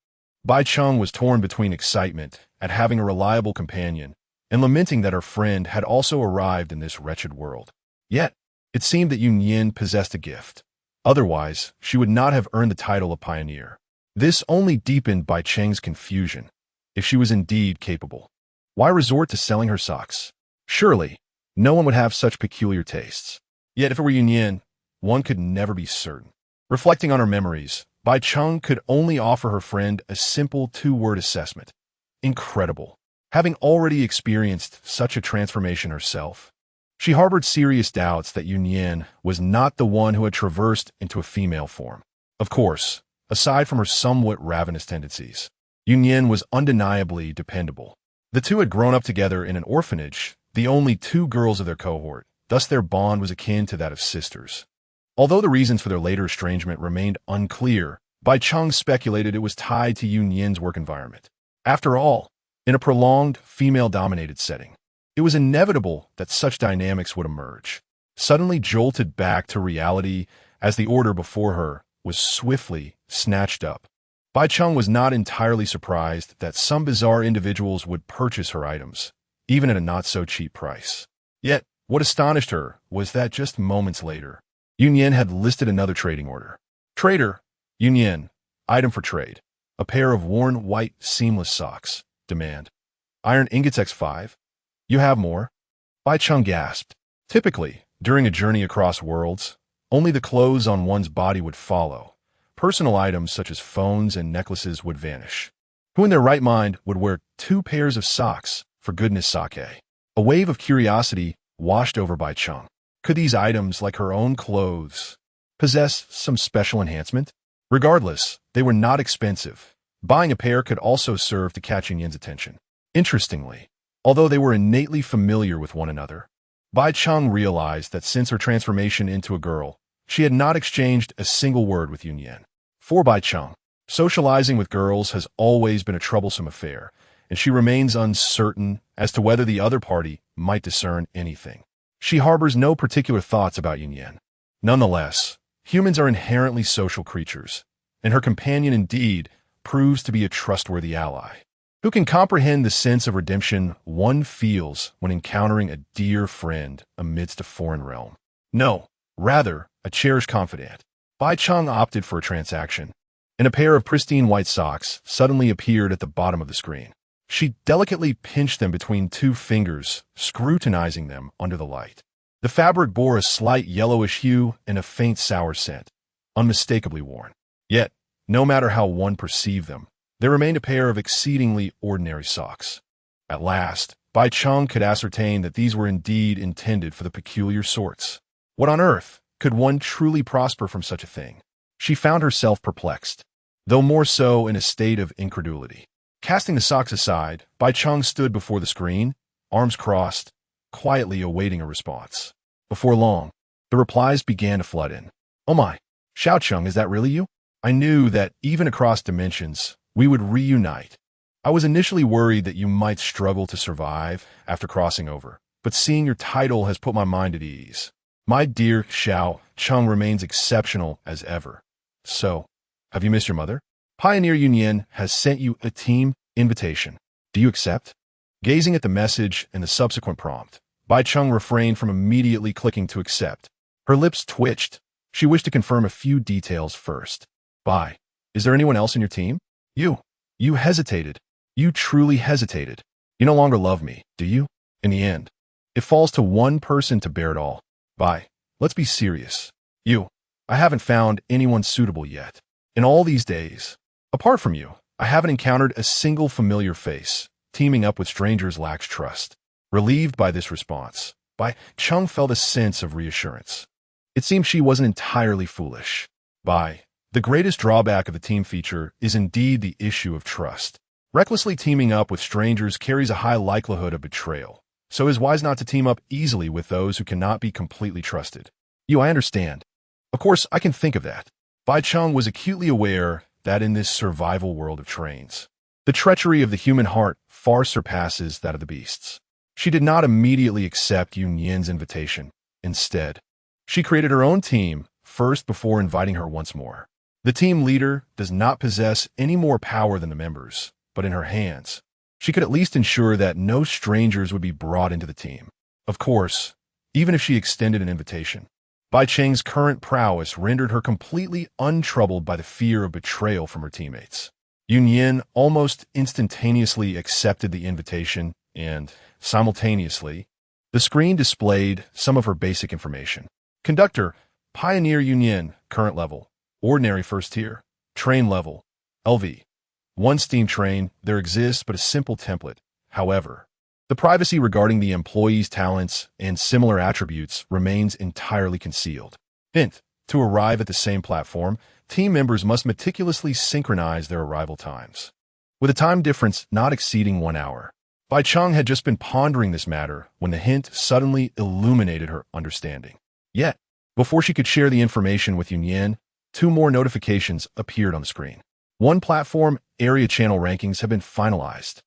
Bai Cheng was torn between excitement at having a reliable companion and lamenting that her friend had also arrived in this wretched world. Yet, it seemed that Yunyan possessed a gift. Otherwise, she would not have earned the title of pioneer. This only deepened Bai Cheng's confusion. if she was indeed capable. Why resort to selling her socks? Surely, no one would have such peculiar tastes. Yet if it were Yunyan, one could never be certain. Reflecting on her memories, Bai Cheng could only offer her friend a simple two-word assessment. Incredible. Having already experienced such a transformation herself, she harbored serious doubts that Yunyan was not the one who had traversed into a female form. Of course, aside from her somewhat ravenous tendencies, Yunyan was undeniably dependable. The two had grown up together in an orphanage, the only two girls of their cohort, thus their bond was akin to that of sisters. Although the reasons for their later estrangement remained unclear, Bai Cheng speculated it was tied to Yunyan's work environment. After all, in a prolonged, female-dominated setting, it was inevitable that such dynamics would emerge, suddenly jolted back to reality as the order before her was swiftly snatched up. Bai Cheng was not entirely surprised that some bizarre individuals would purchase her items, even at a not-so-cheap price. Yet, what astonished her was that just moments later, Yunyan had listed another trading order. Trader, Yunyan, item for trade. A pair of worn white seamless socks. Demand. Iron ingots X5. You have more? Bai Cheng gasped. Typically, during a journey across worlds, only the clothes on one's body would follow. Personal items such as phones and necklaces would vanish. Who in their right mind would wear 2 pairs of socks, for goodness sake? A wave of curiosity washed over Bai Cheng. Could these items, like her own clothes, possess some special enhancement? Regardless, they were not expensive. Buying a pair could also serve to catch Yunyan's attention. Interestingly, although they were innately familiar with one another, Bai Cheng realized that since her transformation into a girl, she had not exchanged a single word with Yunyan. For Bai Cheng, socializing with girls has always been a troublesome affair, and she remains uncertain as to whether the other party might discern anything. She harbors no particular thoughts about Yunyan. Nonetheless, humans are inherently social creatures, and her companion indeed proves to be a trustworthy ally, who can comprehend the sense of redemption one feels when encountering a dear friend amidst a foreign realm. No, rather, a cherished confidant. Bai Cheng opted for a transaction, and a pair of pristine white socks suddenly appeared at the bottom of the screen. She delicately pinched them between 2 fingers, scrutinizing them under the light. The fabric bore a slight yellowish hue and a faint sour scent, unmistakably worn. Yet, no matter how one perceived them, there remained a pair of exceedingly ordinary socks. At last, Bai Cheng could ascertain that these were indeed intended for the peculiar sorts. What on earth could one truly prosper from such a thing? She found herself perplexed, though more so in a state of incredulity. Casting the socks aside, Bai Cheng stood before the screen, arms crossed, quietly awaiting a response. Before long, the replies began to flood in. Oh my, Xiao Cheng, is that really you? I knew that, even across dimensions, we would reunite. I was initially worried that you might struggle to survive after crossing over, but seeing your title has put my mind at ease. My dear Xiao Cheng remains exceptional as ever. So, have you missed your mother? Pioneer Yunyan has sent you a team invitation. Do you accept? Gazing at the message and the subsequent prompt, Bai Cheng refrained from immediately clicking to accept. Her lips twitched. She wished to confirm a few details first. Bai, is there anyone else in your team? You hesitated. You truly hesitated. You no longer love me, do you? In the end, it falls to one person to bear it all. Bai, let's be serious. I haven't found anyone suitable yet. In all these days, apart from you, I haven't encountered a single familiar face. Teaming up with strangers lacks trust. Relieved by this response, Bai Cheng felt a sense of reassurance. It seemed she wasn't entirely foolish. Bai, the greatest drawback of the team feature is indeed the issue of trust. Recklessly teaming up with strangers carries a high likelihood of betrayal, so it is wise not to team up easily with those who cannot be completely trusted. I understand. Of course, I can think of that. Bai Cheng was acutely aware that in this survival world of trains, the treachery of the human heart far surpasses that of the beasts. She did not immediately accept Yunyan's invitation. Instead, she created her own team first before inviting her once more. The team leader does not possess any more power than the members, but in her hands, she could at least ensure that no strangers would be brought into the team. Of course, even if she extended an invitation, Bai Cheng's current prowess rendered her completely untroubled by the fear of betrayal from her teammates. Yin almost instantaneously accepted the invitation, and, simultaneously, the screen displayed some of her basic information. Conductor, Pioneer Yin, current level, ordinary first tier, train level, LV. One steam train, there exists but a simple template. However, the privacy regarding the employee's talents and similar attributes remains entirely concealed. Hint, to arrive at the same platform, team members must meticulously synchronize their arrival times, with a time difference not exceeding 1 hour. Bai Cheng had just been pondering this matter when the hint suddenly illuminated her understanding. Yet, before she could share the information with Yin, 2 more notifications appeared on the screen. 1 platform area channel rankings have been finalized.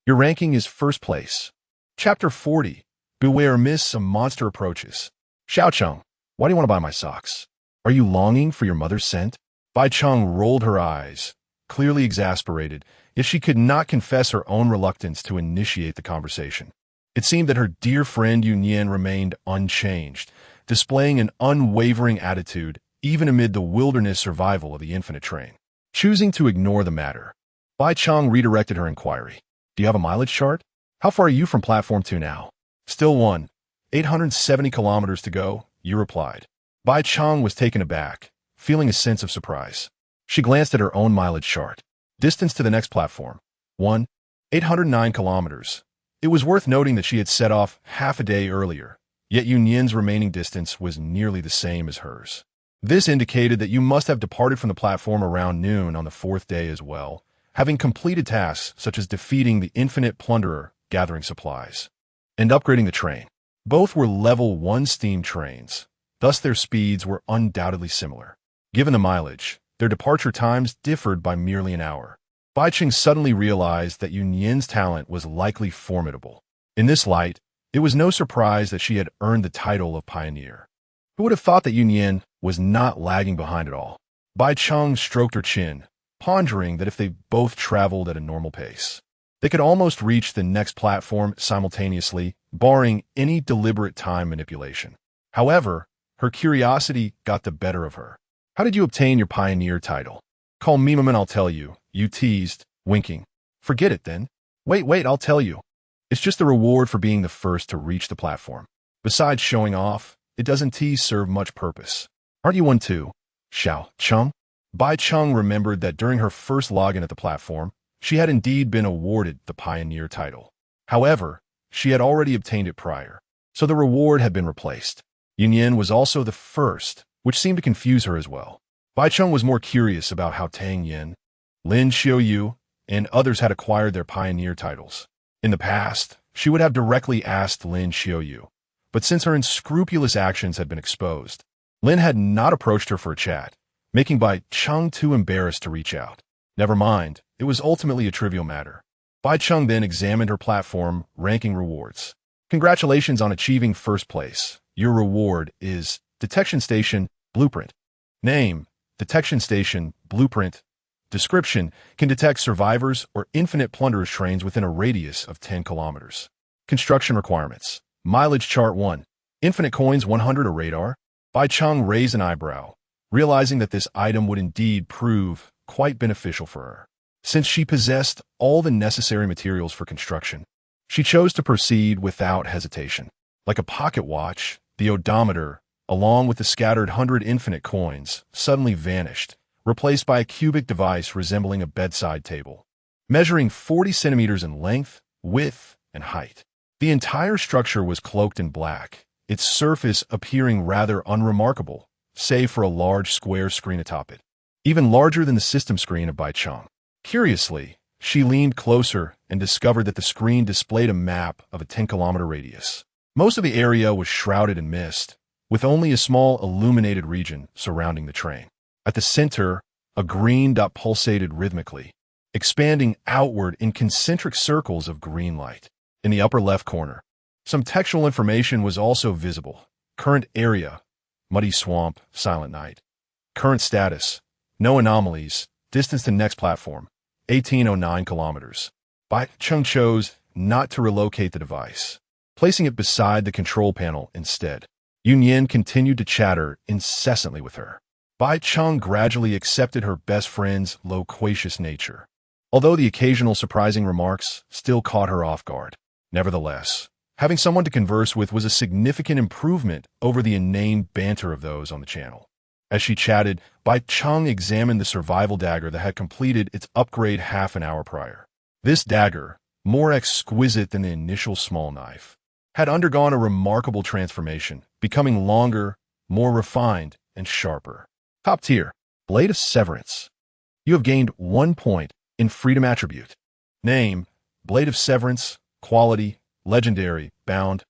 Your ranking is first place. Chapter 40. Beware miss, a monster approaches. Xiao Cheng, why do you want to buy my socks? Are you longing for your mother's scent? Bai Cheng rolled her eyes, clearly exasperated, yet she could not confess her own reluctance to initiate the conversation. It seemed that her dear friend Yin remained unchanged, displaying an unwavering attitude even amid the wilderness survival of the infinite train. Choosing to ignore the matter, Bai Cheng redirected her inquiry. Do you have a mileage chart? How far are you from platform 2 now? Still 870 kilometers to go, you replied. Bai Cheng was taken aback, feeling a sense of surprise. She glanced at her own mileage chart. Distance to the next platform, 809 kilometers. It was worth noting that she had set off half a day earlier, yet Yin's remaining distance was nearly the same as hers. This indicated that you must have departed from the platform around noon on the 4th day as well, having completed tasks such as defeating the infinite plunderer, gathering supplies, and upgrading the train. Both were level 1 steam trains, thus their speeds were undoubtedly similar. Given the mileage, their departure times differed by merely an hour. Bai Cheng suddenly realized that Yin's talent was likely formidable. In this light, it was no surprise that she had earned the title of Pioneer. Who would have thought that Yin was not lagging behind at all? Bai Cheng stroked her chin, pondering that if they both traveled at a normal pace, they could almost reach the next platform simultaneously, barring any deliberate time manipulation. However, her curiosity got the better of her. How did you obtain your Pioneer title? Call me and I'll tell you, you teased, winking. Forget it then. Wait, I'll tell you. It's just the reward for being the first to reach the platform. Besides showing off, it doesn't tease serve much purpose. Aren't you one too? Xiao Cheng? Bai Cheng remembered that during her first login at the platform, she had indeed been awarded the Pioneer title. However, she had already obtained it prior, so the reward had been replaced. Yin was also the first, which seemed to confuse her as well. Bai Cheng was more curious about how Tang Yin, Lin Xiaoyu, and others had acquired their Pioneer titles. In the past, she would have directly asked Lin Xiaoyu, but since her unscrupulous actions had been exposed, Lin had not approached her for a chat, making Bai Cheng too embarrassed to reach out. Never mind, it was ultimately a trivial matter. Bai Cheng then examined her platform, ranking rewards. Congratulations on achieving first place. Your reward is Detection Station Blueprint. Name, Detection Station Blueprint. Description, can detect survivors or infinite plunderers trains within a radius of 10 kilometers. Construction requirements. Mileage chart 1. Infinite coins 100 a radar. Bai Cheng raised an eyebrow, realizing that this item would indeed prove quite beneficial for her. Since she possessed all the necessary materials for construction, she chose to proceed without hesitation. Like a pocket watch, the odometer, along with the scattered 100 infinite coins, suddenly vanished, replaced by a cubic device resembling a bedside table, measuring 40 centimeters in length, width, and height. The entire structure was cloaked in black, its surface appearing rather unremarkable, save for a large square screen atop it, even larger than the system screen of Bai Cheng. Curiously, she leaned closer and discovered that the screen displayed a map of a 10-kilometer radius. Most of the area was shrouded in mist, with only a small illuminated region surrounding the train. At the center, a green dot pulsated rhythmically, expanding outward in concentric circles of green light. In the upper left corner, some textual information was also visible. Current area, muddy swamp, silent night. Current status, no anomalies. Distance to next platform, 1809 kilometers. Bai Cheng chose not to relocate the device, placing it beside the control panel instead. Yin continued to chatter incessantly with her. Bai Cheng gradually accepted her best friend's loquacious nature. although the occasional surprising remarks still caught her off guard. Nevertheless, having someone to converse with was a significant improvement over the inane banter of those on the channel. As she chatted, Bai Cheng examined the survival dagger that had completed its upgrade half an hour prior. This dagger, more exquisite than the initial small knife, had undergone a remarkable transformation, becoming longer, more refined, and sharper. Top tier, Blade of Severance. You have gained 1 point in Freedom attribute. Name, Blade of Severance. Quality, legendary, bound.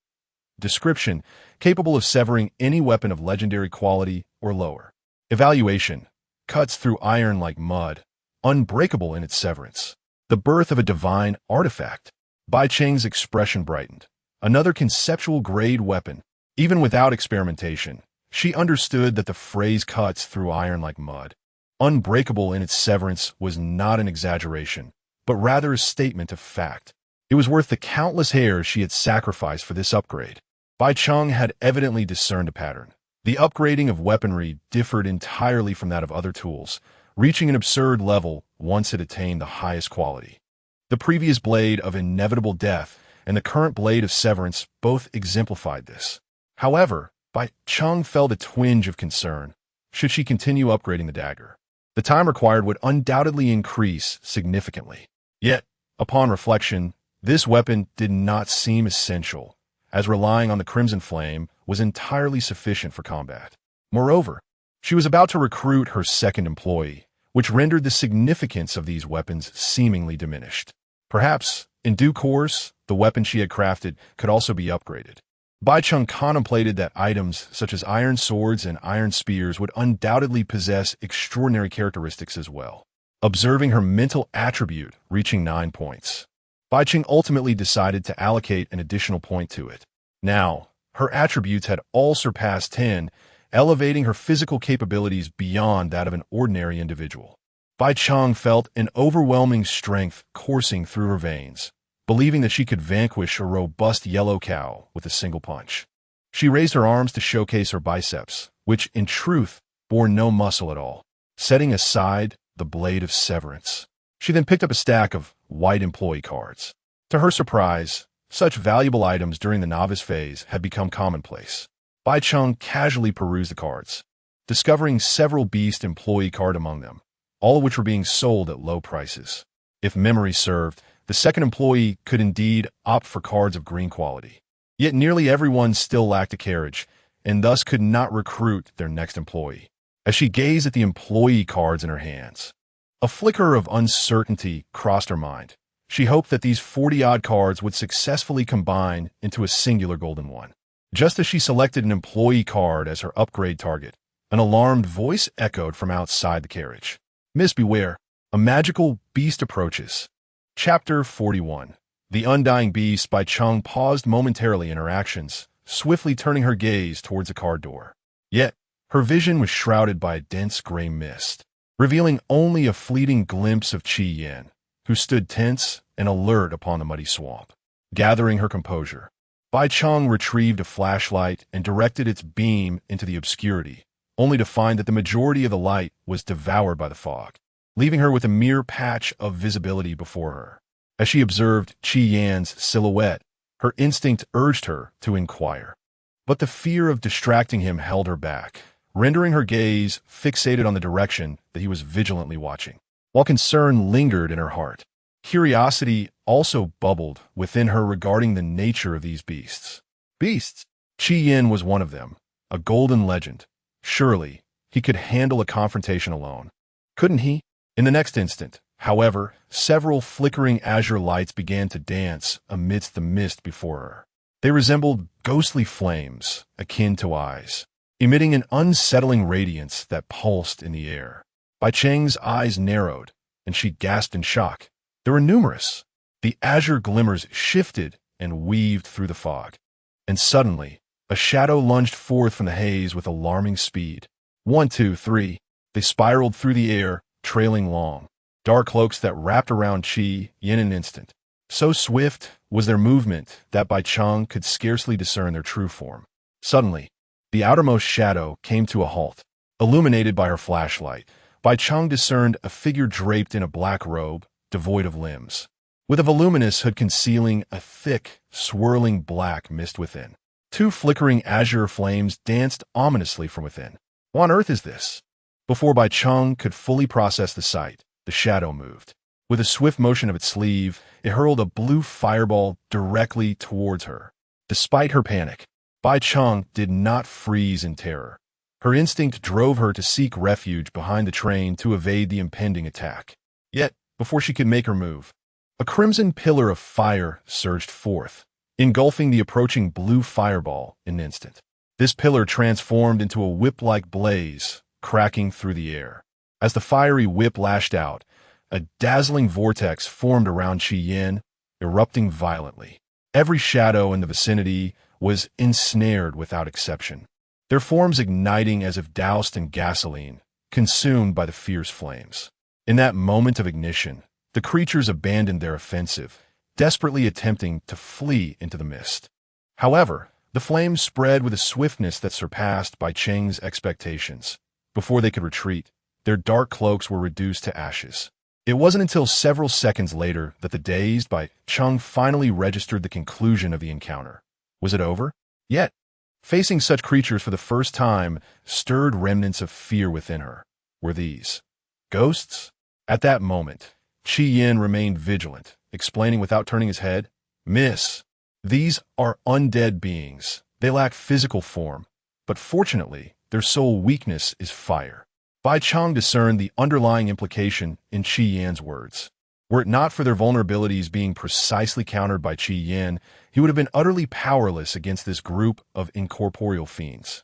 Description, capable of severing any weapon of legendary quality or lower. Evaluation, cuts through iron like mud, unbreakable in its severance. The birth of a divine artifact. Bai Cheng's expression brightened. Another conceptual grade weapon. Even without experimentation, she understood that the phrase cuts through iron like mud, unbreakable in its severance, was not an exaggeration, but rather a statement of fact. It was worth the countless hairs she had sacrificed for this upgrade. Bai Cheng had evidently discerned a pattern. The upgrading of weaponry differed entirely from that of other tools, reaching an absurd level once it attained the highest quality. The previous blade of inevitable death and the current blade of severance both exemplified this. However, Bai Cheng felt a twinge of concern. Should she continue upgrading the dagger, the time required would undoubtedly increase significantly. Yet, upon reflection, this weapon did not seem essential, as relying on the Crimson Flame was entirely sufficient for combat. Moreover, she was about to recruit her second employee, which rendered the significance of these weapons seemingly diminished. Perhaps, in due course, the weapon she had crafted could also be upgraded. Bai Cheng contemplated that items such as iron swords and iron spears would undoubtedly possess extraordinary characteristics as well. Observing her mental attribute reaching 9 points, Bai Cheng ultimately decided to allocate an additional point to it. Now, her attributes had all surpassed 10, elevating her physical capabilities beyond that of an ordinary individual. Bai Cheng felt an overwhelming strength coursing through her veins, believing that she could vanquish a robust yellow cow with a single punch. She raised her arms to showcase her biceps, which, in truth, bore no muscle at all, setting aside the Blade of Severance. She then picked up a stack of white employee cards. To her surprise, such valuable items during the novice phase had become commonplace. Bai Cheng casually perused the cards, discovering several beast employee cards among them, all of which were being sold at low prices. If memory served, the second employee could indeed opt for cards of green quality. Yet nearly everyone still lacked a carriage, and thus could not recruit their next employee. As she gazed at the employee cards in her hands, a flicker of uncertainty crossed her mind. She hoped that these 40-odd cards would successfully combine into a singular golden one. Just as she selected an employee card as her upgrade target, an alarmed voice echoed from outside the carriage. "Miss, beware. A magical beast approaches." Chapter 41. The Undying Beast. Bai Cheng paused momentarily in her actions, swiftly turning her gaze towards a card door. Yet, her vision was shrouded by a dense gray mist, revealing only a fleeting glimpse of Qi Yan, who stood tense and alert upon the muddy swamp. Gathering her composure, Bai Cheng retrieved a flashlight and directed its beam into the obscurity, only to find that the majority of the light was devoured by the fog, leaving her with a mere patch of visibility before her. As she observed Qi Yan's silhouette, her instinct urged her to inquire. But the fear of distracting him held her back, rendering her gaze fixated on the direction that he was vigilantly watching. While concern lingered in her heart, curiosity also bubbled within her regarding the nature of these beasts. Beasts! Qi Yan was one of them, a golden legend. Surely, he could handle a confrontation alone. Couldn't he? In the next instant, however, several flickering azure lights began to dance amidst the mist before her. They resembled ghostly flames, akin to eyes, emitting an unsettling radiance that pulsed in the air. Bai Cheng's eyes narrowed, and she gasped in shock. There were numerous. The azure glimmers shifted and weaved through the fog. And suddenly, a shadow lunged forth from the haze with alarming speed. 1, 2, 3. They spiraled through the air, trailing long, dark cloaks that wrapped around Qi in an instant. So swift was their movement that Bai Cheng could scarcely discern their true form. Suddenly, the outermost shadow came to a halt. Illuminated by her flashlight, Bai Cheng discerned a figure draped in a black robe, devoid of limbs, with a voluminous hood concealing a thick, swirling black mist within. Two flickering azure flames danced ominously from within. What on earth is this? Before Bai Cheng could fully process the sight, the shadow moved. With a swift motion of its sleeve, it hurled a blue fireball directly towards her. Despite her panic, Bai Cheng did not freeze in terror. Her instinct drove her to seek refuge behind the train to evade the impending attack. Yet, before she could make her move, a crimson pillar of fire surged forth, engulfing the approaching blue fireball in an instant. This pillar transformed into a whip-like blaze, cracking through the air. As the fiery whip lashed out, a dazzling vortex formed around Qi Yin, erupting violently. Every shadow in the vicinity was ensnared without exception, their forms igniting as if doused in gasoline, consumed by the fierce flames. In that moment of ignition, the creatures abandoned their offensive, desperately attempting to flee into the mist. However, the flames spread with a swiftness that surpassed Bai Cheng's expectations. Before they could retreat, their dark cloaks were reduced to ashes. It wasn't until several seconds later that the dazed Bai Cheng finally registered the conclusion of the encounter. Was it over? Yet, facing such creatures for the first time stirred remnants of fear within her. Were these ghosts? At that moment, Qi Yin remained vigilant, explaining without turning his head, "Miss, these are undead beings. They lack physical form, but fortunately, their sole weakness is fire." Bai Cheng discerned the underlying implication in Qi Yin's words. Were it not for their vulnerabilities being precisely countered by Qi Yin, he would have been utterly powerless against this group of incorporeal fiends.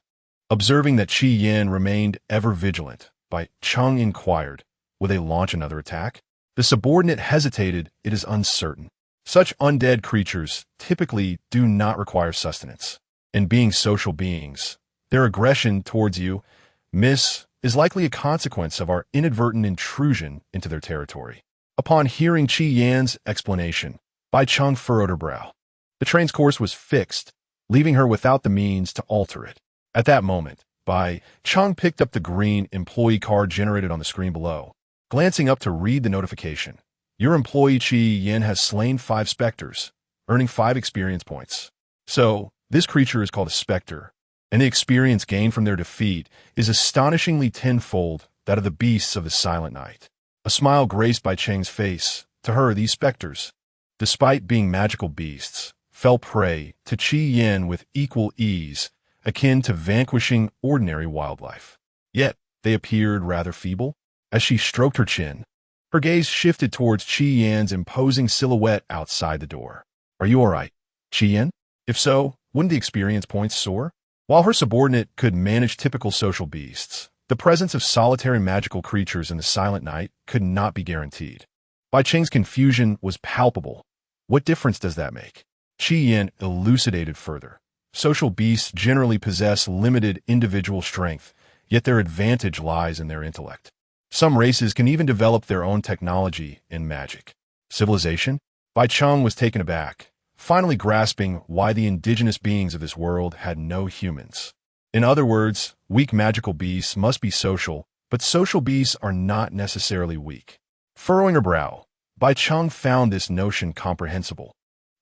Observing that Qi Yin remained ever vigilant, Bai Cheng inquired, "Will they launch another attack?" The subordinate hesitated. "It is uncertain. Such undead creatures typically do not require sustenance. And being social beings, their aggression towards you, Miss, is likely a consequence of our inadvertent intrusion into their territory." Upon hearing Qi Yin's explanation, Bai Cheng furrowed her brow. The train's course was fixed, leaving her without the means to alter it. At that moment, Bai Cheng picked up the green employee card generated on the screen below. Glancing up to read the notification, "Your employee Qi Yin has slain 5 specters, earning 5 experience points." So, this creature is called a specter, and the experience gained from their defeat is astonishingly tenfold that of the beasts of the Silent Night. A smile graced Bai Cheng's face. To her, these specters, despite being magical beasts, fell prey to Qi Yin with equal ease, akin to vanquishing ordinary wildlife. Yet, they appeared rather feeble. As she stroked her chin, her gaze shifted towards Qi Yin's imposing silhouette outside the door. "Are you all right, Qi Yin? If so, wouldn't the experience points soar?" While her subordinate could manage typical social beasts, the presence of solitary magical creatures in the Silent Night could not be guaranteed. Bai Cheng's confusion was palpable. What difference does that make? Qi Yin elucidated further. Social beasts generally possess limited individual strength, yet their advantage lies in their intellect. Some races can even develop their own technology and magic. Civilization? Bai Cheng was taken aback, finally grasping why the indigenous beings of this world had no humans. In other words, weak magical beasts must be social, but social beasts are not necessarily weak. Furrowing her brow, Bai Cheng found this notion comprehensible,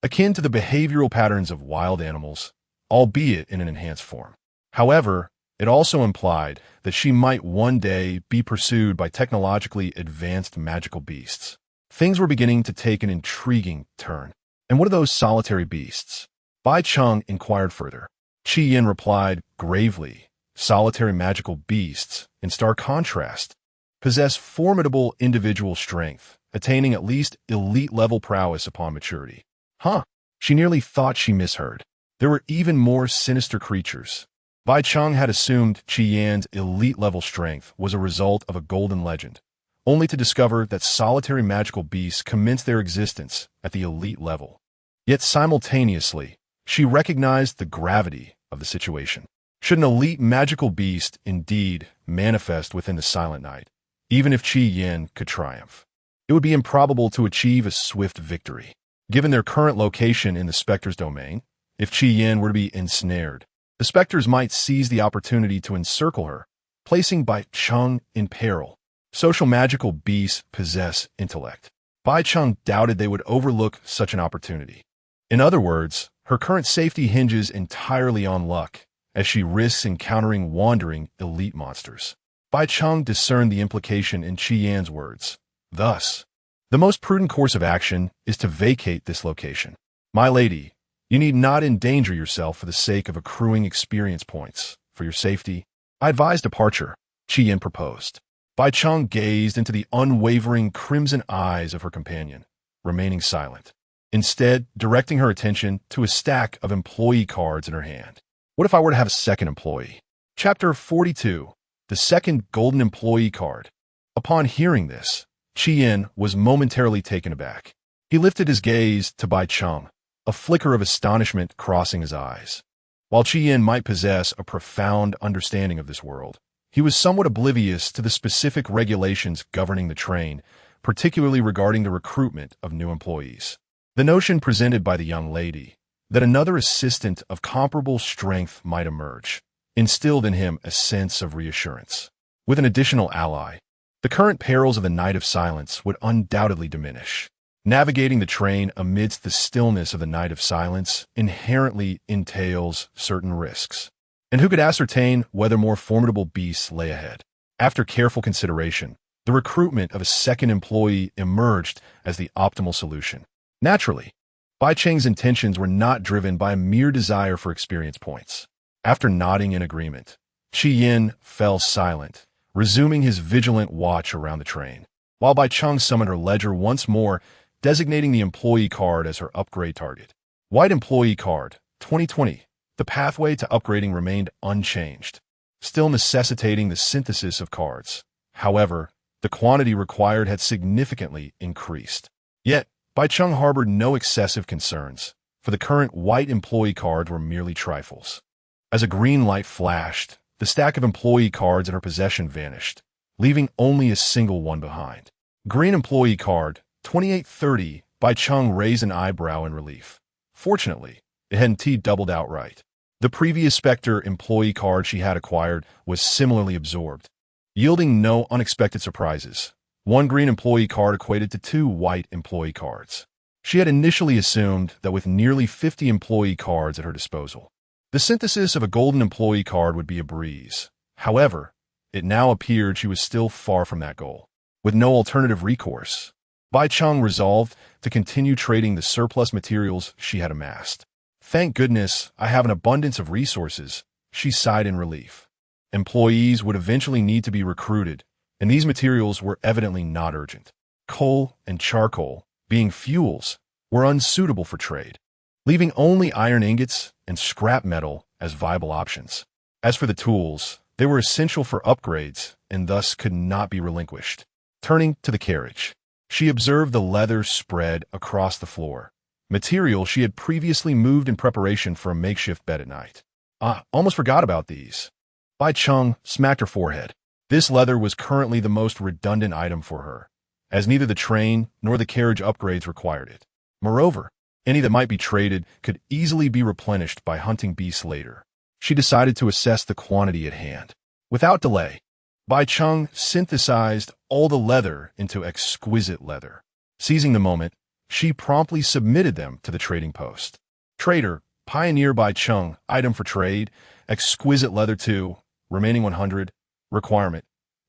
akin to the behavioral patterns of wild animals, albeit in an enhanced form. However, it also implied that she might one day be pursued by technologically advanced magical beasts. Things were beginning to take an intriguing turn. "And what are those solitary beasts?" Bai Cheng inquired further. Qi Yin replied gravely, "Solitary magical beasts, in stark contrast, possess formidable individual strength, attaining at least elite-level prowess upon maturity." Huh, she nearly thought she misheard. There were even more sinister creatures. Bai Cheng had assumed Qi Yin's elite-level strength was a result of a golden legend, only to discover that solitary magical beasts commenced their existence at the elite level. Yet simultaneously, she recognized the gravity of the situation. Should an elite magical beast indeed manifest within the Silent Night, even if Qi Yin could triumph, it would be improbable to achieve a swift victory. Given their current location in the Spectre's domain, if Qi Yin were to be ensnared, the Spectres might seize the opportunity to encircle her, placing Bai Cheng in peril. Social magical beasts possess intellect. Bai Cheng doubted they would overlook such an opportunity. In other words, her current safety hinges entirely on luck, as she risks encountering wandering elite monsters. Bai Cheng discerned the implication in Qi Yan's words. Thus, the most prudent course of action is to vacate this location. My lady, you need not endanger yourself for the sake of accruing experience points. For your safety, I advise departure, Qi Yan proposed. Bai Cheng gazed into the unwavering crimson eyes of her companion, remaining silent, instead directing her attention to a stack of employee cards in her hand. What if I were to have a second employee? Chapter 42. The second golden employee card. Upon hearing this, Qi Yan was momentarily taken aback. He lifted his gaze to Bai Cheng, a flicker of astonishment crossing his eyes. While Qi Yan might possess a profound understanding of this world, he was somewhat oblivious to the specific regulations governing the train, particularly regarding the recruitment of new employees. The notion presented by the young lady, that another assistant of comparable strength might emerge, instilled in him a sense of reassurance. With an additional ally, the current perils of the Night of Silence would undoubtedly diminish. Navigating the train amidst the stillness of the Night of Silence inherently entails certain risks. And who could ascertain whether more formidable beasts lay ahead? After careful consideration, the recruitment of a second employee emerged as the optimal solution. Naturally, Bai Cheng's intentions were not driven by a mere desire for experience points. After nodding in agreement, Qi Yan fell silent, resuming his vigilant watch around the train, while Bai Cheng summoned her ledger once more, designating the employee card as her upgrade target. White employee card, 2020. The pathway to upgrading remained unchanged, still necessitating the synthesis of cards. However, the quantity required had significantly increased. Yet, Bai Cheng harbored no excessive concerns, for the current white employee cards were merely trifles. As a green light flashed, the stack of employee cards in her possession vanished, leaving only a single one behind. Green employee card, 2830. Bai Cheng raised an eyebrow in relief. Fortunately, it had indeed doubled outright. The previous Spectre employee card she had acquired was similarly absorbed, yielding no unexpected surprises. One green employee card equated to 2 white employee cards. She had initially assumed that with nearly 50 employee cards at her disposal, the synthesis of a golden employee card would be a breeze. However, it now appeared she was still far from that goal. With no alternative recourse, Bai Cheng resolved to continue trading the surplus materials she had amassed. Thank goodness I have an abundance of resources, she sighed in relief. Employees would eventually need to be recruited, and these materials were evidently not urgent. Coal and charcoal, being fuels, were unsuitable for trade, leaving only iron ingots and scrap metal as viable options. As for the tools, they were essential for upgrades and thus could not be relinquished. Turning to the carriage, she observed the leather spread across the floor, material she had previously moved in preparation for a makeshift bed at night. Almost forgot about these. Bai Cheng smacked her forehead. This leather was currently the most redundant item for her, as neither the train nor the carriage upgrades required it. Moreover, any that might be traded could easily be replenished by hunting beasts later. She decided to assess the quantity at hand. Without delay, Bai Cheng synthesized all the leather into exquisite leather. Seizing the moment, she promptly submitted them to the trading post. Trader, Pioneer Bai Cheng, item for trade, exquisite leather 2, remaining 100, requirement.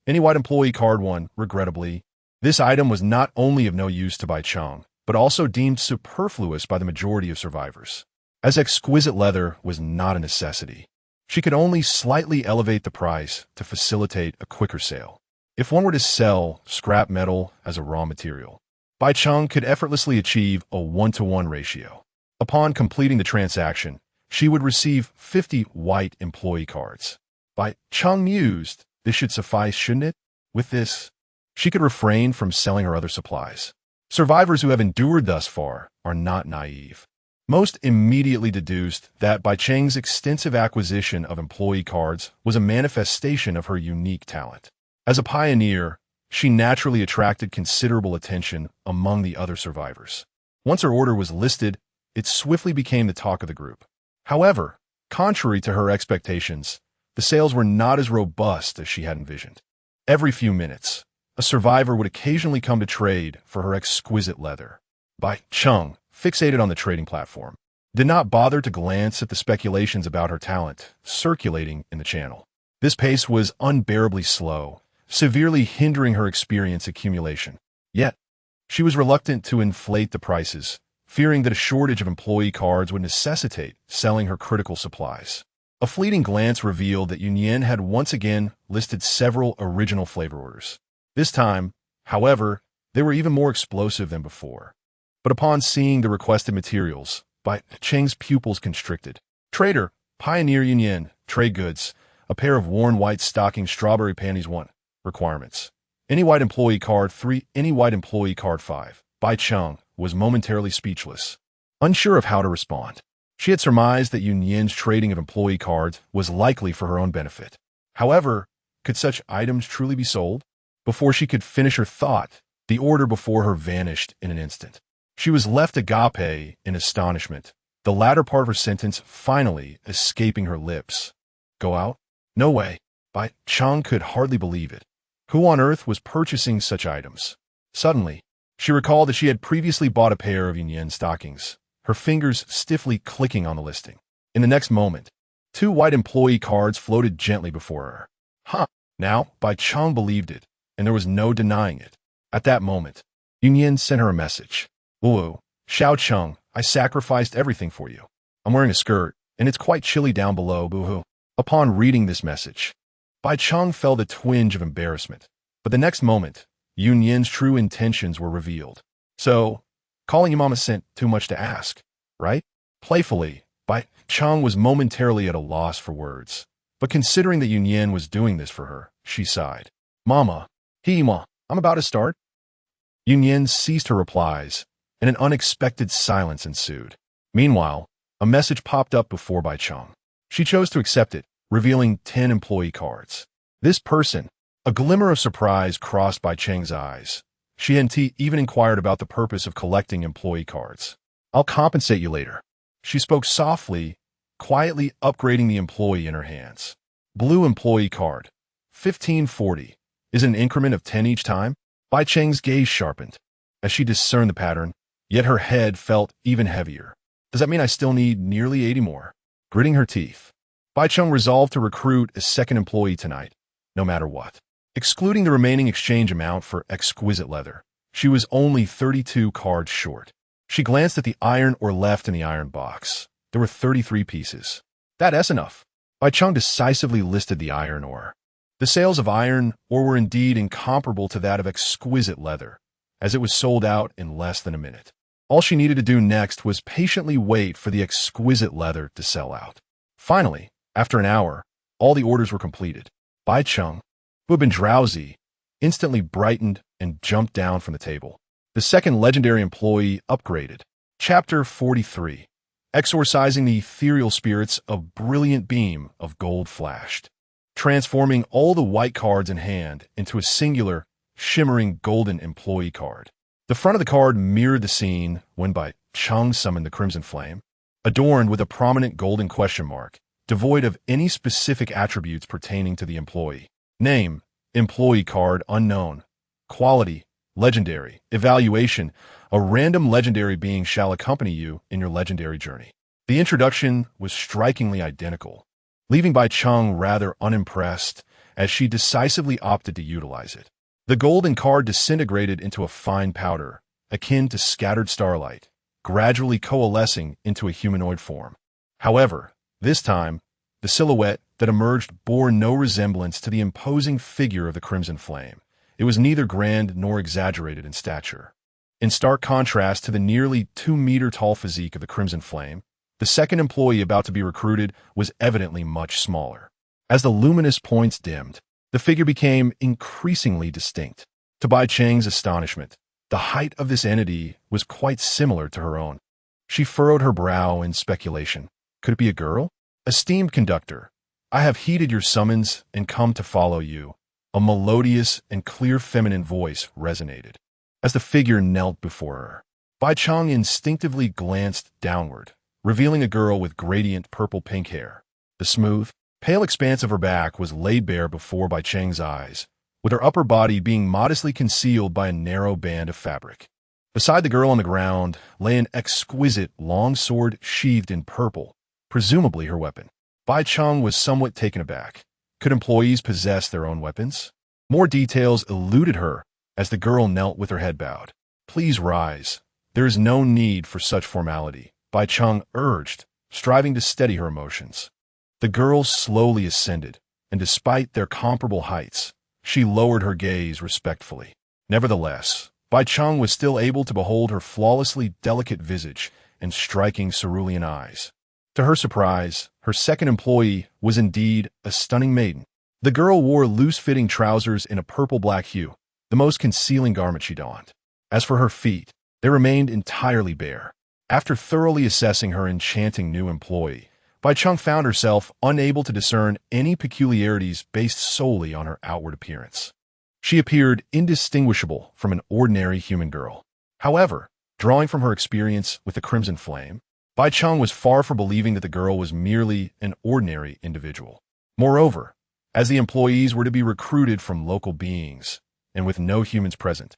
Any white employee card 1, regrettably. This item was not only of no use to Bai Cheng, but also deemed superfluous by the majority of survivors. As exquisite leather was not a necessity, she could only slightly elevate the price to facilitate a quicker sale. If one were to sell scrap metal as a raw material, Bai Cheng could effortlessly achieve a 1-to-1 ratio. Upon completing the transaction, she would receive 50 white employee cards. Bai Cheng mused, this should suffice, shouldn't it? With this, she could refrain from selling her other supplies. Survivors who have endured thus far are not naive. Most immediately deduced that Bai Cheng's extensive acquisition of employee cards was a manifestation of her unique talent. As a pioneer, she naturally attracted considerable attention among the other survivors. Once her order was listed, it swiftly became the talk of the group. However, contrary to her expectations, the sales were not as robust as she had envisioned. Every few minutes, a survivor would occasionally come to trade for her exquisite leather. Bai Cheng, fixated on the trading platform, did not bother to glance at the speculations about her talent circulating in the channel. This pace was unbearably slow, severely hindering her experience accumulation. Yet, she was reluctant to inflate the prices, fearing that a shortage of employee cards would necessitate selling her critical supplies. A fleeting glance revealed that Yunyan had once again listed several original flavor orders. This time, however, they were even more explosive than before. But upon seeing the requested materials, Bai Cheng's pupils constricted. Trader, Pioneer Yunyan, trade goods, a pair of worn white stocking strawberry panties 1. Requirements. Any white employee card 3, any white employee card 5. Bai Cheng was momentarily speechless, unsure of how to respond. She had surmised that Yunyan's trading of employee cards was likely for her own benefit. However, could such items truly be sold? Before she could finish her thought, the order before her vanished in an instant. She was left agape in astonishment, the latter part of her sentence finally escaping her lips. Go out? No way. Bai Cheng could hardly believe it. Who on earth was purchasing such items? Suddenly, she recalled that she had previously bought a pair of Yunyan stockings, her fingers stiffly clicking on the listing. In the next moment, 2 white employee cards floated gently before her. Huh. Now, Bai Cheng believed it, and there was no denying it. At that moment, Yunyan sent her a message. Woo, Xiao Cheng, I sacrificed everything for you. I'm wearing a skirt, and it's quite chilly down below, boo-hoo. Upon reading this message, Bai Cheng felt a twinge of embarrassment. But the next moment, Yunyan's true intentions were revealed. So, calling you mama sent too much to ask, right? Playfully, Bai Cheng was momentarily at a loss for words. But considering that Yunyan was doing this for her, she sighed. Mama, Hima, I'm about to start. Yunyan ceased her replies, and an unexpected silence ensued. Meanwhile, a message popped up before Bai Cheng. She chose to accept it, revealing 10 employee cards. This person, a glimmer of surprise crossed Bai Cheng's eyes. She hadn't even inquired about the purpose of collecting employee cards. I'll compensate you later. She spoke softly, quietly upgrading the employee in her hands. Blue employee card, 1540. Is it an increment of 10 each time? Bai Cheng's gaze sharpened as she discerned the pattern, yet her head felt even heavier. Does that mean I still need nearly 80 more? Gritting her teeth, Bai Cheng resolved to recruit a second employee tonight, no matter what. Excluding the remaining exchange amount for exquisite leather, she was only 32 cards short. She glanced at the iron ore left in the iron box. There were 33 pieces. That's enough. Bai Cheng decisively listed the iron ore. The sales of iron ore were indeed incomparable to that of exquisite leather, as it was sold out in less than a minute. All she needed to do next was patiently wait for the exquisite leather to sell out. Finally, after an hour, all the orders were completed. Bai Cheng, who had been drowsy, instantly brightened and jumped down from the table. The second legendary employee upgraded. Chapter 43. Exorcising the ethereal spirits, a brilliant beam of gold flashed, transforming all the white cards in hand into a singular, shimmering golden employee card. The front of the card mirrored the scene when Bai Cheng summoned the Crimson Flame, adorned with a prominent golden question mark, devoid of any specific attributes pertaining to the employee. Name, employee card unknown. Quality, legendary. Evaluation, a random legendary being shall accompany you in your legendary journey. The introduction was strikingly identical, leaving Bai Cheng rather unimpressed as she decisively opted to utilize it. The golden card disintegrated into a fine powder, akin to scattered starlight, gradually coalescing into a humanoid form. However, this time, the silhouette that emerged bore no resemblance to the imposing figure of the Crimson Flame. It was neither grand nor exaggerated in stature. In stark contrast to the nearly 2-meter-tall physique of the Crimson Flame, the second employee about to be recruited was evidently much smaller. As the luminous points dimmed, the figure became increasingly distinct. To Bai Cheng's astonishment, the height of this entity was quite similar to her own. She furrowed her brow in speculation. Could it be a girl? Esteemed conductor, I have heeded your summons and come to follow you. A melodious and clear feminine voice resonated. As the figure knelt before her, Bai Cheng instinctively glanced downward, revealing a girl with gradient purple-pink hair. The smooth, pale expanse of her back was laid bare before Bai Cheng's eyes, with her upper body being modestly concealed by a narrow band of fabric. Beside the girl on the ground lay an exquisite long sword sheathed in purple, presumably her weapon. Bai Cheng was somewhat taken aback. Could employees possess their own weapons? More details eluded her as the girl knelt with her head bowed. Please rise. There is no need for such formality, Bai Cheng urged, striving to steady her emotions. The girl slowly ascended, and despite their comparable heights, she lowered her gaze respectfully. Nevertheless, Bai Cheng was still able to behold her flawlessly delicate visage and striking cerulean eyes. To her surprise, her second employee was indeed a stunning maiden. The girl wore loose-fitting trousers in a purple-black hue, the most concealing garment she donned. As for her feet, they remained entirely bare. After thoroughly assessing her enchanting new employee, Bai Cheng found herself unable to discern any peculiarities based solely on her outward appearance. She appeared indistinguishable from an ordinary human girl. However, drawing from her experience with the Crimson Flame, Bai Cheng was far from believing that the girl was merely an ordinary individual. Moreover, as the employees were to be recruited from local beings, and with no humans present,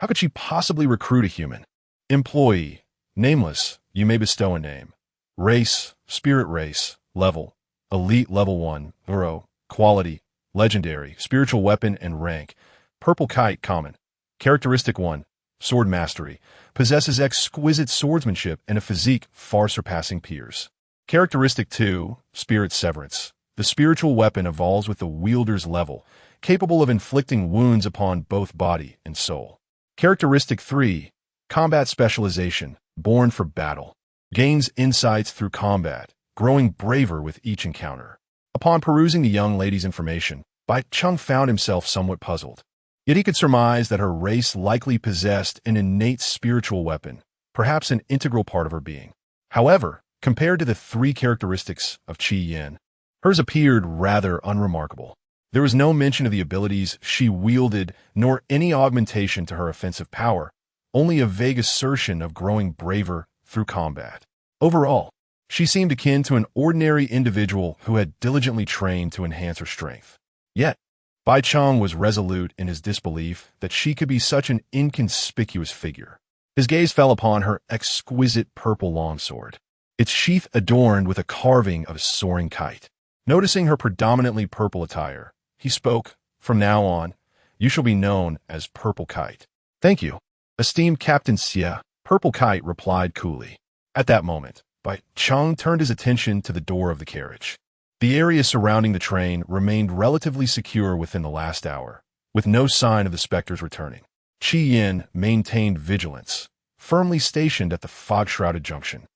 how could she possibly recruit a human? Employee, nameless, you may bestow a name. Race, spirit race, level, elite level 1, hero, quality, legendary, spiritual weapon and rank, purple kite common. Characteristic 1, sword mastery, possesses exquisite swordsmanship and a physique far surpassing peers. Characteristic 2, spirit severance. The spiritual weapon evolves with the wielder's level, capable of inflicting wounds upon both body and soul. Characteristic 3, combat specialization, born for battle. Gains insights through combat, growing braver with each encounter. Upon perusing the young lady's information, Bai Cheng found himself somewhat puzzled. Yet he could surmise that her race likely possessed an innate spiritual weapon, perhaps an integral part of her being. However, compared to the 3 characteristics of Qi Yin, hers appeared rather unremarkable. There was no mention of the abilities she wielded, nor any augmentation to her offensive power, only a vague assertion of growing braver through combat. Overall, she seemed akin to an ordinary individual who had diligently trained to enhance her strength. Yet, Bai Cheng was resolute in his disbelief that she could be such an inconspicuous figure. His gaze fell upon her exquisite purple longsword, its sheath adorned with a carving of a soaring kite. Noticing her predominantly purple attire, he spoke, "From now on, you shall be known as Purple Kite." "Thank you, esteemed Captain Xie," Purple Kite replied coolly. At that moment, Bai Cheng turned his attention to the door of the carriage. The area surrounding the train remained relatively secure within the last hour, with no sign of the specters returning. Qi Yin maintained vigilance, firmly stationed at the fog-shrouded junction.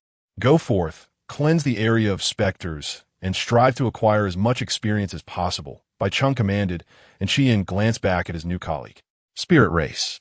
"Go forth, cleanse the area of specters, and strive to acquire as much experience as possible," Bai Cheng commanded, and Qi Yin glanced back at his new colleague. Spirit race.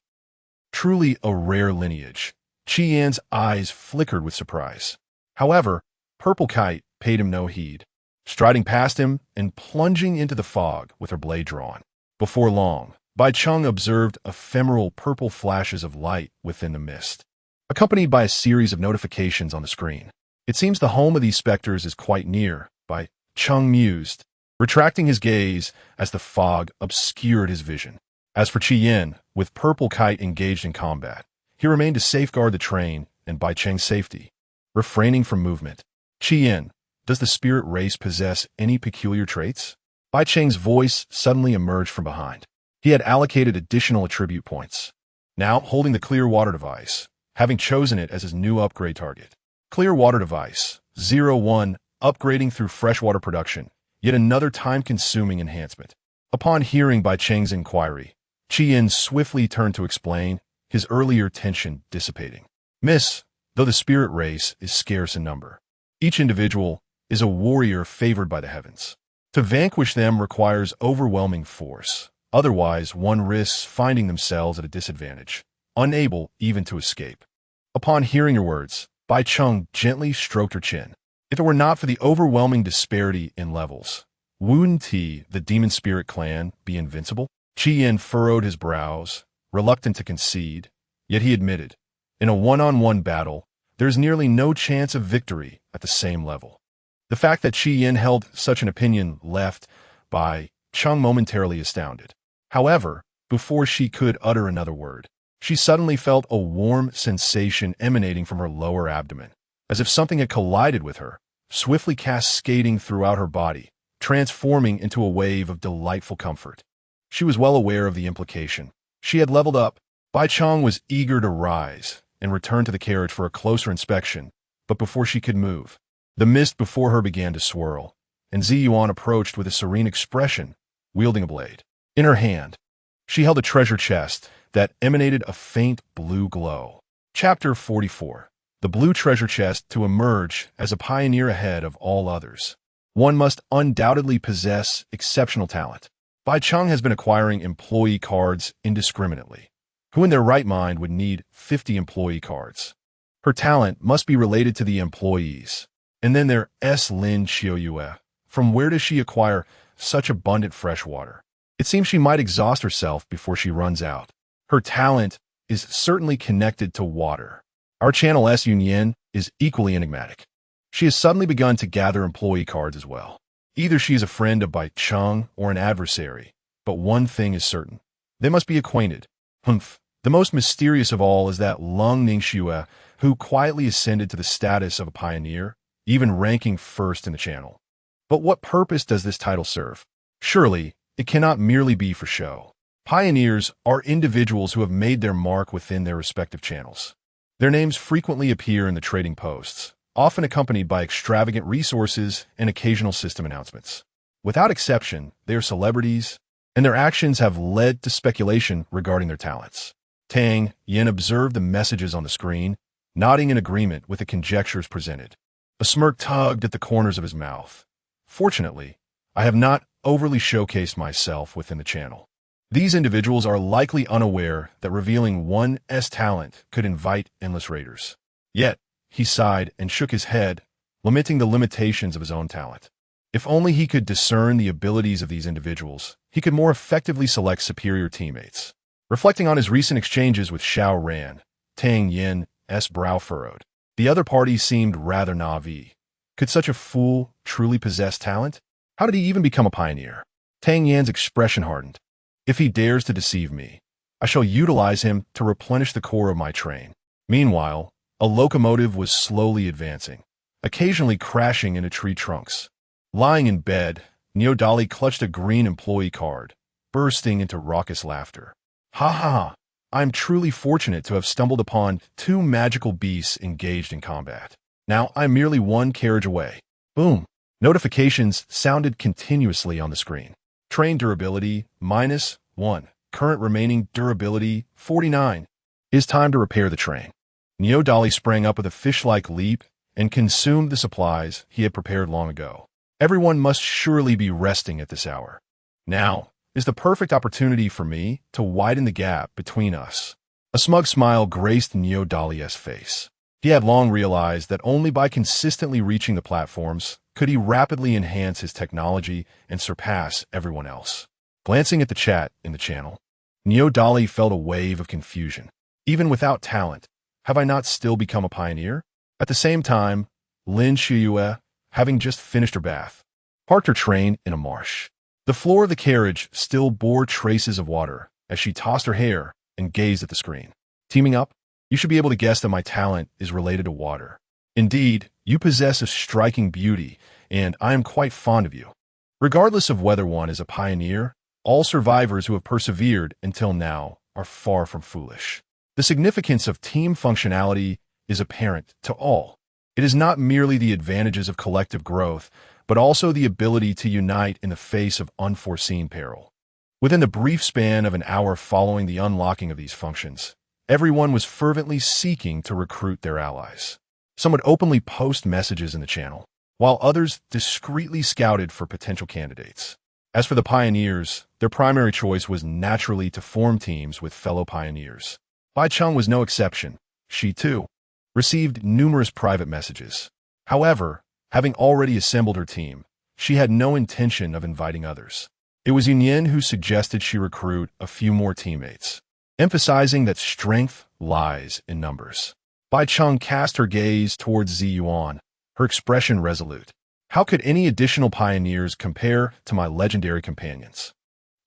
Truly a rare lineage. Qi Yin's eyes flickered with surprise. However, Purple Kite paid him no heed, striding past him and plunging into the fog with her blade drawn. Before long, Bai Cheng observed ephemeral purple flashes of light within the mist, accompanied by a series of notifications on the screen. "It seems the home of these specters is quite near," Bai Cheng mused, retracting his gaze as the fog obscured his vision. As for Qi Yin, with Purple Kite engaged in combat, he remained to safeguard the train and Bai Cheng's safety, refraining from movement. "Qi Yin, does the spirit race possess any peculiar traits?" Bai Cheng's voice suddenly emerged from behind. He had allocated additional attribute points, now holding the Clear Water device, having chosen it as his new upgrade target. Clear Water device, 01, upgrading through freshwater production, yet another time-consuming enhancement. Upon hearing Bai Cheng's inquiry, Qi Yin swiftly turned to explain, his earlier tension dissipating. "Miss, though the spirit race is scarce in number, each individual is a warrior favored by the heavens. To vanquish them requires overwhelming force. Otherwise, one risks finding themselves at a disadvantage, unable even to escape." Upon hearing her words, Bai Cheng gently stroked her chin. If it were not for the overwhelming disparity in levels, wouldn't he, the demon spirit clan, be invincible? Qi Yin furrowed his brows, reluctant to concede, yet he admitted, in a one-on-one battle, there is nearly no chance of victory at the same level. The fact that Qi Yin held such an opinion left Bai Cheng momentarily astounded. However, before she could utter another word, she suddenly felt a warm sensation emanating from her lower abdomen, as if something had collided with her, swiftly cascading throughout her body, transforming into a wave of delightful comfort. She was well aware of the implication. She had leveled up. Bai Cheng was eager to rise and return to the carriage for a closer inspection, but before she could move, the mist before her began to swirl, and Ziyuan approached with a serene expression, wielding a blade. In her hand, she held a treasure chest that emanated a faint blue glow. Chapter 44. The blue treasure chest to emerge as a pioneer ahead of all others. One must undoubtedly possess exceptional talent. Bai Cheng has been acquiring employee cards indiscriminately. Who in their right mind would need 50 employee cards? Her talent must be related to the employees. And then there's Lin Xiaoyue. From where does she acquire such abundant fresh water? It seems she might exhaust herself before she runs out. Her talent is certainly connected to water. Our channel S Yunyan is equally enigmatic. She has suddenly begun to gather employee cards as well. Either she is a friend of Bai Cheng or an adversary, but one thing is certain. They must be acquainted. Humph. The most mysterious of all is that Lung Ningxue, who quietly ascended to the status of a pioneer, even ranking first in the channel. But what purpose does this title serve? Surely, it cannot merely be for show. Pioneers are individuals who have made their mark within their respective channels. Their names frequently appear in the trading posts, often accompanied by extravagant resources and occasional system announcements. Without exception, they are celebrities, and their actions have led to speculation regarding their talents. Tang Yin observed the messages on the screen, nodding in agreement with the conjectures presented. A smirk tugged at the corners of his mouth. Fortunately, I have not overly showcased myself within the channel. These individuals are likely unaware that revealing one's talent could invite endless raiders. Yet, he sighed and shook his head, lamenting the limitations of his own talent. If only he could discern the abilities of these individuals, he could more effectively select superior teammates. Reflecting on his recent exchanges with Xiao Ran, Tang Yin's brow furrowed. The other party seemed rather naive. Could such a fool truly possess talent? How did he even become a pioneer? Tang Yan's expression hardened. If he dares to deceive me, I shall utilize him to replenish the core of my train. Meanwhile, a locomotive was slowly advancing, occasionally crashing into tree trunks. Lying in bed, Neodali clutched a green employee card, bursting into raucous laughter. Ha ha! I'm truly fortunate to have stumbled upon two magical beasts engaged in combat. Now I'm merely one carriage away. Boom! Notifications sounded continuously on the screen. Train durability, -1. Current remaining durability, 49. It's time to repair the train. Neodali sprang up with a fish-like leap and consumed the supplies he had prepared long ago. Everyone must surely be resting at this hour. Now is the perfect opportunity for me to widen the gap between us. A smug smile graced Neodali's face. He had long realized that only by consistently reaching the platforms could he rapidly enhance his technology and surpass everyone else. Glancing at the chat in the channel, Neodali felt a wave of confusion. Even without talent, have I not still become a pioneer? At the same time, Lin Xiaoyue, having just finished her bath, parked her train in a marsh. The floor of the carriage still bore traces of water as she tossed her hair and gazed at the screen. Teaming up, you should be able to guess that my talent is related to water. Indeed, you possess a striking beauty, and I am quite fond of you. Regardless of whether one is a pioneer, all survivors who have persevered until now are far from foolish. The significance of team functionality is apparent to all. It is not merely the advantages of collective growth, but also the ability to unite in the face of unforeseen peril. Within the brief span of an hour following the unlocking of these functions, everyone was fervently seeking to recruit their allies. Some would openly post messages in the channel, while others discreetly scouted for potential candidates. As for the pioneers, their primary choice was naturally to form teams with fellow pioneers. Bai Cheng was no exception. She, too, received numerous private messages. However, having already assembled her team, she had no intention of inviting others. It was Yunyan who suggested she recruit a few more teammates, emphasizing that strength lies in numbers. Bai Cheng cast her gaze towards Ziyuan, her expression resolute. How could any additional pioneers compare to my legendary companions?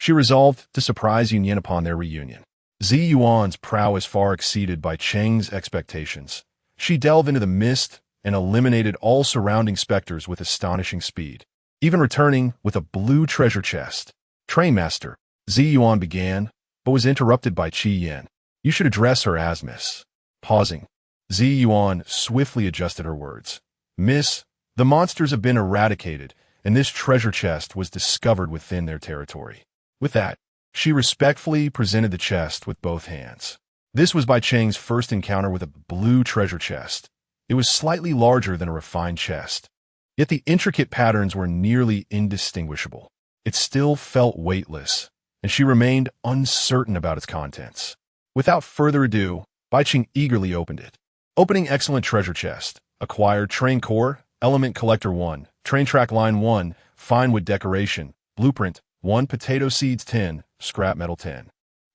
She resolved to surprise Yunyan upon their reunion. Zi Yuan's prowess far exceeded Bai Cheng's expectations. She delved into the mist and eliminated all surrounding specters with astonishing speed, even returning with a blue treasure chest. Trainmaster, Zi Yuan began, but was interrupted by Qi Yan. You should address her as Miss. Pausing, Zi Yuan swiftly adjusted her words. Miss, the monsters have been eradicated, and this treasure chest was discovered within their territory. With that, she respectfully presented the chest with both hands. This was Bai Cheng's first encounter with a blue treasure chest. It was slightly larger than a refined chest, yet the intricate patterns were nearly indistinguishable. It still felt weightless, and she remained uncertain about its contents. Without further ado, Bai Cheng eagerly opened it. Opening excellent treasure chest. Acquired Train Core, Element Collector 1, Train Track Line 1, Fine Wood Decoration, Blueprint 1, Potato Seeds 10, Scrap Metal 10.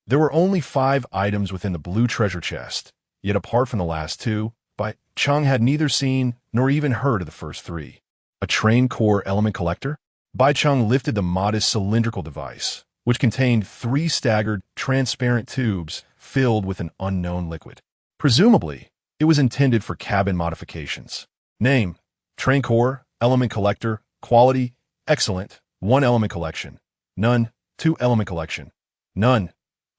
There were only 5 items within the blue treasure chest, yet apart from the last 2, Bai Cheng had neither seen nor even heard of the first 3. A Train Core Element Collector? Bai Cheng lifted the modest cylindrical device, which contained 3 staggered, transparent tubes filled with an unknown liquid. Presumably, it was intended for cabin modifications. Name, Train Core, Element Collector, Quality, Excellent, 1 Element Collection. None, 2 Element Collection. None,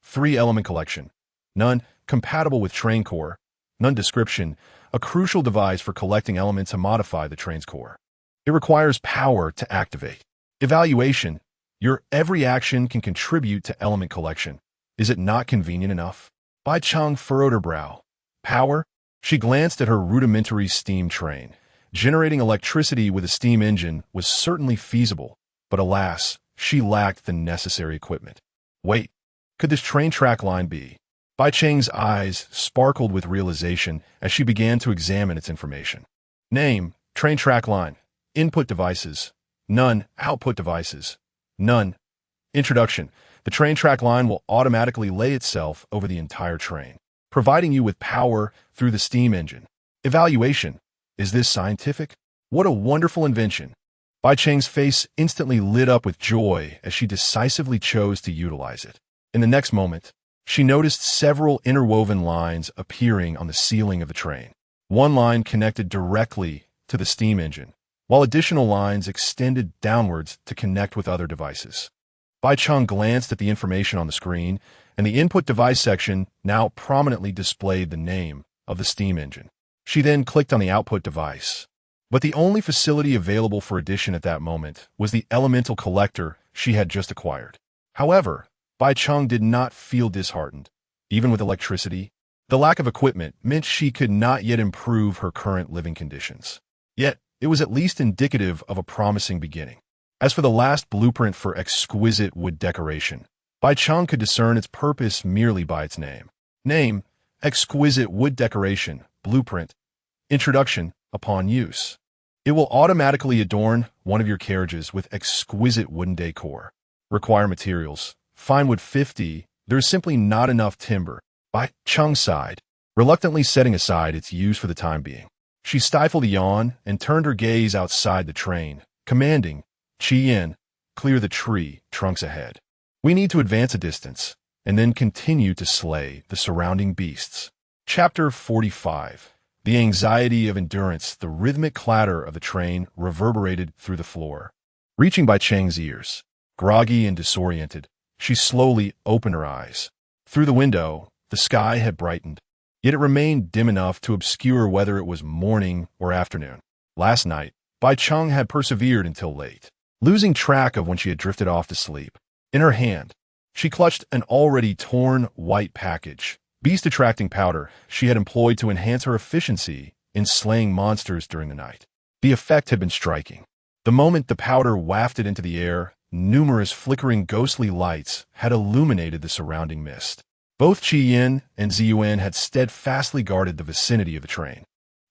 3 Element Collection. None, compatible with Train Core. None. Description, a crucial device for collecting elements to modify the train's core. It requires power to activate. Evaluation, your every action can contribute to element collection. Is it not convenient enough? Bai Cheng furrowed her brow. Power? She glanced at her rudimentary steam train. Generating electricity with a steam engine was certainly feasible, but alas, she lacked the necessary equipment. Wait, could this train track line be? Bai Cheng's eyes sparkled with realization as she began to examine its information. Name, train track line. Input devices. None. Output devices. None. Introduction. The train track line will automatically lay itself over the entire train, providing you with power through the steam engine. Evaluation. Is this scientific? What a wonderful invention. Bai Cheng's face instantly lit up with joy as she decisively chose to utilize it. In the next moment, she noticed several interwoven lines appearing on the ceiling of the train. One line connected directly to the steam engine, while additional lines extended downwards to connect with other devices. Bai Cheng glanced at the information on the screen, and the input device section now prominently displayed the name of the steam engine. She then clicked on the output device. But the only facility available for addition at that moment was the elemental collector she had just acquired. However, Bai Cheng did not feel disheartened. Even with electricity, the lack of equipment meant she could not yet improve her current living conditions. Yet, it was at least indicative of a promising beginning. As for the last blueprint for exquisite wood decoration, Bai Cheng could discern its purpose merely by its name. Name, Exquisite Wood Decoration, Blueprint. Introduction, upon use. It will automatically adorn one of your carriages with exquisite wooden decor. Require materials. Fine wood 50, there is simply not enough timber. Bai Cheng sighed, reluctantly setting aside its use for the time being. She stifled a yawn and turned her gaze outside the train, commanding, Qi Yan, clear the tree trunks ahead. We need to advance a distance, and then continue to slay the surrounding beasts. Chapter 45. The anxiety of endurance, the rhythmic clatter of the train reverberated through the floor. Reaching Bai Cheng's ears, groggy and disoriented, she slowly opened her eyes. Through the window, the sky had brightened, yet it remained dim enough to obscure whether it was morning or afternoon. Last night, Bai Cheng had persevered until late, losing track of when she had drifted off to sleep. In her hand, she clutched an already torn white package, beast-attracting powder she had employed to enhance her efficiency in slaying monsters during the night. The effect had been striking. The moment the powder wafted into the air, numerous flickering ghostly lights had illuminated the surrounding mist. Both Qi Yan and Zi Yuan had steadfastly guarded the vicinity of the train,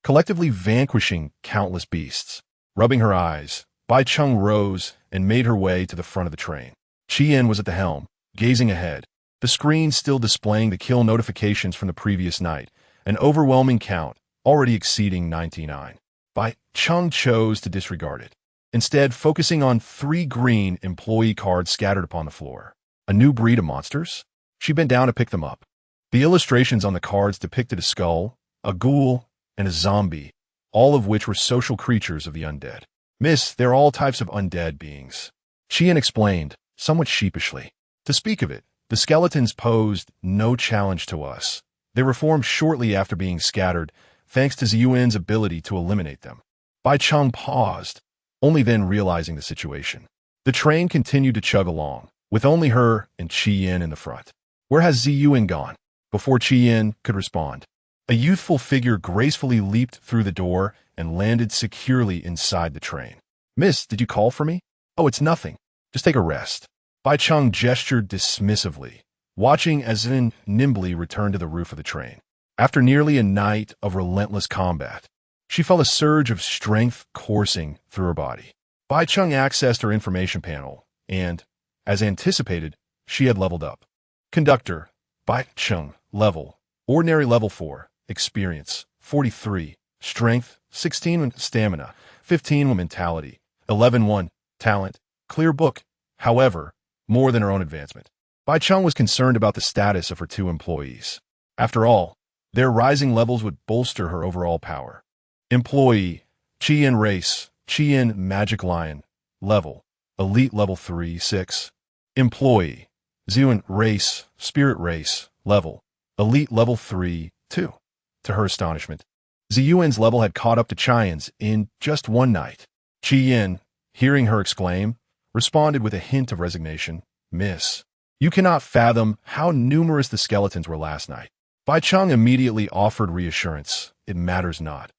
collectively vanquishing countless beasts. Rubbing her eyes, Bai Cheng rose and made her way to the front of the train. Qi Yan was at the helm, gazing ahead, the screen still displaying the kill notifications from the previous night, an overwhelming count, already exceeding 99. Bai Cheng chose to disregard it, instead focusing on 3 green employee cards scattered upon the floor. A new breed of monsters? She bent down to pick them up. The illustrations on the cards depicted a skull, a ghoul, and a zombie, all of which were social creatures of the undead. Miss, they're all types of undead beings. Qian explained, somewhat sheepishly. To speak of it, the skeletons posed no challenge to us. They reformed shortly after being scattered, thanks to Ziyuan's ability to eliminate them. Bai Cheng paused, only then realizing the situation. The train continued to chug along, with only her and Qian in the front. Where has Ziyuan gone? Before Qian could respond, a youthful figure gracefully leaped through the door and landed securely inside the train. Miss, did you call for me? Oh, it's nothing. Just take a rest. Bai Cheng gestured dismissively, watching as Zin nimbly returned to the roof of the train. After nearly a night of relentless combat, she felt a surge of strength coursing through her body. Bai Cheng accessed her information panel, and, as anticipated, she had leveled up. Conductor, Bai Cheng, level, ordinary level 4, experience, 43, strength, 16 stamina, 15 mentality, 11 talent, clear book. However, more than her own advancement. Bai Cheng was concerned about the status of her two employees. After all, their rising levels would bolster her overall power. Employee, Qian race, Qian magic lion, level, elite level 3, 6. Employee, Ziyuan race, spirit race, level, elite level 3, 2. To her astonishment, Ziyuan's level had caught up to Qian's in just one night. Qian, hearing her exclaim, responded with a hint of resignation. Miss, you cannot fathom how numerous the skeletons were last night. Bai Cheng immediately offered reassurance. It matters not.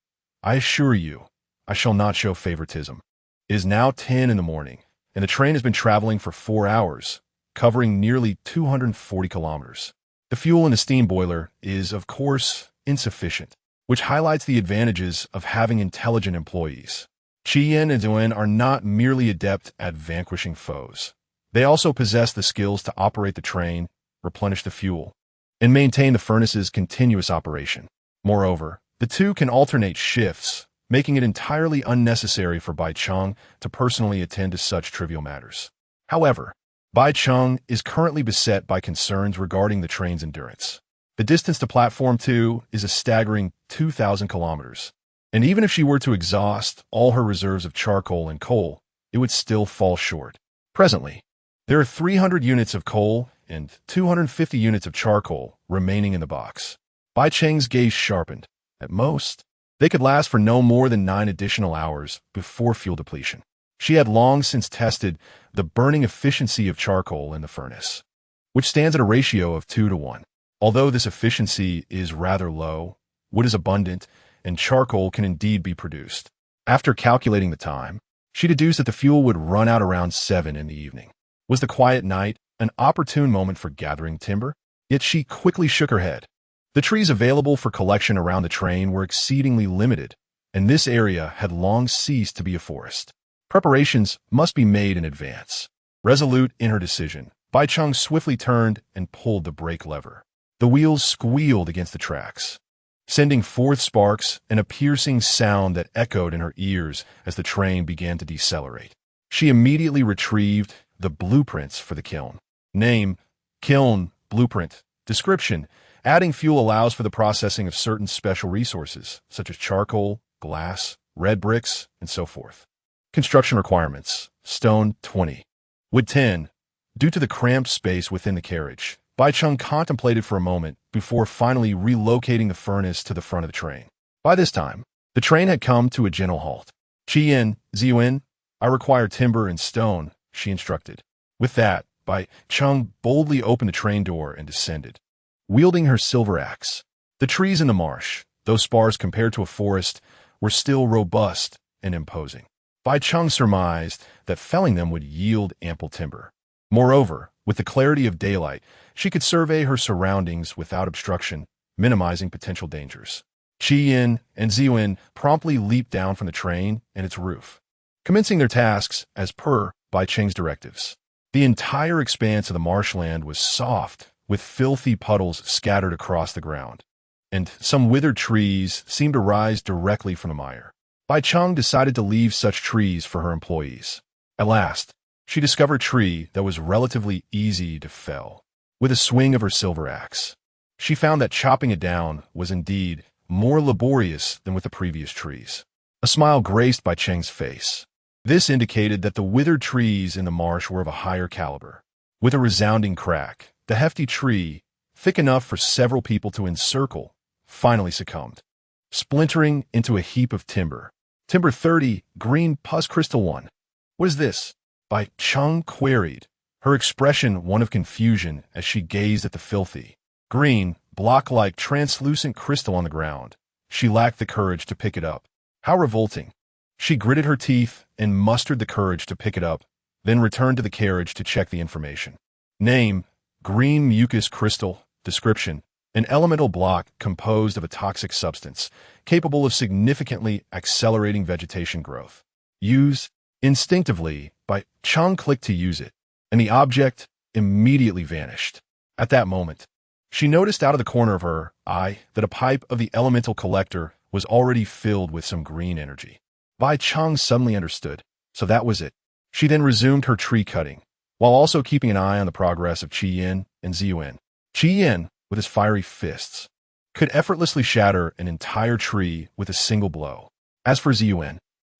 I assure you, I shall not show favoritism. It is now 10 in the morning, and the train has been traveling for 4 hours, covering nearly 240 kilometers. The fuel in the steam boiler is, of course, insufficient, which highlights the advantages of having intelligent employees. Qian and Ziyuan are not merely adept at vanquishing foes. They also possess the skills to operate the train, replenish the fuel, and maintain the furnace's continuous operation. Moreover, the two can alternate shifts, making it entirely unnecessary for Bai Cheng to personally attend to such trivial matters. However, Bai Cheng is currently beset by concerns regarding the train's endurance. The distance to Platform 2 is a staggering 2,000 kilometers, and even if she were to exhaust all her reserves of charcoal and coal, it would still fall short. Presently, there are 300 units of coal and 250 units of charcoal remaining in the box. Bai Cheng's gaze sharpened. At most, they could last for no more than 9 additional hours before fuel depletion. She had long since tested the burning efficiency of charcoal in the furnace, which stands at a ratio of 2 to 1. Although this efficiency is rather low, wood is abundant, and charcoal can indeed be produced. After calculating the time, she deduced that the fuel would run out around 7 in the evening. Was the quiet night an opportune moment for gathering timber? Yet she quickly shook her head. The trees available for collection around the train were exceedingly limited, and this area had long ceased to be a forest. Preparations must be made in advance. Resolute in her decision, Bai Cheng swiftly turned and pulled the brake lever. The wheels squealed against the tracks, sending forth sparks and a piercing sound that echoed in her ears as the train began to decelerate. She immediately retrieved the blueprints for the kiln. Name, kiln, blueprint, description. Adding fuel allows for the processing of certain special resources, such as charcoal, glass, red bricks, and so forth. Construction requirements. Stone, 20. Wood, 10. Due to the cramped space within the carriage, Bai Cheng contemplated for a moment before finally relocating the furnace to the front of the train. By this time, the train had come to a gentle halt. Qian, Ziyuan, I require timber and stone, she instructed. With that, Bai Cheng boldly opened the train door and descended, wielding her silver axe. The trees in the marsh, though sparse compared to a forest, were still robust and imposing. Bai Cheng surmised that felling them would yield ample timber. Moreover, with the clarity of daylight, she could survey her surroundings without obstruction, minimizing potential dangers. Qian and Ziyuan promptly leaped down from the train and its roof, commencing their tasks as per Bai Cheng's directives. The entire expanse of the marshland was soft, with filthy puddles scattered across the ground, and some withered trees seemed to rise directly from the mire. Bai Cheng decided to leave such trees for her employees. At last, she discovered a tree that was relatively easy to fell. With a swing of her silver axe, she found that chopping it down was indeed more laborious than with the previous trees. A smile graced Bai Cheng's face. This indicated that the withered trees in the marsh were of a higher caliber. With a resounding crack, the hefty tree, thick enough for several people to encircle, finally succumbed, splintering into a heap of timber. Timber 30, green pus crystal 1. What is this? Bai Cheng queried, her expression one of confusion as she gazed at the filthy, green, block-like translucent crystal on the ground. She lacked the courage to pick it up. How revolting. She gritted her teeth and mustered the courage to pick it up, then returned to the carriage to check the information. Name, green mucus crystal. Description, an elemental block composed of a toxic substance, capable of significantly accelerating vegetation growth. Use. Instinctively, Bai Cheng clicked to use it, and the object immediately vanished. At that moment, she noticed out of the corner of her eye that a pipe of the elemental collector was already filled with some green energy. Bai Cheng suddenly understood, so that was it. She then resumed her tree cutting, while also keeping an eye on the progress of Qi Yin and Ziyuan. Qi Yin, with his fiery fists, could effortlessly shatter an entire tree with a single blow. As for Ziyuan,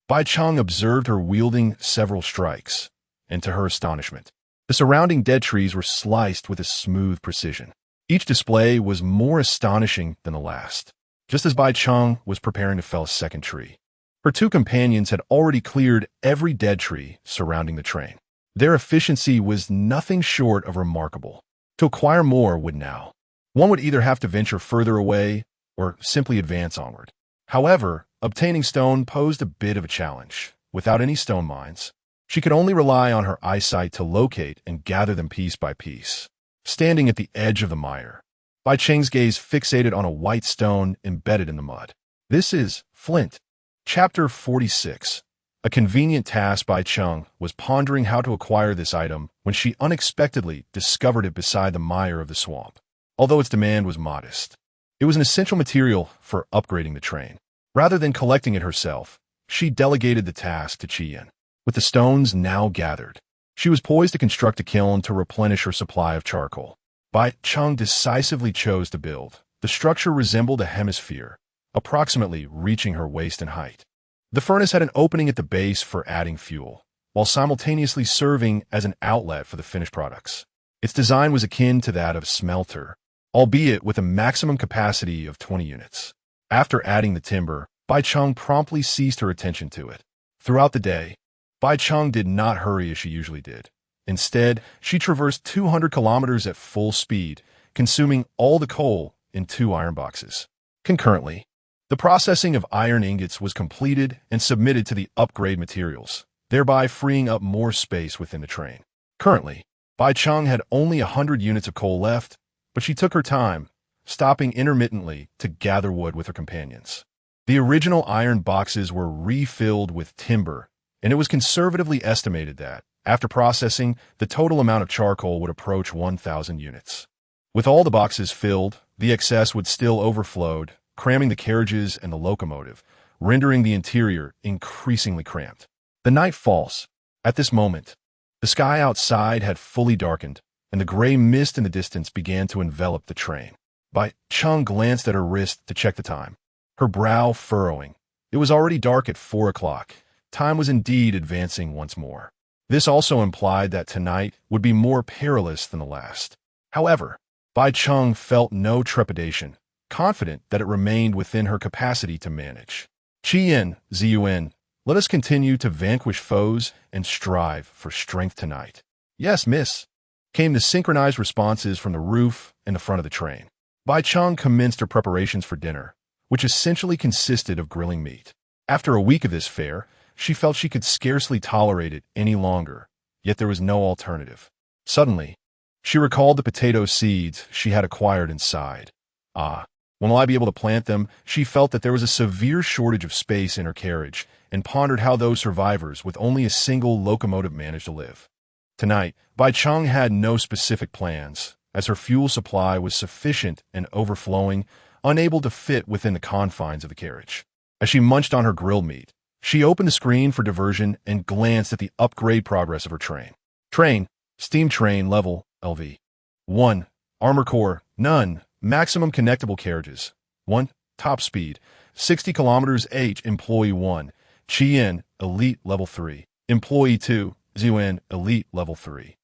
Bai Cheng observed her wielding several strikes, and to her astonishment, the surrounding dead trees were sliced with a smooth precision. Each display was more astonishing than the last. Just as Bai Cheng was preparing to fell a second tree, her two companions had already cleared every dead tree surrounding the train. Their efficiency was nothing short of remarkable. To acquire more would now, one would either have to venture further away or simply advance onward. However, obtaining stone posed a bit of a challenge. Without any stone mines, she could only rely on her eyesight to locate and gather them piece by piece. Standing at the edge of the mire, Bai Cheng's gaze fixated on a white stone embedded in the mud. This is flint. Chapter 46. A convenient task. Bai Cheng was pondering how to acquire this item when she unexpectedly discovered it beside the mire of the swamp. Although its demand was modest, it was an essential material for upgrading the train. Rather than collecting it herself, she delegated the task to Qi Yin. With the stones now gathered, she was poised to construct a kiln to replenish her supply of charcoal. Bai Cheng decisively chose to build. The structure resembled a hemisphere, approximately reaching her waist in height. The furnace had an opening at the base for adding fuel, while simultaneously serving as an outlet for the finished products. Its design was akin to that of a smelter, albeit with a maximum capacity of 20 units. After adding the timber, Bai Cheng promptly ceased her attention to it. Throughout the day, Bai Cheng did not hurry as she usually did. Instead, she traversed 200 kilometers at full speed, consuming all the coal in 2 iron boxes. Concurrently, the processing of iron ingots was completed and submitted to the upgrade materials, thereby freeing up more space within the train. Currently, Bai Cheng had only 100 units of coal left, but she took her time, stopping intermittently to gather wood with her companions. The original iron boxes were refilled with timber, and it was conservatively estimated that, after processing, the total amount of charcoal would approach 1,000 units. With all the boxes filled, the excess would still overflowed, cramming the carriages and the locomotive, rendering the interior increasingly cramped. The night falls. At this moment, the sky outside had fully darkened, and the gray mist in the distance began to envelop the train. Bai Cheng glanced at her wrist to check the time, her brow furrowing. It was already dark at 4 o'clock. Time was indeed advancing once more. This also implied that tonight would be more perilous than the last. However, Bai Cheng felt no trepidation, confident that it remained within her capacity to manage. Qi Yin, Ziyuan, let us continue to vanquish foes and strive for strength tonight. Yes, miss, came the synchronized responses from the roof and the front of the train. Bai Cheng commenced her preparations for dinner, which essentially consisted of grilling meat. After a week of this fare, she felt she could scarcely tolerate it any longer, yet there was no alternative. Suddenly, she recalled the potato seeds she had acquired inside. When will I be able to plant them? She felt that there was a severe shortage of space in her carriage and pondered how those survivors with only a single locomotive managed to live. Tonight, Bai Cheng had no specific plans, as her fuel supply was sufficient and overflowing, unable to fit within the confines of the carriage. As she munched on her grilled meat, she opened the screen for diversion and glanced at the upgrade progress of her train. Train, steam train level, LV. 1. Armor core, none. Maximum connectable carriages. 1. Top speed, 60 kilometers H. Employee 1. Chien, elite level 3. Employee 2. Zun, elite level 3.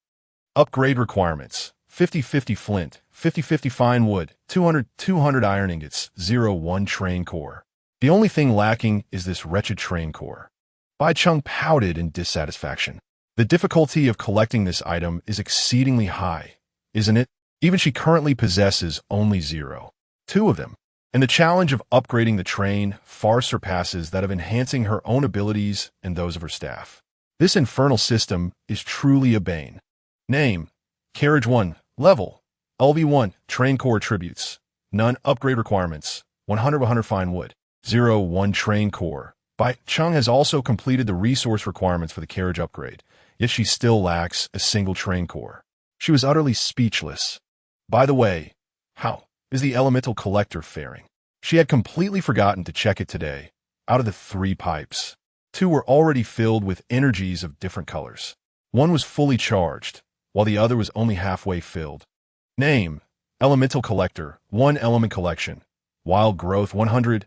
Upgrade requirements. 50-50 flint, 50-50 fine wood, 200 iron ingots, 0-1 train core. The only thing lacking is this wretched train core. Bai Cheng pouted in dissatisfaction. The difficulty of collecting this item is exceedingly high, isn't it? Even she currently possesses only 0.2 of them. And the challenge of upgrading the train far surpasses that of enhancing her own abilities and those of her staff. This infernal system is truly a bane. Name, Carriage 1, Level, LV1, Train Core Attributes, none. Upgrade requirements, 100 fine wood, 0-1 Train Core. Bai Cheng has also completed the resource requirements for the carriage upgrade, yet she still lacks a single train core. She was utterly speechless. By the way, how is the elemental collector faring? She had completely forgotten to check it today. Out of the 3 pipes, 2 were already filled with energies of different colors. 1 was fully charged, while the other was only halfway filled. Name, Elemental Collector, 1 Element Collection, Wild Growth 100.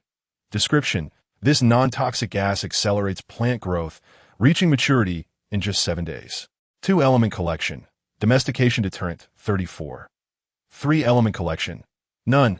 Description, this non-toxic gas accelerates plant growth, reaching maturity in just 7 days. 2 Element Collection, Domestication Deterrent 34. 3 Element Collection, none.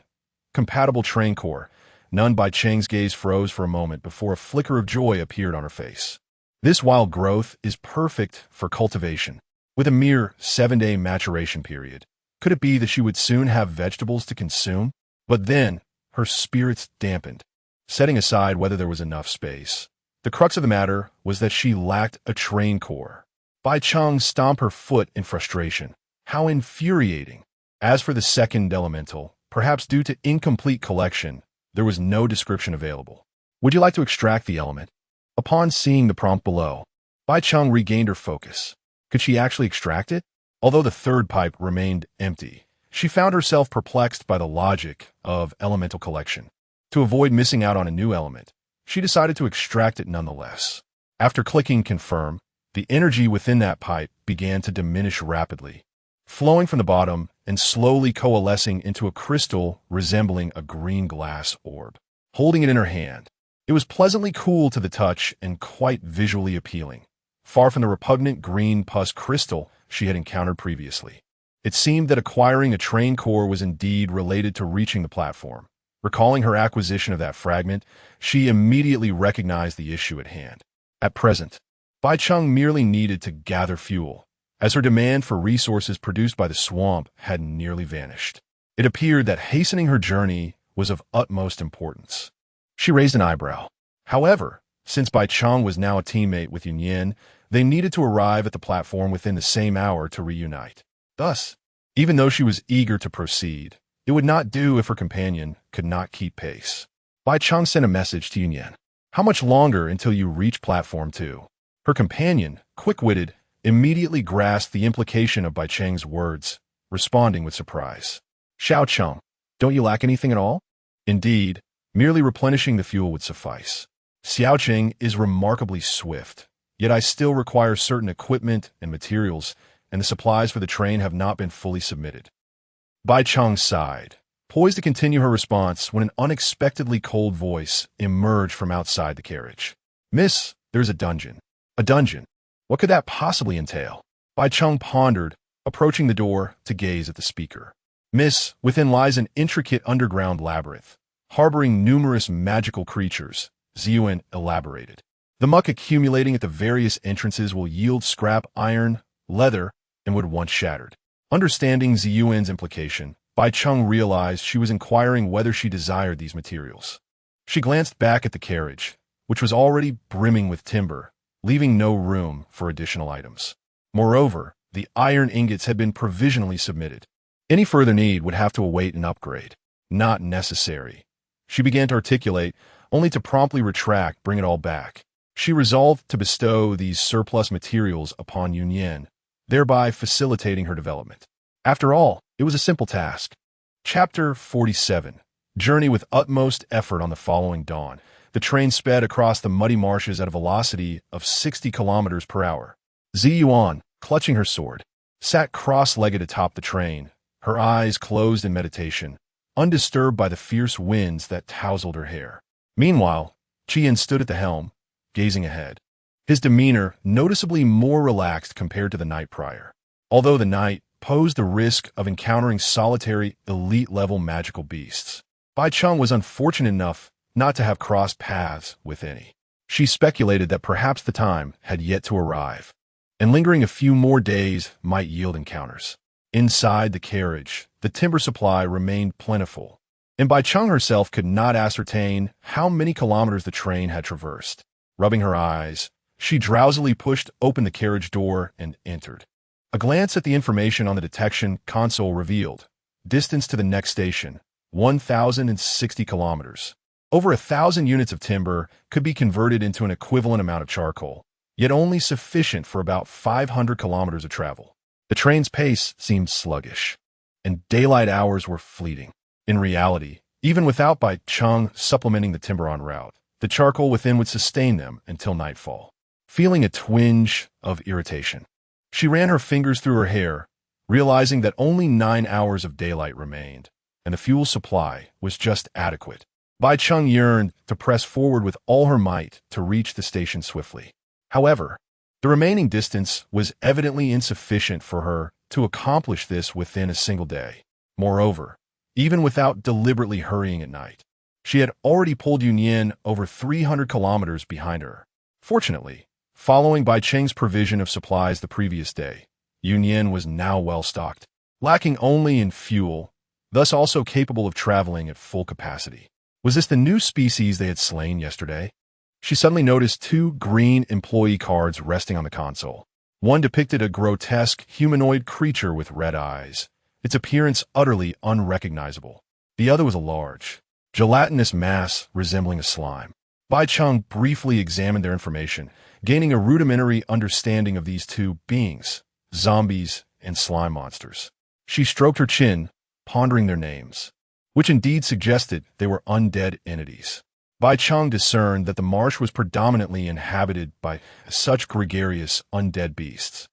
Compatible Train Core, none. Bai Cheng's gaze froze for a moment before a flicker of joy appeared on her face. This wild growth is perfect for cultivation, with a mere 7-day maturation period. Could it be that she would soon have vegetables to consume? But then, her spirits dampened, setting aside whether there was enough space. The crux of the matter was that she lacked a train core. Bai Cheng stomped her foot in frustration. How infuriating! As for the second elemental, perhaps due to incomplete collection, there was no description available. Would you like to extract the element? Upon seeing the prompt below, Bai Cheng regained her focus. Could she actually extract it? Although the 3rd pipe remained empty, she found herself perplexed by the logic of elemental collection. To avoid missing out on a new element, she decided to extract it nonetheless. After clicking confirm, the energy within that pipe began to diminish rapidly, flowing from the bottom and slowly coalescing into a crystal resembling a green glass orb. Holding it in her hand, it was pleasantly cool to the touch and quite visually appealing, far from the repugnant green pus crystal she had encountered previously. It seemed that acquiring a train core was indeed related to reaching the platform. Recalling her acquisition of that fragment, she immediately recognized the issue at hand. At present, Bai Cheng merely needed to gather fuel, as her demand for resources produced by the swamp had nearly vanished. It appeared that hastening her journey was of utmost importance. She raised an eyebrow. However, since Bai Cheng was now a teammate with Yunyan, they needed to arrive at the platform within the same hour to reunite. Thus, even though she was eager to proceed, it would not do if her companion could not keep pace. Bai Cheng sent a message to Yunyan. How much longer until you reach platform 2? Her companion, quick-witted, immediately grasped the implication of Bai Cheng's words, responding with surprise. Xiao Cheng, don't you lack anything at all? Indeed, merely replenishing the fuel would suffice. Xiao Cheng is remarkably swift, yet I still require certain equipment and materials, and the supplies for the train have not been fully submitted. Bai Cheng sighed, poised to continue her response when an unexpectedly cold voice emerged from outside the carriage. Miss, there's a dungeon. A dungeon? What could that possibly entail? Bai Cheng pondered, approaching the door to gaze at the speaker. Miss, within lies an intricate underground labyrinth, harboring numerous magical creatures, Ziyuan elaborated. The muck accumulating at the various entrances will yield scrap iron, leather, and wood once shattered. Understanding Ziyuan's implication, Bai Cheng realized she was inquiring whether she desired these materials. She glanced back at the carriage, which was already brimming with timber, leaving no room for additional items. Moreover, the iron ingots had been provisionally submitted. Any further need would have to await an upgrade. Not necessary. She began to articulate, only to promptly retract, bring it all back. She resolved to bestow these surplus materials upon Yunyan, thereby facilitating her development. After all, it was a simple task. Chapter 47. Journey with utmost effort. On the following dawn, the train sped across the muddy marshes at a velocity of 60 kilometers per hour. Ziyuan, clutching her sword, sat cross-legged atop the train, her eyes closed in meditation, undisturbed by the fierce winds that tousled her hair. Meanwhile, Qian stood at the helm, gazing ahead, his demeanor noticeably more relaxed compared to the night prior. Although the night posed the risk of encountering solitary, elite-level magical beasts, Bai Cheng was unfortunate enough not to have crossed paths with any. She speculated that perhaps the time had yet to arrive, and lingering a few more days might yield encounters. Inside the carriage, the timber supply remained plentiful, and Bai Cheng herself could not ascertain how many kilometers the train had traversed. Rubbing her eyes, she drowsily pushed open the carriage door and entered. A glance at the information on the detection console revealed distance to the next station, 1,060 kilometers. Over 1,000 units of timber could be converted into an equivalent amount of charcoal, yet only sufficient for about 500 kilometers of travel. The train's pace seemed sluggish, and daylight hours were fleeting. In reality, even without Bai Cheng supplementing the timber en route, the charcoal within would sustain them until nightfall. Feeling a twinge of irritation, she ran her fingers through her hair, realizing that only 9 hours of daylight remained, and the fuel supply was just adequate. Bai Cheng yearned to press forward with all her might to reach the station swiftly. However, the remaining distance was evidently insufficient for her to accomplish this within a single day. Moreover, even without deliberately hurrying at night, she had already pulled Yunyan over 300 kilometers behind her. Fortunately, following Bai Cheng's provision of supplies the previous day, Yunyan was now well stocked, lacking only in fuel, thus also capable of traveling at full capacity. Was this the new species they had slain yesterday? She suddenly noticed 2 green employee cards resting on the console. One depicted a grotesque humanoid creature with red eyes, its appearance utterly unrecognizable. The other was a large, gelatinous mass resembling a slime. Bai Cheng briefly examined their information, gaining a rudimentary understanding of these 2 beings, zombies and slime monsters. She stroked her chin, pondering their names, which indeed suggested they were undead entities. Bai Cheng discerned that the marsh was predominantly inhabited by such gregarious undead beasts,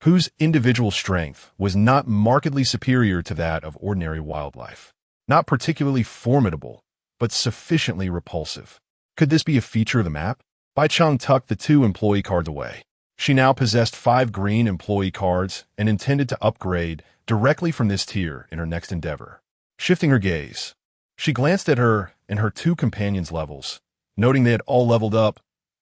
whose individual strength was not markedly superior to that of ordinary wildlife. Not particularly formidable, but sufficiently repulsive. Could this be a feature of the map? Bai Cheng tucked the 2 employee cards away. She now possessed 5 green employee cards and intended to upgrade directly from this tier in her next endeavor. Shifting her gaze, she glanced at her and her 2 companions' levels, noting they had all leveled up,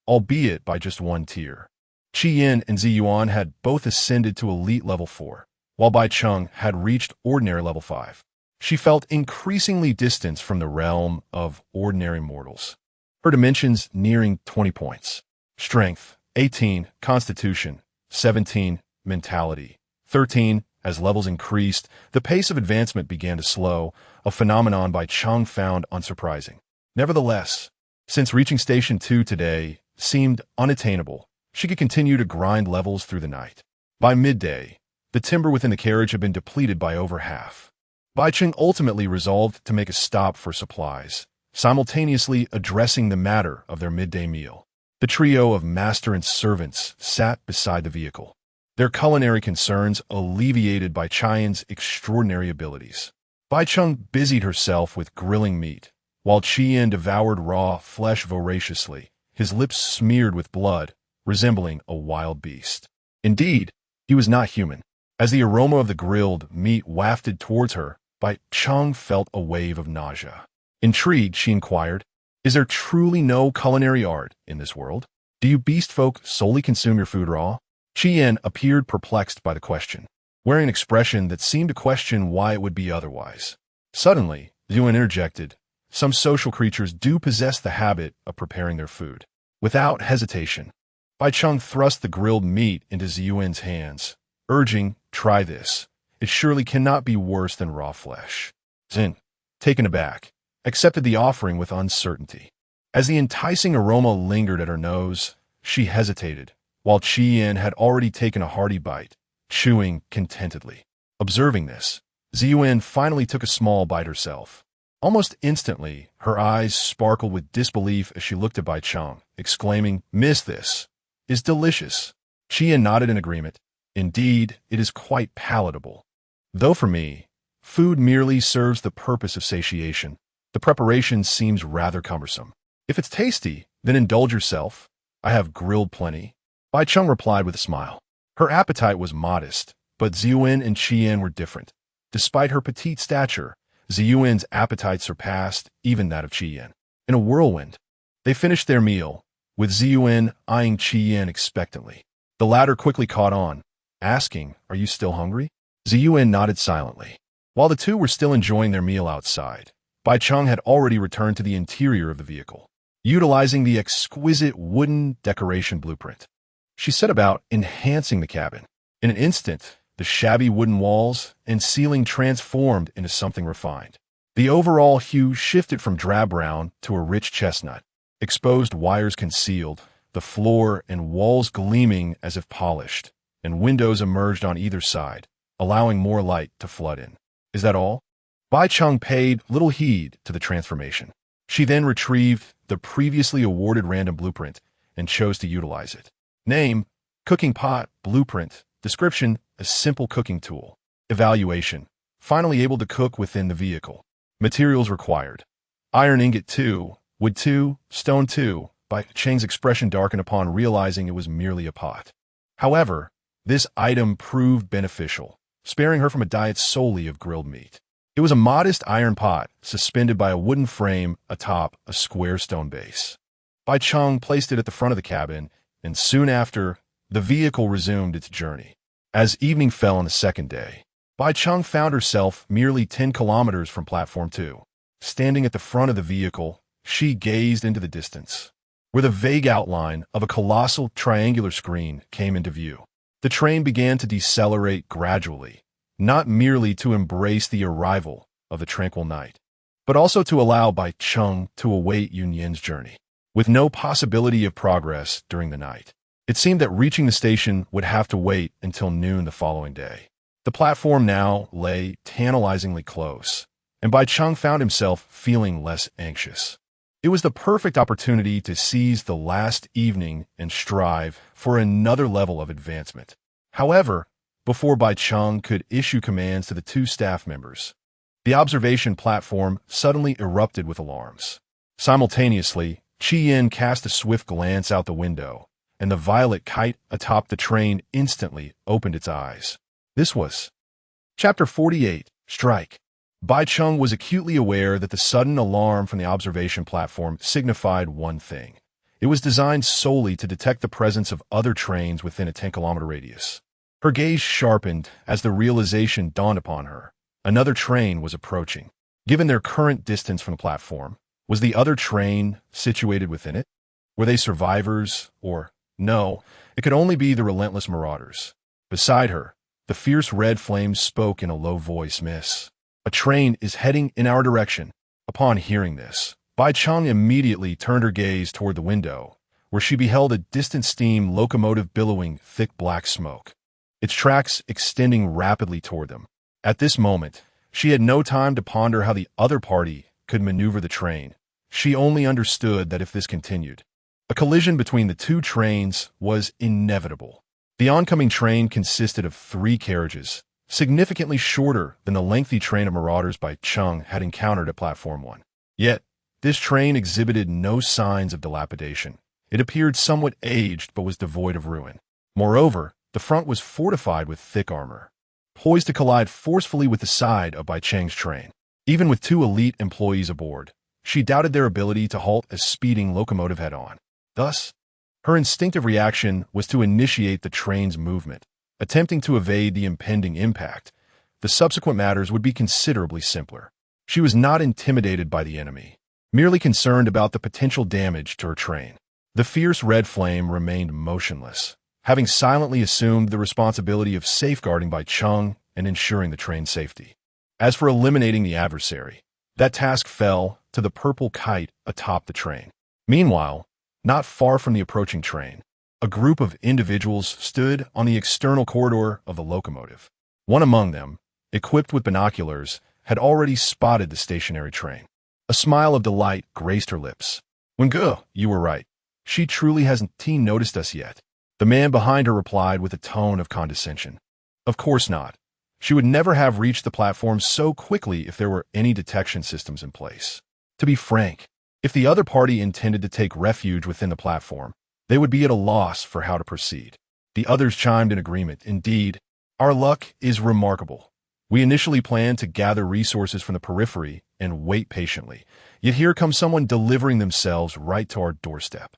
albeit by just 1 tier. Qian and Ziyuan had both ascended to elite level 4, while Bai Cheng had reached ordinary level 5. She felt increasingly distant from the realm of ordinary mortals. Her dimensions nearing 20 points. Strength, 18, Constitution, 17, Mentality, 13. As levels increased, the pace of advancement began to slow, a phenomenon Bai Cheng found unsurprising. Nevertheless, since reaching Station 2 today seemed unattainable, she could continue to grind levels through the night. By midday, the timber within the carriage had been depleted by over half. Bai Cheng ultimately resolved to make a stop for supplies, simultaneously addressing the matter of their midday meal. The trio of master and servants sat beside the vehicle, their culinary concerns alleviated by Qian's extraordinary abilities. Bai Cheng busied herself with grilling meat, while Qian devoured raw flesh voraciously, his lips smeared with blood, resembling a wild beast. Indeed, he was not human. As the aroma of the grilled meat wafted towards her, Bai Cheng felt a wave of nausea. Intrigued, she inquired, "Is there truly no culinary art in this world? Do you beast folk solely consume your food raw?" Qian appeared perplexed by the question, wearing an expression that seemed to question why it would be otherwise. Suddenly, Ziyuan interjected, "Some social creatures do possess the habit of preparing their food." Without hesitation, Bai Cheng thrust the grilled meat into Ziyuan's hands, urging, "Try this. It surely cannot be worse than raw flesh." Zin, taken aback, accepted the offering with uncertainty. As the enticing aroma lingered at her nose, she hesitated, while Qian had already taken a hearty bite, chewing contentedly. Observing this, Ziyuan finally took a small bite herself. Almost instantly, her eyes sparkled with disbelief as she looked at Bai Cheng, exclaiming, "Miss, this is delicious." Qian nodded in agreement, Indeed, it is quite palatable. Though for me, food merely serves the purpose of satiation. The preparation seems rather cumbersome. If it's tasty, then indulge yourself. I have grilled plenty. Bai Cheng replied with a smile. Her appetite was modest, but Ziyuan and Qian were different. Despite her petite stature, Ziyuan's appetite surpassed even that of Qian. In a whirlwind, they finished their meal, with Ziyuan eyeing Qian expectantly. The latter quickly caught on, asking, "Are you still hungry?" Ziyuan nodded silently. While the two were still enjoying their meal outside, Bai Cheng had already returned to the interior of the vehicle, utilizing the exquisite wooden decoration blueprint. She set about enhancing the cabin. In an instant, the shabby wooden walls and ceiling transformed into something refined. The overall hue shifted from drab brown to a rich chestnut, exposed wires concealed, the floor and walls gleaming as if polished, and windows emerged on either side, allowing more light to flood in. Is that all? Bai Cheng paid little heed to the transformation. She then retrieved the previously awarded random blueprint and chose to utilize it. Name: cooking pot, blueprint. Description: a simple cooking tool. Evaluation: finally able to cook within the vehicle. Materials required: iron ingot 2, wood 2, stone 2. Bai Cheng's expression darkened upon realizing it was merely a pot. However, this item proved beneficial, sparing her from a diet solely of grilled meat. It was a modest iron pot, suspended by a wooden frame atop a square stone base. Bai Cheng placed it at the front of the cabin, and soon after, the vehicle resumed its journey. As evening fell on the second day, Bai Cheng found herself merely 10 kilometers from Platform 2. Standing at the front of the vehicle, she gazed into the distance, where the vague outline of a colossal triangular screen came into view. The train began to decelerate gradually, not merely to embrace the arrival of the tranquil night, but also to allow Bai Cheng to await Yunyan's journey. With no possibility of progress during the night, it seemed that reaching the station would have to wait until noon the following day. The platform now lay tantalizingly close, and Bai Cheng found himself feeling less anxious. It was the perfect opportunity to seize the last evening and strive for another level of advancement. However, before Bai Cheng could issue commands to the two staff members, the observation platform suddenly erupted with alarms. Simultaneously, Qian cast a swift glance out the window, and the violet kite atop the train instantly opened its eyes. This was Chapter 48, Strike. Bai Cheng was acutely aware that the sudden alarm from the observation platform signified one thing. It was designed solely to detect the presence of other trains within a 10-kilometer radius. Her gaze sharpened as the realization dawned upon her. Another train was approaching. Given their current distance from the platform, was the other train situated within it? Were they survivors, or no, it could only be the relentless marauders. Beside her, the fierce red flames spoke in a low voice, "Miss, a train is heading in our direction." Upon hearing this, Bai Cheng immediately turned her gaze toward the window, where she beheld a distant steam locomotive billowing thick black smoke, its tracks extending rapidly toward them. At this moment, she had no time to ponder how the other party could maneuver the train. She only understood that if this continued, a collision between the two trains was inevitable. The oncoming train consisted of 3 carriages, significantly shorter than the lengthy train of marauders Bai Cheng had encountered at Platform 1. Yet, this train exhibited no signs of dilapidation. It appeared somewhat aged but was devoid of ruin. Moreover, the front was fortified with thick armor, poised to collide forcefully with the side of Bai Cheng's train. Even with 2 elite employees aboard, she doubted their ability to halt a speeding locomotive head-on. Thus, her instinctive reaction was to initiate the train's movement, attempting to evade the impending impact. The subsequent matters would be considerably simpler. She was not intimidated by the enemy, merely concerned about the potential damage to her train. The fierce red flame remained motionless, having silently assumed the responsibility of safeguarding Bai Cheng and ensuring the train's safety. As for eliminating the adversary, that task fell to the purple kite atop the train. Meanwhile, not far from the approaching train, a group of individuals stood on the external corridor of the locomotive. One among them, equipped with binoculars, had already spotted the stationary train. A smile of delight graced her lips. "Wengu, you were right. She truly hasn't noticed us yet." The man behind her replied with a tone of condescension. Of course not. She would never have reached the platform so quickly if there were any detection systems in place. To be frank, if the other party intended to take refuge within the platform, they would be at a loss for how to proceed. The others chimed in agreement. Indeed, our luck is remarkable. We initially planned to gather resources from the periphery and wait patiently, yet here comes someone delivering themselves right to our doorstep.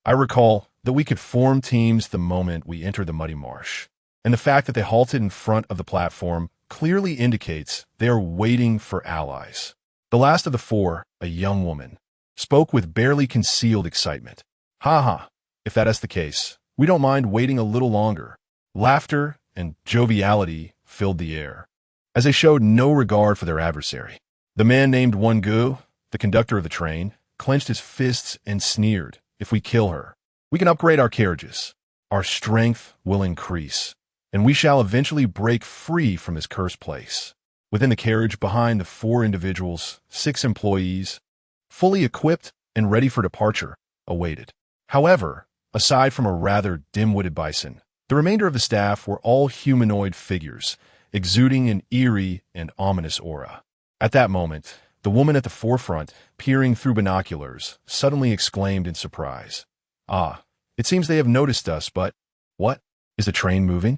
I recall that we could form teams the moment we entered the muddy marsh, and the fact that they halted in front of the platform clearly indicates they are waiting for allies. The last of the four, a young woman, spoke with barely concealed excitement. Ha ha, if that is the case, we don't mind waiting a little longer. Laughter and joviality filled the air, as they showed no regard for their adversary. The man named Gu, the conductor of the train, clenched his fists and sneered. If we kill her, we can upgrade our carriages. Our strength will increase, and we shall eventually break free from this cursed place. Within the carriage behind the four individuals, 6 employees, fully equipped and ready for departure, awaited. However, aside from a rather dim-witted bison, the remainder of the staff were all humanoid figures, exuding an eerie and ominous aura. At that moment, the woman at the forefront, peering through binoculars, suddenly exclaimed in surprise. Ah, it seems they have noticed us, but what? Is the train moving?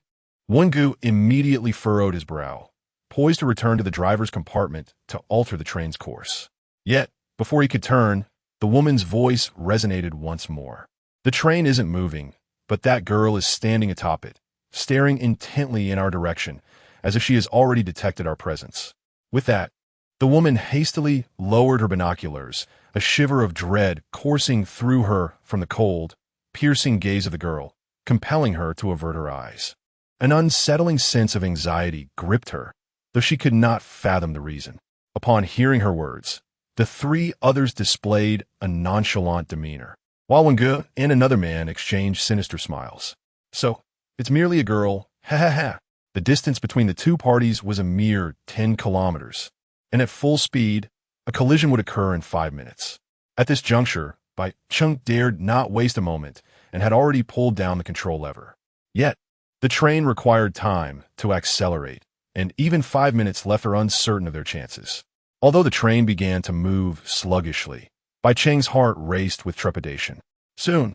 Gu immediately furrowed his brow, poised to return to the driver's compartment to alter the train's course. Yet, before he could turn, the woman's voice resonated once more. The train isn't moving, but that girl is standing atop it, staring intently in our direction, as if she has already detected our presence. With that, the woman hastily lowered her binoculars, a shiver of dread coursing through her from the cold, piercing gaze of the girl, compelling her to avert her eyes. An unsettling sense of anxiety gripped her, though she could not fathom the reason. Upon hearing her words, the 3 others displayed a nonchalant demeanor, while Gu and another man exchanged sinister smiles. So, it's merely a girl, ha ha ha. The distance between the two parties was a mere 10 kilometers, and at full speed, a collision would occur in 5 minutes. At this juncture, Bai Cheng dared not waste a moment and had already pulled down the control lever. Yet, the train required time to accelerate, and even 5 minutes left her uncertain of their chances. Although the train began to move sluggishly, Bai Cheng's heart raced with trepidation. Soon,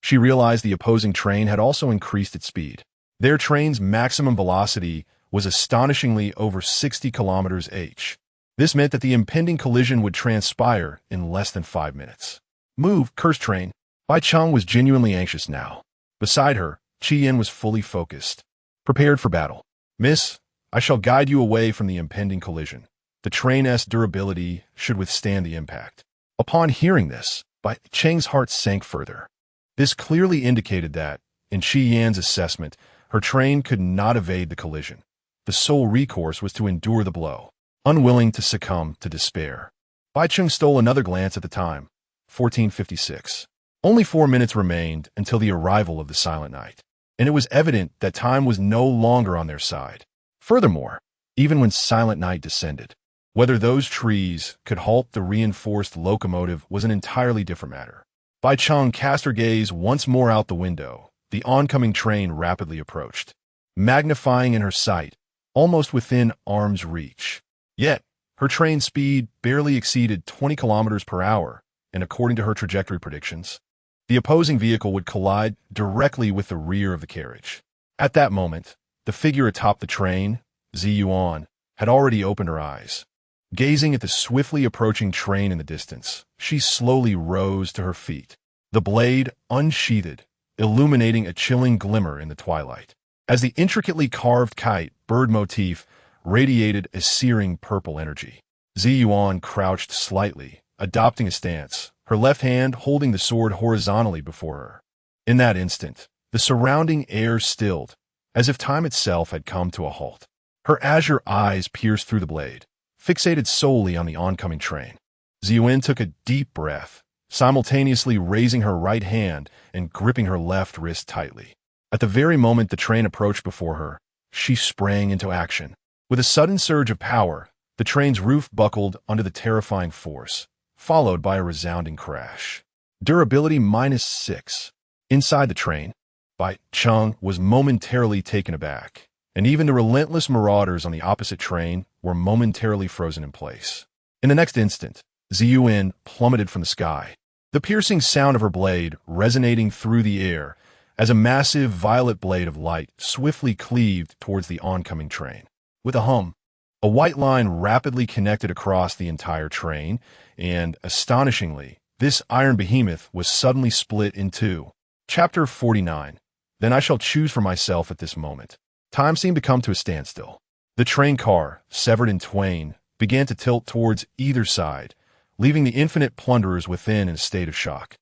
she realized the opposing train had also increased its speed. Their train's maximum velocity was astonishingly over 60 kilometers h. This meant that the impending collision would transpire in less than 5 minutes. Move, cursed train. Bai Cheng was genuinely anxious now. Beside her, Qian was fully focused, prepared for battle. Miss, I shall guide you away from the impending collision. The train's durability should withstand the impact. Upon hearing this, Bai Cheng's heart sank further. This clearly indicated that, in Qian's assessment, her train could not evade the collision. The sole recourse was to endure the blow, unwilling to succumb to despair. Bai Cheng stole another glance at the time, 14:56. Only 4 minutes remained until the arrival of the silent night, and it was evident that time was no longer on their side. Furthermore, even when silent night descended, whether those trees could halt the reinforced locomotive was an entirely different matter. Bai Cheng cast her gaze once more out the window. The oncoming train rapidly approached, magnifying in her sight, almost within arm's reach. Yet, her train speed barely exceeded 20 kilometers per hour, and according to her trajectory predictions, the opposing vehicle would collide directly with the rear of the carriage. At that moment, the figure atop the train, Ziyuan, had already opened her eyes. Gazing at the swiftly approaching train in the distance, she slowly rose to her feet, the blade unsheathed, illuminating a chilling glimmer in the twilight. As the intricately carved kite bird motif radiated a searing purple energy, Ziyuan crouched slightly, adopting a stance, her left hand holding the sword horizontally before her. In that instant, the surrounding air stilled, as if time itself had come to a halt. Her azure eyes pierced through the blade, fixated solely on the oncoming train. Ziyuan took a deep breath, simultaneously raising her right hand and gripping her left wrist tightly. At the very moment the train approached before her, she sprang into action. With a sudden surge of power, the train's roof buckled under the terrifying force, followed by a resounding crash. Durability -6. Inside the train, Bai Cheng was momentarily taken aback, and even the relentless marauders on the opposite train were momentarily frozen in place. In the next instant, Ziyuan plummeted from the sky, the piercing sound of her blade resonating through the air as a massive violet blade of light swiftly cleaved towards the oncoming train. With a hum, a white line rapidly connected across the entire train, and, astonishingly, this iron behemoth was suddenly split in two. Chapter 49. Then I shall choose for myself at this moment. Time seemed to come to a standstill. The train car, severed in twain, began to tilt towards either side, leaving the infinite plunderers within in a state of shock.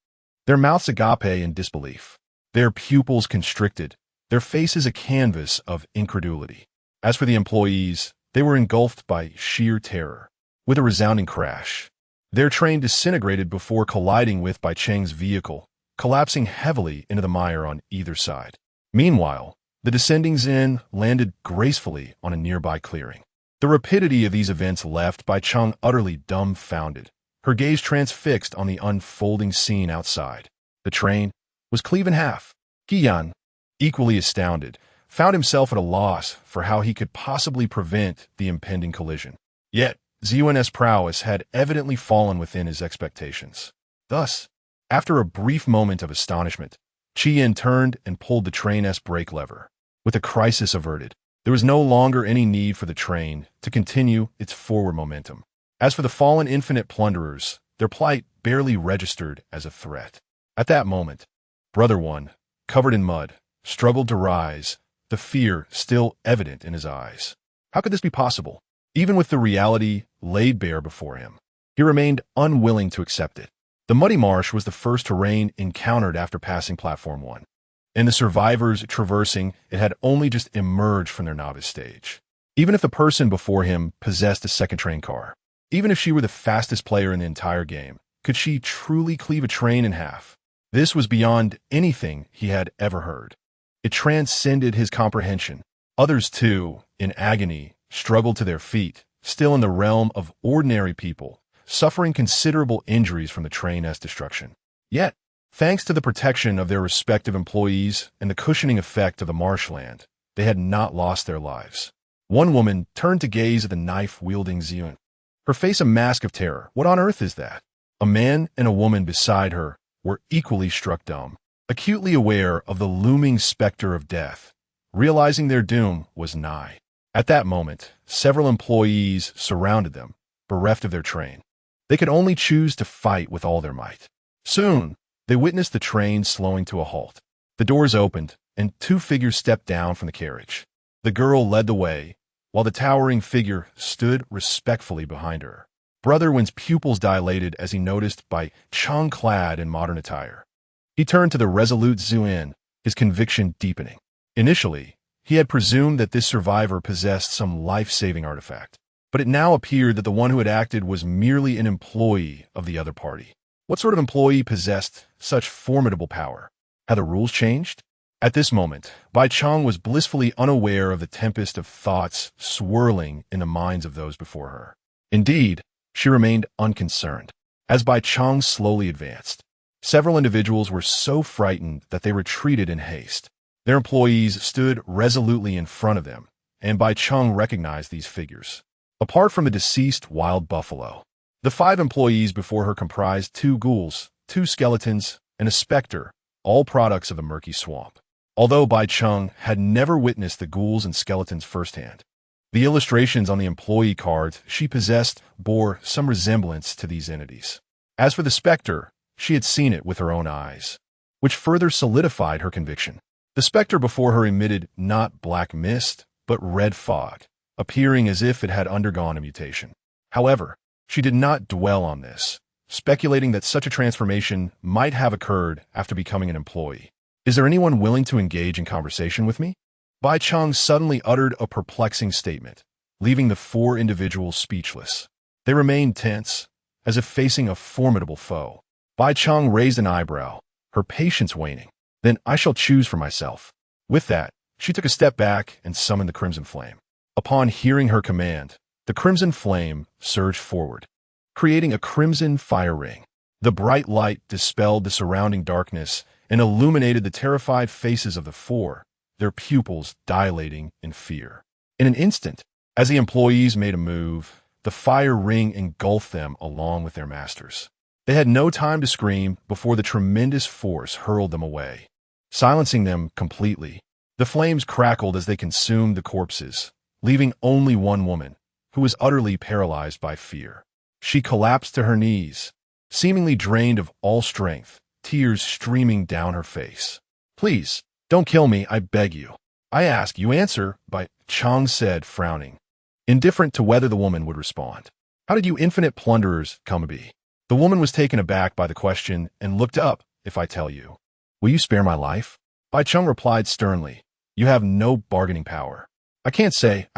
Their mouths agape in disbelief, their pupils constricted, their faces a canvas of incredulity. As for the employees, they were engulfed by sheer terror. With a resounding crash, their train disintegrated before colliding with Bai Cheng's vehicle, collapsing heavily into the mire on either side. Meanwhile, the descending Xin landed gracefully on a nearby clearing. The rapidity of these events left Bai Cheng utterly dumbfounded, her gaze transfixed on the unfolding scene outside. The train was cleaved in half. Qian, equally astounded, found himself at a loss for how he could possibly prevent the impending collision. Yet, Ziyuan's prowess had evidently fallen within his expectations. Thus, after a brief moment of astonishment, Qian turned and pulled the train's brake lever. With the crisis averted, there was no longer any need for the train to continue its forward momentum. As for the fallen infinite plunderers, their plight barely registered as a threat. At that moment, Brother One, covered in mud, struggled to rise, the fear still evident in his eyes. How could this be possible? Even with the reality laid bare before him, he remained unwilling to accept it. The muddy marsh was the first terrain encountered after passing Platform 1, and the survivors traversing it had only just emerged from their novice stage. Even if the person before him possessed a second train car, even if she were the fastest player in the entire game, could she truly cleave a train in half? This was beyond anything he had ever heard. It transcended his comprehension. Others, too, in agony, struggled to their feet, still in the realm of ordinary people, suffering considerable injuries from the train's destruction. Yet, thanks to the protection of their respective employees and the cushioning effect of the marshland, they had not lost their lives. One woman turned to gaze at the knife-wielding Ziyuan, her face a mask of terror. What on earth is that? A man and a woman beside her were equally struck dumb, acutely aware of the looming specter of death, realizing their doom was nigh. At that moment, several employees surrounded them, bereft of their train. They could only choose to fight with all their might. Soon, they witnessed the train slowing to a halt. The doors opened, and two figures stepped down from the carriage. The girl led the way, while the towering figure stood respectfully behind her. Brother Wen's pupils dilated as he noticed Bai Cheng clad in modern attire. He turned to the resolute Ziyuan, his conviction deepening. Initially, he had presumed that this survivor possessed some life-saving artifact, but it now appeared that the one who had acted was merely an employee of the other party. What sort of employee possessed such formidable power? Had the rules changed? At this moment, Bai Cheng was blissfully unaware of the tempest of thoughts swirling in the minds of those before her. Indeed, she remained unconcerned. As Bai Cheng slowly advanced, several individuals were so frightened that they retreated in haste. Their employees stood resolutely in front of them, and Bai Cheng recognized these figures. Apart from the deceased wild buffalo, the 5 employees before her comprised 2 ghouls, 2 skeletons, and a specter, all products of the murky swamp. Although Bai Cheng had never witnessed the ghouls and skeletons firsthand, the illustrations on the employee cards she possessed bore some resemblance to these entities. As for the specter, she had seen it with her own eyes, which further solidified her conviction. The specter before her emitted not black mist, but red fog, appearing as if it had undergone a mutation. However, she did not dwell on this, speculating that such a transformation might have occurred after becoming an employee. Is there anyone willing to engage in conversation with me? Bai Cheng suddenly uttered a perplexing statement, leaving the 4 individuals speechless. They remained tense, as if facing a formidable foe. Bai Cheng raised an eyebrow, her patience waning. Then I shall choose for myself. With that, she took a step back and summoned the Crimson Flame. Upon hearing her command, the Crimson Flame surged forward, creating a crimson fire ring. The bright light dispelled the surrounding darkness and illuminated the terrified faces of the four, their pupils dilating in fear. In an instant, as the employees made a move, the fire ring engulfed them along with their masters. They had no time to scream before the tremendous force hurled them away, silencing them completely. The flames crackled as they consumed the corpses, leaving only one woman, who was utterly paralyzed by fear. She collapsed to her knees, seemingly drained of all strength, tears streaming down her face. "Please, don't kill me, I beg you. I ask, you answer," Bai Cheng said, frowning, indifferent to whether the woman would respond. "How did you infinite plunderers come to be?" The woman was taken aback by the question and looked up. "If I tell you, will you spare my life?" Bai Cheng replied sternly, "You have no bargaining power." I can't say.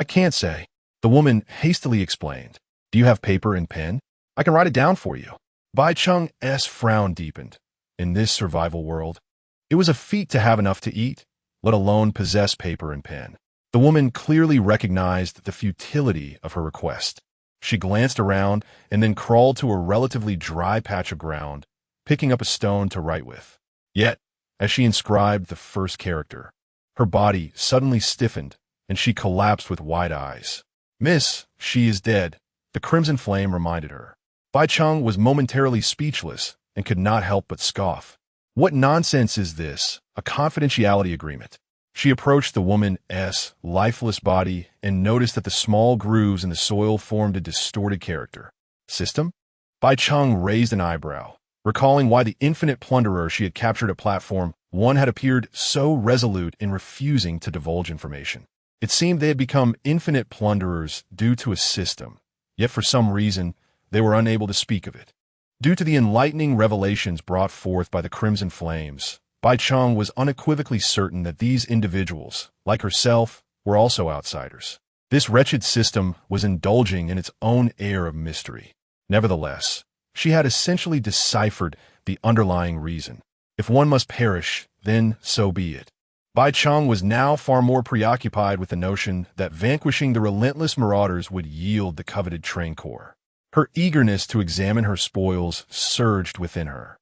The woman hastily explained. "Do you have paper and pen? I can write it down for you." Bai Cheng's frown deepened. In this survival world, it was a feat to have enough to eat, let alone possess paper and pen. The woman clearly recognized the futility of her request. She glanced around and then crawled to a relatively dry patch of ground, picking up a stone to write with. Yet, as she inscribed the first character, her body suddenly stiffened and she collapsed with wide eyes. "Miss, she is dead," the crimson flame reminded her. Bai Cheng was momentarily speechless and could not help but scoff. What nonsense is this? A confidentiality agreement. She approached the woman's lifeless body and noticed that the small grooves in the soil formed a distorted character. System? Bai Cheng raised an eyebrow, recalling why the infinite plunderer she had captured at Platform 1 had appeared so resolute in refusing to divulge information. It seemed they had become infinite plunderers due to a system, yet for some reason they were unable to speak of it. Due to the enlightening revelations brought forth by the Crimson Flames, Bai Cheng was unequivocally certain that these individuals, like herself, were also outsiders. This wretched system was indulging in its own air of mystery. Nevertheless, she had essentially deciphered the underlying reason. If one must perish, then so be it. Bai Cheng was now far more preoccupied with the notion that vanquishing the relentless marauders would yield the coveted train core. Her eagerness to examine her spoils surged within her.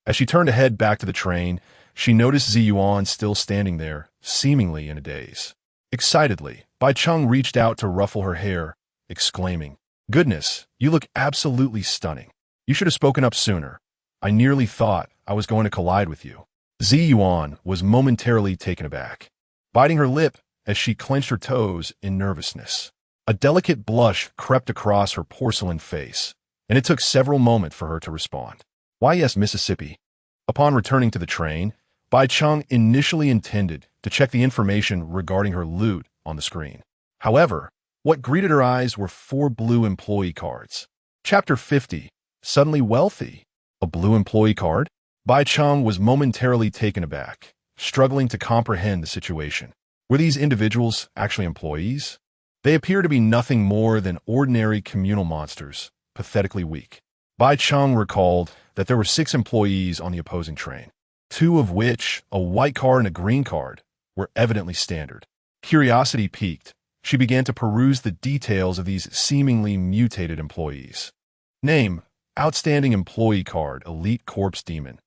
As she turned to head back to the train, she noticed Ziyuan still standing there, seemingly in a daze. Excitedly, Bai Cheng reached out to ruffle her hair, exclaiming, "Goodness, you look absolutely stunning. You should have spoken up sooner. I nearly thought I was going to collide with you." Ziyuan was momentarily taken aback, biting her lip as she clenched her toes in nervousness. A delicate blush crept across her porcelain face, and it took several moments for her to respond. "Why, yes, Mississippi." Upon returning to the train, Bai Cheng initially intended to check the information regarding her loot on the screen. However, what greeted her eyes were 4 blue employee cards. Chapter 50, Suddenly Wealthy. A blue employee card? Bai Cheng was momentarily taken aback, struggling to comprehend the situation. Were these individuals actually employees? They appear to be nothing more than ordinary communal monsters, pathetically weak. Bai Cheng recalled that there were 6 employees on the opposing train, 2 of which, a white card and a green card, were evidently standard. Curiosity piqued. She began to peruse the details of these seemingly mutated employees. Name: Outstanding Employee Card, Elite Corpse Demon.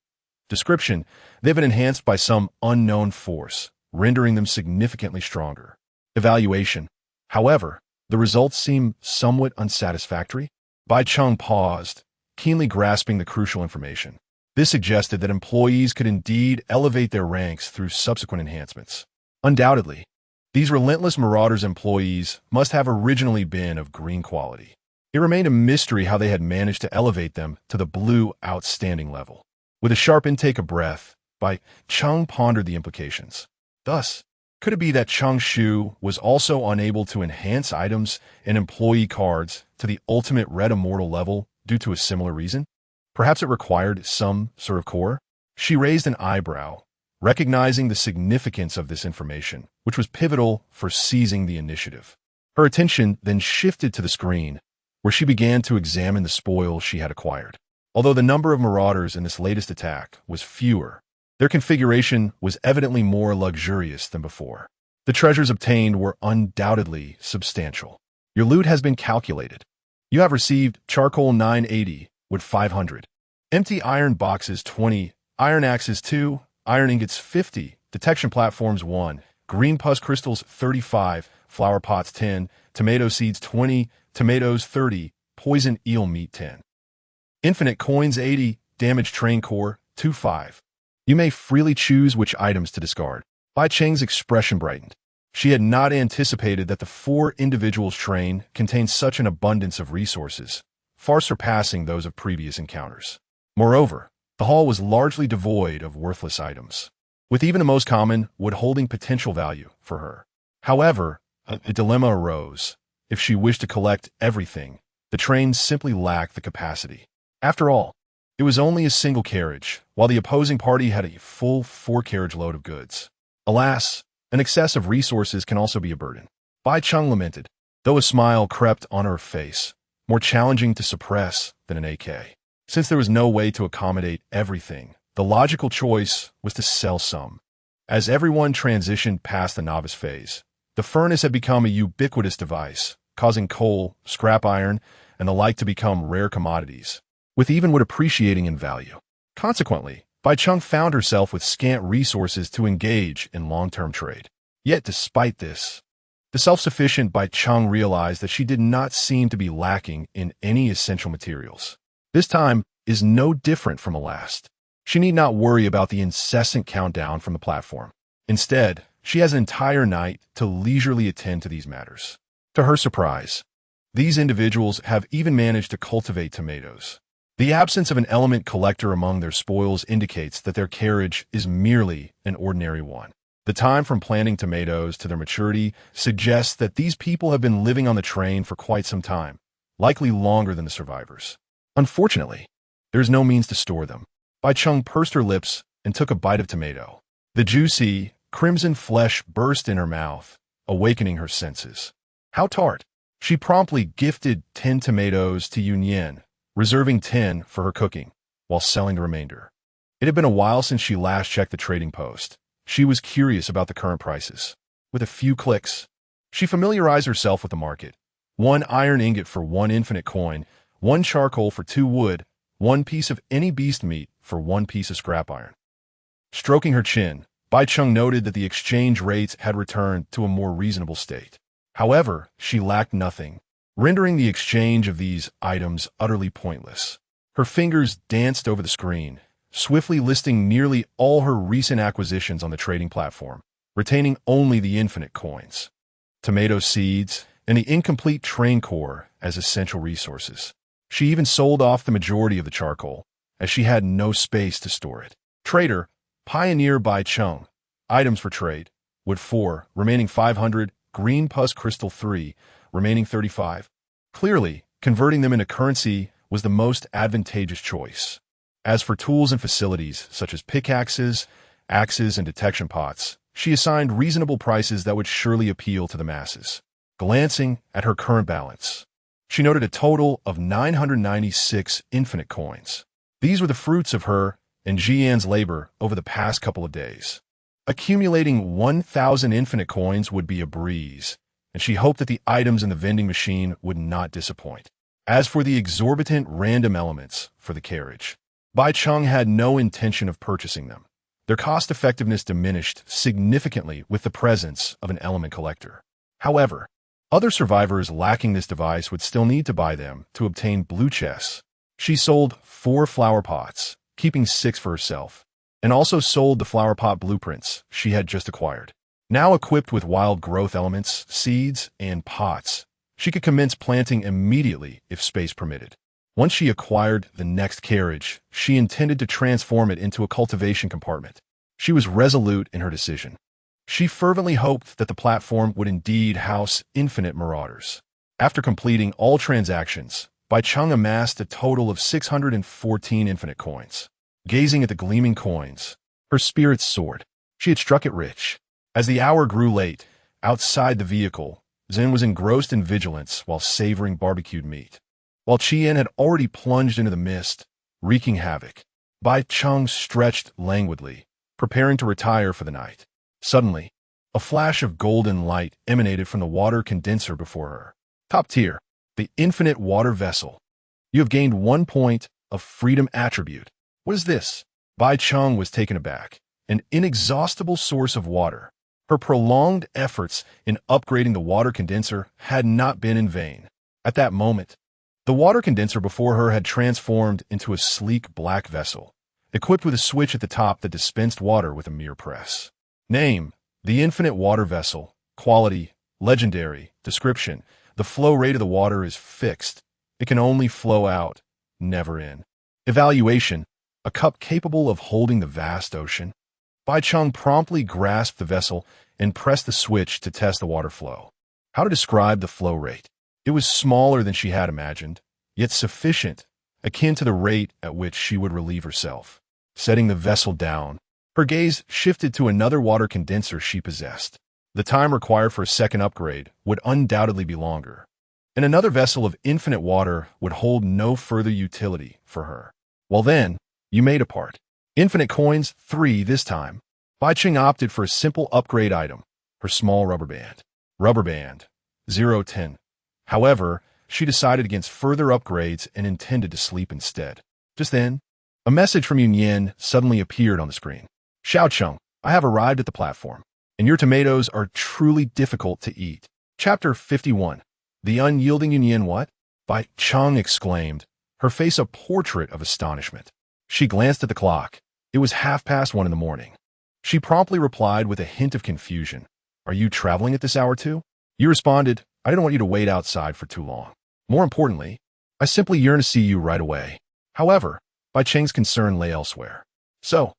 Description: they've been enhanced by some unknown force, rendering them significantly stronger. Evaluation: however, the results seem somewhat unsatisfactory. Bai Cheng paused, keenly grasping the crucial information. This suggested that employees could indeed elevate their ranks through subsequent enhancements. Undoubtedly, these relentless marauders' employees must have originally been of green quality. It remained a mystery how they had managed to elevate them to the blue outstanding level. With a sharp intake of breath, Bai Cheng pondered the implications. Thus, could it be that Cheng Shu was also unable to enhance items and employee cards to the ultimate red immortal level due to a similar reason? Perhaps it required some sort of core? She raised an eyebrow, recognizing the significance of this information, which was pivotal for seizing the initiative. Her attention then shifted to the screen, where she began to examine the spoils she had acquired. Although the number of marauders in this latest attack was fewer, their configuration was evidently more luxurious than before. The treasures obtained were undoubtedly substantial. Your loot has been calculated. You have received charcoal 980 with 500, empty iron boxes 20, iron axes 2, iron ingots 50, detection platforms 1, green pus crystals 35, flower pots 10, tomato seeds 20, tomatoes 30, poison eel meat 10. Infinite coins 80, damaged train core 25. You may freely choose which items to discard. Bai Cheng's expression brightened. She had not anticipated that the 4 individuals' train contained such an abundance of resources, far surpassing those of previous encounters. Moreover, the hall was largely devoid of worthless items, with even the most common wood holding potential value for her. However, a dilemma arose. If she wished to collect everything, the train simply lacked the capacity. After all, it was only a single carriage, while the opposing party had a full 4-carriage load of goods. Alas, an excess of resources can also be a burden. Bai Cheng lamented, though a smile crept on her face, more challenging to suppress than an AK. Since there was no way to accommodate everything, the logical choice was to sell some. As everyone transitioned past the novice phase, the furnace had become a ubiquitous device, causing coal, scrap iron, and the like to become rare commodities, with even wood appreciating in value. Consequently, Bai Cheng found herself with scant resources to engage in long-term trade. Yet despite this, the self-sufficient Bai Cheng realized that she did not seem to be lacking in any essential materials. This time is no different from the last. She need not worry about the incessant countdown from the platform. Instead, she has an entire night to leisurely attend to these matters. To her surprise, these individuals have even managed to cultivate tomatoes. The absence of an element collector among their spoils indicates that their carriage is merely an ordinary one. The time from planting tomatoes to their maturity suggests that these people have been living on the train for quite some time, likely longer than the survivors. Unfortunately, there is no means to store them. Bai Cheng pursed her lips and took a bite of tomato. The juicy, crimson flesh burst in her mouth, awakening her senses. How tart! She promptly gifted 10 tomatoes to Yunyan, reserving 10 for her cooking, while selling the remainder. It had been a while since she last checked the trading post. She was curious about the current prices. With a few clicks, she familiarized herself with the market. 1 iron ingot for 1 infinite coin, 1 charcoal for 2 wood, 1 piece of any beast meat for 1 piece of scrap iron. Stroking her chin, Bai Cheng noted that the exchange rates had returned to a more reasonable state. However, she lacked nothing, rendering the exchange of these items utterly pointless. Her fingers danced over the screen, swiftly listing nearly all her recent acquisitions on the trading platform, retaining only the infinite coins, tomato seeds, and the incomplete train core as essential resources. She even sold off the majority of the charcoal, as she had no space to store it. Trader, Pioneer Bai Cheng, items for trade, wood 4, remaining 500, green pus crystal 3, remaining 35. Clearly, converting them into currency was the most advantageous choice. As for tools and facilities, such as pickaxes, axes, and detection pots, she assigned reasonable prices that would surely appeal to the masses. Glancing at her current balance, she noted a total of 996 infinite coins. These were the fruits of her and Jian's labor over the past couple of days. Accumulating 1,000 infinite coins would be a breeze, and she hoped that the items in the vending machine would not disappoint. As for the exorbitant random elements for the carriage, Bai Cheng had no intention of purchasing them. Their cost-effectiveness diminished significantly with the presence of an element collector. However, other survivors lacking this device would still need to buy them to obtain blue chests. She sold 4 flower pots, keeping 6 for herself, and also sold the flower pot blueprints she had just acquired. Now equipped with wild growth elements, seeds, and pots, she could commence planting immediately if space permitted. Once she acquired the next carriage, she intended to transform it into a cultivation compartment. She was resolute in her decision. She fervently hoped that the platform would indeed house infinite marauders. After completing all transactions, Bai Cheng amassed a total of 614 infinite coins. Gazing at the gleaming coins, her spirits soared. She had struck it rich. As the hour grew late, outside the vehicle, Zen was engrossed in vigilance while savoring barbecued meat. While Qian had already plunged into the mist, wreaking havoc, Bai Cheng stretched languidly, preparing to retire for the night. Suddenly, a flash of golden light emanated from the water condenser before her. Top tier, the infinite water vessel. You have gained 1 point of freedom attribute. What is this? Bai Cheng was taken aback. an inexhaustible source of water. Her prolonged efforts in upgrading the water condenser had not been in vain. At that moment, the water condenser before her had transformed into a sleek black vessel, equipped with a switch at the top that dispensed water with a mere press. Name: the infinite water vessel. Quality: legendary. Description: the flow rate of the water is fixed. It can only flow out, never in. Evaluation: a cup capable of holding the vast ocean. Bai Cheng promptly grasped the vessel and pressed the switch to test the water flow. How to describe the flow rate? It was smaller than she had imagined, yet sufficient, akin to the rate at which she would relieve herself. Setting the vessel down, her gaze shifted to another water condenser she possessed. The time required for a second upgrade would undoubtedly be longer, and another vessel of infinite water would hold no further utility for her. Well then, you made a part. Infinite coins, 3 this time. Bai Cheng opted for a simple upgrade item, her small rubber band. Rubber band, 010. However, she decided against further upgrades and intended to sleep instead. Just then, a message from Yunyan suddenly appeared on the screen. Xiao Cheng, I have arrived at the platform, and your tomatoes are truly difficult to eat. Chapter 51. The unyielding Yunyan what? Bai Cheng exclaimed, her face a portrait of astonishment. She glanced at the clock. It was 1:30 in the morning. She promptly replied with a hint of confusion. Are you traveling at this hour too? You responded, I didn't want you to wait outside for too long. More importantly, I simply yearn to see you right away. However, Bai Cheng's concern lay elsewhere. So,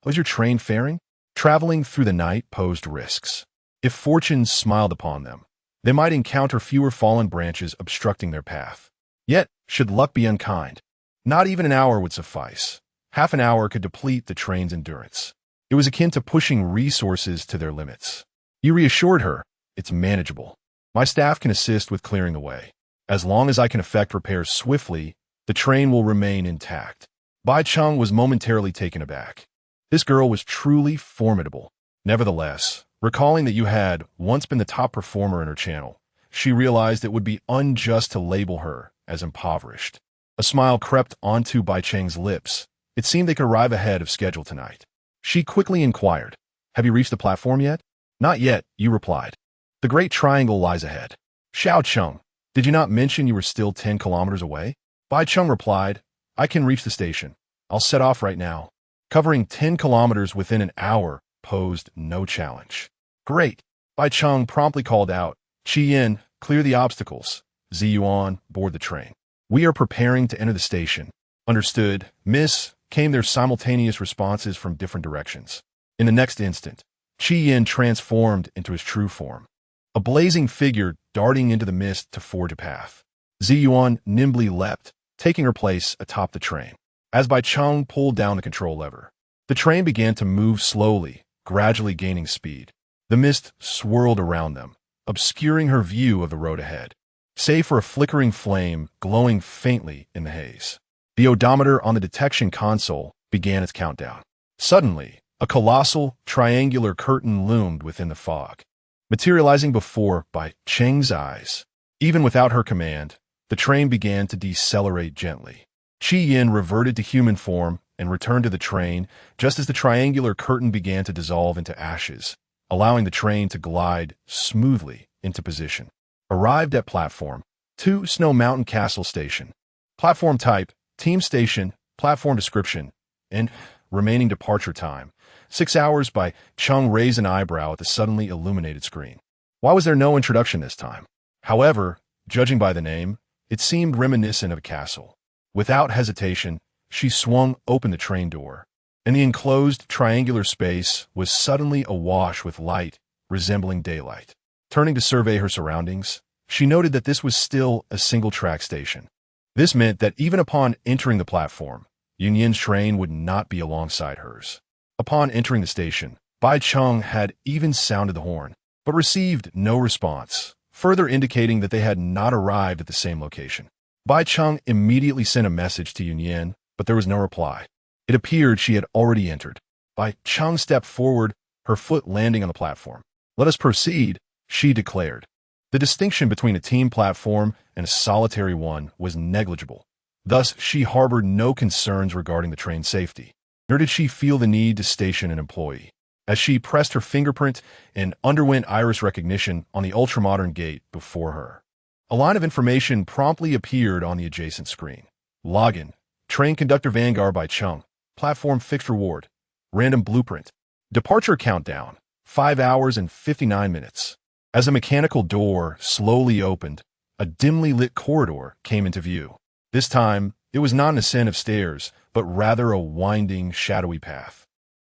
was your train faring? Traveling through the night posed risks. If fortune smiled upon them, they might encounter fewer fallen branches obstructing their path. Yet, should luck be unkind, not even an hour would suffice. Half an hour could deplete the train's endurance. It was akin to pushing resources to their limits. You reassured her, it's manageable. My staff can assist with clearing the way. As long as I can effect repairs swiftly, the train will remain intact. Bai Cheng was momentarily taken aback. This girl was truly formidable. Nevertheless, recalling that you had once been the top performer in her channel, she realized it would be unjust to label her as impoverished. A smile crept onto Bai Cheng's lips. It seemed they could arrive ahead of schedule tonight. She quickly inquired, have you reached the platform yet? Not yet, you replied. The Great Triangle lies ahead. Xiao Cheng, did you not mention you were still 10 kilometers away? Bai Cheng replied, I can reach the station. I'll set off right now. Covering 10 kilometers within an hour posed no challenge. Great. Bai Cheng promptly called out, Qi Yin, clear the obstacles. Ziyuan, board the train. We are preparing to enter the station. Understood, miss, came their simultaneous responses from different directions. In the next instant, Qi Yin transformed into his true form, a blazing figure darting into the mist to forge a path. Ziyuan nimbly leapt, taking her place atop the train. As Bai Cheng pulled down the control lever, the train began to move slowly, gradually gaining speed. The mist swirled around them, obscuring her view of the road ahead, save for a flickering flame glowing faintly in the haze. The odometer on the detection console began its countdown. Suddenly, a colossal, triangular curtain loomed within the fog, materializing before Bai Cheng's eyes. Even without her command, the train began to decelerate gently. Qi Yin reverted to human form and returned to the train just as the triangular curtain began to dissolve into ashes, allowing the train to glide smoothly into position. Arrived at Platform 2 Snow Mountain Castle Station. Platform type, Team Station, Platform description, and remaining departure time. 6 hours. Bai Cheng raised an eyebrow at the suddenly illuminated screen. Why was there no introduction this time? However, judging by the name, it seemed reminiscent of a castle. Without hesitation, she swung open the train door, and the enclosed triangular space was suddenly awash with light, resembling daylight. Turning to survey her surroundings, she noted that this was still a single-track station. This meant that even upon entering the platform, Yunyan's train would not be alongside hers. Upon entering the station, Bai Cheng had even sounded the horn, but received no response, further indicating that they had not arrived at the same location. Bai Cheng immediately sent a message to Yunyan, but there was no reply. It appeared she had already entered. Bai Cheng stepped forward, her foot landing on the platform. Let us proceed, she declared. The distinction between a team platform and a solitary one was negligible. Thus, she harbored no concerns regarding the train's safety. nor did she feel the need to station an employee, as she pressed her fingerprint and underwent iris recognition on the ultramodern gate before her. A line of information promptly appeared on the adjacent screen. Login. Train conductor Vanguard Bai Cheng. Platform fixed reward. Random blueprint. Departure countdown. 5 hours and 59 minutes. As a mechanical door slowly opened, a dimly lit corridor came into view. This time, it was not an ascent of stairs, but rather a winding, shadowy path.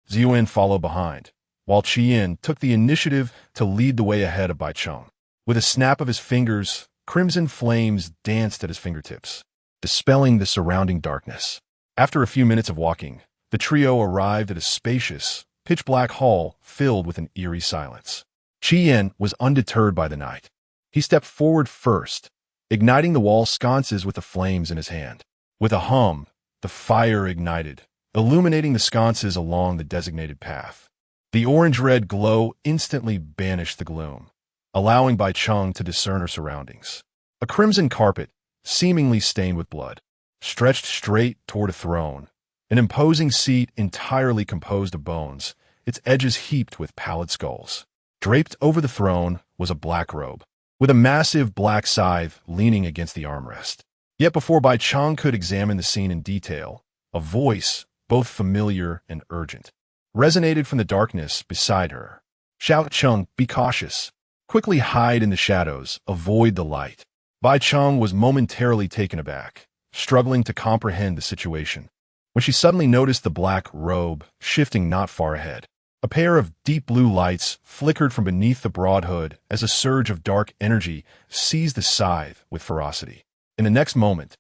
Ziyuan followed behind, while Qian took the initiative to lead the way ahead of Bai Cheng. With a snap of his fingers, crimson flames danced at his fingertips, dispelling the surrounding darkness. After a few minutes of walking, the trio arrived at a spacious, pitch-black hall filled with an eerie silence. Qian was undeterred by the night. He stepped forward first, igniting the wall sconces with the flames in his hand. With a hum, the fire ignited, illuminating the sconces along the designated path. The orange-red glow instantly banished the gloom, allowing Bai Cheng to discern her surroundings. A crimson carpet, seemingly stained with blood, stretched straight toward a throne, an imposing seat entirely composed of bones, its edges heaped with pallid skulls. Draped over the throne was a black robe, with a massive black scythe leaning against the armrest. Yet before Bai Cheng could examine the scene in detail, a voice, both familiar and urgent, resonated from the darkness beside her. "Xiao Cheng, be cautious. Quickly hide in the shadows, avoid the light." Bai Cheng was momentarily taken aback, struggling to comprehend the situation, when she suddenly noticed the black robe shifting not far ahead. A pair of deep blue lights flickered from beneath the broad hood as a surge of dark energy seized the scythe with ferocity. In the next moment,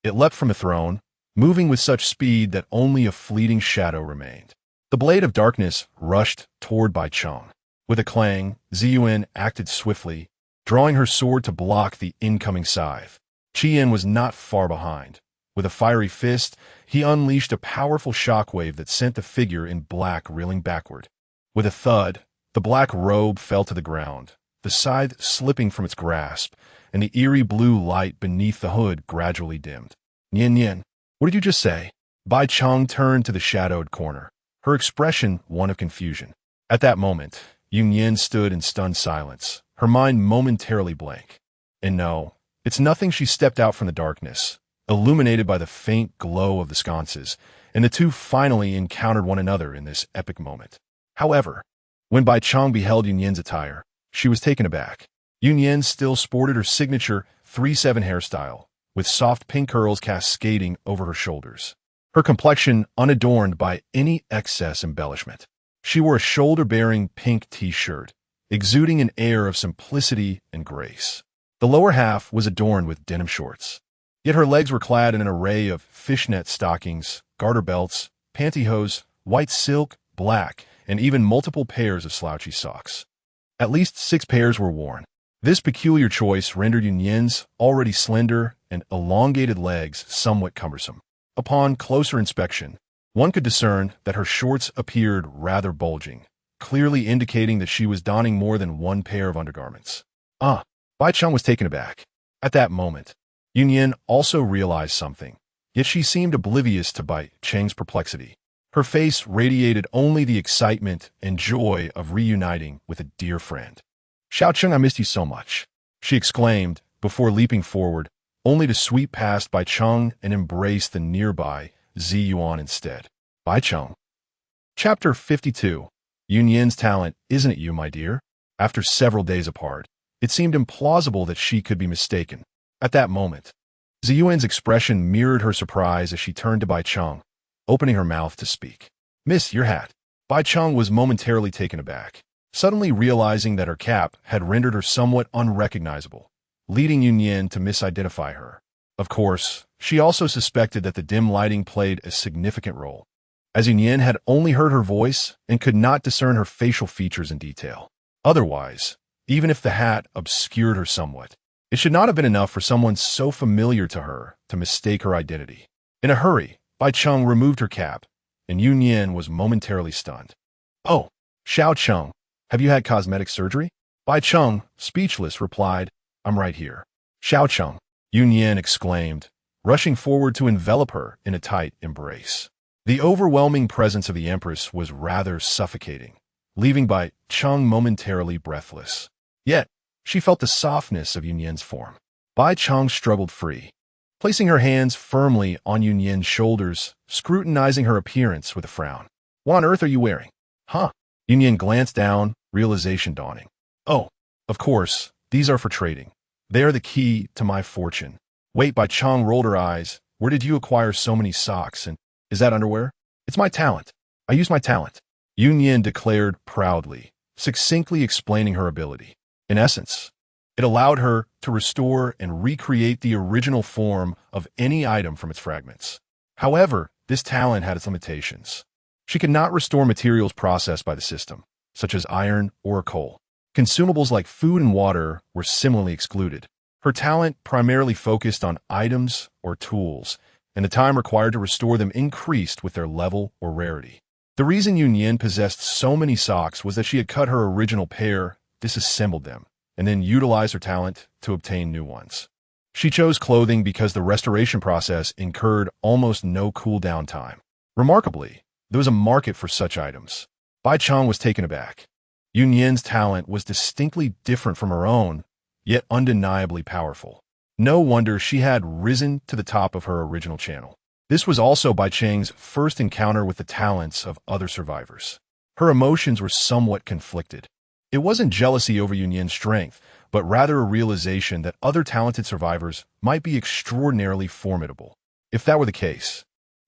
it leapt from the throne, moving with such speed that only a fleeting shadow remained. The blade of darkness rushed toward Bai Cheng. With a clang, Ziyuan acted swiftly, drawing her sword to block the incoming scythe. Qian was not far behind. With a fiery fist, he unleashed a powerful shockwave that sent the figure in black reeling backward. With a thud, the black robe fell to the ground, the scythe slipping from its grasp, and the eerie blue light beneath the hood gradually dimmed. "Nian, what did you just say?" Bai Cheng turned to the shadowed corner, her expression one of confusion. At that moment, Yunyan stood in stunned silence, her mind momentarily blank. And no, it's nothing. She stepped out from the darkness, illuminated by the faint glow of the sconces, and the two finally encountered one another in this epic moment. However, when Bai Cheng beheld Yunyan's attire, she was taken aback. Yunyan still sported her signature 3/7 hairstyle, with soft pink curls cascading over her shoulders. Her complexion unadorned by any excess embellishment. She wore a shoulder-bearing pink t-shirt, exuding an air of simplicity and grace. The lower half was adorned with denim shorts. Yet her legs were clad in an array of fishnet stockings, garter belts, pantyhose, white silk, black, and even multiple pairs of slouchy socks. At least 6 pairs were worn. This peculiar choice rendered Yunyan's already slender and elongated legs somewhat cumbersome. Upon closer inspection, one could discern that her shorts appeared rather bulging, clearly indicating that she was donning more than one pair of undergarments. Bai Cheng was taken aback. At that moment, Yunyan also realized something, yet she seemed oblivious to Bai Cheng's perplexity. Her face radiated only the excitement and joy of reuniting with a dear friend. "Xiao Cheng, I missed you so much," she exclaimed before leaping forward, only to sweep past Bai Cheng and embrace the nearby Ziyuan instead. Bai Cheng. Chapter 52. Yunyan's talent, isn't it you, my dear? After several days apart, it seemed implausible that she could be mistaken. At that moment, Ziyuan's expression mirrored her surprise as she turned to Bai Cheng, opening her mouth to speak. "Miss, your hat." Bai Cheng was momentarily taken aback, suddenly realizing that her cap had rendered her somewhat unrecognizable, leading Yunyan to misidentify her. Of course, she also suspected that the dim lighting played a significant role, as Yunyan had only heard her voice and could not discern her facial features in detail. Otherwise, even if the hat obscured her somewhat, it should not have been enough for someone so familiar to her to mistake her identity. In a hurry, Bai Cheng removed her cap, and Yunyan was momentarily stunned. "Oh, Xiao Cheng, have you had cosmetic surgery?" Bai Cheng, speechless, replied, "I'm right here." "Xiao Cheng," Yunyan exclaimed, rushing forward to envelop her in a tight embrace. The overwhelming presence of the Empress was rather suffocating, leaving Bai Cheng momentarily breathless. Yet, she felt the softness of Yunyan's form. Bai Cheng struggled free, placing her hands firmly on Yunyan's shoulders, scrutinizing her appearance with a frown. What on earth are you wearing? Huh? Yunyan glanced down, realization dawning. Oh, of course, these are for trading. They are the key to my fortune. Wait, Bai Cheng rolled her eyes. Where did you acquire so many socks, and is that underwear? It's my talent. I use my talent. Yunyan declared proudly, succinctly explaining her ability. In essence, it allowed her to restore and recreate the original form of any item from its fragments. However, this talent had its limitations. She could not restore materials processed by the system, such as iron or coal. Consumables like food and water were similarly excluded. Her talent primarily focused on items or tools, and the time required to restore them increased with their level or rarity. The reason Yunyan possessed so many socks was that she had cut her original pair, disassembled them, and then utilized her talent to obtain new ones. She chose clothing because the restoration process incurred almost no cool-down time. Remarkably, there was a market for such items. Bai Cheng was taken aback. Yunyan's talent was distinctly different from her own, yet undeniably powerful. No wonder she had risen to the top of her original channel. This was also Bai Cheng's first encounter with the talents of other survivors. Her emotions were somewhat conflicted. It wasn't jealousy over Yunyan's strength, but rather a realization that other talented survivors might be extraordinarily formidable. If that were the case,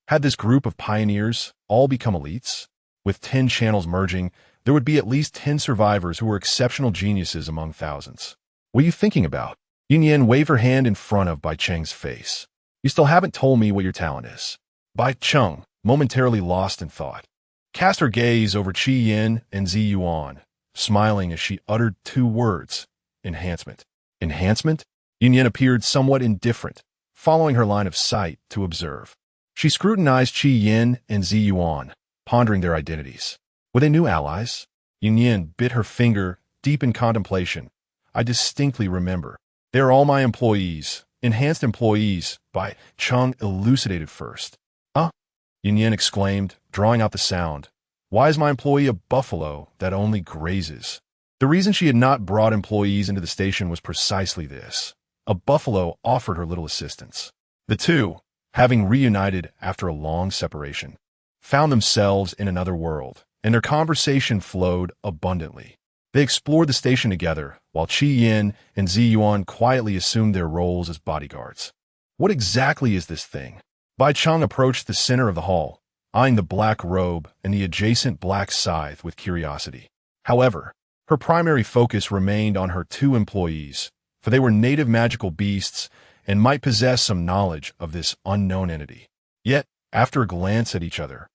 had this group of pioneers all become elites? With 10 channels merging, there would be at least 10 survivors who were exceptional geniuses among thousands. What are you thinking about? Yunyan waved her hand in front of Bai Cheng's face. You still haven't told me what your talent is. Bai Cheng, momentarily lost in thought, cast her gaze over Qi Yin and Zi Yuan, smiling as she uttered 2 words, enhancement. Enhancement? Yunyan appeared somewhat indifferent, following her line of sight to observe. She scrutinized Qi Yin and Zi Yuan, pondering their identities. Were they new allies? Yunyan bit her finger, deep in contemplation. I distinctly remember. They are all my employees. Enhanced employees, Bai Cheng elucidated first. Yunyan exclaimed, drawing out the sound. Why is my employee a buffalo that only grazes? The reason she had not brought employees into the station was precisely this. A buffalo offered her little assistance. The two, having reunited after a long separation, found themselves in another world, and their conversation flowed abundantly. They explored the station together, while Qi Yin and Zi Yuan quietly assumed their roles as bodyguards. What exactly is this thing? Bai Cheng approached the center of the hall, eyeing the black robe and the adjacent black scythe with curiosity. However, her primary focus remained on her 2 employees, for they were native magical beasts and might possess some knowledge of this unknown entity. Yet, after a glance at each other,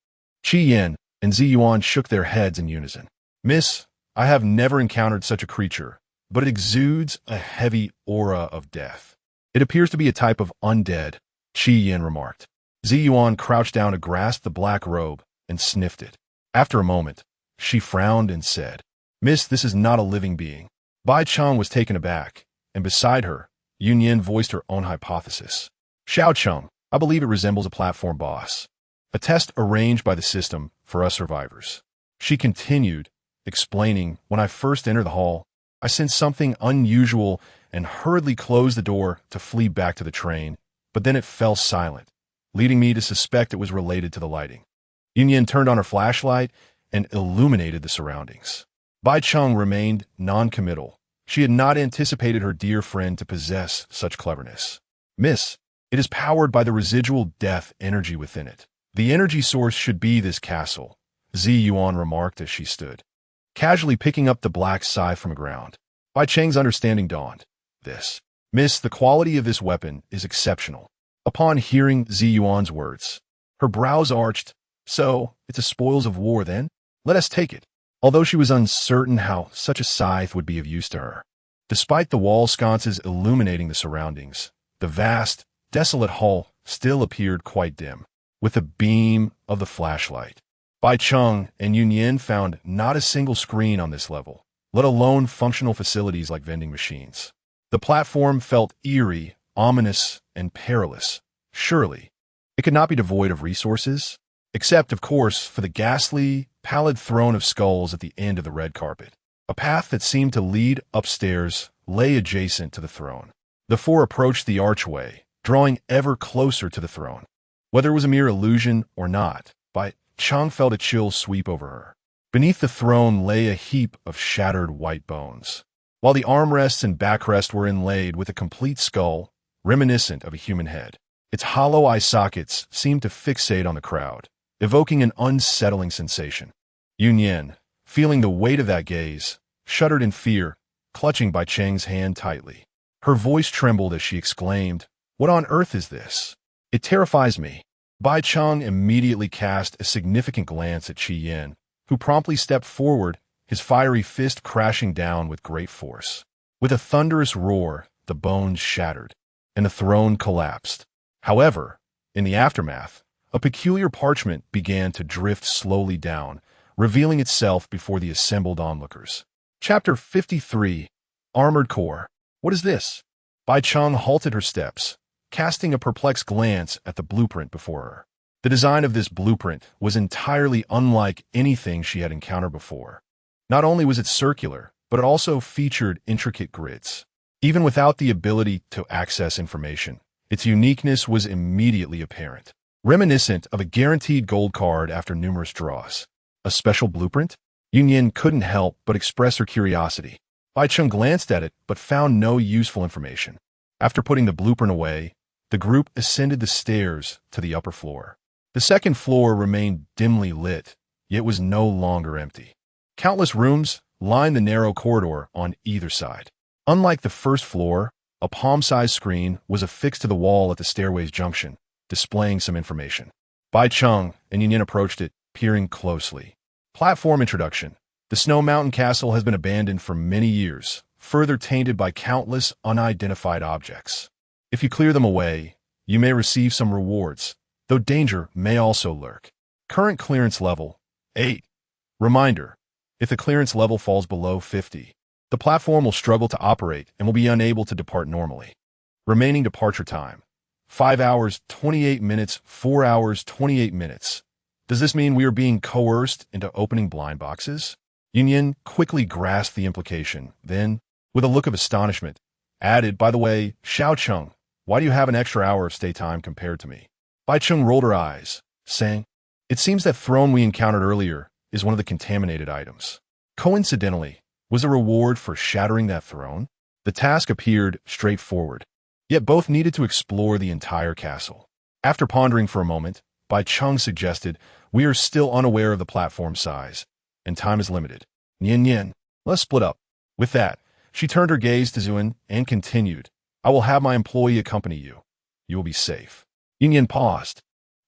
Qi Yin and Zi Yuan shook their heads in unison. Miss, I have never encountered such a creature, but it exudes a heavy aura of death. It appears to be a type of undead, Qi Yin remarked. Zi Yuan crouched down to grasp the black robe and sniffed it. After a moment, she frowned and said, Miss, this is not a living being. Bai Cheng was taken aback, and beside her, Yunyan voiced her own hypothesis. Xiao Cheng, I believe it resembles a platform boss. A test arranged by the system for us survivors. She continued, explaining, when I first entered the hall, I sensed something unusual and hurriedly closed the door to flee back to the train, but then it fell silent, leading me to suspect it was related to the lighting. Yunyan turned on her flashlight and illuminated the surroundings. Bai Cheng remained non-committal. She had not anticipated her dear friend to possess such cleverness. Miss, it is powered by the residual death energy within it. The energy source should be this castle, Zi Yuan remarked as she stood, casually picking up the black scythe from the ground. Bai Cheng's understanding dawned. Miss, the quality of this weapon is exceptional. Upon hearing Zi Yuan's words, her brows arched. So, it's a spoils of war then? Let us take it. Although she was uncertain how such a scythe would be of use to her. Despite the wall sconces illuminating the surroundings, the vast, desolate hall still appeared quite dim, with the beam of the flashlight. Bai Cheng and Yunyan found not a single screen on this level, let alone functional facilities like vending machines. The platform felt eerie, ominous, and perilous. Surely, it could not be devoid of resources? Except, of course, for the ghastly, pallid throne of skulls at the end of the red carpet. A path that seemed to lead upstairs lay adjacent to the throne. The four approached the archway, drawing ever closer to the throne. Whether it was a mere illusion or not, Bai Cheng felt a chill sweep over her. Beneath the throne lay a heap of shattered white bones, while the armrests and backrest were inlaid with a complete skull, reminiscent of a human head. Its hollow eye sockets seemed to fixate on the crowd, evoking an unsettling sensation. Yunyan, feeling the weight of that gaze, shuddered in fear, clutching Bai Cheng's hand tightly. Her voice trembled as she exclaimed, "What on earth is this? It terrifies me." Bai Cheng immediately cast a significant glance at Qi Yin, who promptly stepped forward, his fiery fist crashing down with great force. With a thunderous roar, the bones shattered, and the throne collapsed. However, in the aftermath, a peculiar parchment began to drift slowly down, revealing itself before the assembled onlookers. Chapter 53. Armored Core. What is this? Bai Cheng halted her steps, casting a perplexed glance at the blueprint before her. The design of this blueprint was entirely unlike anything she had encountered before. Not only was it circular, but it also featured intricate grids. Even without the ability to access information, its uniqueness was immediately apparent, reminiscent of a guaranteed gold card after numerous draws. A special blueprint? Yunyan couldn't help but express her curiosity. Bai Cheng glanced at it, but found no useful information. After putting the blueprint away, the group ascended the stairs to the upper floor. The second floor remained dimly lit, yet was no longer empty. Countless rooms lined the narrow corridor on either side. Unlike the first floor, a palm-sized screen was affixed to the wall at the stairway's junction, displaying some information. Bai Cheng and Yunyan approached it, peering closely. Platform introduction. The Snow Mountain Castle has been abandoned for many years, further tainted by countless unidentified objects. If you clear them away, you may receive some rewards, though danger may also lurk. Current clearance level, 8. Reminder, if the clearance level falls below 50, the platform will struggle to operate and will be unable to depart normally. Remaining departure time, 5 hours, 28 minutes, 4 hours, 28 minutes. Does this mean we are being coerced into opening blind boxes? Yunyan quickly grasped the implication, then, with a look of astonishment, added, "By the way, Xiao Cheng, why do you have an extra hour of stay time compared to me?" Bai Cheng rolled her eyes, saying, "It seems that throne we encountered earlier is one of the contaminated items. Coincidentally, was the reward for shattering that throne?" The task appeared straightforward, yet both needed to explore the entire castle. After pondering for a moment, Bai Cheng suggested, "We are still unaware of the platform size, and time is limited. Yin, let's split up." With that, she turned her gaze to Zuin and continued, "I will have my employee accompany you. You will be safe." Yin paused,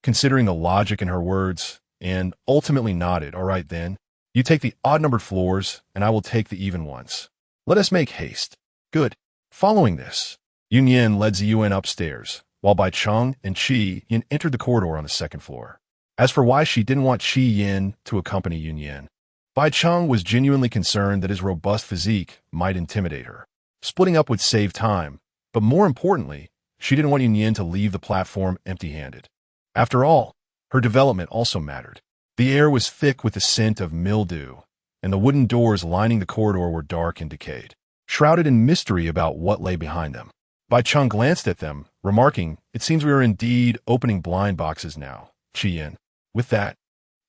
considering the logic in her words, and ultimately nodded. "All right then, you take the odd-numbered floors, and I will take the even ones. Let us make haste." "Good." Following this, Yunyan led Ziyuan upstairs, while Bai Cheng and Qi Yin entered the corridor on the second floor. As for why she didn't want Qi Yin to accompany Yunyan, Bai Cheng was genuinely concerned that his robust physique might intimidate her. Splitting up would save time, but more importantly, she didn't want Yunyan to leave the platform empty-handed. After all, her development also mattered. The air was thick with the scent of mildew, and the wooden doors lining the corridor were dark and decayed, shrouded in mystery about what lay behind them. Bai Cheng glanced at them, remarking, "It seems we are indeed opening blind boxes now, Qi Yin." With that,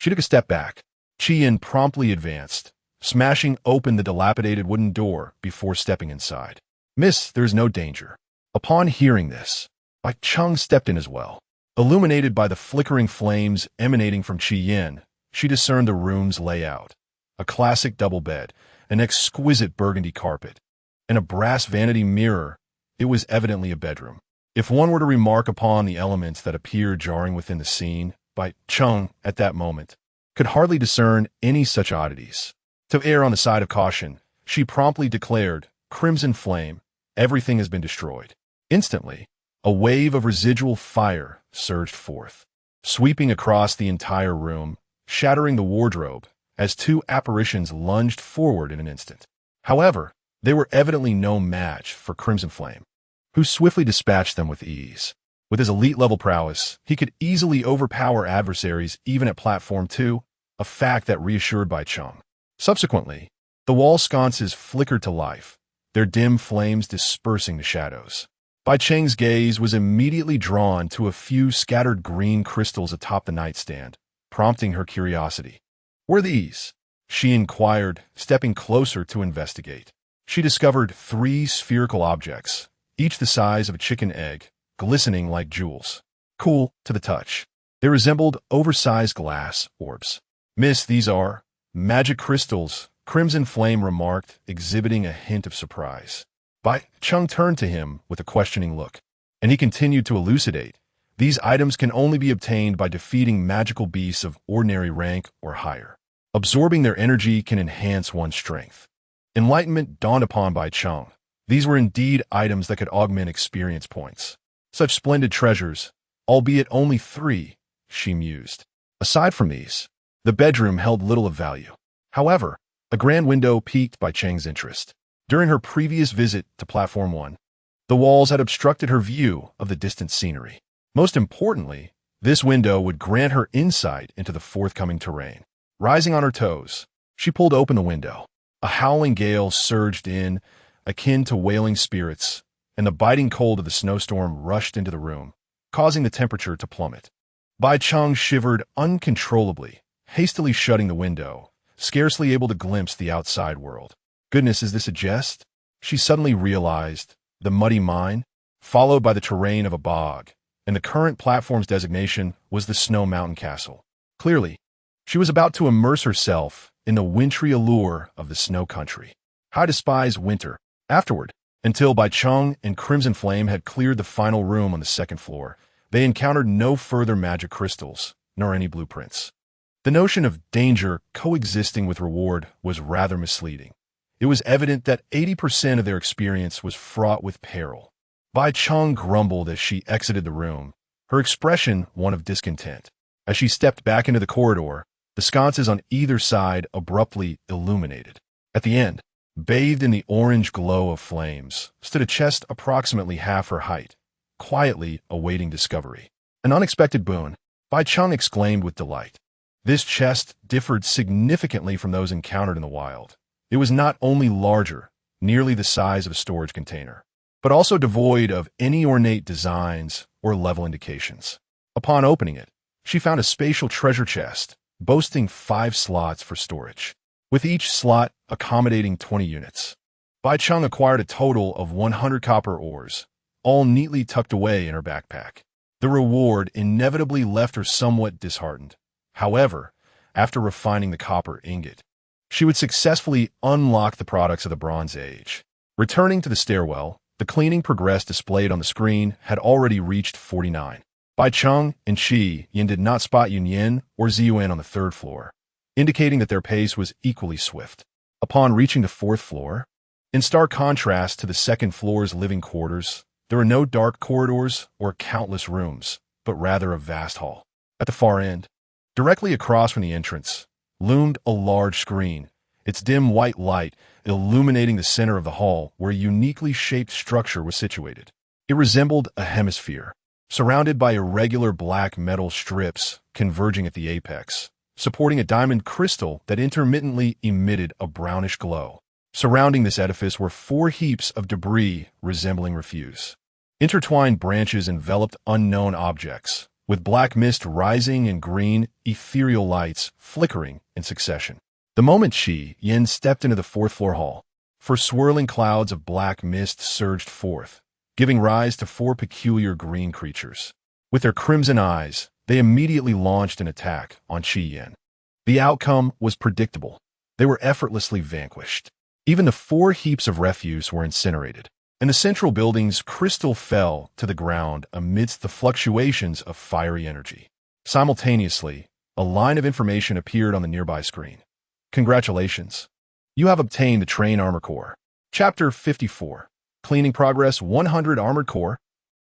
she took a step back. Qi Yin promptly advanced, smashing open the dilapidated wooden door before stepping inside. "Miss, there is no danger." Upon hearing this, Bai Cheng stepped in as well. Illuminated by the flickering flames emanating from Qi Yin, she discerned the room's layout. A classic double bed, an exquisite burgundy carpet, and a brass vanity mirror. It was evidently a bedroom. If one were to remark upon the elements that appeared jarring within the scene, Bai Cheng, at that moment, could hardly discern any such oddities. To err on the side of caution, she promptly declared, "Crimson flame, everything has been destroyed." Instantly, a wave of residual fire surged forth, sweeping across the entire room, shattering the wardrobe, as two apparitions lunged forward in an instant. However, they were evidently no match for Crimson Flame, who swiftly dispatched them with ease. With his elite-level prowess, he could easily overpower adversaries even at Platform 2, a fact that reassured Bai Cheng. Subsequently, the wall sconces flickered to life, their dim flames dispersing the shadows. Bai Cheng's gaze was immediately drawn to a few scattered green crystals atop the nightstand, prompting her curiosity. "What are these?" she inquired, stepping closer to investigate. She discovered 3 spherical objects, each the size of a chicken egg, glistening like jewels. Cool to the touch. They resembled oversized glass orbs. "Miss, these are magic crystals," Crimson Flame remarked, exhibiting a hint of surprise. Bai Cheng turned to him with a questioning look, and he continued to elucidate. "These items can only be obtained by defeating magical beasts of ordinary rank or higher. Absorbing their energy can enhance one's strength." Enlightenment dawned upon Bai Cheng. These were indeed items that could augment experience points. Such splendid treasures, albeit only 3, she mused. Aside from these, the bedroom held little of value. However, a grand window piqued Bai Cheng's interest. During her previous visit to Platform 1, the walls had obstructed her view of the distant scenery. Most importantly, this window would grant her insight into the forthcoming terrain. Rising on her toes, she pulled open the window. A howling gale surged in, akin to wailing spirits, and the biting cold of the snowstorm rushed into the room, causing the temperature to plummet. Bai Cheng shivered uncontrollably, hastily shutting the window, scarcely able to glimpse the outside world. Goodness, is this a jest? She suddenly realized the muddy mine, followed by the terrain of a bog, and the current platform's designation was the Snow Mountain Castle. Clearly, she was about to immerse herself in the wintry allure of the snow country. How I despise winter. Afterward, until Bai Cheng and Crimson Flame had cleared the final room on the 2nd floor, they encountered no further magic crystals, nor any blueprints. The notion of danger coexisting with reward was rather misleading. It was evident that 80% of their experience was fraught with peril. Bai Cheng grumbled as she exited the room, her expression one of discontent. As she stepped back into the corridor, the sconces on either side abruptly illuminated. At the end, bathed in the orange glow of flames, stood a chest approximately half her height, quietly awaiting discovery. An unexpected boon, Bai Cheng exclaimed with delight. This chest differed significantly from those encountered in the wild. It was not only larger, nearly the size of a storage container, but also devoid of any ornate designs or level indications. Upon opening it, she found a spatial treasure chest, boasting 5 slots for storage, with each slot accommodating 20 units. Bai Cheng acquired a total of 100 copper ores, all neatly tucked away in her backpack. The reward inevitably left her somewhat disheartened. However, after refining the copper ingot, she would successfully unlock the products of the Bronze Age. Returning to the stairwell, the cleaning progress displayed on the screen had already reached 49. Bai Cheng and Shi Yin did not spot Yun Yin or Ziyuan on the 3rd floor, indicating that their pace was equally swift. Upon reaching the 4th floor, in stark contrast to the 2nd floor's living quarters, there were no dark corridors or countless rooms, but rather a vast hall. At the far end, directly across from the entrance, loomed a large screen, its dim white light illuminating the center of the hall where a uniquely shaped structure was situated. It resembled a hemisphere, surrounded by irregular black metal strips converging at the apex, supporting a diamond crystal that intermittently emitted a brownish glow. Surrounding this edifice were 4 heaps of debris resembling refuse. Intertwined branches enveloped unknown objects, with black mist rising and green, ethereal lights flickering in succession. The moment Shi Yin stepped into the 4th floor hall, 4 swirling clouds of black mist surged forth, giving rise to 4 peculiar green creatures. With their crimson eyes, they immediately launched an attack on Shi Yin. The outcome was predictable. They were effortlessly vanquished. Even the 4 heaps of refuse were incinerated, and the central building's crystal fell to the ground amidst the fluctuations of fiery energy. Simultaneously, a line of information appeared on the nearby screen. Congratulations. You have obtained the Train Armor Core. Chapter 54. Cleaning Progress 100 Armored Core.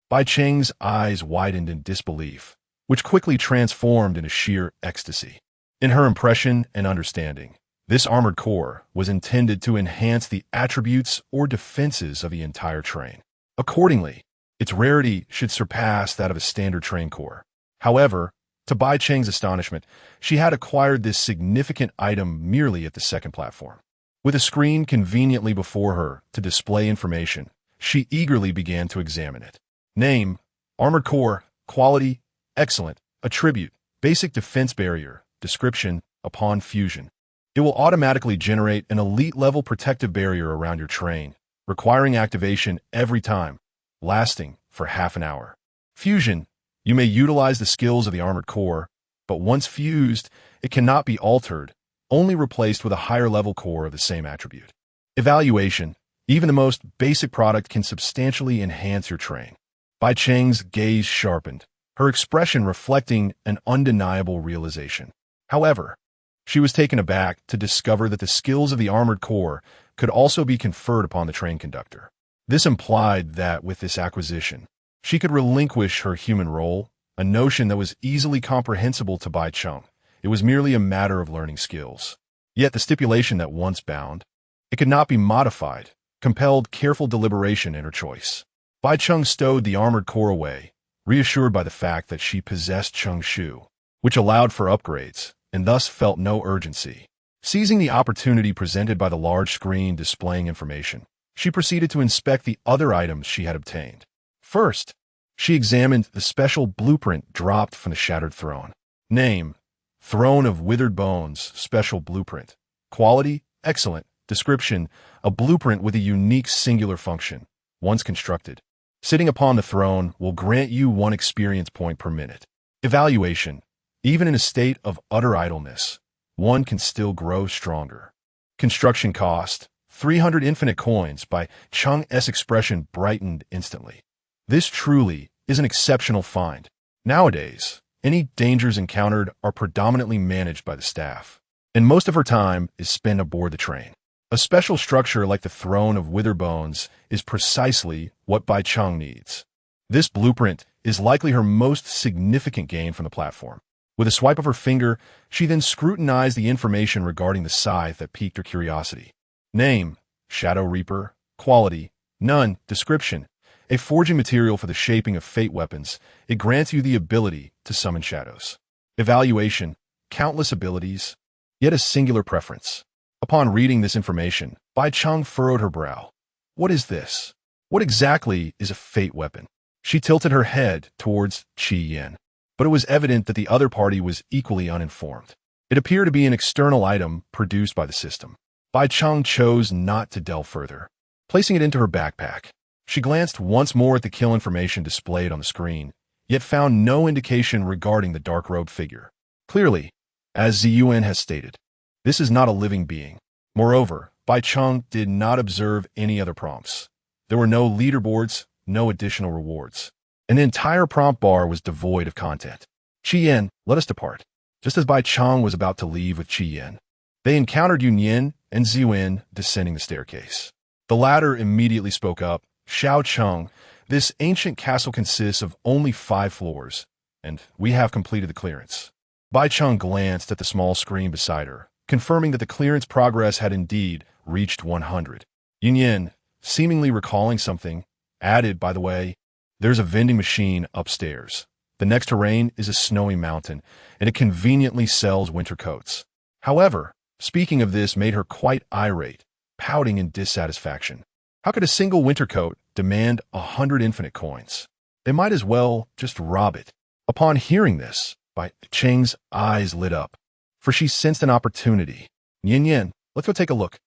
Bai Cheng's eyes widened in disbelief, which quickly transformed into sheer ecstasy. In her impression and understanding, this armored core was intended to enhance the attributes or defenses of the entire train. Accordingly, Its rarity should surpass that of a standard train core. However, to Bai Cheng's astonishment, she had acquired this significant item merely at the second platform. With a screen conveniently before her to display information, she eagerly began to examine it. Name, armored core, quality, excellent, attribute, basic defense barrier, description, upon fusion. It will automatically generate an elite-level protective barrier around your train, requiring activation every time, lasting for half an hour. Fusion. You may utilize the skills of the armored core, but once fused, it cannot be altered, only replaced with a higher-level core of the same attribute. Evaluation. Even the most basic product can substantially enhance your train. Bai Cheng's gaze sharpened, her expression reflecting an undeniable realization. However, she was taken aback to discover that the skills of the armored core could also be conferred upon the train conductor. This implied that with this acquisition, she could relinquish her human role, a notion that was easily comprehensible to Bai Cheng. It was merely a matter of learning skills. Yet the stipulation that once bound, it could not be modified, compelled careful deliberation in her choice. Bai Cheng stowed the armored core away, reassured by the fact that she possessed Cheng Shu, which allowed for upgrades, and thus felt no urgency. Seizing the opportunity presented by the large screen displaying information, she proceeded to inspect the other items she had obtained. First, she examined the special blueprint dropped from the shattered throne. Name, Throne of Withered Bones, Special Blueprint. Quality, excellent. Description, a blueprint with a unique singular function. Once constructed, sitting upon the throne will grant you 1 experience point per minute. Evaluation, even in a state of utter idleness, one can still grow stronger. Construction cost, 300 infinite coins. Bai Cheng's expression brightened instantly. This truly is an exceptional find. Nowadays, any dangers encountered are predominantly managed by the staff, and most of her time is spent aboard the train. A special structure like the Throne of Withered Bones is precisely what Bai Cheng needs. This blueprint is likely her most significant gain from the platform. With a swipe of her finger, she then scrutinized the information regarding the scythe that piqued her curiosity. Name, Shadow Reaper. Quality, none. Description, a forging material for the shaping of fate weapons. It grants you the ability to summon shadows. Evaluation, countless abilities, yet a singular preference. Upon reading this information, Bai Cheng furrowed her brow. What is this? What exactly is a fate weapon? She tilted her head towards Qi Yan, but it was evident that the other party was equally uninformed. It appeared to be an external item produced by the system. Bai Cheng chose not to delve further. Placing it into her backpack, she glanced once more at the kill information displayed on the screen, yet found no indication regarding the dark-robed figure. Clearly, as Ziyuan has stated, this is not a living being. Moreover, Bai Cheng did not observe any other prompts. There were no leaderboards, no additional rewards. An entire prompt bar was devoid of content. Qi Yan, let us depart. Just as Bai Cheng was about to leave with Qi Yan, they encountered Yun Yin and Ziyuan descending the staircase. The latter immediately spoke up. Xiao Cheng, this ancient castle consists of only 5 floors, and we have completed the clearance. Bai Cheng glanced at the small screen beside her, confirming that the clearance progress had indeed reached 100. Yun Yin, seemingly recalling something, added, by the way, there's a vending machine upstairs. The next terrain is a snowy mountain, and it conveniently sells winter coats. However, speaking of this made her quite irate, pouting in dissatisfaction. How could a single winter coat demand 100 infinite coins? They might as well just rob it. Upon hearing this, Bai Cheng's eyes lit up, for she sensed an opportunity. Yin Yin, let's go take a look.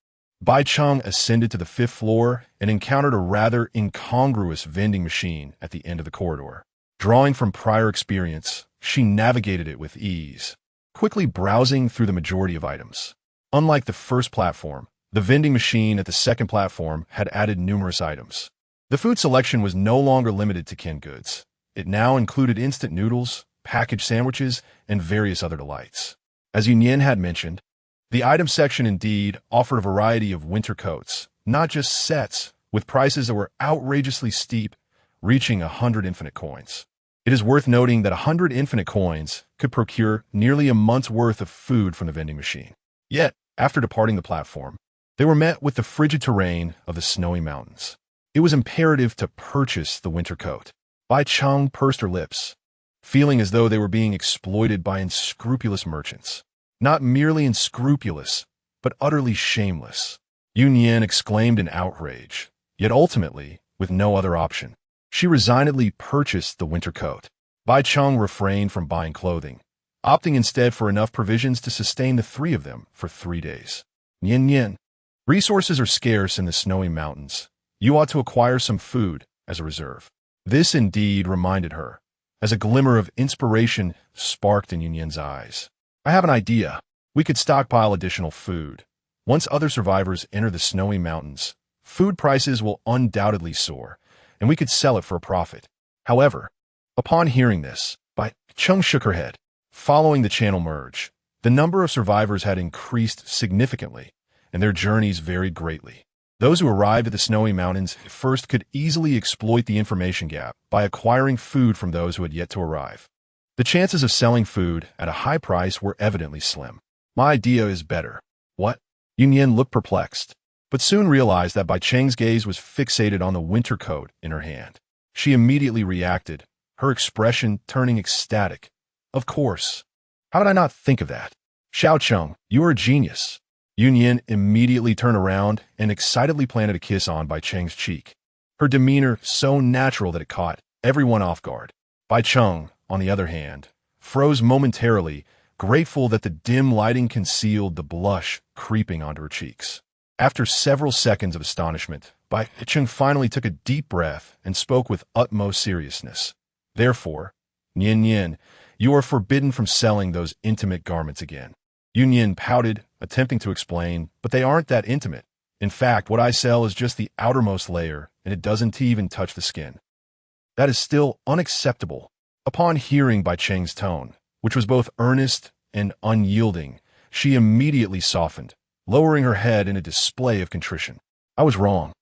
Bai Cheng ascended to the 5th floor and encountered a rather incongruous vending machine at the end of the corridor. Drawing from prior experience, she navigated it with ease, quickly browsing through the majority of items. Unlike the first platform, the vending machine at the second platform had added numerous items. The food selection was no longer limited to canned goods. It now included instant noodles, packaged sandwiches, and various other delights. As Yun Yin had mentioned, the item section indeed offered a variety of winter coats, not just sets, with prices that were outrageously steep, reaching 100 infinite coins. It is worth noting that 100 infinite coins could procure nearly a month's worth of food from the vending machine. Yet, after departing the platform, they were met with the frigid terrain of the snowy mountains. It was imperative to purchase the winter coat. Bai Cheng pursed her lips, feeling as though they were being exploited by unscrupulous merchants. Not merely unscrupulous, but utterly shameless. Yun Yan exclaimed in outrage, yet ultimately, with no other option, she resignedly purchased the winter coat. Bai Cheng refrained from buying clothing, opting instead for enough provisions to sustain the three of them for 3 days. Yin Yin, resources are scarce in the snowy mountains. You ought to acquire some food as a reserve. This indeed reminded her, as a glimmer of inspiration sparked in Yun Yan's eyes. I have an idea. We could stockpile additional food. Once other survivors enter the snowy mountains, food prices will undoubtedly soar, and we could sell it for a profit. However, upon hearing this, Bai Cheng shook her head. Following the channel merge, the number of survivors had increased significantly, and their journeys varied greatly. Those who arrived at the snowy mountains first could easily exploit the information gap by acquiring food from those who had yet to arrive. The chances of selling food at a high price were evidently slim. My idea is better. What? Yun Yan looked perplexed, but soon realized that Bai Cheng's gaze was fixated on the winter coat in her hand. She immediately reacted, her expression turning ecstatic. Of course. How did I not think of that? Xiao Cheng, you are a genius. Yun Yan immediately turned around and excitedly planted a kiss on Bai Cheng's cheek, her demeanor so natural that it caught everyone off guard. Bai Cheng, on the other hand, froze momentarily, grateful that the dim lighting concealed the blush creeping onto her cheeks. After several seconds of astonishment, Bai Cheng finally took a deep breath and spoke with utmost seriousness. Therefore, Yin Yin, you are forbidden from selling those intimate garments again. Yun Yan pouted, attempting to explain, but they aren't that intimate. In fact, what I sell is just the outermost layer, and it doesn't even touch the skin. That is still unacceptable. Upon hearing Bai Cheng's tone, which was both earnest and unyielding, she immediately softened, lowering her head in a display of contrition. I was wrong.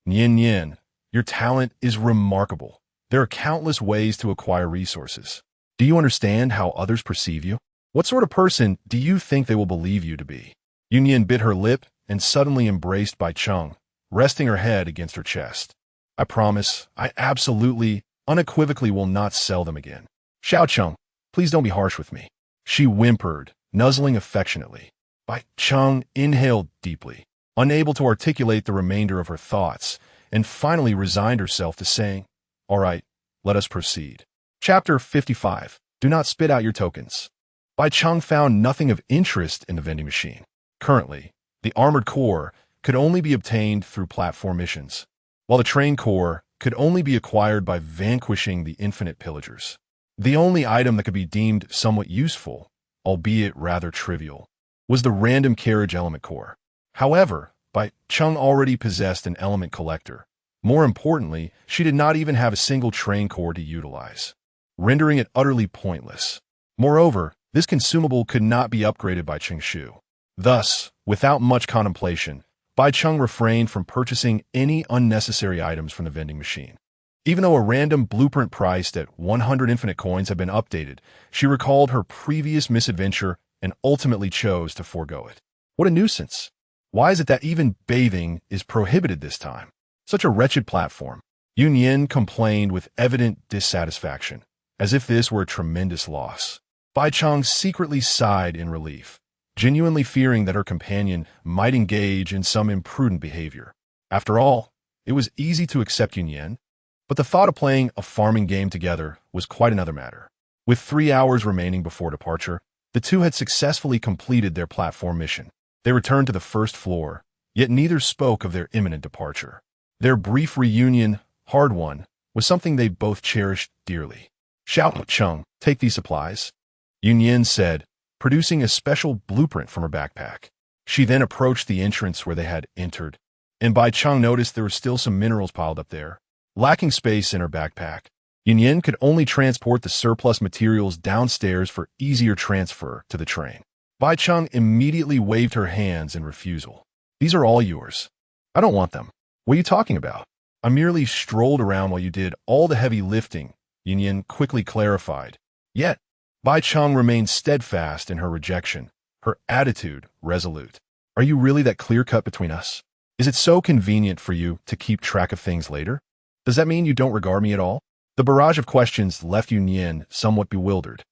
Yin Yin, your talent is remarkable. There are countless ways to acquire resources. Do you understand how others perceive you? What sort of person do you think they will believe you to be? Yun Yan bit her lip and suddenly embraced Bai Cheng, resting her head against her chest. I promise, I absolutely, unequivocally will not sell them again. Xiao Cheng, please don't be harsh with me. She whimpered, nuzzling affectionately. Bai Cheng inhaled deeply, unable to articulate the remainder of her thoughts, and finally resigned herself to saying, All right, let us proceed. Chapter 55. Do not spit out your tokens. Bai Cheng found nothing of interest in the vending machine. Currently, the armored core could only be obtained through platform missions, while the train core could only be acquired by vanquishing the infinite pillagers. The only item that could be deemed somewhat useful, albeit rather trivial, was the random carriage element core. However, Bai Cheng already possessed an element collector. More importantly, she did not even have a single train core to utilize, rendering it utterly pointless. Moreover, this consumable could not be upgraded by Cheng Shu. Thus, without much contemplation, Bai Cheng refrained from purchasing any unnecessary items from the vending machine. Even though a random blueprint priced at 100 infinite coins had been updated, she recalled her previous misadventure and ultimately chose to forego it. What a nuisance. Why is it that even bathing is prohibited this time? Such a wretched platform. Yun Yan complained with evident dissatisfaction, as if this were a tremendous loss. Bai Cheng secretly sighed in relief, genuinely fearing that her companion might engage in some imprudent behavior. After all, it was easy to accept Yun Yan, but the thought of playing a farming game together was quite another matter. With 3 hours remaining before departure, the two had successfully completed their platform mission. They returned to the first floor, yet neither spoke of their imminent departure. Their brief reunion, hard won, was something they both cherished dearly. Xiao Cheng, take these supplies, Yun Yan said, producing a special blueprint from her backpack. She then approached the entrance where they had entered, and Bai Cheng noticed there were still some minerals piled up there. Lacking space in her backpack, Yun Yan could only transport the surplus materials downstairs for easier transfer to the train. Bai Cheng immediately waved her hands in refusal. These are all yours. I don't want them. What are you talking about? I merely strolled around while you did all the heavy lifting, Yun Yan quickly clarified. Yet, Bai Cheng remained steadfast in her rejection, her attitude resolute. Are you really that clear-cut between us? Is it so convenient for you to keep track of things later? Does that mean you don't regard me at all? The barrage of questions left Yunyan somewhat bewildered.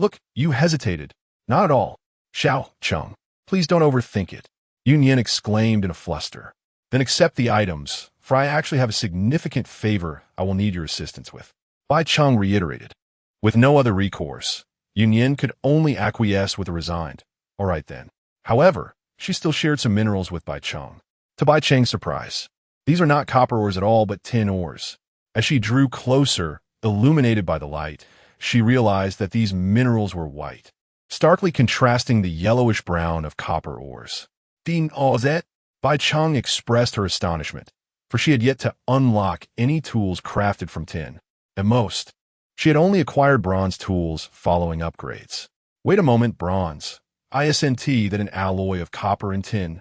Look, you hesitated. Not at all. Xiao Cheng, please don't overthink it. Yunyan exclaimed in a fluster. Then accept the items, for I actually have a significant favor I will need your assistance with. Bai Cheng reiterated. With no other recourse, Yunyan could only acquiesce with a resigned, all right then. However, she still shared some minerals with Bai Cheng. To Bai Cheng's surprise, these are not copper ores at all but tin ores. As she drew closer, illuminated by the light, she realized that these minerals were white, starkly contrasting the yellowish-brown of copper ores. Din Ozet? Bai Cheng expressed her astonishment, for she had yet to unlock any tools crafted from tin. At most, she had only acquired bronze tools following upgrades. Wait a moment, bronze. Isn't that an alloy of copper and tin?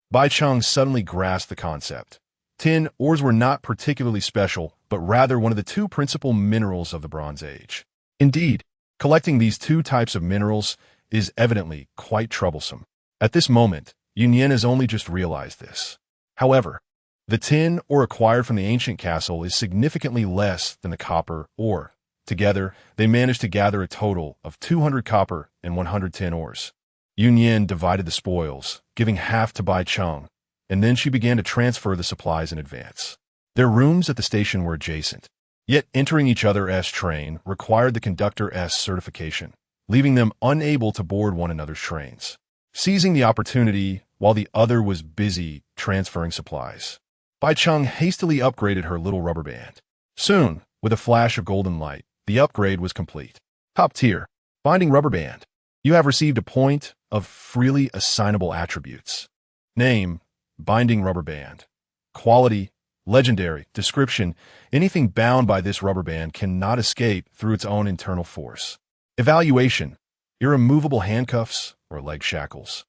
Bai Cheng suddenly grasped the concept. Tin ores were not particularly special, but rather one of the two principal minerals of the Bronze Age. Indeed, collecting these two types of minerals is evidently quite troublesome. At this moment, Yunyan has only just realized this. However, the tin ore acquired from the ancient castle is significantly less than the copper ore. Together, they managed to gather a total of 200 copper and 100 tin ores. Yunyan divided the spoils, giving half to Bai Cheng, and then she began to transfer the supplies in advance. Their rooms at the station were adjacent, yet entering each other's train required the conductor's certification, leaving them unable to board one another's trains. Seizing the opportunity while the other was busy transferring supplies, Bai Cheng hastily upgraded her little rubber band. Soon, with a flash of golden light, the upgrade was complete. Top tier, binding rubber band. You have received a point of freely assignable attributes. Name, binding rubber band. Quality, legendary. Description, anything bound by this rubber band cannot escape through its own internal force. Evaluation, irremovable handcuffs or leg shackles.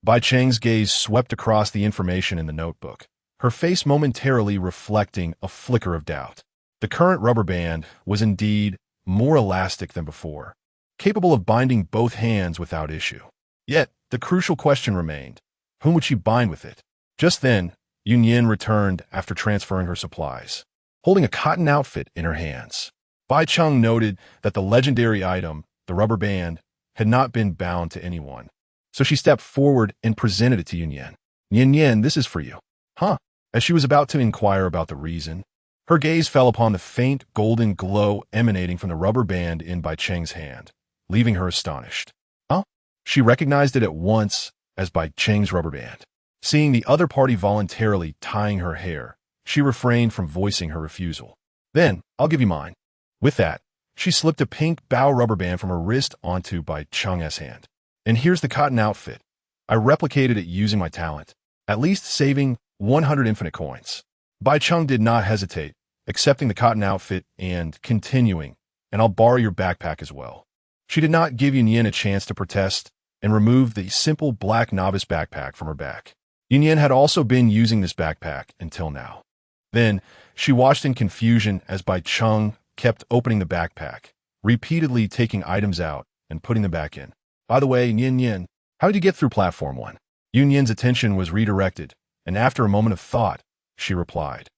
Bai Cheng's gaze swept across the information in the notebook, her face momentarily reflecting a flicker of doubt. The current rubber band was indeed more elastic than before, capable of binding both hands without issue. Yet, the crucial question remained, whom would she bind with it? Just then, Yunyan returned after transferring her supplies, holding a cotton outfit in her hands. Bai Cheng noted that the legendary item, the rubber band, had not been bound to anyone. So she stepped forward and presented it to Yunyan. Yunyan, this is for you. Huh? As she was about to inquire about the reason, her gaze fell upon the faint golden glow emanating from the rubber band in Bai Cheng's hand, leaving her astonished. Huh? She recognized it at once as Bai Cheng's rubber band. Seeing the other party voluntarily tying her hair, she refrained from voicing her refusal. Then, I'll give you mine. With that, she slipped a pink bow rubber band from her wrist onto Bai Cheng's hand. And here's the cotton outfit. I replicated it using my talent, at least saving 100 infinite coins. Bai Cheng did not hesitate, accepting the cotton outfit and continuing, and I'll borrow your backpack as well. She did not give Yunyan a chance to protest and removed the simple black novice backpack from her back. Yunyan had also been using this backpack until now. Then, she watched in confusion as Bai Cheng kept opening the backpack, repeatedly taking items out and putting them back in. By the way, Yunyan, how did you get through Platform 1? Yunyan's attention was redirected, and after a moment of thought, she replied,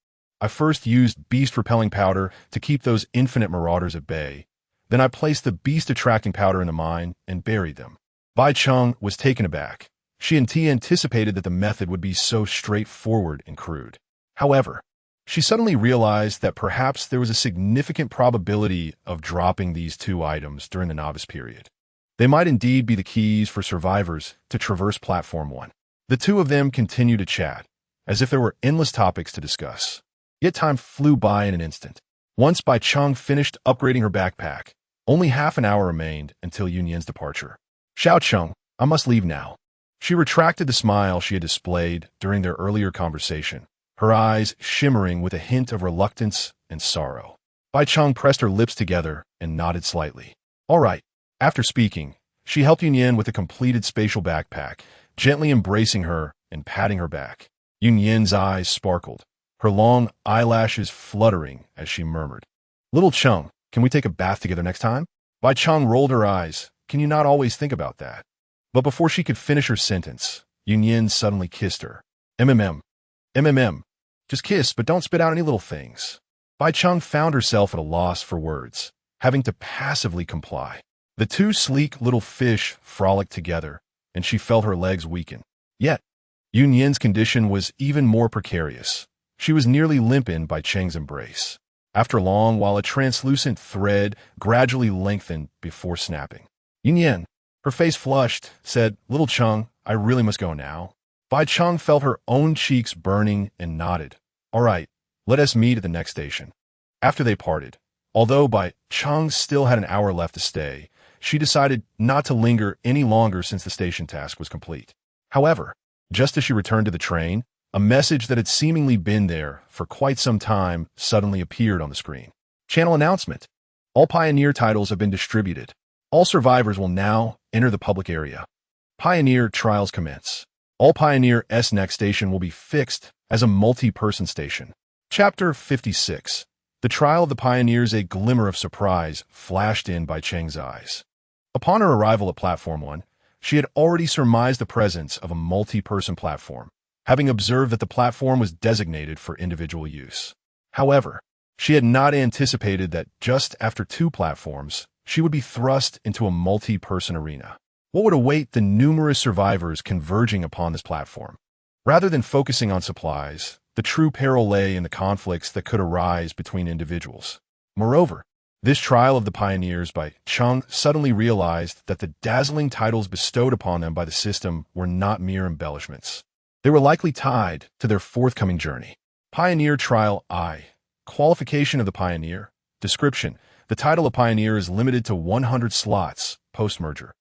I first used beast-repelling powder to keep those infinite marauders at bay. Then I placed the beast-attracting powder in the mine and buried them. Bai Cheng was taken aback. She anticipated that the method would be so straightforward and crude. However, she suddenly realized that perhaps there was a significant probability of dropping these two items during the novice period. They might indeed be the keys for survivors to traverse Platform 1. The two of them continued to chat, as if there were endless topics to discuss. Yet time flew by in an instant. Once Bai Cheng finished upgrading her backpack, only half an hour remained until Yunyan's departure. Xiao Cheng, I must leave now. She retracted the smile she had displayed during their earlier conversation, her eyes shimmering with a hint of reluctance and sorrow. Bai Cheng pressed her lips together and nodded slightly. All right. After speaking, she helped Yunyan with a completed spatial backpack, gently embracing her and patting her back. Yunyan's eyes sparkled, her long eyelashes fluttering as she murmured, Little Cheng, can we take a bath together next time? Bai Cheng rolled her eyes. Can you not always think about that? But before she could finish her sentence, Yunyan suddenly kissed her. MMM. MMM. Just kiss, but don't spit out any little things. Bai Cheng found herself at a loss for words, having to passively comply. The two sleek little fish frolicked together, and she felt her legs weaken. Yet, Yun Yin's condition was even more precarious. She was nearly limp in Bai Cheng's embrace. After long, while a translucent thread gradually lengthened before snapping. Yun Yin, her face flushed, said, "Little Cheng, I really must go now." Bai Cheng felt her own cheeks burning and nodded. "All right, let us meet at the next station." After they parted, although Bai Cheng still had an hour left to stay, she decided not to linger any longer since the station task was complete. However, just as she returned to the train, a message that had seemingly been there for quite some time suddenly appeared on the screen. Channel announcement. All Pioneer titles have been distributed. All survivors will now enter the public area. Pioneer trials commence. All Pioneer's next station will be fixed as a multi-person station. Chapter 56. The trial of the Pioneers. A glimmer of surprise flashed in Bai Cheng's eyes. Upon her arrival at Platform 1, she had already surmised the presence of a multi-person platform, having observed that the platform was designated for individual use. However, she had not anticipated that just after 2 platforms, she would be thrust into a multi-person arena. What would await the numerous survivors converging upon this platform? Rather than focusing on supplies, the true peril lay in the conflicts that could arise between individuals. Moreover, this trial of the Pioneers Bai Cheng suddenly realized that the dazzling titles bestowed upon them by the system were not mere embellishments. They were likely tied to their forthcoming journey. Pioneer Trial I. Qualification of the Pioneer. Description. The title of Pioneer is limited to 100 slots post-merger.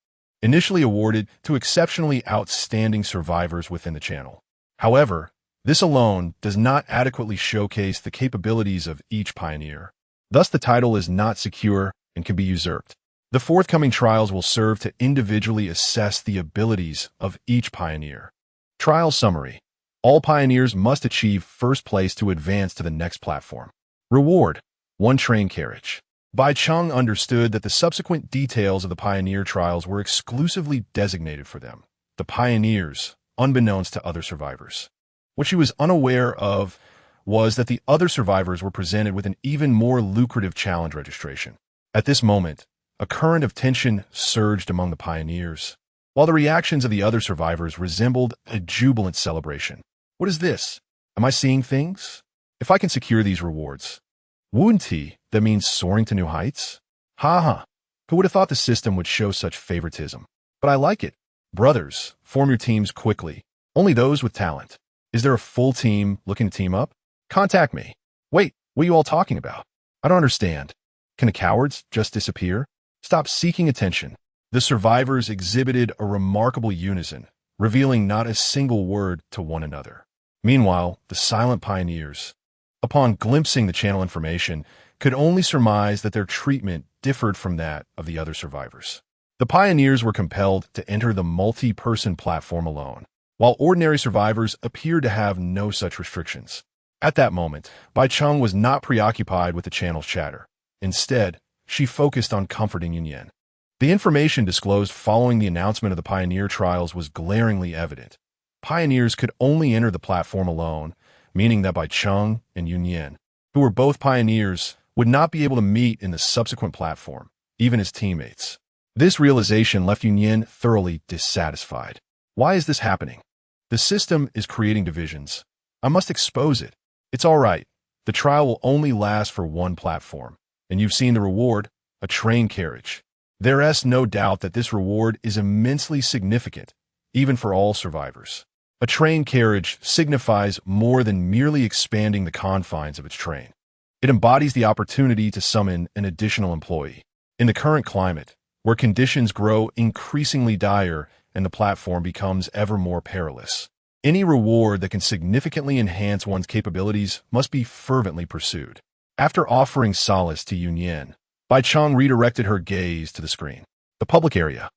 Initially awarded to exceptionally outstanding survivors within the channel. However, this alone does not adequately showcase the capabilities of each Pioneer. Thus, the title is not secure and can be usurped. The forthcoming trials will serve to individually assess the abilities of each Pioneer. Trial Summary. All Pioneers must achieve first place to advance to the next platform. Reward. 1 train carriage. Bai Cheng understood that the subsequent details of the Pioneer trials were exclusively designated for them, the Pioneers, unbeknownst to other survivors. What she was unaware of was that the other survivors were presented with an even more lucrative challenge registration. At this moment, a current of tension surged among the Pioneers, while the reactions of the other survivors resembled a jubilant celebration. What is this? Am I seeing things? If I can secure these rewards. Wouldn't that means soaring to new heights? Ha ha. Who would have thought the system would show such favoritism? But I like it. Brothers, form your teams quickly. Only those with talent. Is there a full team looking to team up? Contact me. Wait, what are you all talking about? I don't understand. Can the cowards just disappear? Stop seeking attention. The survivors exhibited a remarkable unison, revealing not a single word to one another. Meanwhile, the silent Pioneers, upon glimpsing the channel information, could only surmise that their treatment differed from that of the other survivors. The Pioneers were compelled to enter the multi-person platform alone, while ordinary survivors appeared to have no such restrictions. At that moment, Bai Cheng was not preoccupied with the channel's chatter. Instead, she focused on comforting Yun Yin. The information disclosed following the announcement of the Pioneer trials was glaringly evident. Pioneers could only enter the platform alone, meaning that Bai Cheng and Yun Yin, who were both Pioneers, would not be able to meet in the subsequent platform, even as teammates. This realization left Yun Yin thoroughly dissatisfied. Why is this happening? The system is creating divisions. I must expose it. It's all right. The trial will only last for 1 platform, and you've seen the reward, a train carriage. There's no doubt that this reward is immensely significant, even for all survivors. A train carriage signifies more than merely expanding the confines of its train. It embodies the opportunity to summon an additional employee. In the current climate, where conditions grow increasingly dire and the platform becomes ever more perilous, any reward that can significantly enhance one's capabilities must be fervently pursued. After offering solace to Yun Yin, Bai Cheng redirected her gaze to the screen, the public area.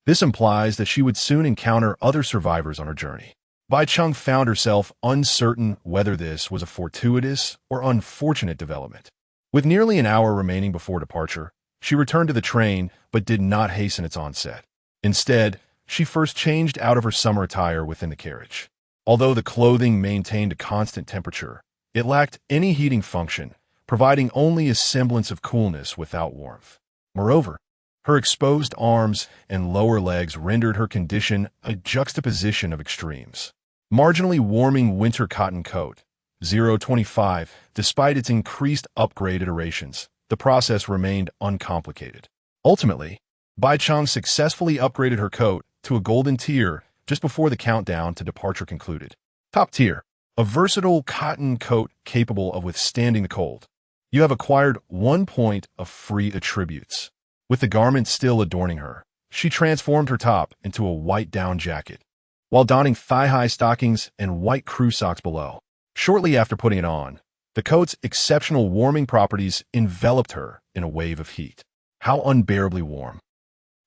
This implies that she would soon encounter other survivors on her journey. Bai Cheng found herself uncertain whether this was a fortuitous or unfortunate development. With nearly an hour remaining before departure, she returned to the train but did not hasten its onset. Instead, she first changed out of her summer attire within the carriage. Although the clothing maintained a constant temperature, it lacked any heating function, providing only a semblance of coolness without warmth. Moreover, her exposed arms and lower legs rendered her condition a juxtaposition of extremes. Marginally warming winter cotton coat, 025, despite its increased upgrade iterations, the process remained uncomplicated. Ultimately, Bai Cheng successfully upgraded her coat to a golden tier just before the countdown to departure concluded. Top tier, a versatile cotton coat capable of withstanding the cold. You have acquired 1 point of free attributes. With the garment still adorning her, she transformed her top into a white down jacket, while donning thigh-high stockings and white crew socks below. Shortly after putting it on, the coat's exceptional warming properties enveloped her in a wave of heat. How unbearably warm.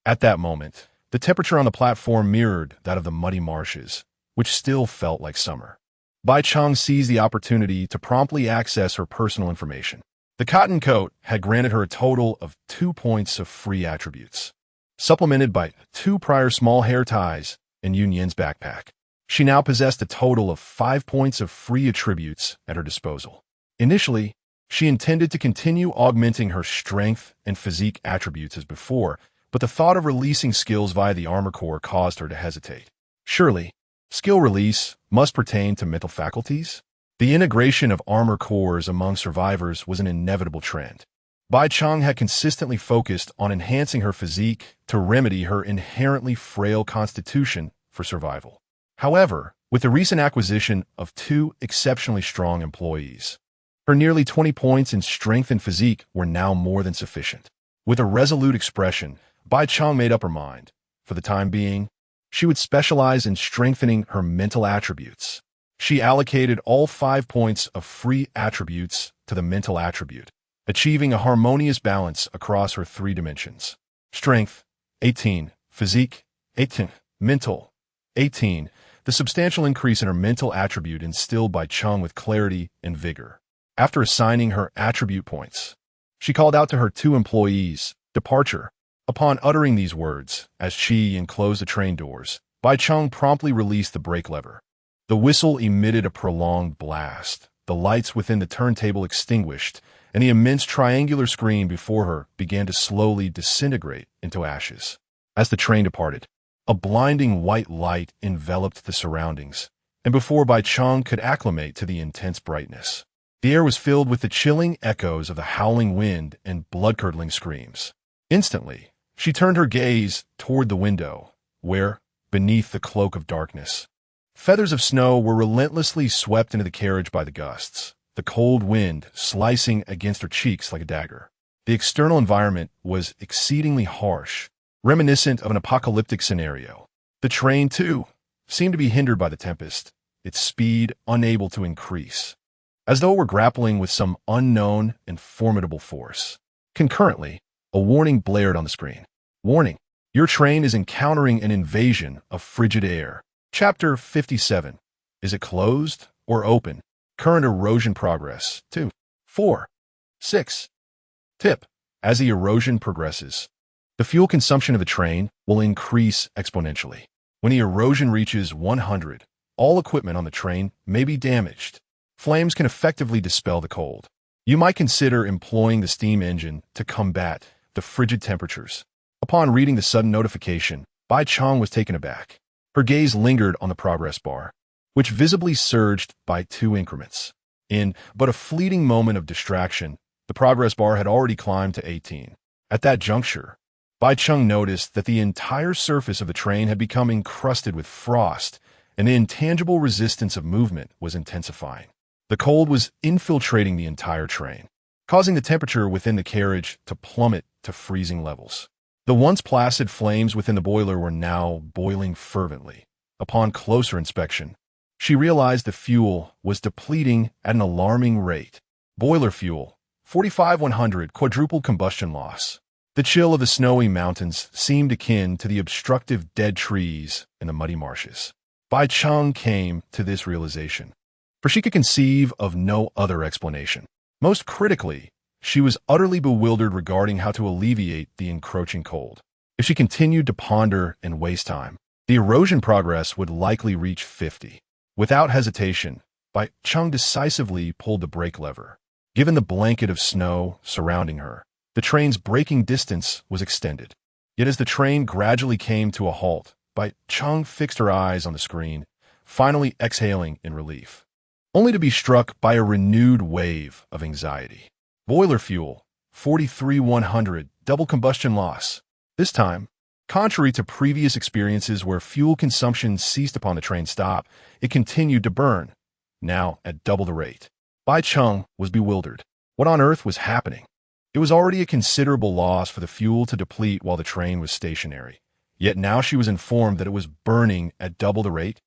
At that moment, the temperature on the platform mirrored that of the muddy marshes, which still felt like summer. Bai Cheng seized the opportunity to promptly access her personal information. The cotton coat had granted her a total of 2 points of free attributes, supplemented by 2 prior small hair ties and Yunyan's backpack. She now possessed a total of 5 points of free attributes at her disposal. Initially, she intended to continue augmenting her strength and physique attributes as before, but the thought of releasing skills via the armor core caused her to hesitate. Surely, skill release must pertain to mental faculties? The integration of armor cores among survivors was an inevitable trend. Bai Cheng had consistently focused on enhancing her physique to remedy her inherently frail constitution for survival. However, with the recent acquisition of 2 exceptionally strong employees, her nearly 20 points in strength and physique were now more than sufficient. With a resolute expression, Bai Cheng made up her mind. For the time being, she would specialize in strengthening her mental attributes. She allocated all 5 points of free attributes to the mental attribute, achieving a harmonious balance across her 3 dimensions. Strength, 18. Physique, 18. Mental, 18. The substantial increase in her mental attribute instilled Bai Cheng with clarity and vigor. After assigning her attribute points, she called out to her 2 employees, "Departure." Upon uttering these words, as she unclosed the train doors, Bai Cheng promptly released the brake lever. The whistle emitted a prolonged blast, the lights within the turntable extinguished, and the immense triangular screen before her began to slowly disintegrate into ashes. As the train departed, a blinding white light enveloped the surroundings, and before Bai Cheng could acclimate to the intense brightness, the air was filled with the chilling echoes of the howling wind and blood-curdling screams. Instantly, she turned her gaze toward the window, where, beneath the cloak of darkness, feathers of snow were relentlessly swept into the carriage by the gusts, the cold wind slicing against her cheeks like a dagger. The external environment was exceedingly harsh, reminiscent of an apocalyptic scenario. The train, too, seemed to be hindered by the tempest, its speed unable to increase, as though it were grappling with some unknown and formidable force. Concurrently, a warning blared on the screen. Warning, your train is encountering an invasion of frigid air. Chapter 57. Is it closed or open? Current erosion progress. 2, 4, 6. Tip. As the erosion progresses, the fuel consumption of the train will increase exponentially. When the erosion reaches 100, all equipment on the train may be damaged. Flames can effectively dispel the cold. You might consider employing the steam engine to combat the frigid temperatures. Upon reading the sudden notification, Bai Cheng was taken aback. Her gaze lingered on the progress bar, which visibly surged by 2 increments. In but a fleeting moment of distraction, the progress bar had already climbed to 18. At that juncture, Bai Cheng noticed that the entire surface of the train had become encrusted with frost, and the intangible resistance of movement was intensifying. The cold was infiltrating the entire train, causing the temperature within the carriage to plummet to freezing levels. The once placid flames within the boiler were now boiling fervently. Upon closer inspection, she realized the fuel was depleting at an alarming rate. Boiler fuel, 45-100 quadruple combustion loss. The chill of the snowy mountains seemed akin to the obstructive dead trees in the muddy marshes. Bai Cheng came to this realization, for she could conceive of no other explanation. Most critically, she was utterly bewildered regarding how to alleviate the encroaching cold. If she continued to ponder and waste time, the erosion progress would likely reach 50. Without hesitation, Bai Cheng decisively pulled the brake lever. Given the blanket of snow surrounding her, the train's braking distance was extended. Yet as the train gradually came to a halt, Bai Cheng fixed her eyes on the screen, finally exhaling in relief, only to be struck by a renewed wave of anxiety. Boiler fuel, 43,100, double combustion loss. This time, contrary to previous experiences where fuel consumption ceased upon the train stop, it continued to burn, now at double the rate. Bai Cheng was bewildered. What on earth was happening? It was already a considerable loss for the fuel to deplete while the train was stationary. Yet now she was informed that it was burning at double the rate.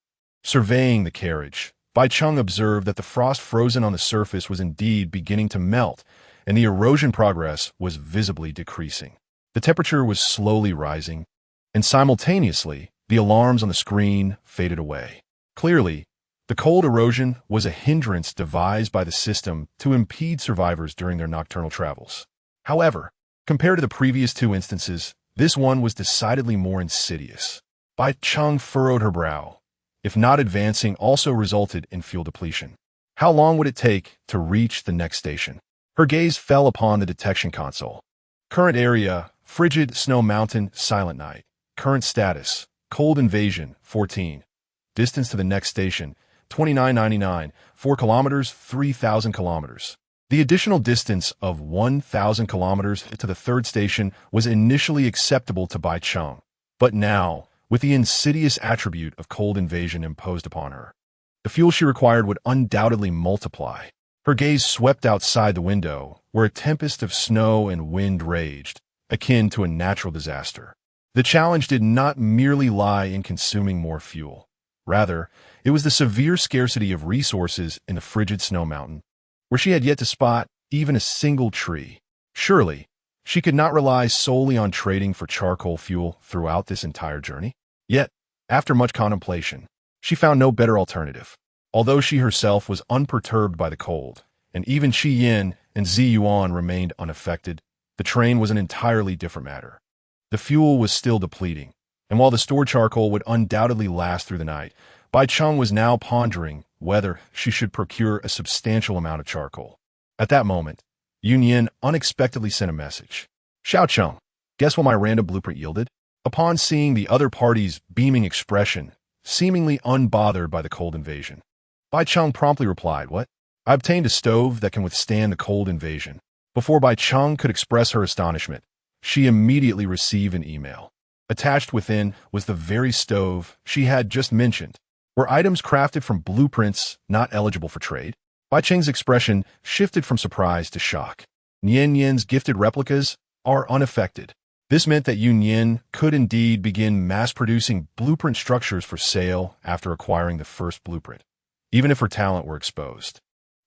Surveying the carriage, Bai Cheng observed that the frost frozen on the surface was indeed beginning to melt, and the erosion progress was visibly decreasing. The temperature was slowly rising, and simultaneously, the alarms on the screen faded away. Clearly, the cold erosion was a hindrance devised by the system to impede survivors during their nocturnal travels. However, compared to the previous two instances, this one was decidedly more insidious. Bai Cheng furrowed her brow. If not advancing also resulted in fuel depletion, how long would it take to reach the next station? Her gaze fell upon the detection console. Current area, frigid snow mountain, silent night. Current status, cold invasion, 14. Distance to the next station, 2999, 4 kilometers, 3,000 kilometers. The additional distance of 1,000 kilometers to the third station was initially acceptable to Bai Cheng, but now, with the insidious attribute of cold invasion imposed upon her, the fuel she required would undoubtedly multiply. Her gaze swept outside the window, where a tempest of snow and wind raged, akin to a natural disaster. The challenge did not merely lie in consuming more fuel. Rather, it was the severe scarcity of resources in the frigid snow mountain, where she had yet to spot even a single tree. Surely, she could not rely solely on trading for charcoal fuel throughout this entire journey. Yet, after much contemplation, she found no better alternative. Although she herself was unperturbed by the cold, and even Qi Yin and Zi Yuan remained unaffected, the train was an entirely different matter. The fuel was still depleting, and while the stored charcoal would undoubtedly last through the night, Bai Cheng was now pondering whether she should procure a substantial amount of charcoal. At that moment, Yun Yin unexpectedly sent a message. "Xiao Cheng, guess what my random blueprint yielded?" Upon seeing the other party's beaming expression, seemingly unbothered by the cold invasion, Bai Cheng promptly replied, "What? I obtained a stove that can withstand the cold invasion." Before Bai Cheng could express her astonishment, she immediately received an email. Attached within was the very stove she had just mentioned. Were items crafted from blueprints not eligible for trade? Bai Cheng's expression shifted from surprise to shock. Nian Yin's gifted replicas are unaffected. This meant that Yun Yin could indeed begin mass-producing blueprint structures for sale after acquiring the first blueprint, even if her talent were exposed.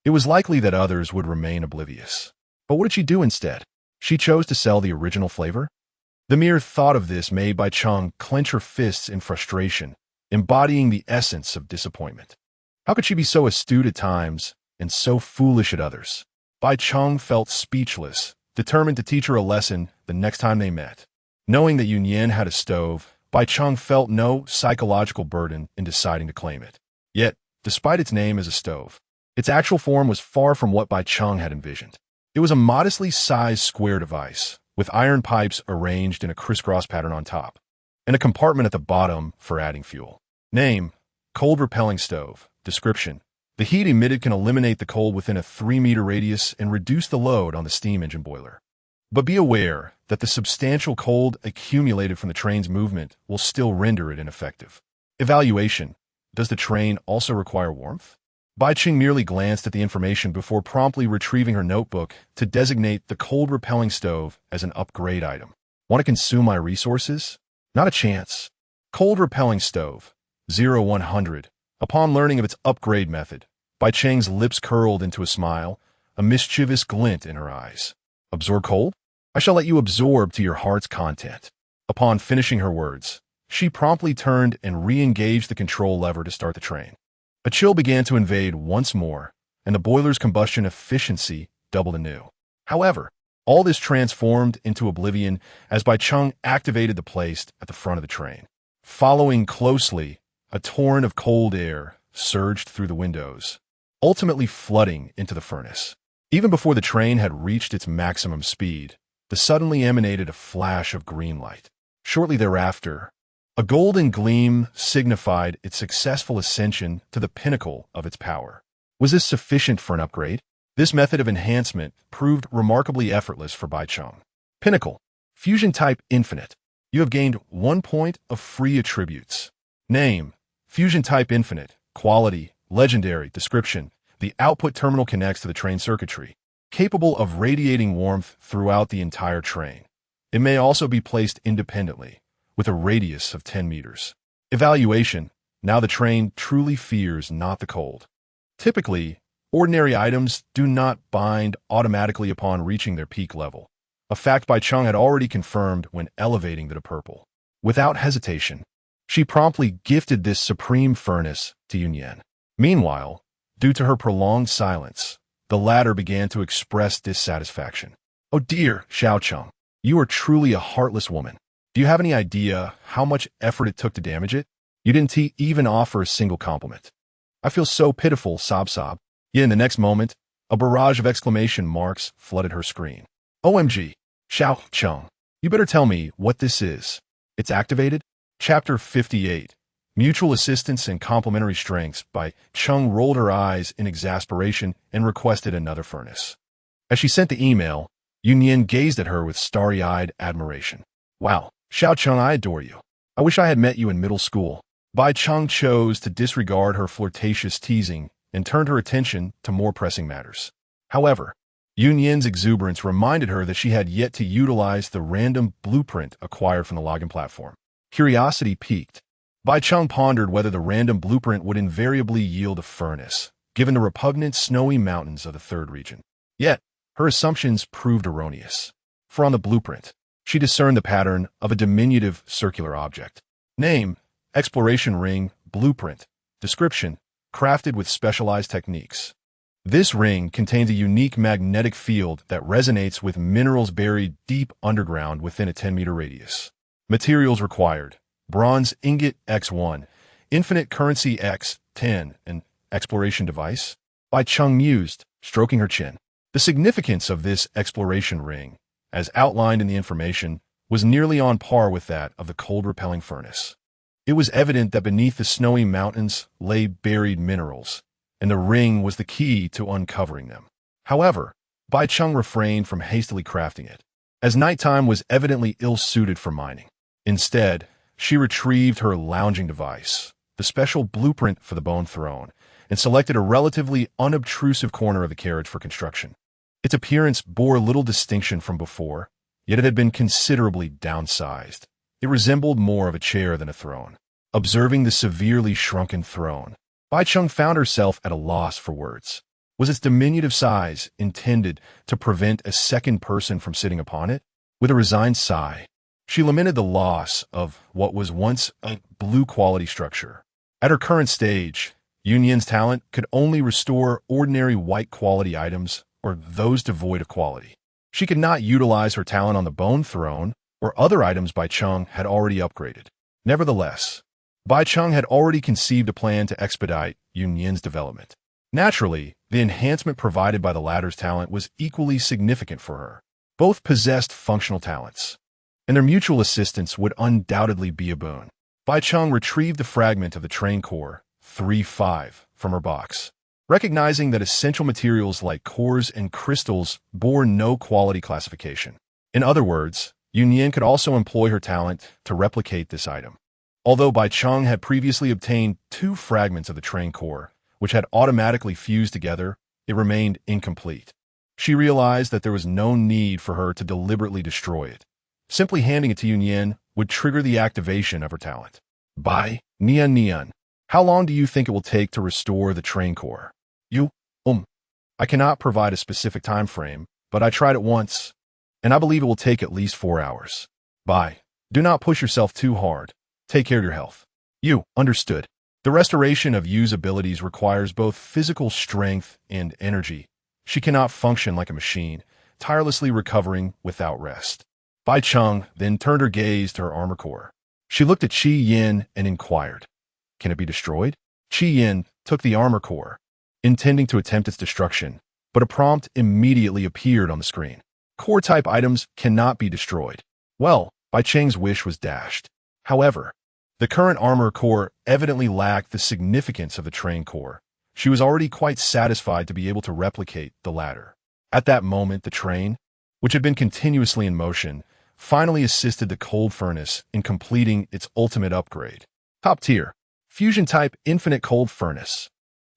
It was likely that others would remain oblivious. But what did she do instead? She chose to sell the original flavor? The mere thought of this made Bai Cheng clench her fists in frustration, embodying the essence of disappointment. How could she be so astute at times and so foolish at others? Bai Cheng felt speechless, determined to teach her a lesson the next time they met. Knowing that Yun Yin had a stove, Bai Cheng felt no psychological burden in deciding to claim it. Yet, despite its name as a stove, its actual form was far from what Bai Cheng had envisioned. It was a modestly sized square device, with iron pipes arranged in a crisscross pattern on top, and a compartment at the bottom for adding fuel. Name: cold-repelling stove. Description: the heat emitted can eliminate the cold within a 3-meter radius and reduce the load on the steam engine boiler. But be aware that the substantial cold accumulated from the train's movement will still render it ineffective. Evaluation: does the train also require warmth? Bai Cheng merely glanced at the information before promptly retrieving her notebook to designate the cold-repelling stove as an upgrade item. Want to consume my resources? Not a chance. Cold-repelling stove, 0100. Upon learning of its upgrade method, Bai Cheng's lips curled into a smile, a mischievous glint in her eyes. Absorb cold? I shall let you absorb to your heart's content. Upon finishing her words, she promptly turned and re-engaged the control lever to start the train. A chill began to invade once more, and the boiler's combustion efficiency doubled anew. However, all this transformed into oblivion as Bai Cheng activated the place at the front of the train. Following closely, a torrent of cold air surged through the windows, ultimately flooding into the furnace. Even before the train had reached its maximum speed, the suddenly emanated a flash of green light. Shortly thereafter, a golden gleam signified its successful ascension to the pinnacle of its power. Was this sufficient for an upgrade? This method of enhancement proved remarkably effortless for Bai Cheng. Pinnacle. Fusion type infinite. You have gained 1 point of free attributes. Name. Fusion type infinite. Quality. Legendary. Description. The output terminal connects to the train circuitry, capable of radiating warmth throughout the entire train. It may also be placed independently, with a radius of 10 meters. Evaluation. Now the train truly fears not the cold. Typically, ordinary items do not bind automatically upon reaching their peak level, a fact Bai Cheng had already confirmed when elevating to purple. Without hesitation, she promptly gifted this supreme furnace to Yunyan. Meanwhile, due to her prolonged silence, the latter began to express dissatisfaction. "Oh dear, Xiao Cheng, you are truly a heartless woman. Do you have any idea how much effort it took to damage it? You didn't even offer a single compliment. I feel so pitiful, sob. Yet in the next moment, a barrage of exclamation marks flooded her screen. OMG, Xiao Cheng, you better tell me what this is. It's activated? Chapter 58. Mutual Assistance and Complementary Strengths. Bai Cheng rolled her eyes in exasperation and requested another furnace. As she sent the email, Yunyan gazed at her with starry-eyed admiration. Wow, Xiao Cheng, I adore you. I wish I had met you in middle school. Bai Cheng chose to disregard her flirtatious teasing and turned her attention to more pressing matters. However, Yunyan's exuberance reminded her that she had yet to utilize the random blueprint acquired from the login platform. Curiosity piqued. Bai Cheng pondered whether the random blueprint would invariably yield a furnace, given the repugnant snowy mountains of the third region. Yet, her assumptions proved erroneous. For on the blueprint, she discerned the pattern of a diminutive circular object. Name: Exploration Ring, Blueprint. Description: crafted with specialized techniques. This ring contains a unique magnetic field that resonates with minerals buried deep underground within a 10-meter radius. Materials required: bronze ingot X1, infinite currency X10, and exploration device. Bai Cheng mused, stroking her chin. The significance of this exploration ring, as outlined in the information, was nearly on par with that of the cold-repelling furnace. It was evident that beneath the snowy mountains lay buried minerals, and the ring was the key to uncovering them. However, Bai Cheng refrained from hastily crafting it, as nighttime was evidently ill-suited for mining. Instead, she retrieved her lounging device, the special blueprint for the Bone Throne, and selected a relatively unobtrusive corner of the carriage for construction. Its appearance bore little distinction from before, yet it had been considerably downsized. It resembled more of a chair than a throne. Observing the severely shrunken throne, Bai Cheng found herself at a loss for words. Was its diminutive size intended to prevent a second person from sitting upon it? With a resigned sigh, she lamented the loss of what was once a blue-quality structure. At her current stage, Yunyan's talent could only restore ordinary white-quality items or those devoid of quality. She could not utilize her talent on the Bone Throne or other items Bai Cheng had already upgraded. Nevertheless, Bai Cheng had already conceived a plan to expedite Yunyan's development. Naturally, the enhancement provided by the latter's talent was equally significant for her. Both possessed functional talents, and their mutual assistance would undoubtedly be a boon. Bai Cheng retrieved the fragment of the train core 3-5 from her box, recognizing that essential materials like cores and crystals bore no quality classification. In other words, Yunyan could also employ her talent to replicate this item. Although Bai Cheng had previously obtained 2 fragments of the train core, which had automatically fused together, it remained incomplete. She realized that there was no need for her to deliberately destroy it. Simply handing it to Yunyan would trigger the activation of her talent. Bai, Nian, how long do you think it will take to restore the train core? I cannot provide a specific time frame, but I tried it once, and I believe it will take at least 4 hours. Bai, do not push yourself too hard. Take care of your health. Understood. The restoration of Yu's abilities requires both physical strength and energy. She cannot function like a machine, tirelessly recovering without rest. Bai Cheng then turned her gaze to her armor core. She looked at Qi Yin and inquired, "Can it be destroyed?" Qi Yin took the armor core, intending to attempt its destruction, but a prompt immediately appeared on the screen. Core-type items cannot be destroyed. Well, Bai Cheng's wish was dashed. However, the current armor core evidently lacked the significance of the train core. She was already quite satisfied to be able to replicate the latter. At that moment, the train, which had been continuously in motion, finally assisted the cold furnace in completing its ultimate upgrade. Top tier, fusion-type infinite cold furnace.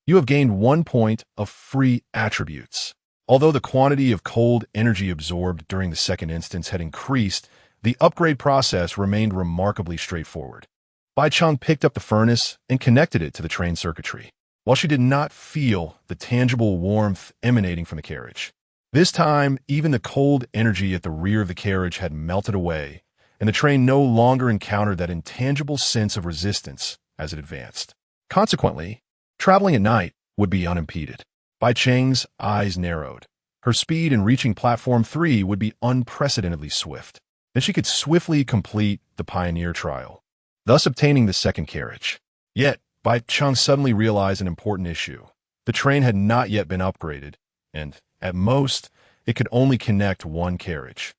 You have gained 1 point of free attributes. Although the quantity of cold energy absorbed during the second instance had increased, the upgrade process remained remarkably straightforward. Bai Cheng picked up the furnace and connected it to the train circuitry, while she did not feel the tangible warmth emanating from the carriage. This time, even the cold energy at the rear of the carriage had melted away, and the train no longer encountered that intangible sense of resistance as it advanced. Consequently, traveling at night would be unimpeded. Bai Cheng's eyes narrowed. Her speed in reaching Platform 3 would be unprecedentedly swift, and she could swiftly complete the Pioneer trial, thus obtaining the second carriage. Yet, Bai Cheng suddenly realized an important issue. The train had not yet been upgraded, and, at most, it could only connect one carriage.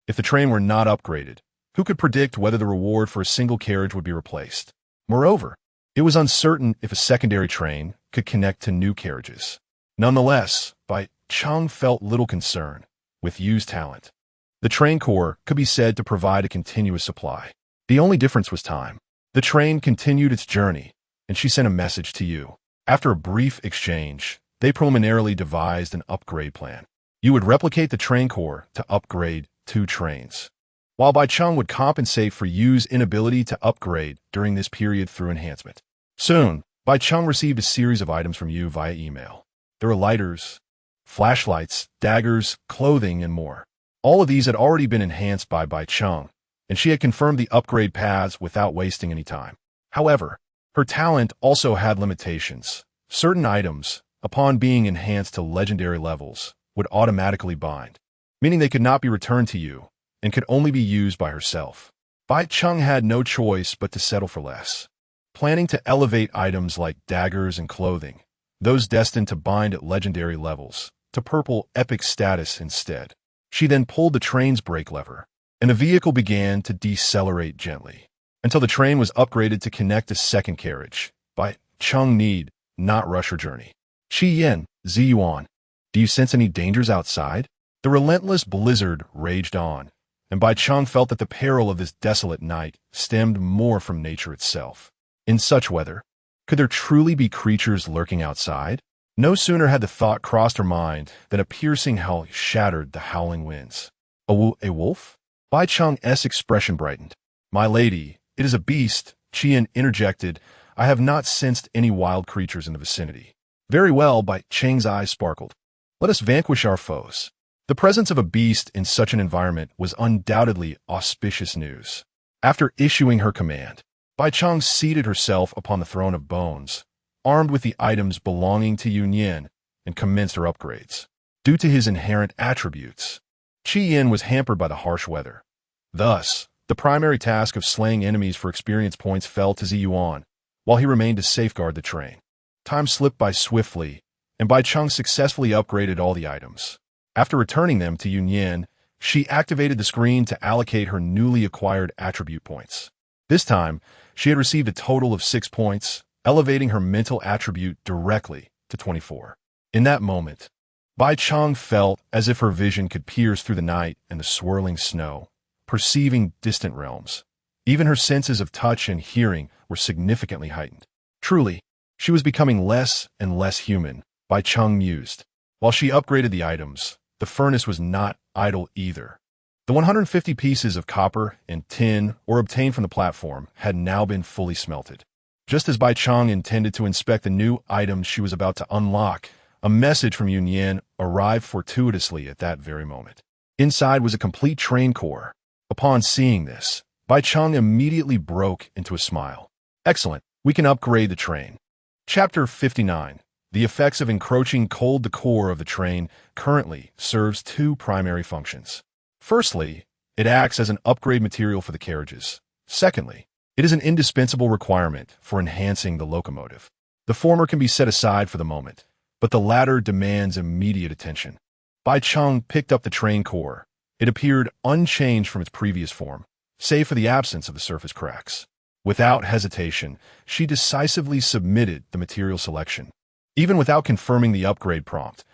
If the train were not upgraded, who could predict whether the reward for a single carriage would be replaced? Moreover, it was uncertain if a secondary train could connect to new carriages. Nonetheless, Bai Cheng felt little concern with Yu's talent. The train core could be said to provide a continuous supply. The only difference was time. The train continued its journey, and she sent a message to Yu. After a brief exchange, they preliminarily devised an upgrade plan. Yu would replicate the train core to upgrade 2 trains, while Bai Cheng would compensate for Yu's inability to upgrade during this period through enhancement. Soon, Bai Cheng received a series of items from Yu via email. There were lighters, flashlights, daggers, clothing, and more. All of these had already been enhanced by Bai Cheng, and she had confirmed the upgrade paths without wasting any time. However, her talent also had limitations. Certain items, upon being enhanced to legendary levels, would automatically bind, meaning they could not be returned to Yu and could only be used by herself. Bai Cheng had no choice but to settle for less, planning to elevate items like daggers and clothing, those destined to bind at legendary levels, to purple epic status instead. She then pulled the train's brake lever, and the vehicle began to decelerate gently, until the train was upgraded to connect a second carriage. Bai Cheng need not rush her journey. Qi Yin, Ziyuan, do you sense any dangers outside? The relentless blizzard raged on, and Bai Cheng felt that the peril of this desolate night stemmed more from nature itself. In such weather, could there truly be creatures lurking outside? No sooner had the thought crossed her mind than a piercing howl shattered the howling winds. A wolf? Bai Cheng's expression brightened. My lady, it is a beast, Qi Yin interjected. I have not sensed any wild creatures in the vicinity. Very well, Bai Cheng's eyes sparkled. Let us vanquish our foes. The presence of a beast in such an environment was undoubtedly auspicious news. After issuing her command, Bai Cheng seated herself upon the throne of bones, armed with the items belonging to Yu Yin, and commenced her upgrades. Due to his inherent attributes, Qi Yin was hampered by the harsh weather. Thus, the primary task of slaying enemies for experience points fell to Ziyuan, while he remained to safeguard the train. Time slipped by swiftly, and Bai Cheng successfully upgraded all the items. After returning them to Yu Yin, she activated the screen to allocate her newly acquired attribute points. This time, she had received a total of 6 points, elevating her mental attribute directly to 24. In that moment, Bai Cheng felt as if her vision could pierce through the night and the swirling snow, perceiving distant realms. Even her senses of touch and hearing were significantly heightened. Truly, she was becoming less and less human, Bai Cheng mused. While she upgraded the items, the furnace was not idle either. The 150 pieces of copper and tin or obtained from the platform had now been fully smelted. Just as Bai Cheng intended to inspect the new items she was about to unlock, a message from Yu Yin arrived fortuitously at that very moment. Inside was a complete train core. Upon seeing this, Bai Cheng immediately broke into a smile. Excellent, we can upgrade the train. Chapter 59. The effects of encroaching cold. The core of the train currently serves 2 primary functions. Firstly, it acts as an upgrade material for the carriages. Secondly, it is an indispensable requirement for enhancing the locomotive. The former can be set aside for the moment, but the latter demands immediate attention. Bai Cheng picked up the train core. It appeared unchanged from its previous form, save for the absence of the surface cracks. Without hesitation, she decisively submitted the material selection. Even without confirming the upgrade prompt,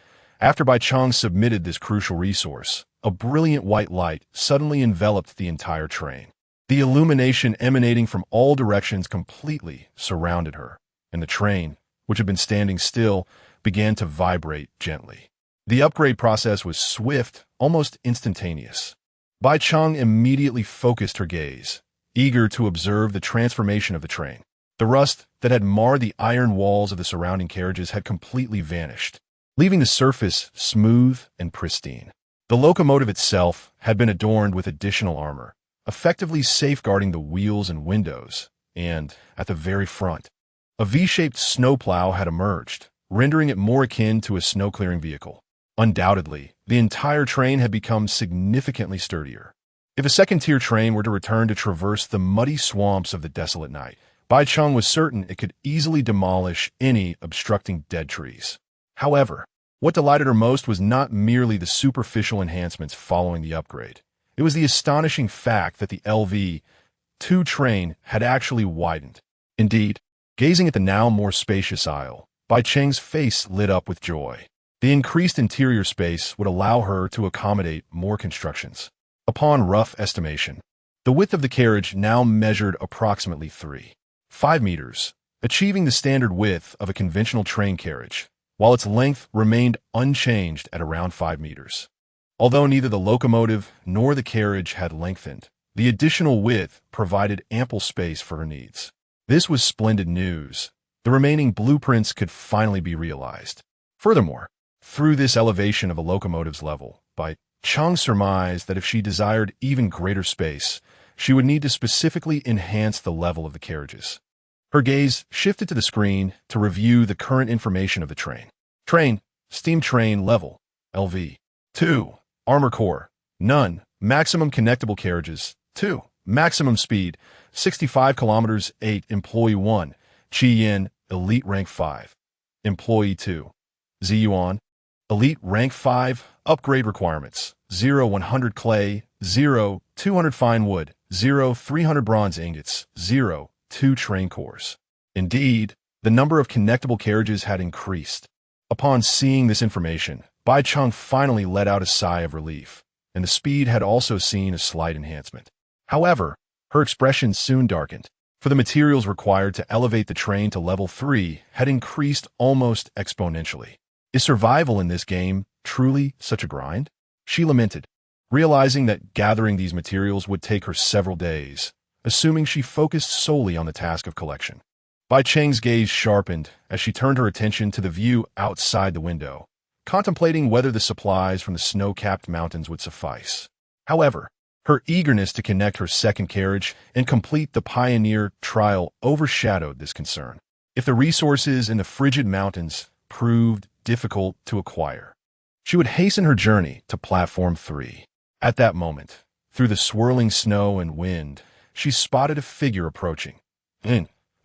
after Bai Cheng submitted this crucial resource, a brilliant white light suddenly enveloped the entire train. The illumination emanating from all directions completely surrounded her, and the train, which had been standing still, began to vibrate gently. The upgrade process was swift, almost instantaneous. Bai Cheng immediately focused her gaze, eager to observe the transformation of the train. The rust that had marred the iron walls of the surrounding carriages had completely vanished, leaving the surface smooth and pristine. The locomotive itself had been adorned with additional armor, effectively safeguarding the wheels and windows, and, at the very front, a V-shaped snowplow had emerged, rendering it more akin to a snow-clearing vehicle. Undoubtedly, the entire train had become significantly sturdier. If a second-tier train were to return to traverse the muddy swamps of the desolate night, Bai Cheng was certain it could easily demolish any obstructing dead trees. However, what delighted her most was not merely the superficial enhancements following the upgrade. It was the astonishing fact that the LV-2 train had actually widened. Indeed, gazing at the now more spacious aisle, Bai Cheng's face lit up with joy. The increased interior space would allow her to accommodate more constructions. Upon rough estimation, the width of the carriage now measured approximately 3.5 meters, achieving the standard width of a conventional train carriage, while its length remained unchanged at around 5 meters. Although neither the locomotive nor the carriage had lengthened, the additional width provided ample space for her needs. This was splendid news. The remaining blueprints could finally be realized. Furthermore, through this elevation of a locomotive's level, Bai Cheng surmised that if she desired even greater space, she would need to specifically enhance the level of the carriages. Her gaze shifted to the screen to review the current information of the train. Train, steam train level, LV. 2. Armor core, none. Maximum connectable carriages, 2. Maximum speed, 65 kilometers. 8. Employee 1, Chi Yin, Elite Rank 5. Employee 2, Ziyuan, Elite Rank 5. Upgrade requirements, 0 100 clay, 0 200 fine wood, 0 300 bronze ingots, 0 2 train cores. Indeed, the number of connectable carriages had increased. Upon seeing this information, Bai Cheng finally let out a sigh of relief, and the speed had also seen a slight enhancement. However, her expression soon darkened, for the materials required to elevate the train to level 3 had increased almost exponentially. Is survival in this game truly such a grind? She lamented, realizing that gathering these materials would take her several days, assuming she focused solely on the task of collection. Bai Cheng's gaze sharpened as she turned her attention to the view outside the window, contemplating whether the supplies from the snow-capped mountains would suffice. However, her eagerness to connect her second carriage and complete the Pioneer trial overshadowed this concern. If the resources in the frigid mountains proved difficult to acquire, she would hasten her journey to Platform 3. At that moment, through the swirling snow and wind, she spotted a figure approaching,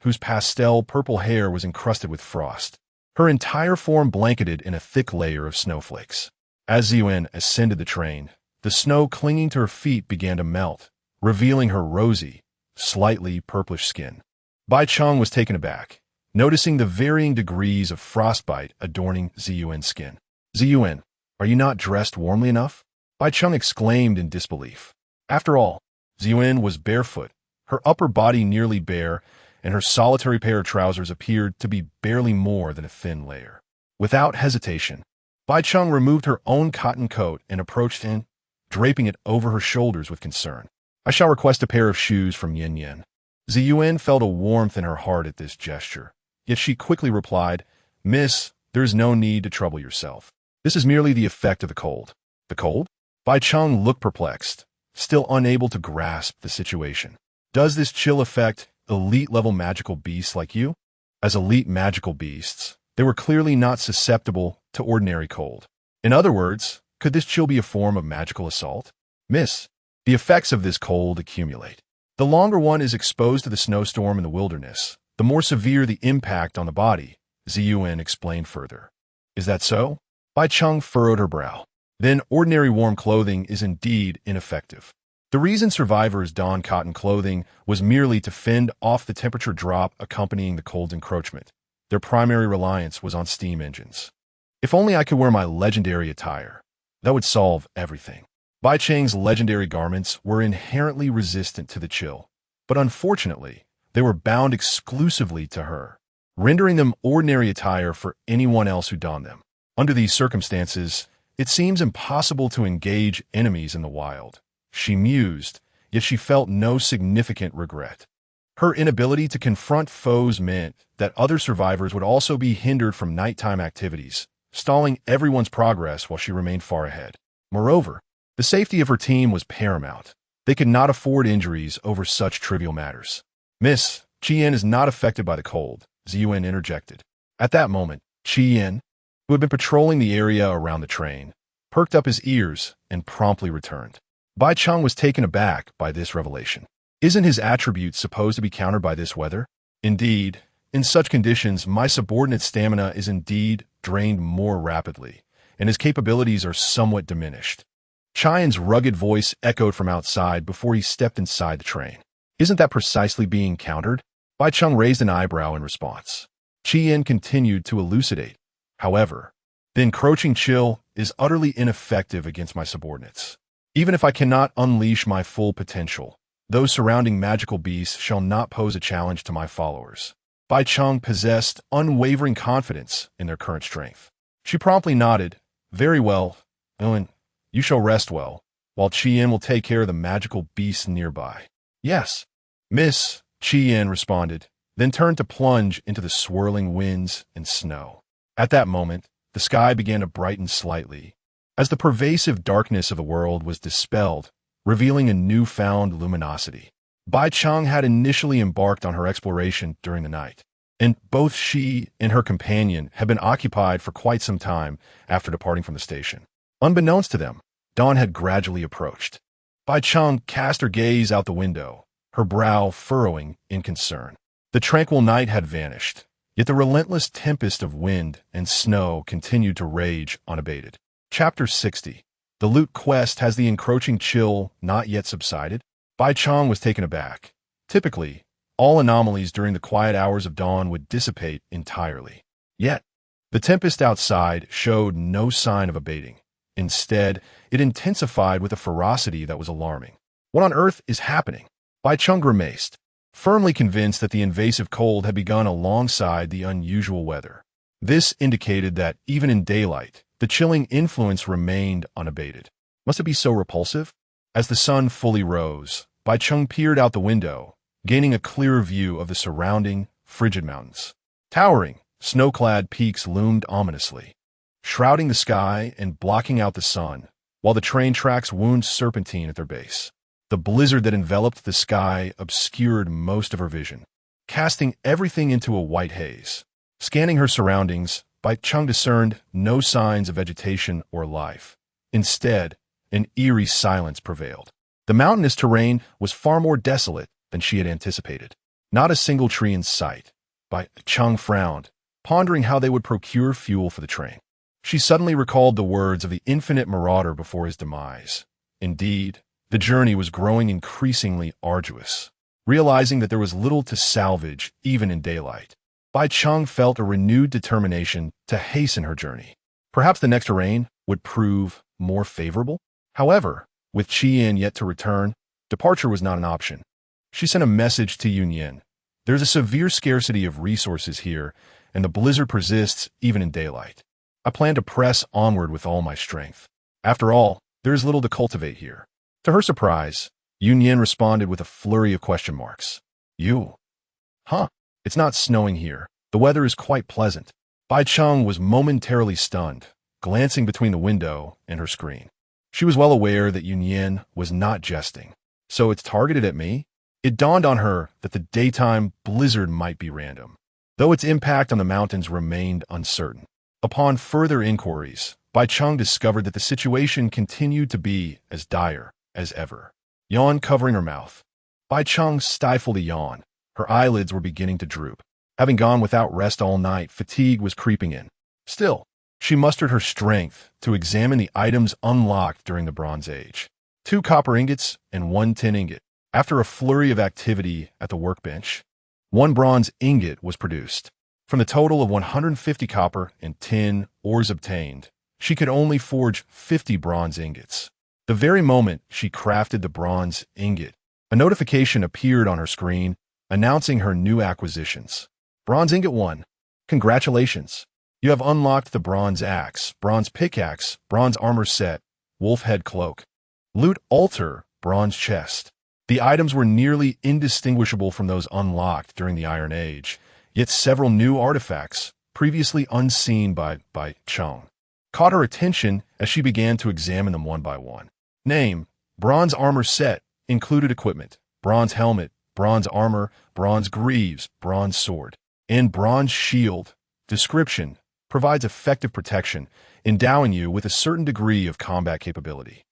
whose pastel purple hair was encrusted with frost, her entire form blanketed in a thick layer of snowflakes. As Ziyuan ascended the train, the snow clinging to her feet began to melt, revealing her rosy, slightly purplish skin. Bai Cheng was taken aback, noticing the varying degrees of frostbite adorning Ziyuan's skin. "Ziyuan, are you not dressed warmly enough?" Bai Cheng exclaimed in disbelief. After all, Ziyuan was barefoot, her upper body nearly bare, and her solitary pair of trousers appeared to be barely more than a thin layer. Without hesitation, Bai Cheng removed her own cotton coat and approached him, draping it over her shoulders with concern. "I shall request a pair of shoes from Yin Yin." Ziyuan felt a warmth in her heart at this gesture, yet she quickly replied, "Miss, there is no need to trouble yourself. This is merely the effect of the cold." "The cold?" Bai Cheng looked perplexed, still unable to grasp the situation. "Does this chill affect elite-level magical beasts like you?" As elite magical beasts, they were clearly not susceptible to ordinary cold. In other words, could this chill be a form of magical assault? "Miss, the effects of this cold accumulate. The longer one is exposed to the snowstorm in the wilderness, the more severe the impact on the body, Ziyuan explained further. Is that so? Bai Cheng furrowed her brow. Then ordinary warm clothing is indeed ineffective. The reason survivors donned cotton clothing was merely to fend off the temperature drop accompanying the cold's encroachment. Their primary reliance was on steam engines. If only I could wear my legendary attire. That would solve everything. Bai Cheng's legendary garments were inherently resistant to the chill, but unfortunately, they were bound exclusively to her, rendering them ordinary attire for anyone else who donned them. Under these circumstances, it seems impossible to engage enemies in the wild. She mused, yet she felt no significant regret. Her inability to confront foes meant that other survivors would also be hindered from nighttime activities, stalling everyone's progress while she remained far ahead. Moreover, the safety of her team was paramount. They could not afford injuries over such trivial matters. Miss, Qian is not affected by the cold, Ziyuan interjected. At that moment, Qian, who had been patrolling the area around the train, perked up his ears and promptly returned. Bai Cheng was taken aback by this revelation. Isn't his attributes supposed to be countered by this weather? Indeed, in such conditions, my subordinate's stamina is indeed drained more rapidly, and his capabilities are somewhat diminished. Qian's rugged voice echoed from outside before he stepped inside the train. Isn't that precisely being countered? Bai Cheng raised an eyebrow in response. Qian continued to elucidate. However, the encroaching chill is utterly ineffective against my subordinates. Even if I cannot unleash my full potential, those surrounding magical beasts shall not pose a challenge to my followers. Bai Cheng possessed unwavering confidence in their current strength. She promptly nodded. Very well, Owen, you shall rest well, while Qian will take care of the magical beasts nearby. Yes, Miss, Qian responded, then turned to plunge into the swirling winds and snow. At that moment, the sky began to brighten slightly, as the pervasive darkness of the world was dispelled, revealing a newfound luminosity. Bai Cheng had initially embarked on her exploration during the night, and both she and her companion had been occupied for quite some time after departing from the station. Unbeknownst to them, dawn had gradually approached. Bai Cheng cast her gaze out the window, her brow furrowing in concern. The tranquil night had vanished, yet the relentless tempest of wind and snow continued to rage unabated. Chapter 60. The loot quest. Has the encroaching chill not yet subsided? Bai Cheng was taken aback. Typically, all anomalies during the quiet hours of dawn would dissipate entirely. Yet, the tempest outside showed no sign of abating. Instead, it intensified with a ferocity that was alarming. What on earth is happening? Bai Cheng grimaced, firmly convinced that the invasive cold had begun alongside the unusual weather. This indicated that, even in daylight, the chilling influence remained unabated. Must it be so repulsive? As the sun fully rose, Bai Cheng peered out the window, gaining a clearer view of the surrounding, frigid mountains. Towering, snow-clad peaks loomed ominously, shrouding the sky and blocking out the sun, while the train tracks wound serpentine at their base. The blizzard that enveloped the sky obscured most of her vision, casting everything into a white haze. Scanning her surroundings, Bai Cheng discerned no signs of vegetation or life. Instead, an eerie silence prevailed. The mountainous terrain was far more desolate than she had anticipated. Not a single tree in sight. Bai Cheng frowned, pondering how they would procure fuel for the train. She suddenly recalled the words of the infinite marauder before his demise. Indeed, the journey was growing increasingly arduous. Realizing that there was little to salvage even in daylight, Bai Cheng felt a renewed determination to hasten her journey. Perhaps the next terrain would prove more favorable? However, with Qian yet to return, departure was not an option. She sent a message to Yunyan. There's a severe scarcity of resources here, and the blizzard persists even in daylight. I plan to press onward with all my strength. After all, there is little to cultivate here. To her surprise, Yunyan responded with a flurry of question marks. You? Huh? It's not snowing here. The weather is quite pleasant. Bai Cheng was momentarily stunned, glancing between the window and her screen. She was well aware that Yunyan was not jesting. So it's targeted at me? It dawned on her that the daytime blizzard might be random, though its impact on the mountains remained uncertain. Upon further inquiries, Bai Cheng discovered that the situation continued to be as dire as ever. Yawn covering her mouth, Bai Cheng stifled a yawn. Her eyelids were beginning to droop. Having gone without rest all night, fatigue was creeping in. Still, she mustered her strength to examine the items unlocked during the Bronze Age. 2 copper ingots and 1 tin ingot. After a flurry of activity at the workbench, 1 bronze ingot was produced. From the total of 150 copper and tin ores obtained, she could only forge 50 bronze ingots. The very moment she crafted the bronze ingot, a notification appeared on her screen announcing her new acquisitions. Bronze ingot 1. Congratulations! You have unlocked the bronze axe, bronze pickaxe, bronze armor set, wolf head cloak, loot altar, bronze chest. The items were nearly indistinguishable from those unlocked during the Iron Age, yet several new artifacts, previously unseen by Bai Cheng, caught her attention as she began to examine them one by one. Name: bronze armor set, included equipment, bronze helmet, bronze armor, bronze greaves, bronze sword, and bronze shield. Description: provides effective protection, endowing you with a certain degree of combat capability.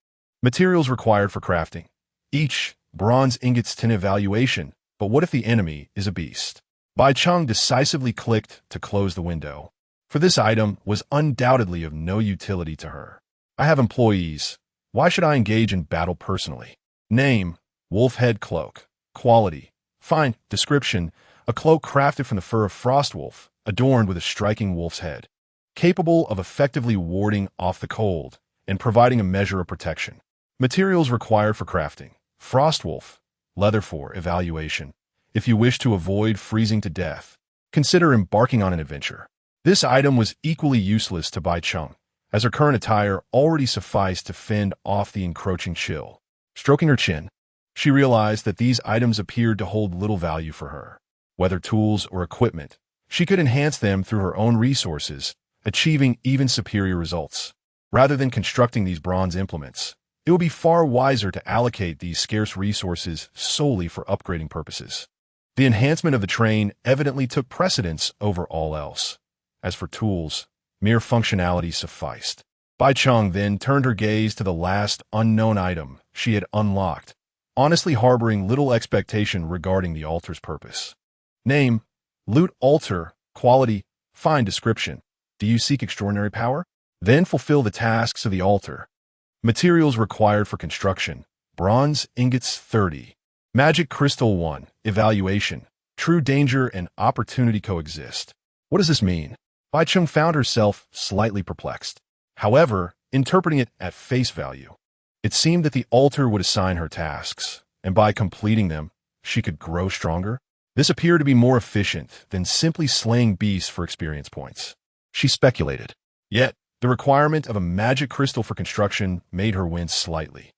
Materials required for crafting: each bronze ingot's tin evaluation, but what if the enemy is a beast? Bai Cheng decisively clicked to close the window, for this item was undoubtedly of no utility to her. I have employees. Why should I engage in battle personally? Name: wolf head cloak. Quality: fine. Description: a cloak crafted from the fur of frostwolf, adorned with a striking wolf's head, capable of effectively warding off the cold and providing a measure of protection. Materials required for crafting: frostwolf, leather for evaluation. If you wish to avoid freezing to death, consider embarking on an adventure. This item was equally useless to Bai Cheng, as her current attire already sufficed to fend off the encroaching chill. Stroking her chin, she realized that these items appeared to hold little value for her. Whether tools or equipment, she could enhance them through her own resources, achieving even superior results. Rather than constructing these bronze implements, it would be far wiser to allocate these scarce resources solely for upgrading purposes. The enhancement of the train evidently took precedence over all else. As for tools, mere functionality sufficed. Bai Cheng then turned her gaze to the last unknown item she had unlocked, honestly harboring little expectation regarding the altar's purpose. Name: loot altar. Quality: fine. Description: do you seek extraordinary power? Then fulfill the tasks of the altar. Materials required for construction: bronze ingots 30. Magic crystal 1. Evaluation: true danger and opportunity coexist. What does this mean? Bai Cheng found herself slightly perplexed. However, interpreting it at face value, it seemed that the altar would assign her tasks, and by completing them, she could grow stronger. This appeared to be more efficient than simply slaying beasts for experience points. She speculated. Yet, the requirement of a magic crystal for construction made her wince slightly.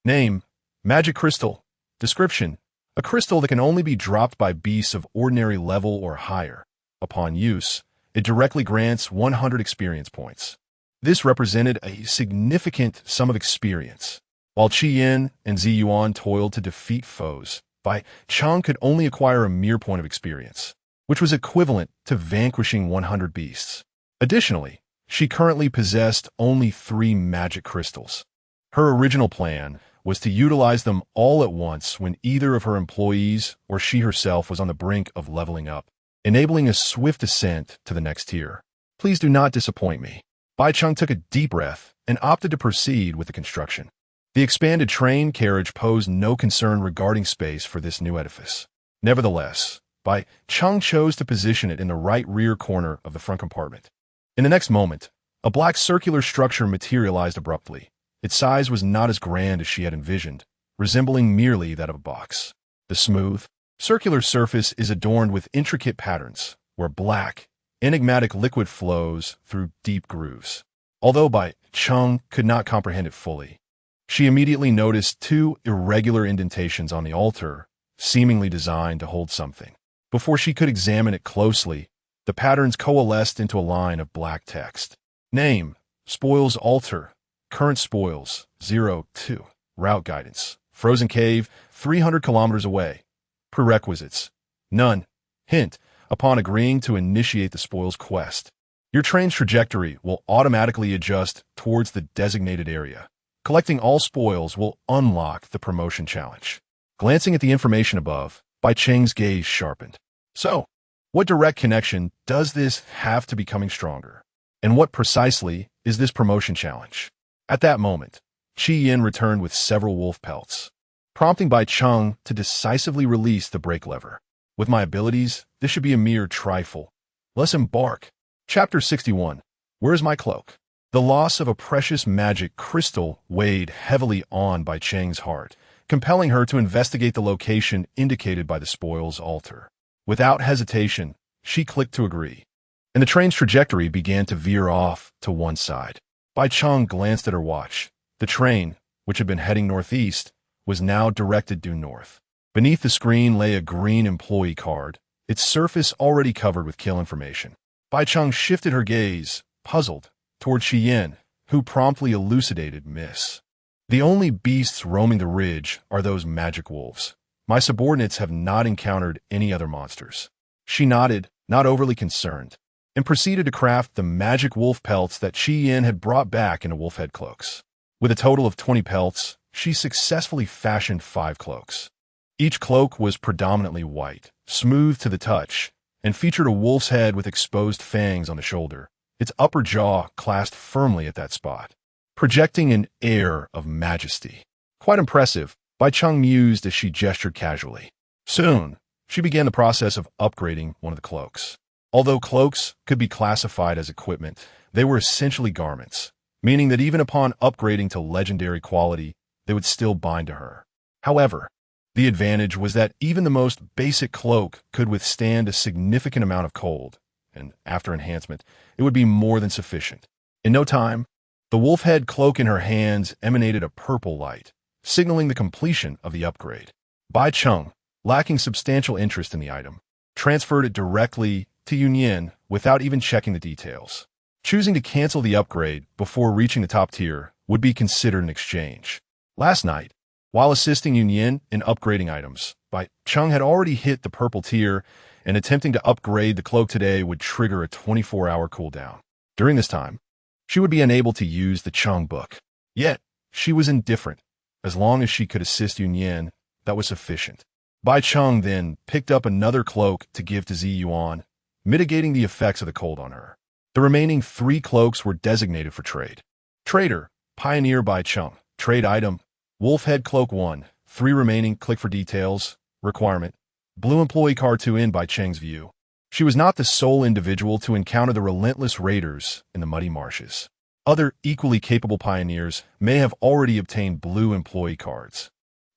Name: magic crystal. Description: a crystal that can only be dropped by beasts of ordinary level or higher. Upon use, it directly grants 100 experience points. This represented a significant sum of experience. While Qi Yin and Zi Yuan toiled to defeat foes, Bai Cheng could only acquire a mere point of experience, which was equivalent to vanquishing 100 beasts. Additionally, she currently possessed only 3 magic crystals. Her original plan was to utilize them all at once when either of her employees or she herself was on the brink of leveling up, enabling a swift ascent to the next tier. Please do not disappoint me. Bai Cheng took a deep breath and opted to proceed with the construction. The expanded train carriage posed no concern regarding space for this new edifice. Nevertheless, Bai Cheng chose to position it in the right rear corner of the front compartment. In the next moment, a black circular structure materialized abruptly. Its size was not as grand as she had envisioned, resembling merely that of a box. The smooth, circular surface is adorned with intricate patterns, where black, enigmatic liquid flows through deep grooves. Although Bai Cheng could not comprehend it fully, she immediately noticed 2 irregular indentations on the altar, seemingly designed to hold something. Before she could examine it closely, the patterns coalesced into a line of black text. Name: Spoils Altar. Current spoils: 02. Route guidance: Frozen Cave, 300 kilometers away. Prerequisites: none. Hint: upon agreeing to initiate the spoils quest, your train's trajectory will automatically adjust towards the designated area. Collecting all spoils will unlock the promotion challenge. Glancing at the information above, Bai Cheng's gaze sharpened. So, What direct connection does this have to becoming stronger? And what precisely is this promotion challenge? At that moment, Qi Yin returned with several wolf pelts, prompting Bai Cheng to decisively release the brake lever. With my abilities, this should be a mere trifle. Let's embark. Chapter 61. Where is my cloak? The loss of a precious magic crystal weighed heavily on Bai Cheng's heart, compelling her to investigate the location indicated by the spoils altar. Without hesitation, she clicked to agree, and the train's trajectory began to veer off to one side. Bai Cheng glanced at her watch. The train, which had been heading northeast, was now directed due north. Beneath the screen lay a green employee card, its surface already covered with kill information. Bai Cheng shifted her gaze, puzzled, toward Qi Yin, who promptly elucidated miss. The only beasts roaming the ridge are those magic wolves. My subordinates have not encountered any other monsters. She nodded, not overly concerned, and proceeded to craft the magic wolf pelts that Qi Yin had brought back into wolf head cloaks. With a total of 20 pelts, she successfully fashioned 5 cloaks. Each cloak was predominantly white, smooth to the touch, and featured a wolf's head with exposed fangs on the shoulder, its upper jaw clasped firmly at that spot, projecting an air of majesty. Quite impressive, Bai Cheng mused as she gestured casually. Soon, she began the process of upgrading one of the cloaks. Although cloaks could be classified as equipment, they were essentially garments, meaning that even upon upgrading to legendary quality, they would still bind to her. However, the advantage was that even the most basic cloak could withstand a significant amount of cold, and after enhancement, it would be more than sufficient. In no time, the wolf head cloak in her hands emanated a purple light, signaling the completion of the upgrade. Bai Cheng, lacking substantial interest in the item, transferred it directly to Yunyin without even checking the details. Choosing to cancel the upgrade before reaching the top tier would be considered an exchange. Last night, while assisting Yunyin in upgrading items, Bai Cheng had already hit the purple tier, and attempting to upgrade the cloak today would trigger a 24-hour cooldown. During this time, she would be unable to use the Cheng book. Yet, she was indifferent. As long as she could assist Yunyin, that was sufficient. Bai Cheng then picked up another cloak to give to Zi Yuan, mitigating the effects of the cold on her. The remaining 3 cloaks were designated for trade. Trader, Pioneer Bai Cheng. Trade item, Wolf Head Cloak 1. 3 remaining, click for details. Requirement, Blue Employee Card 2 in Bai Cheng's view. She was not the sole individual to encounter the relentless raiders in the muddy marshes. Other equally capable pioneers may have already obtained blue employee cards.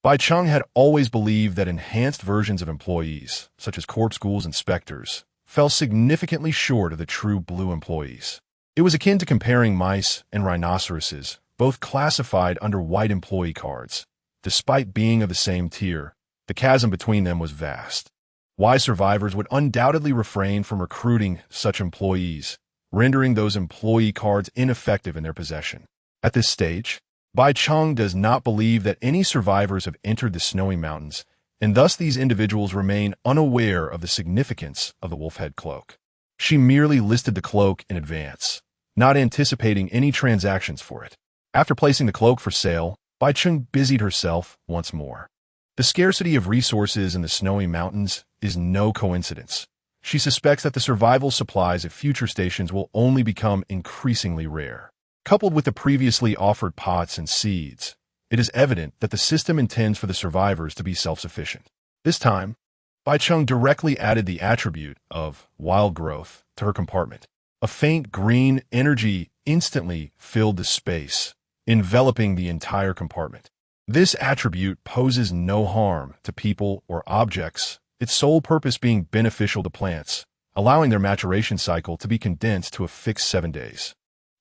Bai Cheng had always believed that enhanced versions of employees, such as corpse ghouls and specters, fell significantly short of the true blue employees. It was akin to comparing mice and rhinoceroses, both classified under white employee cards. Despite being of the same tier, the chasm between them was vast. Wise survivors would undoubtedly refrain from recruiting such employees, rendering those employee cards ineffective in their possession. At this stage, Bai Cheng does not believe that any survivors have entered the snowy mountains, and thus these individuals remain unaware of the significance of the wolf head cloak. She merely listed the cloak in advance, not anticipating any transactions for it. After placing the cloak for sale, Bai Cheng busied herself once more. The scarcity of resources in the snowy mountains is no coincidence. She suspects that the survival supplies at future stations will only become increasingly rare. Coupled with the previously offered pots and seeds, it is evident that the system intends for the survivors to be self-sufficient. This time, Bai Cheng directly added the attribute of wild growth to her compartment. A faint green energy instantly filled the space, enveloping the entire compartment. This attribute poses no harm to people or objects, its sole purpose being beneficial to plants, allowing their maturation cycle to be condensed to a fixed 7 days.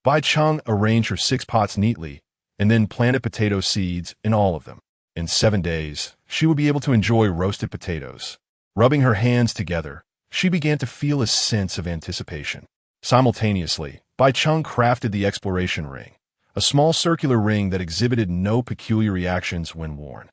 Bai Cheng arranged her 6 pots neatly, and then planted potato seeds in all of them. In 7 days, she would be able to enjoy roasted potatoes. Rubbing her hands together, she began to feel a sense of anticipation. Simultaneously, Bai Cheng crafted the exploration ring, a small circular ring that exhibited no peculiar reactions when worn.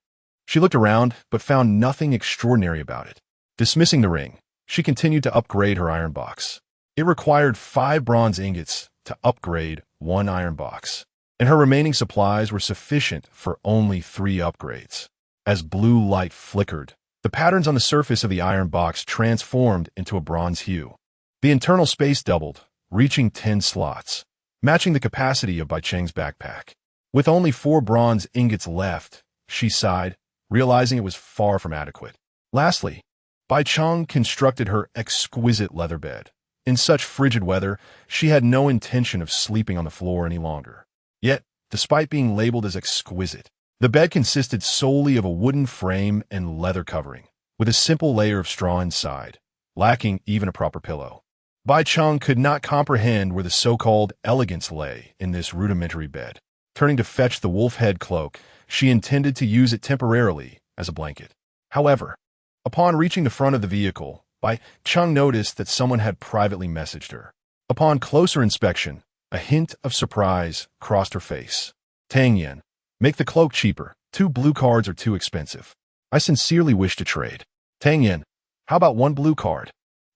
She looked around, but found nothing extraordinary about it. Dismissing the ring, she continued to upgrade her iron box. It required 5 bronze ingots to upgrade 1 iron box, and her remaining supplies were sufficient for only 3 upgrades. As blue light flickered, The patterns on the surface of the iron box transformed into a bronze hue. The internal space doubled, reaching 10 slots, matching the capacity of Bai Cheng's backpack. With only 4 bronze ingots left, she sighed, realizing it was far from adequate. Lastly, Bai Cheng constructed her exquisite leather bed. In such frigid weather, she had no intention of sleeping on the floor any longer. Yet, despite being labeled as exquisite, the bed consisted solely of a wooden frame and leather covering, with a simple layer of straw inside, lacking even a proper pillow. Bai Cheng could not comprehend where the so-called elegance lay in this rudimentary bed. Turning to fetch the wolf head cloak, she intended to use it temporarily as a blanket. However, upon reaching the front of the vehicle, Bai Cheng noticed that someone had privately messaged her. Upon closer inspection, a hint of surprise crossed her face. Tang Yen, make the cloak cheaper. 2 blue cards are too expensive. I sincerely wish to trade. Tang Yen, how about 1 blue card?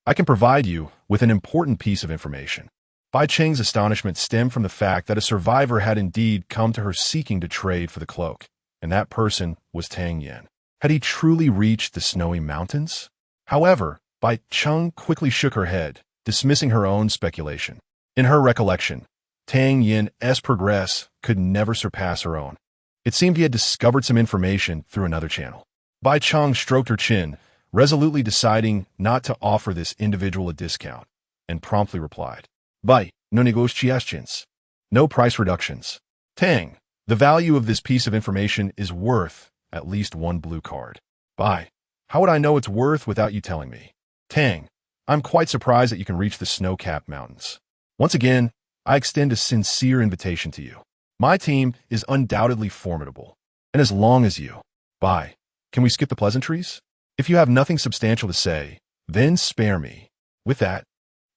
I can provide you with an important piece of information. Bai Cheng's astonishment stemmed from the fact that a survivor had indeed come to her seeking to trade for the cloak, and that person was Tang Yen. Had he truly reached the snowy mountains? However, Bai Cheng quickly shook her head, dismissing her own speculation. In her recollection, Tang Yen's progress could never surpass her own. It seemed he had discovered some information through another channel. Bai Cheng stroked her chin, resolutely deciding not to offer this individual a discount, and promptly replied, Bai, no negotiations. No price reductions. Tang, the value of this piece of information is worth at least 1 blue card. Bai, how would I know it's worth without you telling me? Tang, I'm quite surprised that you can reach the snow-capped mountains. Once again, I extend a sincere invitation to you. My team is undoubtedly formidable, and as long as you, Bai, can we skip the pleasantries? If you have nothing substantial to say, then spare me. With that,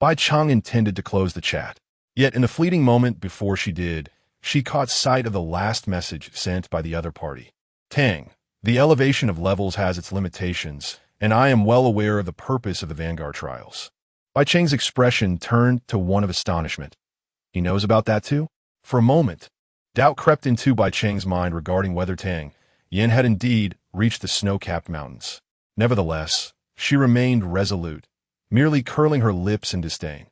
Bai Cheng intended to close the chat. Yet in the fleeting moment before she did, she caught sight of the last message sent by the other party. Tang, the elevation of levels has its limitations, and I am well aware of the purpose of the Vanguard trials. Bai Cheng's expression turned to one of astonishment. He knows about that too? For a moment, doubt crept into Bai Cheng's mind regarding whether Tang Yen had indeed reached the snow-capped mountains. Nevertheless, she remained resolute, merely curling her lips in disdain.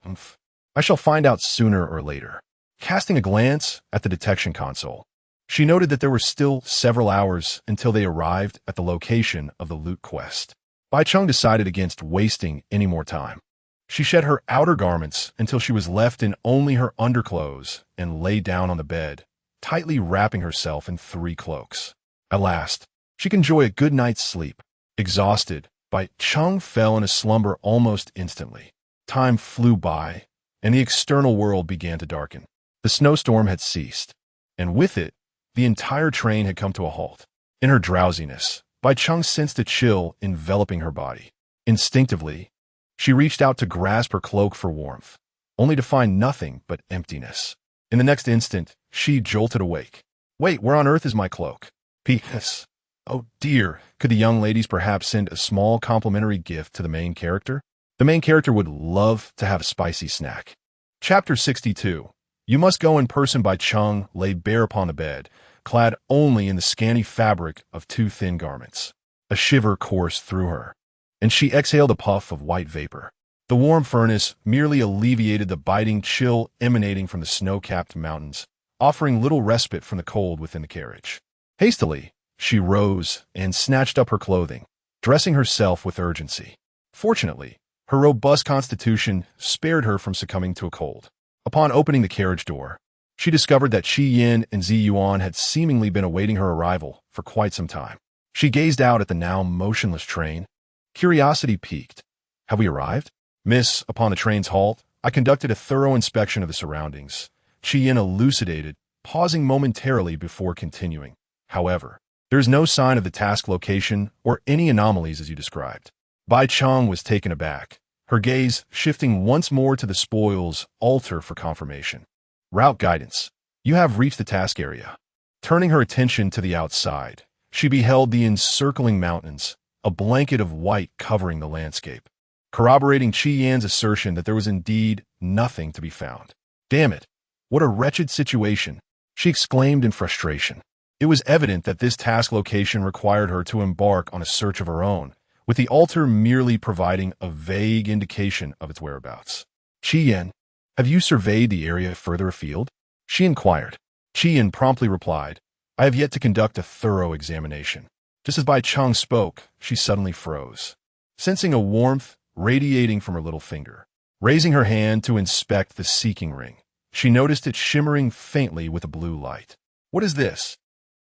Umph. I shall find out sooner or later. Casting a glance at the detection console, she noted that there were still several hours until they arrived at the location of the loot quest. Bai Cheng decided against wasting any more time. She shed her outer garments until she was left in only her underclothes and lay down on the bed, tightly wrapping herself in 3 cloaks. At last, she could enjoy a good night's sleep. Exhausted, Bai Cheng fell in a slumber almost instantly. Time flew by, and the external world began to darken. The snowstorm had ceased, and with it, the entire train had come to a halt. In her drowsiness, Bai Cheng sensed a chill enveloping her body. Instinctively, she reached out to grasp her cloak for warmth, only to find nothing but emptiness. In the next instant, she jolted awake. Wait, where on earth is my cloak? P.S. Oh dear, could the young ladies perhaps send a small complimentary gift to the main character? The main character would love to have a spicy snack. Chapter 62. You Must Go in Person. Bai Cheng lay bare upon the bed, clad only in the scanty fabric of 2 thin garments. A shiver coursed through her, and she exhaled a puff of white vapor. The warm furnace merely alleviated the biting chill emanating from the snow-capped mountains, offering little respite from the cold within the carriage. Hastily, she rose and snatched up her clothing, dressing herself with urgency. Fortunately, her robust constitution spared her from succumbing to a cold. Upon opening the carriage door, she discovered that Qi Yin and Zi Yuan had seemingly been awaiting her arrival for quite some time. She gazed out at the now motionless train. Curiosity piqued. Have we arrived? Miss, upon the train's halt, I conducted a thorough inspection of the surroundings. Qi Yin elucidated, pausing momentarily before continuing. However, there is no sign of the task location or any anomalies as you described. Bai Cheng was taken aback, her gaze shifting once more to the spoils altar for confirmation. Route guidance. You have reached the task area. Turning her attention to the outside, she beheld the encircling mountains, a blanket of white covering the landscape, corroborating Qi Yan's assertion that there was indeed nothing to be found. Damn it! What a wretched situation! She exclaimed in frustration. It was evident that this task location required her to embark on a search of her own, with the altar merely providing a vague indication of its whereabouts. Qian, have you surveyed the area further afield? She inquired. Qian promptly replied, I have yet to conduct a thorough examination. Just as Bai Cheng spoke, she suddenly froze, sensing a warmth radiating from her little finger. Raising her hand to inspect the seeking ring, she noticed it shimmering faintly with a blue light. What is this?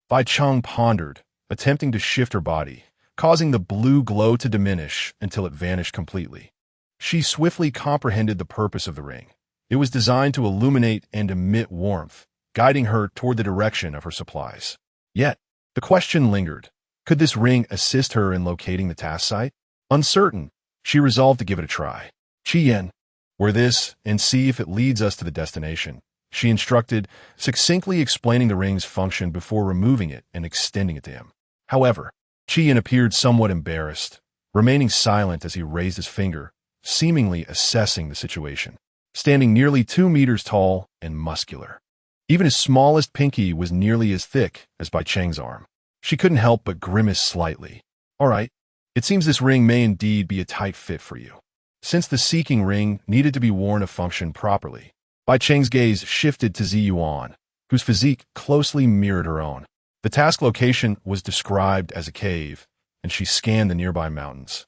Bai Cheng pondered, attempting to shift her body, causing the blue glow to diminish until it vanished completely. She swiftly comprehended the purpose of the ring. It was designed to illuminate and emit warmth, guiding her toward the direction of her supplies. Yet, the question lingered. Could this ring assist her in locating the task site? Uncertain, she resolved to give it a try. Qian, wear this and see if it leads us to the destination, she instructed, succinctly explaining the ring's function before removing it and extending it to him. However, Qian appeared somewhat embarrassed, remaining silent as he raised his finger, seemingly assessing the situation. Standing nearly 2 meters tall and muscular, even his smallest pinky was nearly as thick as Bai Cheng's arm. She couldn't help but grimace slightly. All right, it seems this ring may indeed be a tight fit for you. Since the seeking ring needed to be worn to function properly, Bai Cheng's gaze shifted to Ziyuan, whose physique closely mirrored her own. The task location was described as a cave, and she scanned the nearby mountains.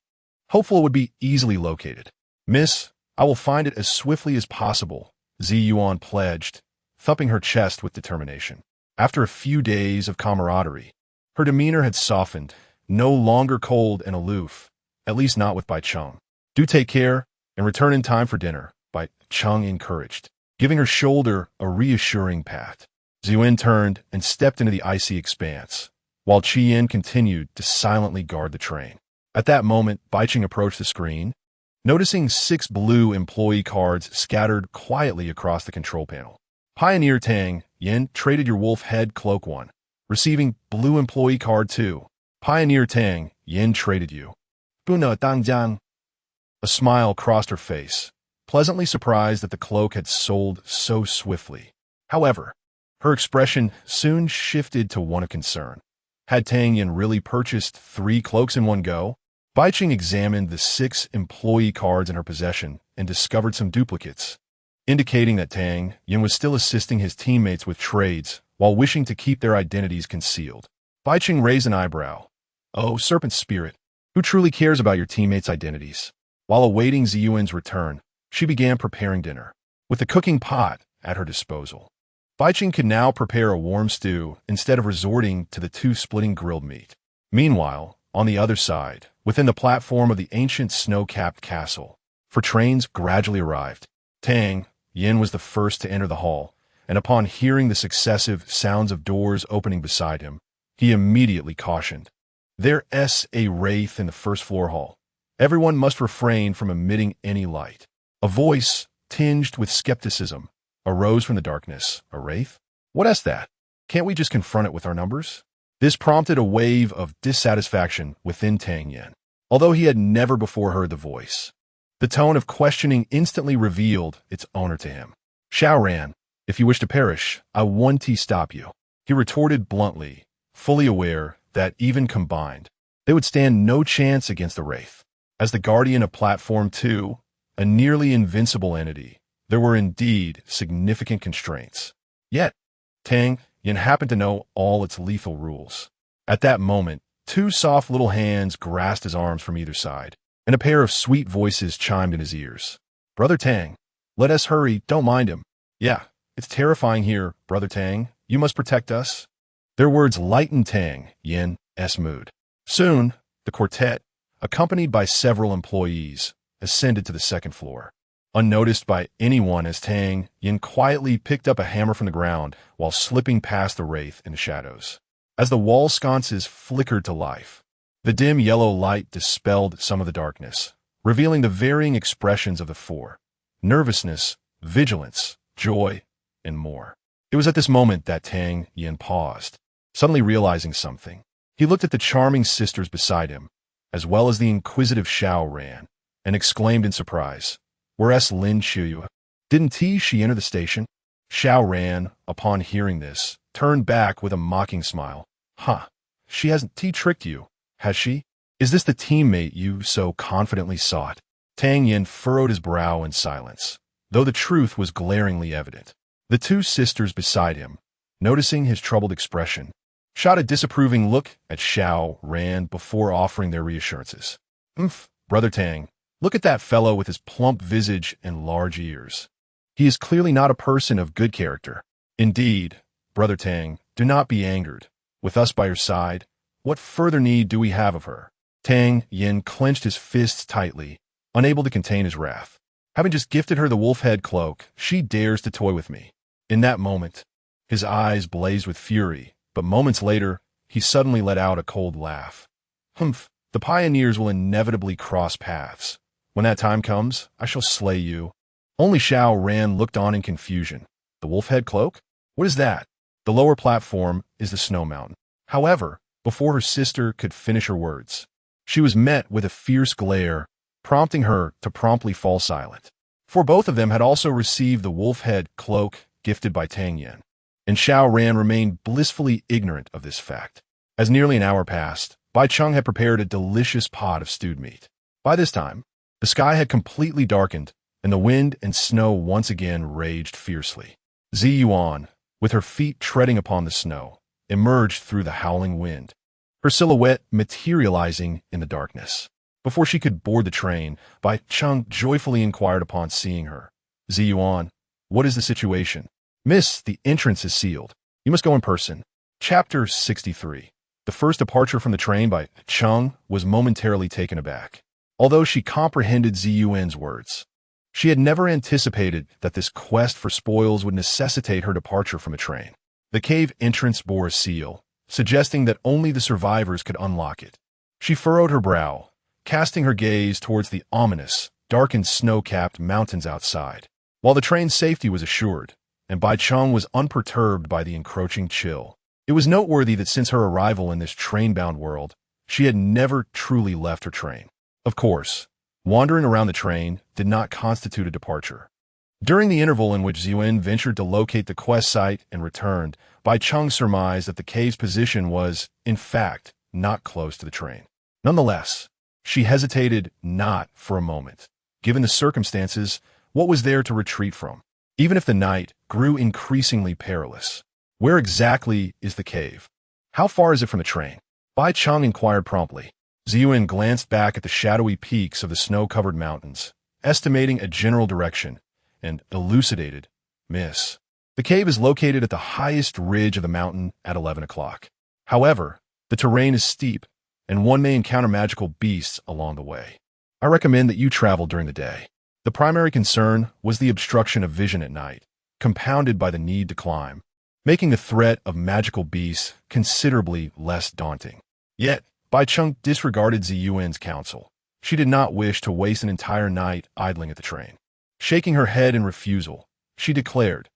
Hopeful it would be easily located. Miss, I will find it as swiftly as possible, Ziyuan pledged, thumping her chest with determination. After a few days of camaraderie, her demeanor had softened, no longer cold and aloof, at least not with Bai Cheng. Do take care and return in time for dinner, Bai Cheng encouraged, giving her shoulder a reassuring pat. Ziyuan turned and stepped into the icy expanse, while Qian continued to silently guard the train. At that moment, Bai Cheng approached the screen, noticing 6 blue employee cards scattered quietly across the control panel. Pioneer Tang Yin traded your wolf head cloak 1, receiving blue employee card 2. Pioneer Tang Yin traded you. Buna Dangjiang. A smile crossed her face, pleasantly surprised that the cloak had sold so swiftly. However, her expression soon shifted to one of concern. Had Tang Yin really purchased 3 cloaks in one go? Bai Cheng examined the 6 employee cards in her possession and discovered some duplicates, indicating that Tang Yin was still assisting his teammates with trades while wishing to keep their identities concealed. Bai Cheng raised an eyebrow. Oh, serpent spirit, who truly cares about your teammates' identities? While awaiting Ziyuan's return, she began preparing dinner, with the cooking pot at her disposal. Bai Cheng could now prepare a warm stew instead of resorting to the 2 splitting grilled meat. Meanwhile, on the other side, within the platform of the ancient snow-capped castle, for trains gradually arrived. Tang Yin was the first to enter the hall, and upon hearing the successive sounds of doors opening beside him, he immediately cautioned. There's a wraith in the first-floor hall. Everyone must refrain from emitting any light. A voice, tinged with skepticism, arose from the darkness. A wraith? What's that? Can't we just confront it with our numbers? This prompted a wave of dissatisfaction within Tang Yin, although he had never before heard the voice. The tone of questioning instantly revealed its owner to him. Xiaoran, if you wish to perish, I won't stop you, he retorted bluntly, fully aware that, even combined, they would stand no chance against the wraith. As the guardian of Platform 2, a nearly invincible entity, there were indeed significant constraints. Yet, Tang Yin happened to know all its lethal rules. At that moment, 2 soft little hands grasped his arms from either side, and a pair of sweet voices chimed in his ears. Brother Tang, let us hurry, don't mind him. Yeah, it's terrifying here, Brother Tang. You must protect us. Their words lightened Tang Yin's mood. Soon, the quartet, accompanied by several employees, ascended to the 2nd floor. Unnoticed by anyone as Tang Yin quietly picked up a hammer from the ground while slipping past the wraith in the shadows. As the wall sconces flickered to life, the dim yellow light dispelled some of the darkness, revealing the varying expressions of the 4: nervousness, vigilance, joy, and more. It was at this moment that Tang Yin paused, suddenly realizing something. He looked at the charming sisters beside him, as well as the inquisitive Xiaoran, and exclaimed in surprise, Where's Lin Qiu? Didn't she enter the station? Xiao Ran, upon hearing this, turned back with a mocking smile. Huh. She hasn't tricked you, has she? Is this the teammate you so confidently sought? Tang Yin furrowed his brow in silence, though the truth was glaringly evident. The two sisters beside him, noticing his troubled expression, shot a disapproving look at Xiao Ran before offering their reassurances. Brother Tang, look at that fellow with his plump visage and large ears. He is clearly not a person of good character. Indeed, Brother Tang, do not be angered. With us by your side, what further need do we have of her? Tang Yin clenched his fists tightly, unable to contain his wrath. Having just gifted her the wolf head cloak, she dares to toy with me. In that moment, his eyes blazed with fury, but moments later, he suddenly let out a cold laugh. The pioneers will inevitably cross paths. When that time comes, I shall slay you. Only Xiao Ran looked on in confusion. The wolf head cloak? What is that? The lower platform is the snow mountain. However, before her sister could finish her words, she was met with a fierce glare, prompting her to promptly fall silent. For both of them had also received the wolf head cloak gifted by Tang Yin, and Xiao Ran remained blissfully ignorant of this fact. As nearly an hour passed, Bai Cheng had prepared a delicious pot of stewed meat. By this time, the sky had completely darkened, and the wind and snow once again raged fiercely. Zi Yuan, with her feet treading upon the snow, emerged through the howling wind, her silhouette materializing in the darkness. Before she could board the train, Bai Cheng joyfully inquired upon seeing her. Zi Yuan, what is the situation? Miss, the entrance is sealed. You must go in person. Chapter 63. The first departure from the train by Cheng was momentarily taken aback. Although she comprehended Zi Yuan's words, she had never anticipated that this quest for spoils would necessitate her departure from a train. The cave entrance bore a seal, suggesting that only the survivors could unlock it. She furrowed her brow, casting her gaze towards the ominous, darkened snow-capped mountains outside. While the train's safety was assured, and Bai Cheng was unperturbed by the encroaching chill, it was noteworthy that since her arrival in this train-bound world, she had never truly left her train. Of course, wandering around the train did not constitute a departure. During the interval in which Ziyuan ventured to locate the quest site and returned, Bai Cheng surmised that the cave's position was, in fact, not close to the train. Nonetheless, she hesitated not for a moment. Given the circumstances, what was there to retreat from? Even if the night grew increasingly perilous. Where exactly is the cave? How far is it from the train? Bai Cheng inquired promptly. Ziyuan glanced back at the shadowy peaks of the snow-covered mountains, estimating a general direction, and elucidated, Miss. The cave is located at the highest ridge of the mountain at 11 o'clock. However, the terrain is steep, and one may encounter magical beasts along the way. I recommend that you travel during the day. The primary concern was the obstruction of vision at night, compounded by the need to climb, making the threat of magical beasts considerably less daunting. Yet, Bai Cheng disregarded Ziyuan's counsel. She did not wish to waste an entire night idling at the train. Shaking her head in refusal, she declared,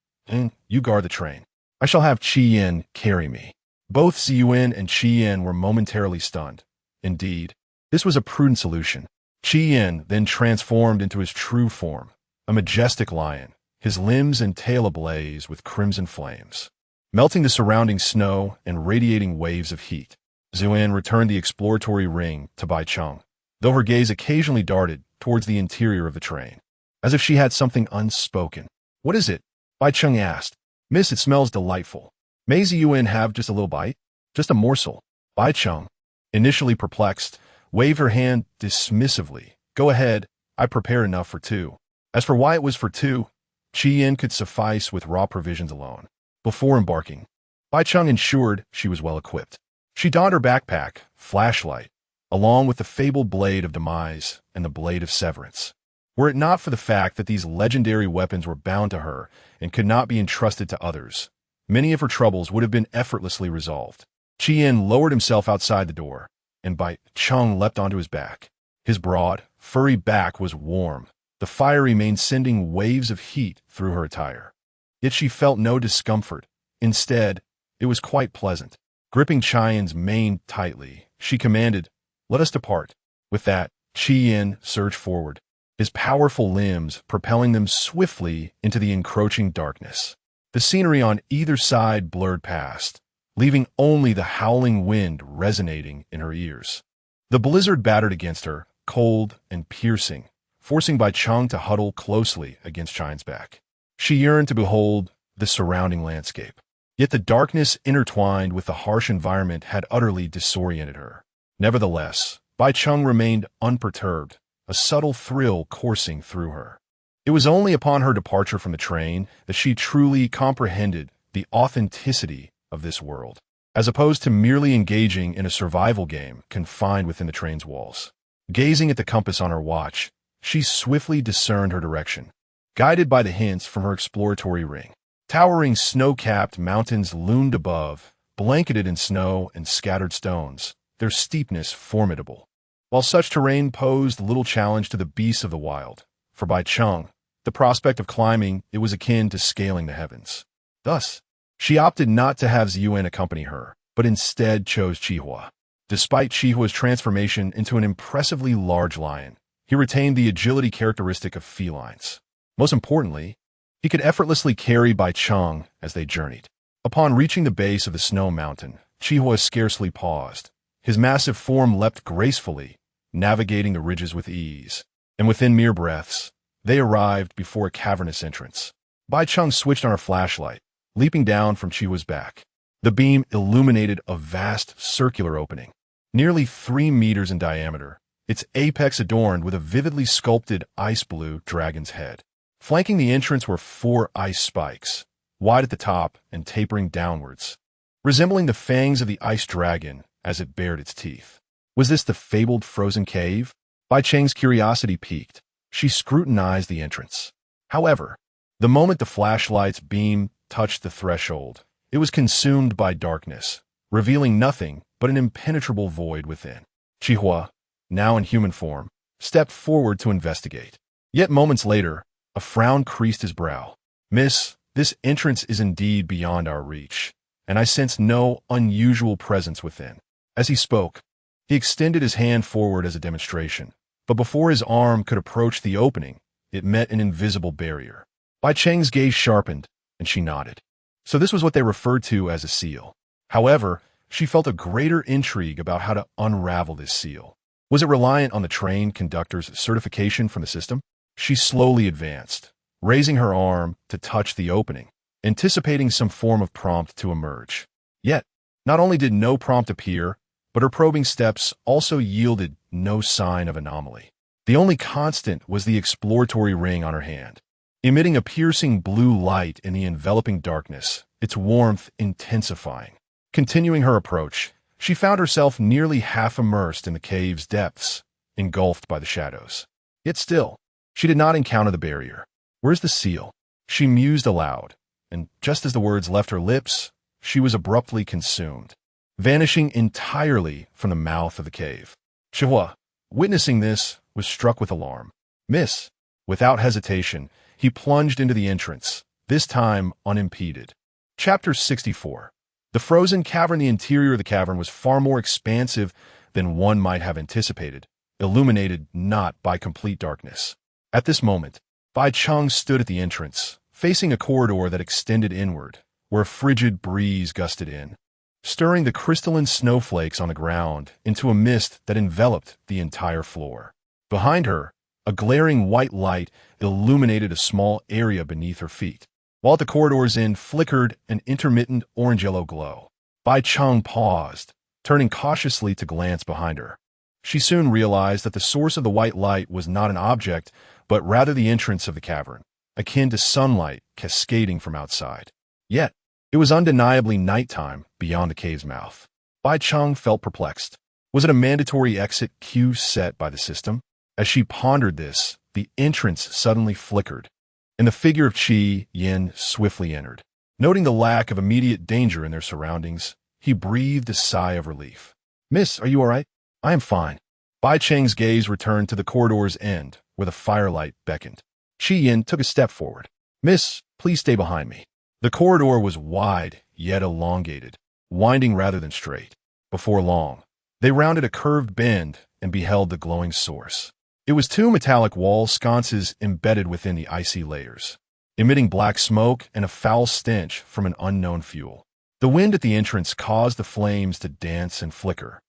You guard the train. I shall have Qi Yin carry me. Both Ziyuan and Qi Yin were momentarily stunned. Indeed, this was a prudent solution. Qi Yin then transformed into his true form, a majestic lion, his limbs and tail ablaze with crimson flames, melting the surrounding snow and radiating waves of heat. Ziyuan returned the exploratory ring to Bai Cheng, though her gaze occasionally darted towards the interior of the train, as if she had something unspoken. What is it? Bai Cheng asked. Miss, it smells delightful. May Ziyuan have just a little bite? Just a morsel. Bai Cheng, initially perplexed, waved her hand dismissively. Go ahead, I prepared enough for two. As for why it was for two, Qi Yin could suffice with raw provisions alone. Before embarking, Bai Cheng ensured she was well equipped. She donned her backpack, flashlight, along with the fabled blade of demise and the blade of severance. Were it not for the fact that these legendary weapons were bound to her and could not be entrusted to others, many of her troubles would have been effortlessly resolved. Qi Yin lowered himself outside the door, and Bai Cheng leapt onto his back. His broad, furry back was warm, the fiery mane sending waves of heat through her attire. Yet she felt no discomfort. Instead, it was quite pleasant. Gripping Qi Yin's mane tightly, she commanded, Let us depart. With that, Qi Yin surged forward, his powerful limbs propelling them swiftly into the encroaching darkness. The scenery on either side blurred past, leaving only the howling wind resonating in her ears. The blizzard battered against her, cold and piercing, forcing Bai Cheng to huddle closely against Chang's back. She yearned to behold the surrounding landscape. Yet the darkness intertwined with the harsh environment had utterly disoriented her. Nevertheless, Bai Cheng remained unperturbed, a subtle thrill coursing through her. It was only upon her departure from the train that she truly comprehended the authenticity of this world, as opposed to merely engaging in a survival game confined within the train's walls. Gazing at the compass on her watch, she swiftly discerned her direction, guided by the hints from her exploratory ring. Towering snow-capped mountains loomed above, blanketed in snow and scattered stones, their steepness formidable. While such terrain posed little challenge to the beasts of the wild, for Bai Cheng, the prospect of climbing it was akin to scaling the heavens. Thus, she opted not to have Ziyuan accompany her, but instead chose Qihua. Despite Qihua's transformation into an impressively large lion, he retained the agility characteristic of felines. Most importantly, he could effortlessly carry Bai Cheng as they journeyed. Upon reaching the base of the snow mountain, Qihua scarcely paused. His massive form leapt gracefully, navigating the ridges with ease, and within mere breaths, they arrived before a cavernous entrance. Bai Cheng switched on her flashlight, leaping down from Qihua's back. The beam illuminated a vast circular opening, nearly 3 meters in diameter, its apex adorned with a vividly sculpted ice-blue dragon's head. Flanking the entrance were 4 ice spikes, wide at the top and tapering downwards, resembling the fangs of the ice dragon as it bared its teeth. Was this the fabled frozen cave? Bai Cheng's curiosity piqued. She scrutinized the entrance. However, the moment the flashlight's beam touched the threshold, it was consumed by darkness, revealing nothing but an impenetrable void within. Qihua, now in human form, stepped forward to investigate. Yet moments later, a frown creased his brow. "Miss, this entrance is indeed beyond our reach, and I sense no unusual presence within." As he spoke, he extended his hand forward as a demonstration, but before his arm could approach the opening, it met an invisible barrier. Bai Cheng's gaze sharpened, and she nodded. So this was what they referred to as a seal. However, she felt a greater intrigue about how to unravel this seal. Was it reliant on the train conductor's certification from the system? She slowly advanced, raising her arm to touch the opening, anticipating some form of prompt to emerge. Yet, not only did no prompt appear, but her probing steps also yielded no sign of anomaly. The only constant was the exploratory ring on her hand, emitting a piercing blue light in the enveloping darkness, its warmth intensifying. Continuing her approach, she found herself nearly half immersed in the cave's depths, engulfed by the shadows. Yet still, she did not encounter the barrier. "Where's the seal?" She mused aloud, and just as the words left her lips, she was abruptly consumed, vanishing entirely from the mouth of the cave. Qihua, witnessing this, was struck with alarm. "Miss!" Without hesitation, he plunged into the entrance, this time unimpeded. Chapter 64. The frozen cavern. The interior of the cavern was far more expansive than one might have anticipated, illuminated not by complete darkness. At this moment, Bai Cheng stood at the entrance, facing a corridor that extended inward, where a frigid breeze gusted in, stirring the crystalline snowflakes on the ground into a mist that enveloped the entire floor. Behind her, a glaring white light illuminated a small area beneath her feet, while at the corridor's end flickered an intermittent orange-yellow glow. Bai Cheng paused, turning cautiously to glance behind her. She soon realized that the source of the white light was not an object, but rather the entrance of the cavern, akin to sunlight cascading from outside. Yet, it was undeniably nighttime beyond the cave's mouth. Bai Cheng felt perplexed. Was it a mandatory exit cue set by the system? As she pondered this, the entrance suddenly flickered, and the figure of Qi Yin swiftly entered. Noting the lack of immediate danger in their surroundings, he breathed a sigh of relief. "Miss, are you all right?" "I am fine." Bai Cheng's gaze returned to the corridor's end, where the firelight beckoned. Qi Yin took a step forward. "Miss, please stay behind me." The corridor was wide, yet elongated, winding rather than straight. Before long, they rounded a curved bend and beheld the glowing source. It was 2 metallic wall sconces embedded within the icy layers. emitting black smoke and a foul stench from an unknown fuel. The wind at the entrance caused the flames to dance and flicker.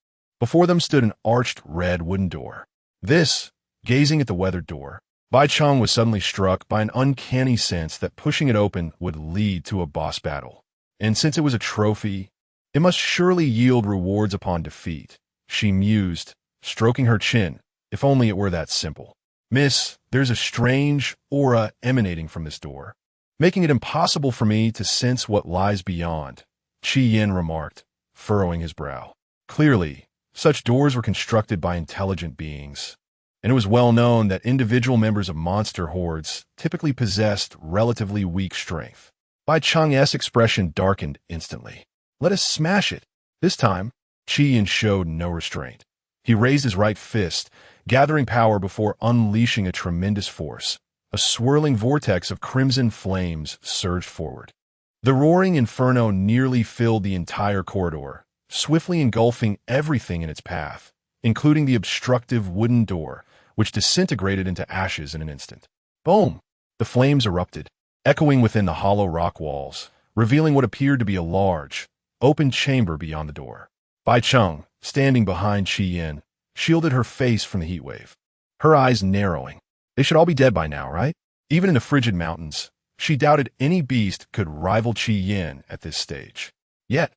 Before them stood an arched red wooden door. Gazing at the weathered door, Bai Cheng was suddenly struck by an uncanny sense that pushing it open would lead to a boss battle. And since it was a trophy, it must surely yield rewards upon defeat, she mused, stroking her chin. If only it were that simple. Miss, there's a strange aura emanating from this door, making it impossible for me to sense what lies beyond, Chi Yin remarked, furrowing his brow. Clearly, such doors were constructed by intelligent beings, and it was well known that individual members of monster hordes typically possessed relatively weak strength. Bai Cheng's expression darkened instantly. Let us smash it. This time, Chi Yin showed no restraint. He raised his right fist, gathering power before unleashing a tremendous force. A swirling vortex of crimson flames surged forward. The roaring inferno nearly filled the entire corridor, swiftly engulfing everything in its path, including the obstructive wooden door, which disintegrated into ashes in an instant. Boom! The flames erupted, echoing within the hollow rock walls, revealing what appeared to be a large, open chamber beyond the door. Bai Cheng, standing behind Chi Yin, shielded her face from the heat wave, her eyes narrowing. They should all be dead by now, right? Even in the frigid mountains, she doubted any beast could rival Chi Yin at this stage. Yet,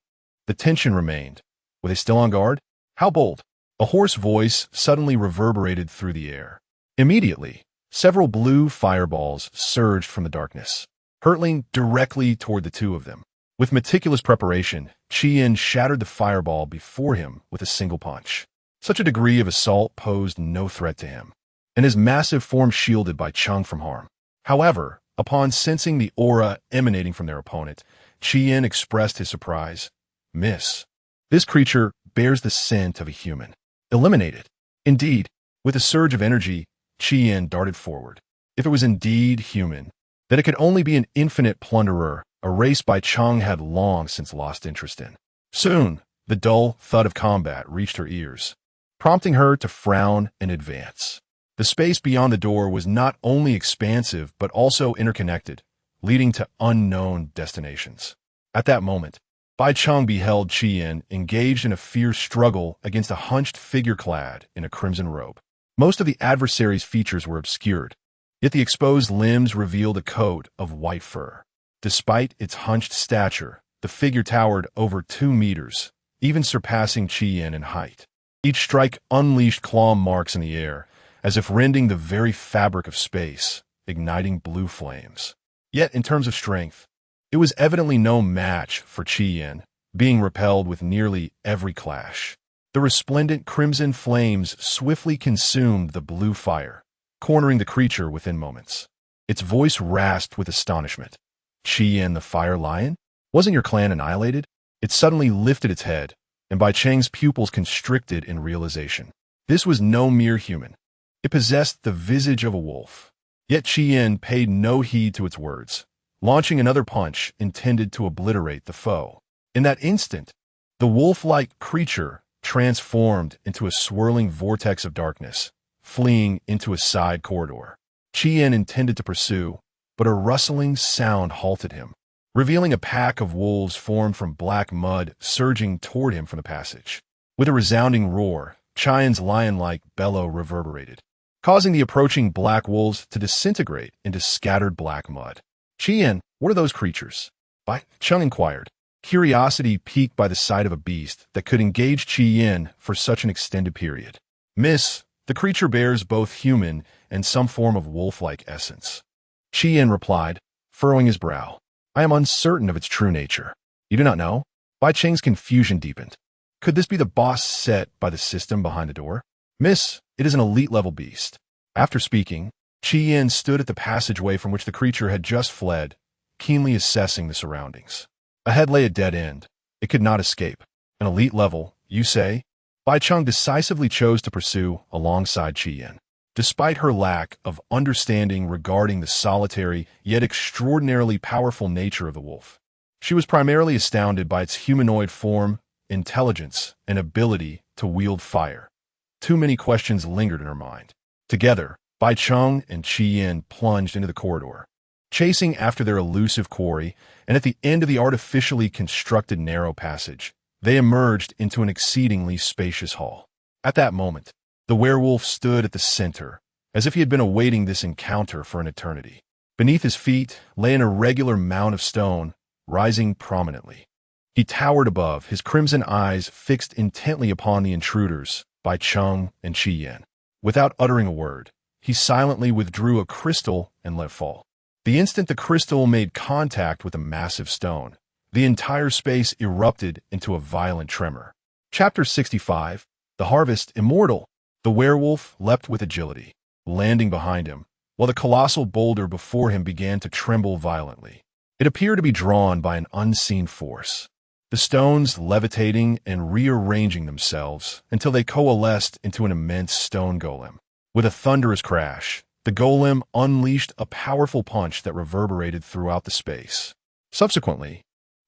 the tension remained. Were they still on guard? How bold! A hoarse voice suddenly reverberated through the air. Immediately, several blue fireballs surged from the darkness, hurtling directly toward the two of them. With meticulous preparation, Chi Yin shattered the fireball before him with a single punch. Such a degree of assault posed no threat to him, and his massive form shielded Bai Cheng from harm. However, upon sensing the aura emanating from their opponent, Chi Yin expressed his surprise. Miss, this creature bears the scent of a human. Eliminate it. Indeed, with a surge of energy, Chi Yin darted forward. If it was indeed human, then it could only be an infinite plunderer, a race Bai Cheng had long since lost interest in. Soon, the dull thud of combat reached her ears, prompting her to frown and advance. The space beyond the door was not only expansive but also interconnected, leading to unknown destinations. At that moment, Bai Cheng beheld Chi Yin engaged in a fierce struggle against a hunched figure clad in a crimson robe. Most of the adversary's features were obscured, yet the exposed limbs revealed a coat of white fur. Despite its hunched stature, the figure towered over 2 meters, even surpassing Chi Yin in height. Each strike unleashed claw marks in the air, as if rending the very fabric of space, igniting blue flames. Yet, in terms of strength, it was evidently no match for Chi Yin, being repelled with nearly every clash. The resplendent crimson flames swiftly consumed the blue fire, cornering the creature within moments. Its voice rasped with astonishment. Chi Yin, the fire lion? Wasn't your clan annihilated? It suddenly lifted its head, and Bai Cheng's pupils constricted in realization. This was no mere human. It possessed the visage of a wolf. Yet Chi Yin paid no heed to its words, launching another punch intended to obliterate the foe. In that instant, the wolf-like creature transformed into a swirling vortex of darkness, fleeing into a side corridor. Chi Yin intended to pursue, but a rustling sound halted him, revealing a pack of wolves formed from black mud surging toward him from the passage. With a resounding roar, Chi Yin's lion-like bellow reverberated, causing the approaching black wolves to disintegrate into scattered black mud. Chi Yin, what are those creatures? Bai Cheng inquired, curiosity piqued by the sight of a beast that could engage Chi Yin for such an extended period. Miss, the creature bears both human and some form of wolf-like essence. Chi Yin replied, furrowing his brow. I am uncertain of its true nature. You do not know? Bai Cheng's confusion deepened. Could this be the boss set by the system behind the door? Miss, it is an elite-level beast. After speaking, Chi Yin stood at the passageway from which the creature had just fled, keenly assessing the surroundings. Ahead lay a dead end. It could not escape. An elite level, you say? Bai Cheng decisively chose to pursue alongside Chi Yin. Despite her lack of understanding regarding the solitary yet extraordinarily powerful nature of the wolf, she was primarily astounded by its humanoid form, intelligence, and ability to wield fire. Too many questions lingered in her mind. Together, Bai Cheng and Chi Yin plunged into the corridor, chasing after their elusive quarry, and at the end of the artificially constructed narrow passage, they emerged into an exceedingly spacious hall. At that moment, the werewolf stood at the center, as if he had been awaiting this encounter for an eternity. Beneath his feet lay an irregular mound of stone, rising prominently. He towered above, his crimson eyes fixed intently upon the intruders, Bai Cheng and Qi Yan. Without uttering a word, he silently withdrew a crystal and let fall. The instant the crystal made contact with a massive stone, the entire space erupted into a violent tremor. Chapter 65, The Harvest Immortal. The werewolf leapt with agility, landing behind him, while the colossal boulder before him began to tremble violently. It appeared to be drawn by an unseen force, the stones levitating and rearranging themselves until they coalesced into an immense stone golem. With a thunderous crash, the golem unleashed a powerful punch that reverberated throughout the space. Subsequently,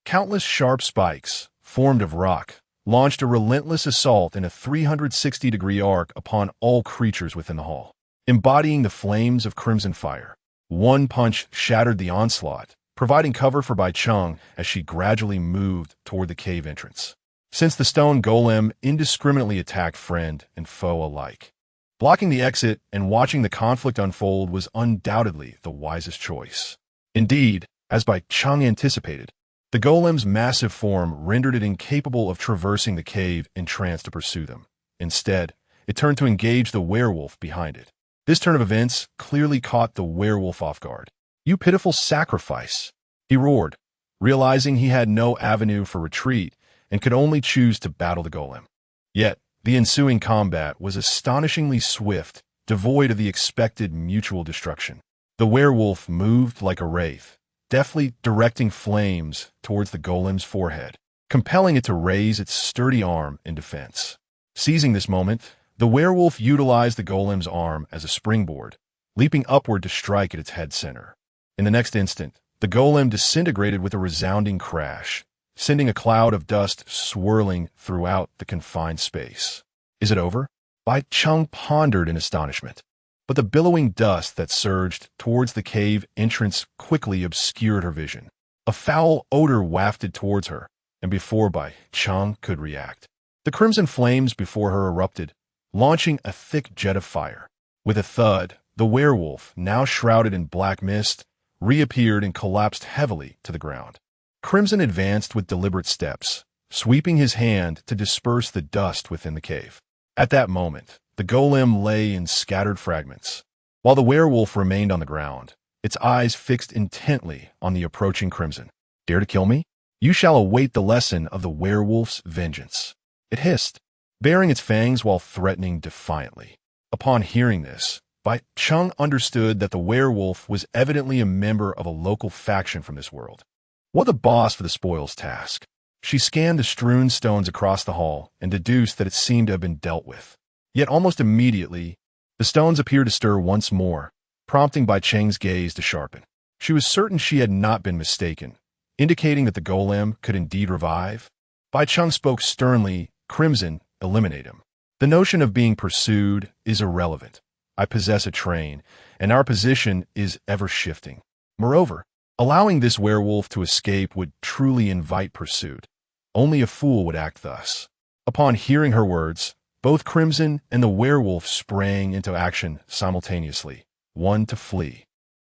countless sharp spikes, formed of rock, launched a relentless assault in a 360-degree arc upon all creatures within the hall. Embodying the flames of crimson fire, one punch shattered the onslaught, providing cover for Bai Cheng as she gradually moved toward the cave entrance. Since the stone golem indiscriminately attacked friend and foe alike, blocking the exit and watching the conflict unfold was undoubtedly the wisest choice. Indeed, as Bai Cheng anticipated, the golem's massive form rendered it incapable of traversing the cave entrance to pursue them. Instead, it turned to engage the werewolf behind it. This turn of events clearly caught the werewolf off guard. "You pitiful sacrifice," he roared, realizing he had no avenue for retreat and could only choose to battle the golem. Yet, the ensuing combat was astonishingly swift, devoid of the expected mutual destruction. The werewolf moved like a wraith, deftly directing flames towards the golem's forehead, compelling it to raise its sturdy arm in defense. Seizing this moment, the werewolf utilized the golem's arm as a springboard, leaping upward to strike at its head center. In the next instant, the golem disintegrated with a resounding crash, sending a cloud of dust swirling throughout the confined space. "Is it over?" Bai Cheng pondered in astonishment. But the billowing dust that surged towards the cave entrance quickly obscured her vision. A foul odor wafted towards her, and before Bai Cheng could react, the crimson flames before her erupted, launching a thick jet of fire. With a thud, the werewolf, now shrouded in black mist, reappeared and collapsed heavily to the ground. Crimson advanced with deliberate steps, sweeping his hand to disperse the dust within the cave. At that moment, the golem lay in scattered fragments, while the werewolf remained on the ground, its eyes fixed intently on the approaching crimson. "Dare to kill me? You shall await the lesson of the werewolf's vengeance," it hissed, baring its fangs while threatening defiantly. Upon hearing this, Bai Cheng understood that the werewolf was evidently a member of a local faction from this world. What the boss for the spoils task? She scanned the strewn stones across the hall and deduced that it seemed to have been dealt with. Yet almost immediately, the stones appeared to stir once more, prompting Bai Cheng's gaze to sharpen. She was certain she had not been mistaken, indicating that the golem could indeed revive. Bai Cheng spoke sternly, "Crimson, eliminate him. The notion of being pursued is irrelevant. I possess a train, and our position is ever shifting. Moreover, allowing this werewolf to escape would truly invite pursuit. Only a fool would act thus." Upon hearing her words, both Crimson and the werewolf sprang into action simultaneously, one to flee,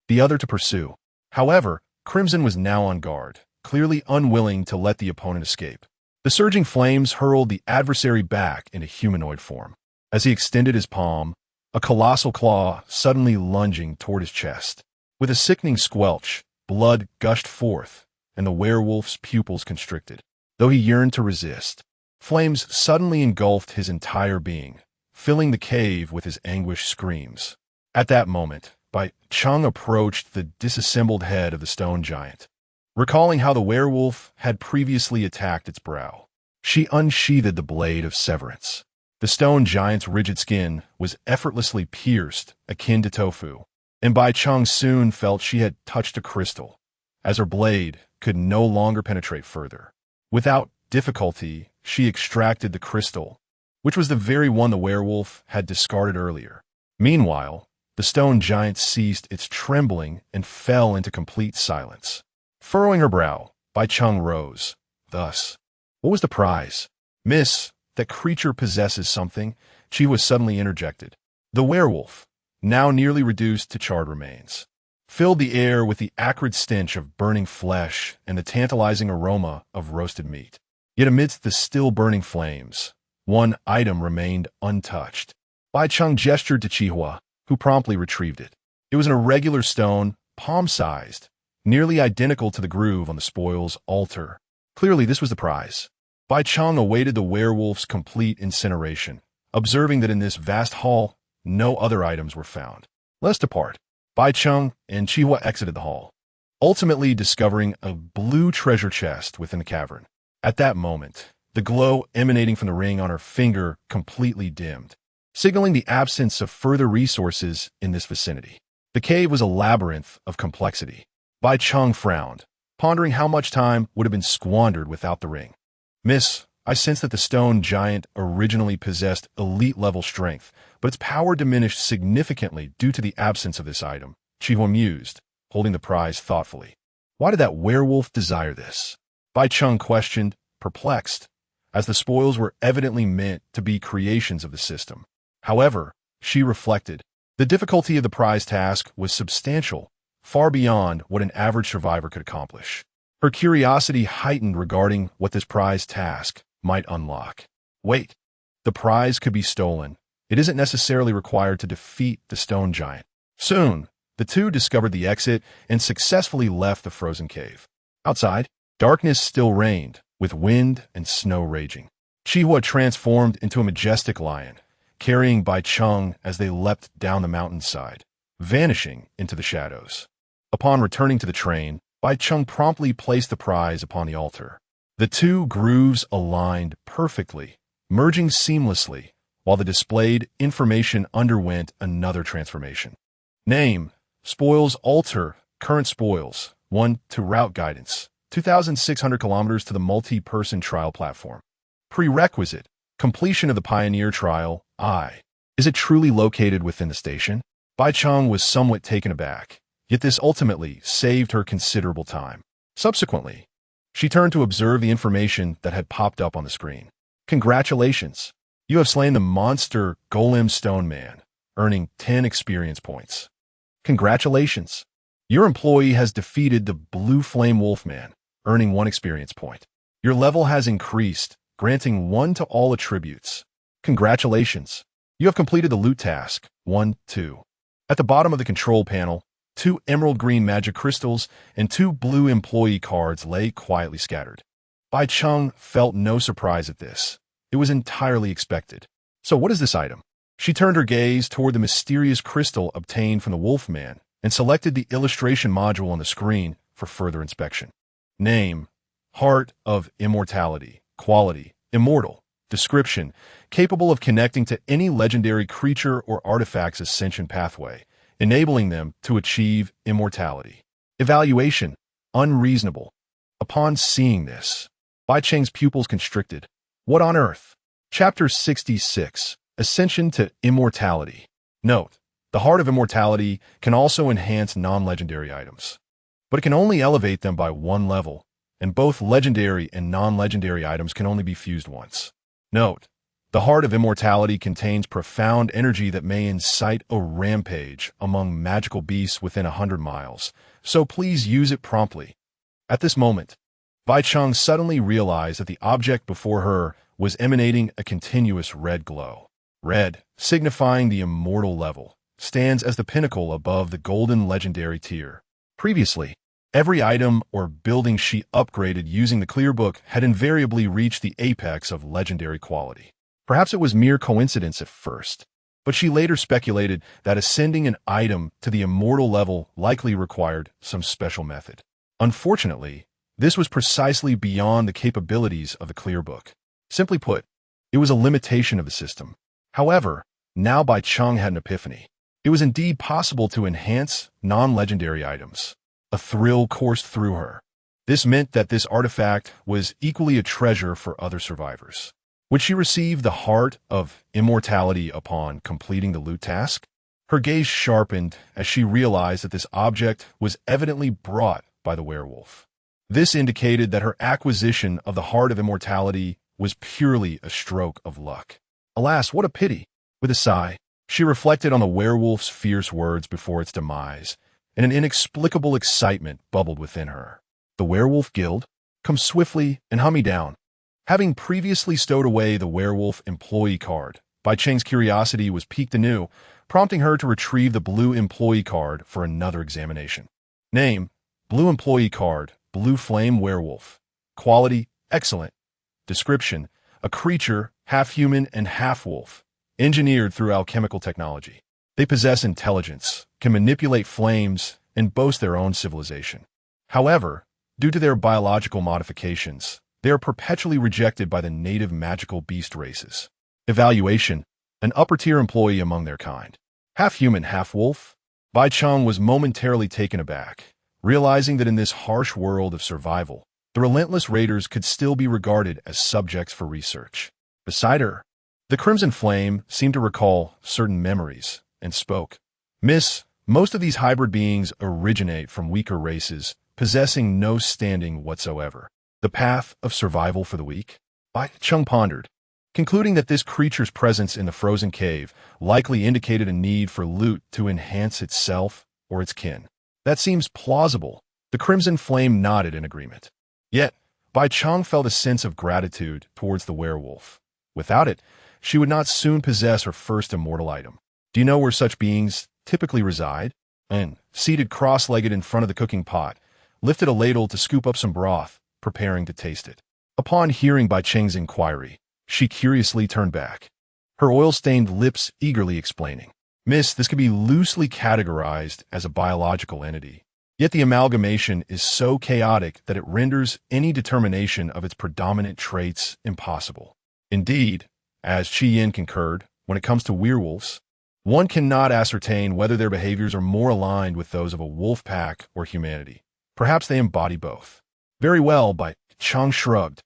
the other to pursue. However, Crimson was now on guard, clearly unwilling to let the opponent escape. The surging flames hurled the adversary back into humanoid form. As he extended his palm, a colossal claw suddenly lunging toward his chest. With a sickening squelch, blood gushed forth, and the werewolf's pupils constricted. Though he yearned to resist, flames suddenly engulfed his entire being, filling the cave with his anguished screams. At that moment, Bai Cheng approached the disassembled head of the stone giant. Recalling how the werewolf had previously attacked its brow, she unsheathed the blade of severance. The stone giant's rigid skin was effortlessly pierced, akin to tofu, and Bai Cheng soon felt she had touched a crystal, as her blade could no longer penetrate further. Without difficulty, she extracted the crystal, which was the very one the werewolf had discarded earlier. Meanwhile, The stone giant ceased its trembling and fell into complete silence. Furrowing her brow, Bai Cheng rose. Thus, what was the prize? Miss, that creature possesses something, Chi was suddenly interjected. The werewolf, now nearly reduced to charred remains, filled the air with the acrid stench of burning flesh and the tantalizing aroma of roasted meat. Yet amidst the still burning flames, one item remained untouched. Bai Cheng gestured to Chihua, who promptly retrieved it. It was an irregular stone, palm-sized, nearly identical to the groove on the spoil's altar. Clearly, this was the prize. Bai Cheng awaited the werewolf's complete incineration, observing that in this vast hall, no other items were found. Let us depart. Bai Cheng and Chihua exited the hall, ultimately discovering a blue treasure chest within the cavern. At that moment, the glow emanating from the ring on her finger completely dimmed, signaling the absence of further resources in this vicinity. The cave was a labyrinth of complexity. Bai Cheng frowned, pondering how much time would have been squandered without the ring. Miss, I sense that the stone giant originally possessed elite-level strength, but its power diminished significantly due to the absence of this item, Chihua mused, holding the prize thoughtfully. Why did that werewolf desire this? Bai Cheng questioned, perplexed, as the spoils were evidently meant to be creations of the system. However, she reflected, the difficulty of the prize task was substantial, far beyond what an average survivor could accomplish. Her curiosity heightened regarding what this prize task might unlock. Wait, the prize could be stolen. It isn't necessarily required to defeat the stone giant. Soon, the two discovered the exit and successfully left the frozen cave. Outside, darkness still reigned, with wind and snow raging. Chihua transformed into a majestic lion, carrying Bai Cheng as they leapt down the mountainside, vanishing into the shadows. Upon returning to the train, Bai Cheng promptly placed the prize upon the altar. The two grooves aligned perfectly, merging seamlessly, while the displayed information underwent another transformation. Name, Spoils Altar, Current Spoils, 1 to Route Guidance, 2,600 kilometers to the multi-person trial platform. Prerequisite, completion of the Pioneer Trial, I. Is it truly located within the station? Bai Cheng was somewhat taken aback, yet this ultimately saved her considerable time. Subsequently, she turned to observe the information that had popped up on the screen. Congratulations! You have slain the monster Golem Stone Man, earning 10 experience points. Congratulations! Your employee has defeated the Blue Flame Wolfman, earning 1 experience point. Your level has increased, granting 1 to all attributes. Congratulations! You have completed the loot task, 1, 2. At the bottom of the control panel, 2 emerald green magic crystals and 2 blue employee cards lay quietly scattered. Bai Cheng felt no surprise at this. It was entirely expected. So what is this item? She turned her gaze toward the mysterious crystal obtained from the Wolfman and selected the illustration module on the screen for further inspection. Name, Heart of Immortality, Quality, Immortal, Description, capable of connecting to any legendary creature or artifact's ascension pathway, enabling them to achieve immortality. Evaluation, unreasonable. Upon seeing this, Bai Cheng's pupils constricted. What on earth? Chapter 66, Ascension to Immortality. Note, the Heart of Immortality can also enhance non-legendary items, but it can only elevate them by 1 level, and both legendary and non-legendary items can only be fused once. Note, the Heart of Immortality contains profound energy that may incite a rampage among magical beasts within 100 miles, so please use it promptly. At this moment, Bai Cheng suddenly realized that the object before her was emanating a continuous red glow. Red, signifying the immortal level, stands as the pinnacle above the golden legendary tier. Previously, every item or building she upgraded using the clear book had invariably reached the apex of legendary quality. Perhaps it was mere coincidence at first, but she later speculated that ascending an item to the immortal level likely required some special method. Unfortunately, this was precisely beyond the capabilities of the clear book. Simply put, it was a limitation of the system. However, now Bai Cheng had an epiphany. It was indeed possible to enhance non-legendary items. A thrill coursed through her. This meant that this artifact was equally a treasure for other survivors. Would she receive the Heart of Immortality upon completing the loot task? Her gaze sharpened as she realized that this object was evidently brought by the werewolf. This indicated that her acquisition of the Heart of Immortality was purely a stroke of luck. Alas, what a pity! With a sigh, she reflected on the werewolf's fierce words before its demise, and an inexplicable excitement bubbled within her. The Werewolf Guild? Come swiftly and hunt me down. Having previously stowed away the werewolf employee card, Bai Cheng's curiosity was piqued anew, prompting her to retrieve the blue employee card for another examination. Name: Blue Employee Card, Blue Flame Werewolf. Quality: excellent. Description: a creature, half human and half wolf, engineered through alchemical technology. They possess intelligence, can manipulate flames, and boast their own civilization. However, due to their biological modifications, they are perpetually rejected by the native magical beast races. Evaluation: an upper-tier employee among their kind. Half human, half wolf? Bai Cheng was momentarily taken aback, realizing that in this harsh world of survival, the relentless raiders could still be regarded as subjects for research. Beside her, the Crimson Flame seemed to recall certain memories and spoke. Miss, most of these hybrid beings originate from weaker races, possessing no standing whatsoever. The path of survival for the weak? Bai Cheng pondered, concluding that this creature's presence in the frozen cave likely indicated a need for loot to enhance itself or its kin. That seems plausible. The Crimson Flame nodded in agreement. Yet, Bai Cheng felt a sense of gratitude towards the werewolf. Without it, she would not soon possess her first immortal item. Do you know where such beings typically reside? And, seated cross-legged in front of the cooking pot, lifted a ladle to scoop up some broth, preparing to taste it. Upon hearing Bai Cheng's inquiry, she curiously turned back, her oil-stained lips eagerly explaining. Miss, this can be loosely categorized as a biological entity. Yet the amalgamation is so chaotic that it renders any determination of its predominant traits impossible. Indeed, as Qi Yin concurred, when it comes to werewolves, one cannot ascertain whether their behaviors are more aligned with those of a wolf pack or humanity. Perhaps they embody both. Very well, Bai Cheng shrugged,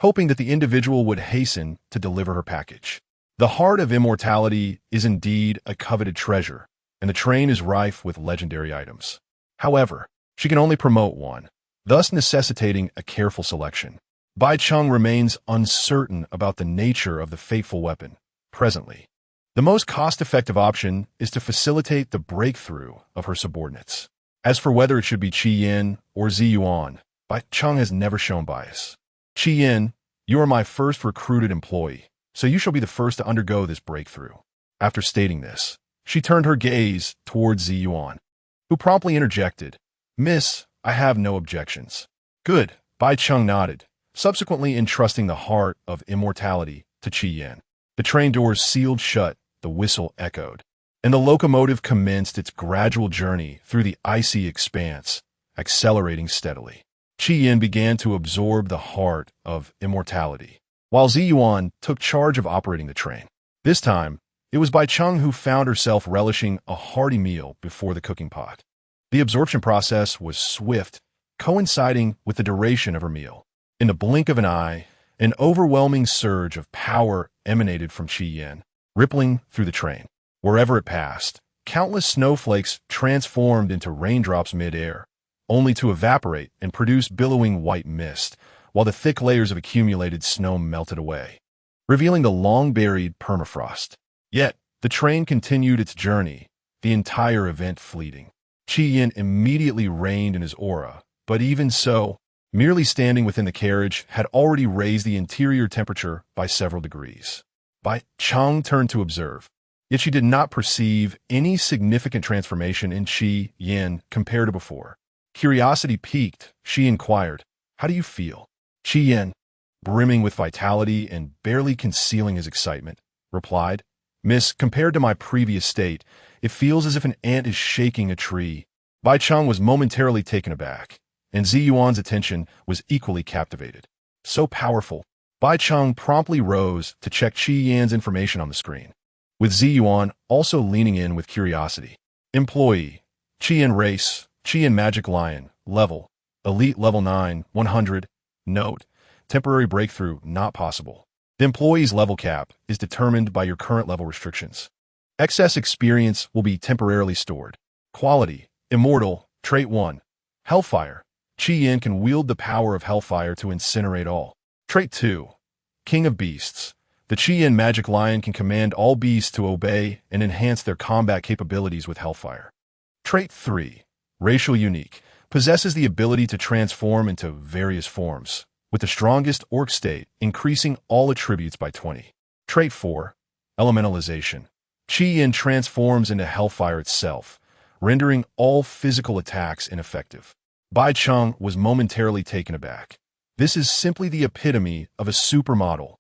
hoping that the individual would hasten to deliver her package. The Heart of Immortality is indeed a coveted treasure, and the train is rife with legendary items. However, she can only promote one, thus necessitating a careful selection. Bai Cheng remains uncertain about the nature of the fateful weapon. Presently, the most cost-effective option is to facilitate the breakthrough of her subordinates. As for whether it should be Qi Yin or Zi Yuan, Bai Cheng has never shown bias. Qi Yin, you are my first recruited employee, so you shall be the first to undergo this breakthrough. After stating this, she turned her gaze towards Zi Yuan, who promptly interjected, Miss, I have no objections. Good, Bai Cheng nodded, subsequently entrusting the Heart of Immortality to Qi Yin. The train doors sealed shut, the whistle echoed, and the locomotive commenced its gradual journey through the icy expanse, accelerating steadily. Qi Yin began to absorb the Heart of Immortality, while Zi Yuan took charge of operating the train. This time, it was Bai Cheng who found herself relishing a hearty meal before the cooking pot. The absorption process was swift, coinciding with the duration of her meal. In the blink of an eye, an overwhelming surge of power emanated from Qi Yin, rippling through the train. Wherever it passed, countless snowflakes transformed into raindrops mid-air, only to evaporate and produce billowing white mist, while the thick layers of accumulated snow melted away, revealing the long-buried permafrost. Yet, the train continued its journey, the entire event fleeting. Qi Yin immediately reined in his aura, but even so, merely standing within the carriage had already raised the interior temperature by several degrees. Bai Cheng turned to observe, yet she did not perceive any significant transformation in Qi Yin compared to before. Curiosity piqued, she inquired, How do you feel? Qi Yin, brimming with vitality and barely concealing his excitement, replied, Miss, compared to my previous state, it feels as if an ant is shaking a tree. Bai Cheng was momentarily taken aback, and Zi Yuan's attention was equally captivated. So powerful, Bai Cheng promptly rose to check Qi Yin's information on the screen, with Zi Yuan also leaning in with curiosity. Employee, Qi Yin race, Qi Yin Magic Lion, level, Elite level 9, 100, note, temporary breakthrough not possible. The employee's level cap is determined by your current level restrictions. Excess experience will be temporarily stored. Quality, Immortal, Trait 1. Hellfire. Qi Yin can wield the power of hellfire to incinerate all. Trait 2. King of Beasts. The Qi Yin magic lion can command all beasts to obey and enhance their combat capabilities with hellfire. Trait 3. Racial Unique. Possesses the ability to transform into various forms, with the strongest orc state increasing all attributes by 20. Trait 4. Elementalization. Qi Yin transforms into hellfire itself, rendering all physical attacks ineffective. Bai Cheng was momentarily taken aback. This is simply the epitome of a supermodel.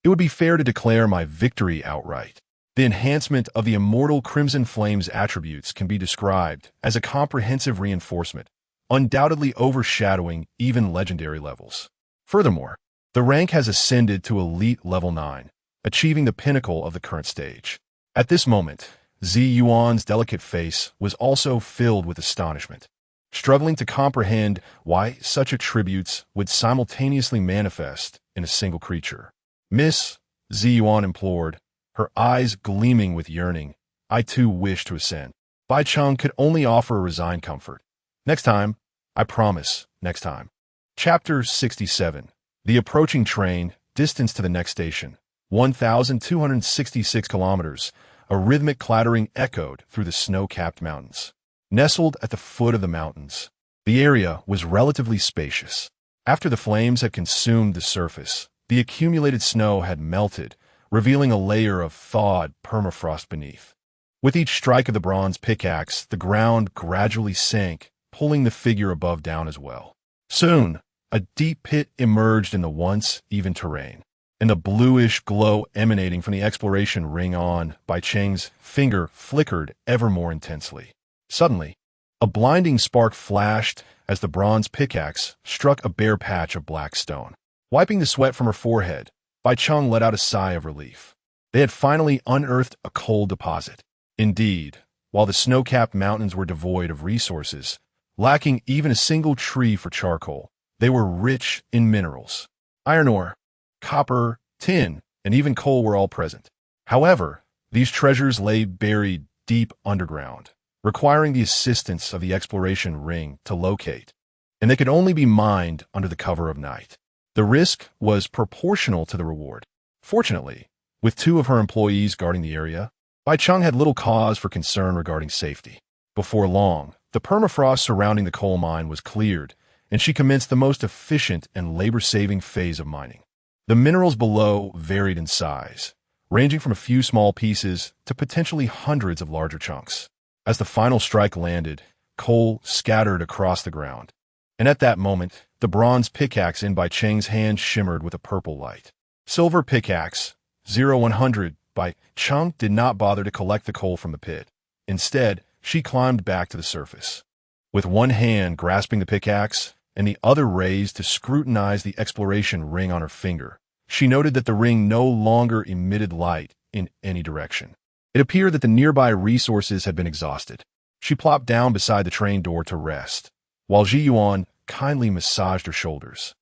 It would be fair to declare my victory outright. The enhancement of the immortal Crimson Flame's attributes can be described as a comprehensive reinforcement, undoubtedly overshadowing even legendary levels. Furthermore, the rank has ascended to Elite Level 9, achieving the pinnacle of the current stage. At this moment, Zi Yuan's delicate face was also filled with astonishment, struggling to comprehend why such attributes would simultaneously manifest in a single creature. "Miss," Zi Yuan implored, her eyes gleaming with yearning, "I too wish to ascend." Bai Cheng could only offer a resigned comfort. "Next time, I promise, next time." Chapter 67. The approaching train, distance to the next station, 1,266 kilometers. A rhythmic clattering echoed through the snow-capped mountains. Nestled at the foot of the mountains, the area was relatively spacious. After the flames had consumed the surface, the accumulated snow had melted, revealing a layer of thawed permafrost beneath. With each strike of the bronze pickaxe, the ground gradually sank, pulling the figure above down as well. Soon, a deep pit emerged in the once even terrain, and the bluish glow emanating from the exploration ring on Bai Cheng's finger flickered ever more intensely. Suddenly, a blinding spark flashed as the bronze pickaxe struck a bare patch of black stone. Wiping the sweat from her forehead, Bai Cheng let out a sigh of relief. They had finally unearthed a coal deposit. Indeed, while the snow-capped mountains were devoid of resources, lacking even a single tree for charcoal, they were rich in minerals. Iron ore, copper, tin, and even coal were all present. However, these treasures lay buried deep underground, requiring the assistance of the exploration ring to locate, and they could only be mined under the cover of night. The risk was proportional to the reward. Fortunately, with 2 of her employees guarding the area, Bai Cheng had little cause for concern regarding safety. Before long, the permafrost surrounding the coal mine was cleared, and she commenced the most efficient and labor-saving phase of mining. The minerals below varied in size, ranging from a few small pieces to potentially hundreds of larger chunks. As the final strike landed, coal scattered across the ground, and at that moment, the bronze pickaxe in Bai Cheng's hand shimmered with a purple light. Silver pickaxe, 0100. Bai Cheng did not bother to collect the coal from the pit. Instead, she climbed back to the surface. With one hand grasping the pickaxe and the other raised to scrutinize the exploration ring on her finger, she noted that the ring no longer emitted light in any direction. It appeared that the nearby resources had been exhausted. She plopped down beside the train door to rest, while Ji Yuan kindly massaged her shoulders.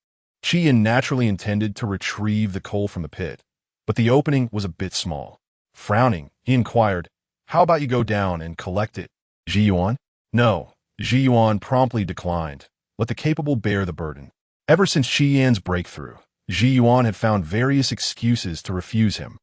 Qi Yin naturally intended to retrieve the coal from the pit, but the opening was a bit small. Frowning, he inquired, "How about you go down and collect it?" Ji Yuan? "No." Ji Yuan promptly declined. Let the capable bear the burden. Ever since Qi Yan's breakthrough, Ji Yuan had found various excuses to refuse him,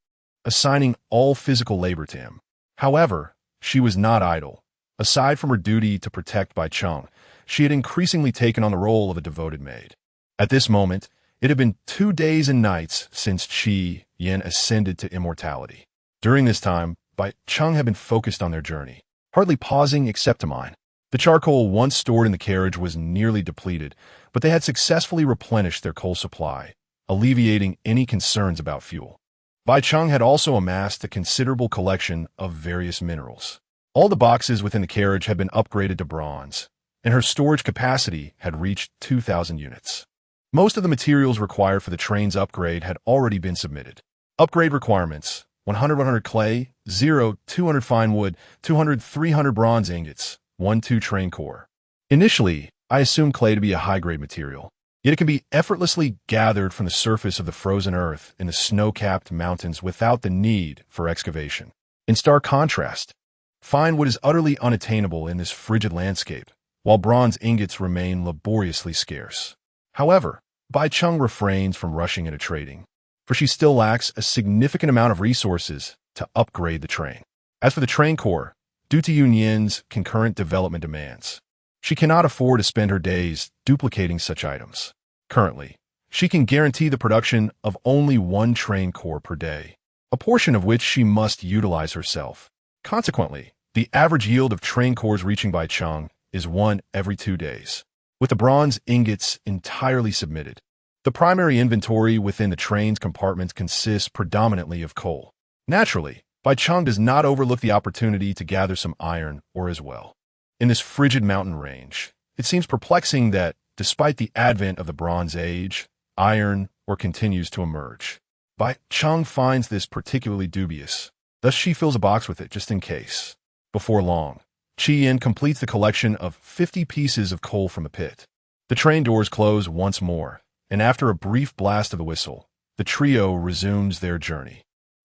assigning all physical labor to him. However, she was not idle. Aside from her duty to protect Bai Cheng, she had increasingly taken on the role of a devoted maid. At this moment, it had been 2 days and nights since Qi Yin ascended to immortality. During this time, Bai Cheng had been focused on their journey, hardly pausing except to mine. The charcoal once stored in the carriage was nearly depleted, but they had successfully replenished their coal supply, alleviating any concerns about fuel. Bai Cheng had also amassed a considerable collection of various minerals. All the boxes within the carriage had been upgraded to bronze, and her storage capacity had reached 2,000 units. Most of the materials required for the train's upgrade had already been submitted. Upgrade requirements: 100 clay, 200 fine wood, 200 300 bronze ingots, 2 train core. Initially, I assumed clay to be a high-grade material, yet it can be effortlessly gathered from the surface of the frozen earth in the snow-capped mountains without the need for excavation. In stark contrast, find what is utterly unattainable in this frigid landscape, while bronze ingots remain laboriously scarce. However, Bai Cheng refrains from rushing into trading, for she still lacks a significant amount of resources to upgrade the train. As for the train core, due to Yunyan's concurrent development demands, she cannot afford to spend her days duplicating such items. Currently, she can guarantee the production of only one train core per day, a portion of which she must utilize herself. Consequently, the average yield of train cores reaching Bai Cheng is one every 2 days. With the bronze ingots entirely submitted, the primary inventory within the train's compartments consists predominantly of coal. Naturally, Bai Cheng does not overlook the opportunity to gather some iron ore as well. In this frigid mountain range, it seems perplexing that, despite the advent of the Bronze Age, iron ore continues to emerge. Bai Cheng finds this particularly dubious, thus she fills a box with it just in case. Before long, Qian completes the collection of 50 pieces of coal from the pit. The train doors close once more, and after a brief blast of the whistle, the trio resumes their journey,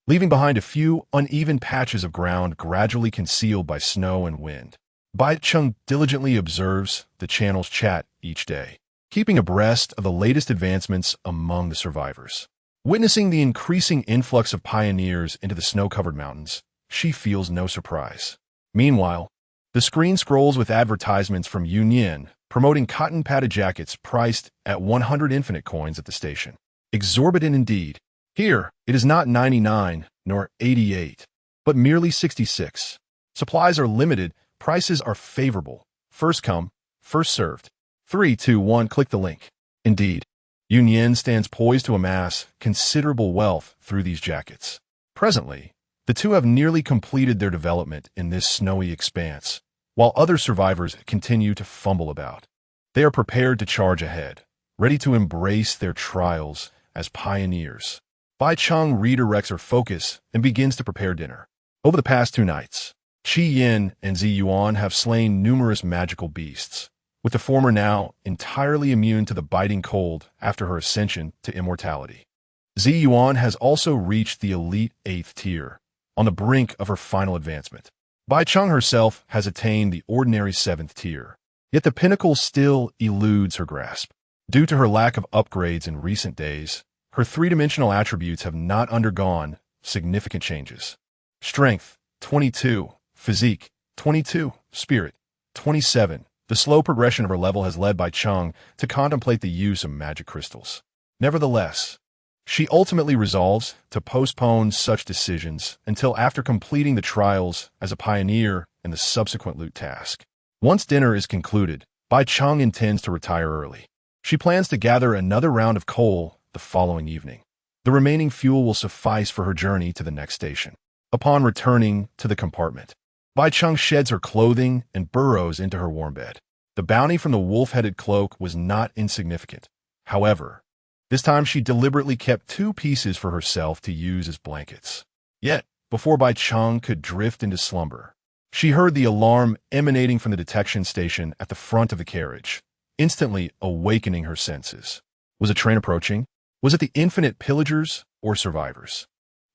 leaving behind a few uneven patches of ground gradually concealed by snow and wind. Bai Cheng diligently observes the channel's chat each day, keeping abreast of the latest advancements among the survivors. Witnessing the increasing influx of pioneers into the snow-covered mountains, she feels no surprise. Meanwhile, the screen scrolls with advertisements from Yunyan promoting cotton-padded jackets priced at 100 infinite coins at the station. Exorbitant indeed. Here, it is not 99 nor 88, but merely 66. Supplies are limited, prices are favorable. First come, first served. 3, 2, 1, click the link. Indeed, Yunyan stands poised to amass considerable wealth through these jackets. Presently, the two have nearly completed their development in this snowy expanse, while other survivors continue to fumble about. They are prepared to charge ahead, ready to embrace their trials as pioneers. Bai Cheng redirects her focus and begins to prepare dinner. Over the past 2 nights, Qi Yin and Zi Yuan have slain numerous magical beasts, with the former now entirely immune to the biting cold after her ascension to immortality. Zi Yuan has also reached the elite 8th tier, on the brink of her final advancement. Bai Cheng herself has attained the ordinary 7th tier, yet the pinnacle still eludes her grasp. Due to her lack of upgrades in recent days, her 3-dimensional attributes have not undergone significant changes. Strength, 22. Physique, 22. Spirit, 27. The slow progression of her level has led Bai Cheng to contemplate the use of magic crystals. Nevertheless, she ultimately resolves to postpone such decisions until after completing the trials as a pioneer and the subsequent loot task. Once dinner is concluded, Bai Cheng intends to retire early. She plans to gather another round of coal the following evening. The remaining fuel will suffice for her journey to the next station. Upon returning to the compartment, Bai Cheng sheds her clothing and burrows into her warm bed. The bounty from the wolf-headed cloak was not insignificant. However, this time she deliberately kept 2 pieces for herself to use as blankets. Yet, before Bai Cheng could drift into slumber, she heard the alarm emanating from the detection station at the front of the carriage, instantly awakening her senses. Was a train approaching? Was it the infinite pillagers or survivors?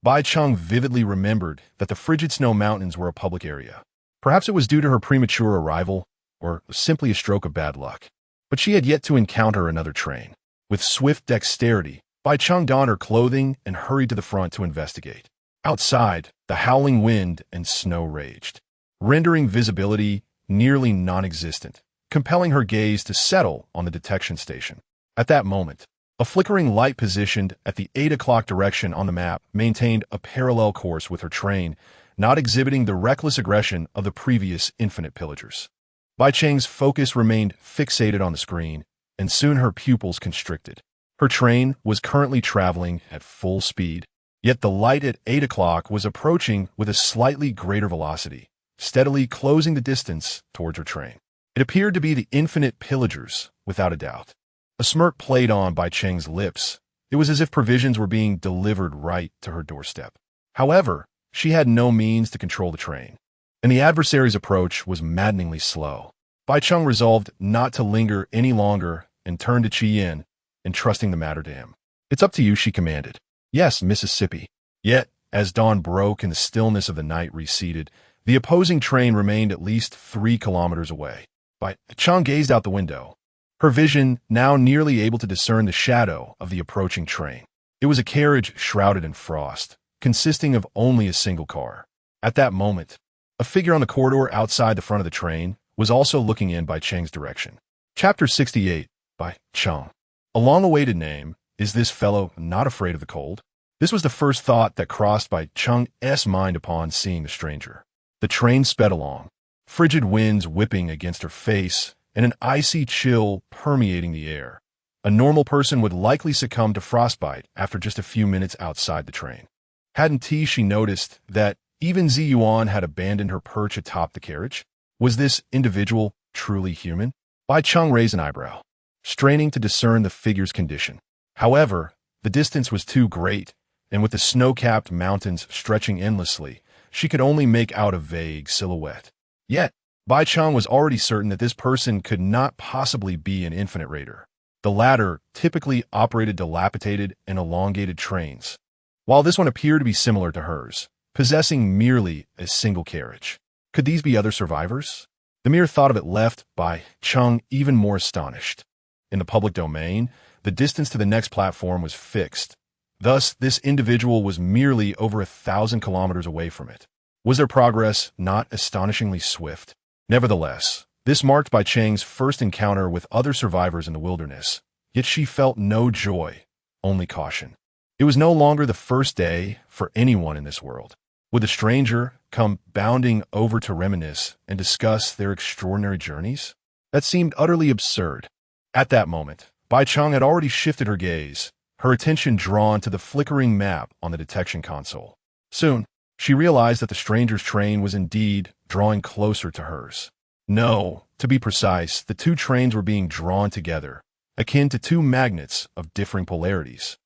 Bai Cheng vividly remembered that the frigid snow mountains were a public area. Perhaps it was due to her premature arrival, or simply a stroke of bad luck. But she had yet to encounter another train. With swift dexterity, Bai Cheng donned her clothing and hurried to the front to investigate. Outside, the howling wind and snow raged, rendering visibility nearly non-existent, compelling her gaze to settle on the detection station. At that moment, a flickering light positioned at the 8 o'clock direction on the map maintained a parallel course with her train, not exhibiting the reckless aggression of the previous infinite pillagers. Bai Cheng's focus remained fixated on the screen, and soon her pupils constricted. Her train was currently traveling at full speed, yet the light at 8 o'clock was approaching with a slightly greater velocity, steadily closing the distance towards her train. It appeared to be the infinite pillagers, without a doubt. A smirk played on Bai Cheng's lips. It was as if provisions were being delivered right to her doorstep. However, she had no means to control the train, and the adversary's approach was maddeningly slow. Bai Cheng resolved not to linger any longer and turned to Qi Yin, entrusting the matter to him. "It's up to you," she commanded. "Yes, Mississippi." Yet, As dawn broke and the stillness of the night receded, the opposing train remained at least 3 kilometers away. Bai Cheng gazed out the window, her vision now nearly able to discern the shadow of the approaching train. It was a carriage shrouded in frost, consisting of only a single car. At that moment, a figure on the corridor outside the front of the train was also looking in Bai Cheng's direction. Chapter 68, Bai Cheng. A long-awaited name. Is this fellow not afraid of the cold? This was the first thought that crossed Bai Cheng's mind upon seeing the stranger. The train sped along, frigid winds whipping against her face and an icy chill permeating the air. A normal person would likely succumb to frostbite after just a few minutes outside the train. Hadn't she noticed that even Ziyuan had abandoned her perch atop the carriage? Was this individual truly human? Bai Cheng raised an eyebrow, straining to discern the figure's condition. However, the distance was too great, and with the snow-capped mountains stretching endlessly, she could only make out a vague silhouette. Yet, Bai Cheng was already certain that this person could not possibly be an infinite raider. The latter typically operated dilapidated and elongated trains, while this one appeared to be similar to hers, possessing merely a single carriage. Could these be other survivors? The mere thought of it left Bai Cheng even more astonished. In the public domain, the distance to the next platform was fixed. Thus, this individual was merely over 1,000 kilometers away from it. Was their progress not astonishingly swift? Nevertheless, this marked Bai Cheng's first encounter with other survivors in the wilderness, yet she felt no joy, only caution. It was no longer the first day for anyone in this world. Would the stranger come bounding over to reminisce and discuss their extraordinary journeys? That seemed utterly absurd. At that moment, Bai Cheng had already shifted her gaze, her attention drawn to the flickering map on the detection console. Soon, she realized that the stranger's train was indeed drawing closer to hers. No, to be precise, the two trains were being drawn together, akin to two magnets of differing polarities.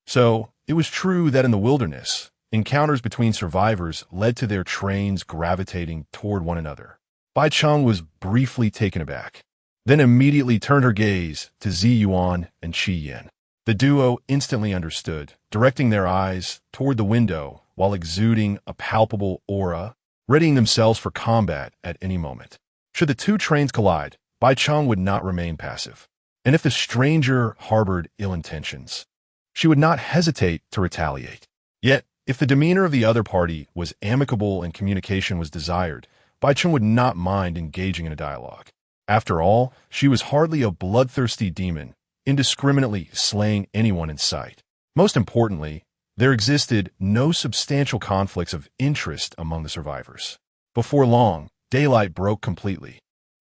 So, it was true that in the wilderness, encounters between survivors led to their trains gravitating toward one another. Bai Cheng was briefly taken aback, then immediately turned her gaze to Ziyuan and Qi Yan. The duo instantly understood, directing their eyes toward the window while exuding a palpable aura, readying themselves for combat at any moment. Should the two trains collide, Bai Cheng would not remain passive. And if the stranger harbored ill intentions, she would not hesitate to retaliate. Yet, if the demeanor of the other party was amicable and communication was desired, Bai Cheng would not mind engaging in a dialogue. After all, she was hardly a bloodthirsty demon, indiscriminately slaying anyone in sight. Most importantly, there existed no substantial conflicts of interest among the survivors. Before long, daylight broke completely,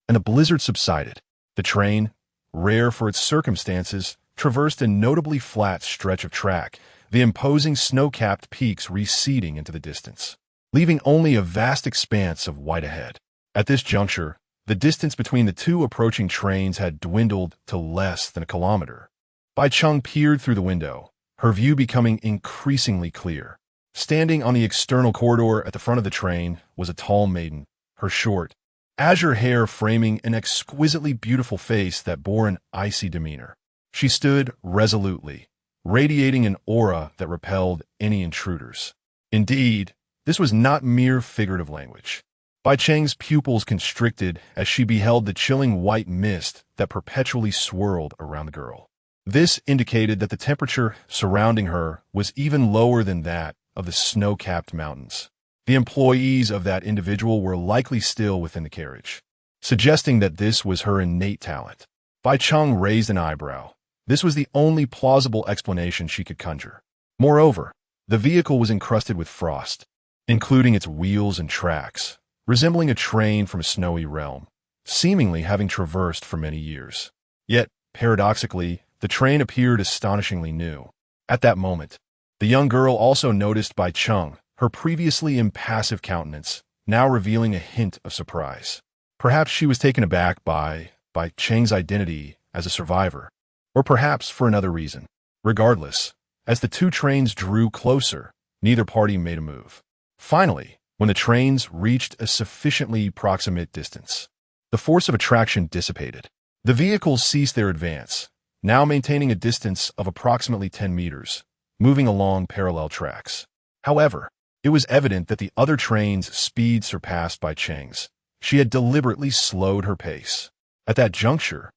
and the blizzard subsided. The train, rare for its circumstances, traversed a notably flat stretch of track, the imposing snow-capped peaks receding into the distance, leaving only a vast expanse of white ahead. At this juncture, the distance between the two approaching trains had dwindled to less than a kilometer. Bai Cheng peered through the window, her view becoming increasingly clear. Standing on the external corridor at the front of the train was a tall maiden, her short, azure hair framing an exquisitely beautiful face that bore an icy demeanor. She stood resolutely, radiating an aura that repelled any intruders. Indeed, this was not mere figurative language. Bai Cheng's pupils constricted as she beheld the chilling white mist that perpetually swirled around the girl. This indicated that the temperature surrounding her was even lower than that of the snow-capped mountains. The employees of that individual were likely still within the carriage, suggesting that this was her innate talent. Bai Cheng raised an eyebrow. This was the only plausible explanation she could conjure. Moreover, the vehicle was encrusted with frost, including its wheels and tracks, resembling a train from a snowy realm, seemingly having traversed for many years. Yet, paradoxically, the train appeared astonishingly new. At that moment, the young girl also noticed Bai Cheng, her previously impassive countenance, now revealing a hint of surprise. Perhaps she was taken aback by Cheng's identity as a survivor, or perhaps for another reason. Regardless, as the two trains drew closer, neither party made a move. Finally, when the trains reached a sufficiently proximate distance, the force of attraction dissipated. The vehicles ceased their advance, now maintaining a distance of approximately 10 meters, moving along parallel tracks. However, It was evident that the other train's speed surpassed Bai Cheng's. She had deliberately slowed her pace. At that juncture,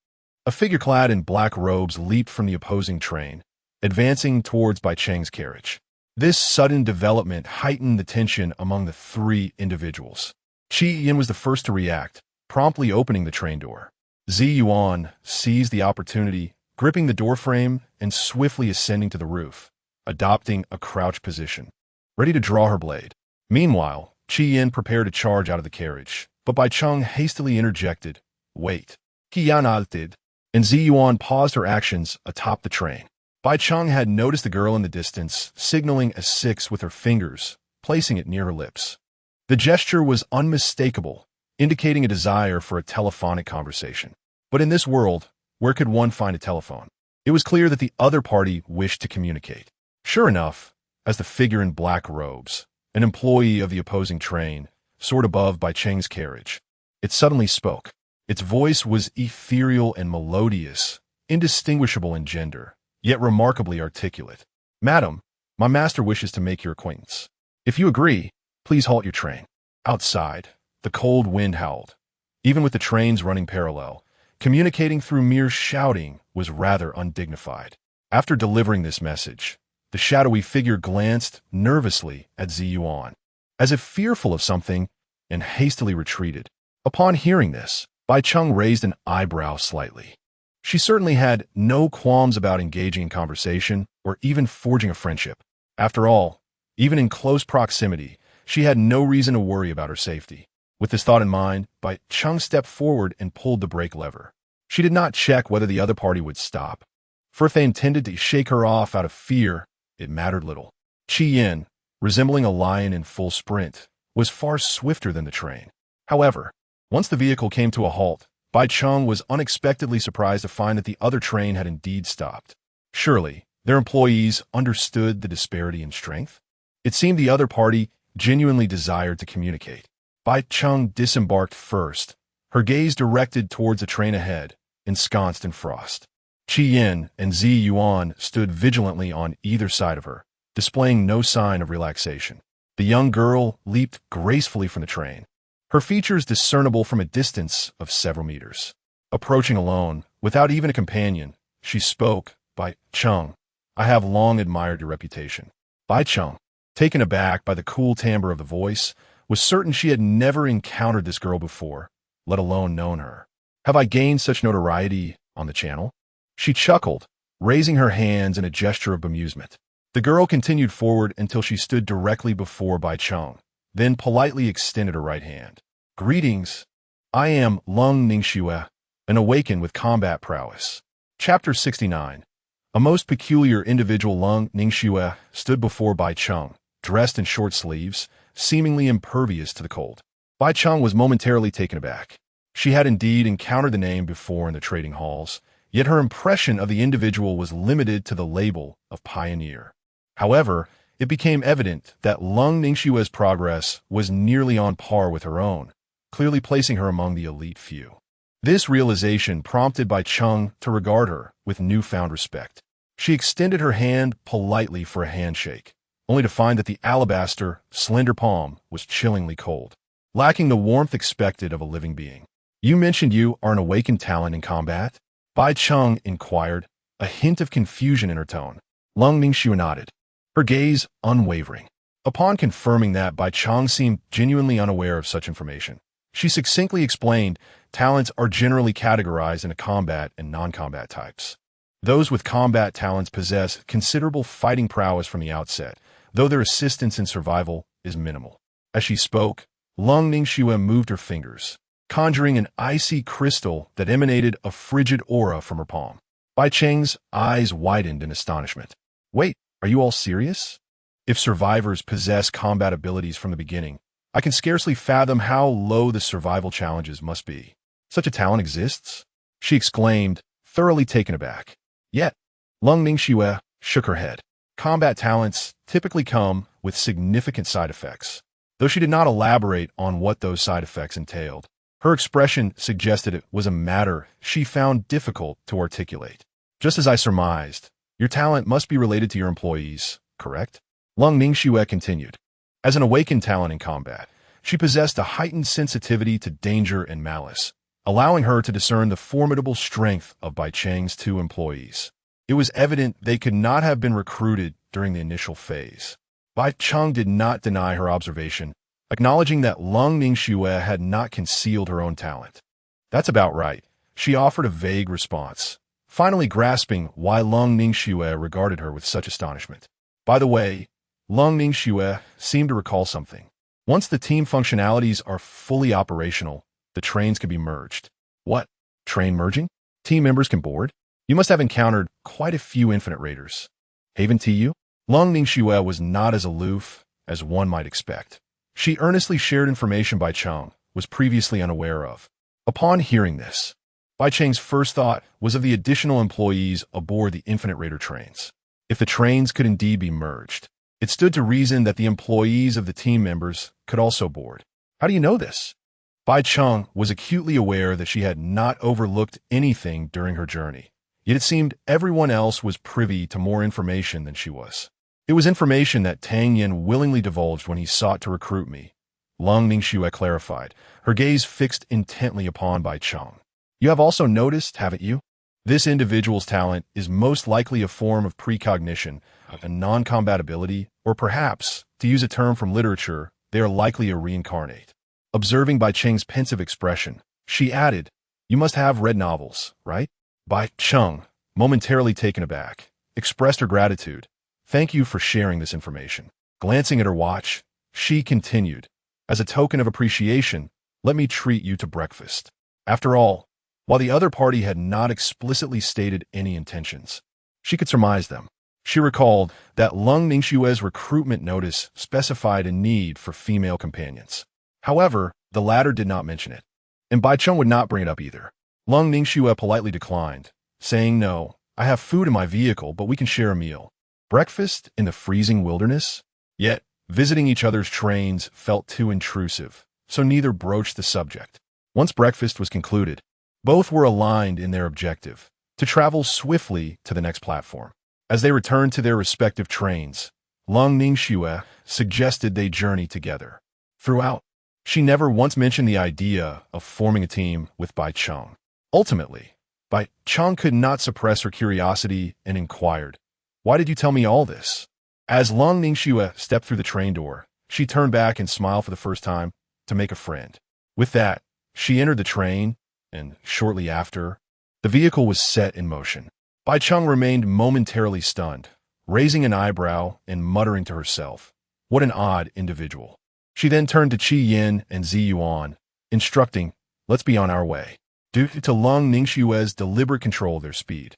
a figure clad in black robes leaped from the opposing train, advancing towards Bai Cheng's carriage. This sudden development heightened the tension among the three individuals. Qi Yin was the first to react, promptly opening the train door. Zi Yuan seized the opportunity, gripping the doorframe and swiftly ascending to the roof, adopting a crouched position, ready to draw her blade. Meanwhile, Qi Yin prepared to charge out of the carriage, but Bai Cheng hastily interjected, "Wait." Qi Yan halted, and Zi Yuan paused her actions atop the train. Bai Cheng had noticed the girl in the distance, signaling a 6 with her fingers, placing it near her lips. The gesture was unmistakable, indicating a desire for a telephonic conversation. But in this world, where could one find a telephone? It was clear that the other party wished to communicate. Sure enough, as the figure in black robes, an employee of the opposing train, soared above Bai Cheng's carriage, it suddenly spoke. Its voice was ethereal and melodious, indistinguishable in gender, yet remarkably articulate. "Madam, my master wishes to make your acquaintance. If you agree, please halt your train." Outside, the cold wind howled. Even with the trains running parallel, communicating through mere shouting was rather undignified. After delivering this message, the shadowy figure glanced nervously at Zi Yuan, as if fearful of something, and hastily retreated. Upon hearing this, Bai Cheng raised an eyebrow slightly. She certainly had no qualms about engaging in conversation or even forging a friendship. After all, even in close proximity, she had no reason to worry about her safety. With this thought in mind, Bai Cheng stepped forward and pulled the brake lever. She did not check whether the other party would stop, for if they intended to shake her off out of fear, it mattered little. Qi Yin, resembling a lion in full sprint, was far swifter than the train. However, once the vehicle came to a halt, Bai Cheng was unexpectedly surprised to find that the other train had indeed stopped. Surely, their employees understood the disparity in strength? It seemed the other party genuinely desired to communicate. Bai Cheng disembarked first, her gaze directed towards the train ahead, ensconced in frost. Qi Yin and Zi Yuan stood vigilantly on either side of her, displaying no sign of relaxation. The young girl leaped gracefully from the train, her features discernible from a distance of several meters. Approaching alone, without even a companion, she spoke, "Bai Cheng, I have long admired your reputation." Bai Cheng, taken aback by the cool timbre of the voice, was certain she had never encountered this girl before, let alone known her. "Have I gained such notoriety on the channel?" She chuckled, raising her hands in a gesture of bemusement. The girl continued forward until she stood directly before Bai Cheng, then politely extended her right hand. "Greetings. I am Lung Ningxue, an awakened with combat prowess." Chapter 69. A most peculiar individual. Lung Ningxue stood before Bai Cheng, dressed in short sleeves, seemingly impervious to the cold. Bai Cheng was momentarily taken aback. She had indeed encountered the name before in the trading halls, yet her impression of the individual was limited to the label of pioneer. However, it became evident that Lung Ningxue's progress was nearly on par with her own, clearly placing her among the elite few. This realization prompted Bai Cheng to regard her with newfound respect. She extended her hand politely for a handshake, only to find that the alabaster, slender palm was chillingly cold, lacking the warmth expected of a living being. "You mentioned you are an awakened talent in combat?" Bai Cheng inquired, a hint of confusion in her tone. Lung Ningxue nodded, her gaze unwavering. Upon confirming that, Bai Cheng seemed genuinely unaware of such information. She succinctly explained, talents are generally categorized into combat and non-combat types. Those with combat talents possess considerable fighting prowess from the outset, though their assistance in survival is minimal. As she spoke, Lung Ningxue moved her fingers, conjuring an icy crystal that emanated a frigid aura from her palm. Bai Cheng's eyes widened in astonishment. "Wait, are you all serious? If survivors possess combat abilities from the beginning, I can scarcely fathom how low the survival challenges must be. Such a talent exists?" she exclaimed, thoroughly taken aback. Yet, Lung Ningxue shook her head. Combat talents typically come with significant side effects. Though she did not elaborate on what those side effects entailed, her expression suggested it was a matter she found difficult to articulate. "Just as I surmised, your talent must be related to your employees, correct?" Lung Ningxue continued. As an awakened talent in combat, she possessed a heightened sensitivity to danger and malice, allowing her to discern the formidable strength of Bai Cheng's two employees. It was evident they could not have been recruited during the initial phase. Bai Cheng did not deny her observation, acknowledging that Lung Ningxue had not concealed her own talent. That's about right. She offered a vague response, finally grasping why Lung Ningxue regarded her with such astonishment. By the way, Lung Ningxue seemed to recall something. Once the team functionalities are fully operational, the trains can be merged. What? Train merging? Team members can board? You must have encountered quite a few Infinite Raiders. Haven't you? Lung Ningxue was not as aloof as one might expect. She earnestly shared information Bai Cheng was previously unaware of. Upon hearing this, Bai Cheng's first thought was of the additional employees aboard the Infinite Raider trains. If the trains could indeed be merged, it stood to reason that the employees of the team members could also board. How do you know this? Bai Cheng was acutely aware that she had not overlooked anything during her journey, yet it seemed everyone else was privy to more information than she was. It was information that Tang Yin willingly divulged when he sought to recruit me. Lung Ningxue clarified, her gaze fixed intently upon Bai Cheng. You have also noticed, haven't you? This individual's talent is most likely a form of precognition, a non-combat ability, or perhaps, to use a term from literature, they are likely a reincarnate. Observing Bai Cheng's pensive expression, she added, you must have read novels, right? Bai Cheng, momentarily taken aback, expressed her gratitude. Thank you for sharing this information. Glancing at her watch, she continued, as a token of appreciation, let me treat you to breakfast. After all, while the other party had not explicitly stated any intentions, she could surmise them. She recalled that Lung Ningxue's recruitment notice specified a need for female companions. However, the latter did not mention it, and Bai Cheng would not bring it up either. Lung Ningxue politely declined, saying, no, I have food in my vehicle, but we can share a meal. Breakfast in the freezing wilderness? Yet, visiting each other's trains felt too intrusive, so neither broached the subject. Once breakfast was concluded, both were aligned in their objective, to travel swiftly to the next platform. As they returned to their respective trains, Lung Ningxue suggested they journey together. Throughout, she never once mentioned the idea of forming a team with Bai Cheng. Ultimately, Bai Cheng could not suppress her curiosity and inquired, why did you tell me all this? As Lung Ningxue stepped through the train door, she turned back and smiled for the first time to make a friend. With that, she entered the train, and shortly after, the vehicle was set in motion. Bai Cheng remained momentarily stunned, raising an eyebrow and muttering to herself, what an odd individual. She then turned to Qi Yin and Zi Yuan, instructing, let's be on our way. Due to Lung Ningxue's deliberate control of their speed,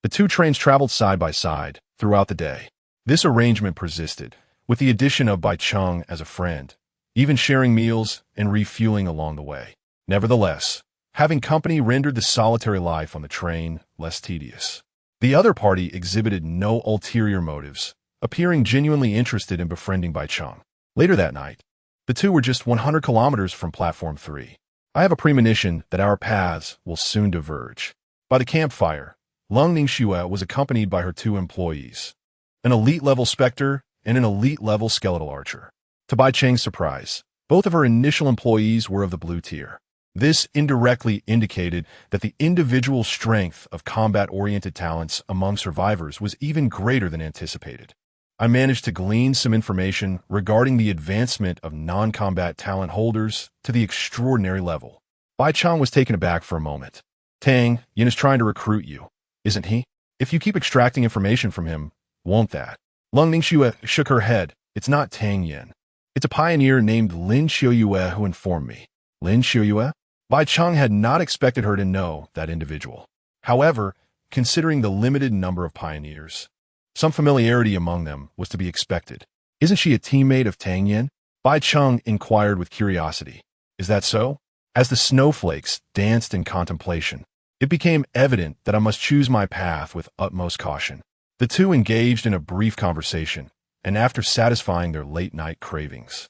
the two trains traveled side by side throughout the day. This arrangement persisted, with the addition of Bai Cheng as a friend, even sharing meals and refueling along the way. Nevertheless, having company rendered the solitary life on the train less tedious. The other party exhibited no ulterior motives, appearing genuinely interested in befriending Bai Cheng. Later that night, the two were just 100 kilometers from Platform 3. I have a premonition that our paths will soon diverge. By the campfire, Lung Ningxue was accompanied by her two employees, an elite-level Spectre and an elite-level Skeletal Archer. To Bai Cheng's surprise, both of her initial employees were of the blue tier. This indirectly indicated that the individual strength of combat-oriented talents among survivors was even greater than anticipated. I managed to glean some information regarding the advancement of non-combat talent holders to the extraordinary level. Bai Cheng was taken aback for a moment. Tang Yin is trying to recruit you, isn't he? If you keep extracting information from him, won't that? Lung Ningxue shook her head. It's not Tang Yin. It's a pioneer named Lin Xiuyue who informed me. Lin Xiuyue? Bai Cheng had not expected her to know that individual. However, considering the limited number of pioneers, some familiarity among them was to be expected. Isn't she a teammate of Tang Yin? Bai Cheng inquired with curiosity. Is that so? As the snowflakes danced in contemplation, it became evident that I must choose my path with utmost caution. The two engaged in a brief conversation, and after satisfying their late-night cravings,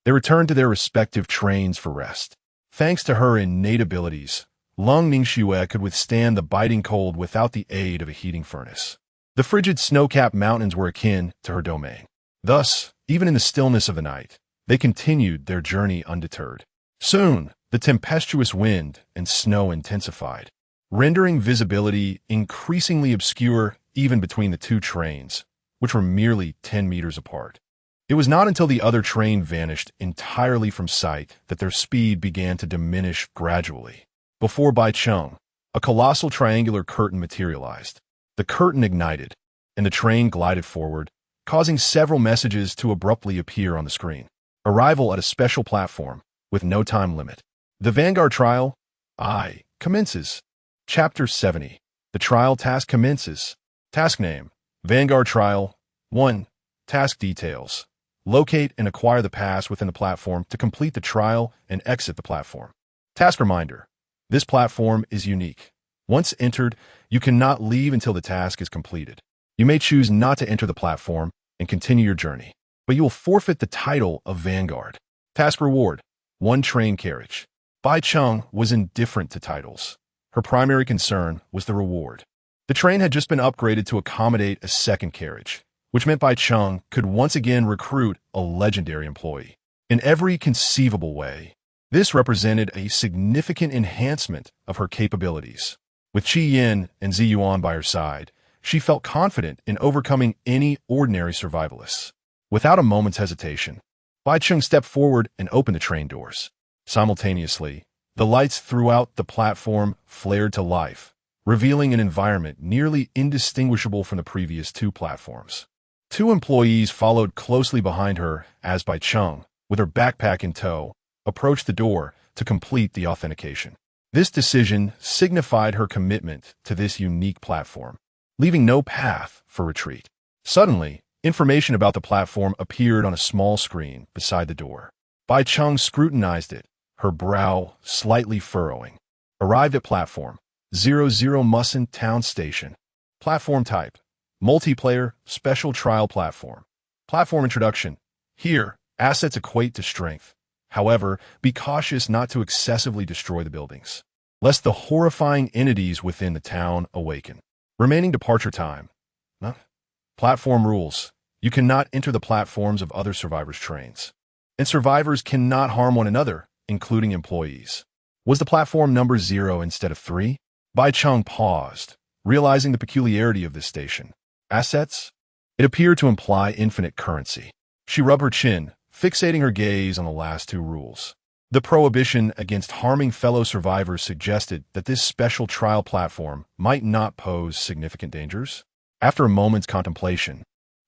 they returned to their respective trains for rest. Thanks to her innate abilities, Lung Ningxue could withstand the biting cold without the aid of a heating furnace. The frigid snow-capped mountains were akin to her domain. Thus, Even in the stillness of the night, they continued their journey undeterred. Soon, the tempestuous wind and snow intensified, rendering visibility increasingly obscure even between the two trains, which were merely 10 meters apart. It was not until the other train vanished entirely from sight that their speed began to diminish gradually. Before Bai Cheng, a colossal triangular curtain materialized. The curtain ignited, and the train glided forward, causing several messages to abruptly appear on the screen. Arrival at a special platform, with no time limit. The Vanguard trial, commences. Chapter 70. The trial task commences. Task name, Vanguard Trial. 1. Task details. Locate and acquire the pass within the platform to complete the trial and exit the platform. Task reminder. This platform is unique. Once entered, you cannot leave until the task is completed. You may choose not to enter the platform and continue your journey, but you will forfeit the title of Vanguard. Task reward. 1 train carriage. Bai Cheng was indifferent to titles. Her primary concern was the reward. The train had just been upgraded to accommodate a second carriage, which meant Bai Cheng could once again recruit a legendary employee. In every conceivable way, this represented a significant enhancement of her capabilities. With Qi Yin and Zi Yuan by her side, she felt confident in overcoming any ordinary survivalists. Without a moment's hesitation, Bai Cheng stepped forward and opened the train doors. Simultaneously, the lights throughout the platform flared to life, revealing an environment nearly indistinguishable from the previous 2 platforms. 2 employees followed closely behind her as Bai Cheng, with her backpack in tow, approached the door to complete the authentication. This decision signified her commitment to this unique platform, leaving no path for retreat. Suddenly, information about the platform appeared on a small screen beside the door. Bai Cheng scrutinized it, her brow slightly furrowing. Arrived at platform 00 Musan Town Station. Platform type, multiplayer, special trial platform. Platform introduction. Here, assets equate to strength. However, be cautious not to excessively destroy the buildings, lest the horrifying entities within the town awaken. Remaining departure time. Platform rules. You cannot enter the platforms of other survivors' trains, and survivors cannot harm one another, including employees. Was the platform number 0 instead of 3? Bai Cheng paused, realizing the peculiarity of this station. Assets? It appeared to imply infinite currency. She rubbed her chin, fixating her gaze on the last 2 rules. The prohibition against harming fellow survivors suggested that this special trial platform might not pose significant dangers. After a moment's contemplation,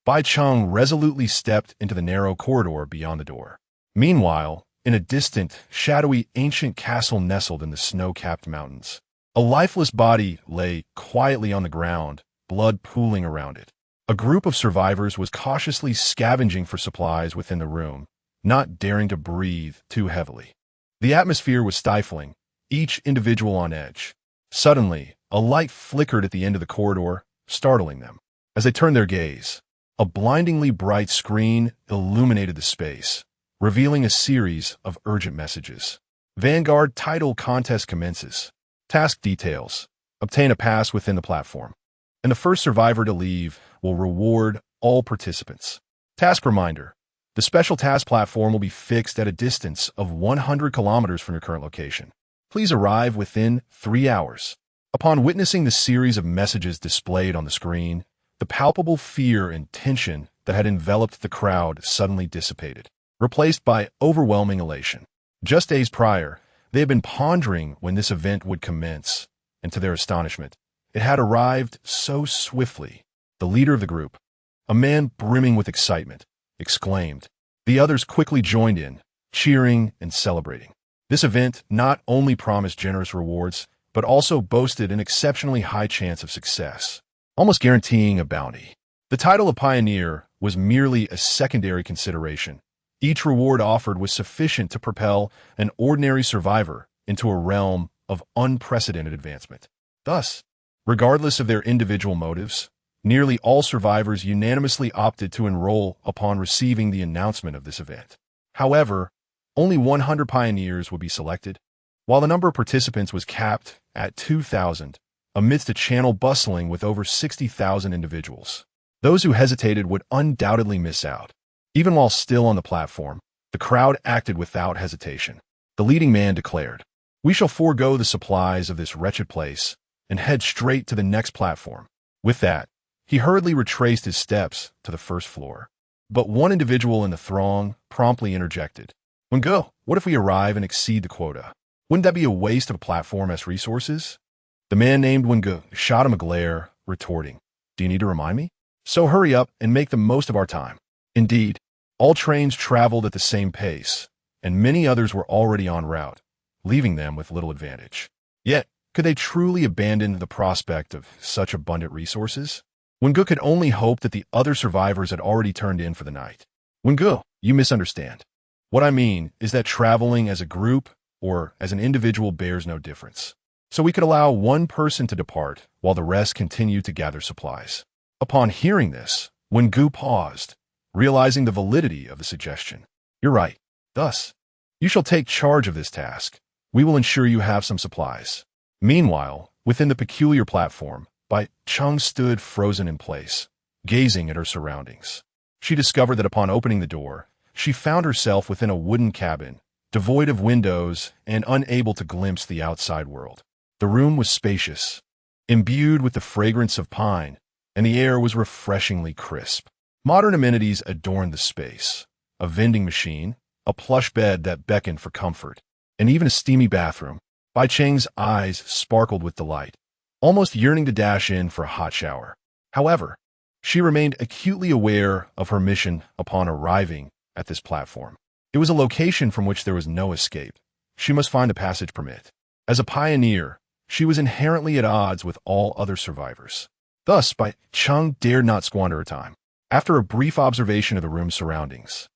Bai Cheng resolutely stepped into the narrow corridor beyond the door. Meanwhile, in a distant, shadowy ancient castle nestled in the snow-capped mountains, a lifeless body lay quietly on the ground, blood pooling around it. A group of survivors was cautiously scavenging for supplies within the room, not daring to breathe too heavily. The atmosphere was stifling, each individual on edge. Suddenly, a light flickered at the end of the corridor, startling them. As they turned their gaze, a blindingly bright screen illuminated the space, revealing a series of urgent messages. Vanguard title contest commences. Task details. Obtain a pass within the platform, and the first survivor to leave will reward all participants. Task reminder. The special task platform will be fixed at a distance of 100 kilometers from your current location. Please arrive within 3 hours. Upon witnessing the series of messages displayed on the screen, the palpable fear and tension that had enveloped the crowd suddenly dissipated, replaced by overwhelming elation. Just days prior, they had been pondering when this event would commence, and to their astonishment, it had arrived so swiftly. The leader of the group, a man brimming with excitement, exclaimed. The others quickly joined in, cheering and celebrating. This event not only promised generous rewards, but also boasted an exceptionally high chance of success, almost guaranteeing a bounty. The title of Pioneer was merely a secondary consideration. Each reward offered was sufficient to propel an ordinary survivor into a realm of unprecedented advancement. Thus, regardless of their individual motives, nearly all survivors unanimously opted to enroll upon receiving the announcement of this event. However, only 100 pioneers would be selected, while the number of participants was capped at 2,000, amidst a channel bustling with over 60,000 individuals. Those who hesitated would undoubtedly miss out. Even while still on the platform, the crowd acted without hesitation. The leading man declared, "We shall forego the supplies of this wretched place and head straight to the next platform." With that, he hurriedly retraced his steps to the first floor. But one individual in the throng promptly interjected. "Wengu, what if we arrive and exceed the quota? Wouldn't that be a waste of a platform's resources?" The man named Wengu shot him a glare, retorting, "Do you need to remind me? So hurry up and make the most of our time." Indeed, all trains traveled at the same pace, and many others were already en route, leaving them with little advantage. Yet, could they truly abandon the prospect of such abundant resources? Wengu could only hope that the other survivors had already turned in for the night. "Wengu, you misunderstand. What I mean is that traveling as a group or as an individual bears no difference. So we could allow one person to depart while the rest continue to gather supplies." Upon hearing this, Wengu paused, realizing the validity of the suggestion. "You're right. Thus, you shall take charge of this task. We will ensure you have some supplies." Meanwhile, within the peculiar platform, Bai Cheng stood frozen in place, gazing at her surroundings. She discovered that upon opening the door, she found herself within a wooden cabin, devoid of windows and unable to glimpse the outside world. The room was spacious, imbued with the fragrance of pine, and the air was refreshingly crisp. Modern amenities adorned the space: a vending machine, a plush bed that beckoned for comfort, and even a steamy bathroom. Bai Cheng's eyes sparkled with delight, almost yearning to dash in for a hot shower. However, she remained acutely aware of her mission upon arriving at this platform. It was a location from which there was no escape. She must find a passage permit. As a pioneer, she was inherently at odds with all other survivors. Thus, Bai Cheng dared not squander her time. After a brief observation of the room's surroundings,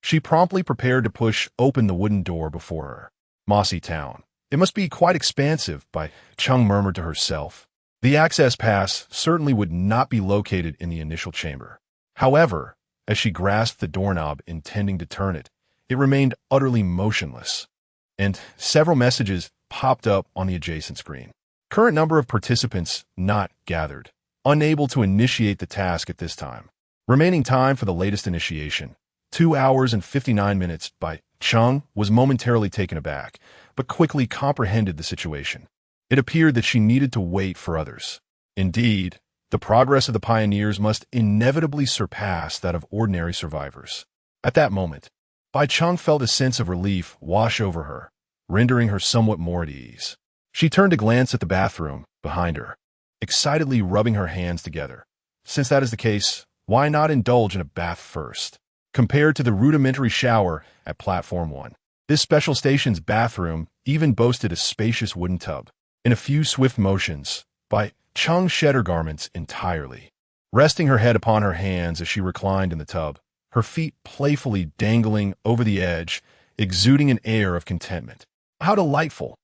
she promptly prepared to push open the wooden door before her. Mossy town. It must be quite expansive, Bai Cheng murmured to herself. The access pass certainly would not be located in the initial chamber. However, as she grasped the doorknob intending to turn it, it remained utterly motionless, and several messages popped up on the adjacent screen. Current number of participants not gathered. Unable to initiate the task at this time. Remaining time for the latest initiation, 2 hours and 59 minutes. Bai Cheng was momentarily taken aback, but quickly comprehended the situation. It appeared that she needed to wait for others. Indeed, the progress of the pioneers must inevitably surpass that of ordinary survivors. At that moment, Bai Cheng felt a sense of relief wash over her, rendering her somewhat more at ease. She turned to glance at the bathroom behind her, excitedly rubbing her hands together. Since that is the case, why not indulge in a bath first? Compared to the rudimentary shower at Platform 1, this special station's bathroom even boasted a spacious wooden tub. In a few swift motions, Bai Cheng shed her garments entirely, resting her head upon her hands as she reclined in the tub, her feet playfully dangling over the edge, exuding an air of contentment. How delightful!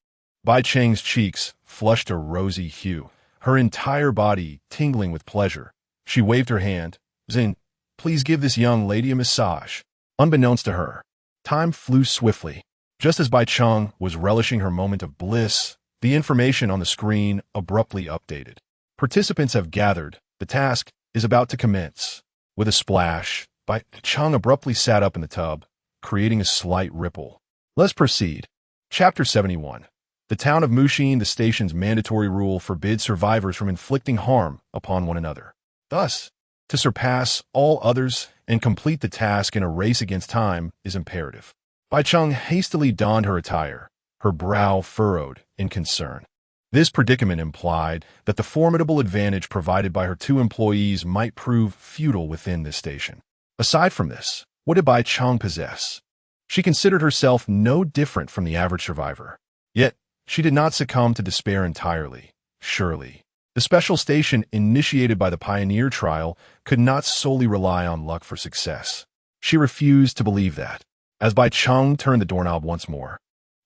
Bai Cheng's cheeks flushed a rosy hue, her entire body tingling with pleasure. She waved her hand. "Xin, please give this young lady a massage." Unbeknownst to her, time flew swiftly. Just as Bai Cheng was relishing her moment of bliss, the information on the screen abruptly updated. Participants have gathered. The task is about to commence. With a splash, Bai Cheng abruptly sat up in the tub, creating a slight ripple. Let's proceed. Chapter 71. The town of Mushin, the station's mandatory rule forbids survivors from inflicting harm upon one another. Thus, to surpass all others and complete the task in a race against time is imperative. Bai Cheng hastily donned her attire, her brow furrowed in concern. This predicament implied that the formidable advantage provided by her 2 employees might prove futile within this station. Aside from this, what did Bai Cheng possess? She considered herself no different from the average survivor. Yet, she did not succumb to despair entirely. Surely, the special station initiated by the Pioneer Trial could not solely rely on luck for success. She refused to believe that. As Bai Cheng turned the doorknob once more,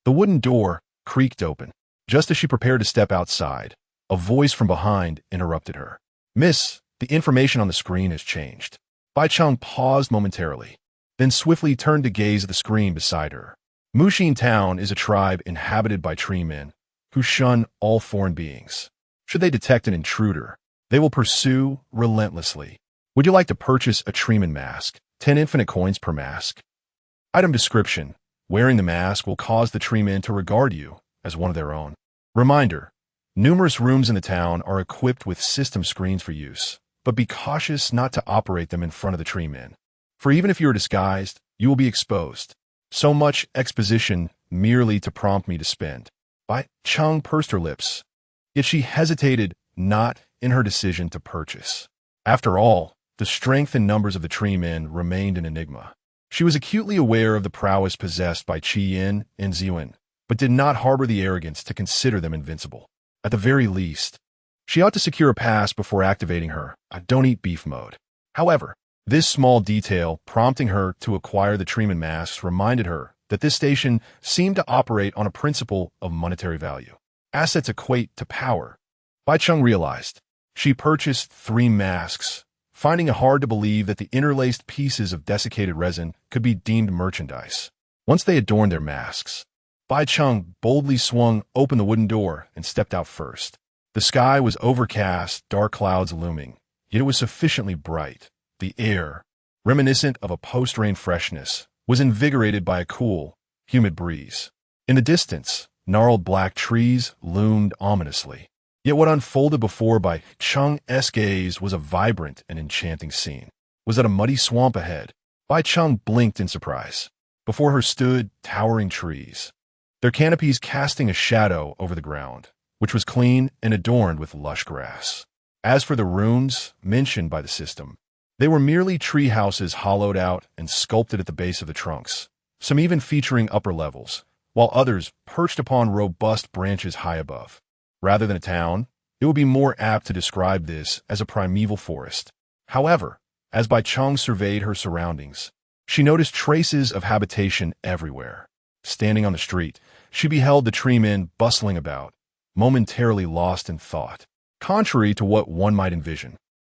the wooden door creaked open. Just as she prepared to step outside, a voice from behind interrupted her. "Miss, the information on the screen has changed." Bai Cheng paused momentarily, then swiftly turned to gaze at the screen beside her. Mushin Town is a tribe inhabited by tree men who shun all foreign beings. Should they detect an intruder, they will pursue relentlessly. Would you like to purchase a treeman mask? 10 infinite coins per mask. Item description: wearing the mask will cause the tree men to regard you as one of their own. Reminder: numerous rooms in the town are equipped with system screens for use, but be cautious not to operate them in front of the tree men. For even if you are disguised, you will be exposed. So much exposition merely to prompt me to spend. Bai Cheng pursed her lips, yet she hesitated not in her decision to purchase. After all, the strength and numbers of the tree men remained an enigma. She was acutely aware of the prowess possessed by Qi Yin and Ziyuan, but did not harbor the arrogance to consider them invincible. At the very least, she ought to secure a pass before activating her "I don't eat beef" mode. However, this small detail prompting her to acquire the Treeman masks reminded her that this station seemed to operate on a principle of monetary value. Assets equate to power. Bai Cheng realized. She purchased 3 masks, finding it hard to believe that the interlaced pieces of desiccated resin could be deemed merchandise. Once they adorned their masks, Bai Cheng boldly swung open the wooden door and stepped out first. The sky was overcast, dark clouds looming, yet it was sufficiently bright. The air, reminiscent of a post-rain freshness, was invigorated by a cool, humid breeze. In the distance, gnarled black trees loomed ominously. Yet what unfolded before Bai Cheng's gaze was a vibrant and enchanting scene. Was that a muddy swamp ahead? Bai Cheng blinked in surprise. Before her stood towering trees, their canopies casting a shadow over the ground, which was clean and adorned with lush grass. As for the runes mentioned by the system, they were merely tree houses hollowed out and sculpted at the base of the trunks, some even featuring upper levels, while others perched upon robust branches high above. Rather than a town, it would be more apt to describe this as a primeval forest. However, as Bai Cheng surveyed her surroundings, she noticed traces of habitation everywhere. Standing on the street, she beheld the tree men bustling about, momentarily lost in thought. Contrary to what one might envision,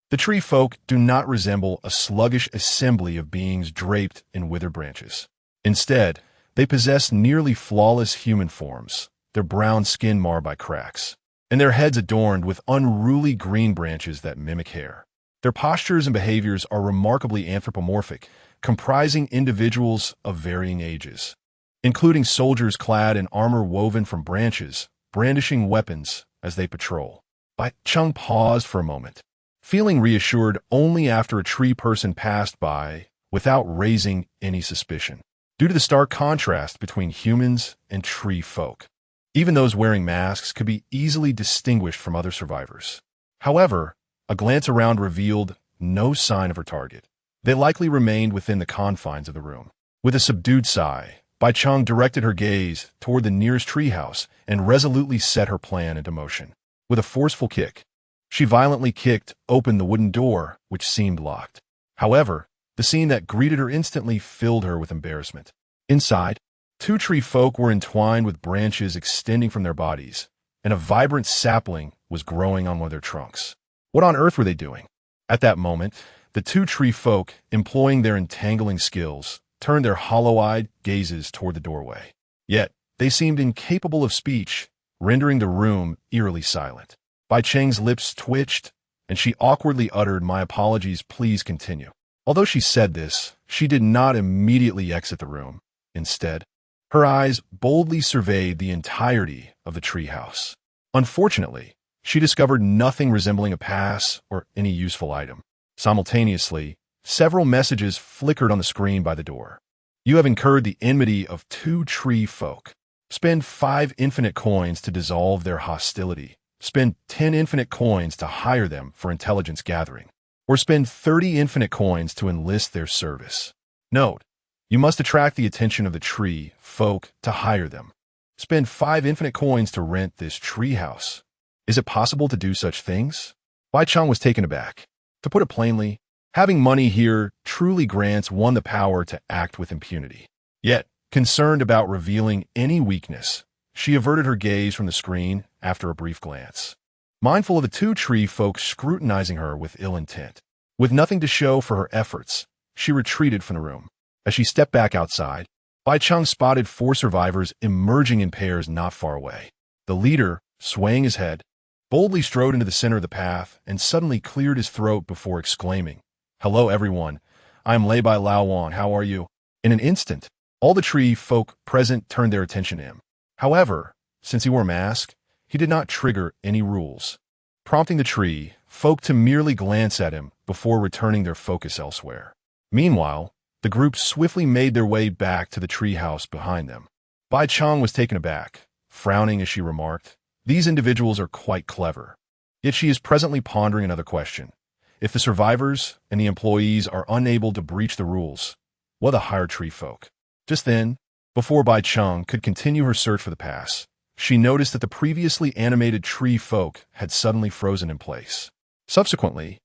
the tree folk do not resemble a sluggish assembly of beings draped in withered branches. Instead, they possess nearly flawless human forms, their brown skin marred by cracks, and their heads adorned with unruly green branches that mimic hair. Their postures and behaviors are remarkably anthropomorphic, comprising individuals of varying ages, including soldiers clad in armor woven from branches, brandishing weapons as they patrol. Bai Cheng paused for a moment, feeling reassured only after a tree person passed by without raising any suspicion. Due to the stark contrast between humans and tree folk, even those wearing masks could be easily distinguished from other survivors. However, a glance around revealed no sign of her target. They likely remained within the confines of the room. With a subdued sigh, Bai Cheng directed her gaze toward the nearest treehouse and resolutely set her plan into motion. With a forceful kick, she violently kicked open the wooden door, which seemed locked. However, the scene that greeted her instantly filled her with embarrassment. Inside, 2 tree folk were entwined with branches extending from their bodies, and a vibrant sapling was growing on one of their trunks. What on earth were they doing? At that moment, the 2 tree folk, employing their entangling skills, turned their hollow-eyed gazes toward the doorway. Yet, they seemed incapable of speech, rendering the room eerily silent. Bai Cheng's lips twitched, and she awkwardly uttered, "My apologies, please continue." Although she said this, she did not immediately exit the room. Instead, her eyes boldly surveyed the entirety of the treehouse. Unfortunately, she discovered nothing resembling a pass or any useful item. Simultaneously, several messages flickered on the screen by the door. You have incurred the enmity of 2 tree folk. Spend 5 infinite coins to dissolve their hostility. Spend 10 infinite coins to hire them for intelligence gathering. Or spend 30 infinite coins to enlist their service. Note: you must attract the attention of the tree folk to hire them. Spend 5 infinite coins to rent this tree house. Is it possible to do such things? Bai Cheng was taken aback. To put it plainly, having money here truly grants one the power to act with impunity. Yet, concerned about revealing any weakness, she averted her gaze from the screen after a brief glance, mindful of the 2 tree folk scrutinizing her with ill intent. With nothing to show for her efforts, she retreated from the room. As she stepped back outside, Bai Cheng spotted 4 survivors emerging in pairs not far away. The leader, swaying his head, boldly strode into the center of the path and suddenly cleared his throat before exclaiming, "Hello, everyone. I am Lei Bai Lao Wan. How are you? In an instant, all the tree folk present turned their attention to him. However, since he wore a mask, he did not trigger any rules, prompting the tree folk to merely glance at him before returning their focus elsewhere. Meanwhile, the group swiftly made their way back to the tree house behind them. Bai Cheng was taken aback, frowning as she remarked, "These individuals are quite clever." Yet she is presently pondering another question. If the survivors and the employees are unable to breach the rules, what the hired tree folk? Just then, before Bai Cheng could continue her search for the pass, she noticed that the previously animated tree folk had suddenly frozen in place. Subsequently,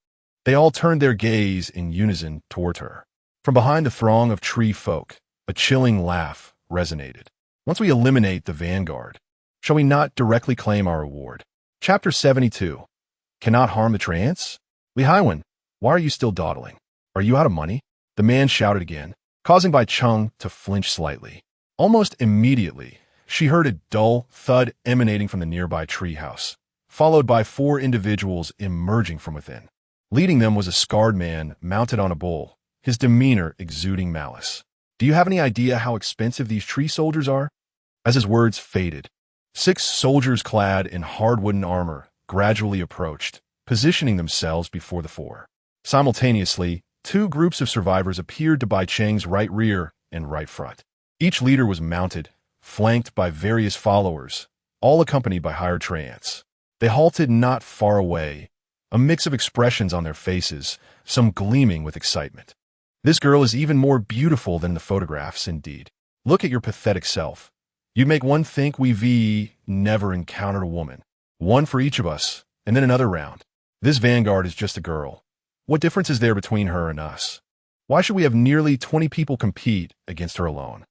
they all turned their gaze in unison toward her. From behind the throng of tree folk, a chilling laugh resonated. Once we eliminate the vanguard, shall we not directly claim our reward? Chapter 72. Cannot harm the trance? Li Haiwen, why are you still dawdling? Are you out of money? The man shouted again, causing Bai Cheng to flinch slightly. Almost immediately, she heard a dull thud emanating from the nearby treehouse, followed by 4 individuals emerging from within. Leading them was a scarred man mounted on a bull, his demeanor exuding malice. "Do you have any idea how expensive these tree soldiers are?" As his words faded, 6 soldiers clad in hard wooden armor gradually approached, positioning themselves before the 4. Simultaneously, 2 groups of survivors appeared to Bai Cheng's right rear and right front. Each leader was mounted, flanked by various followers, all accompanied by hired treants. They halted not far away, a mix of expressions on their faces, some gleaming with excitement. "This girl is even more beautiful than the photographs, indeed. Look at your pathetic self. You make one think we've never encountered a woman. One for each of us, and then another round. This vanguard is just a girl. What difference is there between her and us? Why should we have nearly 20 people compete against her alone?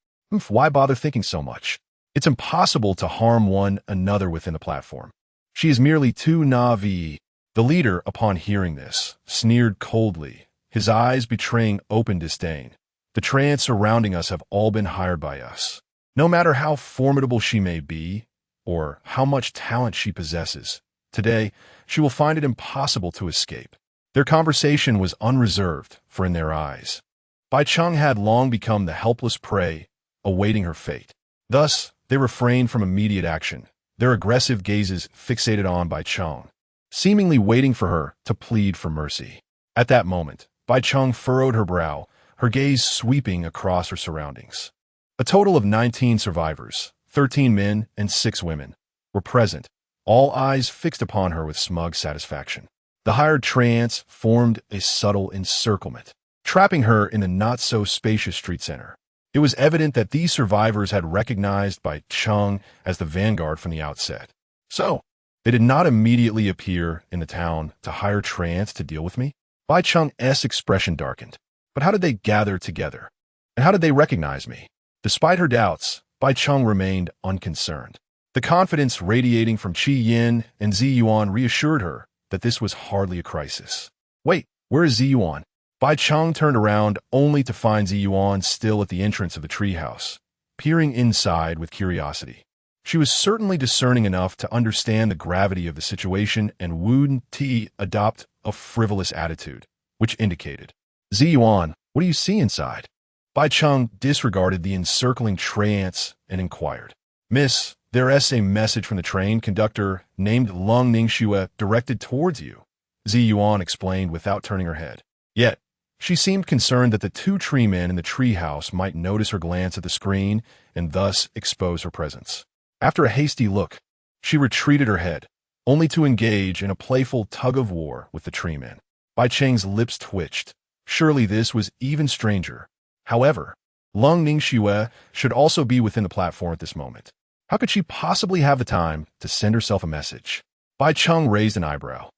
Why bother thinking so much? It's impossible to harm one another within the platform. She is merely too naive." The leader, upon hearing this, sneered coldly, his eyes betraying open disdain. "The treants surrounding us have all been hired by us. No matter how formidable she may be, or how much talent she possesses, today she will find it impossible to escape." Their conversation was unreserved, for in their eyes, Bai Cheng had long become the helpless prey, awaiting her fate. Thus, they refrained from immediate action, their aggressive gazes fixated on Bai Cheng, seemingly waiting for her to plead for mercy. At that moment, Bai Cheng furrowed her brow, her gaze sweeping across her surroundings. A total of 19 survivors, 13 men and 6 women, were present, all eyes fixed upon her with smug satisfaction. The hired treants formed a subtle encirclement, trapping her in the not-so-spacious street center. It was evident that these survivors had recognized Bai Cheng as the vanguard from the outset. So, they did not immediately appear in the town to hire treants to deal with me? Bai Cheng's expression darkened. But how did they gather together? And how did they recognize me? Despite her doubts, Bai Cheng remained unconcerned. The confidence radiating from Qi Yin and Zi Yuan reassured her that this was hardly a crisis. "Wait, where is Zi Yuan?" Bai Cheng turned around only to find Zi Yuan still at the entrance of the treehouse, peering inside with curiosity. She was certainly discerning enough to understand the gravity of the situation and wouldn't adopt a frivolous attitude, which indicated, "Zi Yuan, what do you see inside?" Bai Cheng disregarded the encircling treants and inquired, "Miss, there's a message from the train conductor named Lung Ningxue directed towards you," Zi Yuan explained without turning her head. Yet, she seemed concerned that the 2 tree men in the treehouse might notice her glance at the screen and thus expose her presence. After a hasty look, she retreated her head, only to engage in a playful tug-of-war with the tree men. Bai Cheng's lips twitched. Surely this was even stranger. However, Lung Ningxue should also be within the platform at this moment. How could she possibly have the time to send herself a message? Bai Cheng raised an eyebrow,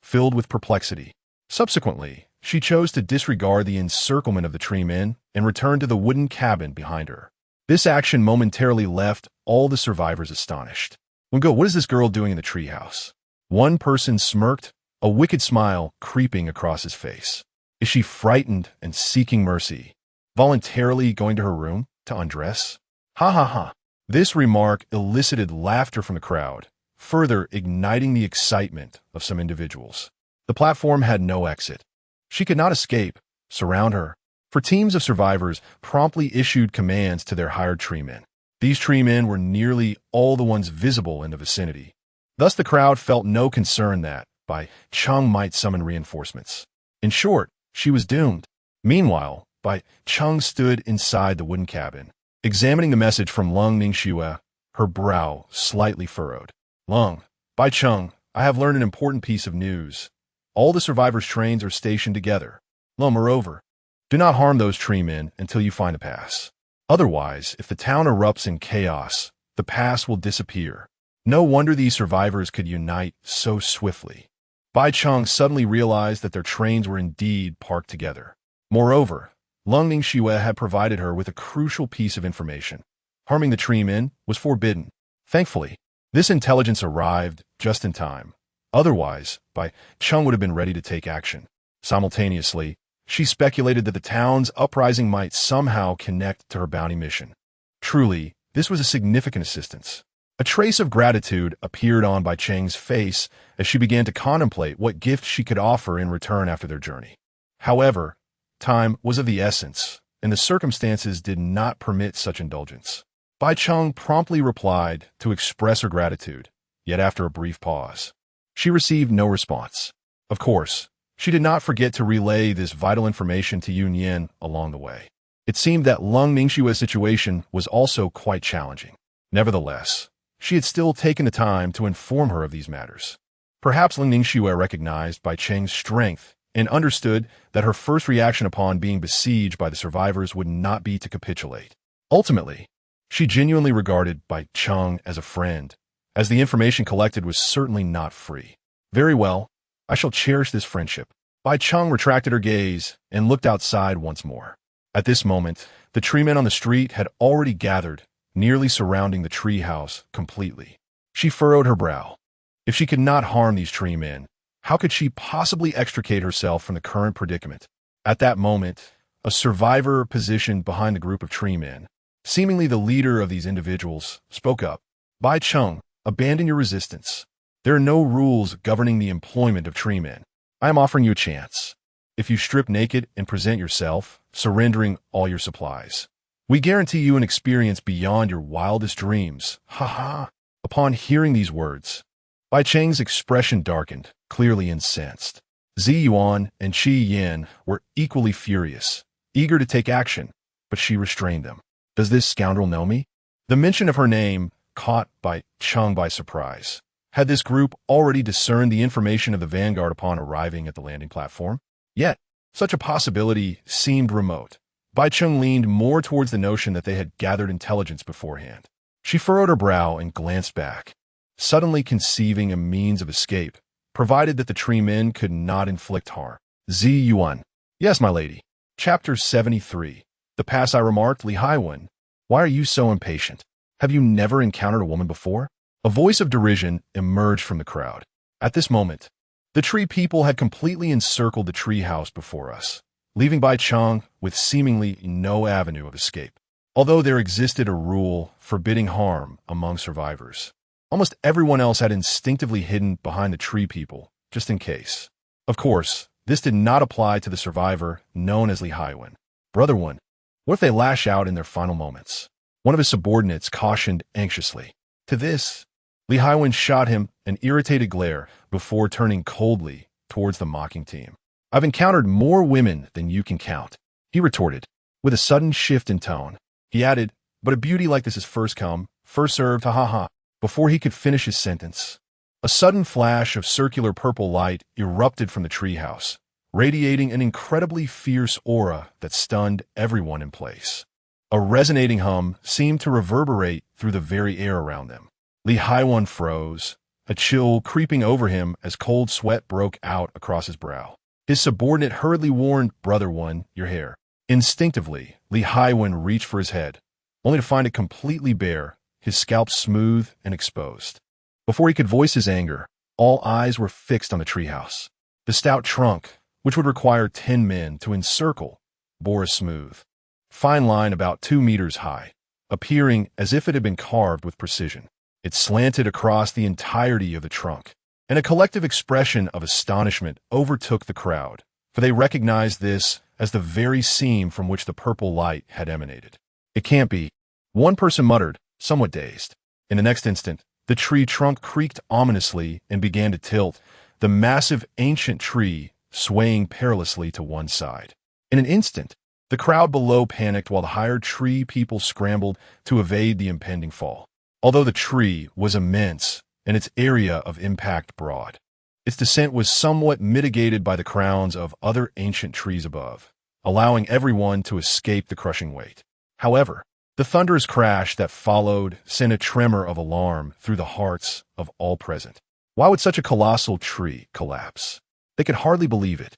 filled with perplexity. Subsequently, she chose to disregard the encirclement of the tree men and return to the wooden cabin behind her. This action momentarily left all the survivors astonished. "Wengo, what is this girl doing in the treehouse?" One person smirked, a wicked smile creeping across his face. "Is she frightened and seeking mercy? Voluntarily going to her room to undress?" Ha ha ha. This remark elicited laughter from the crowd, further igniting the excitement of some individuals. The platform had no exit. She could not escape. Surround her. for teams of survivors promptly issued commands to their hired tree men. These tree men were nearly all the ones visible in the vicinity. Thus the crowd felt no concern that Bai Cheng might summon reinforcements. In short, she was doomed. Meanwhile, Bai Cheng stood inside the wooden cabin, examining the message from Lung Ningxue, her brow slightly furrowed. Lung, Bai Cheng, I have learned an important piece of news. All the survivors' trains are stationed together. Lung, moreover, do not harm those tree men until you find a pass. Otherwise, if the town erupts in chaos, the pass will disappear. No wonder these survivors could unite so swiftly. Bai Cheng suddenly realized that their trains were indeed parked together. Moreover, Lung Ningxue had provided her with a crucial piece of information. Harming the tree men was forbidden. Thankfully, this intelligence arrived just in time. Otherwise, Bai Cheng would have been ready to take action. Simultaneously, she speculated that the town's uprising might somehow connect to her bounty mission. Truly, this was a significant assistance. A trace of gratitude appeared on Bai Cheng's face as she began to contemplate what gift she could offer in return after their journey. However, time was of the essence, and the circumstances did not permit such indulgence. Bai Cheng promptly replied to express her gratitude, yet after a brief pause, she received no response. Of course, she did not forget to relay this vital information to Yun Yin along the way. It seemed that Lung Ningxue's situation was also quite challenging. Nevertheless, she had still taken the time to inform her of these matters. Perhaps Lung Ningxue recognized Bai Cheng's strength and understood that her first reaction upon being besieged by the survivors would not be to capitulate. Ultimately, she genuinely regarded Bai Cheng as a friend, as the information collected was certainly not free. Very well, I shall cherish this friendship. Bai Cheng retracted her gaze and looked outside once more. At this moment, the tree men on the street had already gathered, nearly surrounding the tree house completely. She furrowed her brow. If she could not harm these tree men, how could she possibly extricate herself from the current predicament? At that moment, a survivor positioned behind the group of tree men, seemingly the leader of these individuals, spoke up. Bai Cheng, abandon your resistance. There are no rules governing the employment of tree men. I am offering you a chance. If you strip naked and present yourself, surrendering all your supplies, we guarantee you an experience beyond your wildest dreams. Ha ha. Upon hearing these words, Bai Cheng's expression darkened, clearly incensed. Zi Yuan and Qi Yin were equally furious, eager to take action, but she restrained them. Does this scoundrel know me? The mention of her name caught Bai Cheng by surprise. Had this group already discerned the information of the vanguard upon arriving at the landing platform? Yet, such a possibility seemed remote. Bai Cheng leaned more towards the notion that they had gathered intelligence beforehand. She furrowed her brow and glanced back, suddenly conceiving a means of escape, provided that the tree men could not inflict harm. Zi Yuan. Yes, my lady. Chapter 73. The pass I remarked, Li Haiwen. Why are you so impatient? Have you never encountered a woman before? A voice of derision emerged from the crowd. At this moment, the tree people had completely encircled the tree house before us, leaving Bai Cheng with seemingly no avenue of escape. Although there existed a rule forbidding harm among survivors, almost everyone else had instinctively hidden behind the tree people, just in case. Of course, this did not apply to the survivor known as Li Haiwen. Brother One, what if they lash out in their final moments? One of his subordinates cautioned anxiously. To this, Li Haiwen shot him an irritated glare before turning coldly towards the mocking team. I've encountered more women than you can count, he retorted, with a sudden shift in tone. He added, but a beauty like this is first come, first served, ha ha ha. Before he could finish his sentence, a sudden flash of circular purple light erupted from the treehouse, radiating an incredibly fierce aura that stunned everyone in place. A resonating hum seemed to reverberate through the very air around them. Li Haiwen froze, a chill creeping over him as cold sweat broke out across his brow. His subordinate hurriedly warned, Brother One, your hair. Instinctively, Li Haiwen reached for his head, only to find it completely bare, his scalp smooth and exposed. Before he could voice his anger, all eyes were fixed on the treehouse. The stout trunk, which would require 10 men to encircle, bore a smooth, fine line about 2 meters high, appearing as if it had been carved with precision. It slanted across the entirety of the trunk, and a collective expression of astonishment overtook the crowd, for they recognized this as the very seam from which the purple light had emanated. "It can't be," one person muttered, somewhat dazed. In the next instant, the tree trunk creaked ominously and began to tilt, the massive ancient tree swaying perilously to one side. In an instant, the crowd below panicked while the higher tree people scrambled to evade the impending fall. Although the tree was immense and its area of impact broad, its descent was somewhat mitigated by the crowns of other ancient trees above, allowing everyone to escape the crushing weight. However, the thunderous crash that followed sent a tremor of alarm through the hearts of all present. Why would such a colossal tree collapse? They could hardly believe it.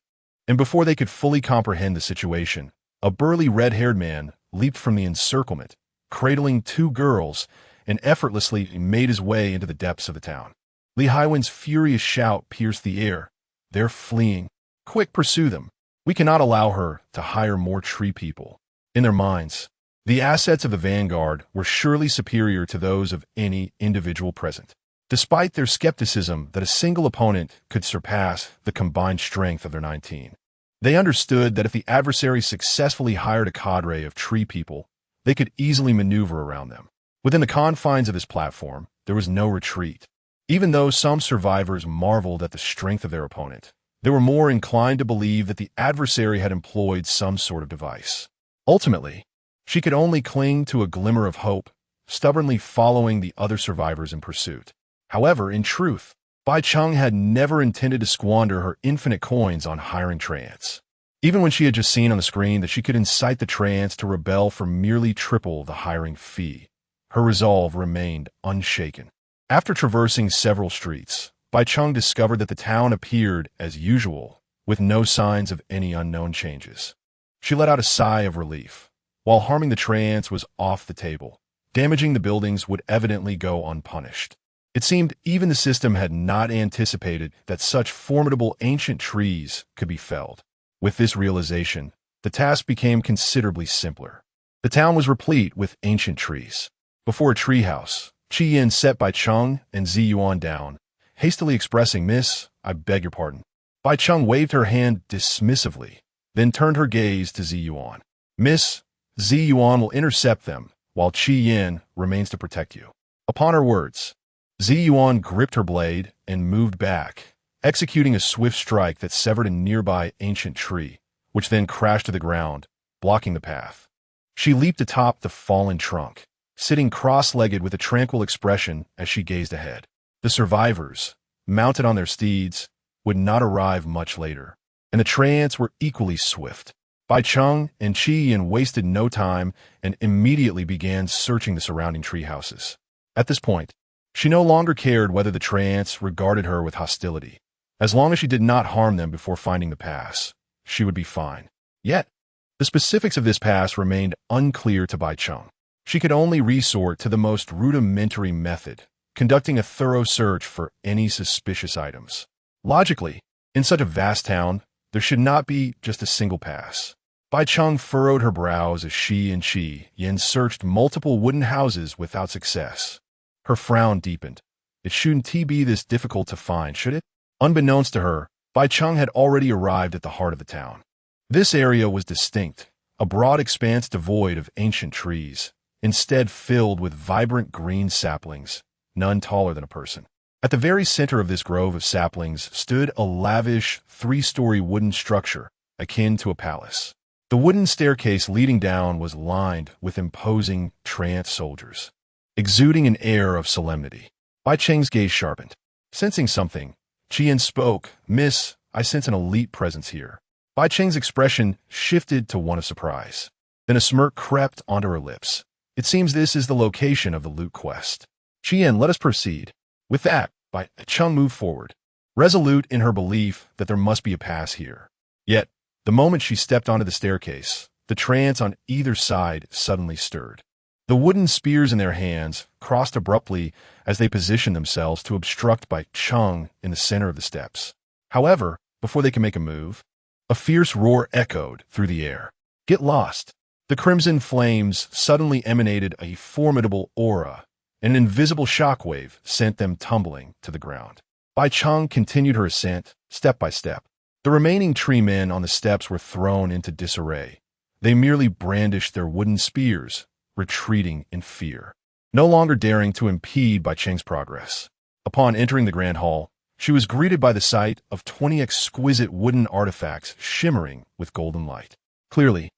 And before they could fully comprehend the situation, a burly red-haired man leaped from the encirclement, cradling two girls, and effortlessly made his way into the depths of the town. Li Haiwen's furious shout pierced the air. "They're fleeing. Quick, pursue them. We cannot allow her to hire more tree people." In their minds, the assets of the vanguard were surely superior to those of any individual present, despite their skepticism that a single opponent could surpass the combined strength of their 19. They understood that if the adversary successfully hired a cadre of tree people, they could easily maneuver around them. Within the confines of this platform, there was no retreat. Even though some survivors marveled at the strength of their opponent, they were more inclined to believe that the adversary had employed some sort of device. Ultimately, she could only cling to a glimmer of hope, stubbornly following the other survivors in pursuit. However, in truth, Bai Cheng had never intended to squander her infinite coins on hiring treants. Even when she had just seen on the screen that she could incite the treants to rebel for merely triple the hiring fee, her resolve remained unshaken. After traversing several streets, Bai Cheng discovered that the town appeared as usual, with no signs of any unknown changes. She let out a sigh of relief. While harming the treants was off the table, damaging the buildings would evidently go unpunished. It seemed even the system had not anticipated that such formidable ancient trees could be felled. With this realization, the task became considerably simpler. The town was replete with ancient trees. Before a treehouse, Qi Yin set Bai Cheng and Zi Yuan down, hastily expressing, "Miss, I beg your pardon." Bai Cheng waved her hand dismissively, then turned her gaze to Zi Yuan. "Miss, Zi Yuan will intercept them, while Qi Yin remains to protect you." Upon her words, Zi Yuan gripped her blade and moved back, executing a swift strike that severed a nearby ancient tree, which then crashed to the ground, blocking the path. She leaped atop the fallen trunk, sitting cross-legged with a tranquil expression as she gazed ahead. The survivors, mounted on their steeds, would not arrive much later, and the treants were equally swift. Bai Cheng and Qi Yin wasted no time and immediately began searching the surrounding tree houses. At this point, she no longer cared whether the treants regarded her with hostility. As long as she did not harm them before finding the pass, she would be fine. Yet, the specifics of this pass remained unclear to Bai Cheng. She could only resort to the most rudimentary method, conducting a thorough search for any suspicious items. Logically, in such a vast town, there should not be just a single pass. Bai Cheng furrowed her brows as she and Qi Yin searched multiple wooden houses without success. Her frown deepened. It shouldn't be this difficult to find, should it? Unbeknownst to her, Bai Cheng had already arrived at the heart of the town. This area was distinct, a broad expanse devoid of ancient trees, instead filled with vibrant green saplings, none taller than a person. At the very center of this grove of saplings stood a lavish, three-story wooden structure, akin to a palace. The wooden staircase leading down was lined with imposing treant soldiers, exuding an air of solemnity. Bai Cheng's gaze sharpened. Sensing something, Qi Yin spoke, "Miss, I sense an elite presence here." Bai Cheng's expression shifted to one of surprise. Then a smirk crept onto her lips. "It seems this is the location of the loot quest. Qi Yin, let us proceed." With that, Bai Cheng moved forward, resolute in her belief that there must be a pass here. Yet, the moment she stepped onto the staircase, the treants on either side suddenly stirred. The wooden spears in their hands crossed abruptly as they positioned themselves to obstruct Bai Cheng in the center of the steps. However, before they could make a move, a fierce roar echoed through the air. "Get lost!" The crimson flames suddenly emanated a formidable aura, and an invisible shockwave sent them tumbling to the ground. Bai Cheng continued her ascent, step by step. The remaining tree men on the steps were thrown into disarray. They merely brandished their wooden spears, retreating in fear, no longer daring to impede Bai Cheng's progress. Upon entering the grand hall, she was greeted by the sight of 20 exquisite wooden artifacts shimmering with golden light. Clearly,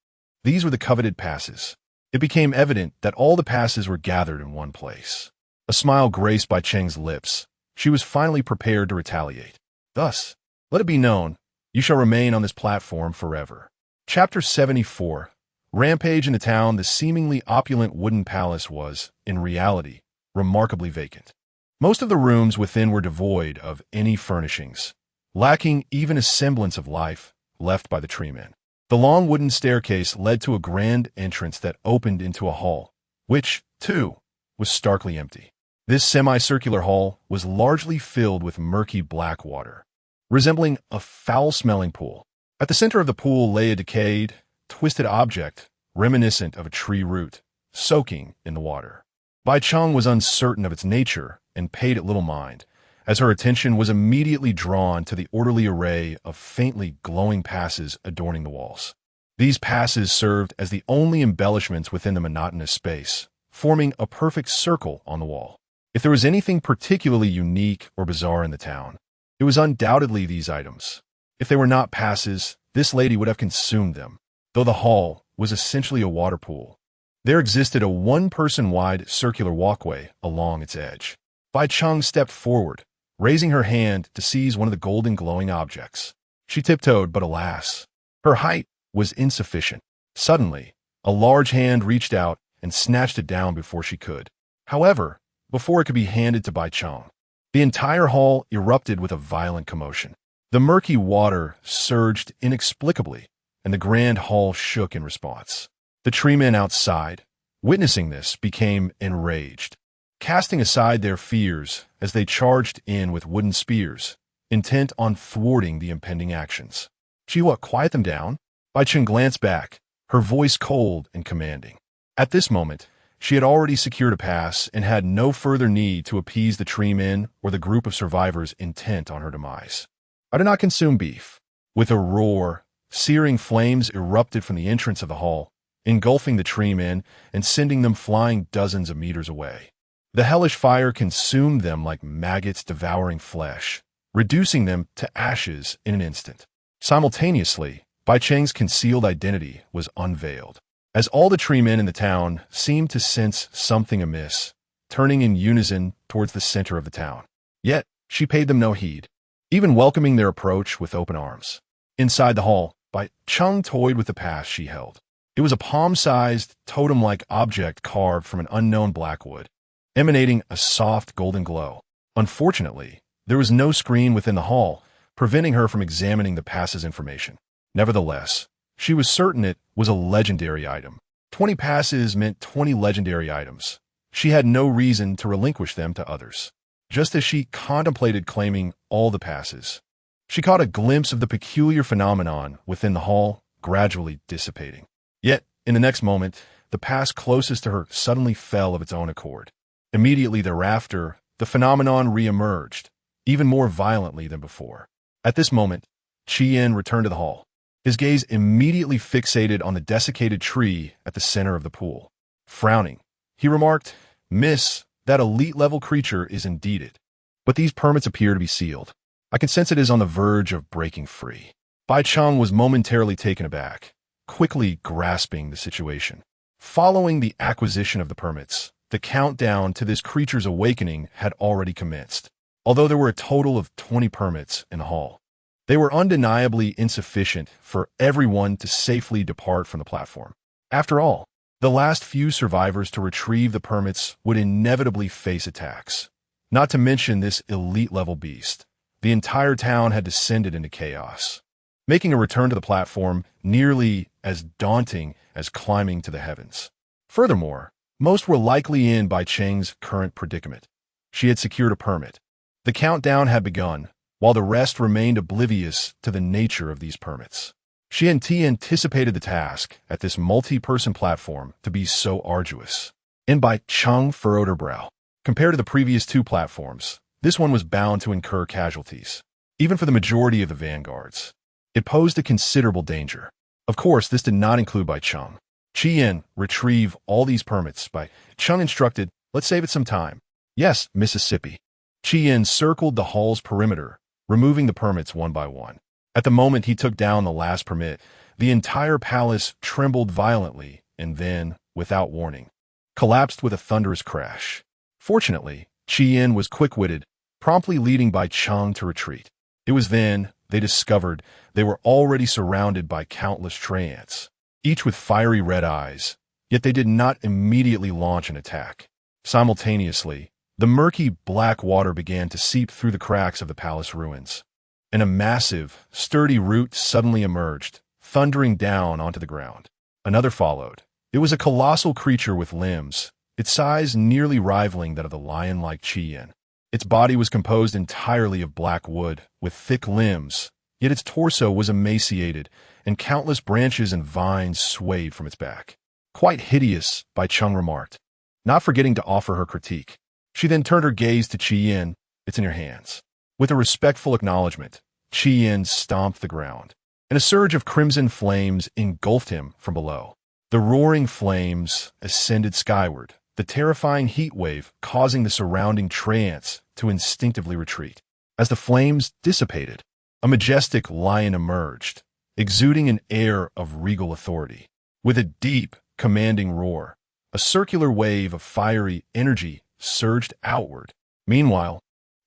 these were the coveted passes. It became evident that all the passes were gathered in one place. A smile graced Bai Cheng's lips. She was finally prepared to retaliate. Thus, let it be known, you shall remain on this platform forever. Chapter 74. Rampage in the town. The seemingly opulent wooden palace was, in reality, remarkably vacant. Most of the rooms within were devoid of any furnishings, lacking even a semblance of life left by the treemen. The long wooden staircase led to a grand entrance that opened into a hall, which, too, was starkly empty. This semicircular hall was largely filled with murky black water, resembling a foul-smelling pool. At the center of the pool lay a decayed, twisted object reminiscent of a tree root, soaking in the water. Bai Cheng was uncertain of its nature and paid it little mind, as her attention was immediately drawn to the orderly array of faintly glowing passes adorning the walls. These passes served as the only embellishments within the monotonous space, forming a perfect circle on the wall. If there was anything particularly unique or bizarre in the town, it was undoubtedly these items. If they were not passes, this lady would have consumed them, though the hall was essentially a water pool. There existed a one-person-wide circular walkway along its edge. Bai Cheng stepped forward, raising her hand to seize one of the golden glowing objects. She tiptoed, but alas, her height was insufficient. Suddenly, a large hand reached out and snatched it down before she could. However, before it could be handed to Bai Cheng, the entire hall erupted with a violent commotion. The murky water surged inexplicably, and the grand hall shook in response. The treemen outside, witnessing this, became enraged, casting aside their fears as they charged in with wooden spears, intent on thwarting the impending actions. Jiwa, quiet them down. Bai Cheng glanced back, her voice cold and commanding. At this moment, she had already secured a pass and had no further need to appease the treemen or the group of survivors intent on her demise. I do not consume beef. With a roar, searing flames erupted from the entrance of the hall, engulfing the treemen and sending them flying dozens of meters away. The hellish fire consumed them like maggots devouring flesh, reducing them to ashes in an instant. Simultaneously, Bai Cheng's concealed identity was unveiled, as all the treemen in the town seemed to sense something amiss, turning in unison towards the center of the town. Yet, she paid them no heed, even welcoming their approach with open arms. Inside the hall, Bai Cheng toyed with the pass she held. It was a palm-sized, totem-like object carved from an unknown blackwood, emanating a soft golden glow. Unfortunately, there was no screen within the hall, preventing her from examining the pass's information. Nevertheless, she was certain it was a legendary item. 20 passes meant 20 legendary items. She had no reason to relinquish them to others. Just as she contemplated claiming all the passes, she caught a glimpse of the peculiar phenomenon within the hall gradually dissipating. Yet, in the next moment, the pass closest to her suddenly fell of its own accord. Immediately thereafter, the phenomenon re-emerged, even more violently than before. At this moment, Qian returned to the hall, his gaze immediately fixated on the desiccated tree at the center of the pool. Frowning, he remarked, "Miss, that elite-level creature is indeed it. But these permits appear to be sealed. I can sense it is on the verge of breaking free." Bai Cheng was momentarily taken aback, quickly grasping the situation. Following the acquisition of the permits, the countdown to this creature's awakening had already commenced. Although there were a total of 20 permits in the hall, they were undeniably insufficient for everyone to safely depart from the platform. After all, the last few survivors to retrieve the permits would inevitably face attacks. Not to mention this elite-level beast. The entire town had descended into chaos, making a return to the platform nearly as daunting as climbing to the heavens. Furthermore, most were likely in Bai Cheng's current predicament. She had secured a permit. The countdown had begun, while the rest remained oblivious to the nature of these permits. She anticipated the task at this multi-person platform to be so arduous. And Bai Cheng furrowed her brow. Compared to the previous two platforms, this one was bound to incur casualties, even for the majority of the vanguards. It posed a considerable danger. Of course, this did not include Bai Cheng. Qian, retrieve all these permits. Bai Cheng instructed, let's save it some time. Yes, Mississippi. Qian circled the hall's perimeter, removing the permits one by one. At the moment he took down the last permit, the entire palace trembled violently and then, without warning, collapsed with a thunderous crash. Fortunately, Qian was quick-witted, promptly leading Bai Cheng to retreat. It was then they discovered they were already surrounded by countless treants, each with fiery red eyes, yet they did not immediately launch an attack. Simultaneously, the murky black water began to seep through the cracks of the palace ruins, and a massive, sturdy root suddenly emerged, thundering down onto the ground. Another followed. It was a colossal creature with limbs, its size nearly rivaling that of the lion-like Qian. Its body was composed entirely of black wood, with thick limbs, yet its torso was emaciated, and countless branches and vines swayed from its back. Quite hideous, Bai Cheng remarked, not forgetting to offer her critique. She then turned her gaze to Qian. It's in your hands. With a respectful acknowledgement, Qian stomped the ground, and a surge of crimson flames engulfed him from below. The roaring flames ascended skyward, the terrifying heat wave causing the surrounding treants to instinctively retreat. As the flames dissipated, a majestic lion emerged, exuding an air of regal authority. With a deep, commanding roar, a circular wave of fiery energy surged outward. Meanwhile,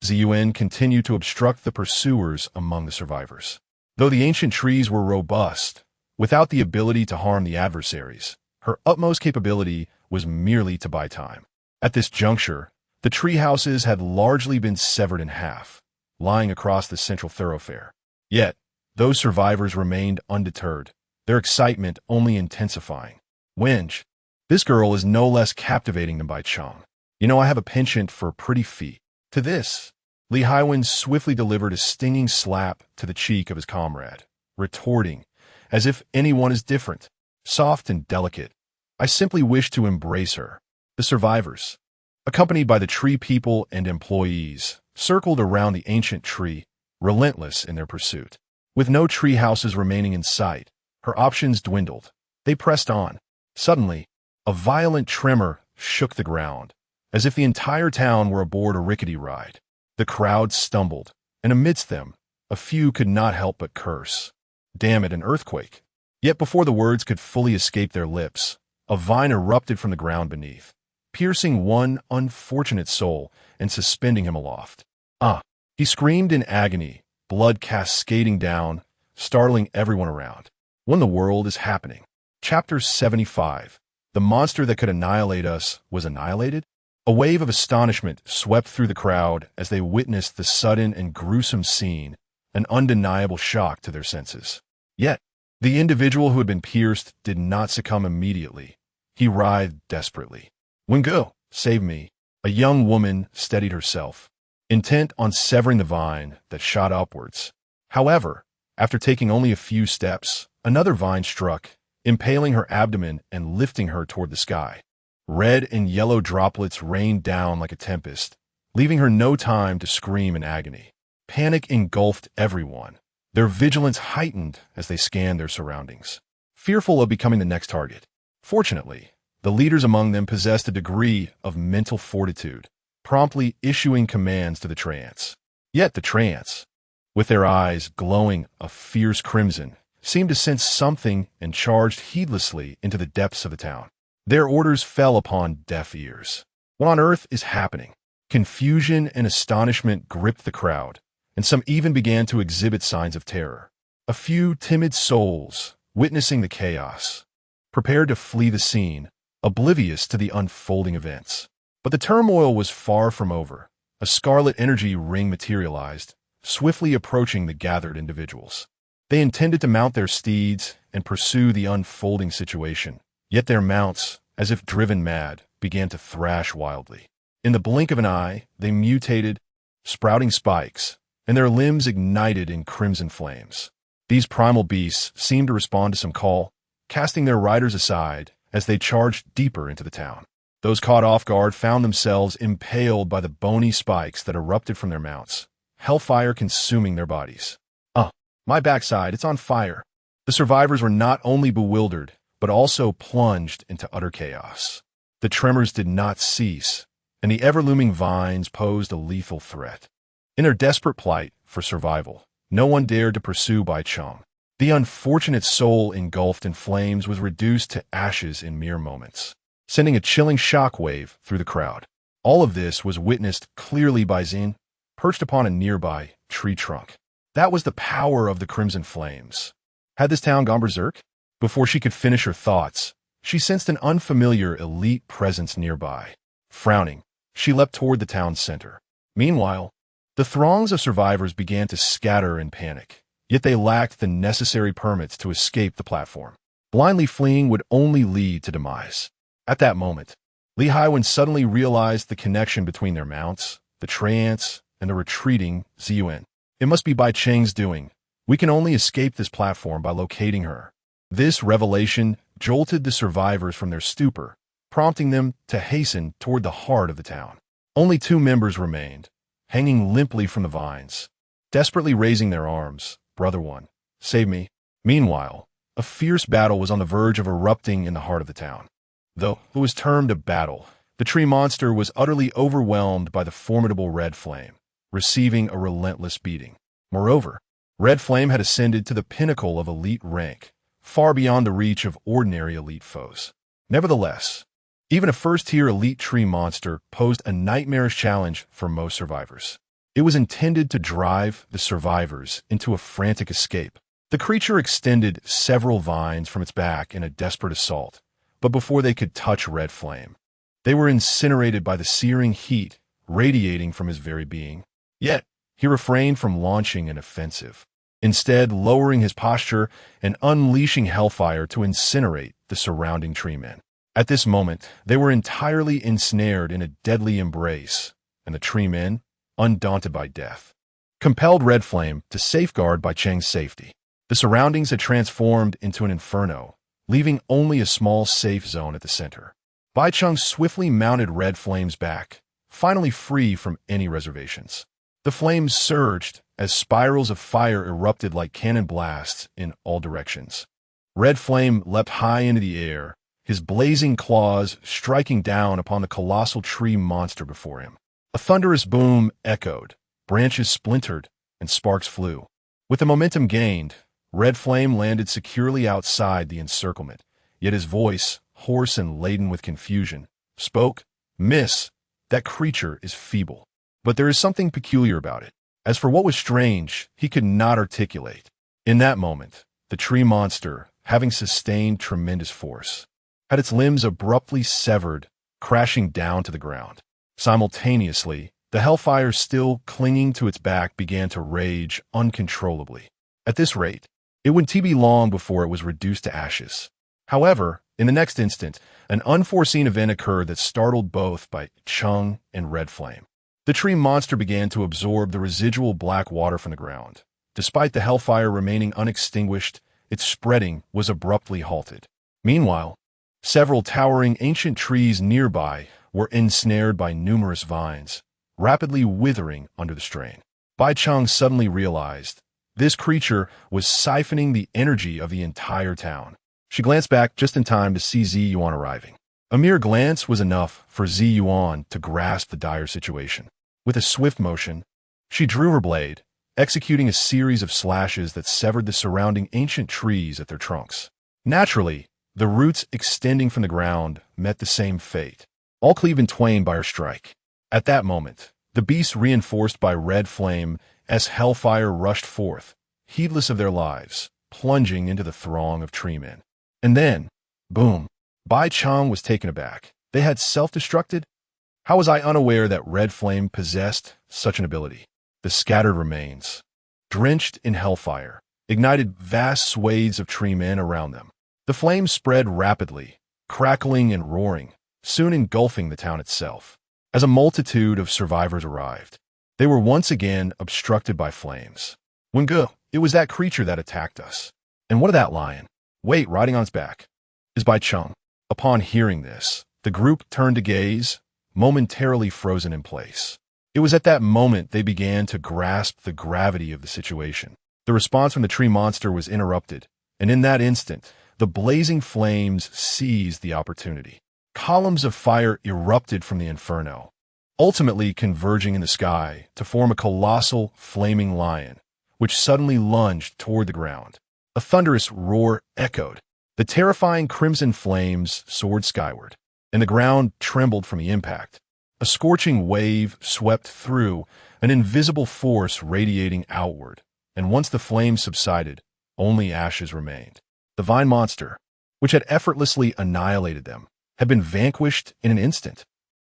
Ziyuan continued to obstruct the pursuers among the survivors. Though the ancient trees were robust, without the ability to harm the adversaries, her utmost capability was merely to buy time. At this juncture, the tree houses had largely been severed in half, lying across the central thoroughfare. Yet, those survivors remained undeterred, their excitement only intensifying. Wenj, this girl is no less captivating than Bai Cheng. You know, I have a penchant for pretty feet. To this, Li Haiwen swiftly delivered a stinging slap to the cheek of his comrade, retorting, as if anyone is different, soft and delicate. I simply wish to embrace her. The survivors, accompanied by the tree people and employees, circled around the ancient tree, relentless in their pursuit. With no tree houses remaining in sight, her options dwindled. They pressed on. Suddenly, a violent tremor shook the ground, as if the entire town were aboard a rickety ride. The crowd stumbled, and amidst them, a few could not help but curse. Damn it, an earthquake. Yet before the words could fully escape their lips, a vine erupted from the ground beneath, piercing one unfortunate soul and suspending him aloft. Ah! He screamed in agony, blood cascading down, startling everyone around. What in the world is happening? Chapter 75. The monster that could annihilate us was annihilated? A wave of astonishment swept through the crowd as they witnessed the sudden and gruesome scene, an undeniable shock to their senses. Yet, the individual who had been pierced did not succumb immediately. He writhed desperately. Wengu, save me. A young woman steadied herself, intent on severing the vine that shot upwards. However, after taking only a few steps, another vine struck, impaling her abdomen and lifting her toward the sky. Red and yellow droplets rained down like a tempest, leaving her no time to scream in agony. Panic engulfed everyone, their vigilance heightened as they scanned their surroundings, fearful of becoming the next target. Fortunately, the leaders among them possessed a degree of mental fortitude, promptly issuing commands to the treants. Yet the treants, with their eyes glowing a fierce crimson, seemed to sense something and charged heedlessly into the depths of the town. Their orders fell upon deaf ears. What on earth is happening? Confusion and astonishment gripped the crowd, and some even began to exhibit signs of terror. A few timid souls, witnessing the chaos, prepared to flee the scene, oblivious to the unfolding events. But the turmoil was far from over. A scarlet energy ring materialized, swiftly approaching the gathered individuals. They intended to mount their steeds and pursue the unfolding situation, yet their mounts, as if driven mad, began to thrash wildly. In the blink of an eye, they mutated, sprouting spikes, and their limbs ignited in crimson flames. These primal beasts seemed to respond to some call, casting their riders aside as they charged deeper into the town. Those caught off guard found themselves impaled by the bony spikes that erupted from their mounts, hellfire consuming their bodies. My backside, it's on fire. The survivors were not only bewildered, but also plunged into utter chaos. The tremors did not cease, and the ever-looming vines posed a lethal threat. In their desperate plight for survival, no one dared to pursue Bai Cheng. The unfortunate soul engulfed in flames was reduced to ashes in mere moments, sending a chilling shockwave through the crowd. All of this was witnessed clearly by Xin, perched upon a nearby tree trunk. That was the power of the crimson flames. Had this town gone berserk? Before she could finish her thoughts, she sensed an unfamiliar elite presence nearby. Frowning, she leapt toward the town's center. Meanwhile, the throngs of survivors began to scatter in panic, yet they lacked the necessary permits to escape the platform. Blindly fleeing would only lead to demise. At that moment, Li Haiwen suddenly realized the connection between their mounts, the treants, and the retreating Ziyuan. It must be Bai Cheng's doing. We can only escape this platform by locating her. This revelation jolted the survivors from their stupor, prompting them to hasten toward the heart of the town. Only 2 members remained, hanging limply from the vines, desperately raising their arms. Brother one, save me. Meanwhile, a fierce battle was on the verge of erupting in the heart of the town. Though it was termed a battle, the tree monster was utterly overwhelmed by the formidable Red Flame, receiving a relentless beating. Moreover, Red Flame had ascended to the pinnacle of elite rank, far beyond the reach of ordinary elite foes. Nevertheless, even a first-tier elite tree monster posed a nightmarish challenge for most survivors. It was intended to drive the survivors into a frantic escape. The creature extended several vines from its back in a desperate assault, but before they could touch Red Flame, they were incinerated by the searing heat radiating from his very being. Yet, he refrained from launching an offensive, instead lowering his posture and unleashing hellfire to incinerate the surrounding treemen. At this moment, they were entirely ensnared in a deadly embrace, and the treemen, undaunted by death, compelled Red Flame to safeguard Bai Cheng's safety. The surroundings had transformed into an inferno, leaving only a small safe zone at the center. Bai Cheng swiftly mounted Red Flame's back, finally free from any reservations. The flames surged as spirals of fire erupted like cannon blasts in all directions. Red Flame leapt high into the air, his blazing claws striking down upon the colossal tree monster before him. A thunderous boom echoed, branches splintered, and sparks flew. With the momentum gained, Red Flame landed securely outside the encirclement, yet his voice, hoarse and laden with confusion, spoke, "Miss, that creature is feeble. But there is something peculiar about it." As for what was strange, he could not articulate. In that moment, the tree monster, having sustained tremendous force, had its limbs abruptly severed, crashing down to the ground. Simultaneously, the hellfire still clinging to its back began to rage uncontrollably. At this rate, it would be long before it was reduced to ashes. However, in the next instant, an unforeseen event occurred that startled both Bai Cheng and Red Flame. The tree monster began to absorb the residual black water from the ground. Despite the hellfire remaining unextinguished, its spreading was abruptly halted. Meanwhile, several towering ancient trees nearby were ensnared by numerous vines, rapidly withering under the strain. Bai Cheng suddenly realized this creature was siphoning the energy of the entire town. She glanced back just in time to see Ziyuan arriving. A mere glance was enough for Ziyuan to grasp the dire situation. With a swift motion, she drew her blade, executing a series of slashes that severed the surrounding ancient trees at their trunks. Naturally, the roots extending from the ground met the same fate, all cleaved in twain by her strike. At that moment, the beasts reinforced by Red Flame as hellfire rushed forth, heedless of their lives, plunging into the throng of treemen. And then, boom, Bai Cheng was taken aback. They had self-destructed? How was I unaware that Red Flame possessed such an ability? The scattered remains, drenched in hellfire, ignited vast swathes of treemen around them. The flames spread rapidly, crackling and roaring, soon engulfing the town itself. As a multitude of survivors arrived, they were once again obstructed by flames. Wengu, it was that creature that attacked us. And what of that lion? Wait, riding on its back is Bai Cheng. Upon hearing this, the group turned to gaze, momentarily frozen in place. It was at that moment they began to grasp the gravity of the situation. The response from the tree monster was interrupted, and in that instant, the blazing flames seized the opportunity. Columns of fire erupted from the inferno, ultimately converging in the sky to form a colossal flaming lion, which suddenly lunged toward the ground. A thunderous roar echoed. The terrifying crimson flames soared skyward, and the ground trembled from the impact. A scorching wave swept through, an invisible force radiating outward, and once the flames subsided, only ashes remained. The vine monster, which had effortlessly annihilated them, had been vanquished in an instant.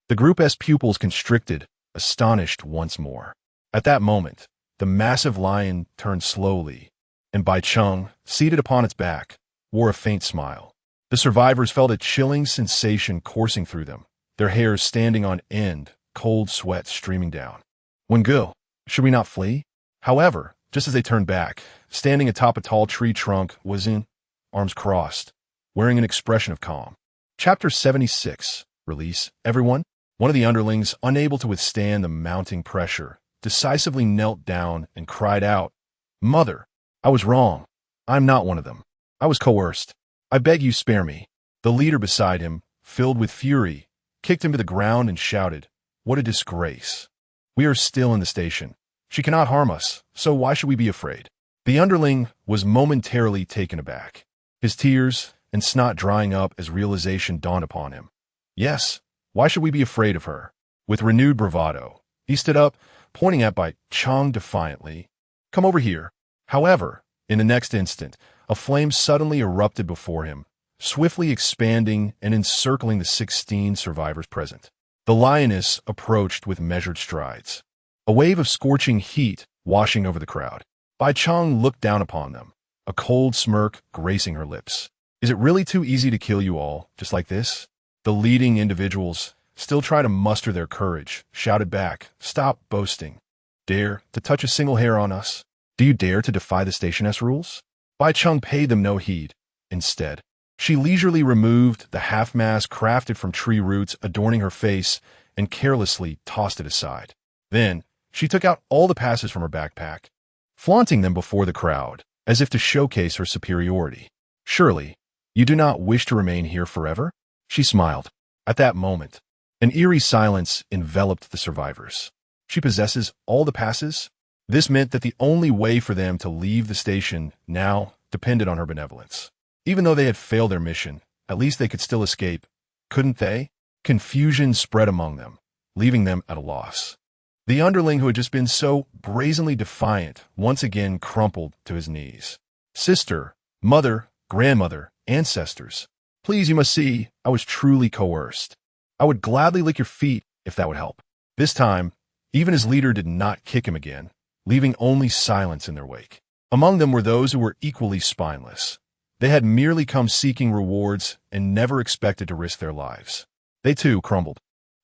The group's pupils constricted, astonished once more. At that moment, the massive lion turned slowly, and Bai Cheng, seated upon its back, wore a faint smile. The survivors felt a chilling sensation coursing through them, their hairs standing on end, cold sweat streaming down. Wengu, should we not flee? However, just as they turned back, standing atop a tall tree trunk was in, arms crossed, wearing an expression of calm. Chapter 76. Release, everyone. One of the underlings, unable to withstand the mounting pressure, decisively knelt down and cried out, "Mother, I was wrong. I'm not one of them. I was coerced. I beg you spare me." The leader beside him, filled with fury, kicked him to the ground and shouted, "What a disgrace. We are still in the station. She cannot harm us, so why should we be afraid?" The underling was momentarily taken aback, his tears and snot drying up as realization dawned upon him. Yes, why should we be afraid of her? With renewed bravado, he stood up, pointing at Bai Cheng defiantly. "Come over here." However, in the next instant, a flame suddenly erupted before him, swiftly expanding and encircling the 16 survivors present. The lioness approached with measured strides, a wave of scorching heat washing over the crowd. Bai Cheng looked down upon them, a cold smirk gracing her lips. "Is it really too easy to kill you all, just like this?" The leading individuals, still trying to muster their courage, shouted back, "Stop boasting. Dare to touch a single hair on us? Do you dare to defy the Station S rules?" Bai Cheng paid them no heed. Instead, she leisurely removed the half-mask crafted from tree roots adorning her face and carelessly tossed it aside. Then, she took out all the passes from her backpack, flaunting them before the crowd, as if to showcase her superiority. "Surely, you do not wish to remain here forever?" She smiled. At that moment, an eerie silence enveloped the survivors. She possesses all the passes? This meant that the only way for them to leave the station now depended on her benevolence. Even though they had failed their mission, at least they could still escape, couldn't they? Confusion spread among them, leaving them at a loss. The underling who had just been so brazenly defiant once again crumpled to his knees. "Sister, mother, grandmother, ancestors, please, you must see, I was truly coerced. I would gladly lick your feet if that would help." This time, even his leader did not kick him again, leaving only silence in their wake. Among them were those who were equally spineless. They had merely come seeking rewards and never expected to risk their lives. They too crumbled,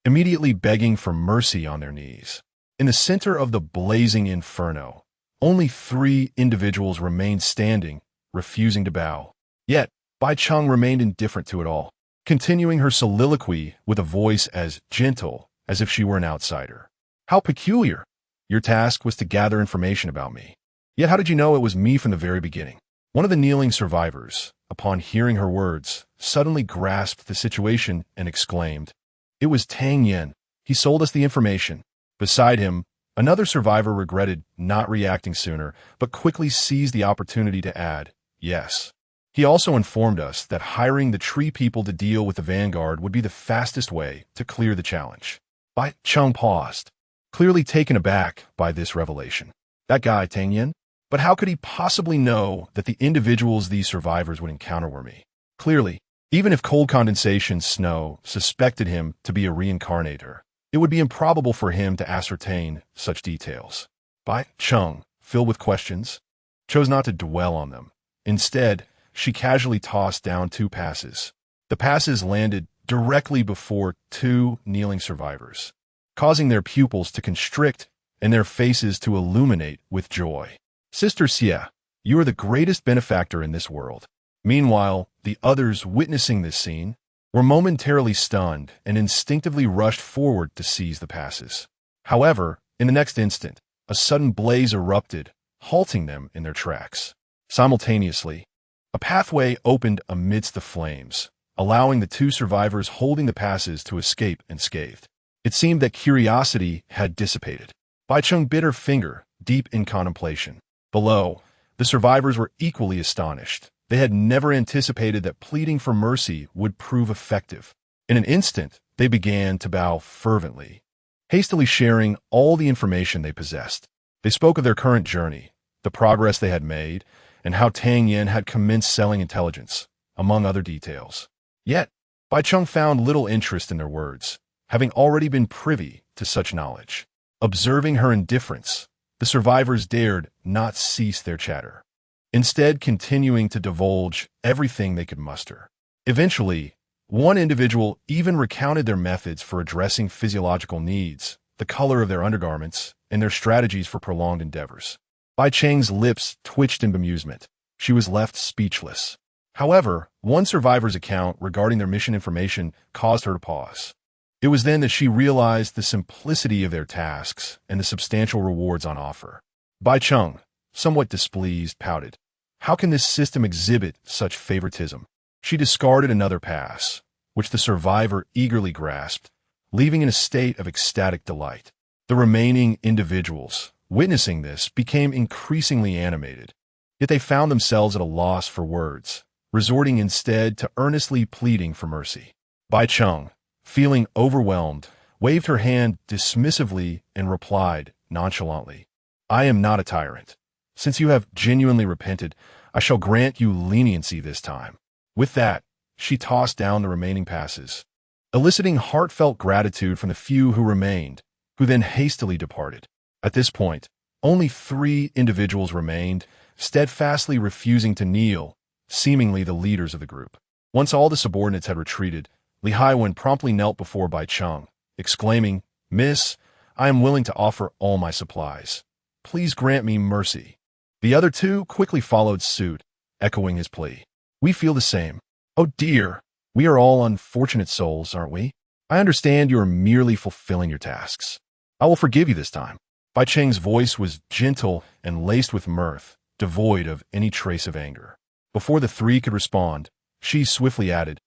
immediately begging for mercy on their knees. In the center of the blazing inferno, only 3 individuals remained standing, refusing to bow. Yet, Bai Cheng remained indifferent to it all, continuing her soliloquy with a voice as gentle as if she were an outsider. "How peculiar. Your task was to gather information about me. Yet how did you know it was me from the very beginning?" One of the kneeling survivors, upon hearing her words, suddenly grasped the situation and exclaimed, "It was Tang Yen. He sold us the information." Beside him, another survivor regretted not reacting sooner, but quickly seized the opportunity to add, "Yes. He also informed us that hiring the tree people to deal with the vanguard would be the fastest way to clear the challenge." Bai Cheng paused, clearly taken aback by this revelation. That guy, Tang Yen? But how could he possibly know that the individuals these survivors would encounter were me? Clearly, even if cold condensation snow suspected him to be a reincarnator, it would be improbable for him to ascertain such details. Bai Cheng, filled with questions, chose not to dwell on them. Instead, she casually tossed down 2 passes. The passes landed directly before 2 kneeling survivors, causing their pupils to constrict and their faces to illuminate with joy. "Sister Xie, you are the greatest benefactor in this world." Meanwhile, the others witnessing this scene were momentarily stunned and instinctively rushed forward to seize the passes. However, in the next instant, a sudden blaze erupted, halting them in their tracks. Simultaneously, a pathway opened amidst the flames, allowing the two survivors holding the passes to escape unscathed. It seemed that curiosity had dissipated. Bai Cheng bit her finger, deep in contemplation. Below, the survivors were equally astonished. They had never anticipated that pleading for mercy would prove effective. In an instant, they began to bow fervently, hastily sharing all the information they possessed. They spoke of their current journey, the progress they had made, and how Tang Yen had commenced selling intelligence, among other details. Yet, Bai Cheng found little interest in their words, having already been privy to such knowledge. Observing her indifference, the survivors dared not cease their chatter, instead continuing to divulge everything they could muster. Eventually, one individual even recounted their methods for addressing physiological needs, the color of their undergarments, and their strategies for prolonged endeavors. Bai Cheng's lips twitched in bemusement. She was left speechless. However, one survivor's account regarding their mission information caused her to pause. It was then that she realized the simplicity of their tasks and the substantial rewards on offer. Bai Cheng, somewhat displeased, pouted. How can this system exhibit such favoritism? She discarded another pass, which the survivor eagerly grasped, leaving in a state of ecstatic delight. The remaining individuals, witnessing this, became increasingly animated, yet they found themselves at a loss for words, resorting instead to earnestly pleading for mercy. Bai Cheng, feeling overwhelmed, waved her hand dismissively and replied nonchalantly, I am not a tyrant. Since you have genuinely repented, I shall grant you leniency this time. With that, she tossed down the remaining passes, eliciting heartfelt gratitude from the few who remained, who then hastily departed. At this point, only 3 individuals remained, steadfastly refusing to kneel, seemingly the leaders of the group. Once all the subordinates had retreated, Li Haiwen promptly knelt before Bai Cheng, exclaiming, Miss, I am willing to offer all my supplies. Please grant me mercy. The other 2 quickly followed suit, echoing his plea. We feel the same. Oh dear, we are all unfortunate souls, aren't we? I understand you are merely fulfilling your tasks. I will forgive you this time. Bai Cheng's voice was gentle and laced with mirth, devoid of any trace of anger. Before the 3 could respond, she swiftly added,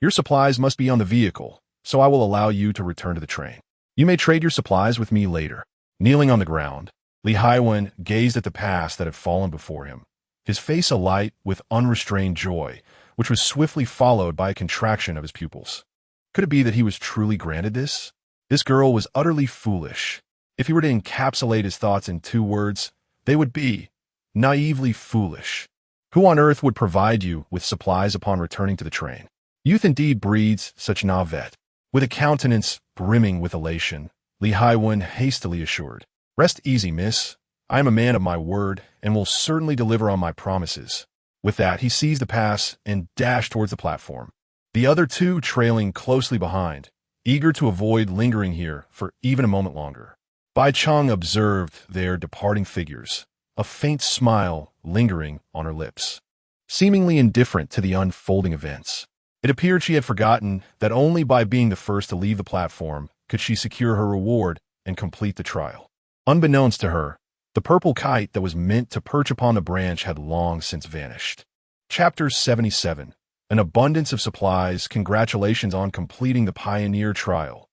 Your supplies must be on the vehicle, so I will allow you to return to the train. You may trade your supplies with me later. Kneeling on the ground, Li Haiwen gazed at the pass that had fallen before him, his face alight with unrestrained joy, which was swiftly followed by a contraction of his pupils. Could it be that he was truly granted this? This girl was utterly foolish. If he were to encapsulate his thoughts in 2 words, they would be naively foolish. Who on earth would provide you with supplies upon returning to the train? Youth indeed breeds such naivete. With a countenance brimming with elation, Li Haiwen hastily assured, Rest easy, miss. I am a man of my word and will certainly deliver on my promises. With that, he seized the pass and dashed towards the platform, the other 2 trailing closely behind, eager to avoid lingering here for even a moment longer. Bai Cheng observed their departing figures, a faint smile lingering on her lips, seemingly indifferent to the unfolding events. It appeared she had forgotten that only by being the first to leave the platform could she secure her reward and complete the trial. Unbeknownst to her, the purple kite that was meant to perch upon the branch had long since vanished. Chapter 77. An abundance of supplies. Congratulations on completing the Pioneer trial.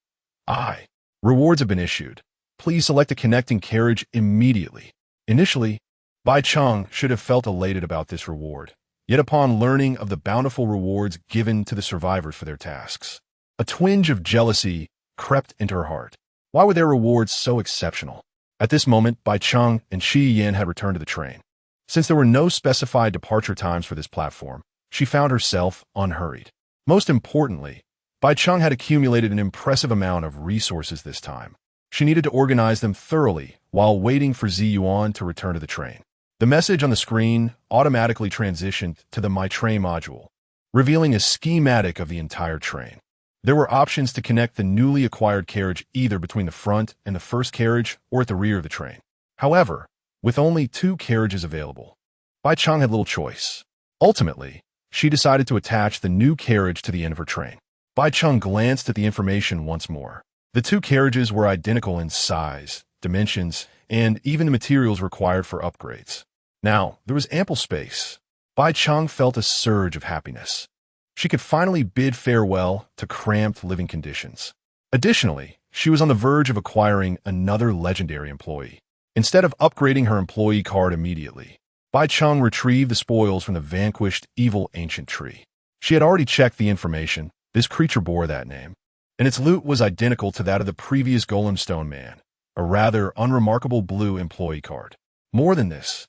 Rewards have been issued. Please select a connecting carriage immediately. Initially, Bai Cheng should have felt elated about this reward. Yet upon learning of the bountiful rewards given to the survivors for their tasks, a twinge of jealousy crept into her heart. Why were their rewards so exceptional? At this moment, Bai Cheng and Shi Yin had returned to the train. Since there were no specified departure times for this platform, she found herself unhurried. Most importantly, Bai Cheng had accumulated an impressive amount of resources this time. She needed to organize them thoroughly while waiting for Zi Yuan to return to the train. The message on the screen automatically transitioned to the My Train module, revealing a schematic of the entire train. There were options to connect the newly acquired carriage either between the front and the first carriage or at the rear of the train. However, with only 2 carriages available, Bai Cheng had little choice. Ultimately, she decided to attach the new carriage to the end of her train. Bai Cheng glanced at the information once more. The 2 carriages were identical in size, dimensions, and even the materials required for upgrades. Now, there was ample space. Bai Cheng felt a surge of happiness. She could finally bid farewell to cramped living conditions. Additionally, she was on the verge of acquiring another legendary employee. Instead of upgrading her employee card immediately, Bai Cheng retrieved the spoils from the vanquished evil ancient tree. She had already checked the information. This creature bore that name, and its loot was identical to that of the previous Golem Stone Man, a rather unremarkable blue employee card. More than this,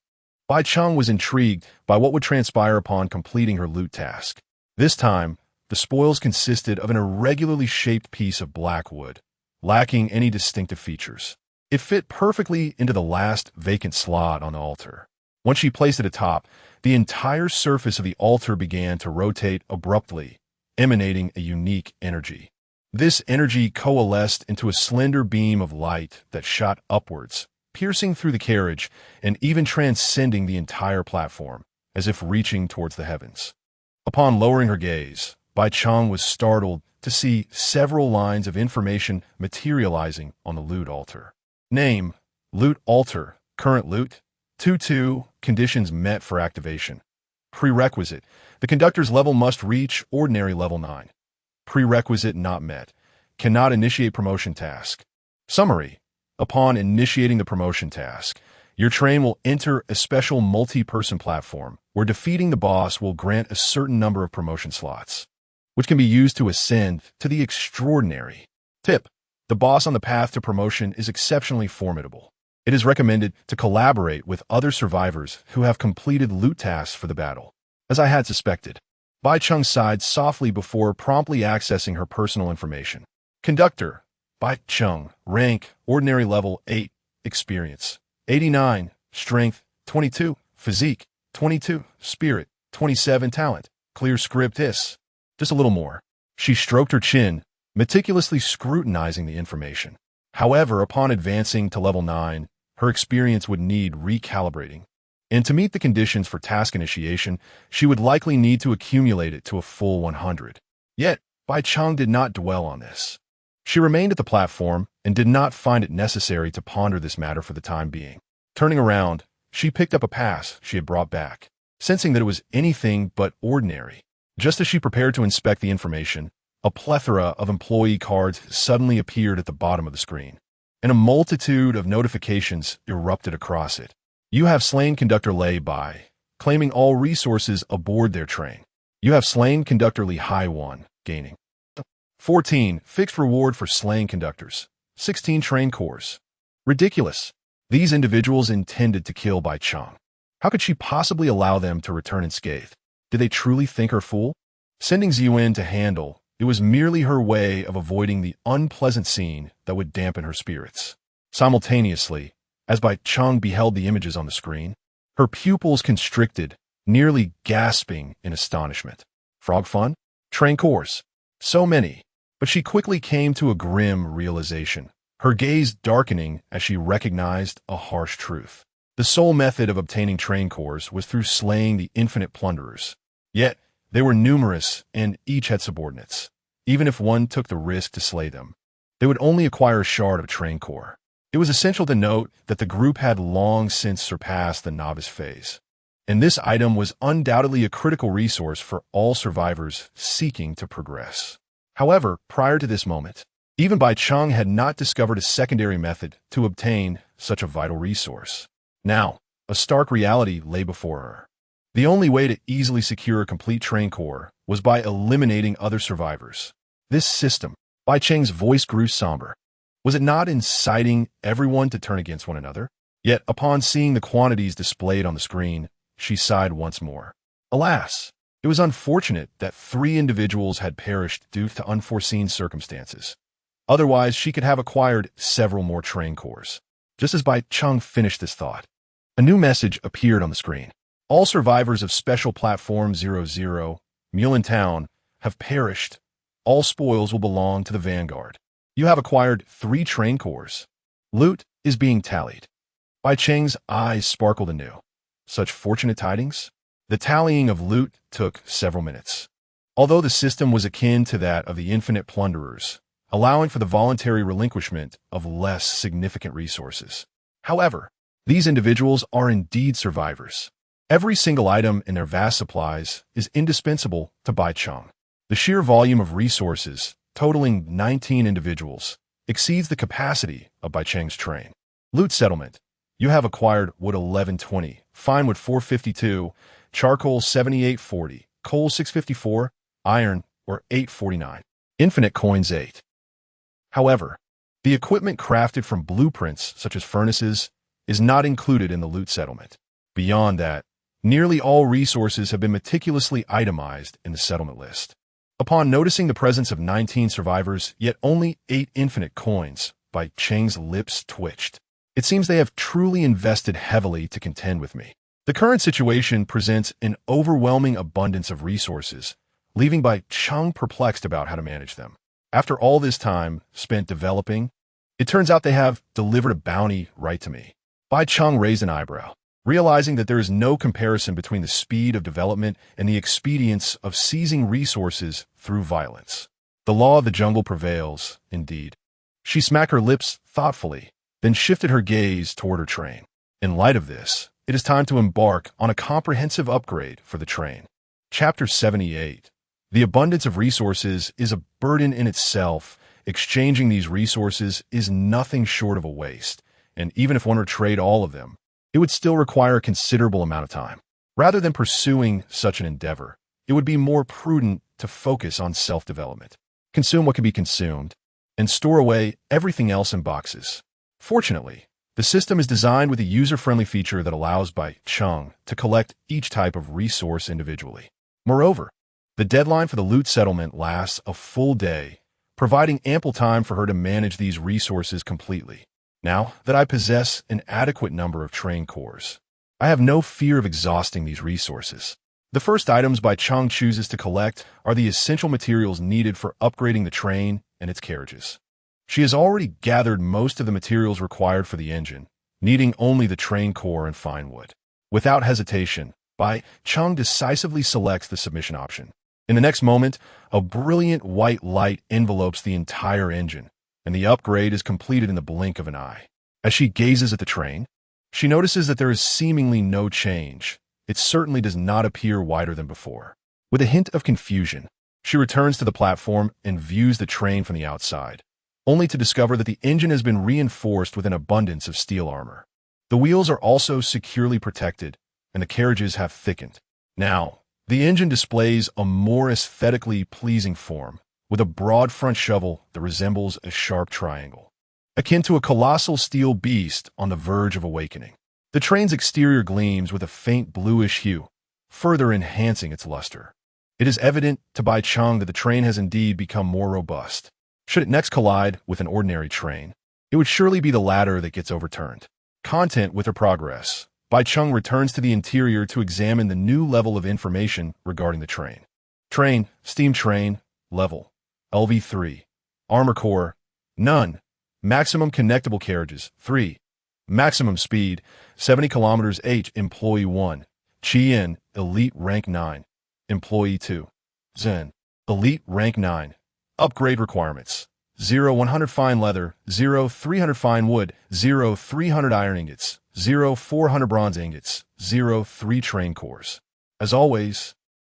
Bai Cheng was intrigued by what would transpire upon completing her loot task. This time, the spoils consisted of an irregularly shaped piece of black wood, lacking any distinctive features. It fit perfectly into the last vacant slot on the altar. Once she placed it atop, the entire surface of the altar began to rotate abruptly, emanating a unique energy. This energy coalesced into a slender beam of light that shot upwards, piercing through the carriage and even transcending the entire platform, as if reaching towards the heavens. Upon lowering her gaze, Bai Cheng was startled to see several lines of information materializing on the loot altar. Name: Loot Altar. Current loot: 2-2. Conditions met for activation. Prerequisite: the conductor's level must reach ordinary level 9. Prerequisite not met. Cannot initiate promotion task. Summary: upon initiating the promotion task, your train will enter a special multi-person platform where defeating the boss will grant a certain number of promotion slots, which can be used to ascend to the extraordinary. Tip: the boss on the path to promotion is exceptionally formidable. It is recommended to collaborate with other survivors who have completed loot tasks for the battle. As I had suspected, Bai Cheng sighed softly before promptly accessing her personal information. Conductor: Bai Cheng. Rank: ordinary level 8. Experience: 89. Strength: 22. Physique: 22. Spirit: 27. Talent: clear script hiss. Just a little more. She stroked her chin, meticulously scrutinizing the information. However, upon advancing to level 9, her experience would need recalibrating. And to meet the conditions for task initiation, she would likely need to accumulate it to a full 100. Yet, Bai Cheng did not dwell on this. She remained at the platform and did not find it necessary to ponder this matter for the time being. Turning around, she picked up a pass she had brought back, sensing that it was anything but ordinary. Just as she prepared to inspect the information, a plethora of employee cards suddenly appeared at the bottom of the screen, and a multitude of notifications erupted across it. You have slain Conductor Lei Bai, claiming all resources aboard their train. You have slain Conductor Li Hai 1, gaining 14 fixed reward for slaying conductors, 16 train cores. Ridiculous. These individuals intended to kill Bai Cheng. How could she possibly allow them to return unscathed? Did they truly think her fool? Sending Ziyuan to handle, it was merely her way of avoiding the unpleasant scene that would dampen her spirits. Simultaneously, as Bai Cheng beheld the images on the screen, her pupils constricted, nearly gasping in astonishment. Frog fun? Train cores. So many. But she quickly came to a grim realization, her gaze darkening as she recognized a harsh truth. The sole method of obtaining train cores was through slaying the infinite plunderers. Yet, they were numerous and each had subordinates. Even if one took the risk to slay them, they would only acquire a shard of a train core. It was essential to note that the group had long since surpassed the novice phase, and this item was undoubtedly a critical resource for all survivors seeking to progress. However, prior to this moment, even Bai Cheng had not discovered a secondary method to obtain such a vital resource. Now, a stark reality lay before her. The only way to easily secure a complete train core was by eliminating other survivors. This system, Bai Cheng's voice grew somber. Was it not inciting everyone to turn against one another? Yet, upon seeing the quantities displayed on the screen, she sighed once more. Alas, it was unfortunate that 3 individuals had perished due to unforeseen circumstances. Otherwise, she could have acquired several more train cores. Just as Bai Cheng finished this thought, a new message appeared on the screen. All survivors of Special Platform 00, Mulan Town, have perished. All spoils will belong to the Vanguard. You have acquired 3 train cores. Loot is being tallied. Bai Cheng's eyes sparkled anew. Such fortunate tidings? The tallying of loot took several minutes. Although the system was akin to that of the infinite plunderers, allowing for the voluntary relinquishment of less significant resources. However, these individuals are indeed survivors. Every single item in their vast supplies is indispensable to Bai Cheng. The sheer volume of resources, totaling 19 individuals, exceeds the capacity of Bai Cheng's train. Loot settlement. You have acquired wood 1120, fine wood 452, charcoal 7840, coal 654, iron or 849. Infinite coins 8. However, the equipment crafted from blueprints such as furnaces is not included in the loot settlement. Beyond that, nearly all resources have been meticulously itemized in the settlement list. Upon noticing the presence of 19 survivors, yet only 8 infinite coins, Bai Cheng's lips twitched. It seems they have truly invested heavily to contend with me. The current situation presents an overwhelming abundance of resources, leaving Bai Cheng perplexed about how to manage them. After all this time spent developing, it turns out they have delivered a bounty right to me. Bai Cheng raised an eyebrow, realizing that there is no comparison between the speed of development and the expedience of seizing resources through violence. The law of the jungle prevails, indeed. She smacked her lips thoughtfully, then shifted her gaze toward her train. In light of this, it is time to embark on a comprehensive upgrade for the train. Chapter 78. The abundance of resources is a burden in itself. Exchanging these resources is nothing short of a waste, and even if one were to trade all of them, it would still require a considerable amount of time. Rather than pursuing such an endeavor, it would be more prudent to focus on self-development. Consume what can be consumed, and store away everything else in boxes. Fortunately, the system is designed with a user-friendly feature that allows Bai Cheng to collect each type of resource individually. Moreover, the deadline for the loot settlement lasts a full day, providing ample time for her to manage these resources completely. Now that I possess an adequate number of train cores, I have no fear of exhausting these resources. The first items Bai Cheng chooses to collect are the essential materials needed for upgrading the train and its carriages. She has already gathered most of the materials required for the engine, needing only the train core and fine wood. Without hesitation, Bai Cheng decisively selects the submission option. In the next moment, a brilliant white light envelopes the entire engine, and the upgrade is completed in the blink of an eye. As she gazes at the train, she notices that there is seemingly no change. It certainly does not appear wider than before. With a hint of confusion, she returns to the platform and views the train from the outside, only to discover that the engine has been reinforced with an abundance of steel armor. The wheels are also securely protected, and the carriages have thickened. Now, the engine displays a more aesthetically pleasing form, with a broad front shovel that resembles a sharp triangle, akin to a colossal steel beast on the verge of awakening. The train's exterior gleams with a faint bluish hue, further enhancing its luster. It is evident to Bai Cheng that the train has indeed become more robust. Should it next collide with an ordinary train, it would surely be the latter that gets overturned. Content with her progress, Bai Cheng returns to the interior to examine the new level of information regarding the train. Train, steam train, level, LV3. Armor core, none. Maximum connectable carriages, 3. Maximum speed, 70 kilometers h. Employee 1. Chien, Elite Rank 9. Employee 2. Zen, Elite Rank 9. Upgrade requirements. 0 100 fine leather, 0 300 fine wood, 0 300 iron ingots, 0 400 bronze ingots, 0 3 train cores. As always,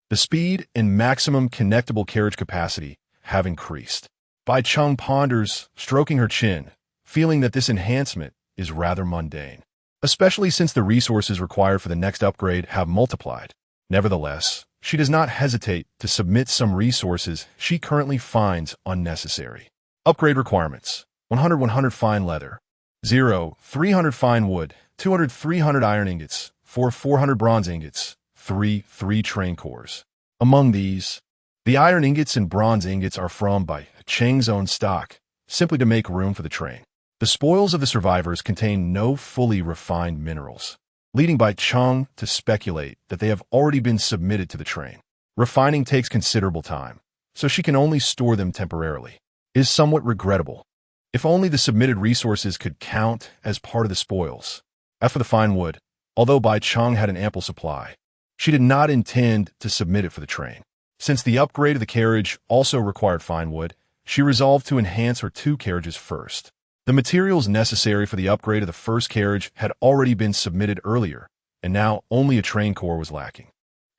the speed and maximum connectable carriage capacity have increased. Bai Cheng ponders, stroking her chin, feeling that this enhancement is rather mundane, especially since the resources required for the next upgrade have multiplied. Nevertheless, she does not hesitate to submit some resources she currently finds unnecessary. Upgrade requirements: 100 fine leather, 0 300 fine wood, 200 300 iron ingots, 400 bronze ingots, 3 train cores. Among these, the iron ingots and bronze ingots are from Bai Cheng's own stock, simply to make room for the train. The spoils of the survivors contain no fully refined minerals, leading Bai Cheng to speculate that they have already been submitted to the train. Refining takes considerable time, so she can only store them temporarily. It is somewhat regrettable. If only the submitted resources could count as part of the spoils. As for the fine wood, although Bai Cheng had an ample supply, she did not intend to submit it for the train. Since the upgrade of the carriage also required fine wood, she resolved to enhance her two carriages first. The materials necessary for the upgrade of the first carriage had already been submitted earlier, and now only a train core was lacking.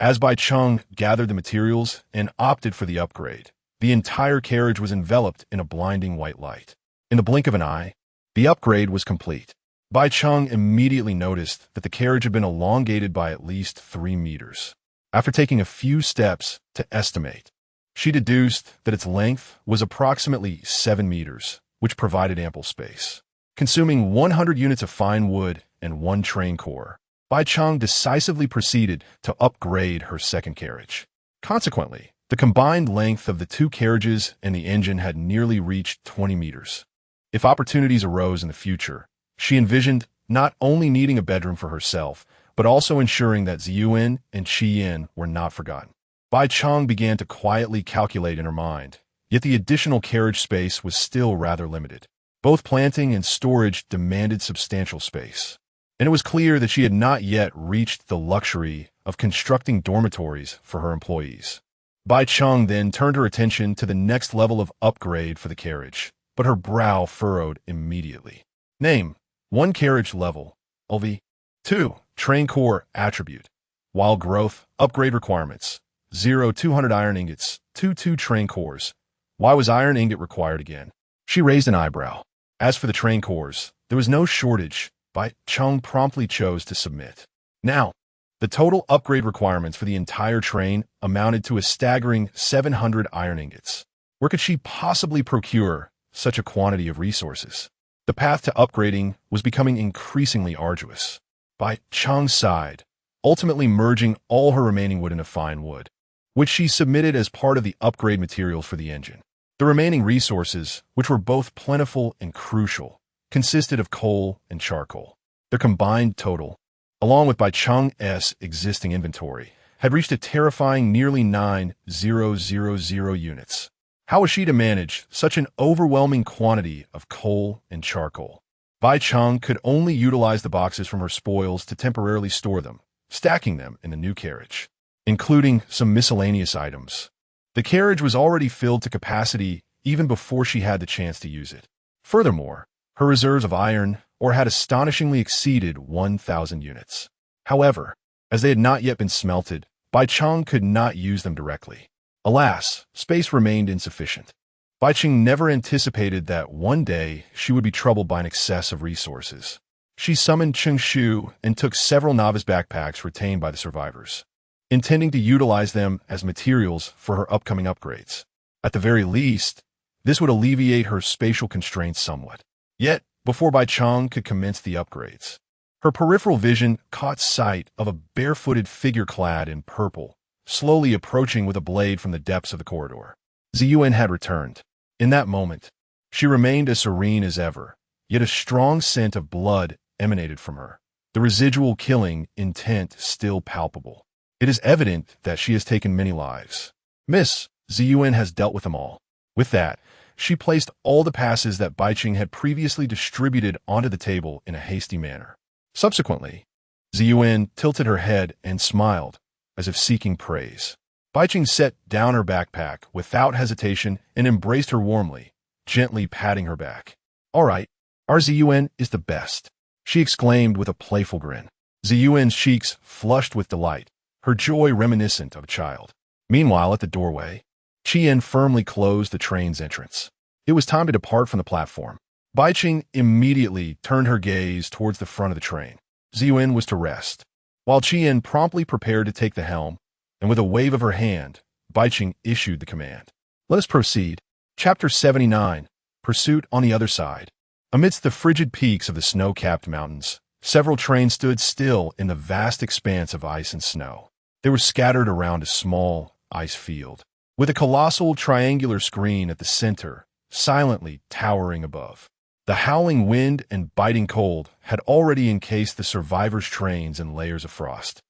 As Bai Cheng gathered the materials and opted for the upgrade, the entire carriage was enveloped in a blinding white light. In the blink of an eye, the upgrade was complete. Bai Cheng immediately noticed that the carriage had been elongated by at least 3 meters. After taking a few steps to estimate, she deduced that its length was approximately 7 meters, which provided ample space. Consuming 100 units of fine wood and 1 train core, Bai Cheng decisively proceeded to upgrade her second carriage. Consequently, the combined length of the 2 carriages and the engine had nearly reached 20 meters. If opportunities arose in the future, she envisioned not only needing a bedroom for herself, but also ensuring that Ziyuan and Qiyin were not forgotten. Bai Cheng began to quietly calculate in her mind, yet the additional carriage space was still rather limited. Both planting and storage demanded substantial space, and it was clear that she had not yet reached the luxury of constructing dormitories for her employees. Bai Cheng then turned her attention to the next level of upgrade for the carriage, but her brow furrowed immediately. Name: 1 carriage level, LV. 2. Train core attribute. Wild growth, upgrade requirements. 200 iron ingots, 2 train cores. Why was iron ingot required again? She raised an eyebrow. As for the train cores, there was no shortage. Bai Cheng promptly chose to submit. Now, the total upgrade requirements for the entire train amounted to a staggering 700 iron ingots. Where could she possibly procure such a quantity of resources? The path to upgrading was becoming increasingly arduous. Bai Cheng sighed, ultimately merging all her remaining wood into fine wood, which she submitted as part of the upgrade materials for the engine. The remaining resources, which were both plentiful and crucial, consisted of coal and charcoal. Their combined total, along with Bai Cheng's existing inventory, had reached a terrifying nearly 9,000 units. How was she to manage such an overwhelming quantity of coal and charcoal? Bai Cheng could only utilize the boxes from her spoils to temporarily store them, stacking them in the new carriage, including some miscellaneous items. The carriage was already filled to capacity even before she had the chance to use it. Furthermore, her reserves of iron ore had astonishingly exceeded 1,000 units. However, as they had not yet been smelted, Bai Cheng could not use them directly. Alas, space remained insufficient. Bai Cheng never anticipated that one day she would be troubled by an excess of resources. She summoned Cheng Shu and took several novice backpacks retained by the survivors, intending to utilize them as materials for her upcoming upgrades. At the very least, this would alleviate her spatial constraints somewhat. Yet, before Bai Cheng could commence the upgrades, her peripheral vision caught sight of a barefooted figure clad in purple, slowly approaching with a blade from the depths of the corridor. Ziyuan had returned. In that moment, she remained as serene as ever, yet a strong scent of blood emanated from her, the residual killing intent still palpable. It is evident that she has taken many lives. Miss Ziyuan has dealt with them all. With that, she placed all the passes that Bai Cheng had previously distributed onto the table in a hasty manner. Subsequently, Ziyuan tilted her head and smiled, as if seeking praise. Bai Cheng set down her backpack without hesitation and embraced her warmly, gently patting her back. "All right, our Ziyuan is the best," she exclaimed with a playful grin. Ziyuan's cheeks flushed with delight, her joy reminiscent of a child. Meanwhile, at the doorway, Qiyin firmly closed the train's entrance. It was time to depart from the platform. Bai Cheng immediately turned her gaze towards the front of the train. Ziyuan was to rest, while Qiyin promptly prepared to take the helm, and with a wave of her hand, Bai Cheng issued the command. Let us proceed. Chapter 79, Pursuit on the Other Side. Amidst the frigid peaks of the snow-capped mountains, several trains stood still in the vast expanse of ice and snow. They were scattered around a small ice field, with a colossal triangular screen at the center, silently towering above. The howling wind and biting cold had already encased the survivors' trains in layers of frost.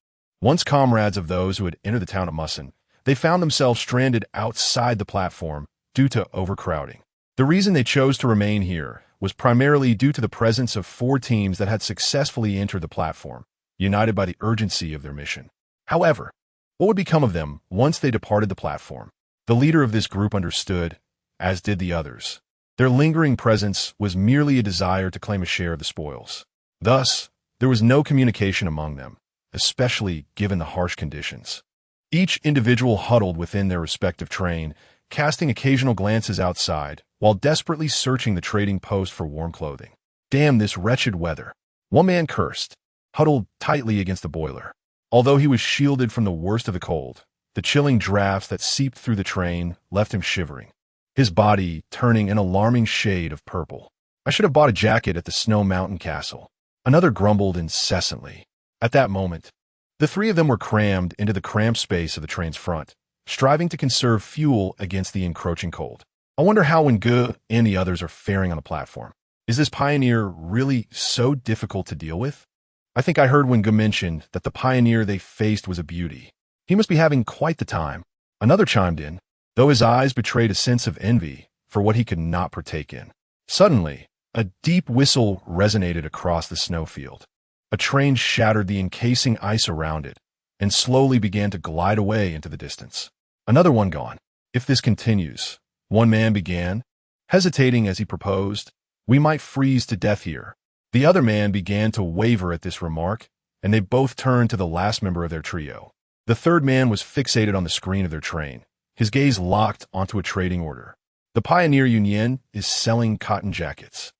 Once comrades of those who had entered the town of Mussen, they found themselves stranded outside the platform due to overcrowding. The reason they chose to remain here was primarily due to the presence of 4 teams that had successfully entered the platform, united by the urgency of their mission. However, what would become of them once they departed the platform? The leader of this group understood as did the others. Their lingering presence was merely a desire to claim a share of the spoils. Thus, there was no communication among them, especially given the harsh conditions. Each individual huddled within their respective train, casting occasional glances outside, while desperately searching the trading post for warm clothing. Damn this wretched weather. One man cursed, huddled tightly against the boiler. Although he was shielded from the worst of the cold, the chilling drafts that seeped through the train left him shivering, his body turning an alarming shade of purple. I should have bought a jacket at the Snow Mountain Castle. Another grumbled incessantly. At that moment, the three of them were crammed into the cramped space of the train's front, striving to conserve fuel against the encroaching cold. I wonder how Wengu and the others are faring on the platform. Is this pioneer really so difficult to deal with? I think I heard Wengu mention that the pioneer they faced was a beauty. He must be having quite the time. Another chimed in, though his eyes betrayed a sense of envy for what he could not partake in. Suddenly, a deep whistle resonated across the snowfield. A train shattered the encasing ice around it and slowly began to glide away into the distance. Another one gone. If this continues, one man began, hesitating as he proposed, we might freeze to death here. The other man began to waver at this remark, and they both turned to the last member of their trio. The third man was fixated on the screen of their train, his gaze locked onto a trading order. The Pioneer Union is selling cotton jackets.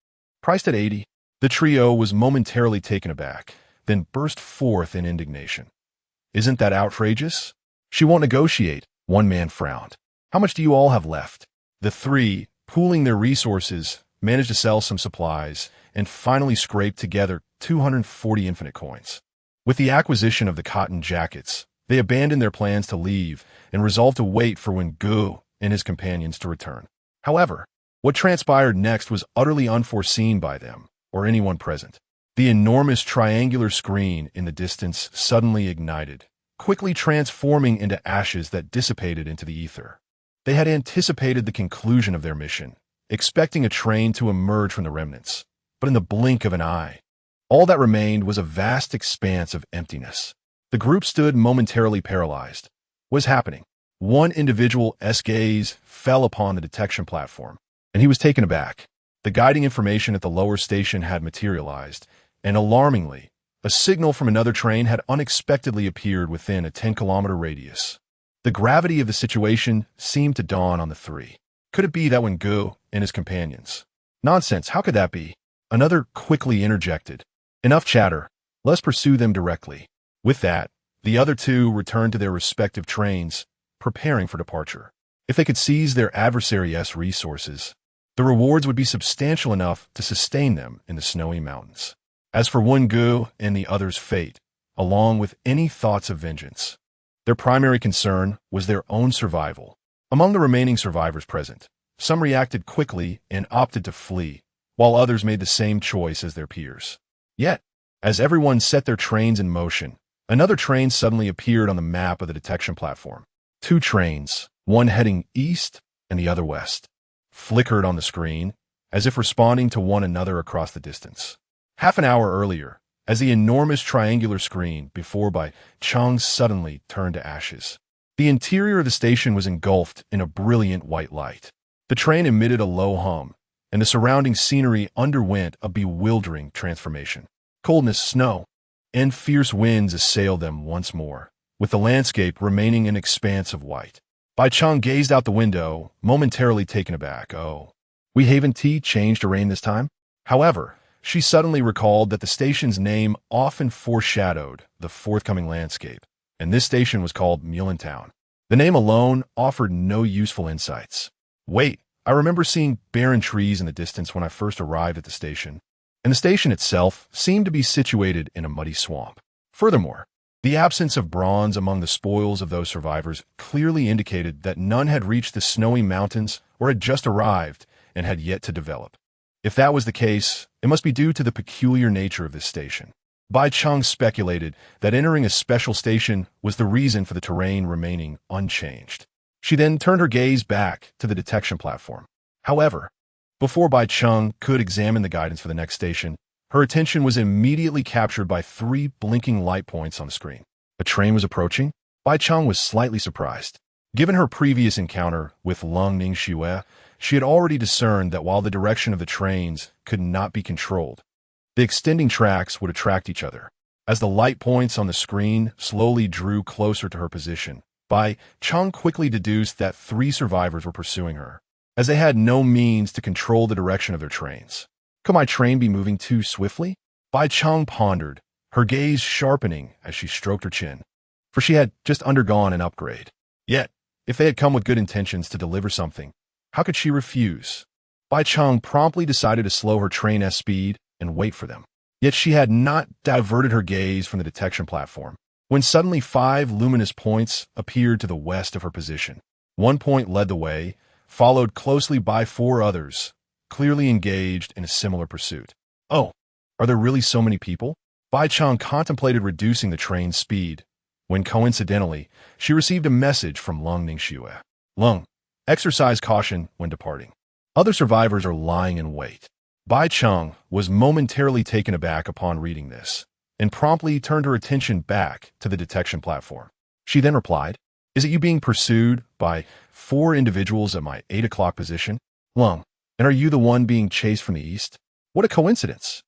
Priced at 80, the trio was momentarily taken aback, then burst forth in indignation. Isn't that outrageous? She won't negotiate, one man frowned. How much do you all have left? The three, pooling their resources, managed to sell some supplies and finally scraped together 240 infinite coins. With the acquisition of the cotton jackets, they abandoned their plans to leave and resolved to wait for Wengu and his companions to return. However, what transpired next was utterly unforeseen by them or anyone present. The enormous triangular screen in the distance suddenly ignited, quickly transforming into ashes that dissipated into the ether. They had anticipated the conclusion of their mission, expecting a train to emerge from the remnants. But in the blink of an eye, all that remained was a vast expanse of emptiness. The group stood momentarily paralyzed. What was happening? One individual's gaze fell upon the detection platform, and he was taken aback. The guiding information at the lower station had materialized, and alarmingly, a signal from another train had unexpectedly appeared within a 10-kilometer radius. The gravity of the situation seemed to dawn on the three. Could it be that Wengu and his companions? Nonsense, how could that be? Another quickly interjected. Enough chatter, let's pursue them directly. With that, the other two returned to their respective trains, preparing for departure. If they could seize their adversary's resources, the rewards would be substantial enough to sustain them in the snowy mountains. As for Wengu and the others' fate, along with any thoughts of vengeance, their primary concern was their own survival. Among the remaining survivors present, some reacted quickly and opted to flee, while others made the same choice as their peers. Yet, as everyone set their trains in motion, another train suddenly appeared on the map of the detection platform. Two trains, one heading east and the other west, flickered on the screen, as if responding to one another across the distance. Half an hour earlier, as the enormous triangular screen before Bai Cheng suddenly turned to ashes, the interior of the station was engulfed in a brilliant white light. The train emitted a low hum, and the surrounding scenery underwent a bewildering transformation. Coldness, snow, and fierce winds assailed them once more, with the landscape remaining an expanse of white. Bai Cheng gazed out the window, momentarily taken aback. Oh, we haven't changed to rain this time? However, she suddenly recalled that the station's name often foreshadowed the forthcoming landscape, and this station was called Mulantown. The name alone offered no useful insights. Wait, I remember seeing barren trees in the distance when I first arrived at the station, and the station itself seemed to be situated in a muddy swamp. Furthermore, the absence of bronze among the spoils of those survivors clearly indicated that none had reached the snowy mountains or had just arrived and had yet to develop. If that was the case, it must be due to the peculiar nature of this station. Bai Cheng speculated that entering a special station was the reason for the terrain remaining unchanged. She then turned her gaze back to the detection platform. However, before Bai Cheng could examine the guidance for the next station, her attention was immediately captured by three blinking light points on the screen. A train was approaching? Bai Cheng was slightly surprised. Given her previous encounter with Lung Ningxue, She had already discerned that while the direction of the trains could not be controlled, the extending tracks would attract each other. As the light points on the screen slowly drew closer to her position, Bai Cheng quickly deduced that 3 survivors were pursuing her, as they had no means to control the direction of their trains. Could my train be moving too swiftly? Bai Cheng pondered, her gaze sharpening as she stroked her chin, for she had just undergone an upgrade. Yet, if they had come with good intentions to deliver something, how could she refuse? Bai Cheng promptly decided to slow her train's speed and wait for them. Yet she had not diverted her gaze from the detection platform, when suddenly 5 luminous points appeared to the west of her position. 1 point led the way, followed closely by 4 others, clearly engaged in a similar pursuit. Oh, are there really so many people? Bai Cheng contemplated reducing the train's speed, when coincidentally, she received a message from Lung Ningxue. Lung, exercise caution when departing. Other survivors are lying in wait. Bai Cheng was momentarily taken aback upon reading this, and promptly turned her attention back to the detection platform. She then replied, "Is it you being pursued by 4 individuals at my 8 o'clock position? Lung, and are you the one being chased from the east? What a coincidence."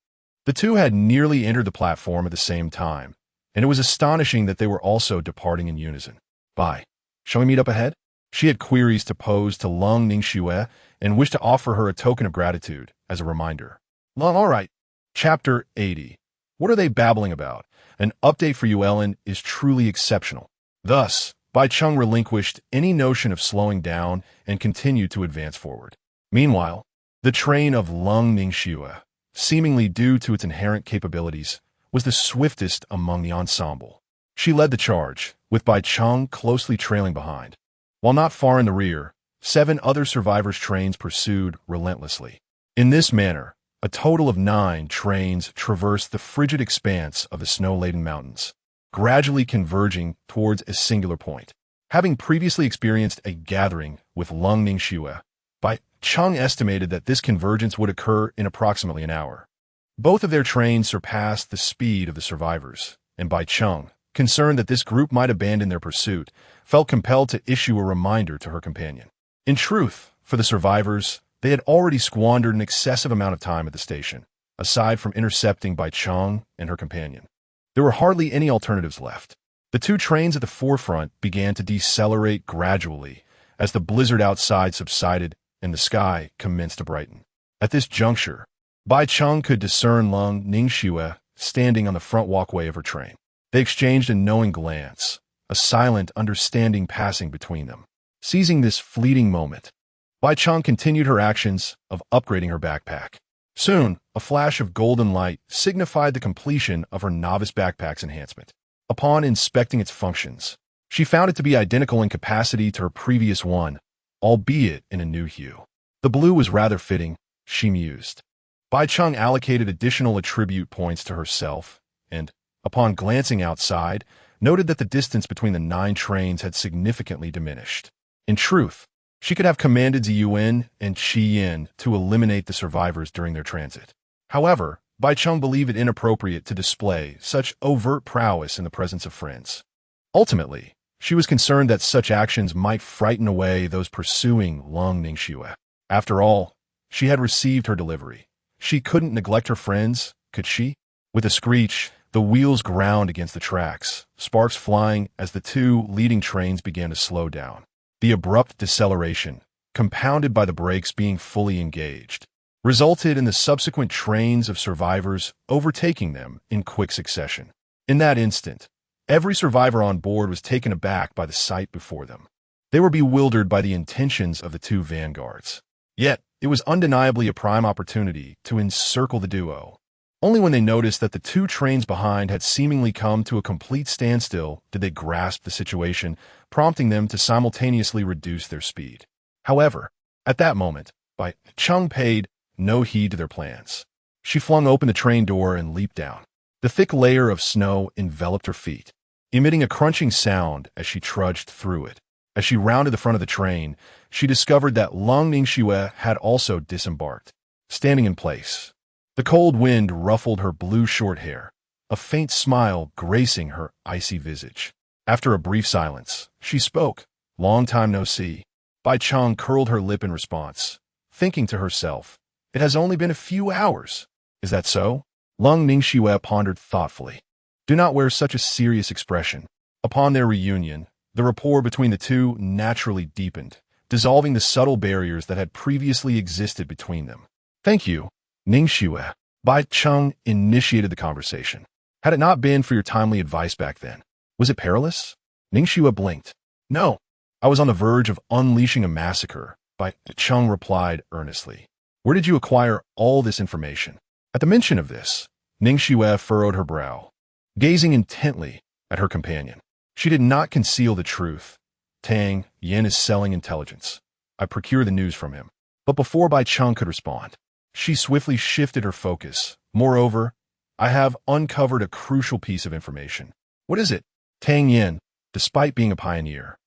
The 2 had nearly entered the platform at the same time, and it was astonishing that they were also departing in unison. "Bai, shall we meet up ahead?" She had queries to pose to Lung Ningxue and wished to offer her a token of gratitude as a reminder. Lung, all right. Chapter 80. What are they babbling about? An update for you, Ellen, is truly exceptional. Thus, Bai Cheng relinquished any notion of slowing down and continued to advance forward. Meanwhile, the train of Lung Ningxue, seemingly due to its inherent capabilities, was the swiftest among the ensemble. She led the charge, with Bai Cheng closely trailing behind. While not far in the rear, 7 other survivors' trains pursued relentlessly. In this manner, a total of 9 trains traversed the frigid expanse of the snow-laden mountains, gradually converging towards a singular point. Having previously experienced a gathering with Lung Ningxue, Bai Cheng estimated that this convergence would occur in approximately an hour. Both of their trains surpassed the speed of the survivors, and Bai Cheng, concerned that this group might abandon their pursuit, felt compelled to issue a reminder to her companion. In truth, for the survivors, they had already squandered an excessive amount of time at the station, aside from intercepting Bai Cheng and her companion. There were hardly any alternatives left. The 2 trains at the forefront began to decelerate gradually as the blizzard outside subsided and the sky commenced to brighten. At this juncture, Bai Cheng could discern Lung Ningxue standing on the front walkway of her train. They exchanged a knowing glance, a silent understanding passing between them. Seizing this fleeting moment, Bai Cheng continued her actions of upgrading her backpack. Soon, a flash of golden light signified the completion of her novice backpack's enhancement. Upon inspecting its functions, she found it to be identical in capacity to her previous one, albeit in a new hue. The blue was rather fitting, she mused. Bai Cheng allocated additional attribute points to herself, and, upon glancing outside, noted that the distance between the 9 trains had significantly diminished. In truth, she could have commanded Ziyuan and Qi Yin to eliminate the survivors during their transit. However, Bai Cheng believed it inappropriate to display such overt prowess in the presence of friends. Ultimately, she was concerned that such actions might frighten away those pursuing Lung Ningxue. After all, she had received her delivery. She couldn't neglect her friends, could she? With a screech, the wheels ground against the tracks, sparks flying as the 2 leading trains began to slow down. The abrupt deceleration, compounded by the brakes being fully engaged, resulted in the subsequent trains of survivors overtaking them in quick succession. In that instant, every survivor on board was taken aback by the sight before them. They were bewildered by the intentions of the 2 vanguards. Yet, it was undeniably a prime opportunity to encircle the duo. Only when they noticed that the 2 trains behind had seemingly come to a complete standstill did they grasp the situation, prompting them to simultaneously reduce their speed. However, at that moment, Bai Cheng paid no heed to their plans. She flung open the train door and leaped down. The thick layer of snow enveloped her feet, emitting a crunching sound as she trudged through it. As she rounded the front of the train, she discovered that Lung Ningxue had also disembarked, standing in place. The cold wind ruffled her blue short hair, a faint smile gracing her icy visage. After a brief silence, she spoke. "Long time no see." Bai Cheng curled her lip in response, thinking to herself, "It has only been a few hours." Is that so? Lung Ningxue pondered thoughtfully. Do not wear such a serious expression. Upon their reunion, the rapport between the two naturally deepened, dissolving the subtle barriers that had previously existed between them. Thank you, Ningxue. Bai Cheng initiated the conversation. Had it not been for your timely advice back then, was it perilous? Ningxue blinked. No, I was on the verge of unleashing a massacre, Bai Cheng replied earnestly. Where did you acquire all this information? At the mention of this, Ningxue furrowed her brow, gazing intently at her companion. She did not conceal the truth. Tang Yin is selling intelligence. I procure the news from him. But before Bai Cheng could respond, she swiftly shifted her focus. Moreover, I have uncovered a crucial piece of information. What is it? Tang Yin, despite being a pioneer,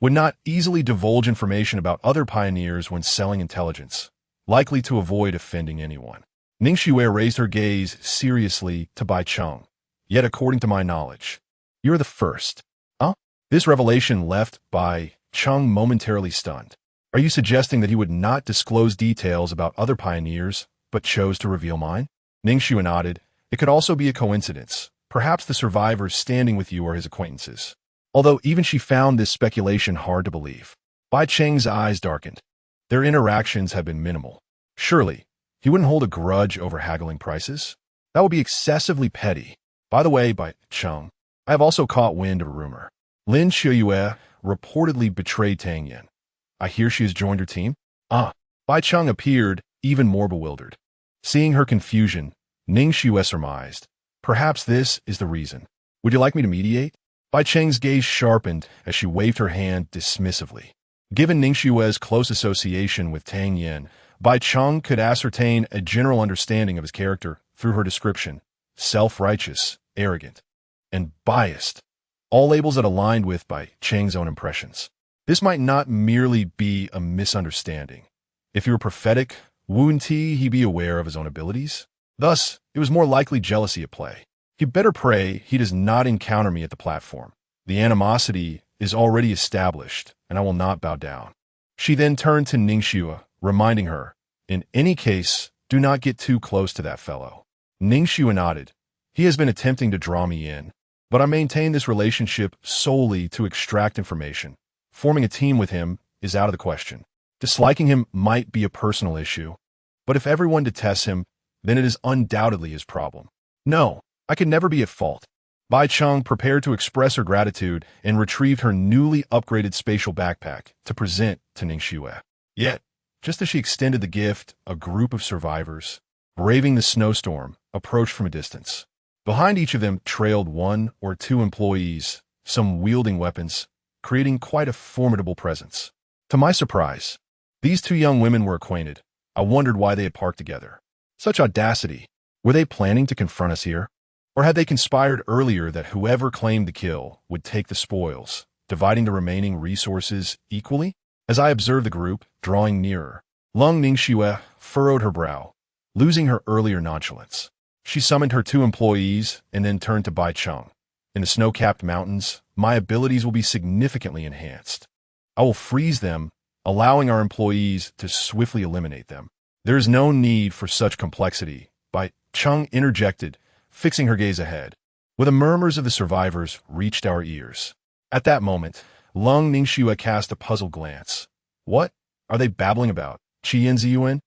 would not easily divulge information about other pioneers when selling intelligence, likely to avoid offending anyone. Ningxue raised her gaze seriously to Bai Cheng. Yet according to my knowledge, you're the first. Huh? This revelation left Bai Cheng momentarily stunned. Are you suggesting that he would not disclose details about other pioneers, but chose to reveal mine? Ningxue nodded. It could also be a coincidence. Perhaps the survivors standing with you are his acquaintances. Although even she found this speculation hard to believe. Bai Cheng's eyes darkened. Their interactions had been minimal. Surely, he wouldn't hold a grudge over haggling prices? That would be excessively petty. By the way, Bai Cheng, I have also caught wind of a rumor. Lin Qiuyue reportedly betrayed Tang Yin. I hear she has joined her team? Bai Cheng appeared even more bewildered. Seeing her confusion, Ningxue surmised. Perhaps this is the reason. Would you like me to mediate? Bai Cheng's gaze sharpened as she waved her hand dismissively. Given Ningxue's close association with Tang Yin, Bai Cheng could ascertain a general understanding of his character through her description: self-righteous, arrogant, and biased, all labels that aligned with Bai Cheng's own impressions. This might not merely be a misunderstanding. If he were prophetic, wouldn't he be aware of his own abilities? Thus, it was more likely jealousy at play. He'd better pray he does not encounter me at the platform. The animosity is already established, and I will not bow down. She then turned to Ningxue, reminding her, in any case, do not get too close to that fellow. Ningxue nodded. He has been attempting to draw me in, but I maintain this relationship solely to extract information. Forming a team with him is out of the question. Disliking him might be a personal issue, but if everyone detests him, then it is undoubtedly his problem. No, I can never be at fault. Bai Cheng prepared to express her gratitude and retrieved her newly upgraded spatial backpack to present to Ningxue. Yet, just as she extended the gift, a group of survivors, braving the snowstorm, approached from a distance. Behind each of them trailed one or two employees, some wielding weapons, creating quite a formidable presence. To my surprise, these two young women were acquainted. I wondered why they had parked together. Such audacity. Were they planning to confront us here? Or had they conspired earlier that whoever claimed the kill would take the spoils, dividing the remaining resources equally? As I observed the group drawing nearer, Lung Ningxue furrowed her brow, losing her earlier nonchalance. She summoned her two employees and then turned to Bai Cheng. In the snow-capped mountains, my abilities will be significantly enhanced. I will freeze them, allowing our employees to swiftly eliminate them. There is no need for such complexity, Bai Cheng interjected, fixing her gaze ahead. With the murmurs of the survivors reached our ears. At that moment, Lung Ningxue cast a puzzled glance. What are they babbling about? Qi Yin Ziyuan?